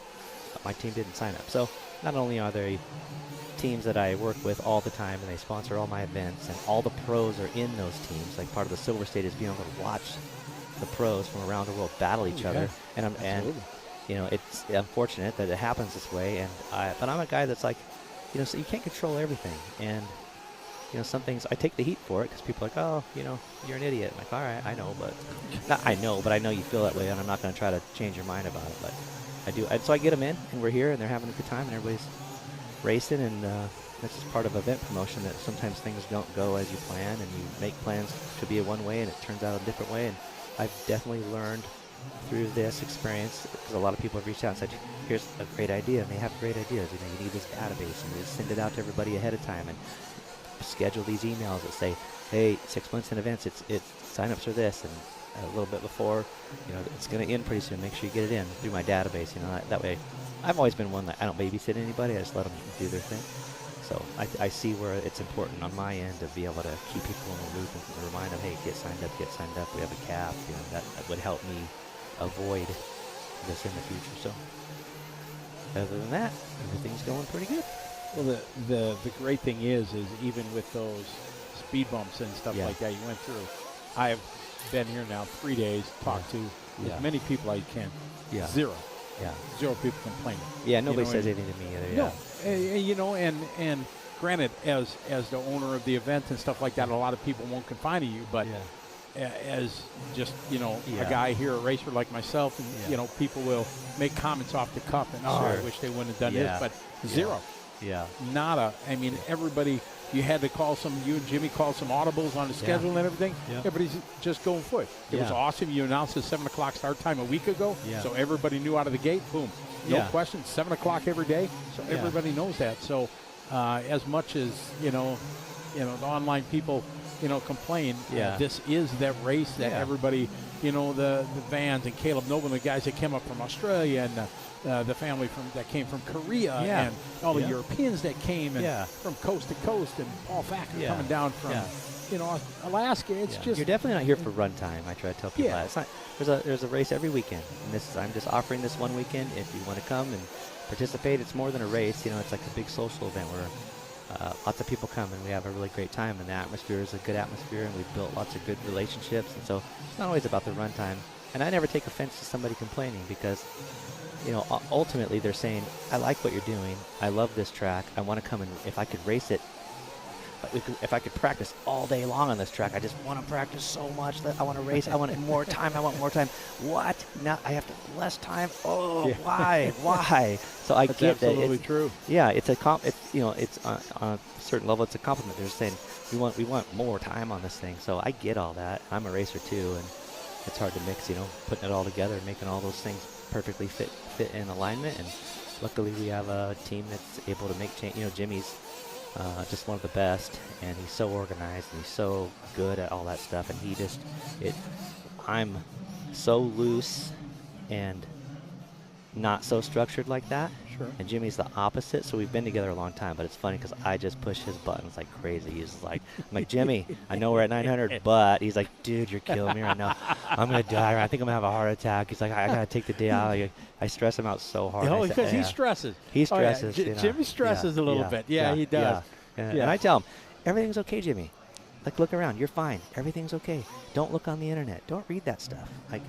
my team didn't sign up. So not only are there teams that I work with all the time, and they sponsor all my events, and all the pros are in those teams. Like, part of the Silver State is being able to watch the pros from around the world battle each other. And you know, it's unfortunate that it happens this way. But I'm a guy that's like, you know, so you can't control everything. And you know, some things I take the heat for it because people are like, oh, you know, you're an idiot. I'm like, all right, I know, but I know you feel that way, and I'm not going to try to change your mind about it. But I do. So I get them in, and we're here, and they're having a good time, and everybody's racing, and that's just part of event promotion, that sometimes things don't go as you plan, and you make plans to be a one way, and it turns out a different way. And I've definitely learned through this experience, because a lot of people have reached out and said, here's a great idea, and they have great ideas. You know, you need this database, and you send it out to everybody ahead of time, and schedule these emails that say, hey, 6 months in advance, it's sign-ups are this, and a little bit before, you know, it's going to end pretty soon. Make sure you get it in through my database. You know, that way, I've always been one that I don't babysit anybody. I just let them do their thing. So I see where it's important on my end to be able to keep people in the loop and remind them, hey, get signed up. We have a cap. You know, that would help me avoid this in the future. So other than that, everything's going pretty good. Well, the great thing is even with those speed bumps and stuff like that you went through, I've been here now 3 days, talked to as many people I can. Yeah. Zero. Yeah. Zero people complaining. Yeah, nobody You know, says and- anything to me either. No. You know, and granted, as the owner of the event and stuff like that, a lot of people won't confine to you, but as just, you know, a guy here, a racer like myself, and, you know, people will make comments off the cuff and, I wish they wouldn't have done this, but zero. Yeah. Nada. I mean, everybody, you had to call you and Jimmy called some audibles on the schedule and everything. Yeah. Everybody's just going for it. It was awesome. You announced the 7 o'clock start time a week ago, so everybody knew out of the gate, boom. No question, 7 o'clock every day, so everybody knows that. So as much as, you know, the online people, you know, complain, this is that race that everybody, you know, the Vans and Caleb Noble, the guys that came up from Australia, and the family that came from Korea, and all the Europeans that came and from coast to coast, and Paul Thacker coming down from, you know, Alaska. It's just, you're definitely not here for run time. I try to tell people that. It's not. There's a race every weekend, and I'm just offering this one weekend. If you want to come and participate, it's more than a race. You know, it's like a big social event where lots of people come, and we have a really great time, and the atmosphere is a good atmosphere, and we've built lots of good relationships, and so it's not always about the run time. And I never take offense to somebody complaining, because, you know, ultimately they're saying, I like what you're doing, I love this track, I want to come, and if I could race it, if I could practice all day long on this track, I just want to practice so much that I want to race. I want more time. I want more time. What? Now I have to less time? Oh, why? Why? So I get that. Absolutely true. Yeah, it's you know, it's on a certain level, it's a compliment. They're saying we want more time on this thing. So I get all that. I'm a racer too, and it's hard to mix. You know, putting it all together, making all those things perfectly fit in alignment. And luckily, we have a team that's able to make change. You know, Jimmy's just one of the best, and he's so organized, and he's so good at all that stuff, and I'm so loose and not so structured like that. Sure. And Jimmy's the opposite, so we've been together a long time, but it's funny because I just push his buttons like crazy. He's like, I'm like, Jimmy, I know we're at 900, but he's like, dude, you're killing me right now. I'm going to die. I think I'm going to have a heart attack. He's like, I got to take the day out. I stress him out so hard. Oh, because he stresses. He stresses. You know. Jimmy stresses a little bit. Yeah, he does. And I tell him, everything's okay, Jimmy. Like, look around. You're fine. Everything's okay. Don't look on the internet. Don't read that stuff. Like,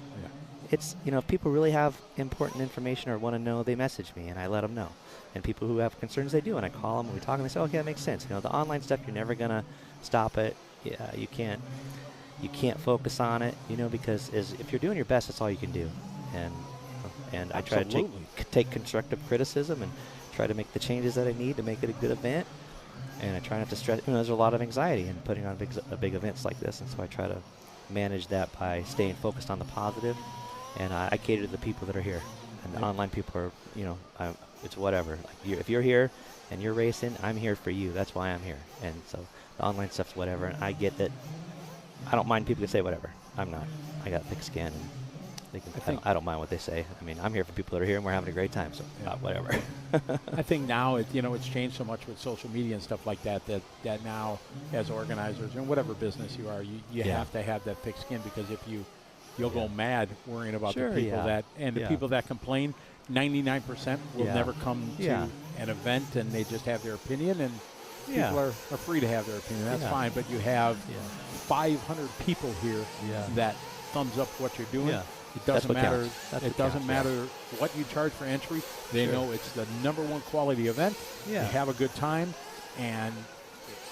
it's, you know, if people really have important information or want to know, they message me, and I let them know. And people who have concerns, they do. And I call them, and we talk, and they say, okay, that makes sense. You know, the online stuff, you're never going to stop it. Yeah, you can't focus on it, you know, because if you're doing your best, that's all you can do. And I try to take constructive criticism and try to make the changes that I need to make it a good event. And I try not to stress. You know, there's a lot of anxiety in putting on big events like this, and so I try to manage that by staying focused on the positive. And I cater to the people that are here. And the online people are, you know, it's whatever. Like if you're here and you're racing, I'm here for you. That's why I'm here. And so the online stuff's whatever. And I get that. I don't mind people who say whatever. I'm not. I got thick skin, and I don't mind what they say. I mean, I'm here for people that are here, and we're having a great time. So whatever. I think now it's changed so much with social media and stuff like that that now, as organizers and whatever business you are, you have to have that thick skin, because if you'll go mad worrying about the people the people that complain. 99% will never come to an event, and they just have their opinion, and people are free to have their opinion. That's fine, but you have 500 people here that thumbs up what you're doing. It doesn't matter. It doesn't matter what you charge for entry. They know it's the #1 quality event. They have a good time, and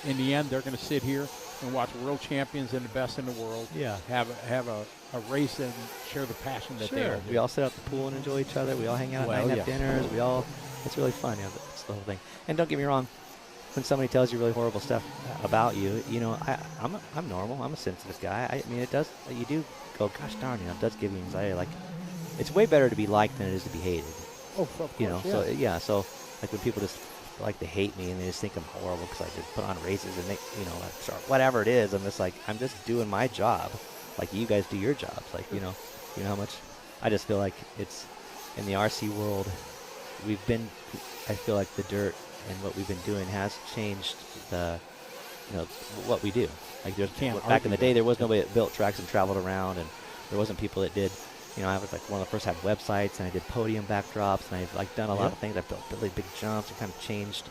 in the end, they're going to sit here and watch world champions and the best in the world. Have a race and share the passion that they are. We all sit at the pool and enjoy each other. We all hang out at night and have dinners. It's really fun. You know, it's the whole thing. And don't get me wrong, when somebody tells you really horrible stuff about you, you know, I'm normal. I'm a sensitive guy. I mean, it does. You do go, gosh darn, you know, it does give you anxiety. Like, it's way better to be liked than it is to be hated. Oh, of course. You know, so like when people just like to hate me and they just think I'm horrible because I just put on races and make, you know, whatever it is, I'm just like, I'm just doing my job. Like you guys do your jobs. Like, you know how much. I just feel like it's in the RC world. I feel like the dirt and what we've been doing has changed what we do. Like back in the day, there was nobody that built tracks and traveled around, and there wasn't people that did. You know, I was like one of the first had websites, and I did podium backdrops, and I've like done a lot of things. I built really big jumps and kind of changed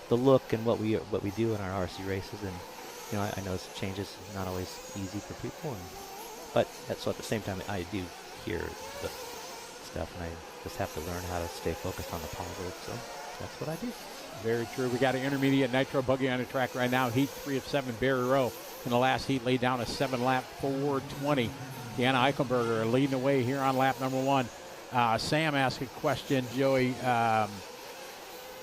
the look and what we do in our RC races, and you know, I know this change is not always easy for people, but so at the same time, I do hear the stuff, and I just have to learn how to stay focused on the positive. So that's what I do. Very true. We got an intermediate nitro buggy on the track right now. Heat 3 of 7, Barry Rowe. In the last heat, laid down a 7-lap 4:20. Deanna Eichelberger leading the way here on lap number 1. Sam asked a question, Joey.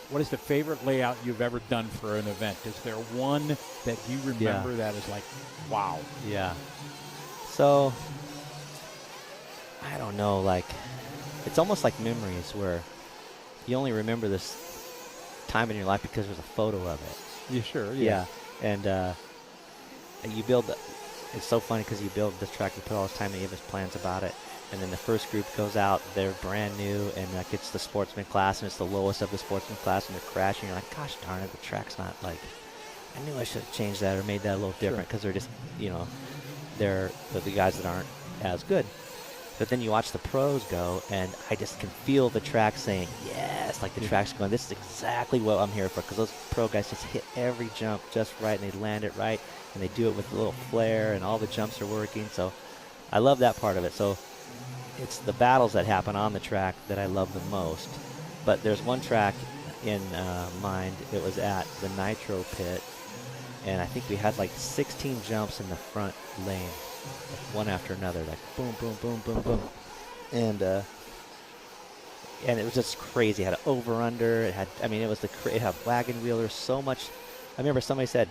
What is the favorite layout you've ever done for an event? Is there one that you remember that is like, wow? Yeah. So, I don't know, like, it's almost like memories where you only remember this time in your life because there's a photo of it. Yeah, sure. Yeah. And you build, it's so funny because you build this track, you put all this time and you have this plans about it. And then the first group goes out, they're brand new, and like it's the sportsman class, and it's the lowest of the sportsman class, and they're crashing. You're like, gosh darn it, the track's not like, I knew I should have changed that or made that a little different, because they're just, you know, they're the guys that aren't as good. But then you watch the pros go, and I just can feel the track saying, yes, like the track's going, this is exactly what I'm here for, because those pro guys just hit every jump just right, and they land it right, and they do it with a little flair, and all the jumps are working. So I love that part of it. So it's the battles that happen on the track that I love the most. But there's one track in mind. It was at the Nitro pit, and I think we had like 16 jumps in the front lane, one after another, like boom, boom, boom, boom, boom. And it was just crazy. It had an over-under. It had, I mean, it had wagon wheel. There's so much. I remember somebody said,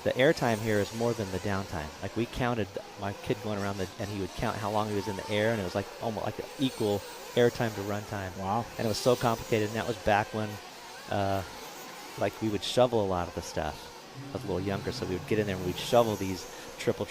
the airtime here is more than the downtime. Like we counted, my kid going around and he would count how long he was in the air, and it was like almost like an equal airtime to runtime. Wow. And it was so complicated, and that was back when like we would shovel a lot of the stuff. I was a little younger, so we would get in there and we'd shovel these triple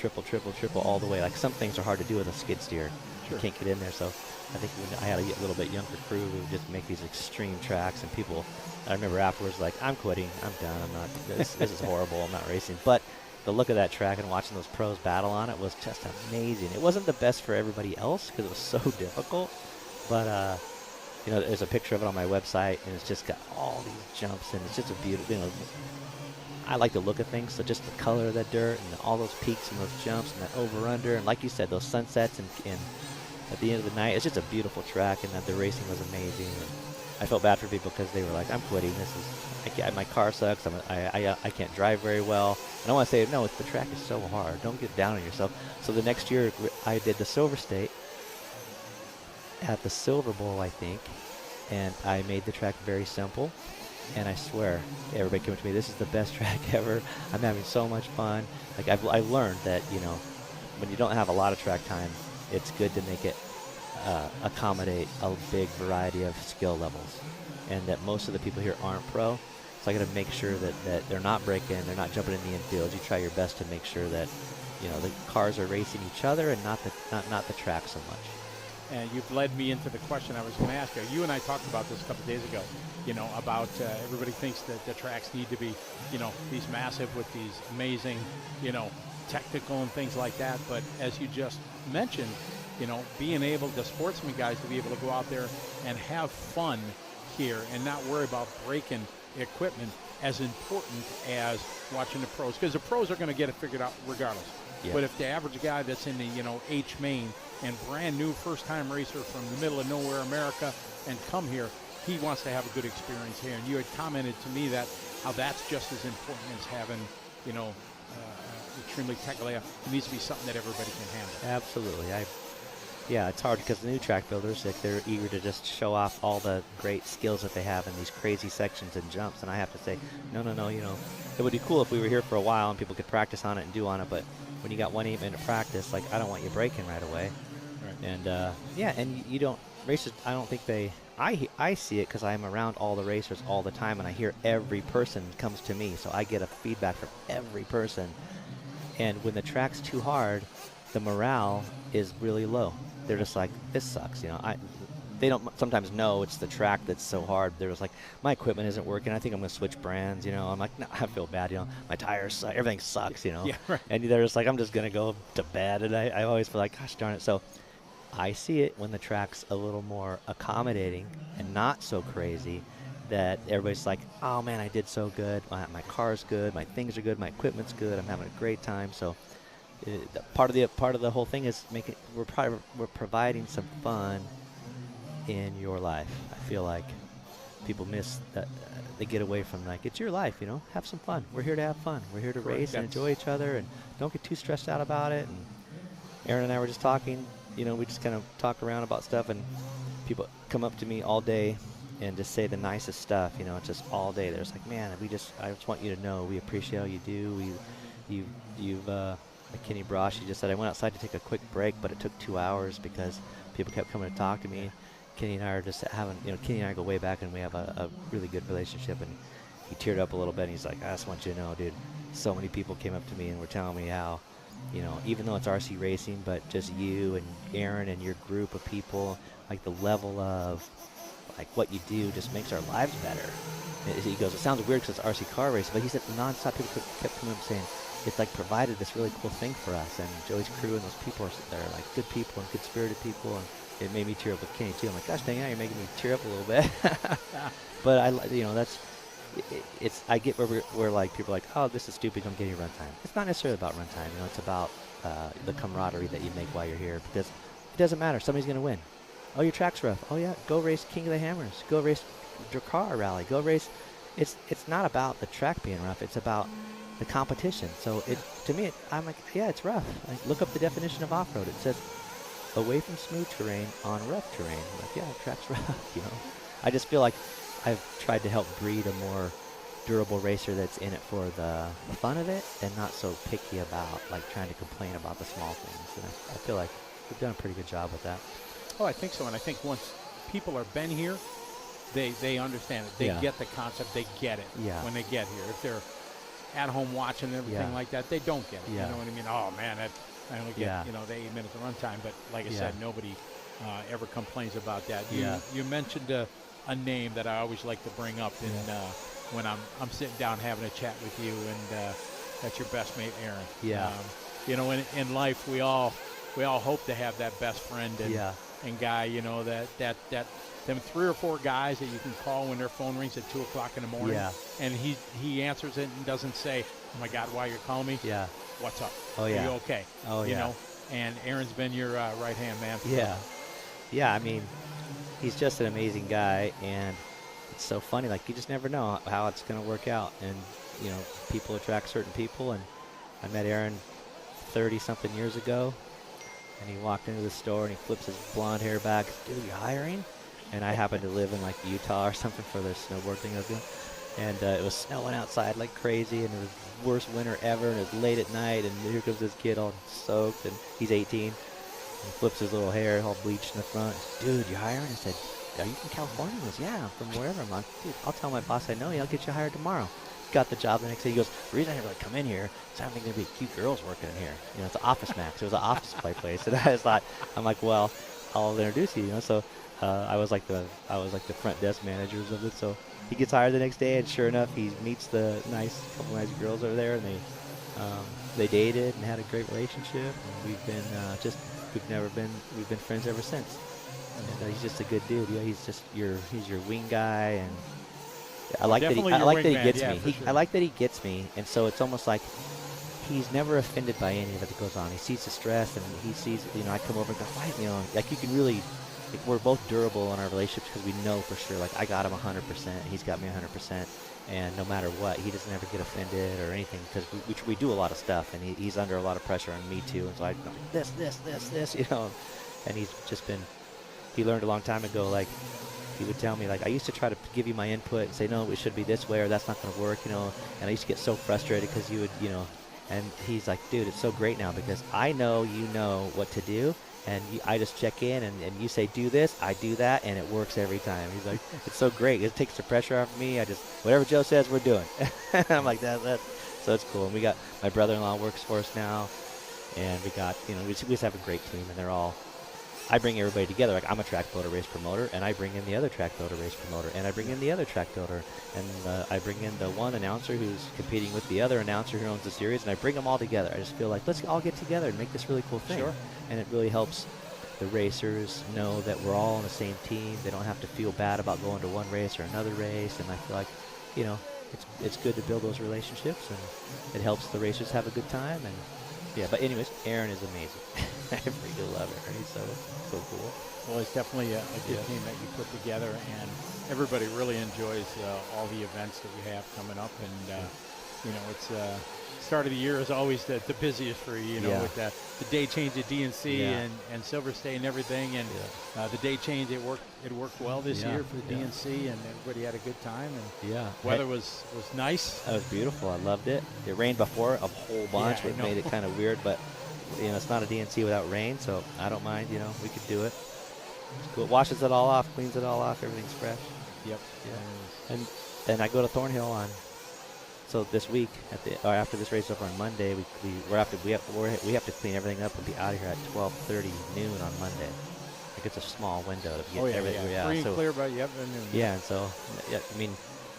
all the way. Like some things are hard to do with a skid steer. Sure. You can't get in there, so I think when I had a little bit younger crew, we would just make these extreme tracks, and people, I remember afterwards like, I'm quitting, I'm done, I'm not, this is horrible, I'm not racing. But the look of that track and watching those pros battle on it was just amazing. It wasn't the best for everybody else because it was so difficult, but you know, there's a picture of it on my website, and it's just got all these jumps, and it's just a beautiful, you know, I like to look at things, so just the color of that dirt and all those peaks and those jumps and that over-under, and like you said, those sunsets and at the end of the night, it's just a beautiful track, and that the racing was amazing. And I felt bad for people because they were like, I'm quitting, my car sucks, I can't drive very well. And I want to say, no, the track is so hard, don't get down on yourself. So the next year, I did the Silver State at the Silver Bowl, I think, and I made the track very simple. And I swear, everybody came to me, this is the best track ever. I'm having so much fun. Like I've learned that, you know, when you don't have a lot of track time, it's good to make it accommodate a big variety of skill levels. And that most of the people here aren't pro. So I got to make sure that they're not breaking, they're not jumping in the infield. You try your best to make sure that, you know, the cars are racing each other and not the track so much. And you've led me into the question I was going to ask you. You and I talked about this a couple days ago, you know, about everybody thinks that the tracks need to be, you know, these massive with these amazing, you know, technical and things like that. But as you just mentioned, you know, being able, the sportsman guys, to be able to go out there and have fun here and not worry about breaking equipment as important as watching the pros. Because the pros are going to get it figured out regardless. Yeah. But if the average guy that's in the, you know, H main and brand new first-time racer from the middle of nowhere, America, and come here, he wants to have a good experience here. And you had commented to me that how that's just as important as having, you know, extremely technical. It needs to be something that everybody can handle. Absolutely. Yeah, it's hard because the new track builders, like, they're eager to just show off all the great skills that they have in these crazy sections and jumps. And I have to say, no, you know, it would be cool if we were here for a while and people could practice on it and do on it. But when you got 1 8-minute practice, like, I don't want you breaking right away. Right. And yeah, and you don't, racers, I don't think they, I see it because I'm around all the racers all the time, and I hear every person comes to me. So I get a feedback from every person. And when the track's too hard, the morale is really low. They're just like, this sucks, you know. They don't sometimes know it's the track that's so hard. They're just like, my equipment isn't working. I think I'm going to switch brands, you know. I'm like, no, I feel bad, you know. My tires suck. Everything sucks, you know. Yeah, right. And they're just like, I'm just going to go to bed. And I always feel like, gosh darn it. So I see it when the track's a little more accommodating and not so crazy. that everybody's like, oh man, I did so good. My car's good. My things are good. My equipment's good. I'm having a great time. So part of the whole thing is we're providing some fun in your life. I feel like people miss that. They get away from, like, it's your life, you know, have some fun. We're here to have fun. We're here to race and enjoy each other, and don't get too stressed out about it. And Aaron and I were just talking, you know, we just kind of talk around about stuff, and people come up to me all day and just say the nicest stuff, you know, just all day. They're just like, man, I just want you to know we appreciate all you do. You've like Kenny Brosh, he just said, I went outside to take a quick break, but it took 2 hours because people kept coming to talk to me. Kenny and I are just having, you know, Kenny and I go way back, and we have a really good relationship. And he teared up a little bit, and he's like, I just want you to know, dude, so many people came up to me and were telling me how, you know, even though it's RC racing, but just you and Aaron and your group of people, like the level of, like, what you do just makes our lives better. He goes, it sounds weird because it's RC car racing, but he said nonstop people kept coming up saying, it's like provided this really cool thing for us. And Joey's crew and those people they're like good people and good-spirited people, and it made me tear up with Kenny too. I'm like, gosh dang it, you're making me tear up a little bit. But you know, it's I get where we're like, people are like, oh, this is stupid, don't get any run time. It's not necessarily about run time, you know, it's about the camaraderie that you make while you're here, because it doesn't matter, somebody's gonna win. Oh, your track's rough. Oh yeah, go race King of the Hammers. Go race Dakar Rally. Go race. It's not about the track being rough. It's about the competition. So to me, I'm like, yeah, it's rough. Like, look up the definition of off-road. It says away from smooth terrain on rough terrain. I'm like, yeah, the track's rough. You know, I just feel like I've tried to help breed a more durable racer that's in it for the fun of it and not so picky about, like, trying to complain about the small things. And I feel like we've done a pretty good job with that. Oh, I think so. And I think once people have been here, they understand it. They get the concept. They get it when they get here. If they're at home watching everything like that, they don't get it. You know what I mean? Oh, man, I only get, you know, the 8 minutes of runtime. But like I said, nobody ever complains about that. You mentioned a name that I always like to bring up when I'm sitting down having a chat with you, and that's your best mate, Aaron. You know, in life, we all hope to have that best friend and guy, you know, that them 3 or 4 guys that you can call when their phone rings at 2 o'clock in the morning, and he answers it and doesn't say, oh my God, why you're calling me? What's up? Are you okay? You know, and Aaron's been your right hand man. Yeah. I mean, he's just an amazing guy, and it's so funny. Like, you just never know how it's going to work out, and you know, people attract certain people. And I met Aaron 30-something years ago. And he walked into the store and he flips his blonde hair back. Dude, you hiring? And I happened to live in, like, Utah or something for the snowboard thing I was doing. And it was snowing outside like crazy, and it was the worst winter ever, and it was late at night, and here comes this kid all soaked, and he's 18. And he flips his little hair all bleached in the front. Dude, you hiring? I said, are you from California? He goes, yeah, I'm from wherever. I'm like, dude, I'll tell my boss I know you. I'll get you hired tomorrow. Got the job the next day. He goes, the reason I never come in here is I don't think there'd be cute girls working in here. You know, it's an Office Max. It was an office play place. And I just thought, I'm like, well, I'll introduce you. You know, so I was like the front desk managers of it. So he gets hired the next day, and sure enough, he meets the couple nice girls over there, and they dated and had a great relationship. And we've been we've been friends ever since. And he's just a good dude. Yeah, he's your wing guy, and I like that he gets me. I like that he gets me, and so it's almost like he's never offended by any of it that goes on. He sees the stress, and he sees, you know, I come over and go, fight, you know, like, you can really, like, we're both durable in our relationship because we know for sure, like, I got him 100%, he's got me 100%, and no matter what, he doesn't ever get offended or anything, because we do a lot of stuff, and he's under a lot of pressure on me too, and so I go, this, you know, and he's just been, he learned a long time ago, like, he would tell me, like, I used to try to give you my input and say, no, it should be this way, or that's not going to work, you know, and I used to get so frustrated because you would, you know, and he's like, dude, it's so great now because I know you know what to do, and I just check in, and you say, do this, I do that, and it works every time. He's like, it's so great. It takes the pressure off of me. I just, whatever Joe says, we're doing. I'm like, so that's cool. And we got, my brother-in-law works for us now, and we got, you know, we just have a great team, and they're all, I bring everybody together. Like, I'm a track builder race promoter, and I bring in the other track builder race promoter, and I bring in the other track builder, and I bring in the one announcer who's competing with the other announcer who owns the series, and I bring them all together. I just feel like, let's all get together and make this really cool thing. And it really helps the racers know that we're all on the same team. They don't have to feel bad about going to one race or another race, and I feel like, you know, it's good to build those relationships, and it helps the racers have a good time. And yeah, but anyways, Aaron is amazing. I freaking love Aaron. He's so cool. Well, it's definitely a good team that you put together, and everybody really enjoys all the events that we have coming up. And you know, it's start of the year is always the busiest for you know, with the day change at DNC and Silver State and everything. And the day change, it worked well this year for the DNC, and everybody had a good time. And weather was nice. That was beautiful. I loved it. It rained before a whole bunch, which made it kind of weird, but you know, it's not a DNC without rain, so I don't mind. You know, we could do it. It's cool. It washes it all off, cleans it all off. Everything's fresh. Yep. Yeah. And I go to Thornhill on. So this week, after this race over on Monday, we have to clean everything up and be out of here at 12:30 noon on Monday. Like, it's a small window to get everything. Free and clear by noon. Yeah, and so I mean,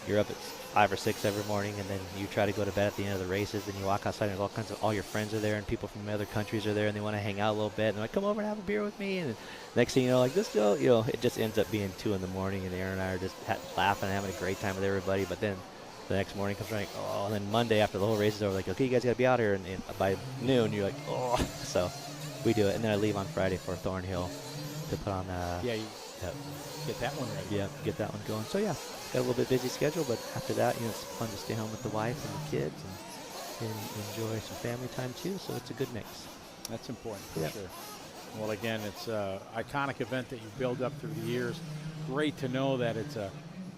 you're up at 5 or 6 every morning, and then you try to go to bed at the end of the races, and you walk outside, and all your friends are there, and people from other countries are there, and they want to hang out a little bit, and they're like, come over and have a beer with me. And next thing you know, like, let's go. You know, it just ends up being 2 in the morning, and Aaron and I are just laughing and having a great time with everybody. But then the next morning comes around, and then Monday after the whole race is over, like, okay, you guys got to be out here, and by noon you're like, oh. So we do it, and then I leave on Friday for Thornhill to put on. Get that one ready. Yeah, get that one going. So yeah, got a little bit busy schedule, but after that, you know, it's fun to stay home with the wife and the kids and enjoy some family time too. So it's a good mix. That's important for sure. Well, again, it's an iconic event that you build up through the years. Great to know that it's a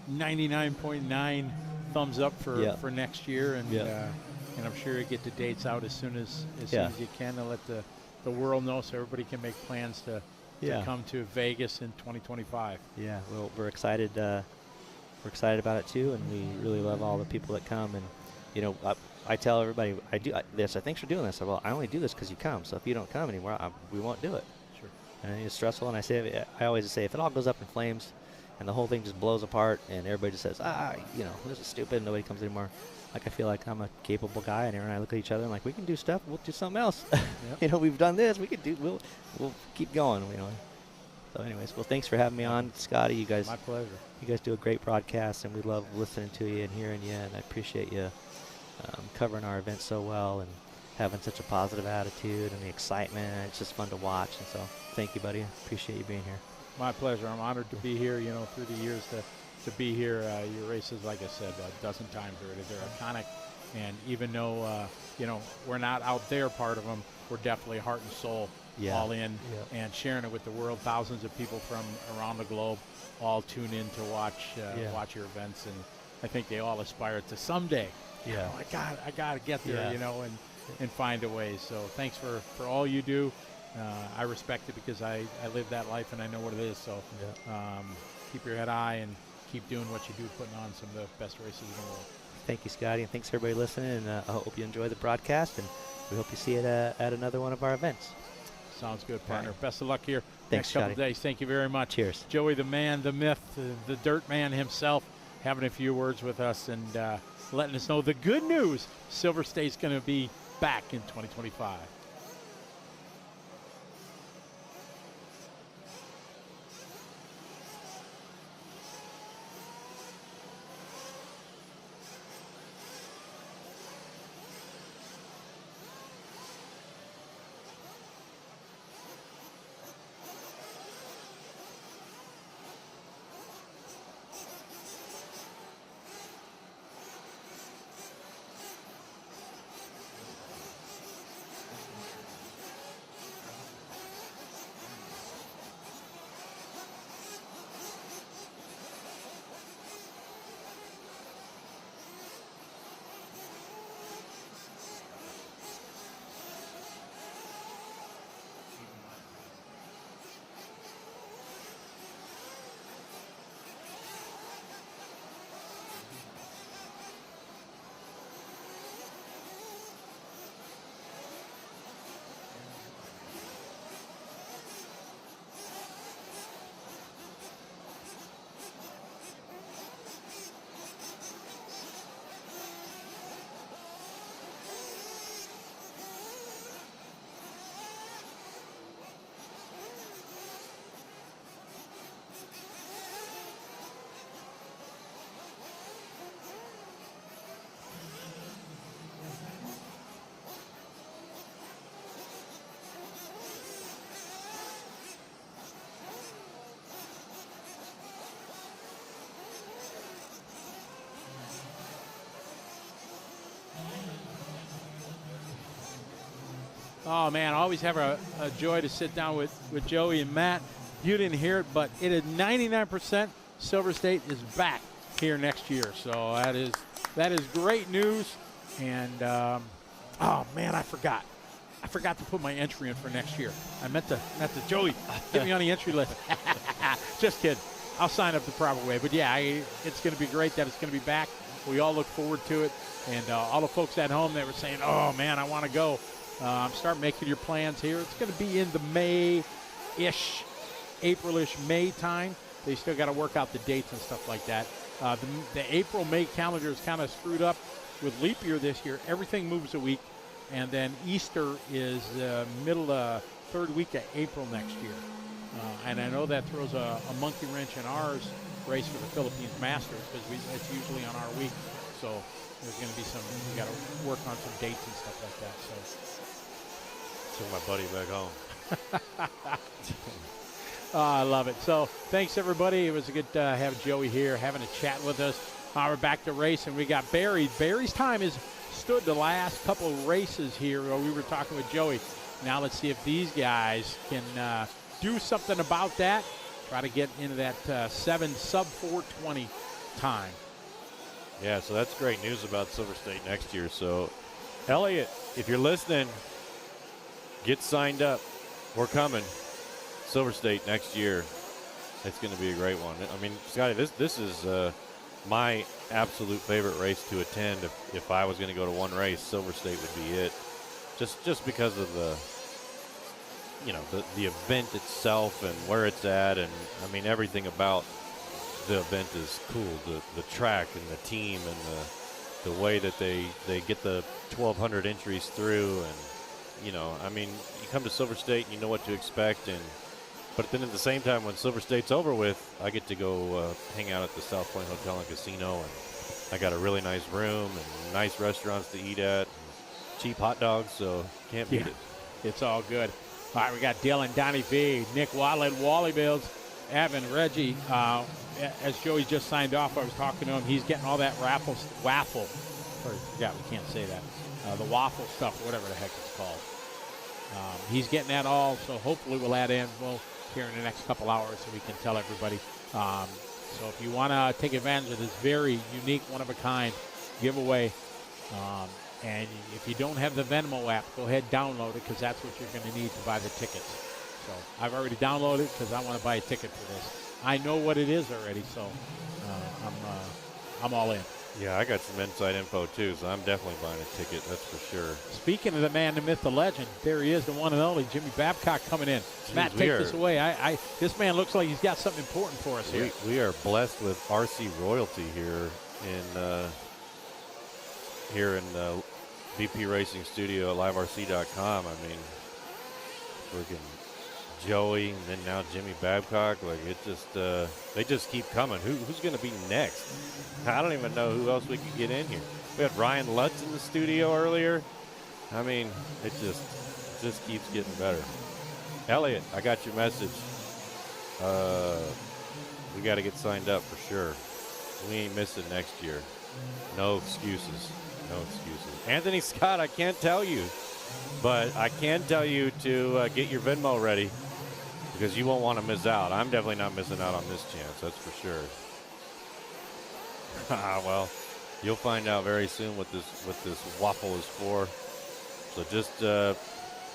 99.9 thumbs up for next year, and I'm sure you get the dates out as soon as you can to let the world know, so everybody can make plans to come to Vegas in 2025. Yeah, well, we're excited. We're excited about it too, and we really love all the people that come. And you know, I tell everybody, I do this. Thanks for doing this. Well, I only do this because you come. So if you don't come anymore, we won't do it. Sure. And it's stressful. And I always say, if it all goes up in flames, and the whole thing just blows apart, and everybody just says, you know, this is stupid, and nobody comes anymore. Like, I feel like I'm a capable guy, and Aaron and I look at each other and like, we can do stuff. We'll do something else. You know, we've done this. We could do. We'll keep going. You know. So, anyways, well, thanks for having me on, Scotty. You guys. My pleasure. You guys do a great broadcast, and we love listening to you and hearing you. And I appreciate you covering our event so well and having such a positive attitude and the excitement. And it's just fun to watch. And so, thank you, buddy. Appreciate you being here. My pleasure. I'm honored to be here. You know, through the years to be here. Your races, like I said, a dozen times already. They're iconic, and even though you know, we're not out there part of them, we're definitely heart and soul all in and sharing it with the world. Thousands of people from around the globe all tune in to watch your events, and I think they all aspire to someday. Yeah. Oh, I gotta get there. You know, and find a way. So thanks for all you do. I respect it because I live that life and I know what it is. So keep your head high and keep doing what you do, putting on some of the best races in the world. Thank you, Scotty, and thanks everybody listening. And I hope you enjoy the broadcast, and we hope you see it at another one of our events. Sounds good, partner. Right. Best of luck here. Thanks, next couple Scotty. of days. Thank you very much. Cheers. Joey, the man, the myth, the dirt man himself, having a few words with us and letting us know the good news. Silver State's going to be back in 2025. Oh, man, I always have a joy to sit down with Joey and Matt. You didn't hear it, but it is 99% Silver State is back here next year. So that is great news. And, oh, man, I forgot. I forgot to put my entry in for next year. I meant to Joey, get me on the entry list. Just kidding. I'll sign up the proper way. But, yeah, it's going to be great that it's going to be back. We all look forward to it. And all the folks at home that were saying, oh, man, I want to go, start making your plans here. It's going to be in the May-ish, April-ish, May time. They still got to work out the dates and stuff like that. The April-May calendar is kind of screwed up with leap year this year. Everything moves a week. And then Easter is third week of April next year. And I know that throws a monkey wrench in ours race for the Philippines Masters because it's usually on our week. So there's going to be we got to work on some dates and stuff like that. So Took my buddy back home. I love it. So thanks, everybody. It was good to have Joey here having a chat with us. We're back to racing. We got Barry. Barry's time is stood the last couple of races here where we were talking with Joey. Now let's see if these guys can do something about that. Try to get into that 7 sub 420 time. Yeah, so that's great news about Silver State next year. So, Elliot, if you're listening, get signed up. We're coming. Silver State next year. It's going to be a great one. I mean, Scotty, this is my absolute favorite race to attend. If I was going to go to one race, Silver State would be it. Just because of the event itself and where it's at, and I mean everything about the event is cool. The track and the team and the way that they get the 1,200 entries through, and I mean, you come to Silver State and you know what to expect, but then at the same time, when Silver State's over with, I get to go hang out at the South Point Hotel and Casino, and I got a really nice room and nice restaurants to eat at, and cheap hot dogs, so can't beat it. It's all good. All right, we got Dylan, Donnie V, Nick Watlett, Wally Bills, Evan, Reggie. As Joey just signed off, I was talking to him. He's getting all that waffle. Or, yeah, we can't say that. The waffle stuff, whatever the heck it's called. He's getting that all, so hopefully we'll add in here in the next couple hours so we can tell everybody. So if you want to take advantage of this very unique, one-of-a-kind giveaway, and if you don't have the Venmo app, go ahead and download it because that's what you're going to need to buy the tickets. So I've already downloaded it because I want to buy a ticket for this. I know what it is already, so I'm all in. Yeah, I got some inside info too, so I'm definitely buying a ticket, that's for sure. Speaking of the man, the myth, the legend, there he is, the one and only Jimmy Babcock coming in. Jeez, Matt, take this away. This man looks like he's got something important for us here. We are blessed with RC royalty here in VP Racing Studio at liverc.com. I mean, freaking Joey, and then now Jimmy Babcock. Like, it just they just keep coming. Who's going to be next? I don't even know who else we could get in here. We had Ryan Lutz in the studio earlier. I mean, it just keeps getting better. Elliot, I got your message. We got to get signed up for sure. We ain't missing next year. No excuses. No excuses. Anthony Scott, I can't tell you, but I can tell you to get your Venmo ready because you won't want to miss out. I'm definitely not missing out on this chance, that's for sure. Well, you'll find out very soon what this waffle is for. So just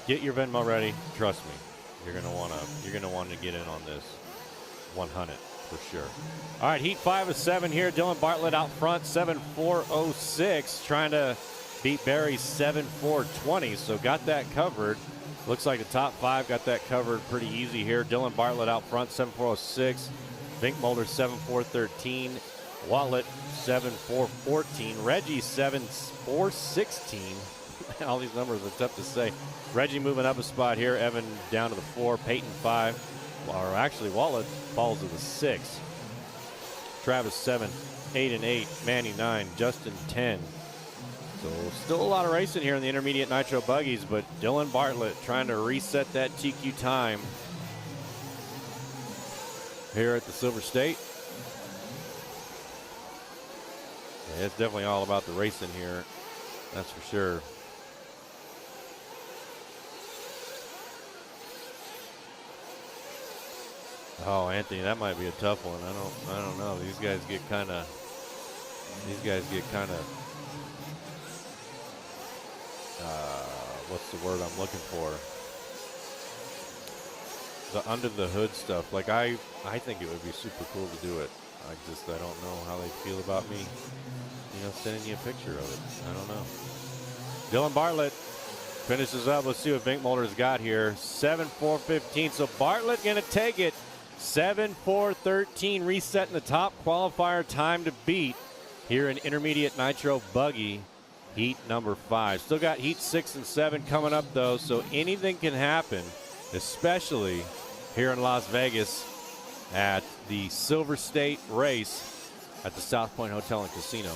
get your Venmo ready. Trust me, you're gonna want to get in on this 100 for sure. All right, heat 5 of 7 here. Dylan Bartlett out front, 7.406, trying to beat Barry's 7.420. So got that covered. Looks like the top 5 got that covered pretty easy here. Dylan Bartlett out front, 7.406. Vink Mulder, 7.413. Watlett, 7.414. Reggie, 7.416. All these numbers are tough to say. Reggie moving up a spot here. Evan down to the 4. Peyton 5. Or actually, Watlett falls to the 6. Travis 7. 8 and 8. Manny 9. Justin 10. So still a lot of racing here in the intermediate nitro buggies, but Dylan Bartlett trying to reset that TQ time here at the Silver State. Yeah, it's definitely all about the racing here. That's for sure. Oh, Anthony, that might be a tough one. I don't know. These guys get kind of what's the word I'm looking for? The under the hood stuff. Like I think it would be super cool to do it. I don't know how they feel about me, sending you a picture of it. I don't know. Dylan Bartlett finishes up. Let's see what Vinkmolder's got here. 7.415. So Bartlett going to take it. 7.413, resetting the top qualifier time to beat here in intermediate nitro buggy heat number 5. Still got heat 6 and 7 coming up though, so anything can happen, especially here in Las Vegas at the Silver State race at the South Point Hotel and Casino.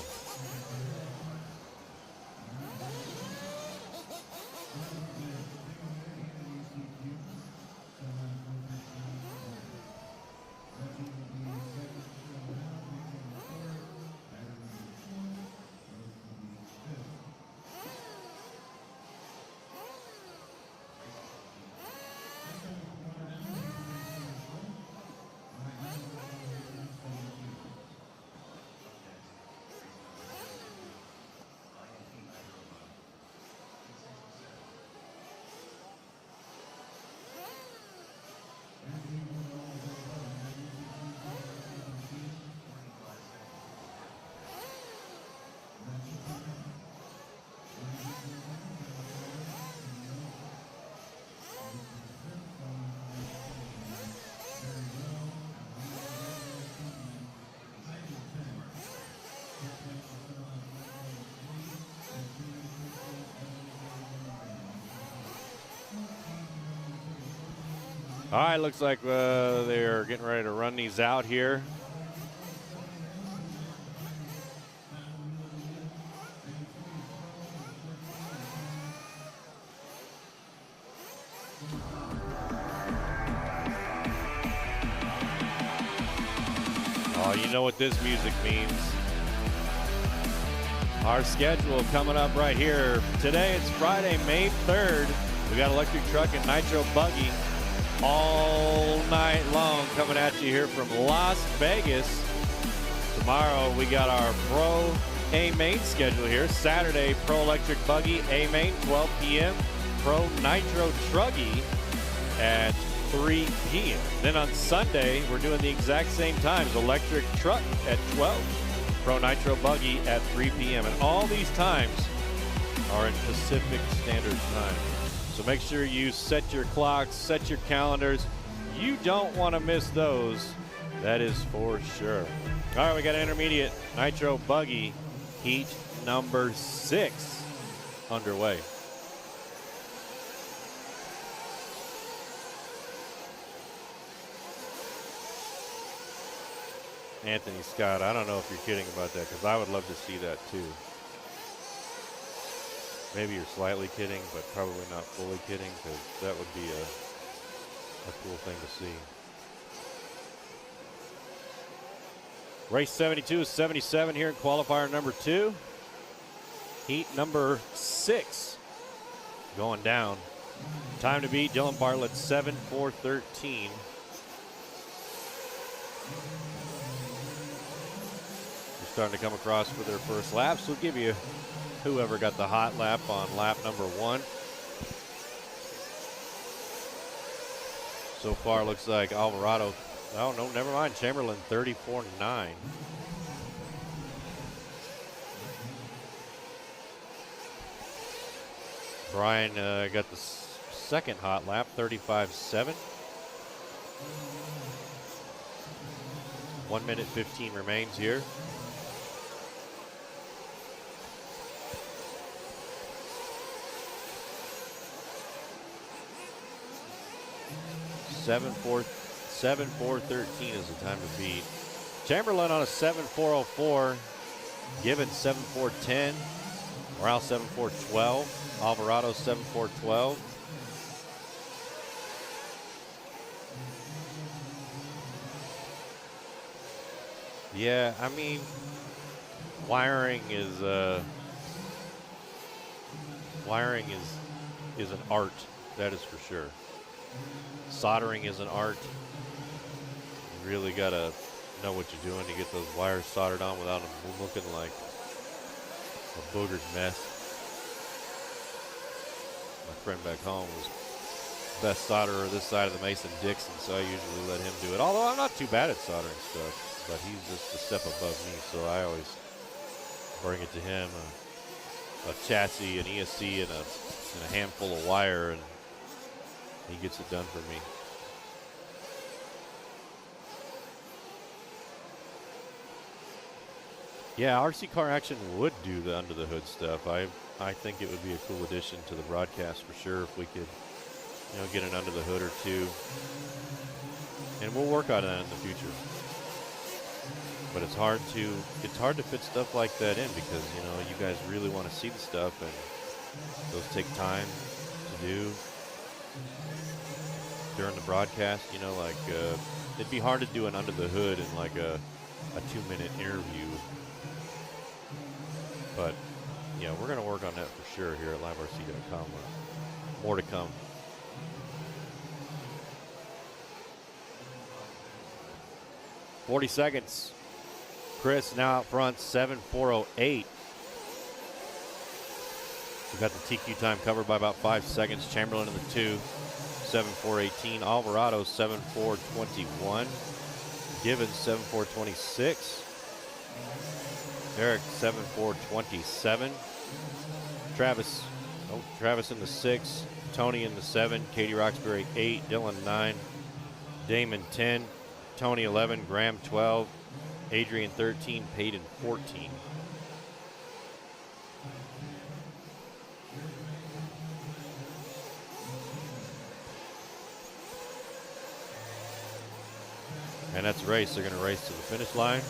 All right, looks like they're getting ready to run these out here. Oh, you know what this music means. Our schedule coming up right here. Today it's Friday, May 3rd. We got electric truck and nitro buggy all night long coming at you here from Las Vegas. Tomorrow we got our Pro A-Main schedule here. Saturday, Pro Electric Buggy A-Main, 12 p.m. Pro Nitro Truggy at 3 p.m. Then on Sunday, we're doing the exact same times. Electric Truck at 12. Pro Nitro Buggy at 3 p.m. And all these times are in Pacific Standard Time. So make sure you set your clocks, set your calendars. You don't want to miss those. That is for sure. All right, we got intermediate nitro buggy heat number 6 underway. Anthony Scott, I don't know if you're kidding about that, because I would love to see that too. Maybe you're slightly kidding, but probably not fully kidding, because that would be a cool thing to see. Race 72 is 77 here in qualifier number 2. Heat number 6 going down. Time to beat Dylan Bartlett, 7.413. Starting to come across for their first laps. We'll give you whoever got the hot lap on lap number 1. So far, looks like Alvarado. Oh, no, never mind. Chamberlain, 34.9. Brian got the second hot lap, 35.7. 1 minute 15 remains here. Seven four 13 is the time to beat. Chamberlain on a 7.404. Gibbons 7.410. Morale 7.412. Alvarado 7.412. Yeah, I mean, wiring is an art. That is for sure. Soldering is an art. really got to know what you're doing to get those wires soldered on without them looking like a booger's mess. My friend back home was best solderer this side of the Mason-Dixon, so I usually let him do it. Although I'm not too bad at soldering stuff, but he's just a step above me, so I always bring it to him, a chassis, an ESC, and a handful of wire, and he gets it done for me. Yeah, RC Car Action would do the under the hood stuff. I think it would be a cool addition to the broadcast for sure if we could, get an under the hood or two. And we'll work on that in the future. But it's hard to fit stuff like that in because, you guys really want to see the stuff and those take time to do during the broadcast, it'd be hard to do an under the hood in like a 2-minute interview. But, yeah, we're going to work on that for sure here at liverc.com. More to come. .40 seconds. Chris now out front, 7:4:08. We got the TQ time covered by about 5 seconds. Chamberlain in the 2, 7:4:18. Alvarado, 7:4:21. Givens, 7:4:26. Eric, 7:4:27. Travis in the 6. Tony in the 7. Katie Roxbury, 8. Dylan, 9. Damon, 10. Tony, 11. Graham, 12. Adrian, 13. Peyton, 14. And that's a race. They're going to race to the finish line.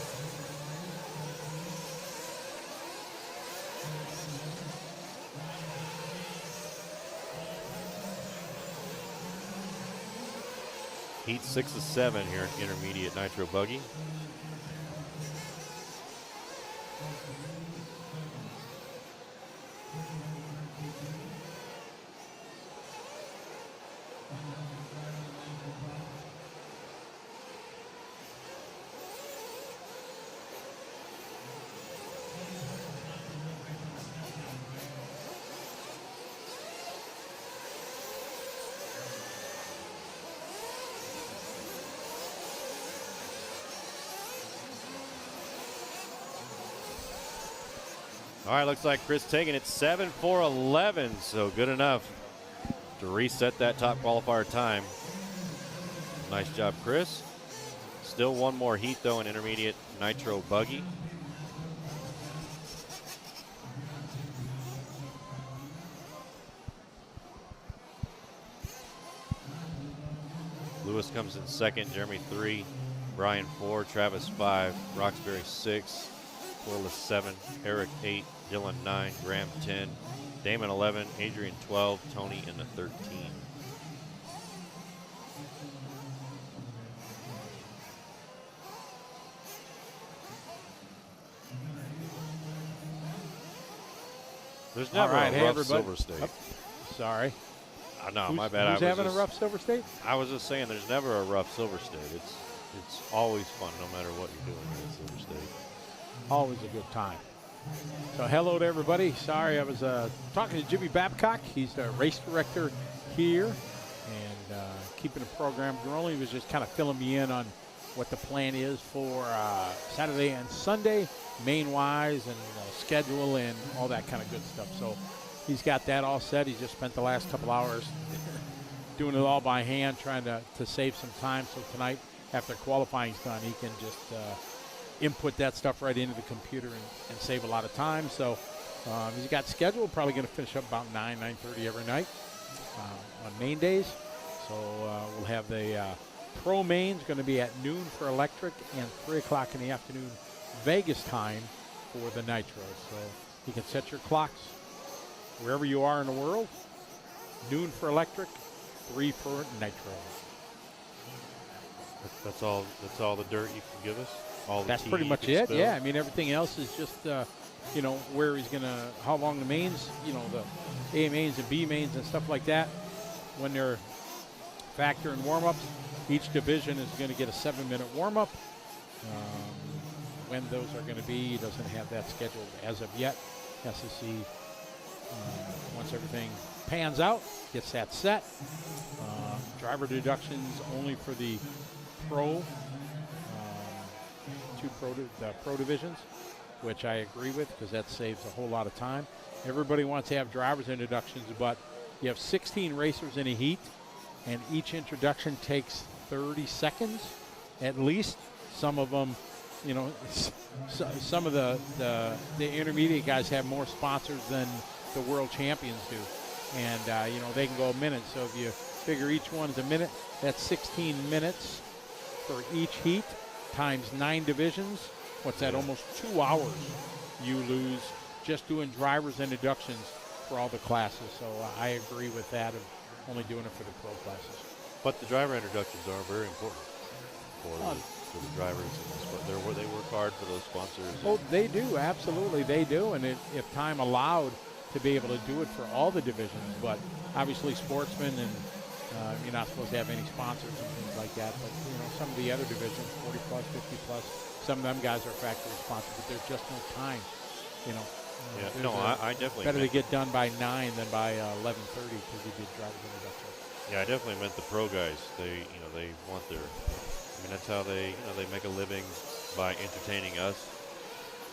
Heat 6 of 7 here in intermediate nitro buggy. All right, looks like Chris taking it 7:4:11, so good enough to reset that top qualifier time. Nice job, Chris. Still one more heat, though, in intermediate nitro buggy. Lewis comes in second, Jeremy 3, Brian 4, Travis 5, Roxbury 6, Corliss 7, Eric 8, Dylan 9, Graham 10, Damon 11, Adrian 12, Tony in the 13. There's never a rough Silver State. Oh, sorry. No, my bad. Who's having a rough Silver State? I was just saying there's never a rough Silver State. It's always fun no matter what you're doing here at Silver State. Always a good time. So hello to everybody. Sorry, I was talking to Jimmy Babcock. He's the race director here and keeping the program rolling. He was just kind of filling me in on what the plan is for Saturday and Sunday, main-wise, and schedule and all that kind of good stuff. So he's got that all set. He just spent the last couple hours doing it all by hand, trying to save some time. So tonight, after qualifying's done, he can just input that stuff right into the computer and save a lot of time. So he's got scheduled, probably going to finish up about 9:30 every night on main days. So we'll have the pro mains going to be at noon for electric and 3 o'clock in the afternoon Vegas time for the nitro. So you can set your clocks wherever you are in the world. Noon for electric, 3 for nitro. That's all the dirt you can give us? That's pretty much it. Spill. Yeah, I mean everything else is just where he's gonna, how long the mains, the A mains and B mains and stuff like that when they're factor and warm-ups. Each division is going to get a 7-minute warm-up. When those are going to be, he doesn't have that scheduled as of yet. SEC, once everything pans out, gets that set. Driver deductions only for the pro, the pro divisions, which I agree with because that saves a whole lot of time. Everybody wants to have drivers introductions, but you have 16 racers in a heat, and each introduction takes 30 seconds at least. Some of them, you know, some of the intermediate guys have more sponsors than the world champions do, and you know, they can go a minute. So if you figure each one's a minute, that's 16 minutes for each heat times 9 divisions. What's that? Almost 2 hours you lose just doing drivers introductions for all the classes. So I agree with that of only doing it for the pro classes. But the driver introductions are very important for the drivers. They work hard for those sponsors. Oh, they do, absolutely, they do. And if time allowed to be able to do it for all the divisions, but obviously sportsmen and you're not supposed to have any sponsors and things like that. But you know, some of the other divisions, 40 plus, 50 plus, some of them guys are factory sponsored, but there's just no time. You know. Yeah, no, I definitely better to get done by 9 than by 11:30 because you did driver's introduction. Yeah, I definitely meant the pro guys. They want their. I mean, that's how they make a living by entertaining us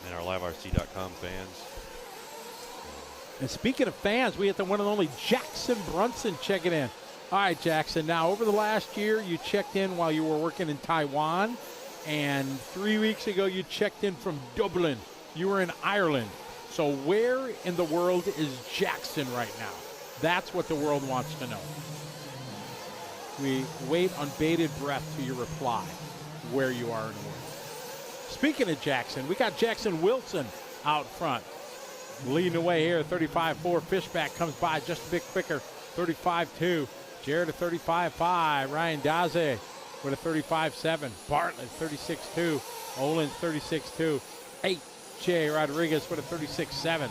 and our liverc.com fans. And speaking of fans, we have the one and only Jackson Brunson checking in. All right, Jackson. Now, over the last year, you checked in while you were working in Taiwan, and 3 weeks ago, you checked in from Dublin. You were in Ireland. So where in the world is Jackson right now? That's what the world wants to know. We wait on bated breath to your reply where you are in the world. Speaking of Jackson, we got Jackson Wilson out front. Leading the way here, 35.4. Fishback comes by just a bit quicker, 35.2. Jared at 35.5. Ryan Daze with a 35.7. Bartlett, 36.2. Olin, 36.2. 8. Jay Rodriguez with a 36.7.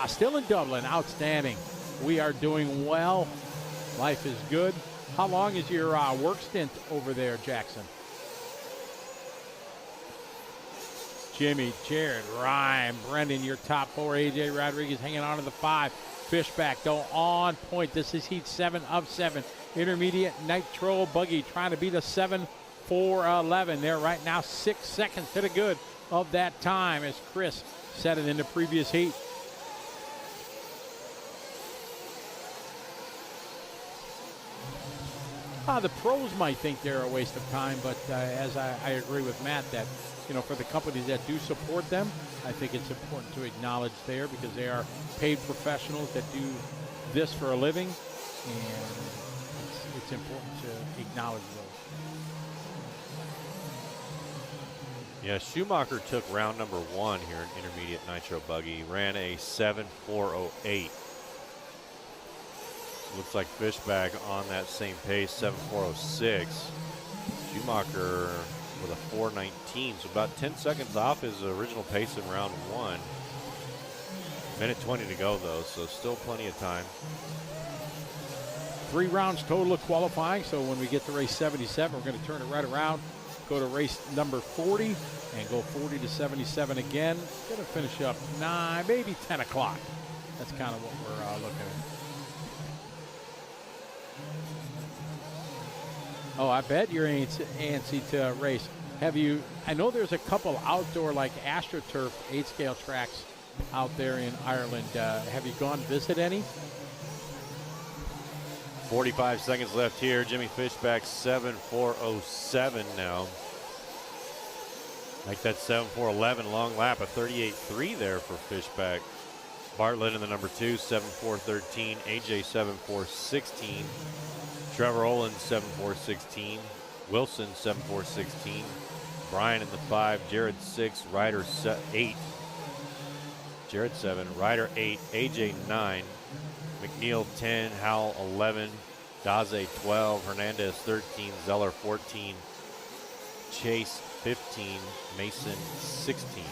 Still in Dublin, outstanding. We are doing well. Life is good. How long is your work stint over there, Jackson? Jimmy, Jared, Ryan, Brendan, your top 4. AJ Rodriguez hanging on to the 5. Fishback, though, on point. This is heat 7 of 7. Intermediate Nitro Buggy trying to beat a 7.4.11. They're right now 6 seconds to the good of that time as Chris set it in the previous heat. The pros might think they're a waste of time, but as I agree with Matt that, you know, for the companies that do support them, I think it's important to acknowledge there because they are paid professionals that do this for a living, and it's important to acknowledge those. Yeah, Schumacher took round number 1 here in intermediate Nitro Buggy. Ran a 7.408. Looks like Fishback on that same pace, 7.406. Schumacher with a 4.19, so about 10 seconds off his original pace in round 1. Minute 20 to go, though, so still plenty of time. 3 rounds total of qualifying, so when we get to race 77, we're going to turn it right around, go to race number 40, and go 40 to 77 again. Going to finish up 9, maybe 10 o'clock. That's kind of what we're looking at. Oh, I bet you're antsy to race. Have you, I know there's a couple outdoor like AstroTurf 8-scale tracks out there in Ireland. Have you gone visit any? 45 seconds left here. Jimmy Fishback 7.407 now. Like that 7.411 long lap, a 38.3 there for Fishback. Bartlett in the number 2, 7.413. AJ 7.416. Trevor Olin 7.416. Wilson 7.416. Brian in the 5. Jared 6. Ryder 8. Jared 7. Ryder 8. AJ 9. McNeil 10. Howell 11. Daze 12. Hernandez 13. Zeller 14. Chase 15, Mason 16.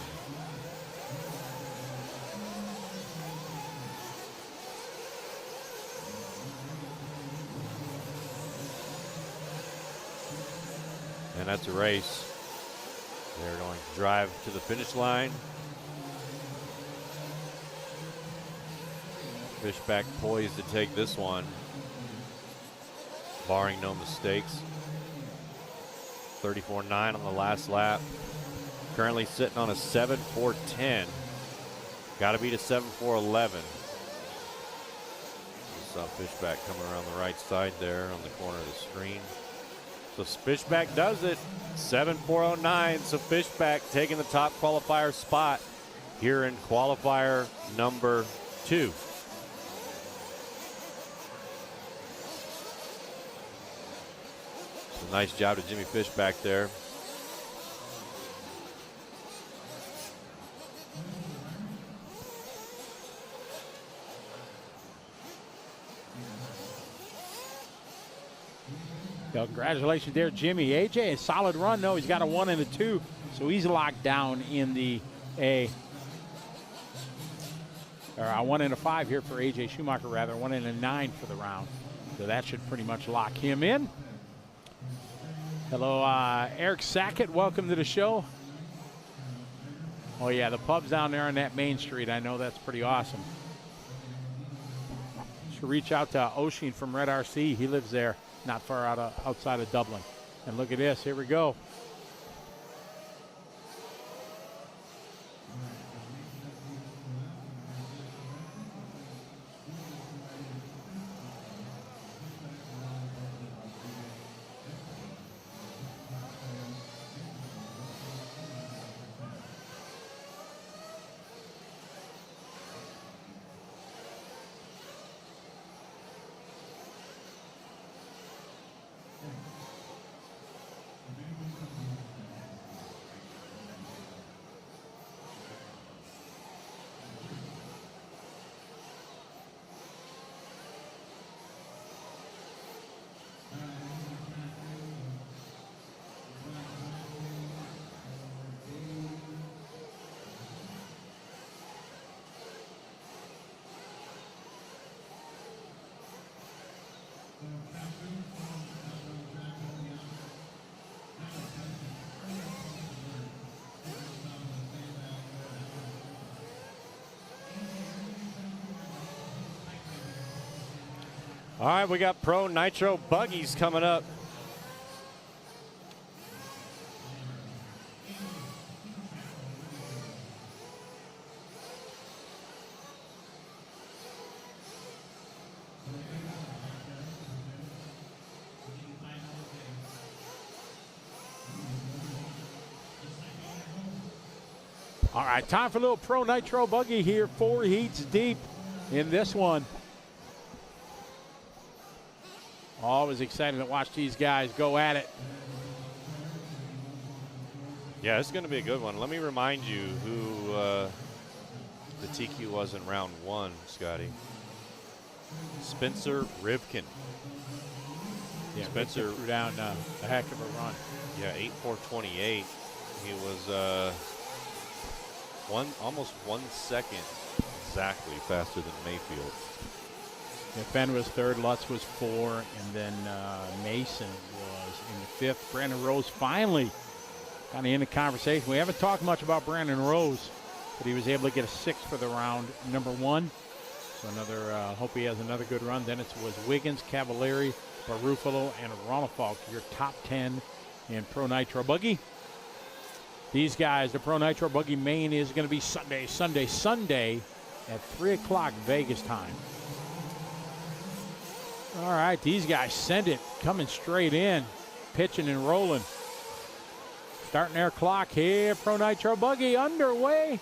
And that's a race. They're going to drive to the finish line. Fishback poised to take this one, barring no mistakes. 34.9 on the last lap. Currently sitting on a 7.410. Got to beat a 7.411. Saw Fishback coming around the right side there on the corner of the screen. So Fishback does it. 7.409. So Fishback taking the top qualifier spot here in qualifier number 2. So nice job to Jimmy Fishback there. So congratulations there, Jimmy. AJ, a solid run. No, he's got a 1 and a 2, so he's locked down in the A. Or a 1 and a 5 here for AJ Schumacher, rather. 1 and a 9 for the round. So that should pretty much lock him in. Hello, Eric Sackett. Welcome to the show. Oh, yeah, the pub's down there on that main street. I know that's pretty awesome. Should reach out to Oshin from Red RC. He lives there, not far outside of Dublin. And look at this. Here we go. All right, we got Pro Nitro buggies coming up. All right, time for a little Pro Nitro buggy here. 4 heats deep in this one. Always excited to watch these guys go at it. Yeah, it's going to be a good one. Let me remind you who the TQ was in round 1, Scotty. Spencer Rivkin. Yeah, Spencer threw down a heck of a run. Yeah, 8.428. He was almost 1 second exactly faster than Mayfield. Yeah, Ben was 3rd, Lutz was 4, and then Mason was in the 5th. Brandon Rose finally kind of in the conversation. We haven't talked much about Brandon Rose, but he was able to get a 6 for the round number 1. So another, hope he has another good run. Then it was Wiggins, Cavalieri, Barufalo, and Ronafalk, your top 10 in Pro Nitro Buggy. These guys, the Pro Nitro Buggy main is going to be Sunday at 3 o'clock Vegas time. All right, these guys send it, coming straight in, pitching and rolling. Starting their clock here, Pro Nitro Buggy underway.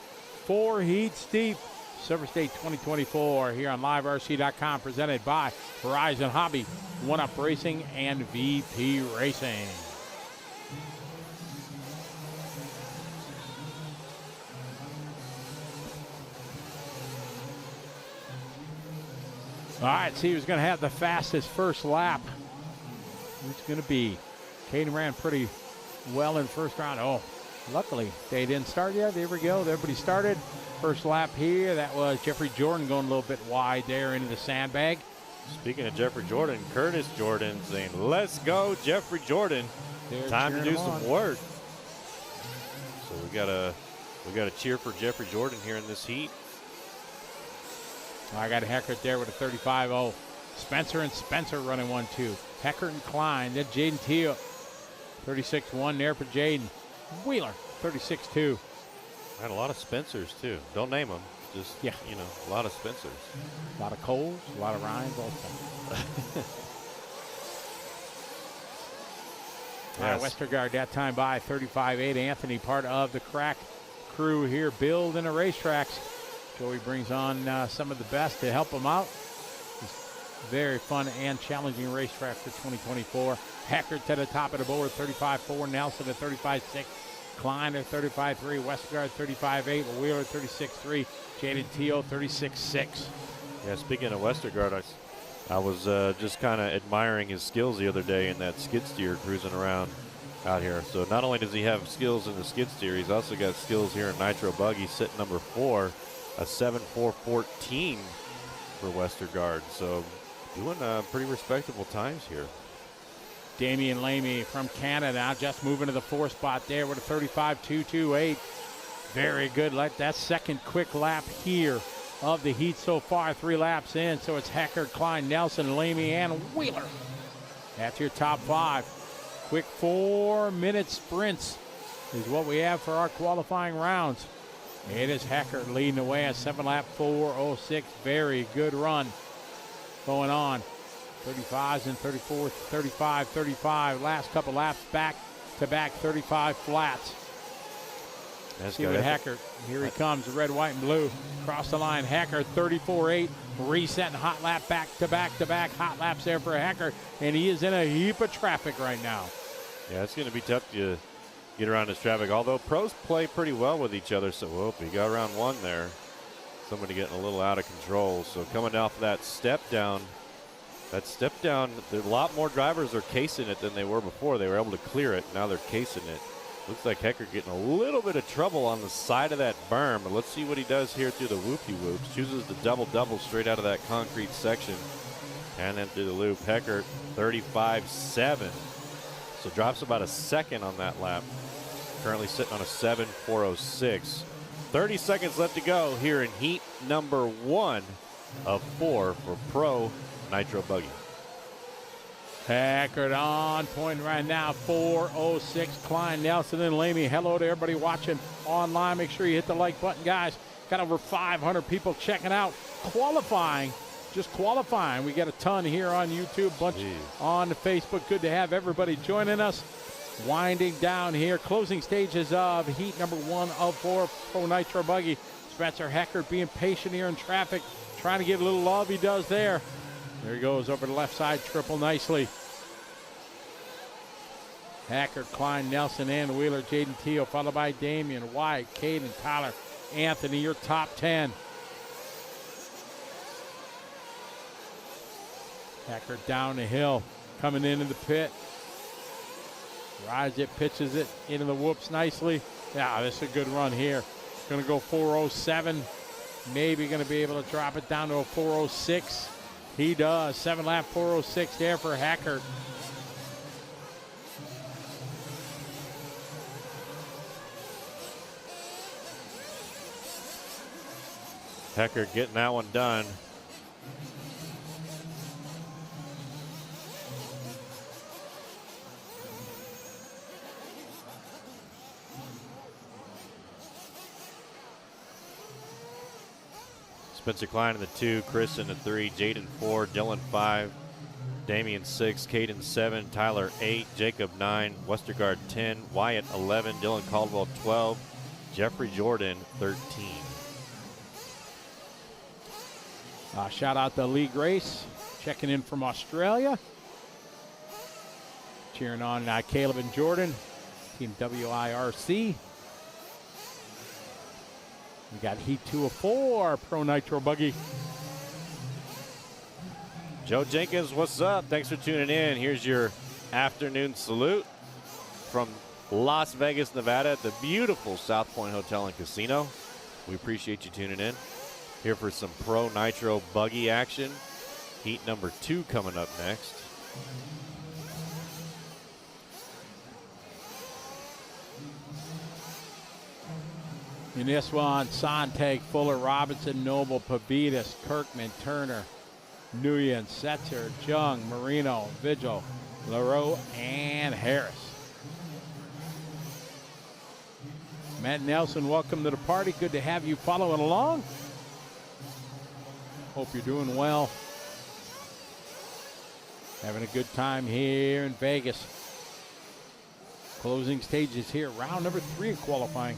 4 heats deep. Silver State 2024 here on liverc.com, presented by Horizon Hobby, One Up Racing, and VP Racing. All right, see who's going to have the fastest first lap. Who's going to be? Caden ran pretty well in first round. Oh, luckily they didn't start yet. There we go. Everybody started. First lap here, that was Jeffrey Jordan going a little bit wide there into the sandbag. Speaking of Jeffrey Jordan, Curtis Jordan saying, "Let's go, Jeffrey Jordan." They're Time to do cheering him some on. work. So we gotta cheer for Jeffrey Jordan here in this heat. I got Heckert there with a 35-0. Spencer and Spencer running 1-2. Heckert and Klein, then Jaden Teal. 36-1 there for Jaden. Wheeler, 36-2. And a lot of Spencers too. Don't name them. Just, yeah, a lot of Spencers. A lot of Coles, a lot of Ryans, all Spencers. Yes. Westergaard that time by 35-8. Anthony, part of the crack crew here, building the racetracks. Joey brings on some of the best to help him out. Very fun and challenging racetrack for 2024. Heckert to the top of the board, 35-4. Nelson at 35-6. Klein at 35-3. Westergaard 35-8. Wheeler 36-3. Jaden Teal 36-6. Yeah, speaking of Westergaard, I was just kind of admiring his skills the other day in that skid steer cruising around out here. So not only does he have skills in the skid steer, he's also got skills here in nitro buggy, sitting number 4, a 7.414 for Westergaard. So doing pretty respectable times here. Damian Lamy from Canada just moving to the 4th spot there with a 35.228. Very good. Like that second quick lap here of the heat so far, 3 laps in. So it's Heckert, Klein, Nelson, Lamy, and Wheeler. That's your top 5. Quick 4-minute sprints is what we have for our qualifying rounds. It is Heckert leading the way, a 7-lap 4.06. Very good run going on. 35s and 34s, 35, 35. Last couple laps back to back, 35 flats. See what Heckert, here he comes, the red, white, and blue. Across the line, Heckert, 34-8. Resetting hot lap back to back to back. Hot laps there for Heckert, and he is in a heap of traffic right now. Yeah, it's going to be tough to get around this traffic, although pros play pretty well with each other. So, whoop, he got around 1 there. Somebody getting a little out of control. So coming off that step down, a lot more drivers are casing it than they were before. They were able to clear it. Now they're casing it. Looks like Heckert getting a little bit of trouble on the side of that berm. But let's see what he does here through the whoopie-whoops. Chooses the double-double straight out of that concrete section. And then through the loop, Heckert 35.7. So drops about a second on that lap. Currently sitting on a 7.406. 30 seconds left to go here in heat number 1 of 4 for Pro Nitro Buggy. Heckert on point right now, 4.06. Klein, Nelson, and Lamy. Hello to everybody watching online. Make sure you hit the like button, guys. Got over 500 people checking out. Qualifying, just qualifying. We got a ton here on YouTube, bunch on Facebook. Good to have everybody joining us. Winding down here, closing stages of heat number 1 of 4 Pro Nitro Buggy. Spencer Heckert being patient here in traffic, trying to get a little love. He does there. There he goes over the left side, triple nicely. Heckert, Klein, Nelson, and Wheeler, Jaden Teal, followed by Damian, White, Caden, Tyler, Anthony, your top 10. Heckert down the hill, coming into the pit. Rides it, pitches it into the whoops nicely. Yeah, this is a good run here. Going to go 4.07. Maybe going to be able to drop it down to a 4.06. He does. 7-lap 4.06 there for Heckert. Heckert getting that one done. Spencer Klein in the 2, Chris in the 3, Jaden 4, Dylan 5, Damian 6, Caden 7, Tyler 8, Jacob 9, Westergaard 10, Wyatt 11, Dylan Caldwell 12, Jeffrey Jordan 13. Shout out to Lee Grace, checking in from Australia. Cheering on Caleb and Jordan, Team WIRC. We got Heat 2 of 4, Pro Nitro Buggy. Joe Jenkins, what's up? Thanks for tuning in. Here's your afternoon salute from Las Vegas, Nevada at the beautiful South Point Hotel and Casino. We appreciate you tuning in. Here for some Pro Nitro buggy action. Heat number 2 coming up next. In this one, Sontag, Fuller, Robinson, Noble, Pavitas, Kirkman, Turner, Nguyen, Setzer, Jung, Marino, Vigil, LaRoe, and Harris. Matt Nelson, welcome to the party. Good to have you following along. Hope you're doing well. Having a good time here in Vegas. Closing stages here. Round number 3 of qualifying.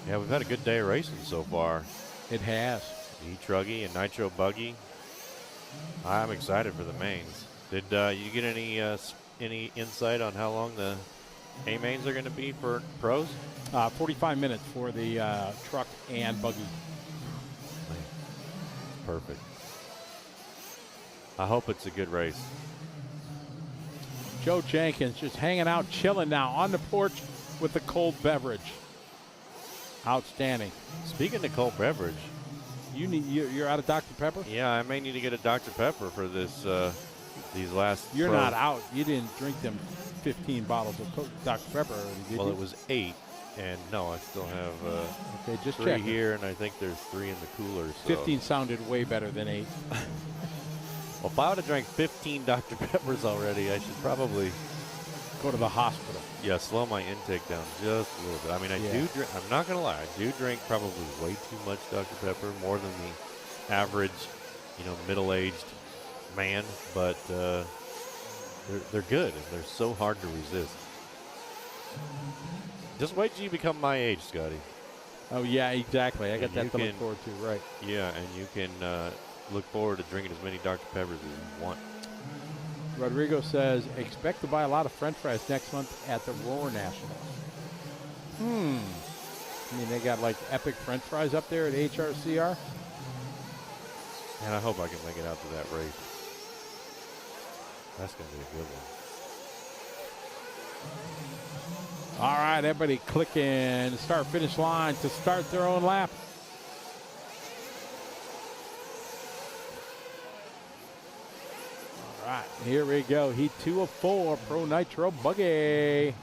Yeah, we've had a good day of racing so far. It has. E-Truggy and Nitro Buggy. I'm excited for the mains. Did you get any insight on how long the A-mains are going to be for pros? 45 minutes for the truck and buggy. Perfect. I hope it's a good race. Joe Jenkins just hanging out, chilling now on the porch with the cold beverage. Outstanding. Speaking of cold beverage, you're out of Dr. Pepper? Yeah, I may need to get a Dr. Pepper for this these last. You're not out. You didn't drink them 15 bottles of Dr. Pepper already, did well, you? it was 8, and no, I still have okay, just 3 check here, and I think there's 3 in the cooler. So. 15 sounded way better than 8. Well, if I would have drank 15 Dr. Peppers already, I should probably go to the hospital. Yeah, slow my intake down just a little bit. I mean, I do drink, I'm not going to lie, I do drink probably way too much Dr. Pepper, more than the average, middle-aged man, but they're good, and they're so hard to resist. Just wait till you become my age, Scotty. Oh, yeah, exactly. I got And that you to look can- forward to, right. Yeah, and you can look forward to drinking as many Dr. Peppers as you want. Rodrigo says, expect to buy a lot of French fries next month at the Roar Nationals. I mean, they got like epic French fries up there at HRCR. And I hope I can make it out to that race. That's going to be a good one. All right, everybody clicking start-finish line to start their own lap. All right, here we go. Heat 2 of 4, Pro Nitro Buggy.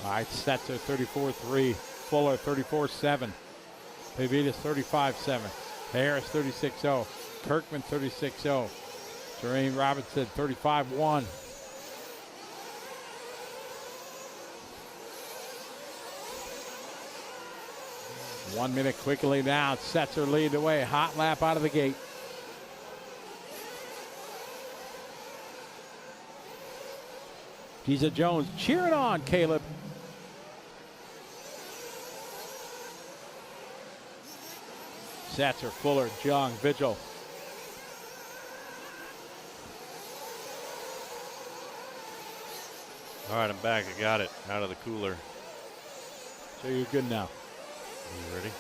All right, Setzer 34-3, Fuller 34-7, Pavitas 35-7, Harris 36-0, Kirkman 36-0, Jermaine Robinson 35-1. One minute quickly now. Setzer lead the way. Hot lap out of the gate. Giza Jones cheering on Caleb. Setzer, Fuller, Jung, Vigil. All right, I'm back. I got it out of the cooler. So you're good now. Are you ready?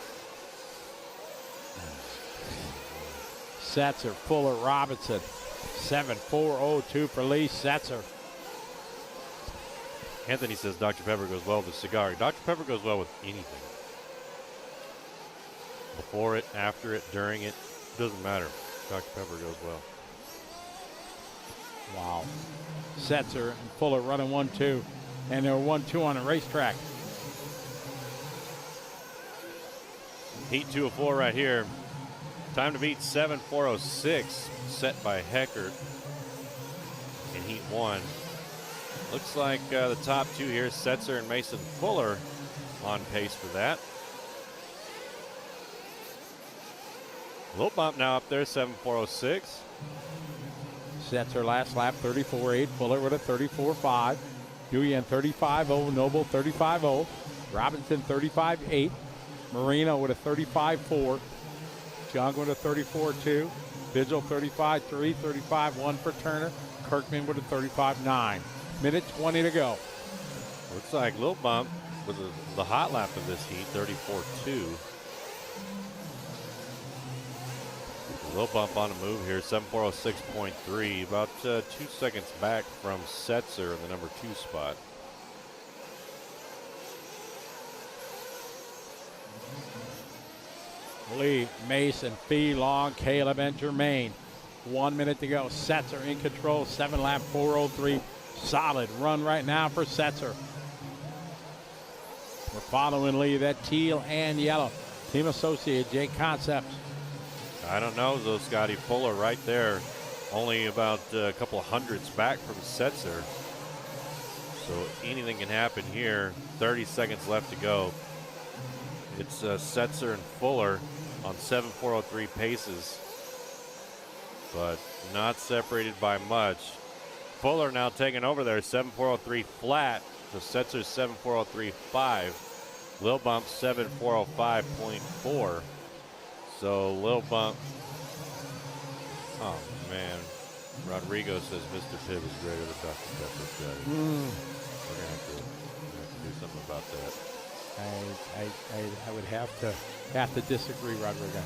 Setzer, Fuller, Robinson. 7-4-0-2 for Lee Setzer. Anthony says Dr. Pepper goes well with cigar. Dr. Pepper goes well with anything. Before it, after it, during it, doesn't matter. Dr. Pepper goes well. Wow. Setzer and Fuller running 1-2. And they're 1-2 on the racetrack. Heat 2 of 4 right here. Time to beat 7-4-0-6, set by Heckert in Heat 1. Looks like the top 2 here, Setzer and Mason Fuller, on pace for that. Little bump now up there, 7-4-0-6. Setzer last lap, 34-8. Fuller with a 34-5. Nguyen 35-0. Noble 35-0. Robinson 35-8. Marino with a 35-4. Jung with a 34-2. Vigil 35-3. 35-1 for Turner. Kirkman with a 35-9. Minute 20 to go. Looks like little bump. was the hot lap of this heat, 34.2. A little bump on a move here, 7406.3, about 2 seconds back from Setzer in the number 2 spot. Lee, Mason, Fee, Long, Caleb, and Jermaine. 1 minute to go. Setzer in control. 7 lap, 4:03. Solid run right now for Setzer. We're following Lee. That teal and yellow. Team associate Jake Concepts. I don't know, though, Scotty. Fuller right there. Only about a couple of hundredths back from Setzer. So anything can happen here. 30 seconds left to go. It's Setzer and Fuller on 7:4:03 paces, but not separated by much. Fuller now taking over there, 7:4:03 flat. So Setzer's 7:4:03.5. Lil Bump 7:4:05.4. So Lil Bump. Oh man, Rodrigo says Mr. Pibb is greater than Dr. Pepper. We're gonna have to do something about that. I would have to disagree, Rodrigo.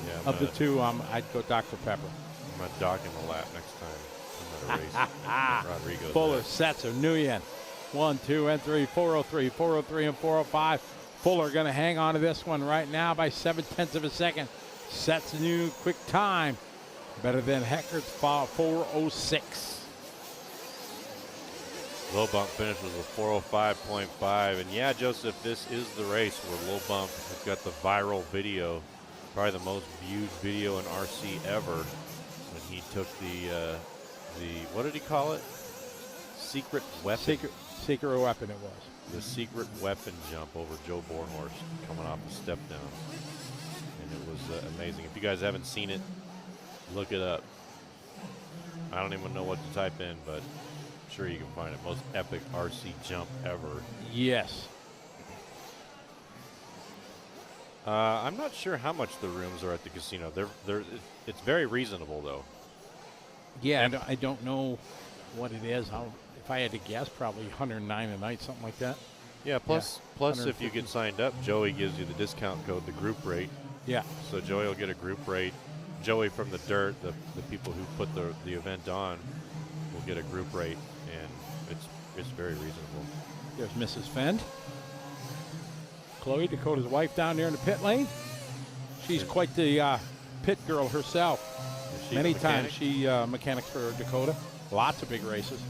Yeah, of the two, I'd go Dr. Pepper. I'm gonna dock him a lap next time. I'm gonna race Rodrigo. Fuller, Setzer, Nguyen. 1, 2, and 3, 4:03, 4:03, and 4:05. Fuller gonna hang on to this one right now by 7/10 of a second. Sets a new quick time, better than Hecker's 4:06. Lil Bump finishes with 4:05.5, and yeah, Joseph, this is the race where Lil Bump has got the viral video, probably the most viewed video in RC ever, when he took the what did he call it? Secret weapon. Secret weapon it was. The secret weapon jump over Joe Bornhorst coming off the step down, and it was amazing. If you guys haven't seen it, look it up. I don't even know what to type in, but sure you can find it. Most epic RC jump ever. Yes. I'm not sure how much the rooms are at the casino. It's very reasonable though. Yeah, and I don't know what it is. If I had to guess, probably 109 a night, something like that. Yeah, plus if you get signed up, Joey gives you the discount code, the group rate. Yeah. So Joey will get a group rate. Joey from the dirt, the people who put the event on, will get a group rate, and it's very reasonable. There's Mrs. Fend. Chloe, Dakota's wife, down there in the pit lane. She's quite the pit girl herself. Many times she mechanics for Dakota. Lots of big races.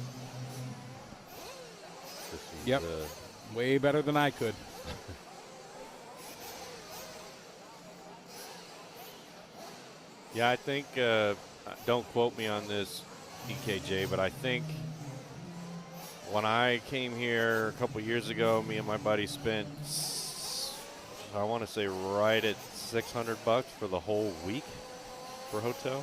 Yep. Way better than I could. Yeah, I think, don't quote me on this, EKJ, but I think when I came here a couple years ago, me and my buddy spent, I want to say right at $600 for the whole week for hotel.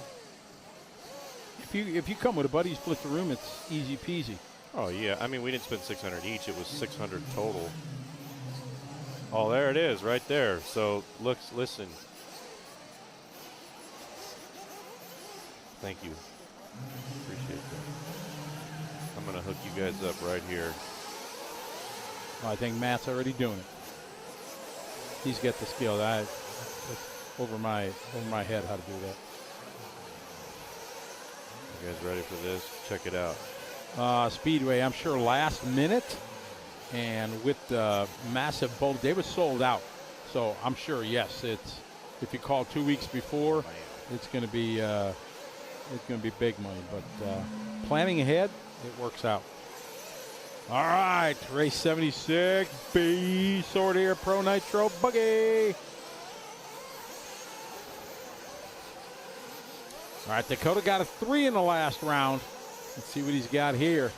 If you come with a buddy, you split the room, it's easy peasy. Oh yeah, I mean we didn't spend 600 each; it was 600 total. Oh, there it is, right there. So listen. Thank you, appreciate that. I'm gonna hook you guys up right here. Well, I think Matt's already doing it. He's got the skill. It's over my head how to do that. You guys ready for this? Check it out. Speedway, I'm sure last minute, and with the massive bulk, they were sold out. So I'm sure, yes, if you call 2 weeks before, it's going to be big money. But planning ahead, it works out. All right, race 76, B Sortier Pro Nitro Buggy. All right, Dakota got a 3 in the last round. Let's see what he's got here.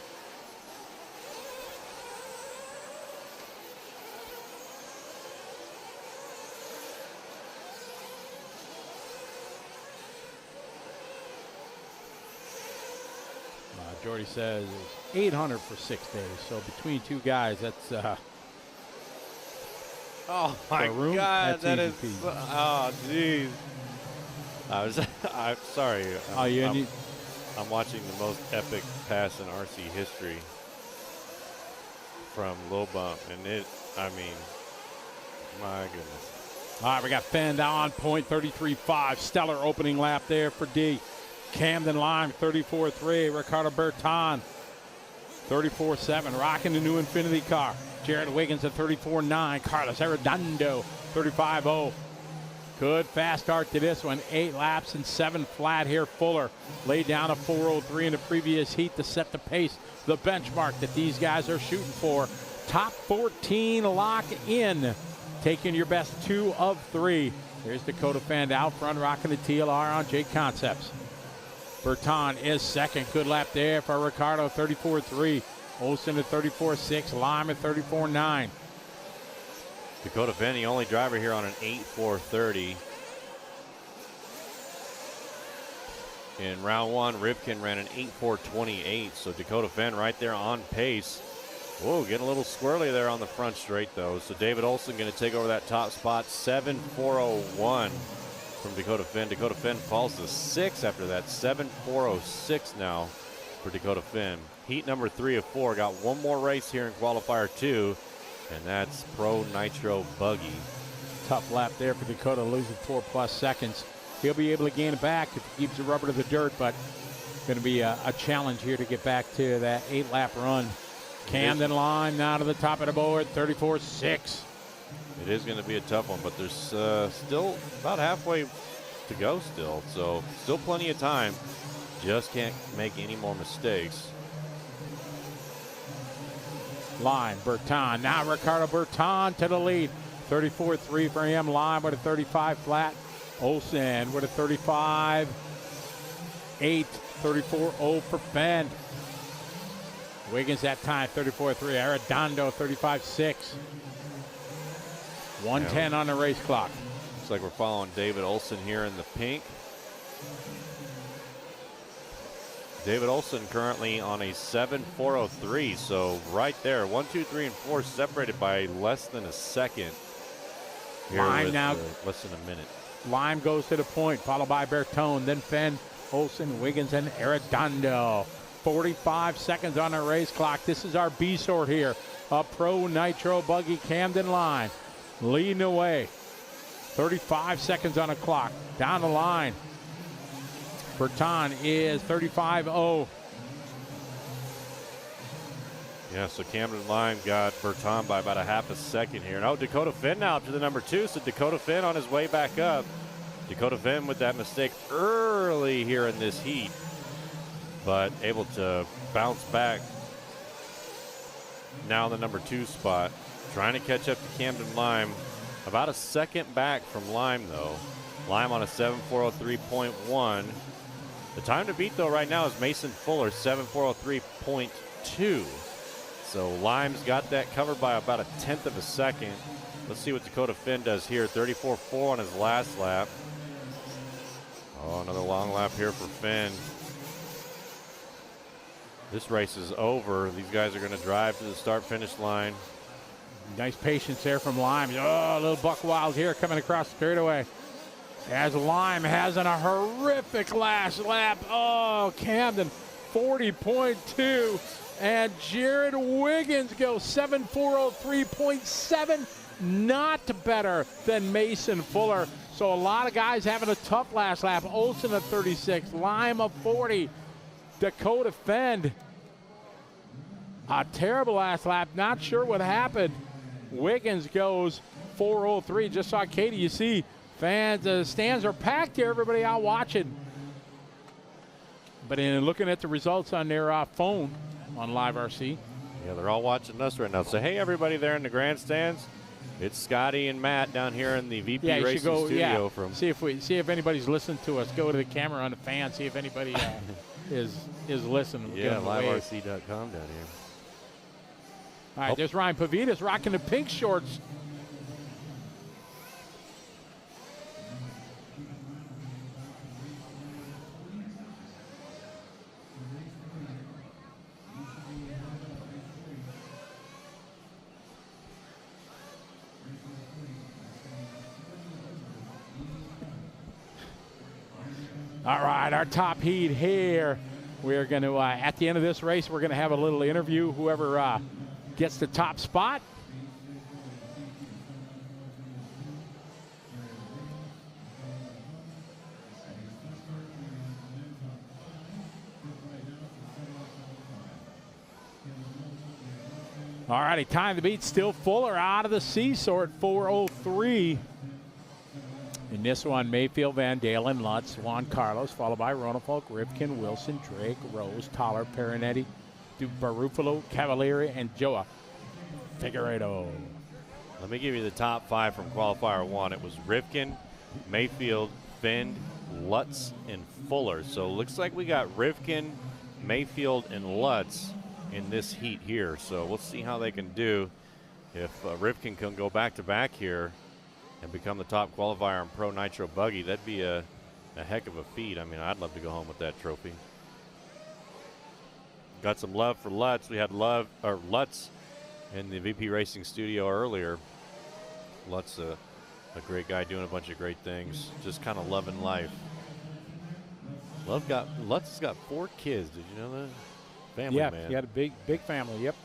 Jordy says it's 800 for 6 days. So between two guys, that's oh my room, God, that is peasy. oh jeez. I'm sorry. I'm watching the most epic pass in RC history. from low bump, and I mean, my goodness. All right, we got Fend on point, 33.5. Stellar opening lap there for D. Camden Lime, 34.3. Ricardo Berton, 34.7. Rocking the new Infinity car. Jared Wiggins at 34.9. Carlos Arredondo, 35.0. Good fast start to this one. 8 laps and 7 flat here. Fuller laid down a 4.03 in the previous heat to set the pace, the benchmark that these guys are shooting for. Top 14 lock in. Taking your best 2 of 3. Here's Dakota Fend out front, rocking the TLR on Jake Concepts. Berton is second. Good lap there for Ricardo, 34.3. Olsen at 34.6. Lime at 34.9. Dakota Fend, the only driver here on an 8.430. In round 1, Rivkin ran an 8.428, so Dakota Fend right there on pace. Whoa, getting a little squirrely there on the front straight, though. So David Olson going to take over that top spot, 7.401 from Dakota Fend. Dakota Fend falls to 6 after that, 7.406 now for Dakota Fend. Heat number 3 of 4, got one more race here in qualifier 2, and that's Pro Nitro Buggy. Tough lap there for Dakota, losing 4+ seconds. He'll be able to gain it back if he keeps the rubber to the dirt, but going to be a challenge here to get back to that 8-lap run. Camden Line now to the top of the board, 34.6. It is going to be a tough one, but there's still about halfway to go still, so still plenty of time. Just can't make any more mistakes. Line, Berton, now Ricardo Berton to the lead. 34.3 for him. Line with a 35 flat. Olsen with a 35.8. 34.0 for Fend. Wiggins that time, 34.3. Arredondo, 35.6. 110 on the race clock. Looks like we're following David Olson here in the pink. David Olson currently on a 7.403, so right there, 1, 2, 3, and 4 separated by less than a second. Here Lime with, now. less than a minute. Lime goes to the point, followed by Bertone, then Fend, Olson, Wiggins, and Arredondo. 45 seconds on the race clock. This is our B sort here. A Pro Nitro Buggy Camden Line leading the way. 35 seconds on the clock. Down the line. Berton is 35.0. Yeah, so Camden Line got Berton by about a half a second here. Now Dakota Fend now up to the number 2, so Dakota Fend on his way back up. Dakota Fend with that mistake early here in this heat, but able to bounce back. Now in the number 2 spot, trying to catch up to Camden Lime. About a second back from Lime, though. Lime on a 7.403.1. The time to beat, though, right now is Mason Fuller, 7.403.2. So Lime's got that covered by about a 1/10 of a second. Let's see what Dakota Fend does here. 34.4 on his last lap. Oh, another long lap here for Fend. This race is over. These guys are going to drive to the start-finish line. Nice patience there from Lime. Oh, a little buck wild here coming across the straightaway. As Lime has in a horrific last lap. Oh, Camden, 40.2. And Jared Wiggins goes 7.403.7. Not better than Mason Fuller. So a lot of guys having a tough last lap. Olsen at 36, Lime of 40. Dakota Fend, a terrible last lap. Not sure what happened. Wiggins goes 4.03. Just saw Katie. You see fans, the stands are packed here. Everybody out watching. But in looking at the results on their phone on Live RC. Yeah, they're all watching us right now. So, hey, everybody there in the grandstands. It's Scotty and Matt down here in the VP Racing studio. From see if anybody's listening to us. Go to the camera on the fan. See if anybody is listening. Yeah, liverc.com down here. All right, there's Ryan Pavitas rocking the pink shorts. All right, our top heat here. We're going to, at the end of this race, we're going to have a little interview. Whoever gets the top spot. All righty, time to beat. Still Fuller out of the seesaw at 4:03. In this one, Mayfield, Van Dalen, Lutz, Juan Carlos, followed by Ronafalk, Rivkin, Wilson, Drake, Rose, Toller, Perinetti, Barufalo, Cavalieri, and Joa Figueredo. Let me give you the top 5 from qualifier 1. It was Rivkin, Mayfield, Finn, Lutz, and Fuller. So it looks like we got Rivkin, Mayfield, and Lutz in this heat here. So we'll see how they can do if Rivkin can go back-to-back here and become the top qualifier in Pro Nitro Buggy. That'd be a heck of a feat. I mean, I'd love to go home with that trophy. Got some love for Lutz. We had Lutz in the VP Racing studio earlier. Lutz, a great guy doing a bunch of great things, just kind of loving life. Lutz has got 4 kids. Did you know that? Family man. Yeah, he had a big family. Yep.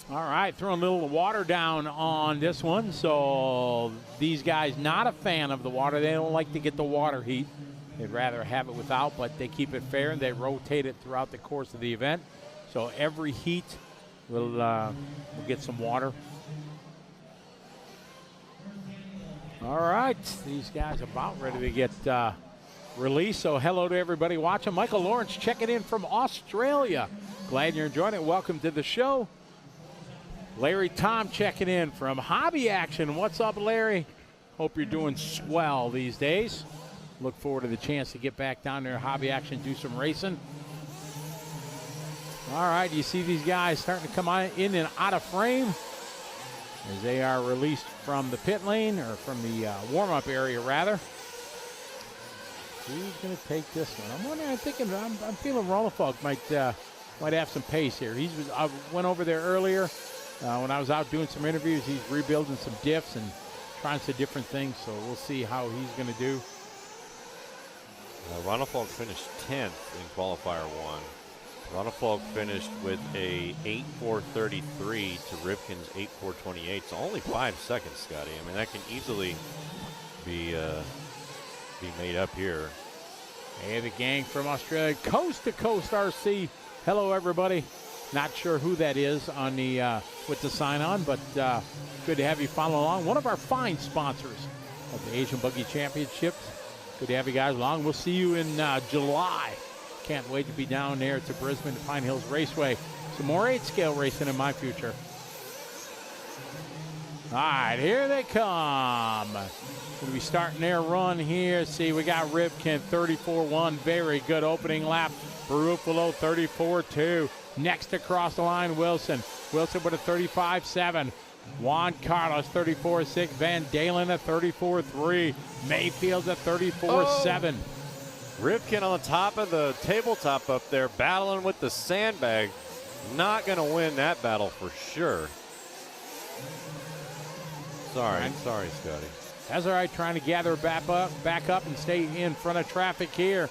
All right, throwing a little water down on this one. So these guys not a fan of the water. They don't like to get the water heat. They'd rather have it without, but they keep it fair and they rotate it throughout the course of the event. So every heat we'll get some water. All right, these guys are about ready to get released. So hello to everybody watching. Michael Lawrence checking in from Australia. Glad you're enjoying it. Welcome to the show. Larry Tom checking in from Hobby Action. What's up, Larry? Hope you're doing swell these days. Look forward to the chance to get back down there, Hobby Action, do some racing. All right, you see these guys starting to come in and out of frame as they are released from the pit lane, or from the warm-up area, rather. Who's going to take this one? I'm feeling Rolofog might have some pace here. I went over there earlier when I was out doing some interviews. He's rebuilding some diffs and trying some different things, so we'll see how he's going to do. Ronafalk finished 10th in qualifier 1. Ronafalk finished with a 8:4:33 to Rivkin's 8:4:28. So only 5 seconds, Scotty. I mean, that can easily be made up here. Hey, the gang from Australia, Coast to Coast RC. Hello, everybody. Not sure who that is on the with the sign on, but good to have you follow along. One of our fine sponsors of the Asian Buggy Championships. Good to have you guys along. We'll see you in July. Can't wait to be down there to Brisbane, Pine Hills Raceway. Some more 8-scale racing in my future. All right, here they come. Going to be starting their run here. See, we got Rivkin 34-1. Very good opening lap. Barufalo 34-2. Next across the line, Wilson. Wilson with a 35-7. Juan Carlos 34-6. Van Dalen a 34-3. Mayfield a 34-7. Rivkin on the top of the tabletop up there, battling with the sandbag. Not going to win that battle for sure. Sorry, Scotty. That's all right, trying to gather back up and stay in front of traffic here.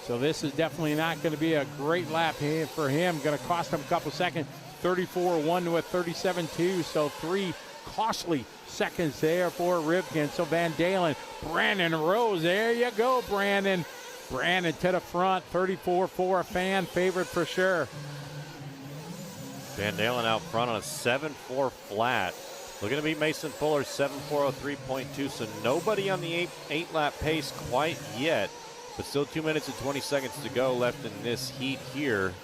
So this is definitely not going to be a great lap here for him. Going to cost him a couple seconds. 34-1 to a 37-2, so 3 costly seconds there for Rivkin. So Van Dalen, Brandon Rose, there you go, Brandon. Brandon to the front, 34-4, a fan favorite for sure. Van Dalen out front on a 7-4 flat. Looking to beat Mason Fuller, 7:4:03.2, so nobody on the 8-lap pace quite yet, but still 2 minutes and 20 seconds to go left in this heat here.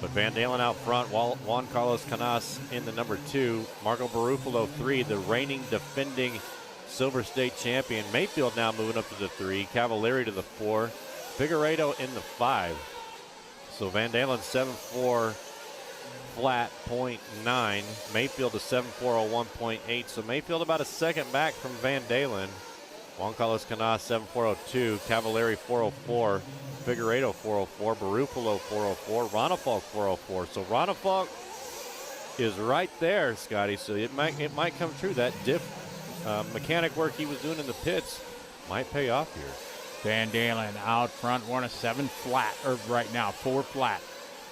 But Van Dalen out front, Juan Carlos Canas in the number 2, Marco Barufalo 3, the reigning defending Silver State champion. Mayfield now moving up to the 3, Cavalieri to the 4, Figueredo in the 5. So Van Dalen 7-4 flat, 0.9. Mayfield to 7:4:01.8. So Mayfield about a second back from Van Dalen. Juan Carlos Canas 7:4:02. Cavalieri 4:04. Figueredo 4:04. Barufalo 4:04. Ronafalk 4:04. So Ronafalk is right there, Scotty. So it might come true. That diff mechanic work he was doing in the pits might pay off here. Van Dalen out front, 1 of 7 flat, or right now 4 flat.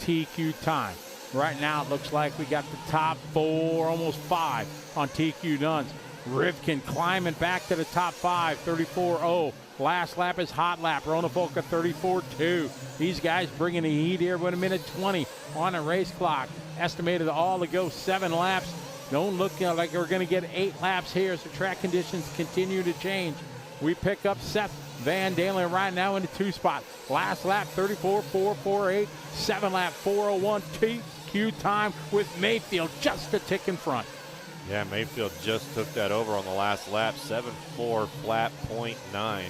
TQ time. Right now, it looks like we got the top 4, almost 5 on TQ Duns. Rivkin climbing back to the top 5, 34.0. Last lap is hot lap. Ronafolk at 34.2. These guys bringing the heat here with a minute 20 on a race clock. Estimated all to go 7 laps. Don't look like we're going to get 8 laps here as the track conditions continue to change. We pick up Seth Van Dalen right now in the 2 spot. Last lap 34.448. 7 lap 401 TQ time with Mayfield just a tick in front. Yeah, Mayfield just took that over on the last lap, 7.4 flat, 0.9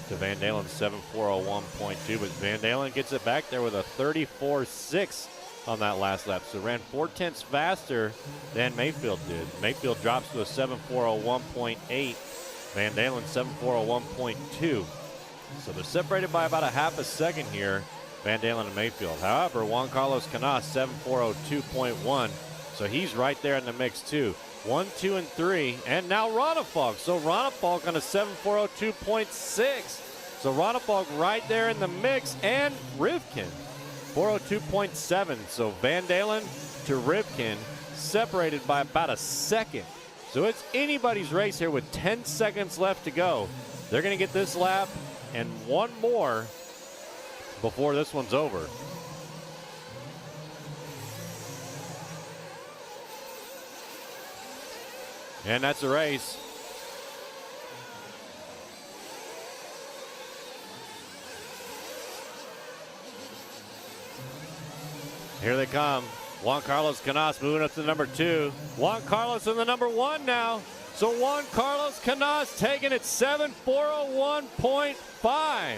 to Van Dalen, 7.401.2. But Van Dalen gets it back there with a 34.6 on that last lap. So ran 0.4 faster than Mayfield did. Mayfield drops to a 7.401.8. Van Dalen 7.401.2. So they're separated by about a half a second here, Van Dalen and Mayfield. However, Juan Carlos Canas 7.402.1. So he's right there in the mix too. 1, 2, and 3, and now Ronafalk. So Ronafalk on a 7.402.6. So Ronafalk right there in the mix, and Rivkin 402.7. So Van Dalen to Rivkin separated by about a second. So it's anybody's race here with 10 seconds left to go. They're going to get this lap and one more before this one's over. And that's a race. Here they come. Juan Carlos Canas moving up to number 2. Juan Carlos in the number 1 now. So Juan Carlos Canas taking it 7.401.5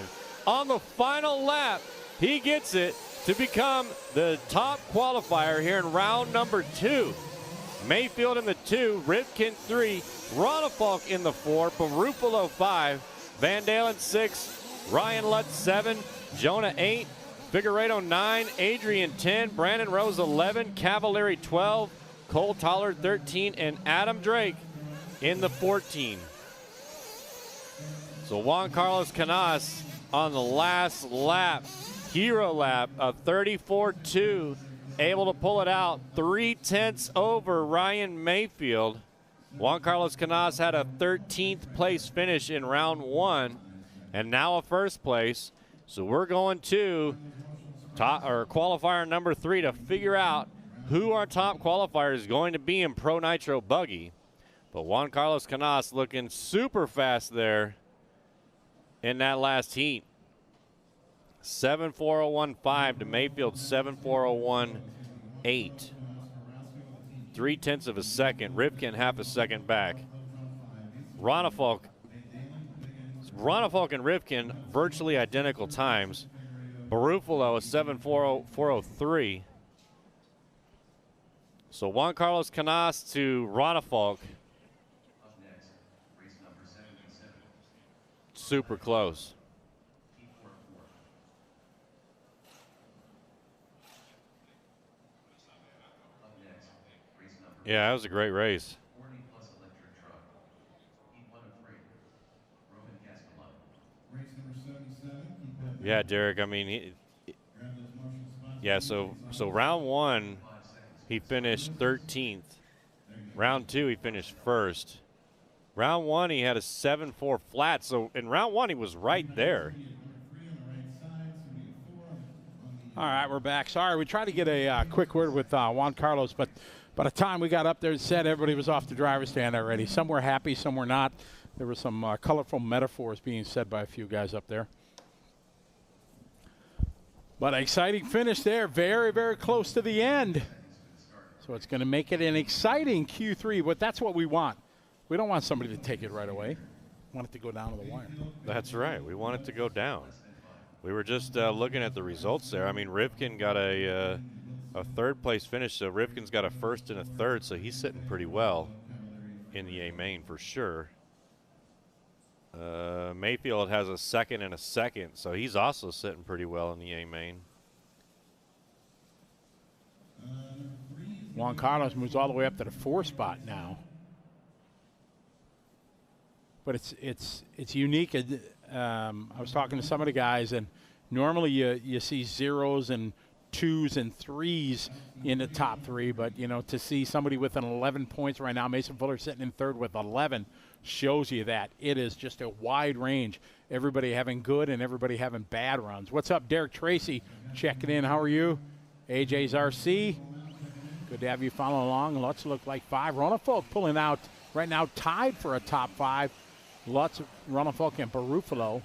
on the final lap. He gets it to become the top qualifier here in round number 2. Mayfield in the 2, Rivkin 3, Ronafalk in the 4, Barufalo 5, Van Dalen 6, Ryan Lutz 7, Jonah 8, Figueredo 9, Adrian 10, Brandon Rose 11, Cavalieri 12, Cole Tollard 13, and Adam Drake in the 14. So Juan Carlos Canas on the last lap, hero lap of 34.2. Able to pull it out 0.3 over Ryan Mayfield. Juan Carlos Canas had a 13th place finish in round 1 and now a first place. So we're going to qualifier number 3 to figure out who our top qualifier is going to be in Pro Nitro Buggy. But Juan Carlos Canas looking super fast there in that last heat. 7.401.5 to Mayfield 7.401.8. 0.3 of a second. Rivkin half a second back. Ronafalk and Rivkin virtually identical times. Barufalo is 7.403. So Juan Carlos Canas to Ronafalk. Super close. Yeah, that was a great race. Yeah, Derek, I mean, so round 1, he finished 13th. Round 2, he finished 1st. Round 1, he had a 7.4 flat. So in round 1, he was right there. All right, we're back. Sorry, we tried to get a quick word with Juan Carlos, but by the time we got up there and said, everybody was off the driver's stand already. Some were happy, some were not. There were some colorful metaphors being said by a few guys up there. But an exciting finish there, very, very close to the end. So it's going to make it an exciting Q3, but that's what we want. We don't want somebody to take it right away. We want it to go down to the wire. That's right. We want it to go down. We were just looking at the results there. I mean, Rivkin got a 3rd place finish, so Rivkin's got a 1st and a 3rd, so he's sitting pretty well in the A main for sure. Mayfield has a 2nd and a 2nd, so he's also sitting pretty well in the A main. Juan Carlos moves all the way up to the 4 spot now. But it's unique. I was talking to some of the guys, and normally you see 0s and 2s and 3s in the top 3. But, you know, to see somebody with an 11 points right now, Mason Fuller sitting in 3rd with 11, shows you that it is just a wide range. Everybody having good and everybody having bad runs. What's up, Derek Tracy? Checking in. How are you? AJ's RC. Good to have you follow along. Lutz look like 5. Ronnefolk pulling out right now, tied for a top 5. Lutz, Ronnefolk, and Barufalo.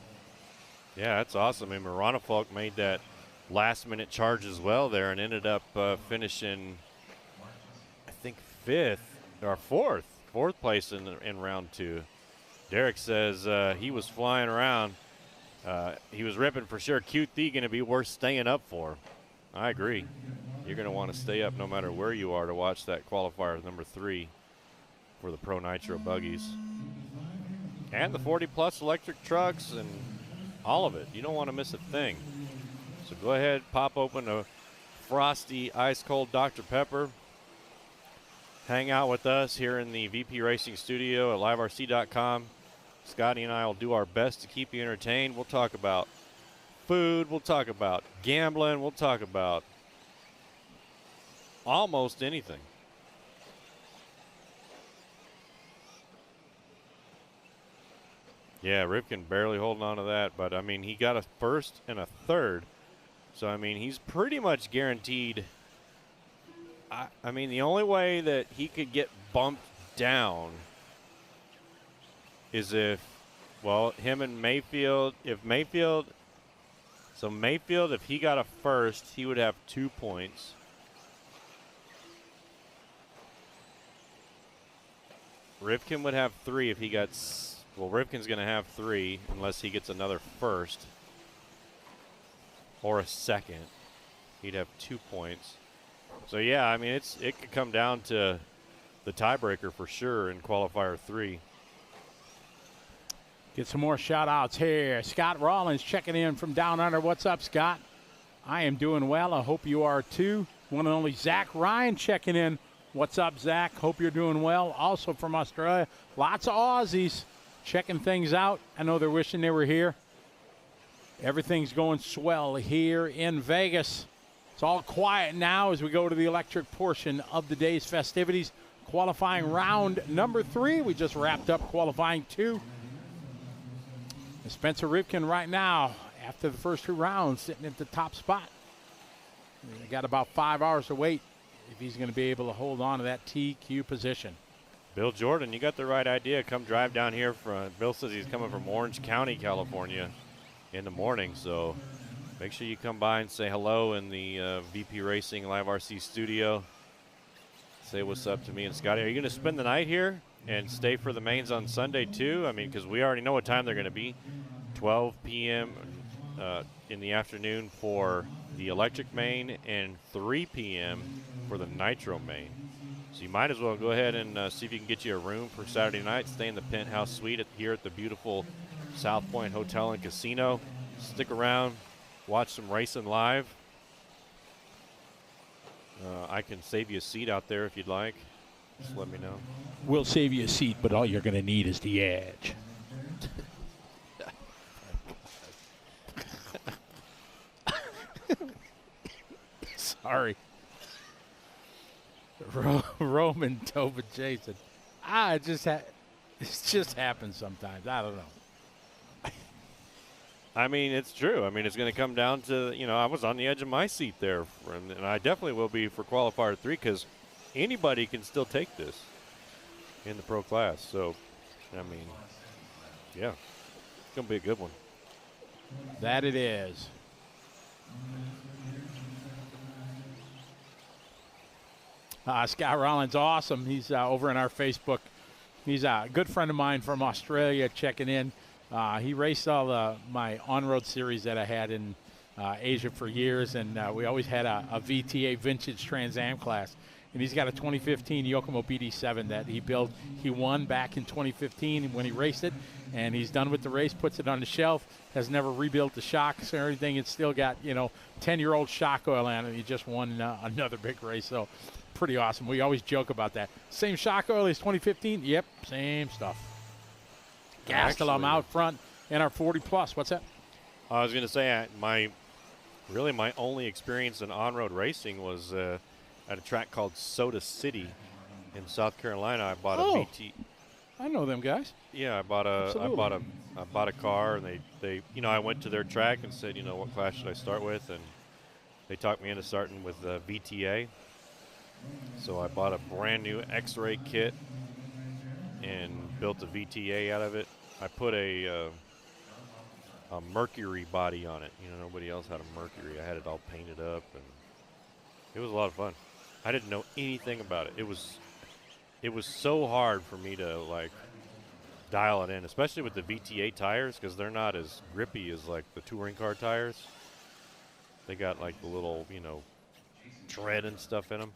Yeah, that's awesome. I mean, Ronnefolk made that last-minute charge as well there and ended up finishing, I think, 5th or 4th place in round 2. Derek says he was flying around. He was ripping for sure. QT going to be worth staying up for. I agree. You're going to want to stay up no matter where you are to watch that qualifier number 3 for the Pro Nitro buggies. And the 40-plus electric trucks and all of it. You don't want to miss a thing. So go ahead, pop open a frosty, ice-cold Dr. Pepper. Hang out with us here in the VP Racing studio at liverc.com. Scotty and I will do our best to keep you entertained. We'll talk about food. We'll talk about gambling. We'll talk about almost anything. Yeah, Ripken barely holding on to that, but, I mean, he got a 1st and a 3rd. So, I mean, he's pretty much guaranteed. I mean, the only way that he could get bumped down is if, well, him and Mayfield, if Mayfield, if he got a 1st, he would have 2 points. Ripken would have 3 if he got, well, Ripken's going to have 3 unless he gets another 1st or a 2nd. He'd have 2 points. So, yeah, I mean, it could come down to the tiebreaker for sure in qualifier 3. Get some more shout-outs here. Scott Rollins checking in from Down Under. What's up, Scott? I am doing well. I hope you are too. One and only Zach Ryan checking in. What's up, Zach? Hope you're doing well. Also from Australia, lots of Aussies checking things out. I know they're wishing they were here. Everything's going swell here in Vegas. It's all quiet now as we go to the electric portion of the day's festivities. Qualifying round number 3. We just wrapped up qualifying 2. Spencer Ripken right now, after the first 2 rounds, sitting at the top spot. He got about 5 hours to wait if he's going to be able to hold on to that TQ position. Bill Jordan, you got the right idea. Come drive down here. Bill says he's coming from Orange County, California in the morning. So make sure you come by and say hello in the VP Racing Live RC studio. Say what's up to me and Scotty. Are you going to spend the night here and stay for the mains on Sunday too? I mean, because we already know what time they're going to be. 12 p.m. In the afternoon for the electric main and 3 p.m. for the nitro main. So you might as well go ahead and see if you can get you a room for Saturday night. Stay in the penthouse suite here at the beautiful South Point Hotel and Casino. Stick around, watch some racing live. I can save you a seat out there if you'd like. Just let me know. We'll save you a seat, but all you're going to need is the edge. Sorry. Roman Tova Jason. It just happens sometimes. I don't know. I mean, it's true. I mean, it's going to come down to, I was on the edge of my seat there, and I definitely will be for qualifier 3 because anybody can still take this in the pro class. So, I mean, yeah, it's going to be a good one. That it is. Scott Rollins, awesome. He's over in our Facebook. He's a good friend of mine from Australia checking in. He raced all my on-road series that I had in Asia for years, and we always had a VTA Vintage Trans Am class. And he's got a 2015 Yokomo BD7 that he built. He won back in 2015 when he raced it, and he's done with the race, puts it on the shelf, has never rebuilt the shocks or anything. It's still got, 10-year-old shock oil on it. He just won another big race, so pretty awesome. We always joke about that. Same shock oil as 2015? Yep, same stuff. Gastelum out front in our 40 plus. What's that? I was going to say my Really, my only experience in on-road racing was at a track called Soda City in South Carolina. I bought a VT. I know them guys. Yeah, I bought a car, and they I went to their track and said, what class should I start with, and they talked me into starting with VTA. So I bought a brand new X-Ray kit and built a VTA out of it. I put a Mercury body on it. Nobody else had a Mercury. I had it all painted up, and it was a lot of fun. I didn't know anything about it. It was so hard for me to dial it in, especially with the VTA tires, because they're not as grippy as the touring car tires. They got the little tread and stuff in them.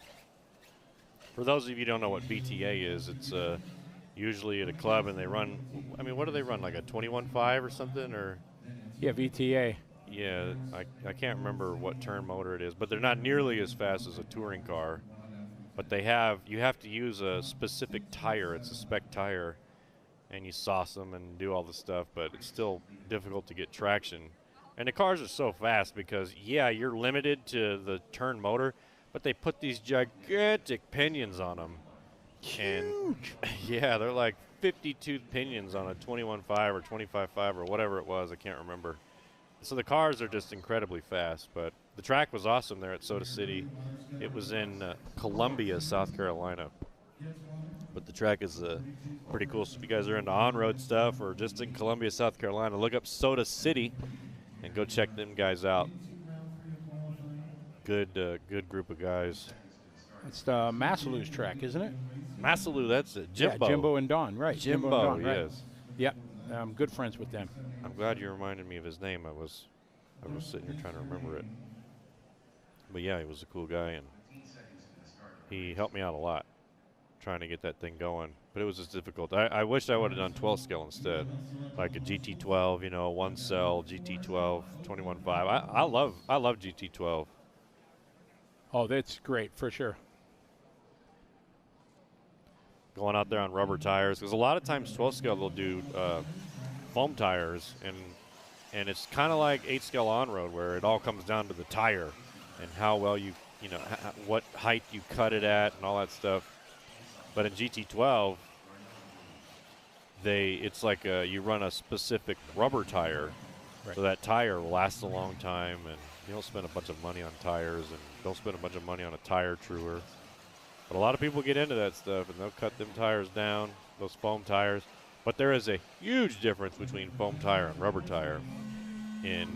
For those of you who don't know what VTA is, it's usually at a club, and they run. I mean, what do they run? Like a 21.5 or something, or? Yeah, VTA. Yeah, I can't remember what turn motor it is, but they're not nearly as fast as a touring car. But you have to use a specific tire. It's a spec tire, and you sauce them and do all the stuff, but it's still difficult to get traction. And the cars are so fast because, you're limited to the turn motor, but they put these gigantic pinions on them. Huge. And they're like 52 pinions on a 21.5 or 25.5 or whatever it was. I can't remember. So the cars are just incredibly fast, but the track was awesome there at Soda City. It was in Columbia, South Carolina. But the track is pretty cool. So if you guys are into on-road stuff or just in Columbia, South Carolina, look up Soda City and go check them guys out. Good group of guys. It's the Massalou's track, isn't it? Massalou, that's it. Jimbo. Yeah, Jimbo and Don, right. Jimbo and Don, right. yes. Yep, I'm good friends with them. I'm glad you reminded me of his name. I was sitting here trying to remember it. But yeah, he was a cool guy, and he helped me out a lot trying to get that thing going. But it was just difficult. I wish I would have done 12 scale instead, like a GT12, one cell GT12 21.5. I love GT12. Oh, that's great for sure. Going out there on rubber tires, because a lot of times 12 scale they'll do foam tires, and it's kind of like 8 scale on road where it all comes down to the tire and how well what height you cut it at and all that stuff. But in GT12, it's like you run a specific rubber tire, right. So that tire lasts a long time, and you don't spend a bunch of money on tires, and don't spend a bunch of money on a tire truer. But a lot of people get into that stuff, and they'll cut them tires down, those foam tires. But there is a huge difference between foam tire and rubber tire in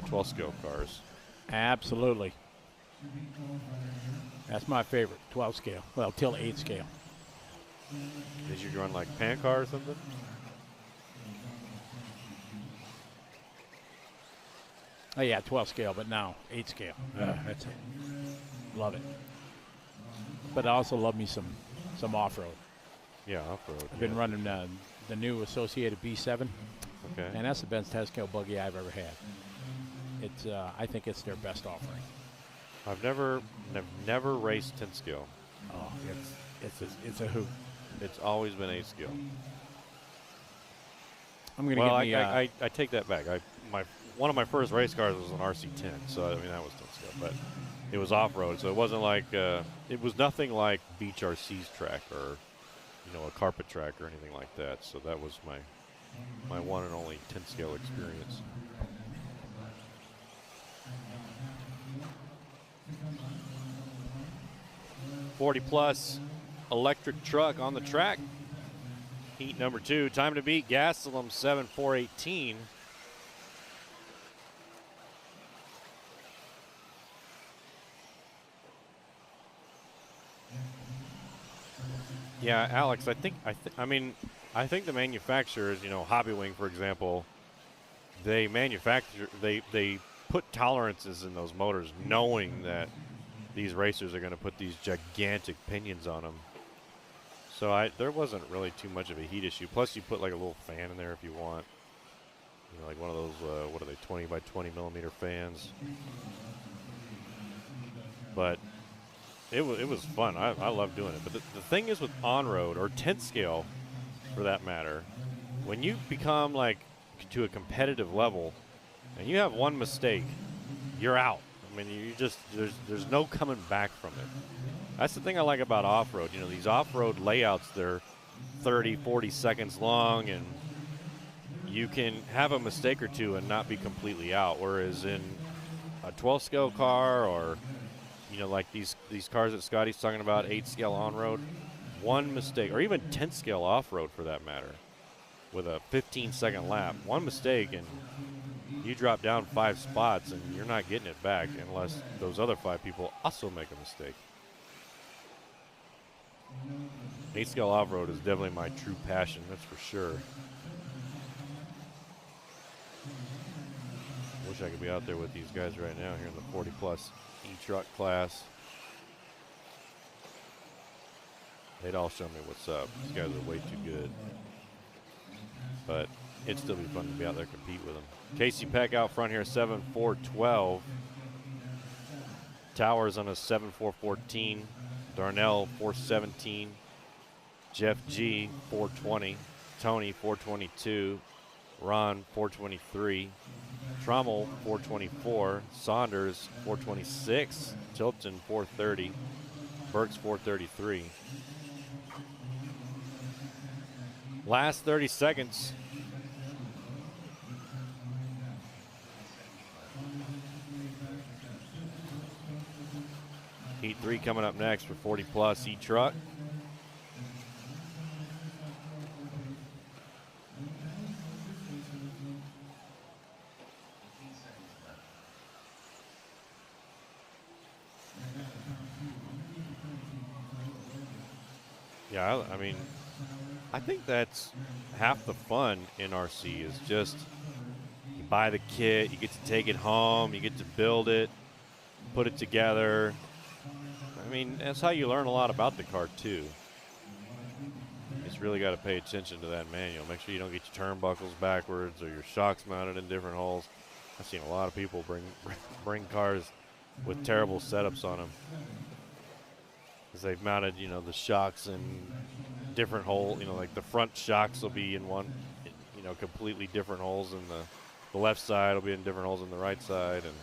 12 scale cars. Absolutely. That's my favorite, 12 scale. Well, till 8 scale. Did you run like pan car or something? Oh yeah, 12 scale, but now 8 scale. That's it. Love it. But I also love me some off-road. Yeah, off-road. I've been running the new Associated B7. Okay. And that's the best 10 scale buggy I've ever had. It's I think it's their best offering. I've never raced 10 scale. Oh, it's a hoot. It's always been 8 scale. I'm gonna get me. I take that back. One of my first race cars was an RC10, so I mean that was 10 scale, but it was off road, so it wasn't like it was nothing like Beach RC's track or a carpet track or anything like that. So that was my one and only 10 scale experience. +40 electric truck on the track. Heat number 2. Time to beat Gastelum 7.418. Yeah, Alex, I think the manufacturers, Hobbywing, for example, they put tolerances in those motors knowing that these racers are going to put these gigantic pinions on them. So there wasn't really too much of a heat issue. Plus, you put like a little fan in there if you want. Like one of those, what are they, 20 by 20 millimeter fans. But it was fun. I love doing it. But the thing is with on-road, or 10 scale for that matter, when you become like to a competitive level and you have one mistake, you're out. I mean, you just there's no coming back from it. That's the thing I like about off-road. You know, these off-road layouts, they're 30, 40 seconds long, and you can have a mistake or two and not be completely out. Whereas in a 12 scale car, or you know, like these cars that Scotty's talking about, 8 scale on-road, one mistake, or even 10 scale off-road for that matter, with a 15-second lap, one mistake and you drop down 5 spots and you're not getting it back unless those other 5 people also make a mistake. 8 scale off-road is definitely my true passion, that's for sure. Wish I could be out there with these guys right now here in the 40 plus e-truck class. They'd all show me what's up. These guys are way too good. But it'd still be fun to be out there and compete with them. Casey Peck out front here, 7.412. Towers on a 7.414. Darnell, 4.17. Jeff G, 4.20. Tony, 4.22. Ron, 4.23. Trommel, 4.24. Saunders, 4.26. Tilton, 4.30. Burks, 4.33. Last 30 seconds. Heat 3 coming up next for 40 plus e-truck. Yeah, I mean, I think that's half the fun in RC is just you buy the kit, you get to take it home, you get to build it, put it together. I mean, that's how you learn a lot about the car too. You just really got to pay attention to that manual. Make sure you don't get your turnbuckles backwards or your shocks mounted in different holes. I've seen a lot of people bring cars with terrible setups on them because they've mounted, you know, the shocks in different hole. You know, like the front shocks will be in one, you know, completely different holes, and the left side will be in different holes in the right side, and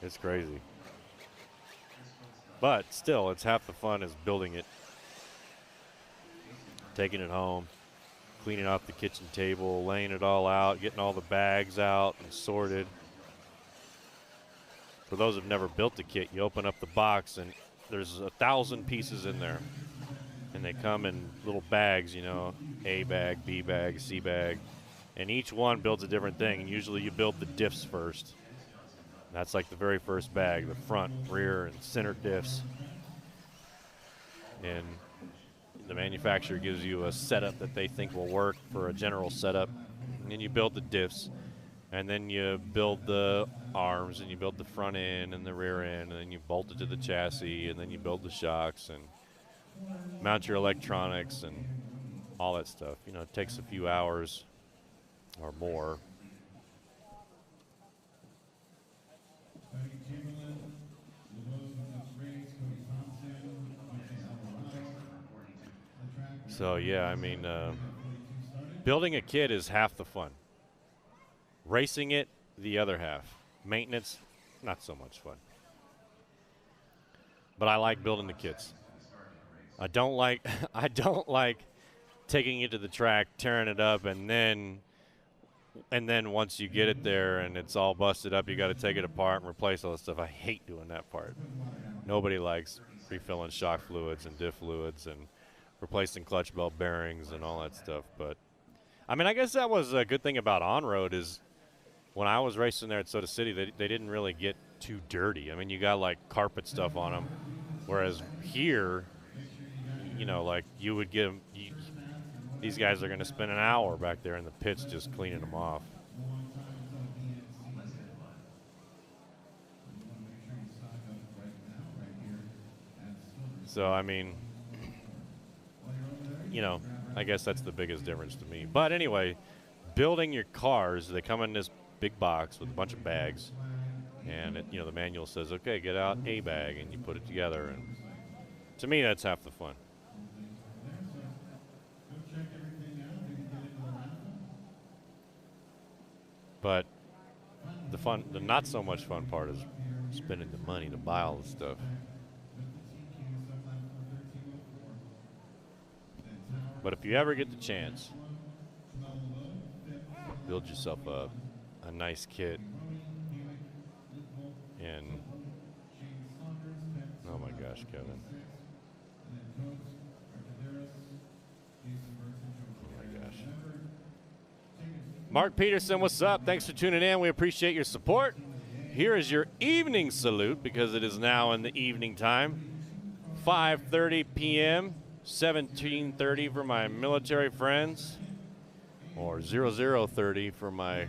it's crazy. But still, it's half the fun is building it, taking it home, cleaning off the kitchen table, laying it all out, getting all the bags out and sorted. For those who've never built the kit, you open up the box and there's 1,000 pieces in there. And they come in little bags, you know, A bag, B bag, C bag. And each one builds a different thing. And usually you build the diffs first. That's like the very first bag, the front, rear, and center diffs. And the manufacturer gives you a setup that they think will work for a general setup. And then you build the diffs. And then you build the arms, and you build the front end and the rear end, and then you bolt it to the chassis, and then you build the shocks and mount your electronics and all that stuff. You know, it takes a few hours or more. So, yeah, I mean, building a kit is half the fun. Racing it, the other half. Maintenance, not so much fun. But I like building the kits. I don't like taking it to the track, tearing it up, and then once you get it there and it's all busted up, you got to take it apart and replace all the stuff. I hate doing that part. Nobody likes refilling shock fluids and diff fluids and replacing clutch belt bearings and all that stuff. But I mean, I guess that was a good thing about on-road is when I was racing there at Soda City, they didn't really get too dirty. I mean, you got like carpet stuff on them, whereas here, you know, like you would get them. These guys are going to spend an hour back there in the pits just cleaning them off. So, I mean, you know, I guess that's the biggest difference to me. But anyway, building your cars, they come in this big box with a bunch of bags. And, you know, the manual says, okay, get out a bag, and you put it together. And to me, that's half the fun. But the not so much fun part is spending the money to buy all the stuff. But if you ever get the chance, build yourself a nice kit. And oh my gosh, Kevin. Oh my gosh. Mark Peterson, what's up? Thanks for tuning in. We appreciate your support. Here is your evening salute, because it is now in the evening time. 5:30 p.m., 17:30 for my military friends, or 00:30 for my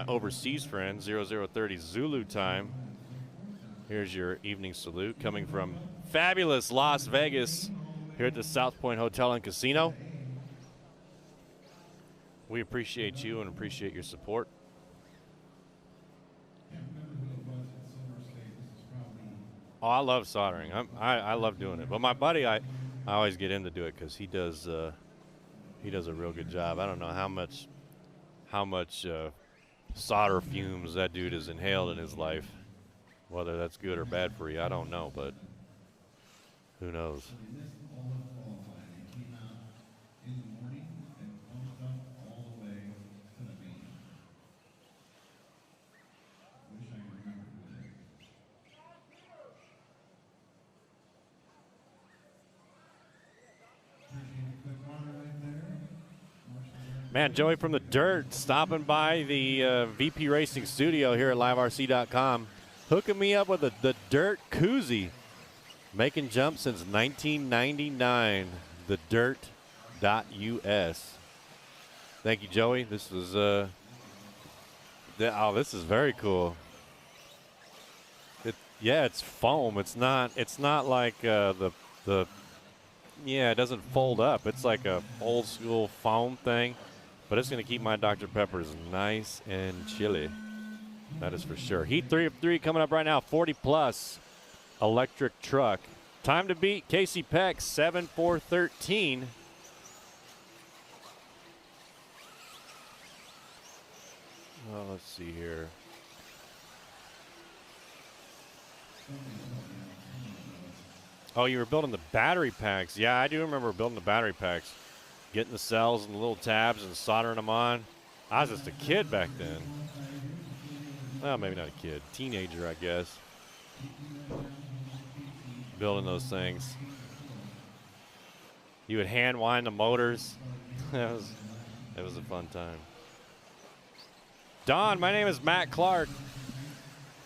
overseas friends, 00:30 Zulu time. Here's your evening salute coming from fabulous Las Vegas here at the South Point Hotel and Casino. We appreciate you and appreciate your support. Oh, I love soldering. I love doing it. But my buddy, I always get him to do it because he does a real good job. I don't know how much solder fumes that dude has inhaled in his life. Whether that's good or bad for you, I don't know, but who knows? Man, Joey from the Dirt stopping by the VP Racing studio here at liverc.com, hooking me up with the Dirt koozie. Making jumps since 1999, the Dirt.us. Thank you, Joey. This was this is very cool. It's foam. It's not like it doesn't fold up. It's like a old school foam thing. But it's going to keep my Dr. Peppers nice and chilly. That is for sure. Heat 3 of 3 coming up right now. 40-plus electric truck. Time to beat Casey Peck, 7:4:13. Well, let's see here. Oh, you were building the battery packs. Yeah, I do remember building the battery packs. Getting the cells and the little tabs and soldering them on. I was just a kid back then. Well, maybe not a kid. Teenager, I guess. Building those things. You would hand wind the motors. It was a fun time. Don, my name is Matt Clark.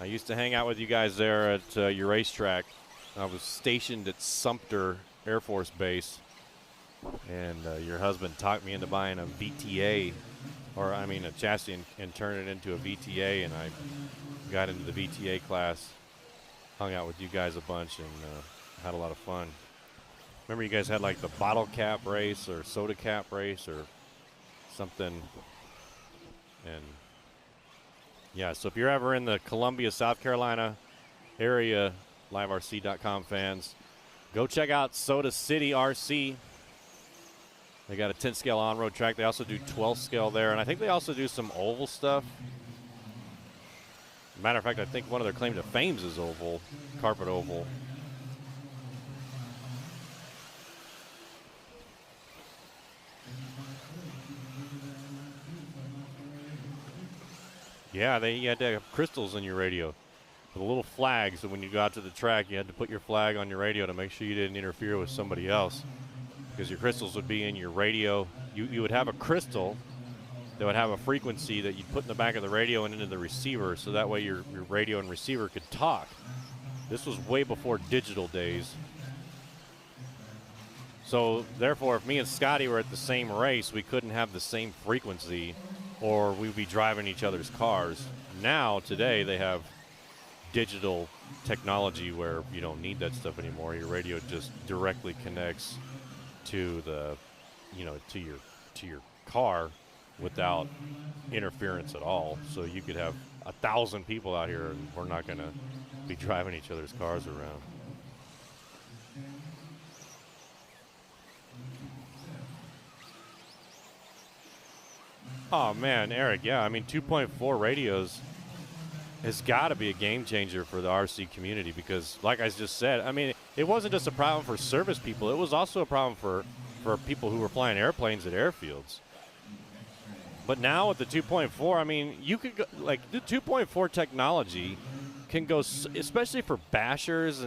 I used to hang out with you guys there at your racetrack. I was stationed at Sumter Air Force Base. And your husband talked me into buying a VTA, a chassis, and turn it into a VTA, and I got into the VTA class, hung out with you guys a bunch, and had a lot of fun. Remember you guys had like the bottle cap race or soda cap race or something. And yeah, so if you're ever in the Columbia, South Carolina area, liverc.com fans, go check out Soda City RC. They got a 10-scale on-road track. They also do 12-scale there, and I think they also do some oval stuff. Matter of fact, I think one of their claim to fame is oval, carpet oval. Yeah, you had to have crystals in your radio. The little flags, so when you go out to the track, you had to put your flag on your radio to make sure you didn't interfere with somebody else. Because your crystals would be in your radio. You would have a crystal that would have a frequency that you'd put in the back of the radio and into the receiver, so that way your radio and receiver could talk. This was way before digital days. So therefore, if me and Scotty were at the same race, we couldn't have the same frequency, or we'd be driving each other's cars. Now, today, they have digital technology where you don't need that stuff anymore. Your radio just directly connects to the, to your car without interference at all. So you could have 1,000 people out here, and we're not going to be driving each other's cars around. Oh man, Eric, yeah, 2.4 radios has got to be a game changer for the RC community because, like I just said, I mean, it wasn't just a problem for service people. It was also a problem for people who were flying airplanes at airfields. But now with the 2.4, I mean, you could go, like the 2.4 technology can go, especially for bashers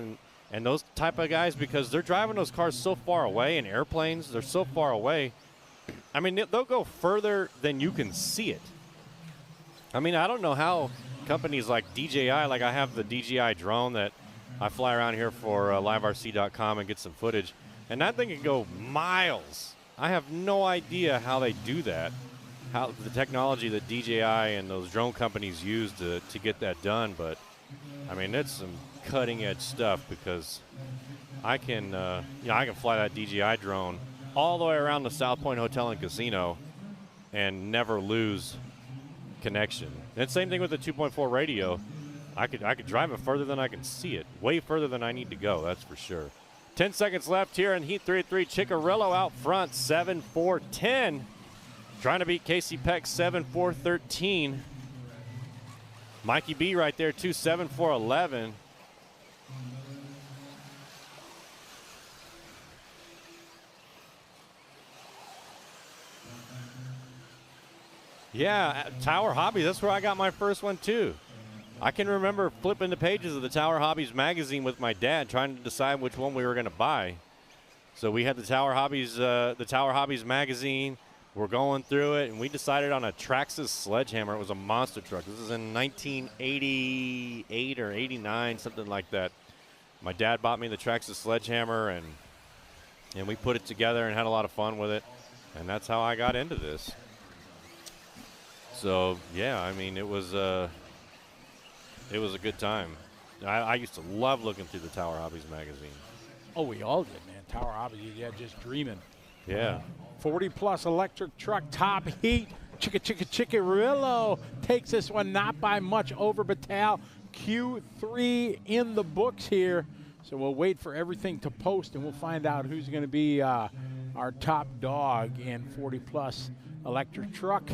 and those type of guys, because they're driving those cars so far away in airplanes. They're so far away. I mean, they'll go further than you can see it. I mean, I don't know how companies like DJI, like I have the DJI drone that I fly around here for liverc.com and get some footage, and that thing can go miles. I have no idea how they do that, how the technology that DJI and those drone companies use to get that done. But, I mean, it's some cutting-edge stuff because I can, I can fly that DJI drone all the way around the South Point Hotel and Casino and never lose connection. And same thing with the 2.4 radio. I could drive it further than I can see it, way further than I need to go, that's for sure. 10 seconds left here in Heat 3-3. Ciccarello out front, 7-4-10. Trying to beat Casey Peck, 7-4-13. Mikey B right there, too, 7-4-11. Yeah, Tower Hobby, that's where I got my first one, too. I can remember flipping the pages of the Tower Hobbies magazine with my dad, trying to decide which one we were going to buy. So we had the Tower Hobbies magazine. We're going through it, and we decided on a Traxxas sledgehammer. It was a monster truck. This is in 1988 or 89, something like that. My dad bought me the Traxxas sledgehammer, and we put it together and had a lot of fun with it. And that's how I got into this. So, yeah, I mean, it was a good time. I used to love looking through the Tower Hobbies magazine. Oh, we all did, man. Tower Hobbies, yeah, just dreaming. Yeah. 40-plus electric truck, top heat. Ciccarello takes this one, not by much, over Batal. Q3 in the books here. So we'll wait for everything to post, and we'll find out who's going to be our top dog in 40-plus electric truck.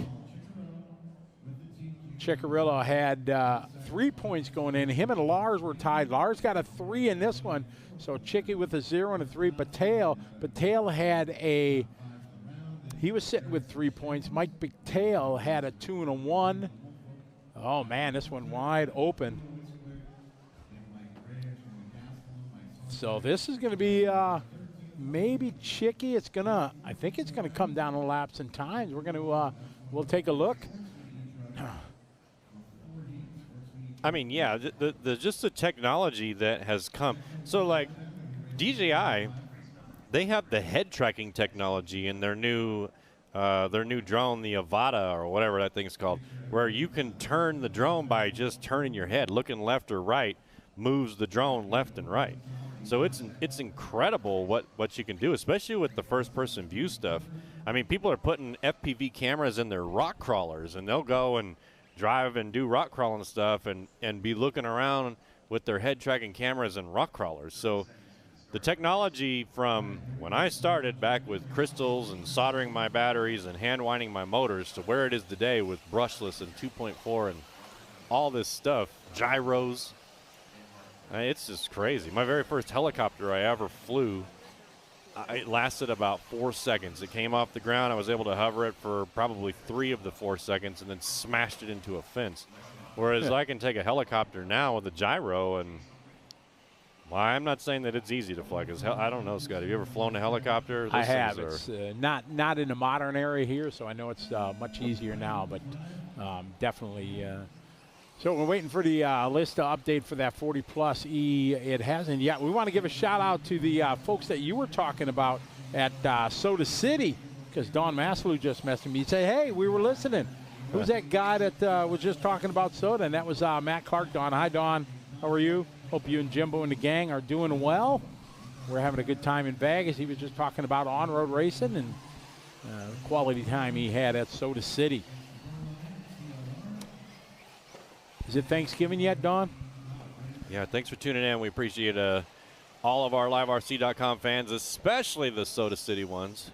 Ciccarello had 3 points going in. Him and Lars were tied. Lars got a 3 in this one. So Chicky with a 0 and a 3. Batal had he was sitting with 3 points. Mike Batal had a 2 and a 1. Oh, man, this one wide open. So this is going to be maybe Chicky. I think it's going to come down to laps and times. We'll take a look. I mean, yeah, just the technology that has come. So, like, DJI, they have the head tracking technology in their new drone, the Avata or whatever that thing's called, where you can turn the drone by just turning your head, looking left or right, moves the drone left and right. So it's incredible what you can do, especially with the first-person view stuff. I mean, people are putting FPV cameras in their rock crawlers, and they'll go and drive and do rock crawling stuff and be looking around with their head tracking cameras and rock crawlers. So the technology from when I started back with crystals and soldering my batteries and hand winding my motors to where it is today with brushless and 2.4 and all this stuff, gyros, it's just crazy. My very first helicopter I ever flew, it lasted about 4 seconds. It came off the ground. I was able to hover it for probably 3 of the 4 seconds and then smashed it into a fence. Whereas I can take a helicopter now with a gyro, and well, I'm not saying that it's easy to fly because I don't know, Scott. Have you ever flown a helicopter? I have. It's not in the modern area here, so I know it's much easier now, but definitely. So we're waiting for the list to update for that 40-plus E. It hasn't yet. We want to give a shout-out to the folks that you were talking about at Soda City, because Don Maslow just messaged me. He said, hey, we were listening. Who's that guy that was just talking about soda? And that was Matt Clark. Don. Hi, Don. How are you? Hope you and Jimbo and the gang are doing well. We're having a good time in Vegas. He was just talking about on-road racing and quality time he had at Soda City. Is it Thanksgiving yet, Don? Yeah, thanks for tuning in. We appreciate all of our liverc.com fans, especially the Soda City ones,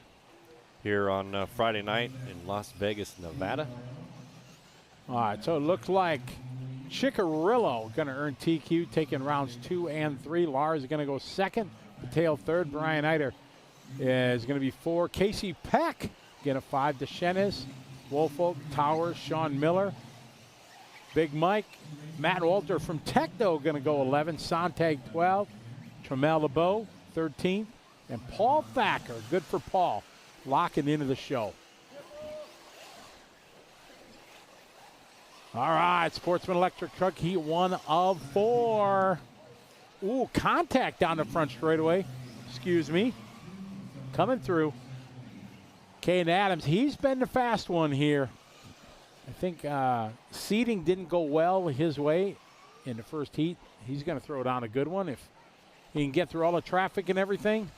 here on Friday night in Las Vegas, Nevada. All right, so it looks like Chicarillo going to earn TQ, taking rounds 2 and 3. Lars is going to go second. Pateo third. Brian Eider is going to be 4. Casey Peck getting a 5. DeShenes, Wolfolk, Towers, Sean Miller. Big Mike, Matt Walter from Techno going to go 11. Sontag 12. Tremel LeBeau 13th. And Paul Thacker, good for Paul, locking into the show. All right, Sportsman Electric Truck Heat 1 of 4. Ooh, contact down the front straightaway. Excuse me. Coming through. Caden Adams, he's been the fast one here. I think seating didn't go well his way in the first heat. He's going to throw down a good one if he can get through all the traffic and everything.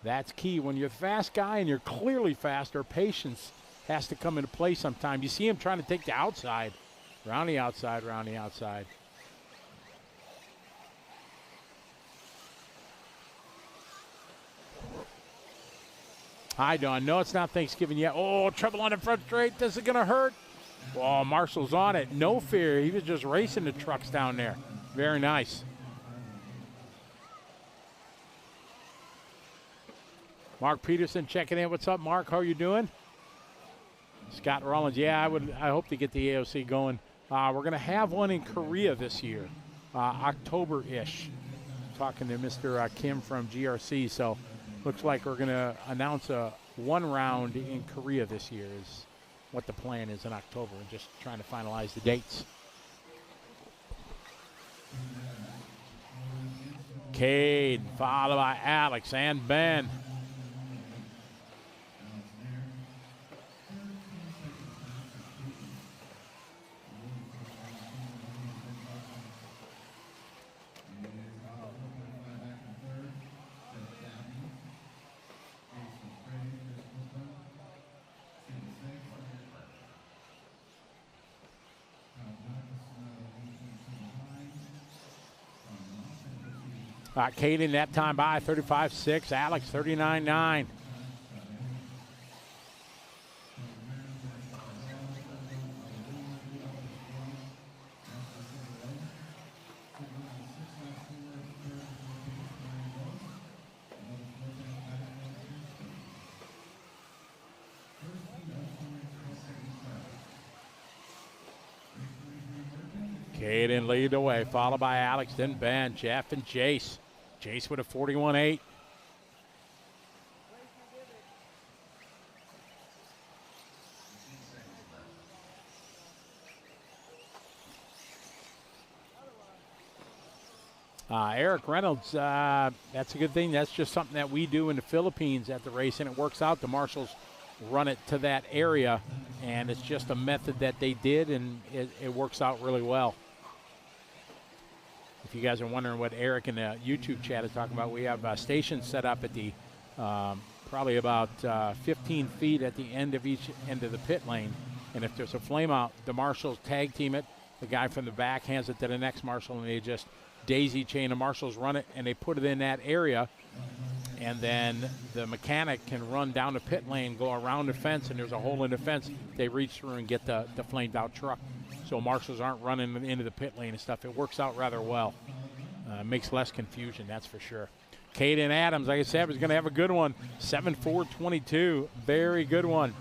That's key. When you're a fast guy and you're clearly faster, patience has to come into play sometime. You see him trying to take the outside. Round the outside, round the outside. Hi, Don. No, it's not Thanksgiving yet. Oh, trouble on the front straight. This is going to hurt. Oh, Marshall's on it. No fear. He was just racing the trucks down there. Very nice. Mark Peterson checking in. What's up, Mark? How are you doing? Scott Rollins. Yeah, I hope to get the AOC going. We're going to have one in Korea this year, October-ish. Talking to Mr. Kim from GRC. So looks like we're going to announce a one round in Korea this year is what the plan is in October. And just trying to finalize the dates. Cade, followed by Alex and Ben. Caden that time by 35.6. Alex 39.9. Caden lead the way, followed by Alex, then Ben, Jeff, and Jace. Jace with a 41.8. Eric Reynolds, that's a good thing. That's just something that we do in the Philippines at the race, and it works out. The marshals run it to that area, and it's just a method that they did, and it works out really well. If you guys are wondering what Eric in the YouTube chat is talking about, we have stations set up at the probably about 15 feet at the end of each end of the pit lane. And if there's a flame out, the marshals tag team it. The guy from the back hands it to the next marshal, and they just daisy chain. The marshals run it, and they put it in that area. And then the mechanic can run down the pit lane, go around the fence, and there's a hole in the fence. They reach through and get the flamed out truck. So marshals aren't running into the pit lane and stuff. It works out rather well. Makes less confusion, that's for sure. Caden Adams, like I said, was going to have a good one. 7.4.22, very good one.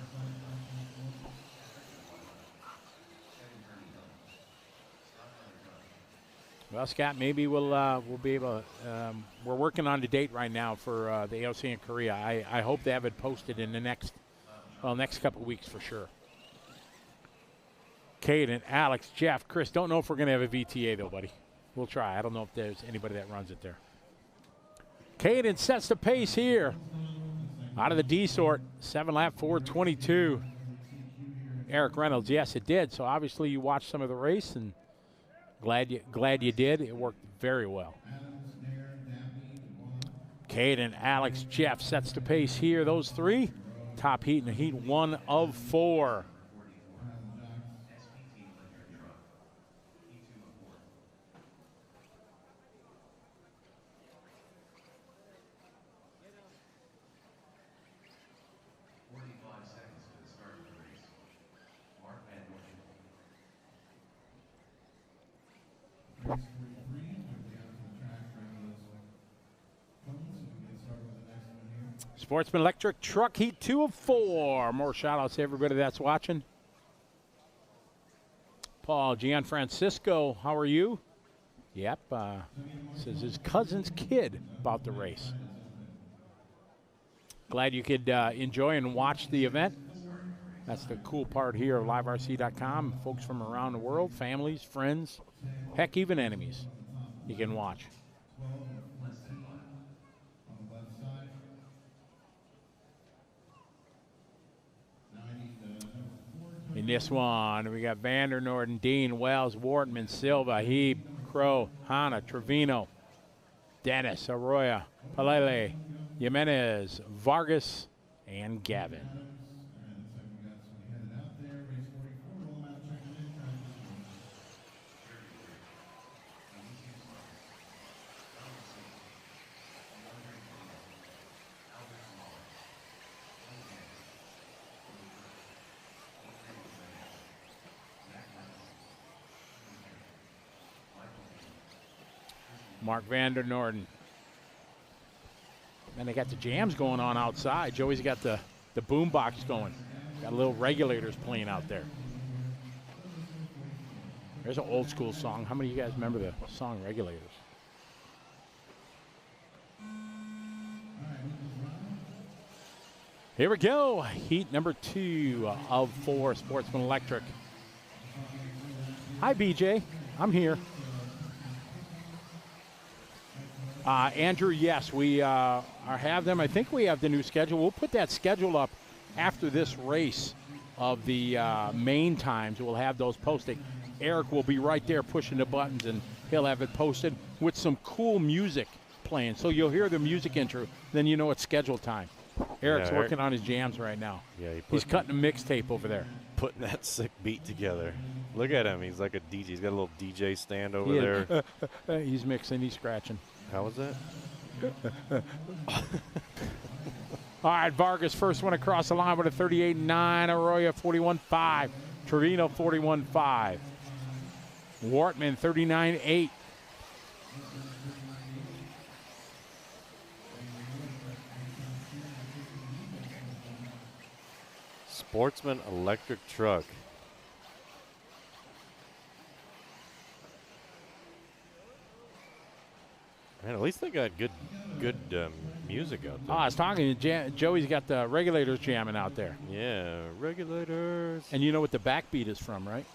Well, Scott, maybe we'll be able to, we're working on the date right now for the AOC in Korea. I hope to have it posted in the next couple of weeks for sure. Caden, Alex, Jeff, Chris, don't know if we're going to have a VTA though, buddy. We'll try. I don't know if there's anybody that runs it there. Caden sets the pace here. Out of the D sort, 7-lap 4.22. Eric Reynolds, yes, it did. So obviously you watched some of the race, and glad you did. It worked very well. Caden, Alex, Jeff sets the pace here. Those three, top heat in the heat 1 of 4. Sportsman Electric Truck Heat 2 of 4. More shout-outs to everybody that's watching. Paul Gianfrancisco, how are you? Yep, says his cousin's kid about the race. Glad you could enjoy and watch the event. That's the cool part here of liverc.com. Folks from around the world, families, friends, heck, even enemies, you can watch. In this one, we got Vander Norden, Dean, Wells, Wortman, Silva, Heeb, Crow, Hanna, Trevino, Dennis, Arroyo, Palele, Jimenez, Vargas, and Gavin. Mark Vander Norden. And they got the jams going on outside. Joey's got the boom box going. Got little regulators playing out there. There's an old school song. How many of you guys remember the song Regulators? Here we go. Heat number 2 of 4, Sportsman Electric. Hi, BJ. I'm here. Andrew, yes, we have them. I think we have the new schedule. We'll put that schedule up after this race of the main times. We'll have those posted. Eric will be right there pushing the buttons, and he'll have it posted with some cool music playing. So you'll hear the music intro, then you know it's schedule time. Eric's working on his jams right now. Yeah, he's cutting a mixtape over there. Putting that sick beat together. Look at him. He's like a DJ. He's got a little DJ stand over there. He's mixing. He's scratching. How was that? All right, Vargas, first one across the line with a 38.9. Arroyo, 41.5. Trevino, 41.5. Wortman, 39.8. Sportsman Electric Truck. Man, at least they got good music out there. I was talking to Joey's got the regulators jamming out there. Yeah, regulators. And you know what the backbeat is from, right?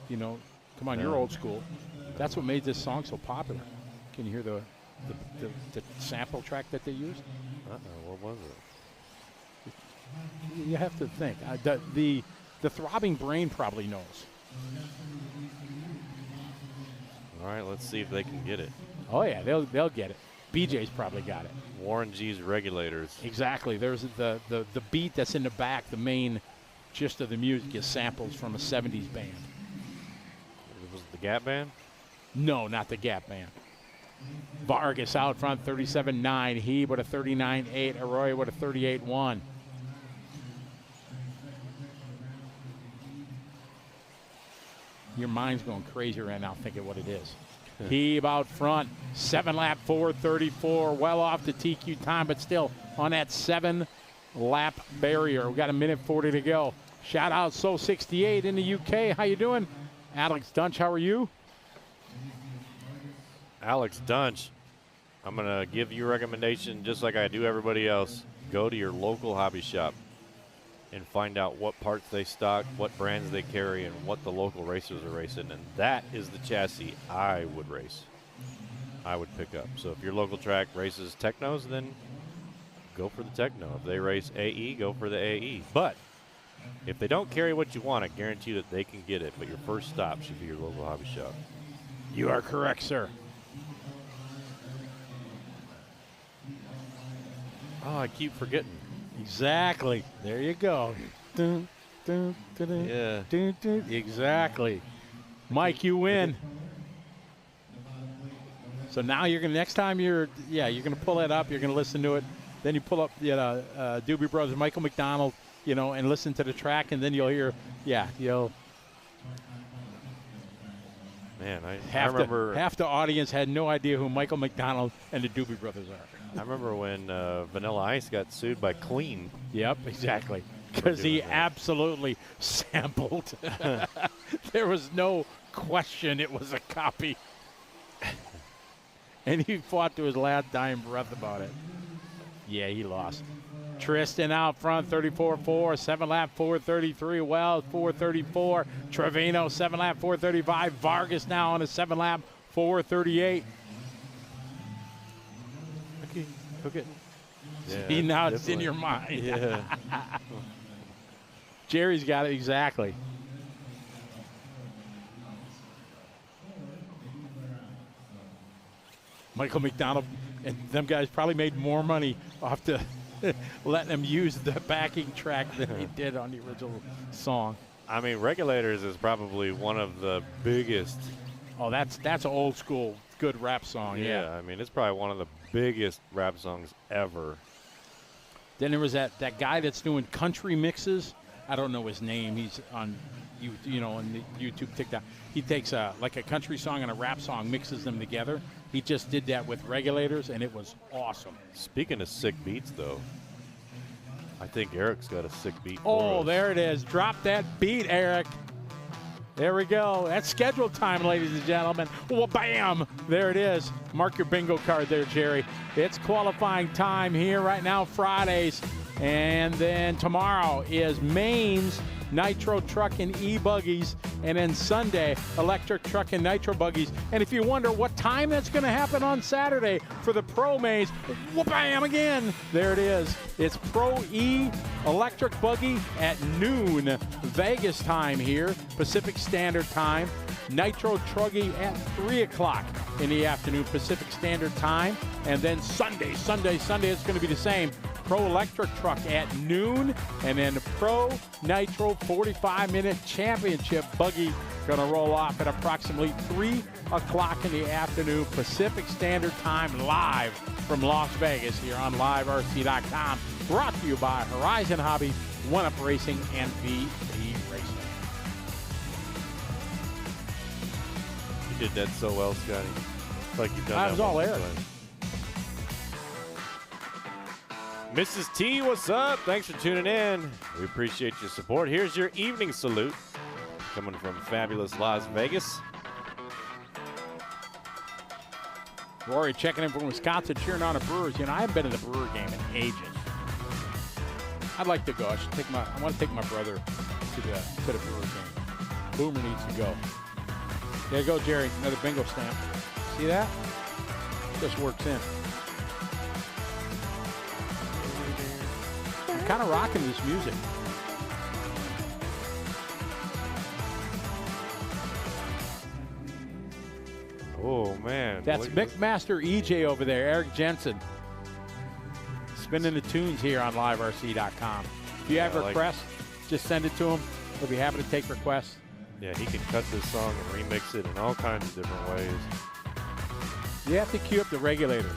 You know, come on, you're old school. That's what made this song so popular. Can you hear the sample track that they used? What was it? You have to think. The throbbing brain probably knows. All right, let's see if they can get it. Oh yeah, they'll get it. BJ's probably got it. Warren G's Regulators. Exactly. There's the beat that's in the back. The main gist of the music is samples from a '70s band. Was it the Gap Band? No, not the Gap Band. Vargas out front, 37.9. He with a 39.8. Arroyo with a 38.1. Your mind's going crazy right now thinking what it is. He out front, 7-lap 4:34, well off the TQ time, but still on that 7-lap barrier. We got a minute 40 to go. Shout out So68 in the UK. How you doing? Alex Dunch, how are you? Alex Dunch, I'm going to give you a recommendation just like I do everybody else. Go to your local hobby shop and find out what parts they stock, what brands they carry, and what the local racers are racing. And that is the chassis I would race. I would pick up. So if your local track races Technos, then go for the Techno. If they race AE, go for the AE. But if they don't carry what you want, I guarantee that they can get it. But your first stop should be your local hobby shop. You are correct, sir. Oh, I keep forgetting. Exactly. There you go. Dun, dun, dun, dun, yeah. Dun, dun. Exactly. Mike, you win. So now you're gonna you're gonna pull that up. You're gonna listen to it. Then you pull up Doobie Brothers, Michael McDonald, and listen to the track, and then you'll hear, Man, Man, I Half remember half the audience had no idea who Michael McDonald and the Doobie Brothers are. I remember when Vanilla Ice got sued by Clean. Yep, exactly. Because he absolutely sampled. There was no question it was a copy. And he fought to his last dying breath about it. Yeah, he lost. Tristan out front, 34-4, 7-lap 433. Wells, 434. Trevino, 7-lap 435. Vargas now on a 7-lap 438. Okay, cook it. See, now it's in your mind. Yeah. Jerry's got it exactly. Michael McDonald and them guys probably made more money off the letting them use the backing track than they did on the original song. I mean, Regulators is probably one of the biggest. Oh, that's an old school good rap song. Yeah. I mean, it's probably one of the biggest rap songs ever. Then there was that guy that's doing country mixes. I don't know his name. He's on on the YouTube, TikTok. He takes like a country song and a rap song, mixes them together. He just did that with Regulators, and it was awesome. Speaking of sick beats, though, I think Eric's got a sick beat. Oh, there it is. Drop that beat, Eric. There we go. That's schedule time, ladies and gentlemen. Well, bam! There it is. Mark your bingo card there, Jerry. It's qualifying time here right now, Fridays. And then tomorrow is Maine's Nitro Truck and E-Buggies. And then Sunday, Electric Truck and Nitro Buggies. And if you wonder what time that's going to happen on Saturday for the Pro Maze, bam again. There it is. It's Pro E Electric Buggy at noon Vegas time here, Pacific Standard Time. Nitro Truggy at 3 o'clock in the afternoon, Pacific Standard Time. And then Sunday, it's going to be the same. Pro Electric Truck at noon, and then the Pro Nitro 45-minute championship buggy going to roll off at approximately 3 o'clock in the afternoon, Pacific Standard Time, live from Las Vegas here on liverc.com. Brought to you by Horizon Hobby, One Up Racing, and VP Racing. You did that so well, Scotty. It's like you've done that was all Eric. Mrs. T, what's up? Thanks for tuning in. We appreciate your support. Here's your evening salute coming from fabulous Las Vegas. Rory checking in from Wisconsin, cheering on the Brewers. I haven't been in the Brewer game in ages. I'd like to go. I want to take my brother to the Brewer game. Boomer needs to go. There you go, Jerry. Another bingo stamp. See that? Just works in. I'm kind of rocking this music. Oh, man. That's Mixmaster EJ over there, Eric Jensen. Spinning the tunes here on liverc.com. If you have requests, just send it to him. He'll be happy to take requests. Yeah, he can cut this song and remix it in all kinds of different ways. You have to cue up the Regulators.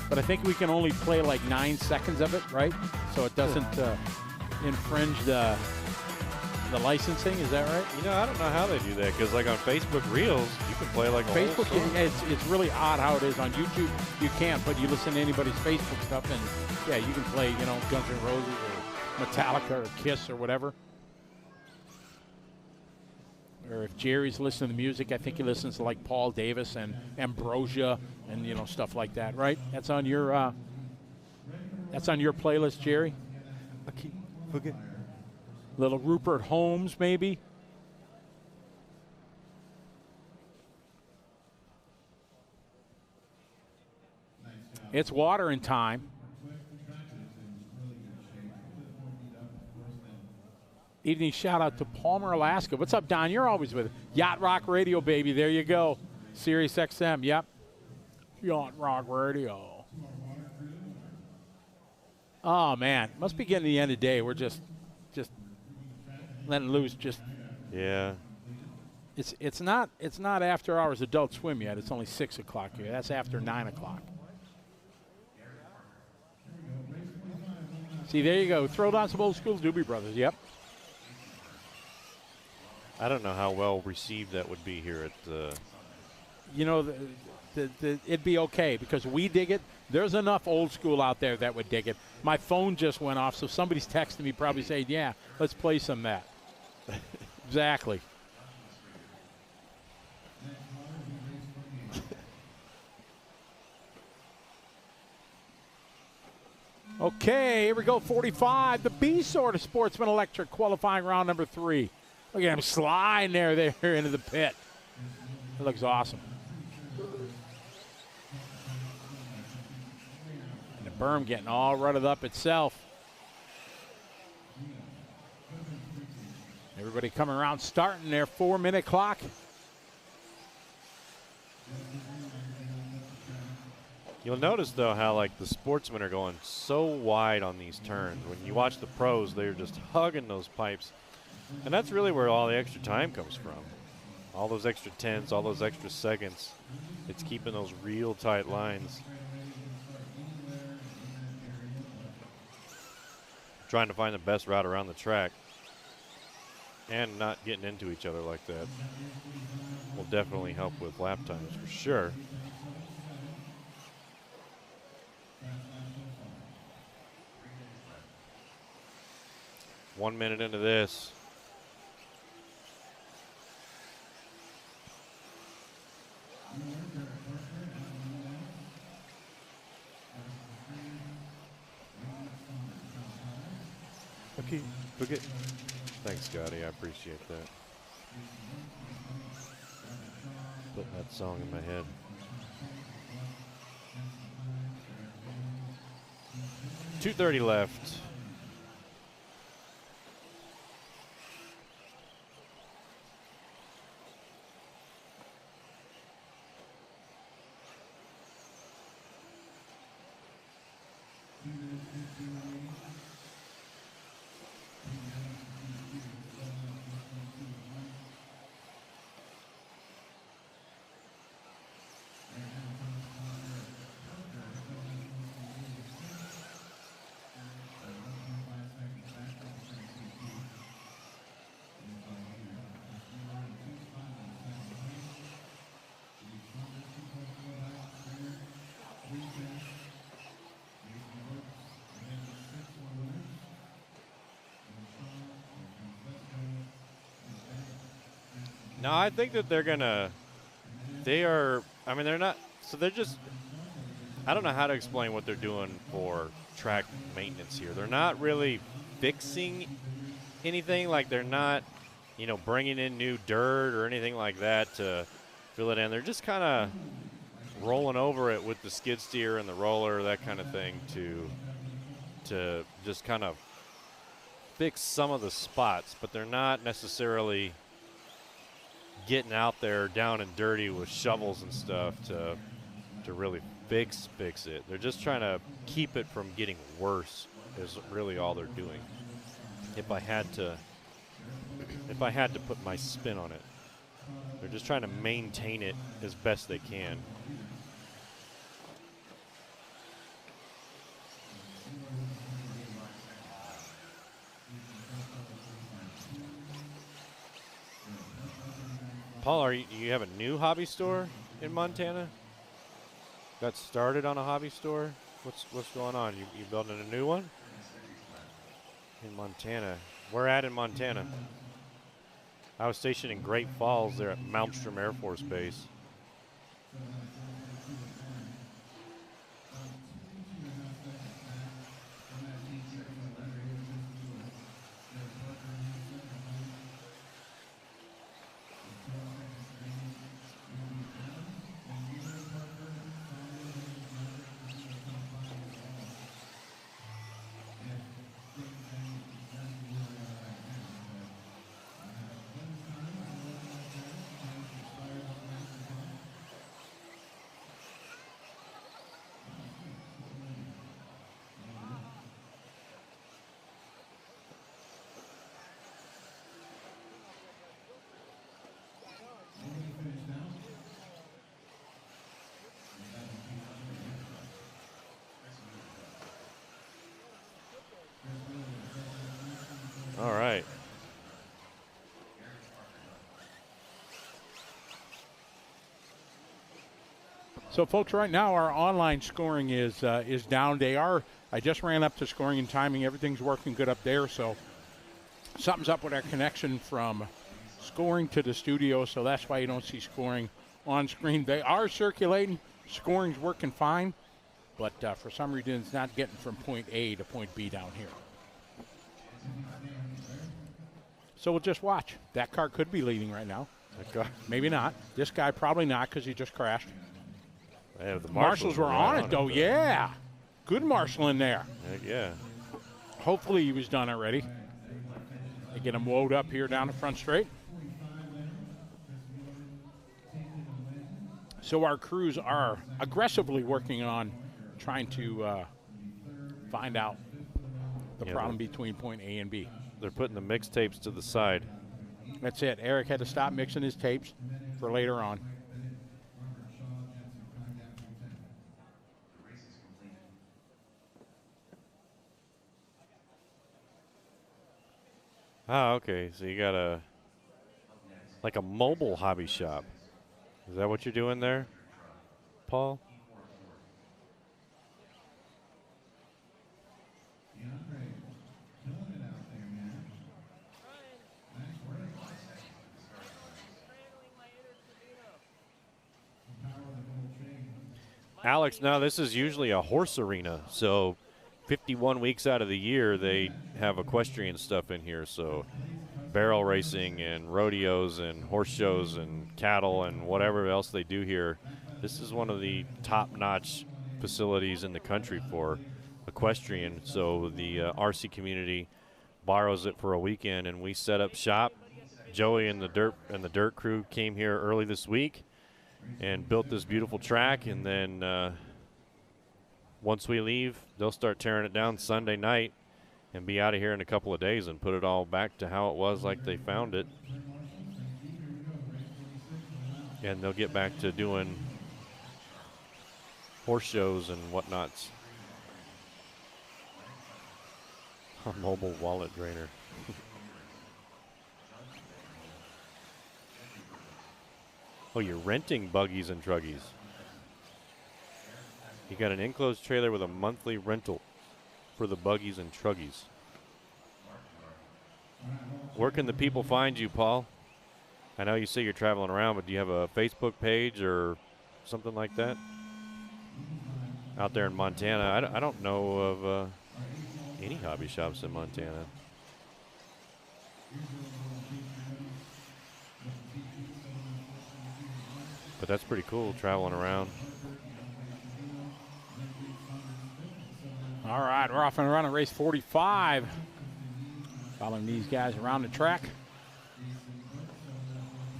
But I think we can only play like 9 seconds of it, right? So it doesn't infringe the licensing. Is that right? I don't know how they do that because, like on Facebook Reels, you can play like a Facebook. whole song. It's really odd how it is on YouTube. You can't, but you listen to anybody's Facebook stuff, and yeah, you can play Guns N' Roses or Metallica or Kiss or whatever. Or if Jerry's listening to music, I think he listens to like Paul Davis and Ambrosia and stuff like that, right? That's on your playlist, Jerry. Okay. Little Rupert Holmes, maybe. It's watering time. Evening shout out to Palmer, Alaska. What's up, Don? You're always with Yacht Rock Radio, baby. There you go. Sirius XM. Yep. Yacht Rock Radio. Oh man, must be getting to the end of the day. We're just letting loose. Yeah. It's not after hours Adult Swim yet. It's only 6 o'clock here. That's after 9 o'clock. See, there you go. Throw down some old school Doobie Brothers. Yep. I don't know how well received that would be here at you know, it'd be okay because we dig it. There's enough old school out there that would dig it. My phone just went off, so somebody's texting me probably saying, yeah, let's play some of that. Exactly. Okay, here we go, 45. The B sort of Sportsman Electric qualifying round number 3. Look at him sliding there into the pit. That looks awesome. And the berm getting all rutted up itself. Everybody coming around, starting their 4-minute clock. You'll notice, though, how, like, the sportsmen are going so wide on these turns. When you watch the pros, they're just hugging those pipes. And that's really where all the extra time comes from. All those extra tenths, all those extra seconds. It's keeping those real tight lines. Trying to find the best route around the track. And not getting into each other like that will definitely help with lap times for sure. One minute into this. Okay, forget. Thanks, Scotty. I appreciate that. Putting that song in my head. .230 left. No, I think that they're not, so they're just, I don't know how to explain what they're doing for track maintenance here. They're not really fixing anything, like they're not, bringing in new dirt or anything like that to fill it in. They're just kind of rolling over it with the skid steer and the roller, that kind of thing, to just kind of fix some of the spots, but they're not necessarily getting out there down and dirty with shovels and stuff to really fix it. They're just trying to keep it from getting worse is really all they're doing. If I had to put my spin on it, they're just trying to maintain it as best they can. Paul, you have a new hobby store in Montana? Got started on a hobby store? What's going on? You building a new one? In Montana. Where at in Montana? I was stationed in Great Falls there at Malmstrom Air Force Base. So, folks, right now our online scoring is down. I just ran up to scoring and timing. Everything's working good up there. So something's up with our connection from scoring to the studio. So that's why you don't see scoring on screen. They are circulating. Scoring's working fine. But for some reason, it's not getting from point A to point B down here. So we'll just watch. That car could be leading right now. Maybe not. This guy probably not because he just crashed. Yeah, the Marshals were on it, though. Yeah. Good marshal in there. Yeah. Hopefully he was done already. They get him woed up here down the front straight. So our crews are aggressively working on trying to find out the problem between point A and B. They're putting the mixtapes to the side. That's it. Eric had to stop mixing his tapes for later on. Ah, okay. So you got a mobile hobby shop. Is that what you're doing there, Paul? Alex, now this is usually a horse arena, so 51 weeks out of the year they have equestrian stuff in here, so barrel racing and rodeos and horse shows and cattle and whatever else they do here. This is one of the top-notch facilities in the country for equestrian, so the RC community borrows it for a weekend, and we set up shop. Joey and the dirt crew came here early this week and built this beautiful track, and then once we leave, they'll start tearing it down Sunday night and be out of here in a couple of days and put it all back to how it was like they found it. And they'll get back to doing horse shows and whatnots. A mobile wallet drainer. Oh, you're renting buggies and truggies. You got an enclosed trailer with a monthly rental for the buggies and truggies. Where can the people find you, Paul? I know you say you're traveling around, but do you have a Facebook page or something like that? Out there in Montana, I don't know of any hobby shops in Montana. But that's pretty cool, traveling around. All right, we're off and running race 45. Following these guys around the track.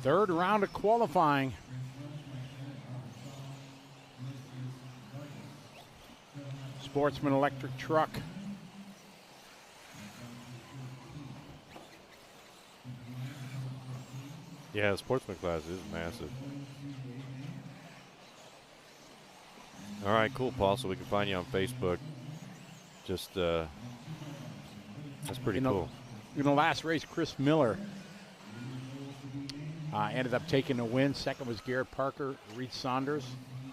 Third round of qualifying. Sportsman electric truck. Yeah, the sportsman class is massive. All right, cool, Paul. So we can find you on Facebook. Just, that's pretty cool. In the last race, Chris Miller ended up taking the win. Second was Garrett Parker, Reed Saunders,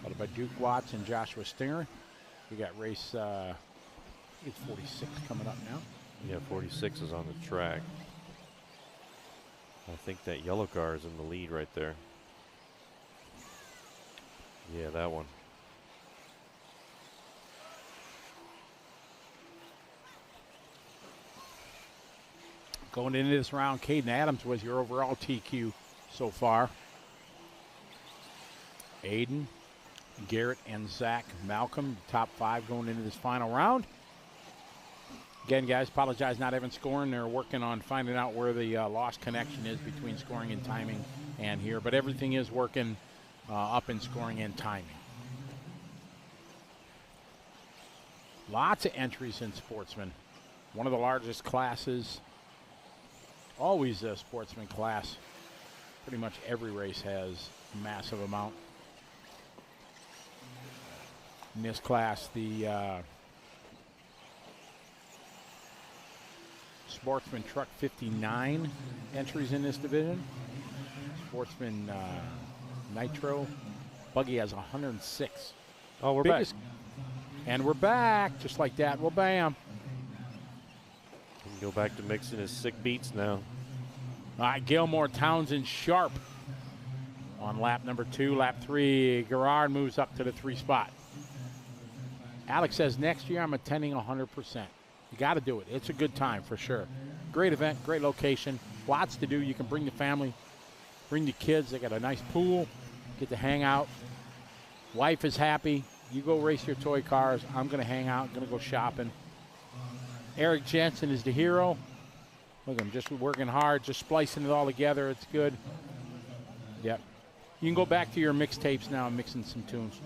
followed by Duke Watts and Joshua Stinger. We got race, it's 46 coming up now. Yeah, 46 is on the track. I think that yellow car is in the lead right there. Yeah, that one. Going into this round, Caden Adams was your overall TQ so far. Aiden, Garrett, and Zach Malcolm, top 5 going into this final round. Again, guys, apologize not having scoring. They're working on finding out where the lost connection is between scoring and timing and here, but everything is working up in scoring and timing. Lots of entries in sportsman. One of the largest classes. Always a sportsman class. Pretty much every race has a massive amount. In this class, the Sportsman Truck 59 entries in this division. Sportsman Nitro Buggy has 106. Oh, we're back. And we're back, just like that. Well, bam. He can go back to mixing his sick beats now. All right, Gilmore, Townsend, Sharp on lap number 2. Lap 3, Gerard moves up to the 3 spot. Alex says, next year I'm attending 100%. You got to do it. It's a good time for sure. Great event, great location, lots to do. You can bring the family, bring the kids. They got a nice pool, get to hang out. Wife is happy. You go race your toy cars. I'm going to hang out, going to go shopping. Eric Jensen is the hero. Look at him just working hard, just splicing it all together. It's good. Yep. You can go back to your mixtapes now and mixing some tunes.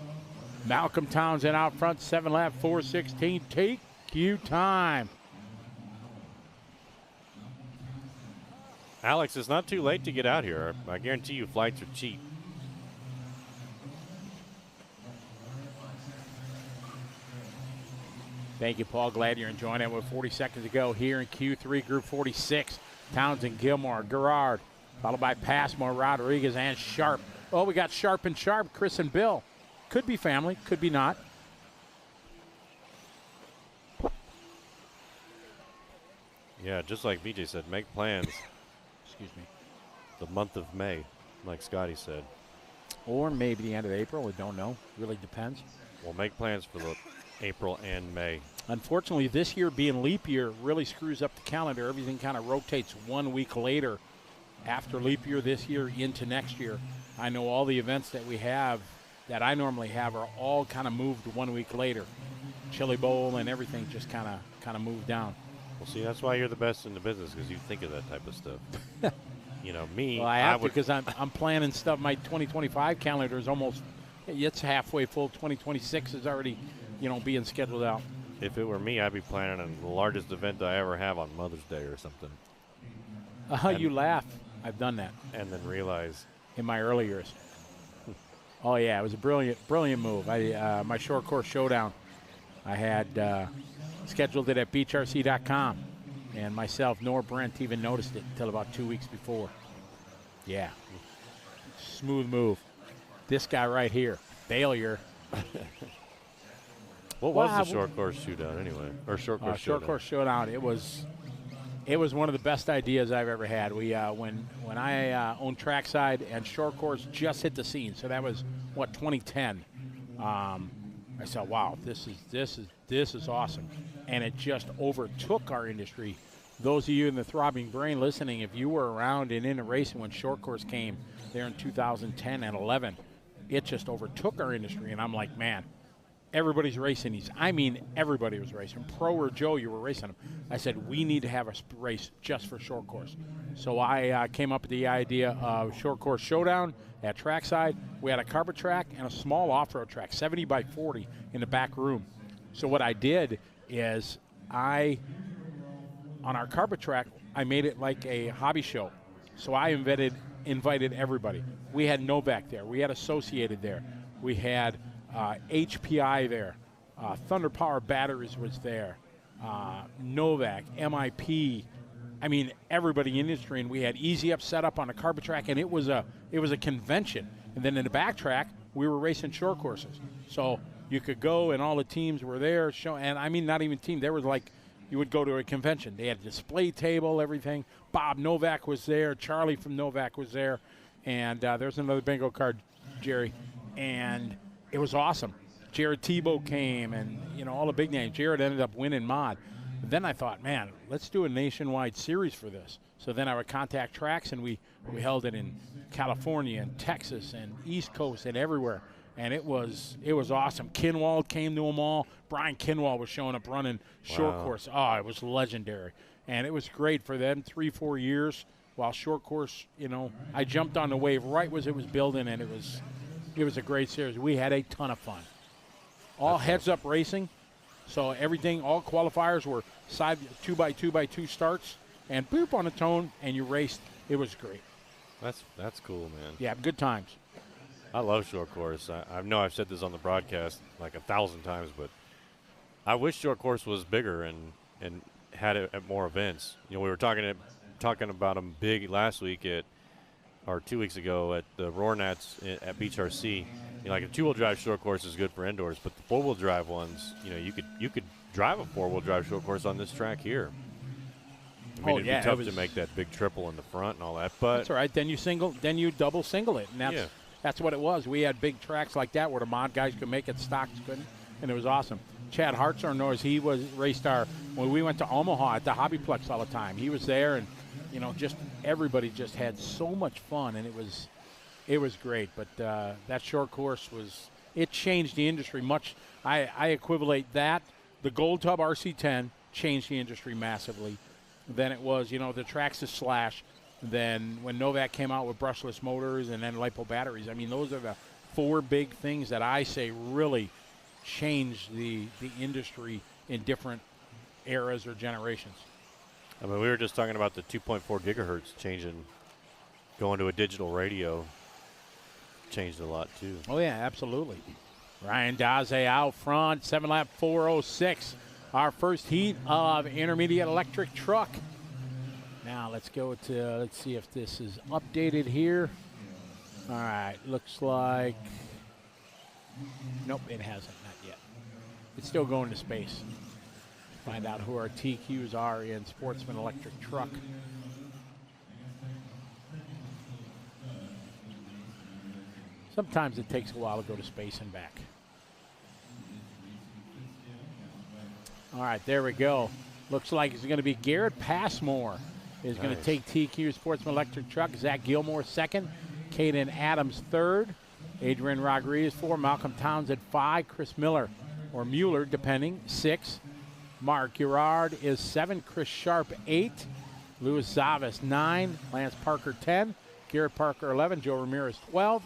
Malcolm Townsend out front, 7 lap, 4:16. Take you time. Alex, it's not too late to get out here. I guarantee you flights are cheap. Thank you, Paul. Glad you're enjoying it with 40 seconds to go here in Q3, Group 46. Townsend, Gilmore, Gerard, followed by Passmore, Rodriguez, and Sharp. Oh, we got Sharp and Sharp, Chris and Bill. Could be family, could be not. Yeah, just like BJ said, make plans. Excuse me. The month of May, like Scotty said. Or maybe the end of April, we don't know. Really depends. We'll make plans for the April and May. Unfortunately, this year being leap year really screws up the calendar. Everything kind of rotates 1 week later after leap year this year into next year. I know all the events that we have that I normally have are all kind of moved 1 week later. Chili Bowl and everything just kind of moved down. Well, see, that's why you're the best in the business, because you think of that type of stuff. You know, me. Well, I have to, because I'm planning stuff. My 2025 calendar is almost, it's halfway full. 2026 is already, being scheduled out. If it were me, I'd be planning on the largest event I ever have on Mother's Day or something. You laugh. I've done that. And then realize. In my early years. Oh, yeah, it was a brilliant move. My short course showdown, I had scheduled it at beachrc.com, and myself nor Brent even noticed it until about 2 weeks before. Yeah, smooth move. This guy right here, failure. What was the short course shootout anyway, or short course showdown? Short course showdown. It was one of the best ideas I've ever had. We when I owned Trackside and short course just hit the scene, so that was 2010. I said, wow, this is awesome, and it just overtook our industry. Those of you in the throbbing brain listening, if you were around and in a racing when short course came there in 2010 and 11, it just overtook our industry, and I'm like, man. Everybody's racing these. I mean, everybody was racing. Pro or Joe, you were racing them. I said, we need to have a race just for short course. So I came up with the idea of short course showdown at Trackside. We had a carpet track and a small off-road track, 70 by 40 in the back room. So what I did is on our carpet track, I made it like a hobby show. So I invited everybody. We had Novak there. We had Associated there. We had HPI there. Thunder Power Batteries was there. Novak, MIP. I mean, everybody in the industry, and we had Easy Up set up on a carpet track, and it was a convention. And then in the back track, we were racing short courses. So you could go, and all the teams were there. And I mean, not even team. There was like, you would go to a convention. They had a display table, everything. Bob Novak was there. Charlie from Novak was there. And there's another bingo card, Jerry. And it was awesome. Jared Tebow came, and all the big names. Jared ended up winning mod. But then I thought, man, let's do a nationwide series for this. So then I would contact tracks, and we held it in California and Texas and East Coast and everywhere. And it was awesome. Kinwald came to them all. Brian Kinwald was showing up running short course. Oh, it was legendary. And it was great for them 3-4 years while short course, I jumped on the wave right as it was building, and it was a great series. We had a ton of fun. All heads-up racing, so everything, all qualifiers were side 2x2x2 starts, and boop on a tone, and you raced. It was great. That's cool, man. Yeah, good times. I love short course. I know I've said this on the broadcast like 1,000 times, but I wish short course was bigger and had it at more events. We were talking about them big last week at or 2 weeks ago at the Roar Nats at Beach RC. Like a 2-wheel drive short course is good for indoors, but the 4-wheel drive ones, you could drive a 4-wheel drive short course on this track here. I mean, it'd be tough to make that big triple in the front and all that, but that's all right. Then you double single it, and that's what it was. We had big tracks like that where the mod guys could make it, stocks couldn't, and it was awesome. Chad Hartshorn knows he raced when we went to Omaha at the Hobbyplex all the time. He was there, and just everybody just had so much fun, and it was great. But that short course it changed the industry much. I equivalent that the Gold Tub RC10 changed the industry massively. Then it was the tracks to slash. Then when Novak came out with brushless motors and then LiPo batteries. I mean, those are the 4 big things that I say really changed the industry in different eras or generations. I mean, we were just talking about the 2.4 gigahertz going to a digital radio changed a lot too. Oh yeah, absolutely. Ryan Daze out front, 7-lap 4:06. Our first heat of intermediate electric truck. Now let's see if this is updated here. All right, looks like, nope, it hasn't, not yet. It's still going to space. Find out who our TQs are in Sportsman Electric Truck. Sometimes it takes a while to go to space and back. All right, there we go. Looks like it's going to be Garrett Passmore is going to take TQ Sportsman Electric Truck. Zach Gilmore second. Caden Adams third. Adrian Rodriguez 4. Malcolm Townsend 5. Chris Miller, or Mueller, depending, 6. Mark Gerard is 7. Chris Sharp 8. Louis Zavis 9. Lance Parker 10. Garrett Parker 11. Joe Ramirez 12.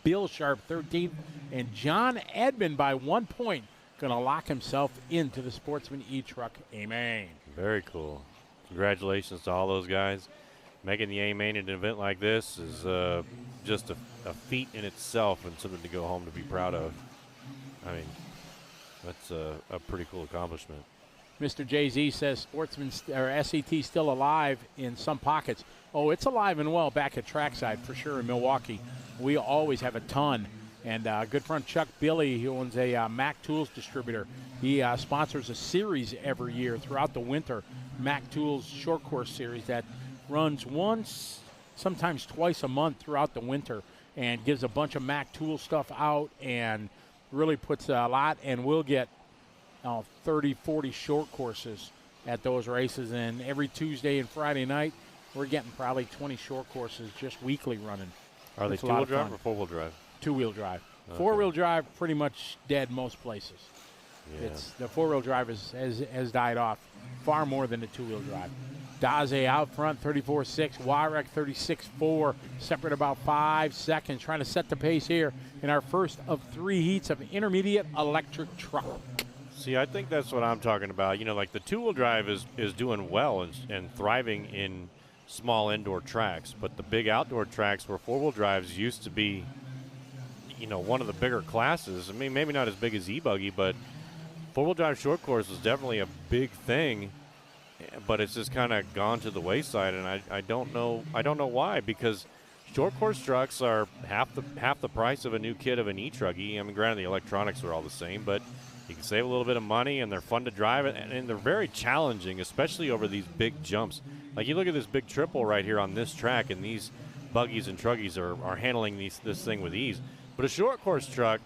Bill Sharp 13. And John Edmond by 1 point going to lock himself into the Sportsman E-Truck A-Main. Very cool. Congratulations to all those guys. Making the A-Main at an event like this is just a feat in itself and something to go home to be proud of. I mean, that's a pretty cool accomplishment. Mr. Jay-Z says Sportsman or SET still alive in some pockets. Oh, it's alive and well back at Trackside for sure in Milwaukee. We always have a ton. And good friend Chuck Billy, he owns a Mac Tools distributor. He sponsors a series every year throughout the winter, Mac Tools Short Course Series that runs once, sometimes twice a month throughout the winter, and gives a bunch of Mac Tool stuff out and really puts a lot. And we'll get 30, 40 short courses at those races. And every Tuesday and Friday night, we're getting probably 20 short courses just weekly running. Are they two-wheel drive or four-wheel drive? Two-wheel drive. Okay. Four-wheel drive pretty much dead most places. Yeah. It's the four-wheel drive has died off far more than the two-wheel drive. Daze out front, 34.6. Warek, 36.4. Separate about 5 seconds. Trying to set the pace here in our first of 3 heats of intermediate electric truck. See, I think that's what I'm talking about. You know, like the two-wheel drive is doing well and thriving in small indoor tracks, but the big outdoor tracks where four-wheel drives used to be, you know, one of the bigger classes. I mean, maybe not as big as e-buggy, but four-wheel drive short course was definitely a big thing, but it's just kind of gone to the wayside, and I don't know why, because short course trucks are half the price of a new kit of an e-truggy. I mean, granted, the electronics are all the same, but you can save a little bit of money, and they're fun to drive, and they're very challenging, especially over these big jumps. Like, you look at this big triple right here on this track, and these buggies and truggies are handling this thing with ease. But a short course truck,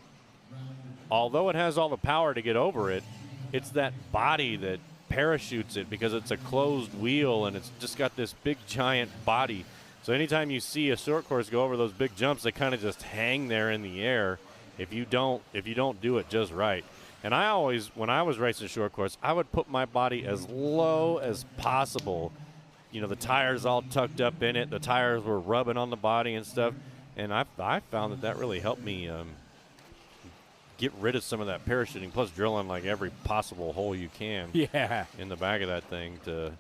although it has all the power to get over it, it's that body that parachutes it, because it's a closed wheel and it's just got this big giant body. So anytime you see a short course go over those big jumps, they kind of just hang there in the air if you don't do it just right. And I always, when I was racing short course, I would put my body as low as possible. You know, the tires all tucked up in it. The tires were rubbing on the body and stuff. And I found that really helped me get rid of some of that parachuting, plus drilling like every possible hole you can in the back of that thing to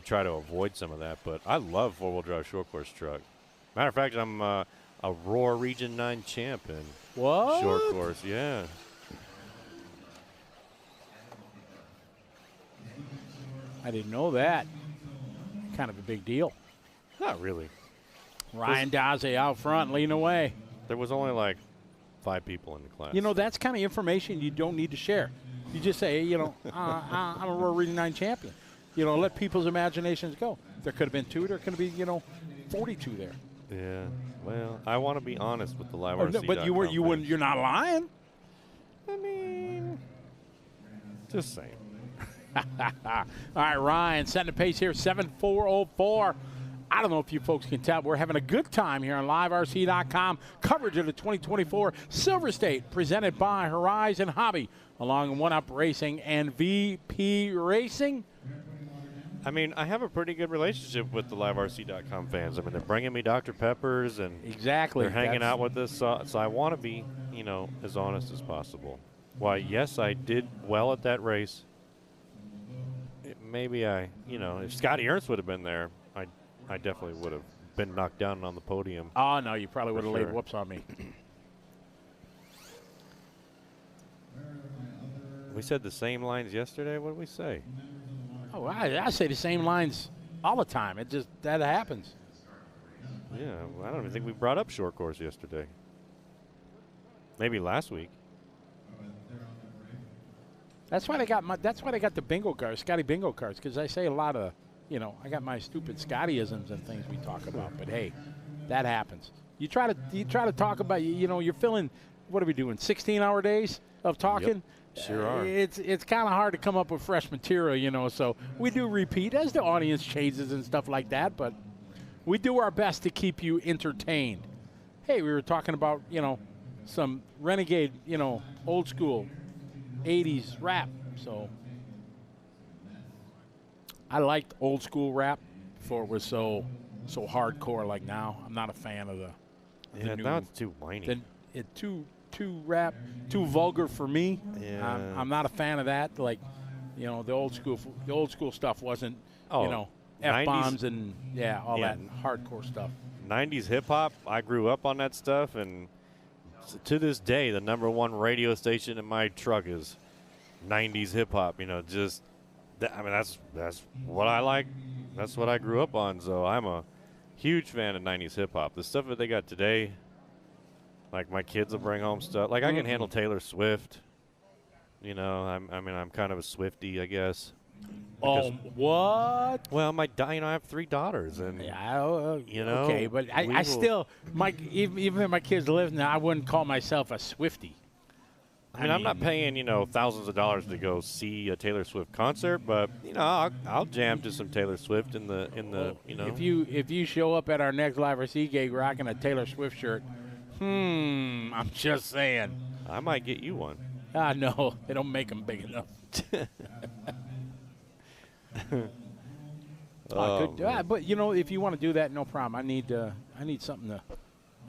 try to avoid some of that. But I love four-wheel drive short course truck. Matter of fact, I'm a Roar Region 9 champ in short course. Yeah. I didn't know that. Kind of a big deal. Not really. Ryan Daze out front, leading away. There was only like 5 people in the class. You know, that's kind of information you don't need to share. You just say, you know, I'm a Royal Reading 9 champion. You know, let people's imaginations go. There could have been 2. There could have been, you know, 42 there. Yeah. Well, I want to be honest with the live RC. No, but you wouldn't. You're not lying. I mean, just saying. All right, Ryan setting the pace here, 7:4:04. I don't know if you folks can tell, but we're having a good time here on liverc.com. Coverage of the 2024 Silver State presented by Horizon Hobby, along with One Up Racing and VP Racing. I mean, I have a pretty good relationship with the liverc.com fans. I mean, they're bringing me Dr. Peppers, and exactly they're hanging out with us. So I want to be, you know, as honest as possible. Why, yes, I did well at that race. Maybe if Scotty Ernst would have been there, I definitely would have been knocked down on the podium. Oh, no, you probably would have laid whoops on me. We said the same lines yesterday. What did we say? Oh, I say the same lines all the time. That happens. Yeah, well, I don't even think we brought up short course yesterday. Maybe last week. That's why they got the bingo cards, Scotty bingo cards, because I say a lot of, you know, I got my stupid Scottyisms and things we talk about. But hey, that happens. You try to talk about, you know, you're filling, what are we doing, 16-hour days of talking? Yep, sure are. It's kind of hard to come up with fresh material, you know. So we do repeat as the audience changes and stuff like that. But we do our best to keep you entertained. Hey, we were talking about, you know, some renegade, you know, old school 80s rap. So I liked old school rap before it was so hardcore like now. I'm not a fan of the new. Now it's too whiny. Too rap, too vulgar for me. Yeah. I'm not a fan of that. Like, you know, the old school stuff wasn't, you know, F-bombs and all that hardcore stuff. 90s hip hop. I grew up on that stuff, and to this day, the #1 radio station in my truck is 90s hip hop. You know, just I mean, that's what I like. That's what I grew up on. So I'm a huge fan of 90s hip hop. The stuff that they got today, like my kids will bring home stuff. Like I can handle Taylor Swift. You know, I'm kind of a Swiftie, I guess. Oh, what? Well, I have 3 daughters, and you know. Okay, but I still, even if my kids live now, I wouldn't call myself a Swiftie. I mean, I'm not paying, you know, thousands of dollars to go see a Taylor Swift concert, but you know, I'll jam to some Taylor Swift in the you know. If you show up at our next Live RC gig rocking a Taylor Swift shirt, I'm just saying. I might get you one. No, they don't make them big enough. But you know, if you want to do that, no problem. I need something to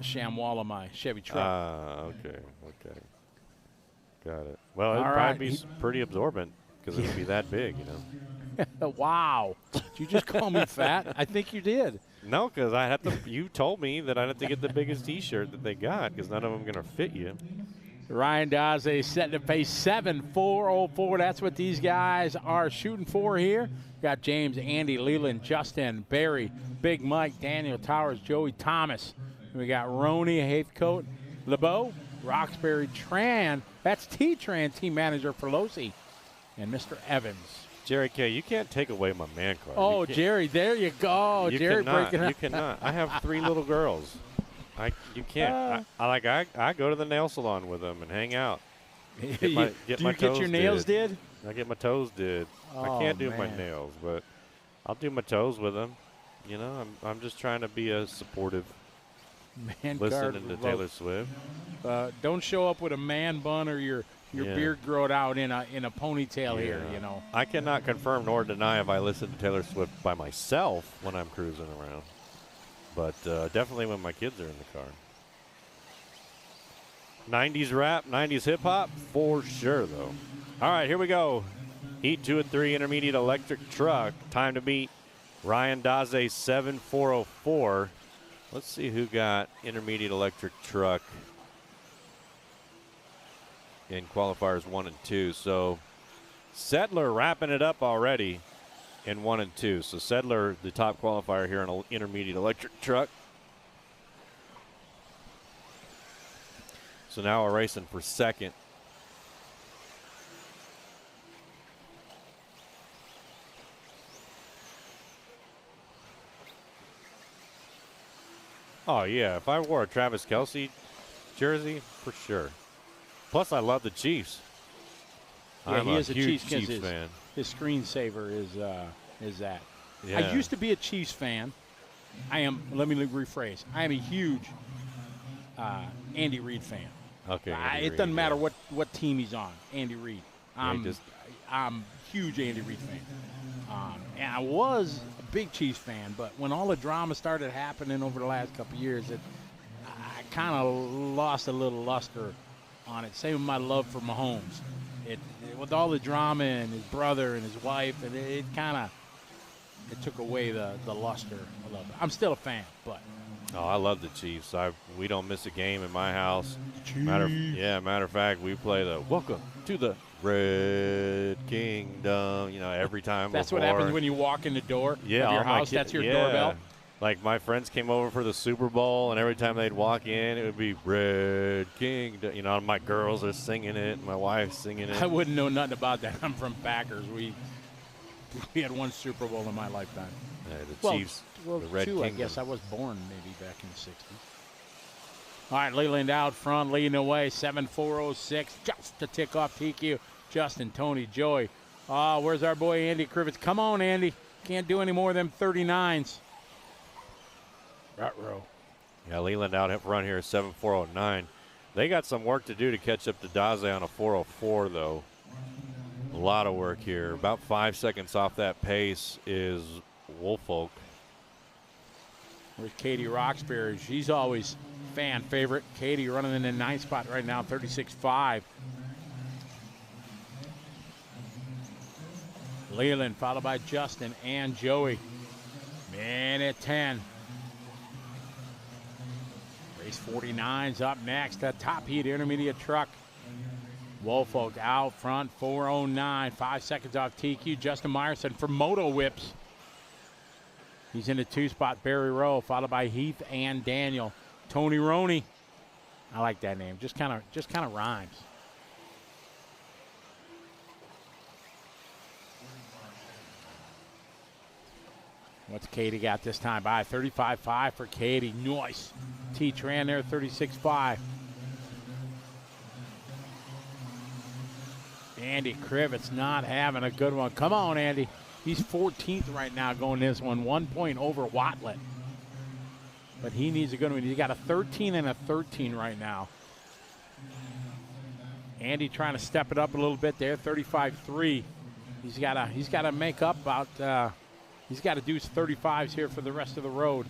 chamois my Chevy truck. Okay. Got it. Well, it'd probably be pretty absorbent because it'd be that big, you know. Wow. Did you just call me fat? I think you did. No, because I had to. You told me that I'd have to get the biggest T-shirt that they got because none of them are gonna fit you. Ryan Daze setting the pace 7:4:04. That's what these guys are shooting for here. Got James, Andy, Leland, Justin, Barry, Big Mike, Daniel Towers, Joey Thomas. We got Roney, Haithcote, LeBeau, Roxbury, Tran. That's T-Tran, team manager for Losi, and Mr. Evans. Jerry K., you can't take away my man card. Oh, Jerry, there you go. Jerry breaking up. You cannot. I have 3 little girls. You can't. I go to the nail salon with them and hang out. Do you get your nails did? I get my toes did. I can't do my nails, but I'll do my toes with them. You know, I'm just trying to be a supportive. Listening to Taylor Swift. Don't show up with a man bun or your beard growed out in a ponytail here. You know. I cannot confirm nor deny if I listen to Taylor Swift by myself when I'm cruising around. But definitely when my kids are in the car. 90s rap, 90s hip-hop, for sure, though. All right, here we go. Heat 2 and 3 intermediate electric truck. Time to beat Ryan Daze 7:4:04. Let's see who got intermediate electric truck in qualifiers 1 and 2. So Sedler wrapping it up already in 1 and 2. So Sedler, the top qualifier here in an intermediate electric truck. So now we're racing for second. Oh, yeah. If I wore a Travis Kelce jersey, for sure. Plus, I love the Chiefs. Yeah, I'm he a is a huge Chiefs fan. His screensaver is that. Yeah. I used to be a Chiefs fan. I am. Let me rephrase. I am a huge Andy Reid fan. Okay. It doesn't matter what team he's on. Andy Reid. I'm huge Andy Reid fan. And I was a big Chiefs fan, but when all the drama started happening over the last couple of years, I kind of lost a little luster on it. Same with my love for Mahomes. With all the drama and his brother and his wife, and it took away the luster a little bit. I'm still a fan, but. Oh, I love the Chiefs. We don't miss a game in my house. Matter of fact, we play the Welcome to the Red Kingdom. You know, every time. That's what happens when you walk in the door of your house. That's your doorbell. Like my friends came over for the Super Bowl, and every time they'd walk in, it would be Red Kingdom. You know, my girls are singing it, my wife's singing it. I wouldn't know nothing about that. I'm from Packers. We had one Super Bowl in my lifetime. The Chiefs, the Red two, Kingdom. I guess I was born maybe back in the 60s. All right, Leland out front, leading away, 7:4:06, just to tick off TQ. Justin, Tony, Joey. Oh, where's our boy Andy Krivitz? Come on, Andy. Can't do any more of them 39s. Ruh-roh. Yeah, Leland out in front here, 7:4:09. They got some work to do to catch up to Daze on a 4:04, though. A lot of work here. About 5 seconds off that pace is Woolfolk. Where's Katie Roxbury? She's always fan favorite. Katie running in the 9th spot right now, 36.5. Leland followed by Justin and Joey. Minute 10. Race 49's up next. The top heat intermediate truck. Woolfolk out front, 4:09. 5 seconds off TQ. Justin Meyerson for Moto Whips. He's in the 2 spot, Barry Rowe, followed by Heath and Daniel. Tony Roney. I like that name. Just kind of rhymes. What's Katie got this time? By 35.5 for Katie. Nice. T-Tran there, 36.5. Andy Krivitz not having a good one. Come on, Andy. He's 14th right now going this one. 1 point over Watlet. But he needs a good one. He's got a 13 and a 13 right now. Andy trying to step it up a little bit there. 35.3. He's got to make up about. He's got to do 35s here for the rest of the road.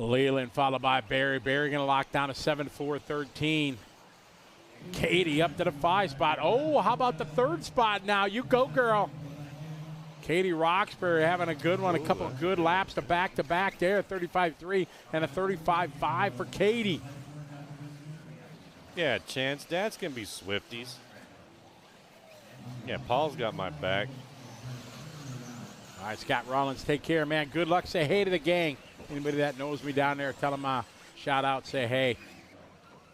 Leland followed by Barry. Barry going to lock down a 7:4:13. Katie up to the 5 spot. Oh, how about the 3rd spot now? You go, girl. Katie Roxbury having a good one. A couple of good laps to back there. 35.3 and a 35.5 for Katie. Yeah, Chance. Dad's going to be Swifties. Yeah, Paul's got my back. All right, Scott Rollins, take care, man. Good luck. Say hey to the gang. Anybody that knows me down there, tell them shout out, say hey.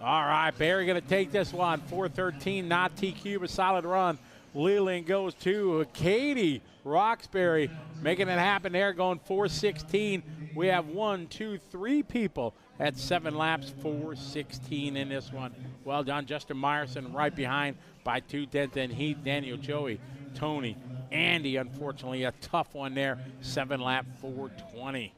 All right, Barry going to take this one. 4:13, not TQ, but solid run. Leland goes to Katie Roxbury, making it happen there, going 4:16. We have 1, 2, 3 people at 7 laps, 4:16 in this one. Well done, Justin Meyerson right behind by 2/10, and Heath, Daniel, Joey, Tony, Andy. Unfortunately, a tough one there. 7 lap, 4:20.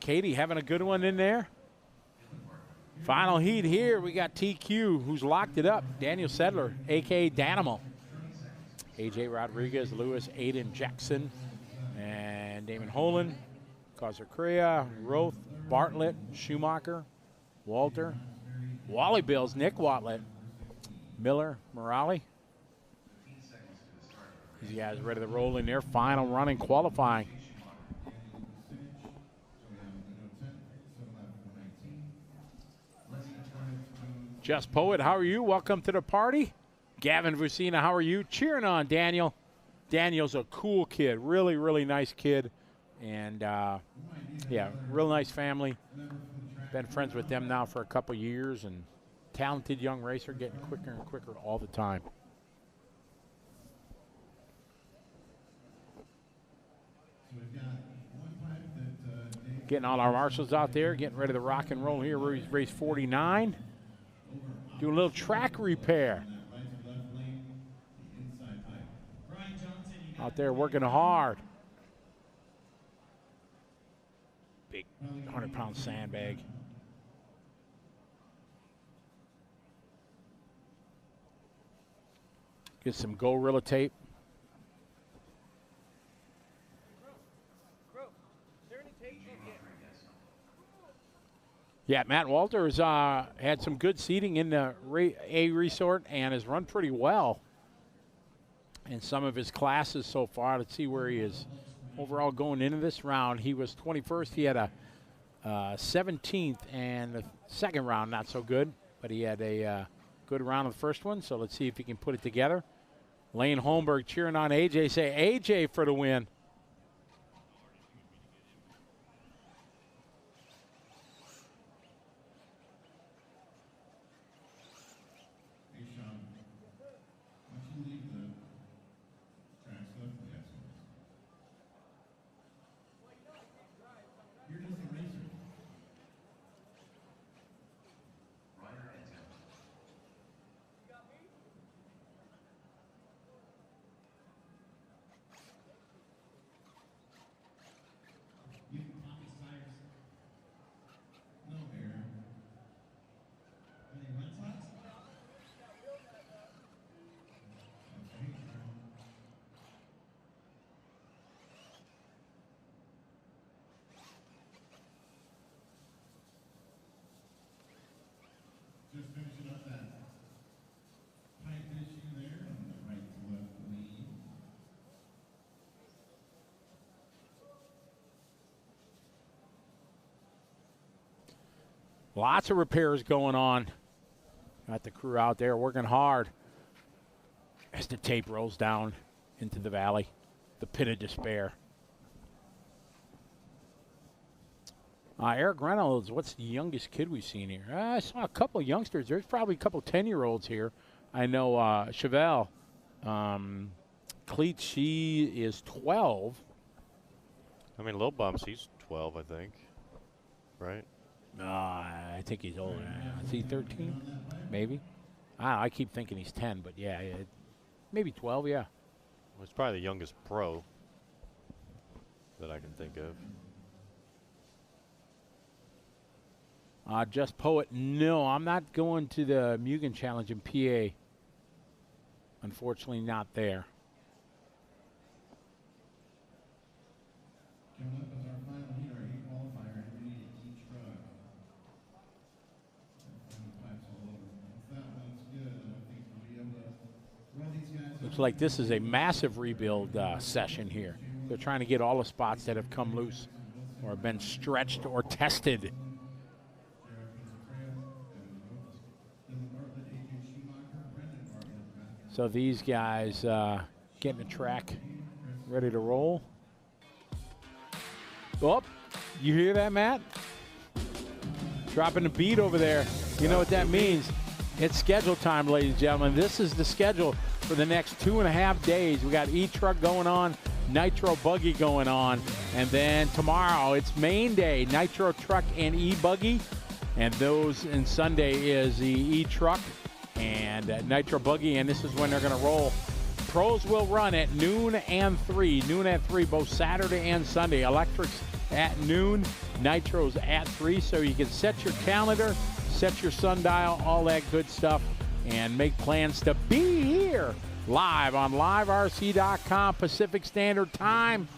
Katie having a good one in there. Final heat here. We got TQ, who's locked it up. Daniel Sedler, a.k.a. Danimal. AJ Rodriguez, Lewis, Aiden Jackson, and Damon Holen, Causer Crea, Roth, Bartlett, Schumacher, Walter, Wally Bills, Nick Watlett, Miller, Morale. These guys ready to roll in their final run in qualifying. Just Poet, how are you? Welcome to the party. Gavin Vucina, how are you? Cheering on Daniel. Daniel's a cool kid, really, really nice kid. And, yeah, real nice family. Been friends with them now for a couple years, and talented young racer, getting quicker and quicker all the time. Getting all our marshals out there, getting ready to rock and roll here. Race 49. Doing a little track repair. Out there working hard. Big 100-pound sandbag. Get some Gorilla tape. Yeah, Matt Walters had some good seating in the A resort and has run pretty well in some of his classes so far. Let's see where he is overall going into this round. He was 21st. He had a 17th, and the second round not so good, but he had a good round of the first one. So let's see if he can put it together. Lane Holmberg cheering on AJ. Say AJ for the win. Just finishing up that pipe issue there on the right to left lead. Lots of repairs going on. Got the crew out there working hard as the tape rolls down into the valley, the pit of despair. Eric Reynolds, what's the youngest kid we've seen here? I saw a couple of youngsters. There's probably a couple 10-year-olds here. I know Chevelle, Cleat, she is 12. I mean, Lil Bumps, he's 12, I think. Right? I think he's older. Is he 13? Maybe. I keep thinking he's 10, but yeah, maybe 12, yeah. Well, it's probably the youngest pro that I can think of. Just Poet, no, I'm not going to the Mugen Challenge in PA. Unfortunately, not there. Coming up as our final heat, our heat qualifier, intermediate each truck. Pipes all over. If that one's good, I think we'll be able to run these guys. Looks like this is a massive rebuild session here. They're trying to get all the spots that have come loose or have been stretched or tested. So these guys getting the track ready to roll. Oh, you hear that, Matt? Dropping the beat over there. You know what that means. It's schedule time, ladies and gentlemen. This is the schedule for the next 2.5 days. We got E-Truck going on, Nitro Buggy going on, and then tomorrow it's main day, Nitro Truck and E-Buggy, and Sunday is the E-Truck and Nitro Buggy, and this is when they're going to roll. Pros will run at noon and 3, both Saturday and Sunday. Electrics at noon. Nitro's at 3, so you can set your calendar, set your sundial, all that good stuff, and make plans to be here live on liverc.com Pacific Standard Time,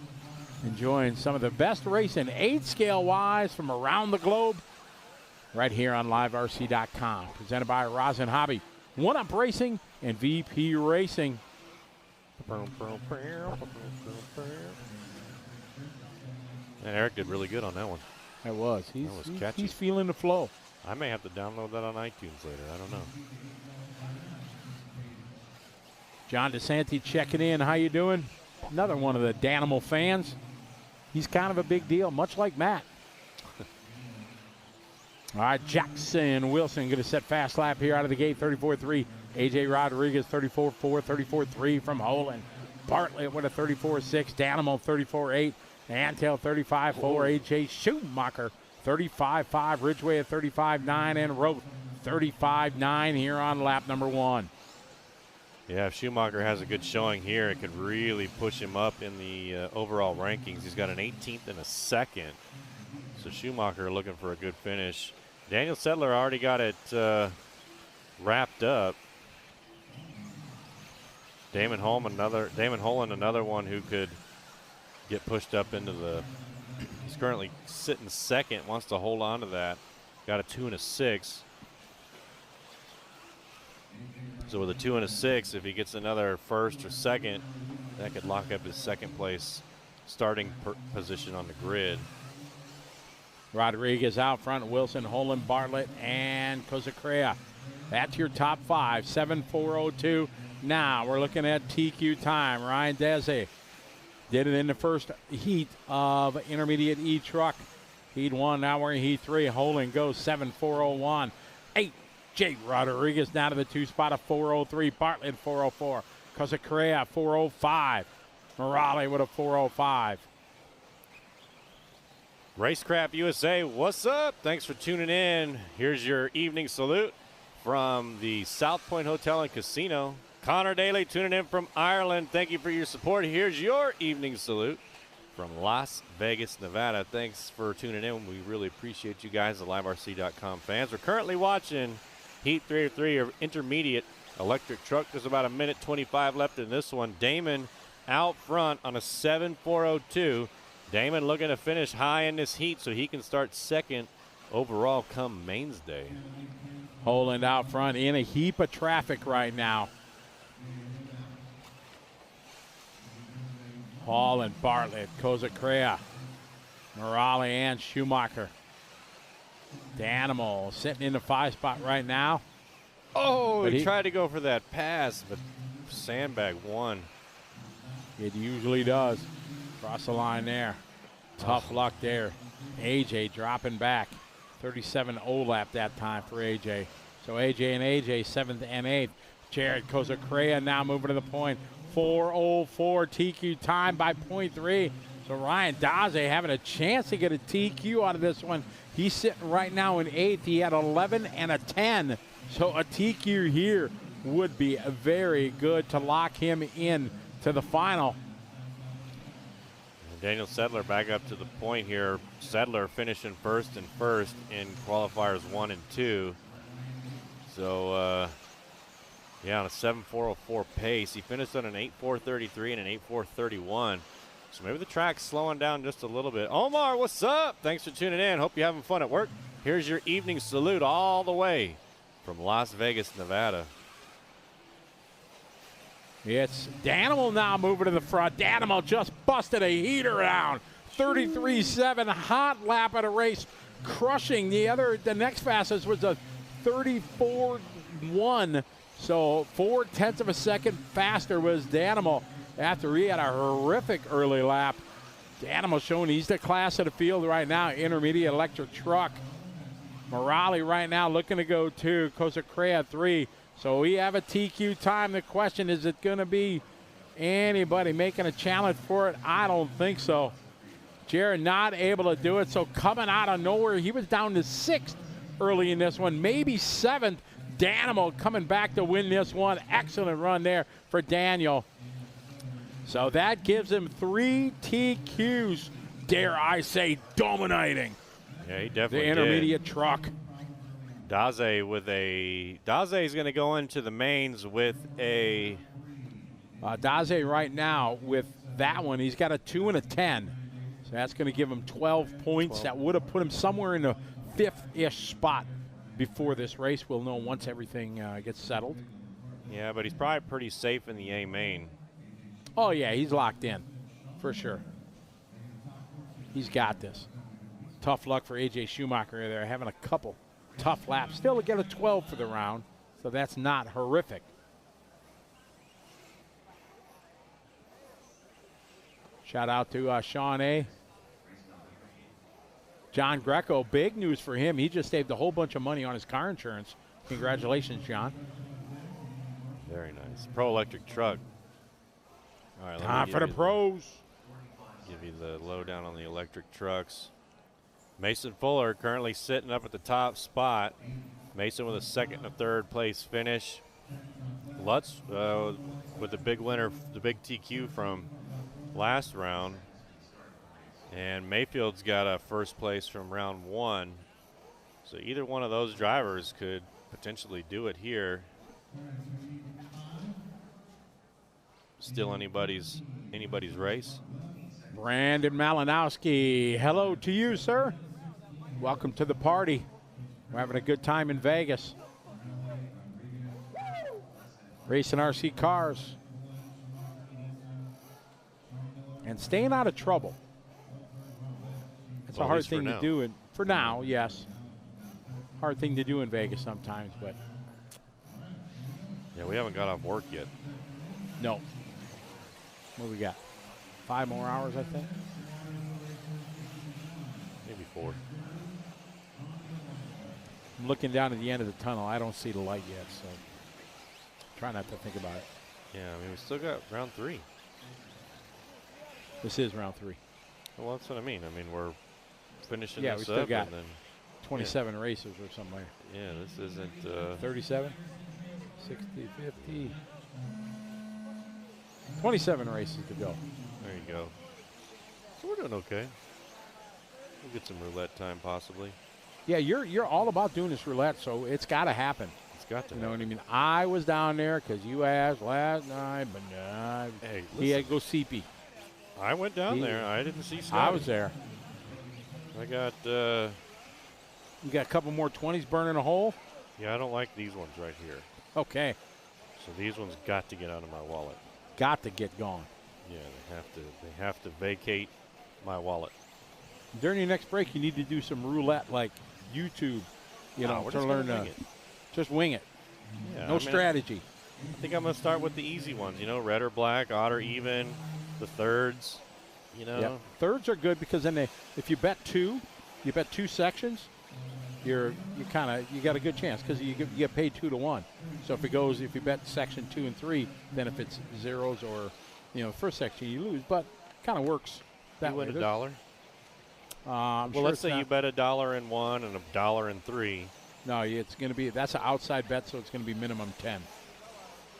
enjoying some of the best racing 8-scale wise from around the globe right here on liverc.com. Presented by Rosin Hobby, One Up Racing, and VP Racing. And Eric did really good on that one. That was. That was catchy. He's feeling the flow. I may have to download that on iTunes later. I don't know. John DeSanti checking in. How you doing? Another one of the Danimal fans. He's kind of a big deal, much like Matt. All right, Jackson Wilson going to set fast lap here out of the gate, 34.3. A.J. Rodriguez, 34.4, 34.3 from Holland. Bartlett with a 34.6. Danimal, 34.8. Antel, 35.4. A.J. Schumacher, 35.5. Ridgeway at 35.9. And Roth, 35.9 here on lap number 1. Yeah, if Schumacher has a good showing here, it could really push him up in the overall rankings. He's got an 18th and a 2nd. So Schumacher looking for a good finish. Daniel Sedler already got it wrapped up. Damon Holland, another one who could get pushed up into the. He's currently sitting 2nd, wants to hold on to that. Got a 2 and a 6. So with a 2 and a 6, if he gets another 1st or 2nd, that could lock up his 2nd place starting position on the grid. Rodriguez out front, Wilson, Holland, Bartlett, and Kozakrea. That's your top 5, 7.402. Now we're looking at TQ time. Ryan Desi did it in the first heat of intermediate E truck. Heat 1, now we're in Heat 3. Holland goes 7.401. 8. Rodriguez now to the 2 spot of 4.03. Bartlett 4.04. Kozakrea 4.05. Morale with a 4.05. Racecraft USA, what's up? Thanks for tuning in. Here's your evening salute from the South Point Hotel and Casino. Connor Daly tuning in from Ireland. Thank you for your support. Here's your evening salute from Las Vegas, Nevada. Thanks for tuning in. We really appreciate you guys, the liverc.com fans. We're currently watching Heat 3 of 3 of intermediate electric truck. There's about 1:25 left in this one. Damon out front on a 7.402. Damon looking to finish high in this heat so he can start 2nd overall come mains day. Holland out front in a heap of traffic right now. Holland, Bartlett, Kozakrea, Morale, and Schumacher. Danimal sitting in the 5 spot right now. Oh, he tried to go for that pass, but sandbag won. It usually does. Cross the line there. Tough luck there. AJ dropping back. 37 O-lap that time for AJ. So AJ and AJ 7th and 8th. Jared Kozakrea now moving to the point. 4.04 TQ time by 0.3. So Ryan Daze having a chance to get a TQ out of this one. He's sitting right now in 8th. He had 11 and a 10. So a TQ here would be very good to lock him in to the final. Daniel Sedler back up to the point here. Sedler finishing first in qualifiers 1 and 2. So, yeah, on a 7.404 pace. He finished on an 8.433 and an 8.431. So maybe the track's slowing down just a little bit. Omar, what's up? Thanks for tuning in. Hope you're having fun at work. Here's your evening salute all the way from Las Vegas, Nevada. It's Danimal now moving to the front. Danimal just busted a heater down. 33.7, hot lap at a race, crushing the next fastest was a 34.1. So 0.4 of a second faster was Danimal after he had a horrific early lap. Danimal showing he's the class of the field right now, intermediate electric truck. Morale right now looking to go 2, Kozakrea 3. So we have a TQ time. The question, is it going to be anybody making a challenge for it? I don't think so. Jared not able to do it. So coming out of nowhere, he was down to 6th early in this one, maybe 7th. Danimal coming back to win this one. Excellent run there for Daniel. So that gives him 3 TQs dare I say, dominating. Yeah, he definitely the intermediate truck. Daze is going to go into the mains with a. Daze right now with that one, he's got a 2 and a 10. So that's going to give him 12 points. 12. That would have put him somewhere in the 5th-ish spot before this race. We'll know once everything gets settled. Yeah, but he's probably pretty safe in the A main. Oh, yeah, he's locked in for sure. He's got this. Tough luck for A.J. Schumacher there, having a couple tough laps. Still to get a 12 for the round, so that's not horrific. Shout out to Sean A. John Greco, big news for him. He just saved a whole bunch of money on his car insurance. Congratulations, John. Very nice. Pro electric truck. All right, time for the pros. Give you the lowdown on the electric trucks. Mason Fuller currently sitting up at the top spot. Mason with a 2nd and a 3rd place finish. Lutz with the big winner, the big TQ from last round. And Mayfield's got a 1st place from round 1. So either one of those drivers could potentially do it here. Still anybody's race. Brandon Malinowski, hello to you, sir. Welcome to the party. We're having a good time in Vegas. Racing RC cars. And staying out of trouble. It's a hard thing to do. For now, yes. Hard thing to do in Vegas sometimes, but. Yeah, we haven't got off work yet. No. What do we got? 5 more hours, I think. Maybe 4. I'm looking down at the end of the tunnel. I don't see the light yet, so try not to think about it. Yeah, I mean, we still got round 3. This is round 3. Well, that's what I mean. I mean, we're finishing yeah, this we up. still got and then 27 races or something like that. Yeah, this isn't. 37, 60, 50. 27 races to go. There you go. So we're doing okay. We'll get some roulette time possibly. Yeah, you're all about doing this roulette, so it's got to happen. It's got to. You know what I mean? I was down there because you asked last night, but hey, he had to go CP. I went down there. I didn't see Scotty. I was there. I got. You got a couple more 20s burning a hole? Yeah, I don't like these ones right here. Okay. So these ones got to get out of my wallet. Got to get gone. Yeah, they have to vacate my wallet. During your next break, you need to do some roulette like YouTube, you know, to learn to just wing it. Yeah, no strategy. I think I'm going to start with the easy ones, you know, red or black, odd or even, the thirds, you know. Yep. Thirds are good because then if you bet 2 sections, you got a good chance because you get paid 2 to 1. So if you bet section 2 and 3, then if it's zeros or, you know, first section you lose, but kind of works that you way. win $1. Well, sure let's say you bet $1 in 1 and $1 in 3. No, it's going to be that's an outside bet, so it's going to be minimum 10.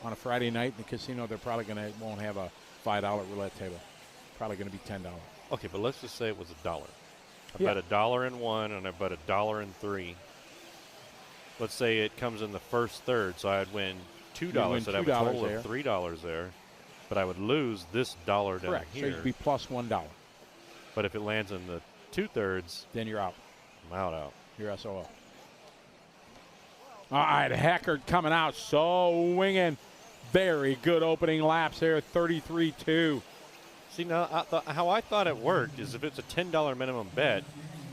On a Friday night in the casino, they're probably won't have a $5 roulette table. Probably going to be $10. Okay, but let's just say it was $1. I Yeah. bet $1 in 1 and I bet $1 in 3. Let's say it comes in the first third, so I'd win $2. I'd have a total of $3 there, but I would lose this $1 down Correct. here. So you'd be plus $1. But if it lands in the 2/3, then you're out. I'm out. You're SOL. All right, Heckard coming out, so winging. Very good opening laps there, 33-2. See, now how I thought it worked is if it's a $10 minimum bet,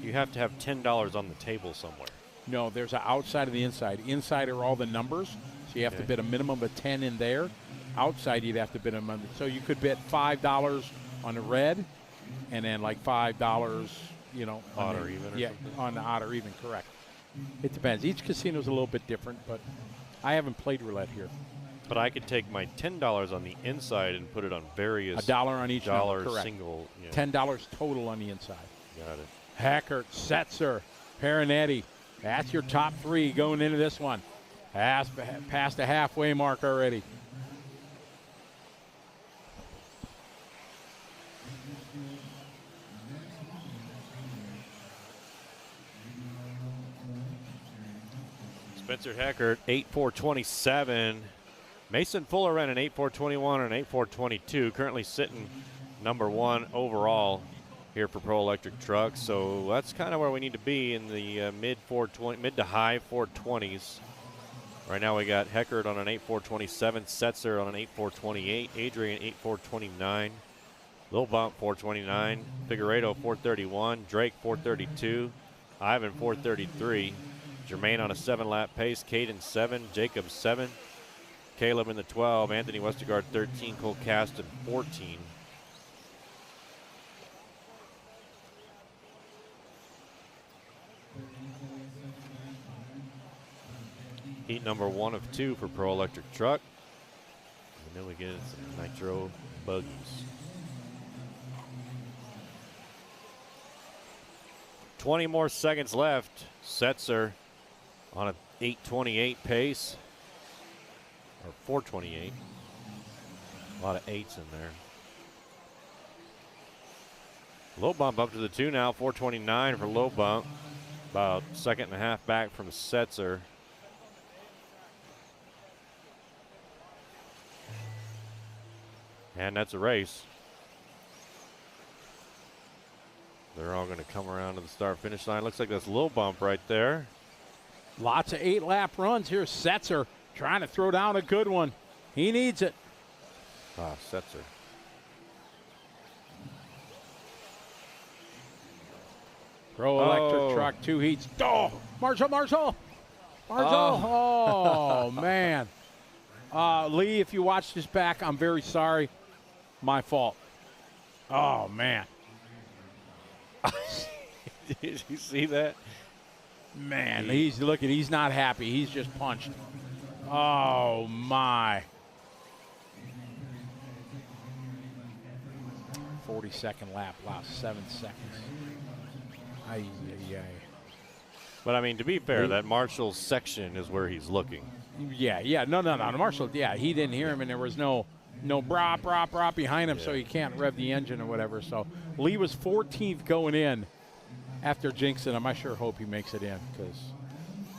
you have to have $10 on the table somewhere. No, there's an outside and the inside. Inside are all the numbers, so you have to bid a minimum of 10 in there. Outside, you'd have to bid a minimum. So you could bet $5 on the red, and then like $5, you know. Odd or even? Yeah, on the odd or even, correct. It depends. Each casino's a little bit different, but I haven't played roulette here. But I could take my $10 on the inside and put it on various $1 on each dollar number, correct. single. Yeah. $10 total on the inside. Got it. Hackert, Setzer, Perinetti. That's your top 3 going into this one. Past the halfway mark already. Spencer Heckert, 8.427. Mason Fuller ran an 8.421 and an 8.422. Currently sitting number 1 overall here for Pro Electric Trucks. So that's kind of where we need to be in the mid to high 420s. Right now we got Heckert on an 8.427, Setzer on an 8.428, Adrian 8.429, Lil Bump 429, Figueredo 431, Drake 432, Ivan 433, Jermaine on a 7-lap pace, Caden 7, Jacob 7, Caleb in the 12, Anthony Westergaard 13, Cole Caston 14. Heat number 1 of 2 for Pro Electric Truck. And then we get some nitro buggies. "20 more seconds left. Setzer on a 8:28 pace. Or 4:28. A lot of 8s in there. Low bump up to the 2 now. 4:29 for low bump. About a second and a half back from Setzer. And that's a race. They're all going to come around to the start-finish line. Looks like that's low bump right there. Lots of 8-lap runs here. Setzer trying to throw down a good one. He needs it. Ah, Setzer. Pro Electric Truck, 2 heats. Oh, Marshall. Oh, man. Lee, if you watch this back, I'm very sorry. My fault. Oh, man. Did you see that? Man, he's not happy. He's just punched. Oh, my. 42nd lap, last 7 seconds. Ay. But, I mean, to be fair, that Marshall's section is where he's looking. Yeah. No. Marshall, he didn't hear him, and there was no brop behind him, so he can't rev the engine or whatever. So Lee was 14th going in after jinxing him. I sure hope he makes it in, because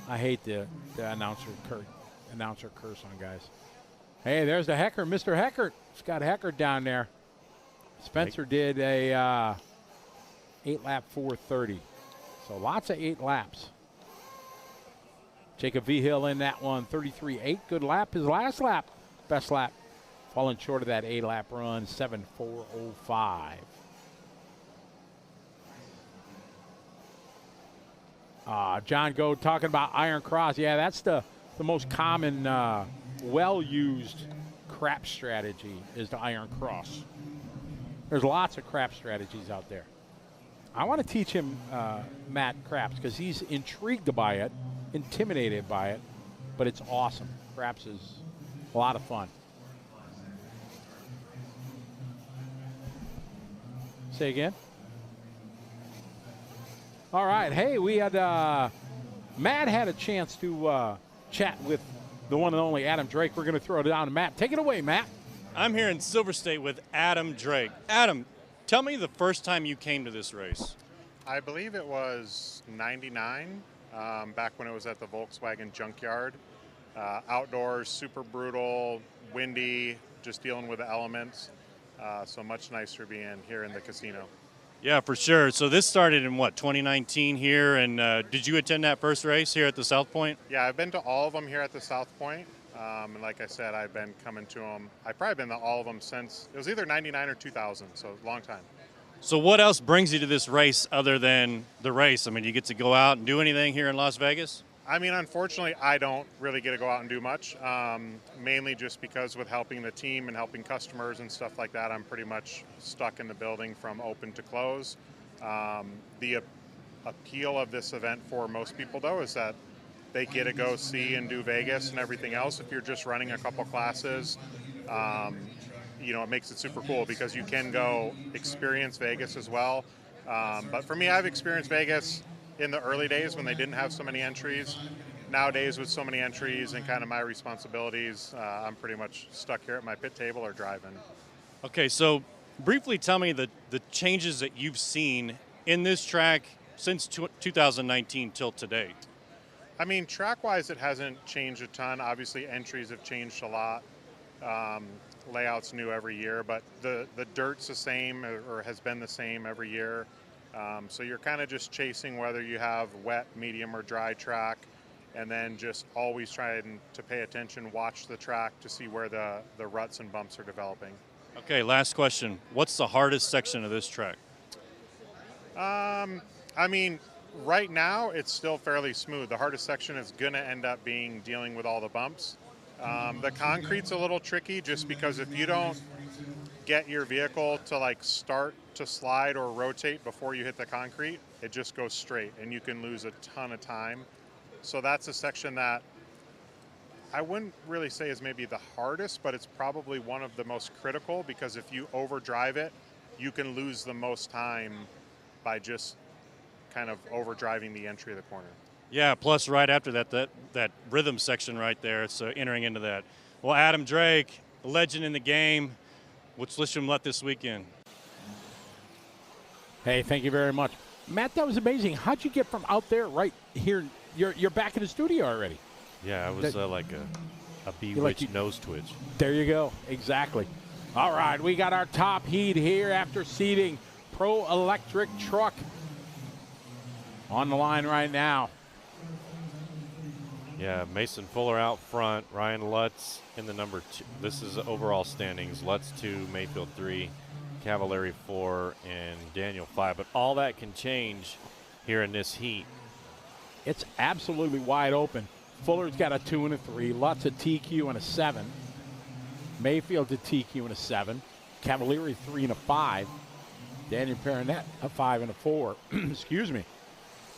I hate the announcer curse on guys. Hey, there's the Heckert, Mr. Heckert. It's got Heckert down there. Spencer did a 8-lap 4:30. So lots of 8 laps. Jacob Vigil in that one, 33.8. Good lap. His last lap, best lap. Falling short of that 8-lap run, 7.405. John Goad talking about Iron Cross. Yeah, that's the most common, well-used crap strategy is the Iron Cross. There's lots of crap strategies out there. I want to teach him, Matt, craps, because he's intrigued by it, intimidated by it, but it's awesome. Craps is a lot of fun. Say again? All right. Hey, we had Matt had a chance to chat with the one and only Adam Drake. We're going to throw it down to Matt. Take it away, Matt. I'm here in Silver State with Adam Drake. Adam, tell me the first time you came to this race. I believe it was 99, back when it was at the Volkswagen Junkyard. Outdoors, super brutal, windy, just dealing with the elements. So much nicer being here in the casino. Yeah, for sure. So this started in, 2019 here, and did you attend that first race here at the South Point? Yeah, I've been to all of them here at the South Point. And like I said, I've been coming to them. I've probably been to all of them since, it was either 99 or 2000, so a long time. So what else brings you to this race other than the race? I mean, you get to go out and do anything here in Las Vegas? I mean, unfortunately, I don't really get to go out and do much, mainly just because with helping the team and helping customers and stuff like that, I'm pretty much stuck in the building from open to close. The appeal of this event for most people, though, is that they get to go see and do Vegas and everything else. If you're just running a couple classes, it makes it super cool because you can go experience Vegas as well. But for me, I've experienced Vegas in the early days when they didn't have so many entries. Nowadays, with so many entries and kind of my responsibilities, I'm pretty much stuck here at my pit table or driving. Okay, so briefly tell me the changes that you've seen in this track since 2019 till today. I mean, track-wise, it hasn't changed a ton. Obviously, entries have changed a lot. Layout's new every year, but the dirt's the same or has been the same every year. So you're kind of just chasing whether you have wet, medium, or dry track, and then just always trying to pay attention, watch the track to see where the ruts and bumps are developing. Okay, last question. What's the hardest section of this track? I mean, right now it's still fairly smooth. The hardest section is going to end up being dealing with all the bumps. The concrete's a little tricky just because if you don't get your vehicle to like start to slide or rotate before you hit the concrete, it just goes straight and you can lose a ton of time. So that's a section that I wouldn't really say is maybe the hardest, but it's probably one of the most critical because if you overdrive it, you can lose the most time by just kind of overdriving the entry of the corner. Yeah, plus right after that rhythm section right there, it's entering into that. Well, Adam Drake, a legend in the game. Let's wish him luck this weekend. Hey, thank you very much. Matt, that was amazing. How'd you get from out there right here? You're back in the studio already. Yeah, it was like a bewitched nose twitch. There you go. Exactly. All right, we got our top heat here after seating Pro Electric Truck on the line right now. Yeah, Mason Fuller out front, Ryan Lutz in the number 2. This is overall standings. Lutz 2, Mayfield 3, Cavallari 4, and Daniel 5. But all that can change here in this heat. It's absolutely wide open. Fuller's got a 2 and a 3. Lutz a TQ and a 7. Mayfield a TQ and a 7. Cavallari 3 and a 5. Daniel Perrinet a 5 and a 4. Excuse me.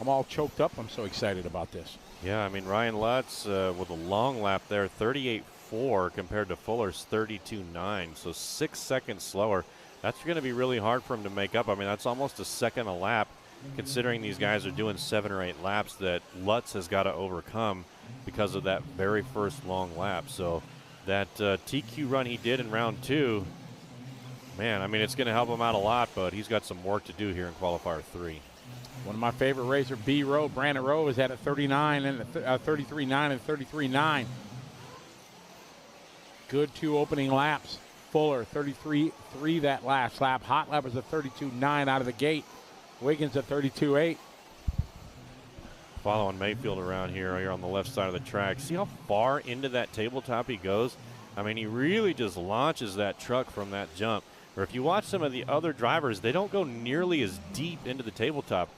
I'm all choked up. I'm so excited about this. Yeah, I mean, Ryan Lutz with a long lap there, 38.4 compared to Fuller's 32.9, so 6 seconds slower. That's going to be really hard for him to make up. I mean, that's almost a second a lap, considering these guys are doing 7 or 8 laps that Lutz has got to overcome because of that very first long lap. So that TQ run he did in round 2, man, I mean, it's going to help him out a lot, but he's got some work to do here in qualifier 3. One of my favorite racers, B. Rowe, Brandon Rowe, is at a 39 and 33.9 and 33.9. Good 2 opening laps. Fuller, 33.3 that last lap. Hot lap was a 32.9 out of the gate. Wiggins at 32.8. Following Mayfield around here on the left side of the track. See how far into that tabletop he goes? I mean, he really just launches that truck from that jump. Or if you watch some of the other drivers, they don't go nearly as deep into the tabletop.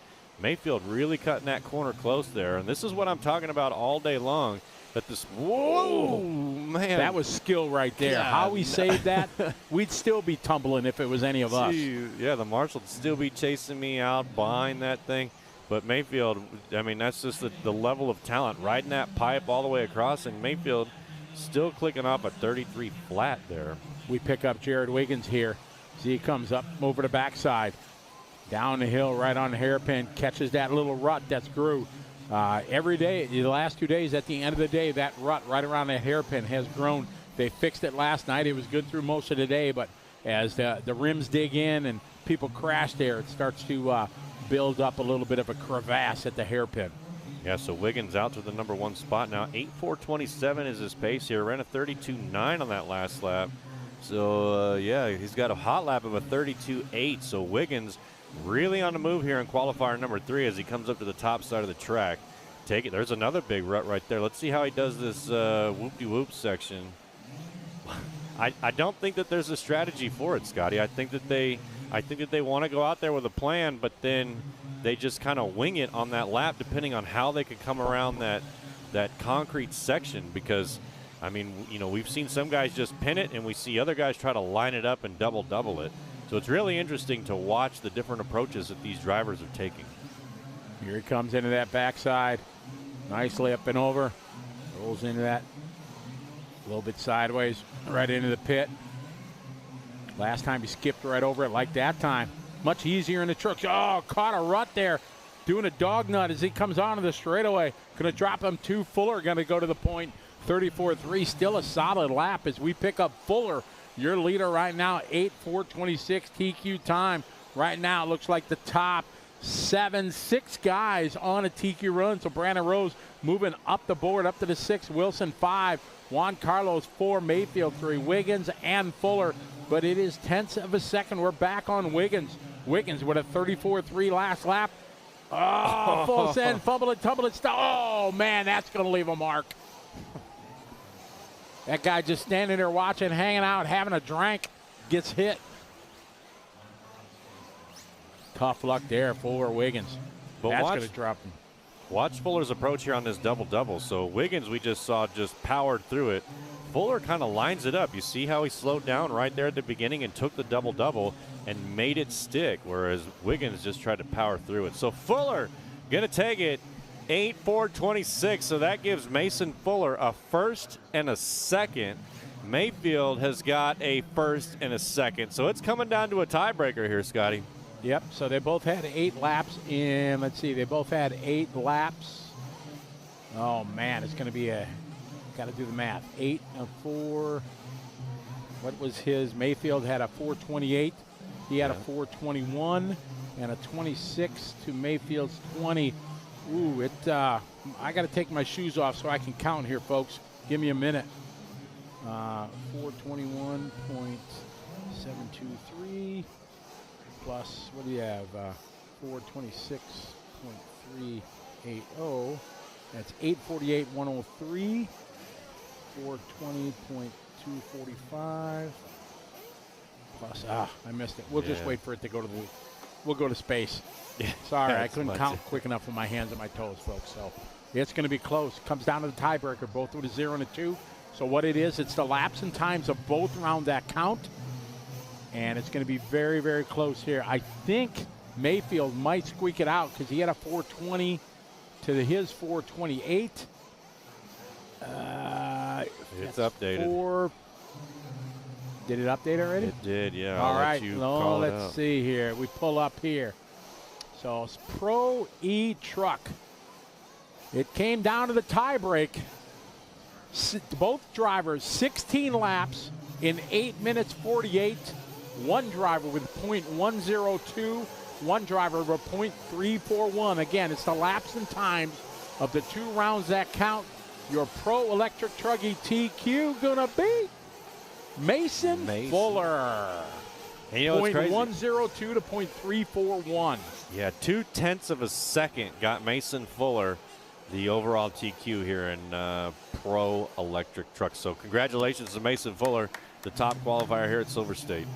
Mayfield really cutting that corner close there. And this is what I'm talking about all day long. That this, whoa, man. That was skill right there. God. How we saved that, we'd still be tumbling if it was any of us. Yeah, the marshal would still be chasing me out behind that thing. But Mayfield, I mean, that's just the level of talent. Riding that pipe all the way across, and Mayfield still clicking off a 33 flat there. We pick up Jared Wiggins here. See, he comes up over the backside. Down the hill, right on the hairpin, catches that little rut that's grew. Every day, the last 2 days, at the end of the day, that rut right around that hairpin has grown. They fixed it last night. It was good through most of the day, but as the rims dig in and people crash there, it starts to build up a little bit of a crevasse at the hairpin. Yeah, so Wiggins out to the number 1 spot now. 8.427 is his pace here. Ran a 32.9 on that last lap. So, yeah, he's got a hot lap of a 32.8. So Wiggins really on the move here in qualifier number 3 as he comes up to the top side of the track. Take it. There's another big rut right there. Let's see how he does this whoop-de-whoop section. I don't think that there's a strategy for it, Scotty. I think that they want to go out there with a plan, but then they just kind of wing it on that lap depending on how they could come around that concrete section because, I mean, you know, we've seen some guys just pin it and we see other guys try to line it up and double it. So it's really interesting to watch the different approaches that these drivers are taking. Here he comes into that backside. Nicely up and over. Rolls into that a little bit sideways, right into the pit. Last time he skipped right over it like that time. Much easier in the truck. Oh, caught a rut there. Doing a dog nut as he comes onto the straightaway. Going to drop him 2. Fuller going to go to the point. 34.3. Still a solid lap as we pick up Fuller. Your leader right now, 8.426 TQ time. Right now, it looks like the top 7, 6 guys on a TQ run. So Brandon Rose moving up the board, up to the 6. Wilson 5. Juan Carlos 4. Mayfield 3. Wiggins and Fuller. But it is tenths of a second. We're back on Wiggins. Wiggins with a 34-3 last lap. Oh, full send, fumble it, tumble it, stop. Oh, man, that's going to leave a mark. That guy just standing there watching, hanging out, having a drink, gets hit. Tough luck there for Wiggins. But that's watch- going to drop him. Watch Fuller's approach here on this double-double. So Wiggins, we just saw, just powered through it. Fuller kind of lines it up. You see how he slowed down right there at the beginning and took the double-double and made it stick, whereas Wiggins just tried to power through it. So Fuller going to take it 8-4-26. So that gives Mason Fuller a first and a second. Mayfield has got a first and a second. So it's coming down to a tiebreaker here, Scotty. Yep, so they both had 8 laps in, let's see, they both had 8 laps. Oh, man, it's going to be got to do the math. 8 and 4. What was his? Mayfield had a 4:28. He had a 4:21 and a 26 to Mayfield's 20. Ooh, I got to take my shoes off so I can count here, folks. Give me a minute. 421.723 plus, what do you have? 426.380. That's 848.103. 420.245 plus, I missed it. We'll just wait for it to go to we'll go to space. Sorry, I couldn't count quick enough with my hands and my toes, folks. So it's going to be close. Comes down to the tiebreaker, both with a 0 and a 2. So what it is, it's the laps and times of both around that count. And it's going to be very, very close here. I think Mayfield might squeak it out because he had a 420 to his 428. It's updated. Did it update already? It did, yeah. All right. Let's see here. We pull up here. So it's Pro E Truck. It came down to the tie break. Both drivers 16 laps in 8 minutes 48. One driver with .102. One driver with .341. Again, it's the laps and times of the 2 rounds that count. Your Pro Electric Truggy TQ gonna beat Mason Fuller. And you know what's crazy? .102 to .341. Yeah, 0.2 of a second got Mason Fuller the overall TQ here in Pro Electric Truck. So congratulations to Mason Fuller, the top qualifier here at Silver State.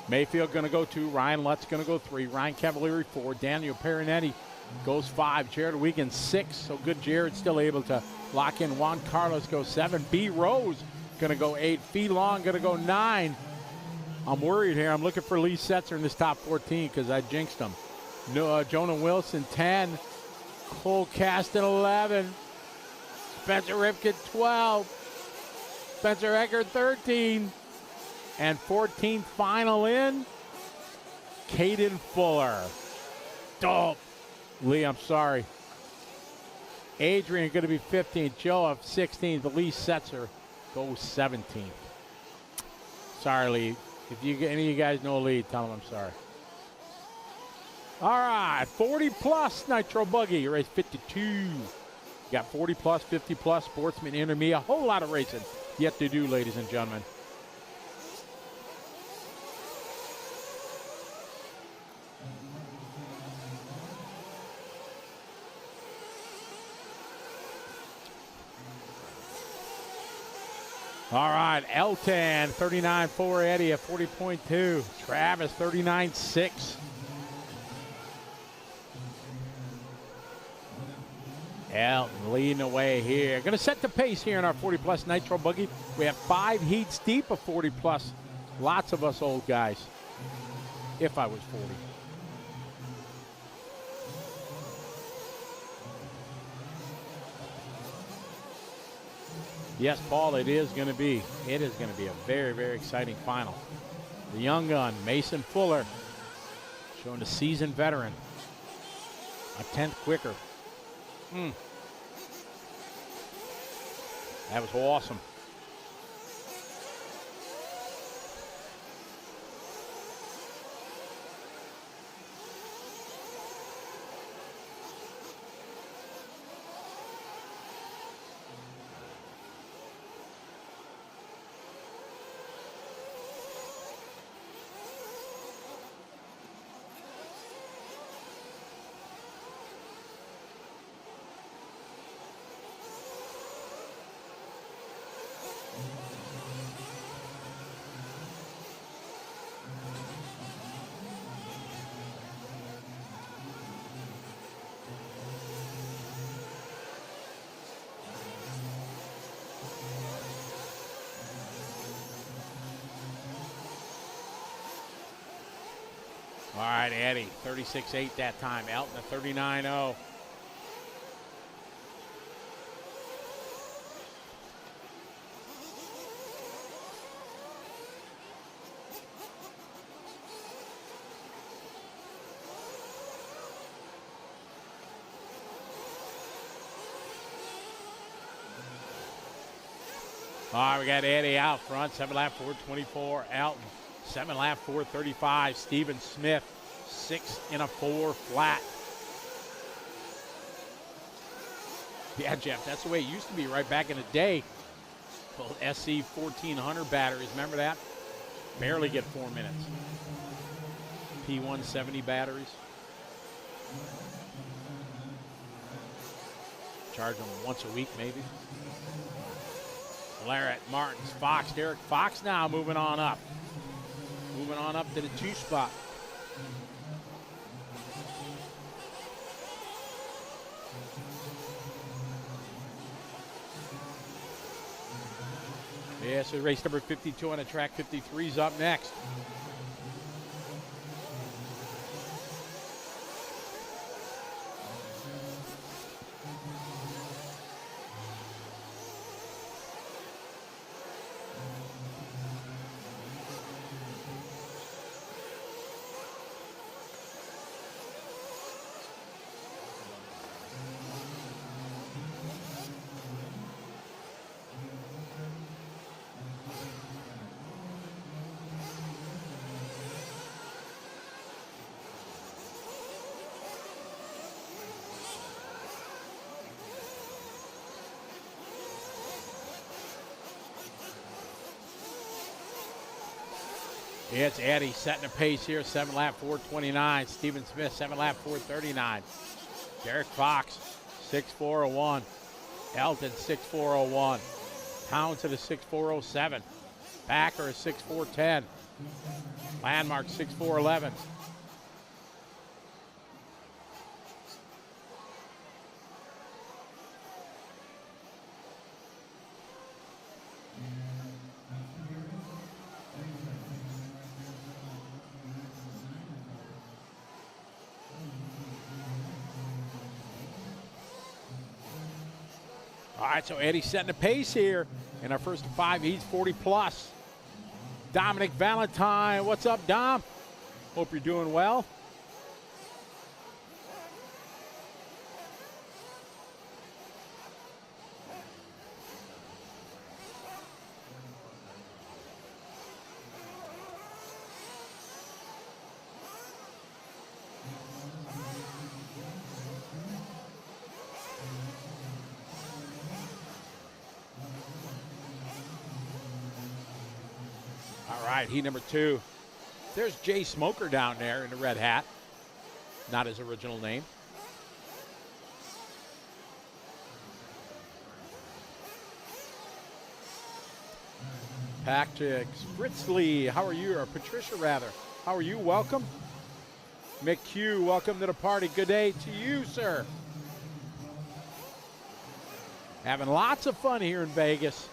Mayfield going to go 2. Ryan Lutz going to go 3. Ryan Cavalieri 4. Daniel Perinetti goes 5. Jared Wiegand 6. So good Jared still able to lock in. Juan Carlos goes 7. B. Rose going to go 8. Fee Long going to go 9. I'm worried here. I'm looking for Lee Setzer in this top 14 because I jinxed him. Jonah Wilson 10. Cole Caston 11. Spencer Ripken 12. Spencer Eckert 13. And 14th final in, Caden Fuller. Oh, Lee, I'm sorry. Adrian going to be 15th. Joe 16th. Lee Setzer goes 17th. Sorry, Lee. If any of you guys know Lee, tell him I'm sorry. All right, 40 plus Nitro Buggy, race 52. You got 40 plus, 50 plus, Sportsman, Intermediate, a whole lot of racing yet to do, ladies and gentlemen. All right, Elton, 39.4, Eddie at 40.2. Travis, 39.6. Elton leading away here. Going to set the pace here in our 40-plus Nitro Buggy. We have 5 heats deep of 40-plus. Lots of us old guys, if I was 40. Yes, Paul, it is going to be a very, very exciting final. The young gun, Mason Fuller, showing a seasoned veteran. A 10th quicker. That was awesome. All right, Eddie, 36.8 that time. Elton at 39.0. All right, we got Eddie out front, 7 lap 4:24. Elton, 7 lap 4:35. Steven Smith, 6 in a 4 flat. Yeah, Jeff, that's the way it used to be right back in the day. Old SC 1400 batteries, remember that? Barely get 4 minutes. P170 batteries. Charge them once a week, maybe. Larrett, Martins, Fox, Derek Fox now moving on up. Moving on up to the 2 spot. Yeah, so race number 52 on the track, 53 is up next. Yeah, it's Eddie setting a pace here, 7 lap 4:29. Steven Smith, 7 lap 4:39. Derek Fox, 6:4:01. Elton, 6:4:01. Pounds at a 6:4:07. Backer, a 6:4:10. Landmark, 6:4:11. All right, so Eddie's setting the pace here. In our first 5 heats, 40 plus. Dominic Valentine, what's up, Dom? Hope you're doing well. All right, heat number 2. There's Jay Smoker down there in the red hat. Not his original name. Patrick Spritzley, how are you? Or Patricia, rather. How are you? Welcome. McHugh, welcome to the party. Good day to you, sir. Having lots of fun here in Vegas.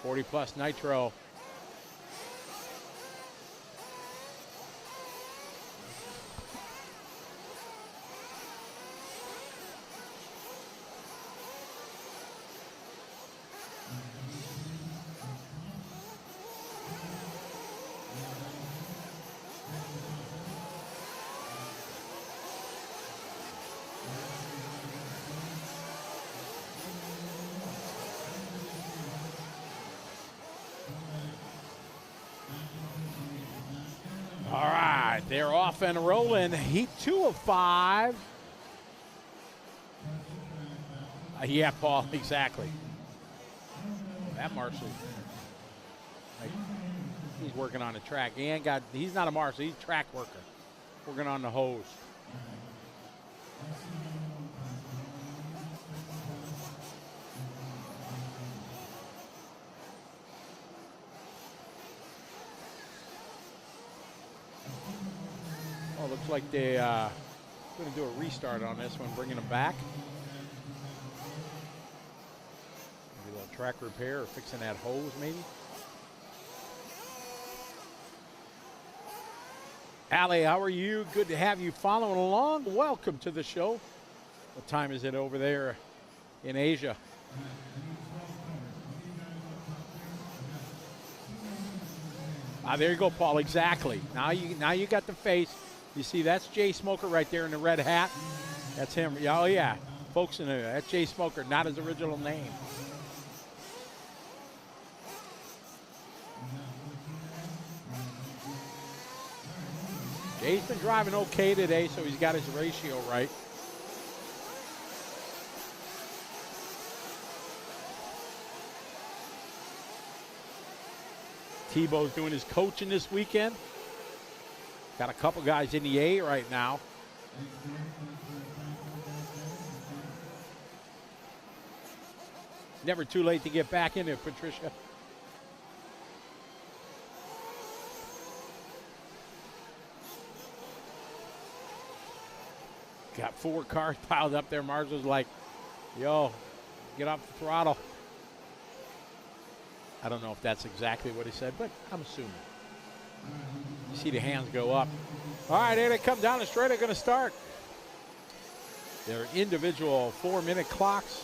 40 plus nitro. All right, they're off and rolling. Heat 2 of 5. Yeah, Paul, exactly. That Marshall, he's working on the track. He's not a marshal, he's a track worker. Working on the hose. Oh, looks like they're going to do a restart on this one, bringing them back. Maybe a little track repair or fixing that hose, maybe. Allie, how are you? Good to have you following along. Welcome to the show. What time is it over there in Asia? There you go, Paul. Exactly. Now you got the face. You see, that's Jay Smoker right there in the red hat. That's him. Oh yeah, folks, that's Jay Smoker, not his original name. Jay's been driving okay today, so he's got his ratio right. Tebow's doing his coaching this weekend. Got a couple guys in the A right now. Never too late to get back in it, Patricia. Got 4 cars piled up there. Mars was like, yo, get off the throttle. I don't know if that's exactly what he said, but I'm assuming. You see the hands go up. All right, here they come down the straight. They're going to start. Their individual 4-minute clocks.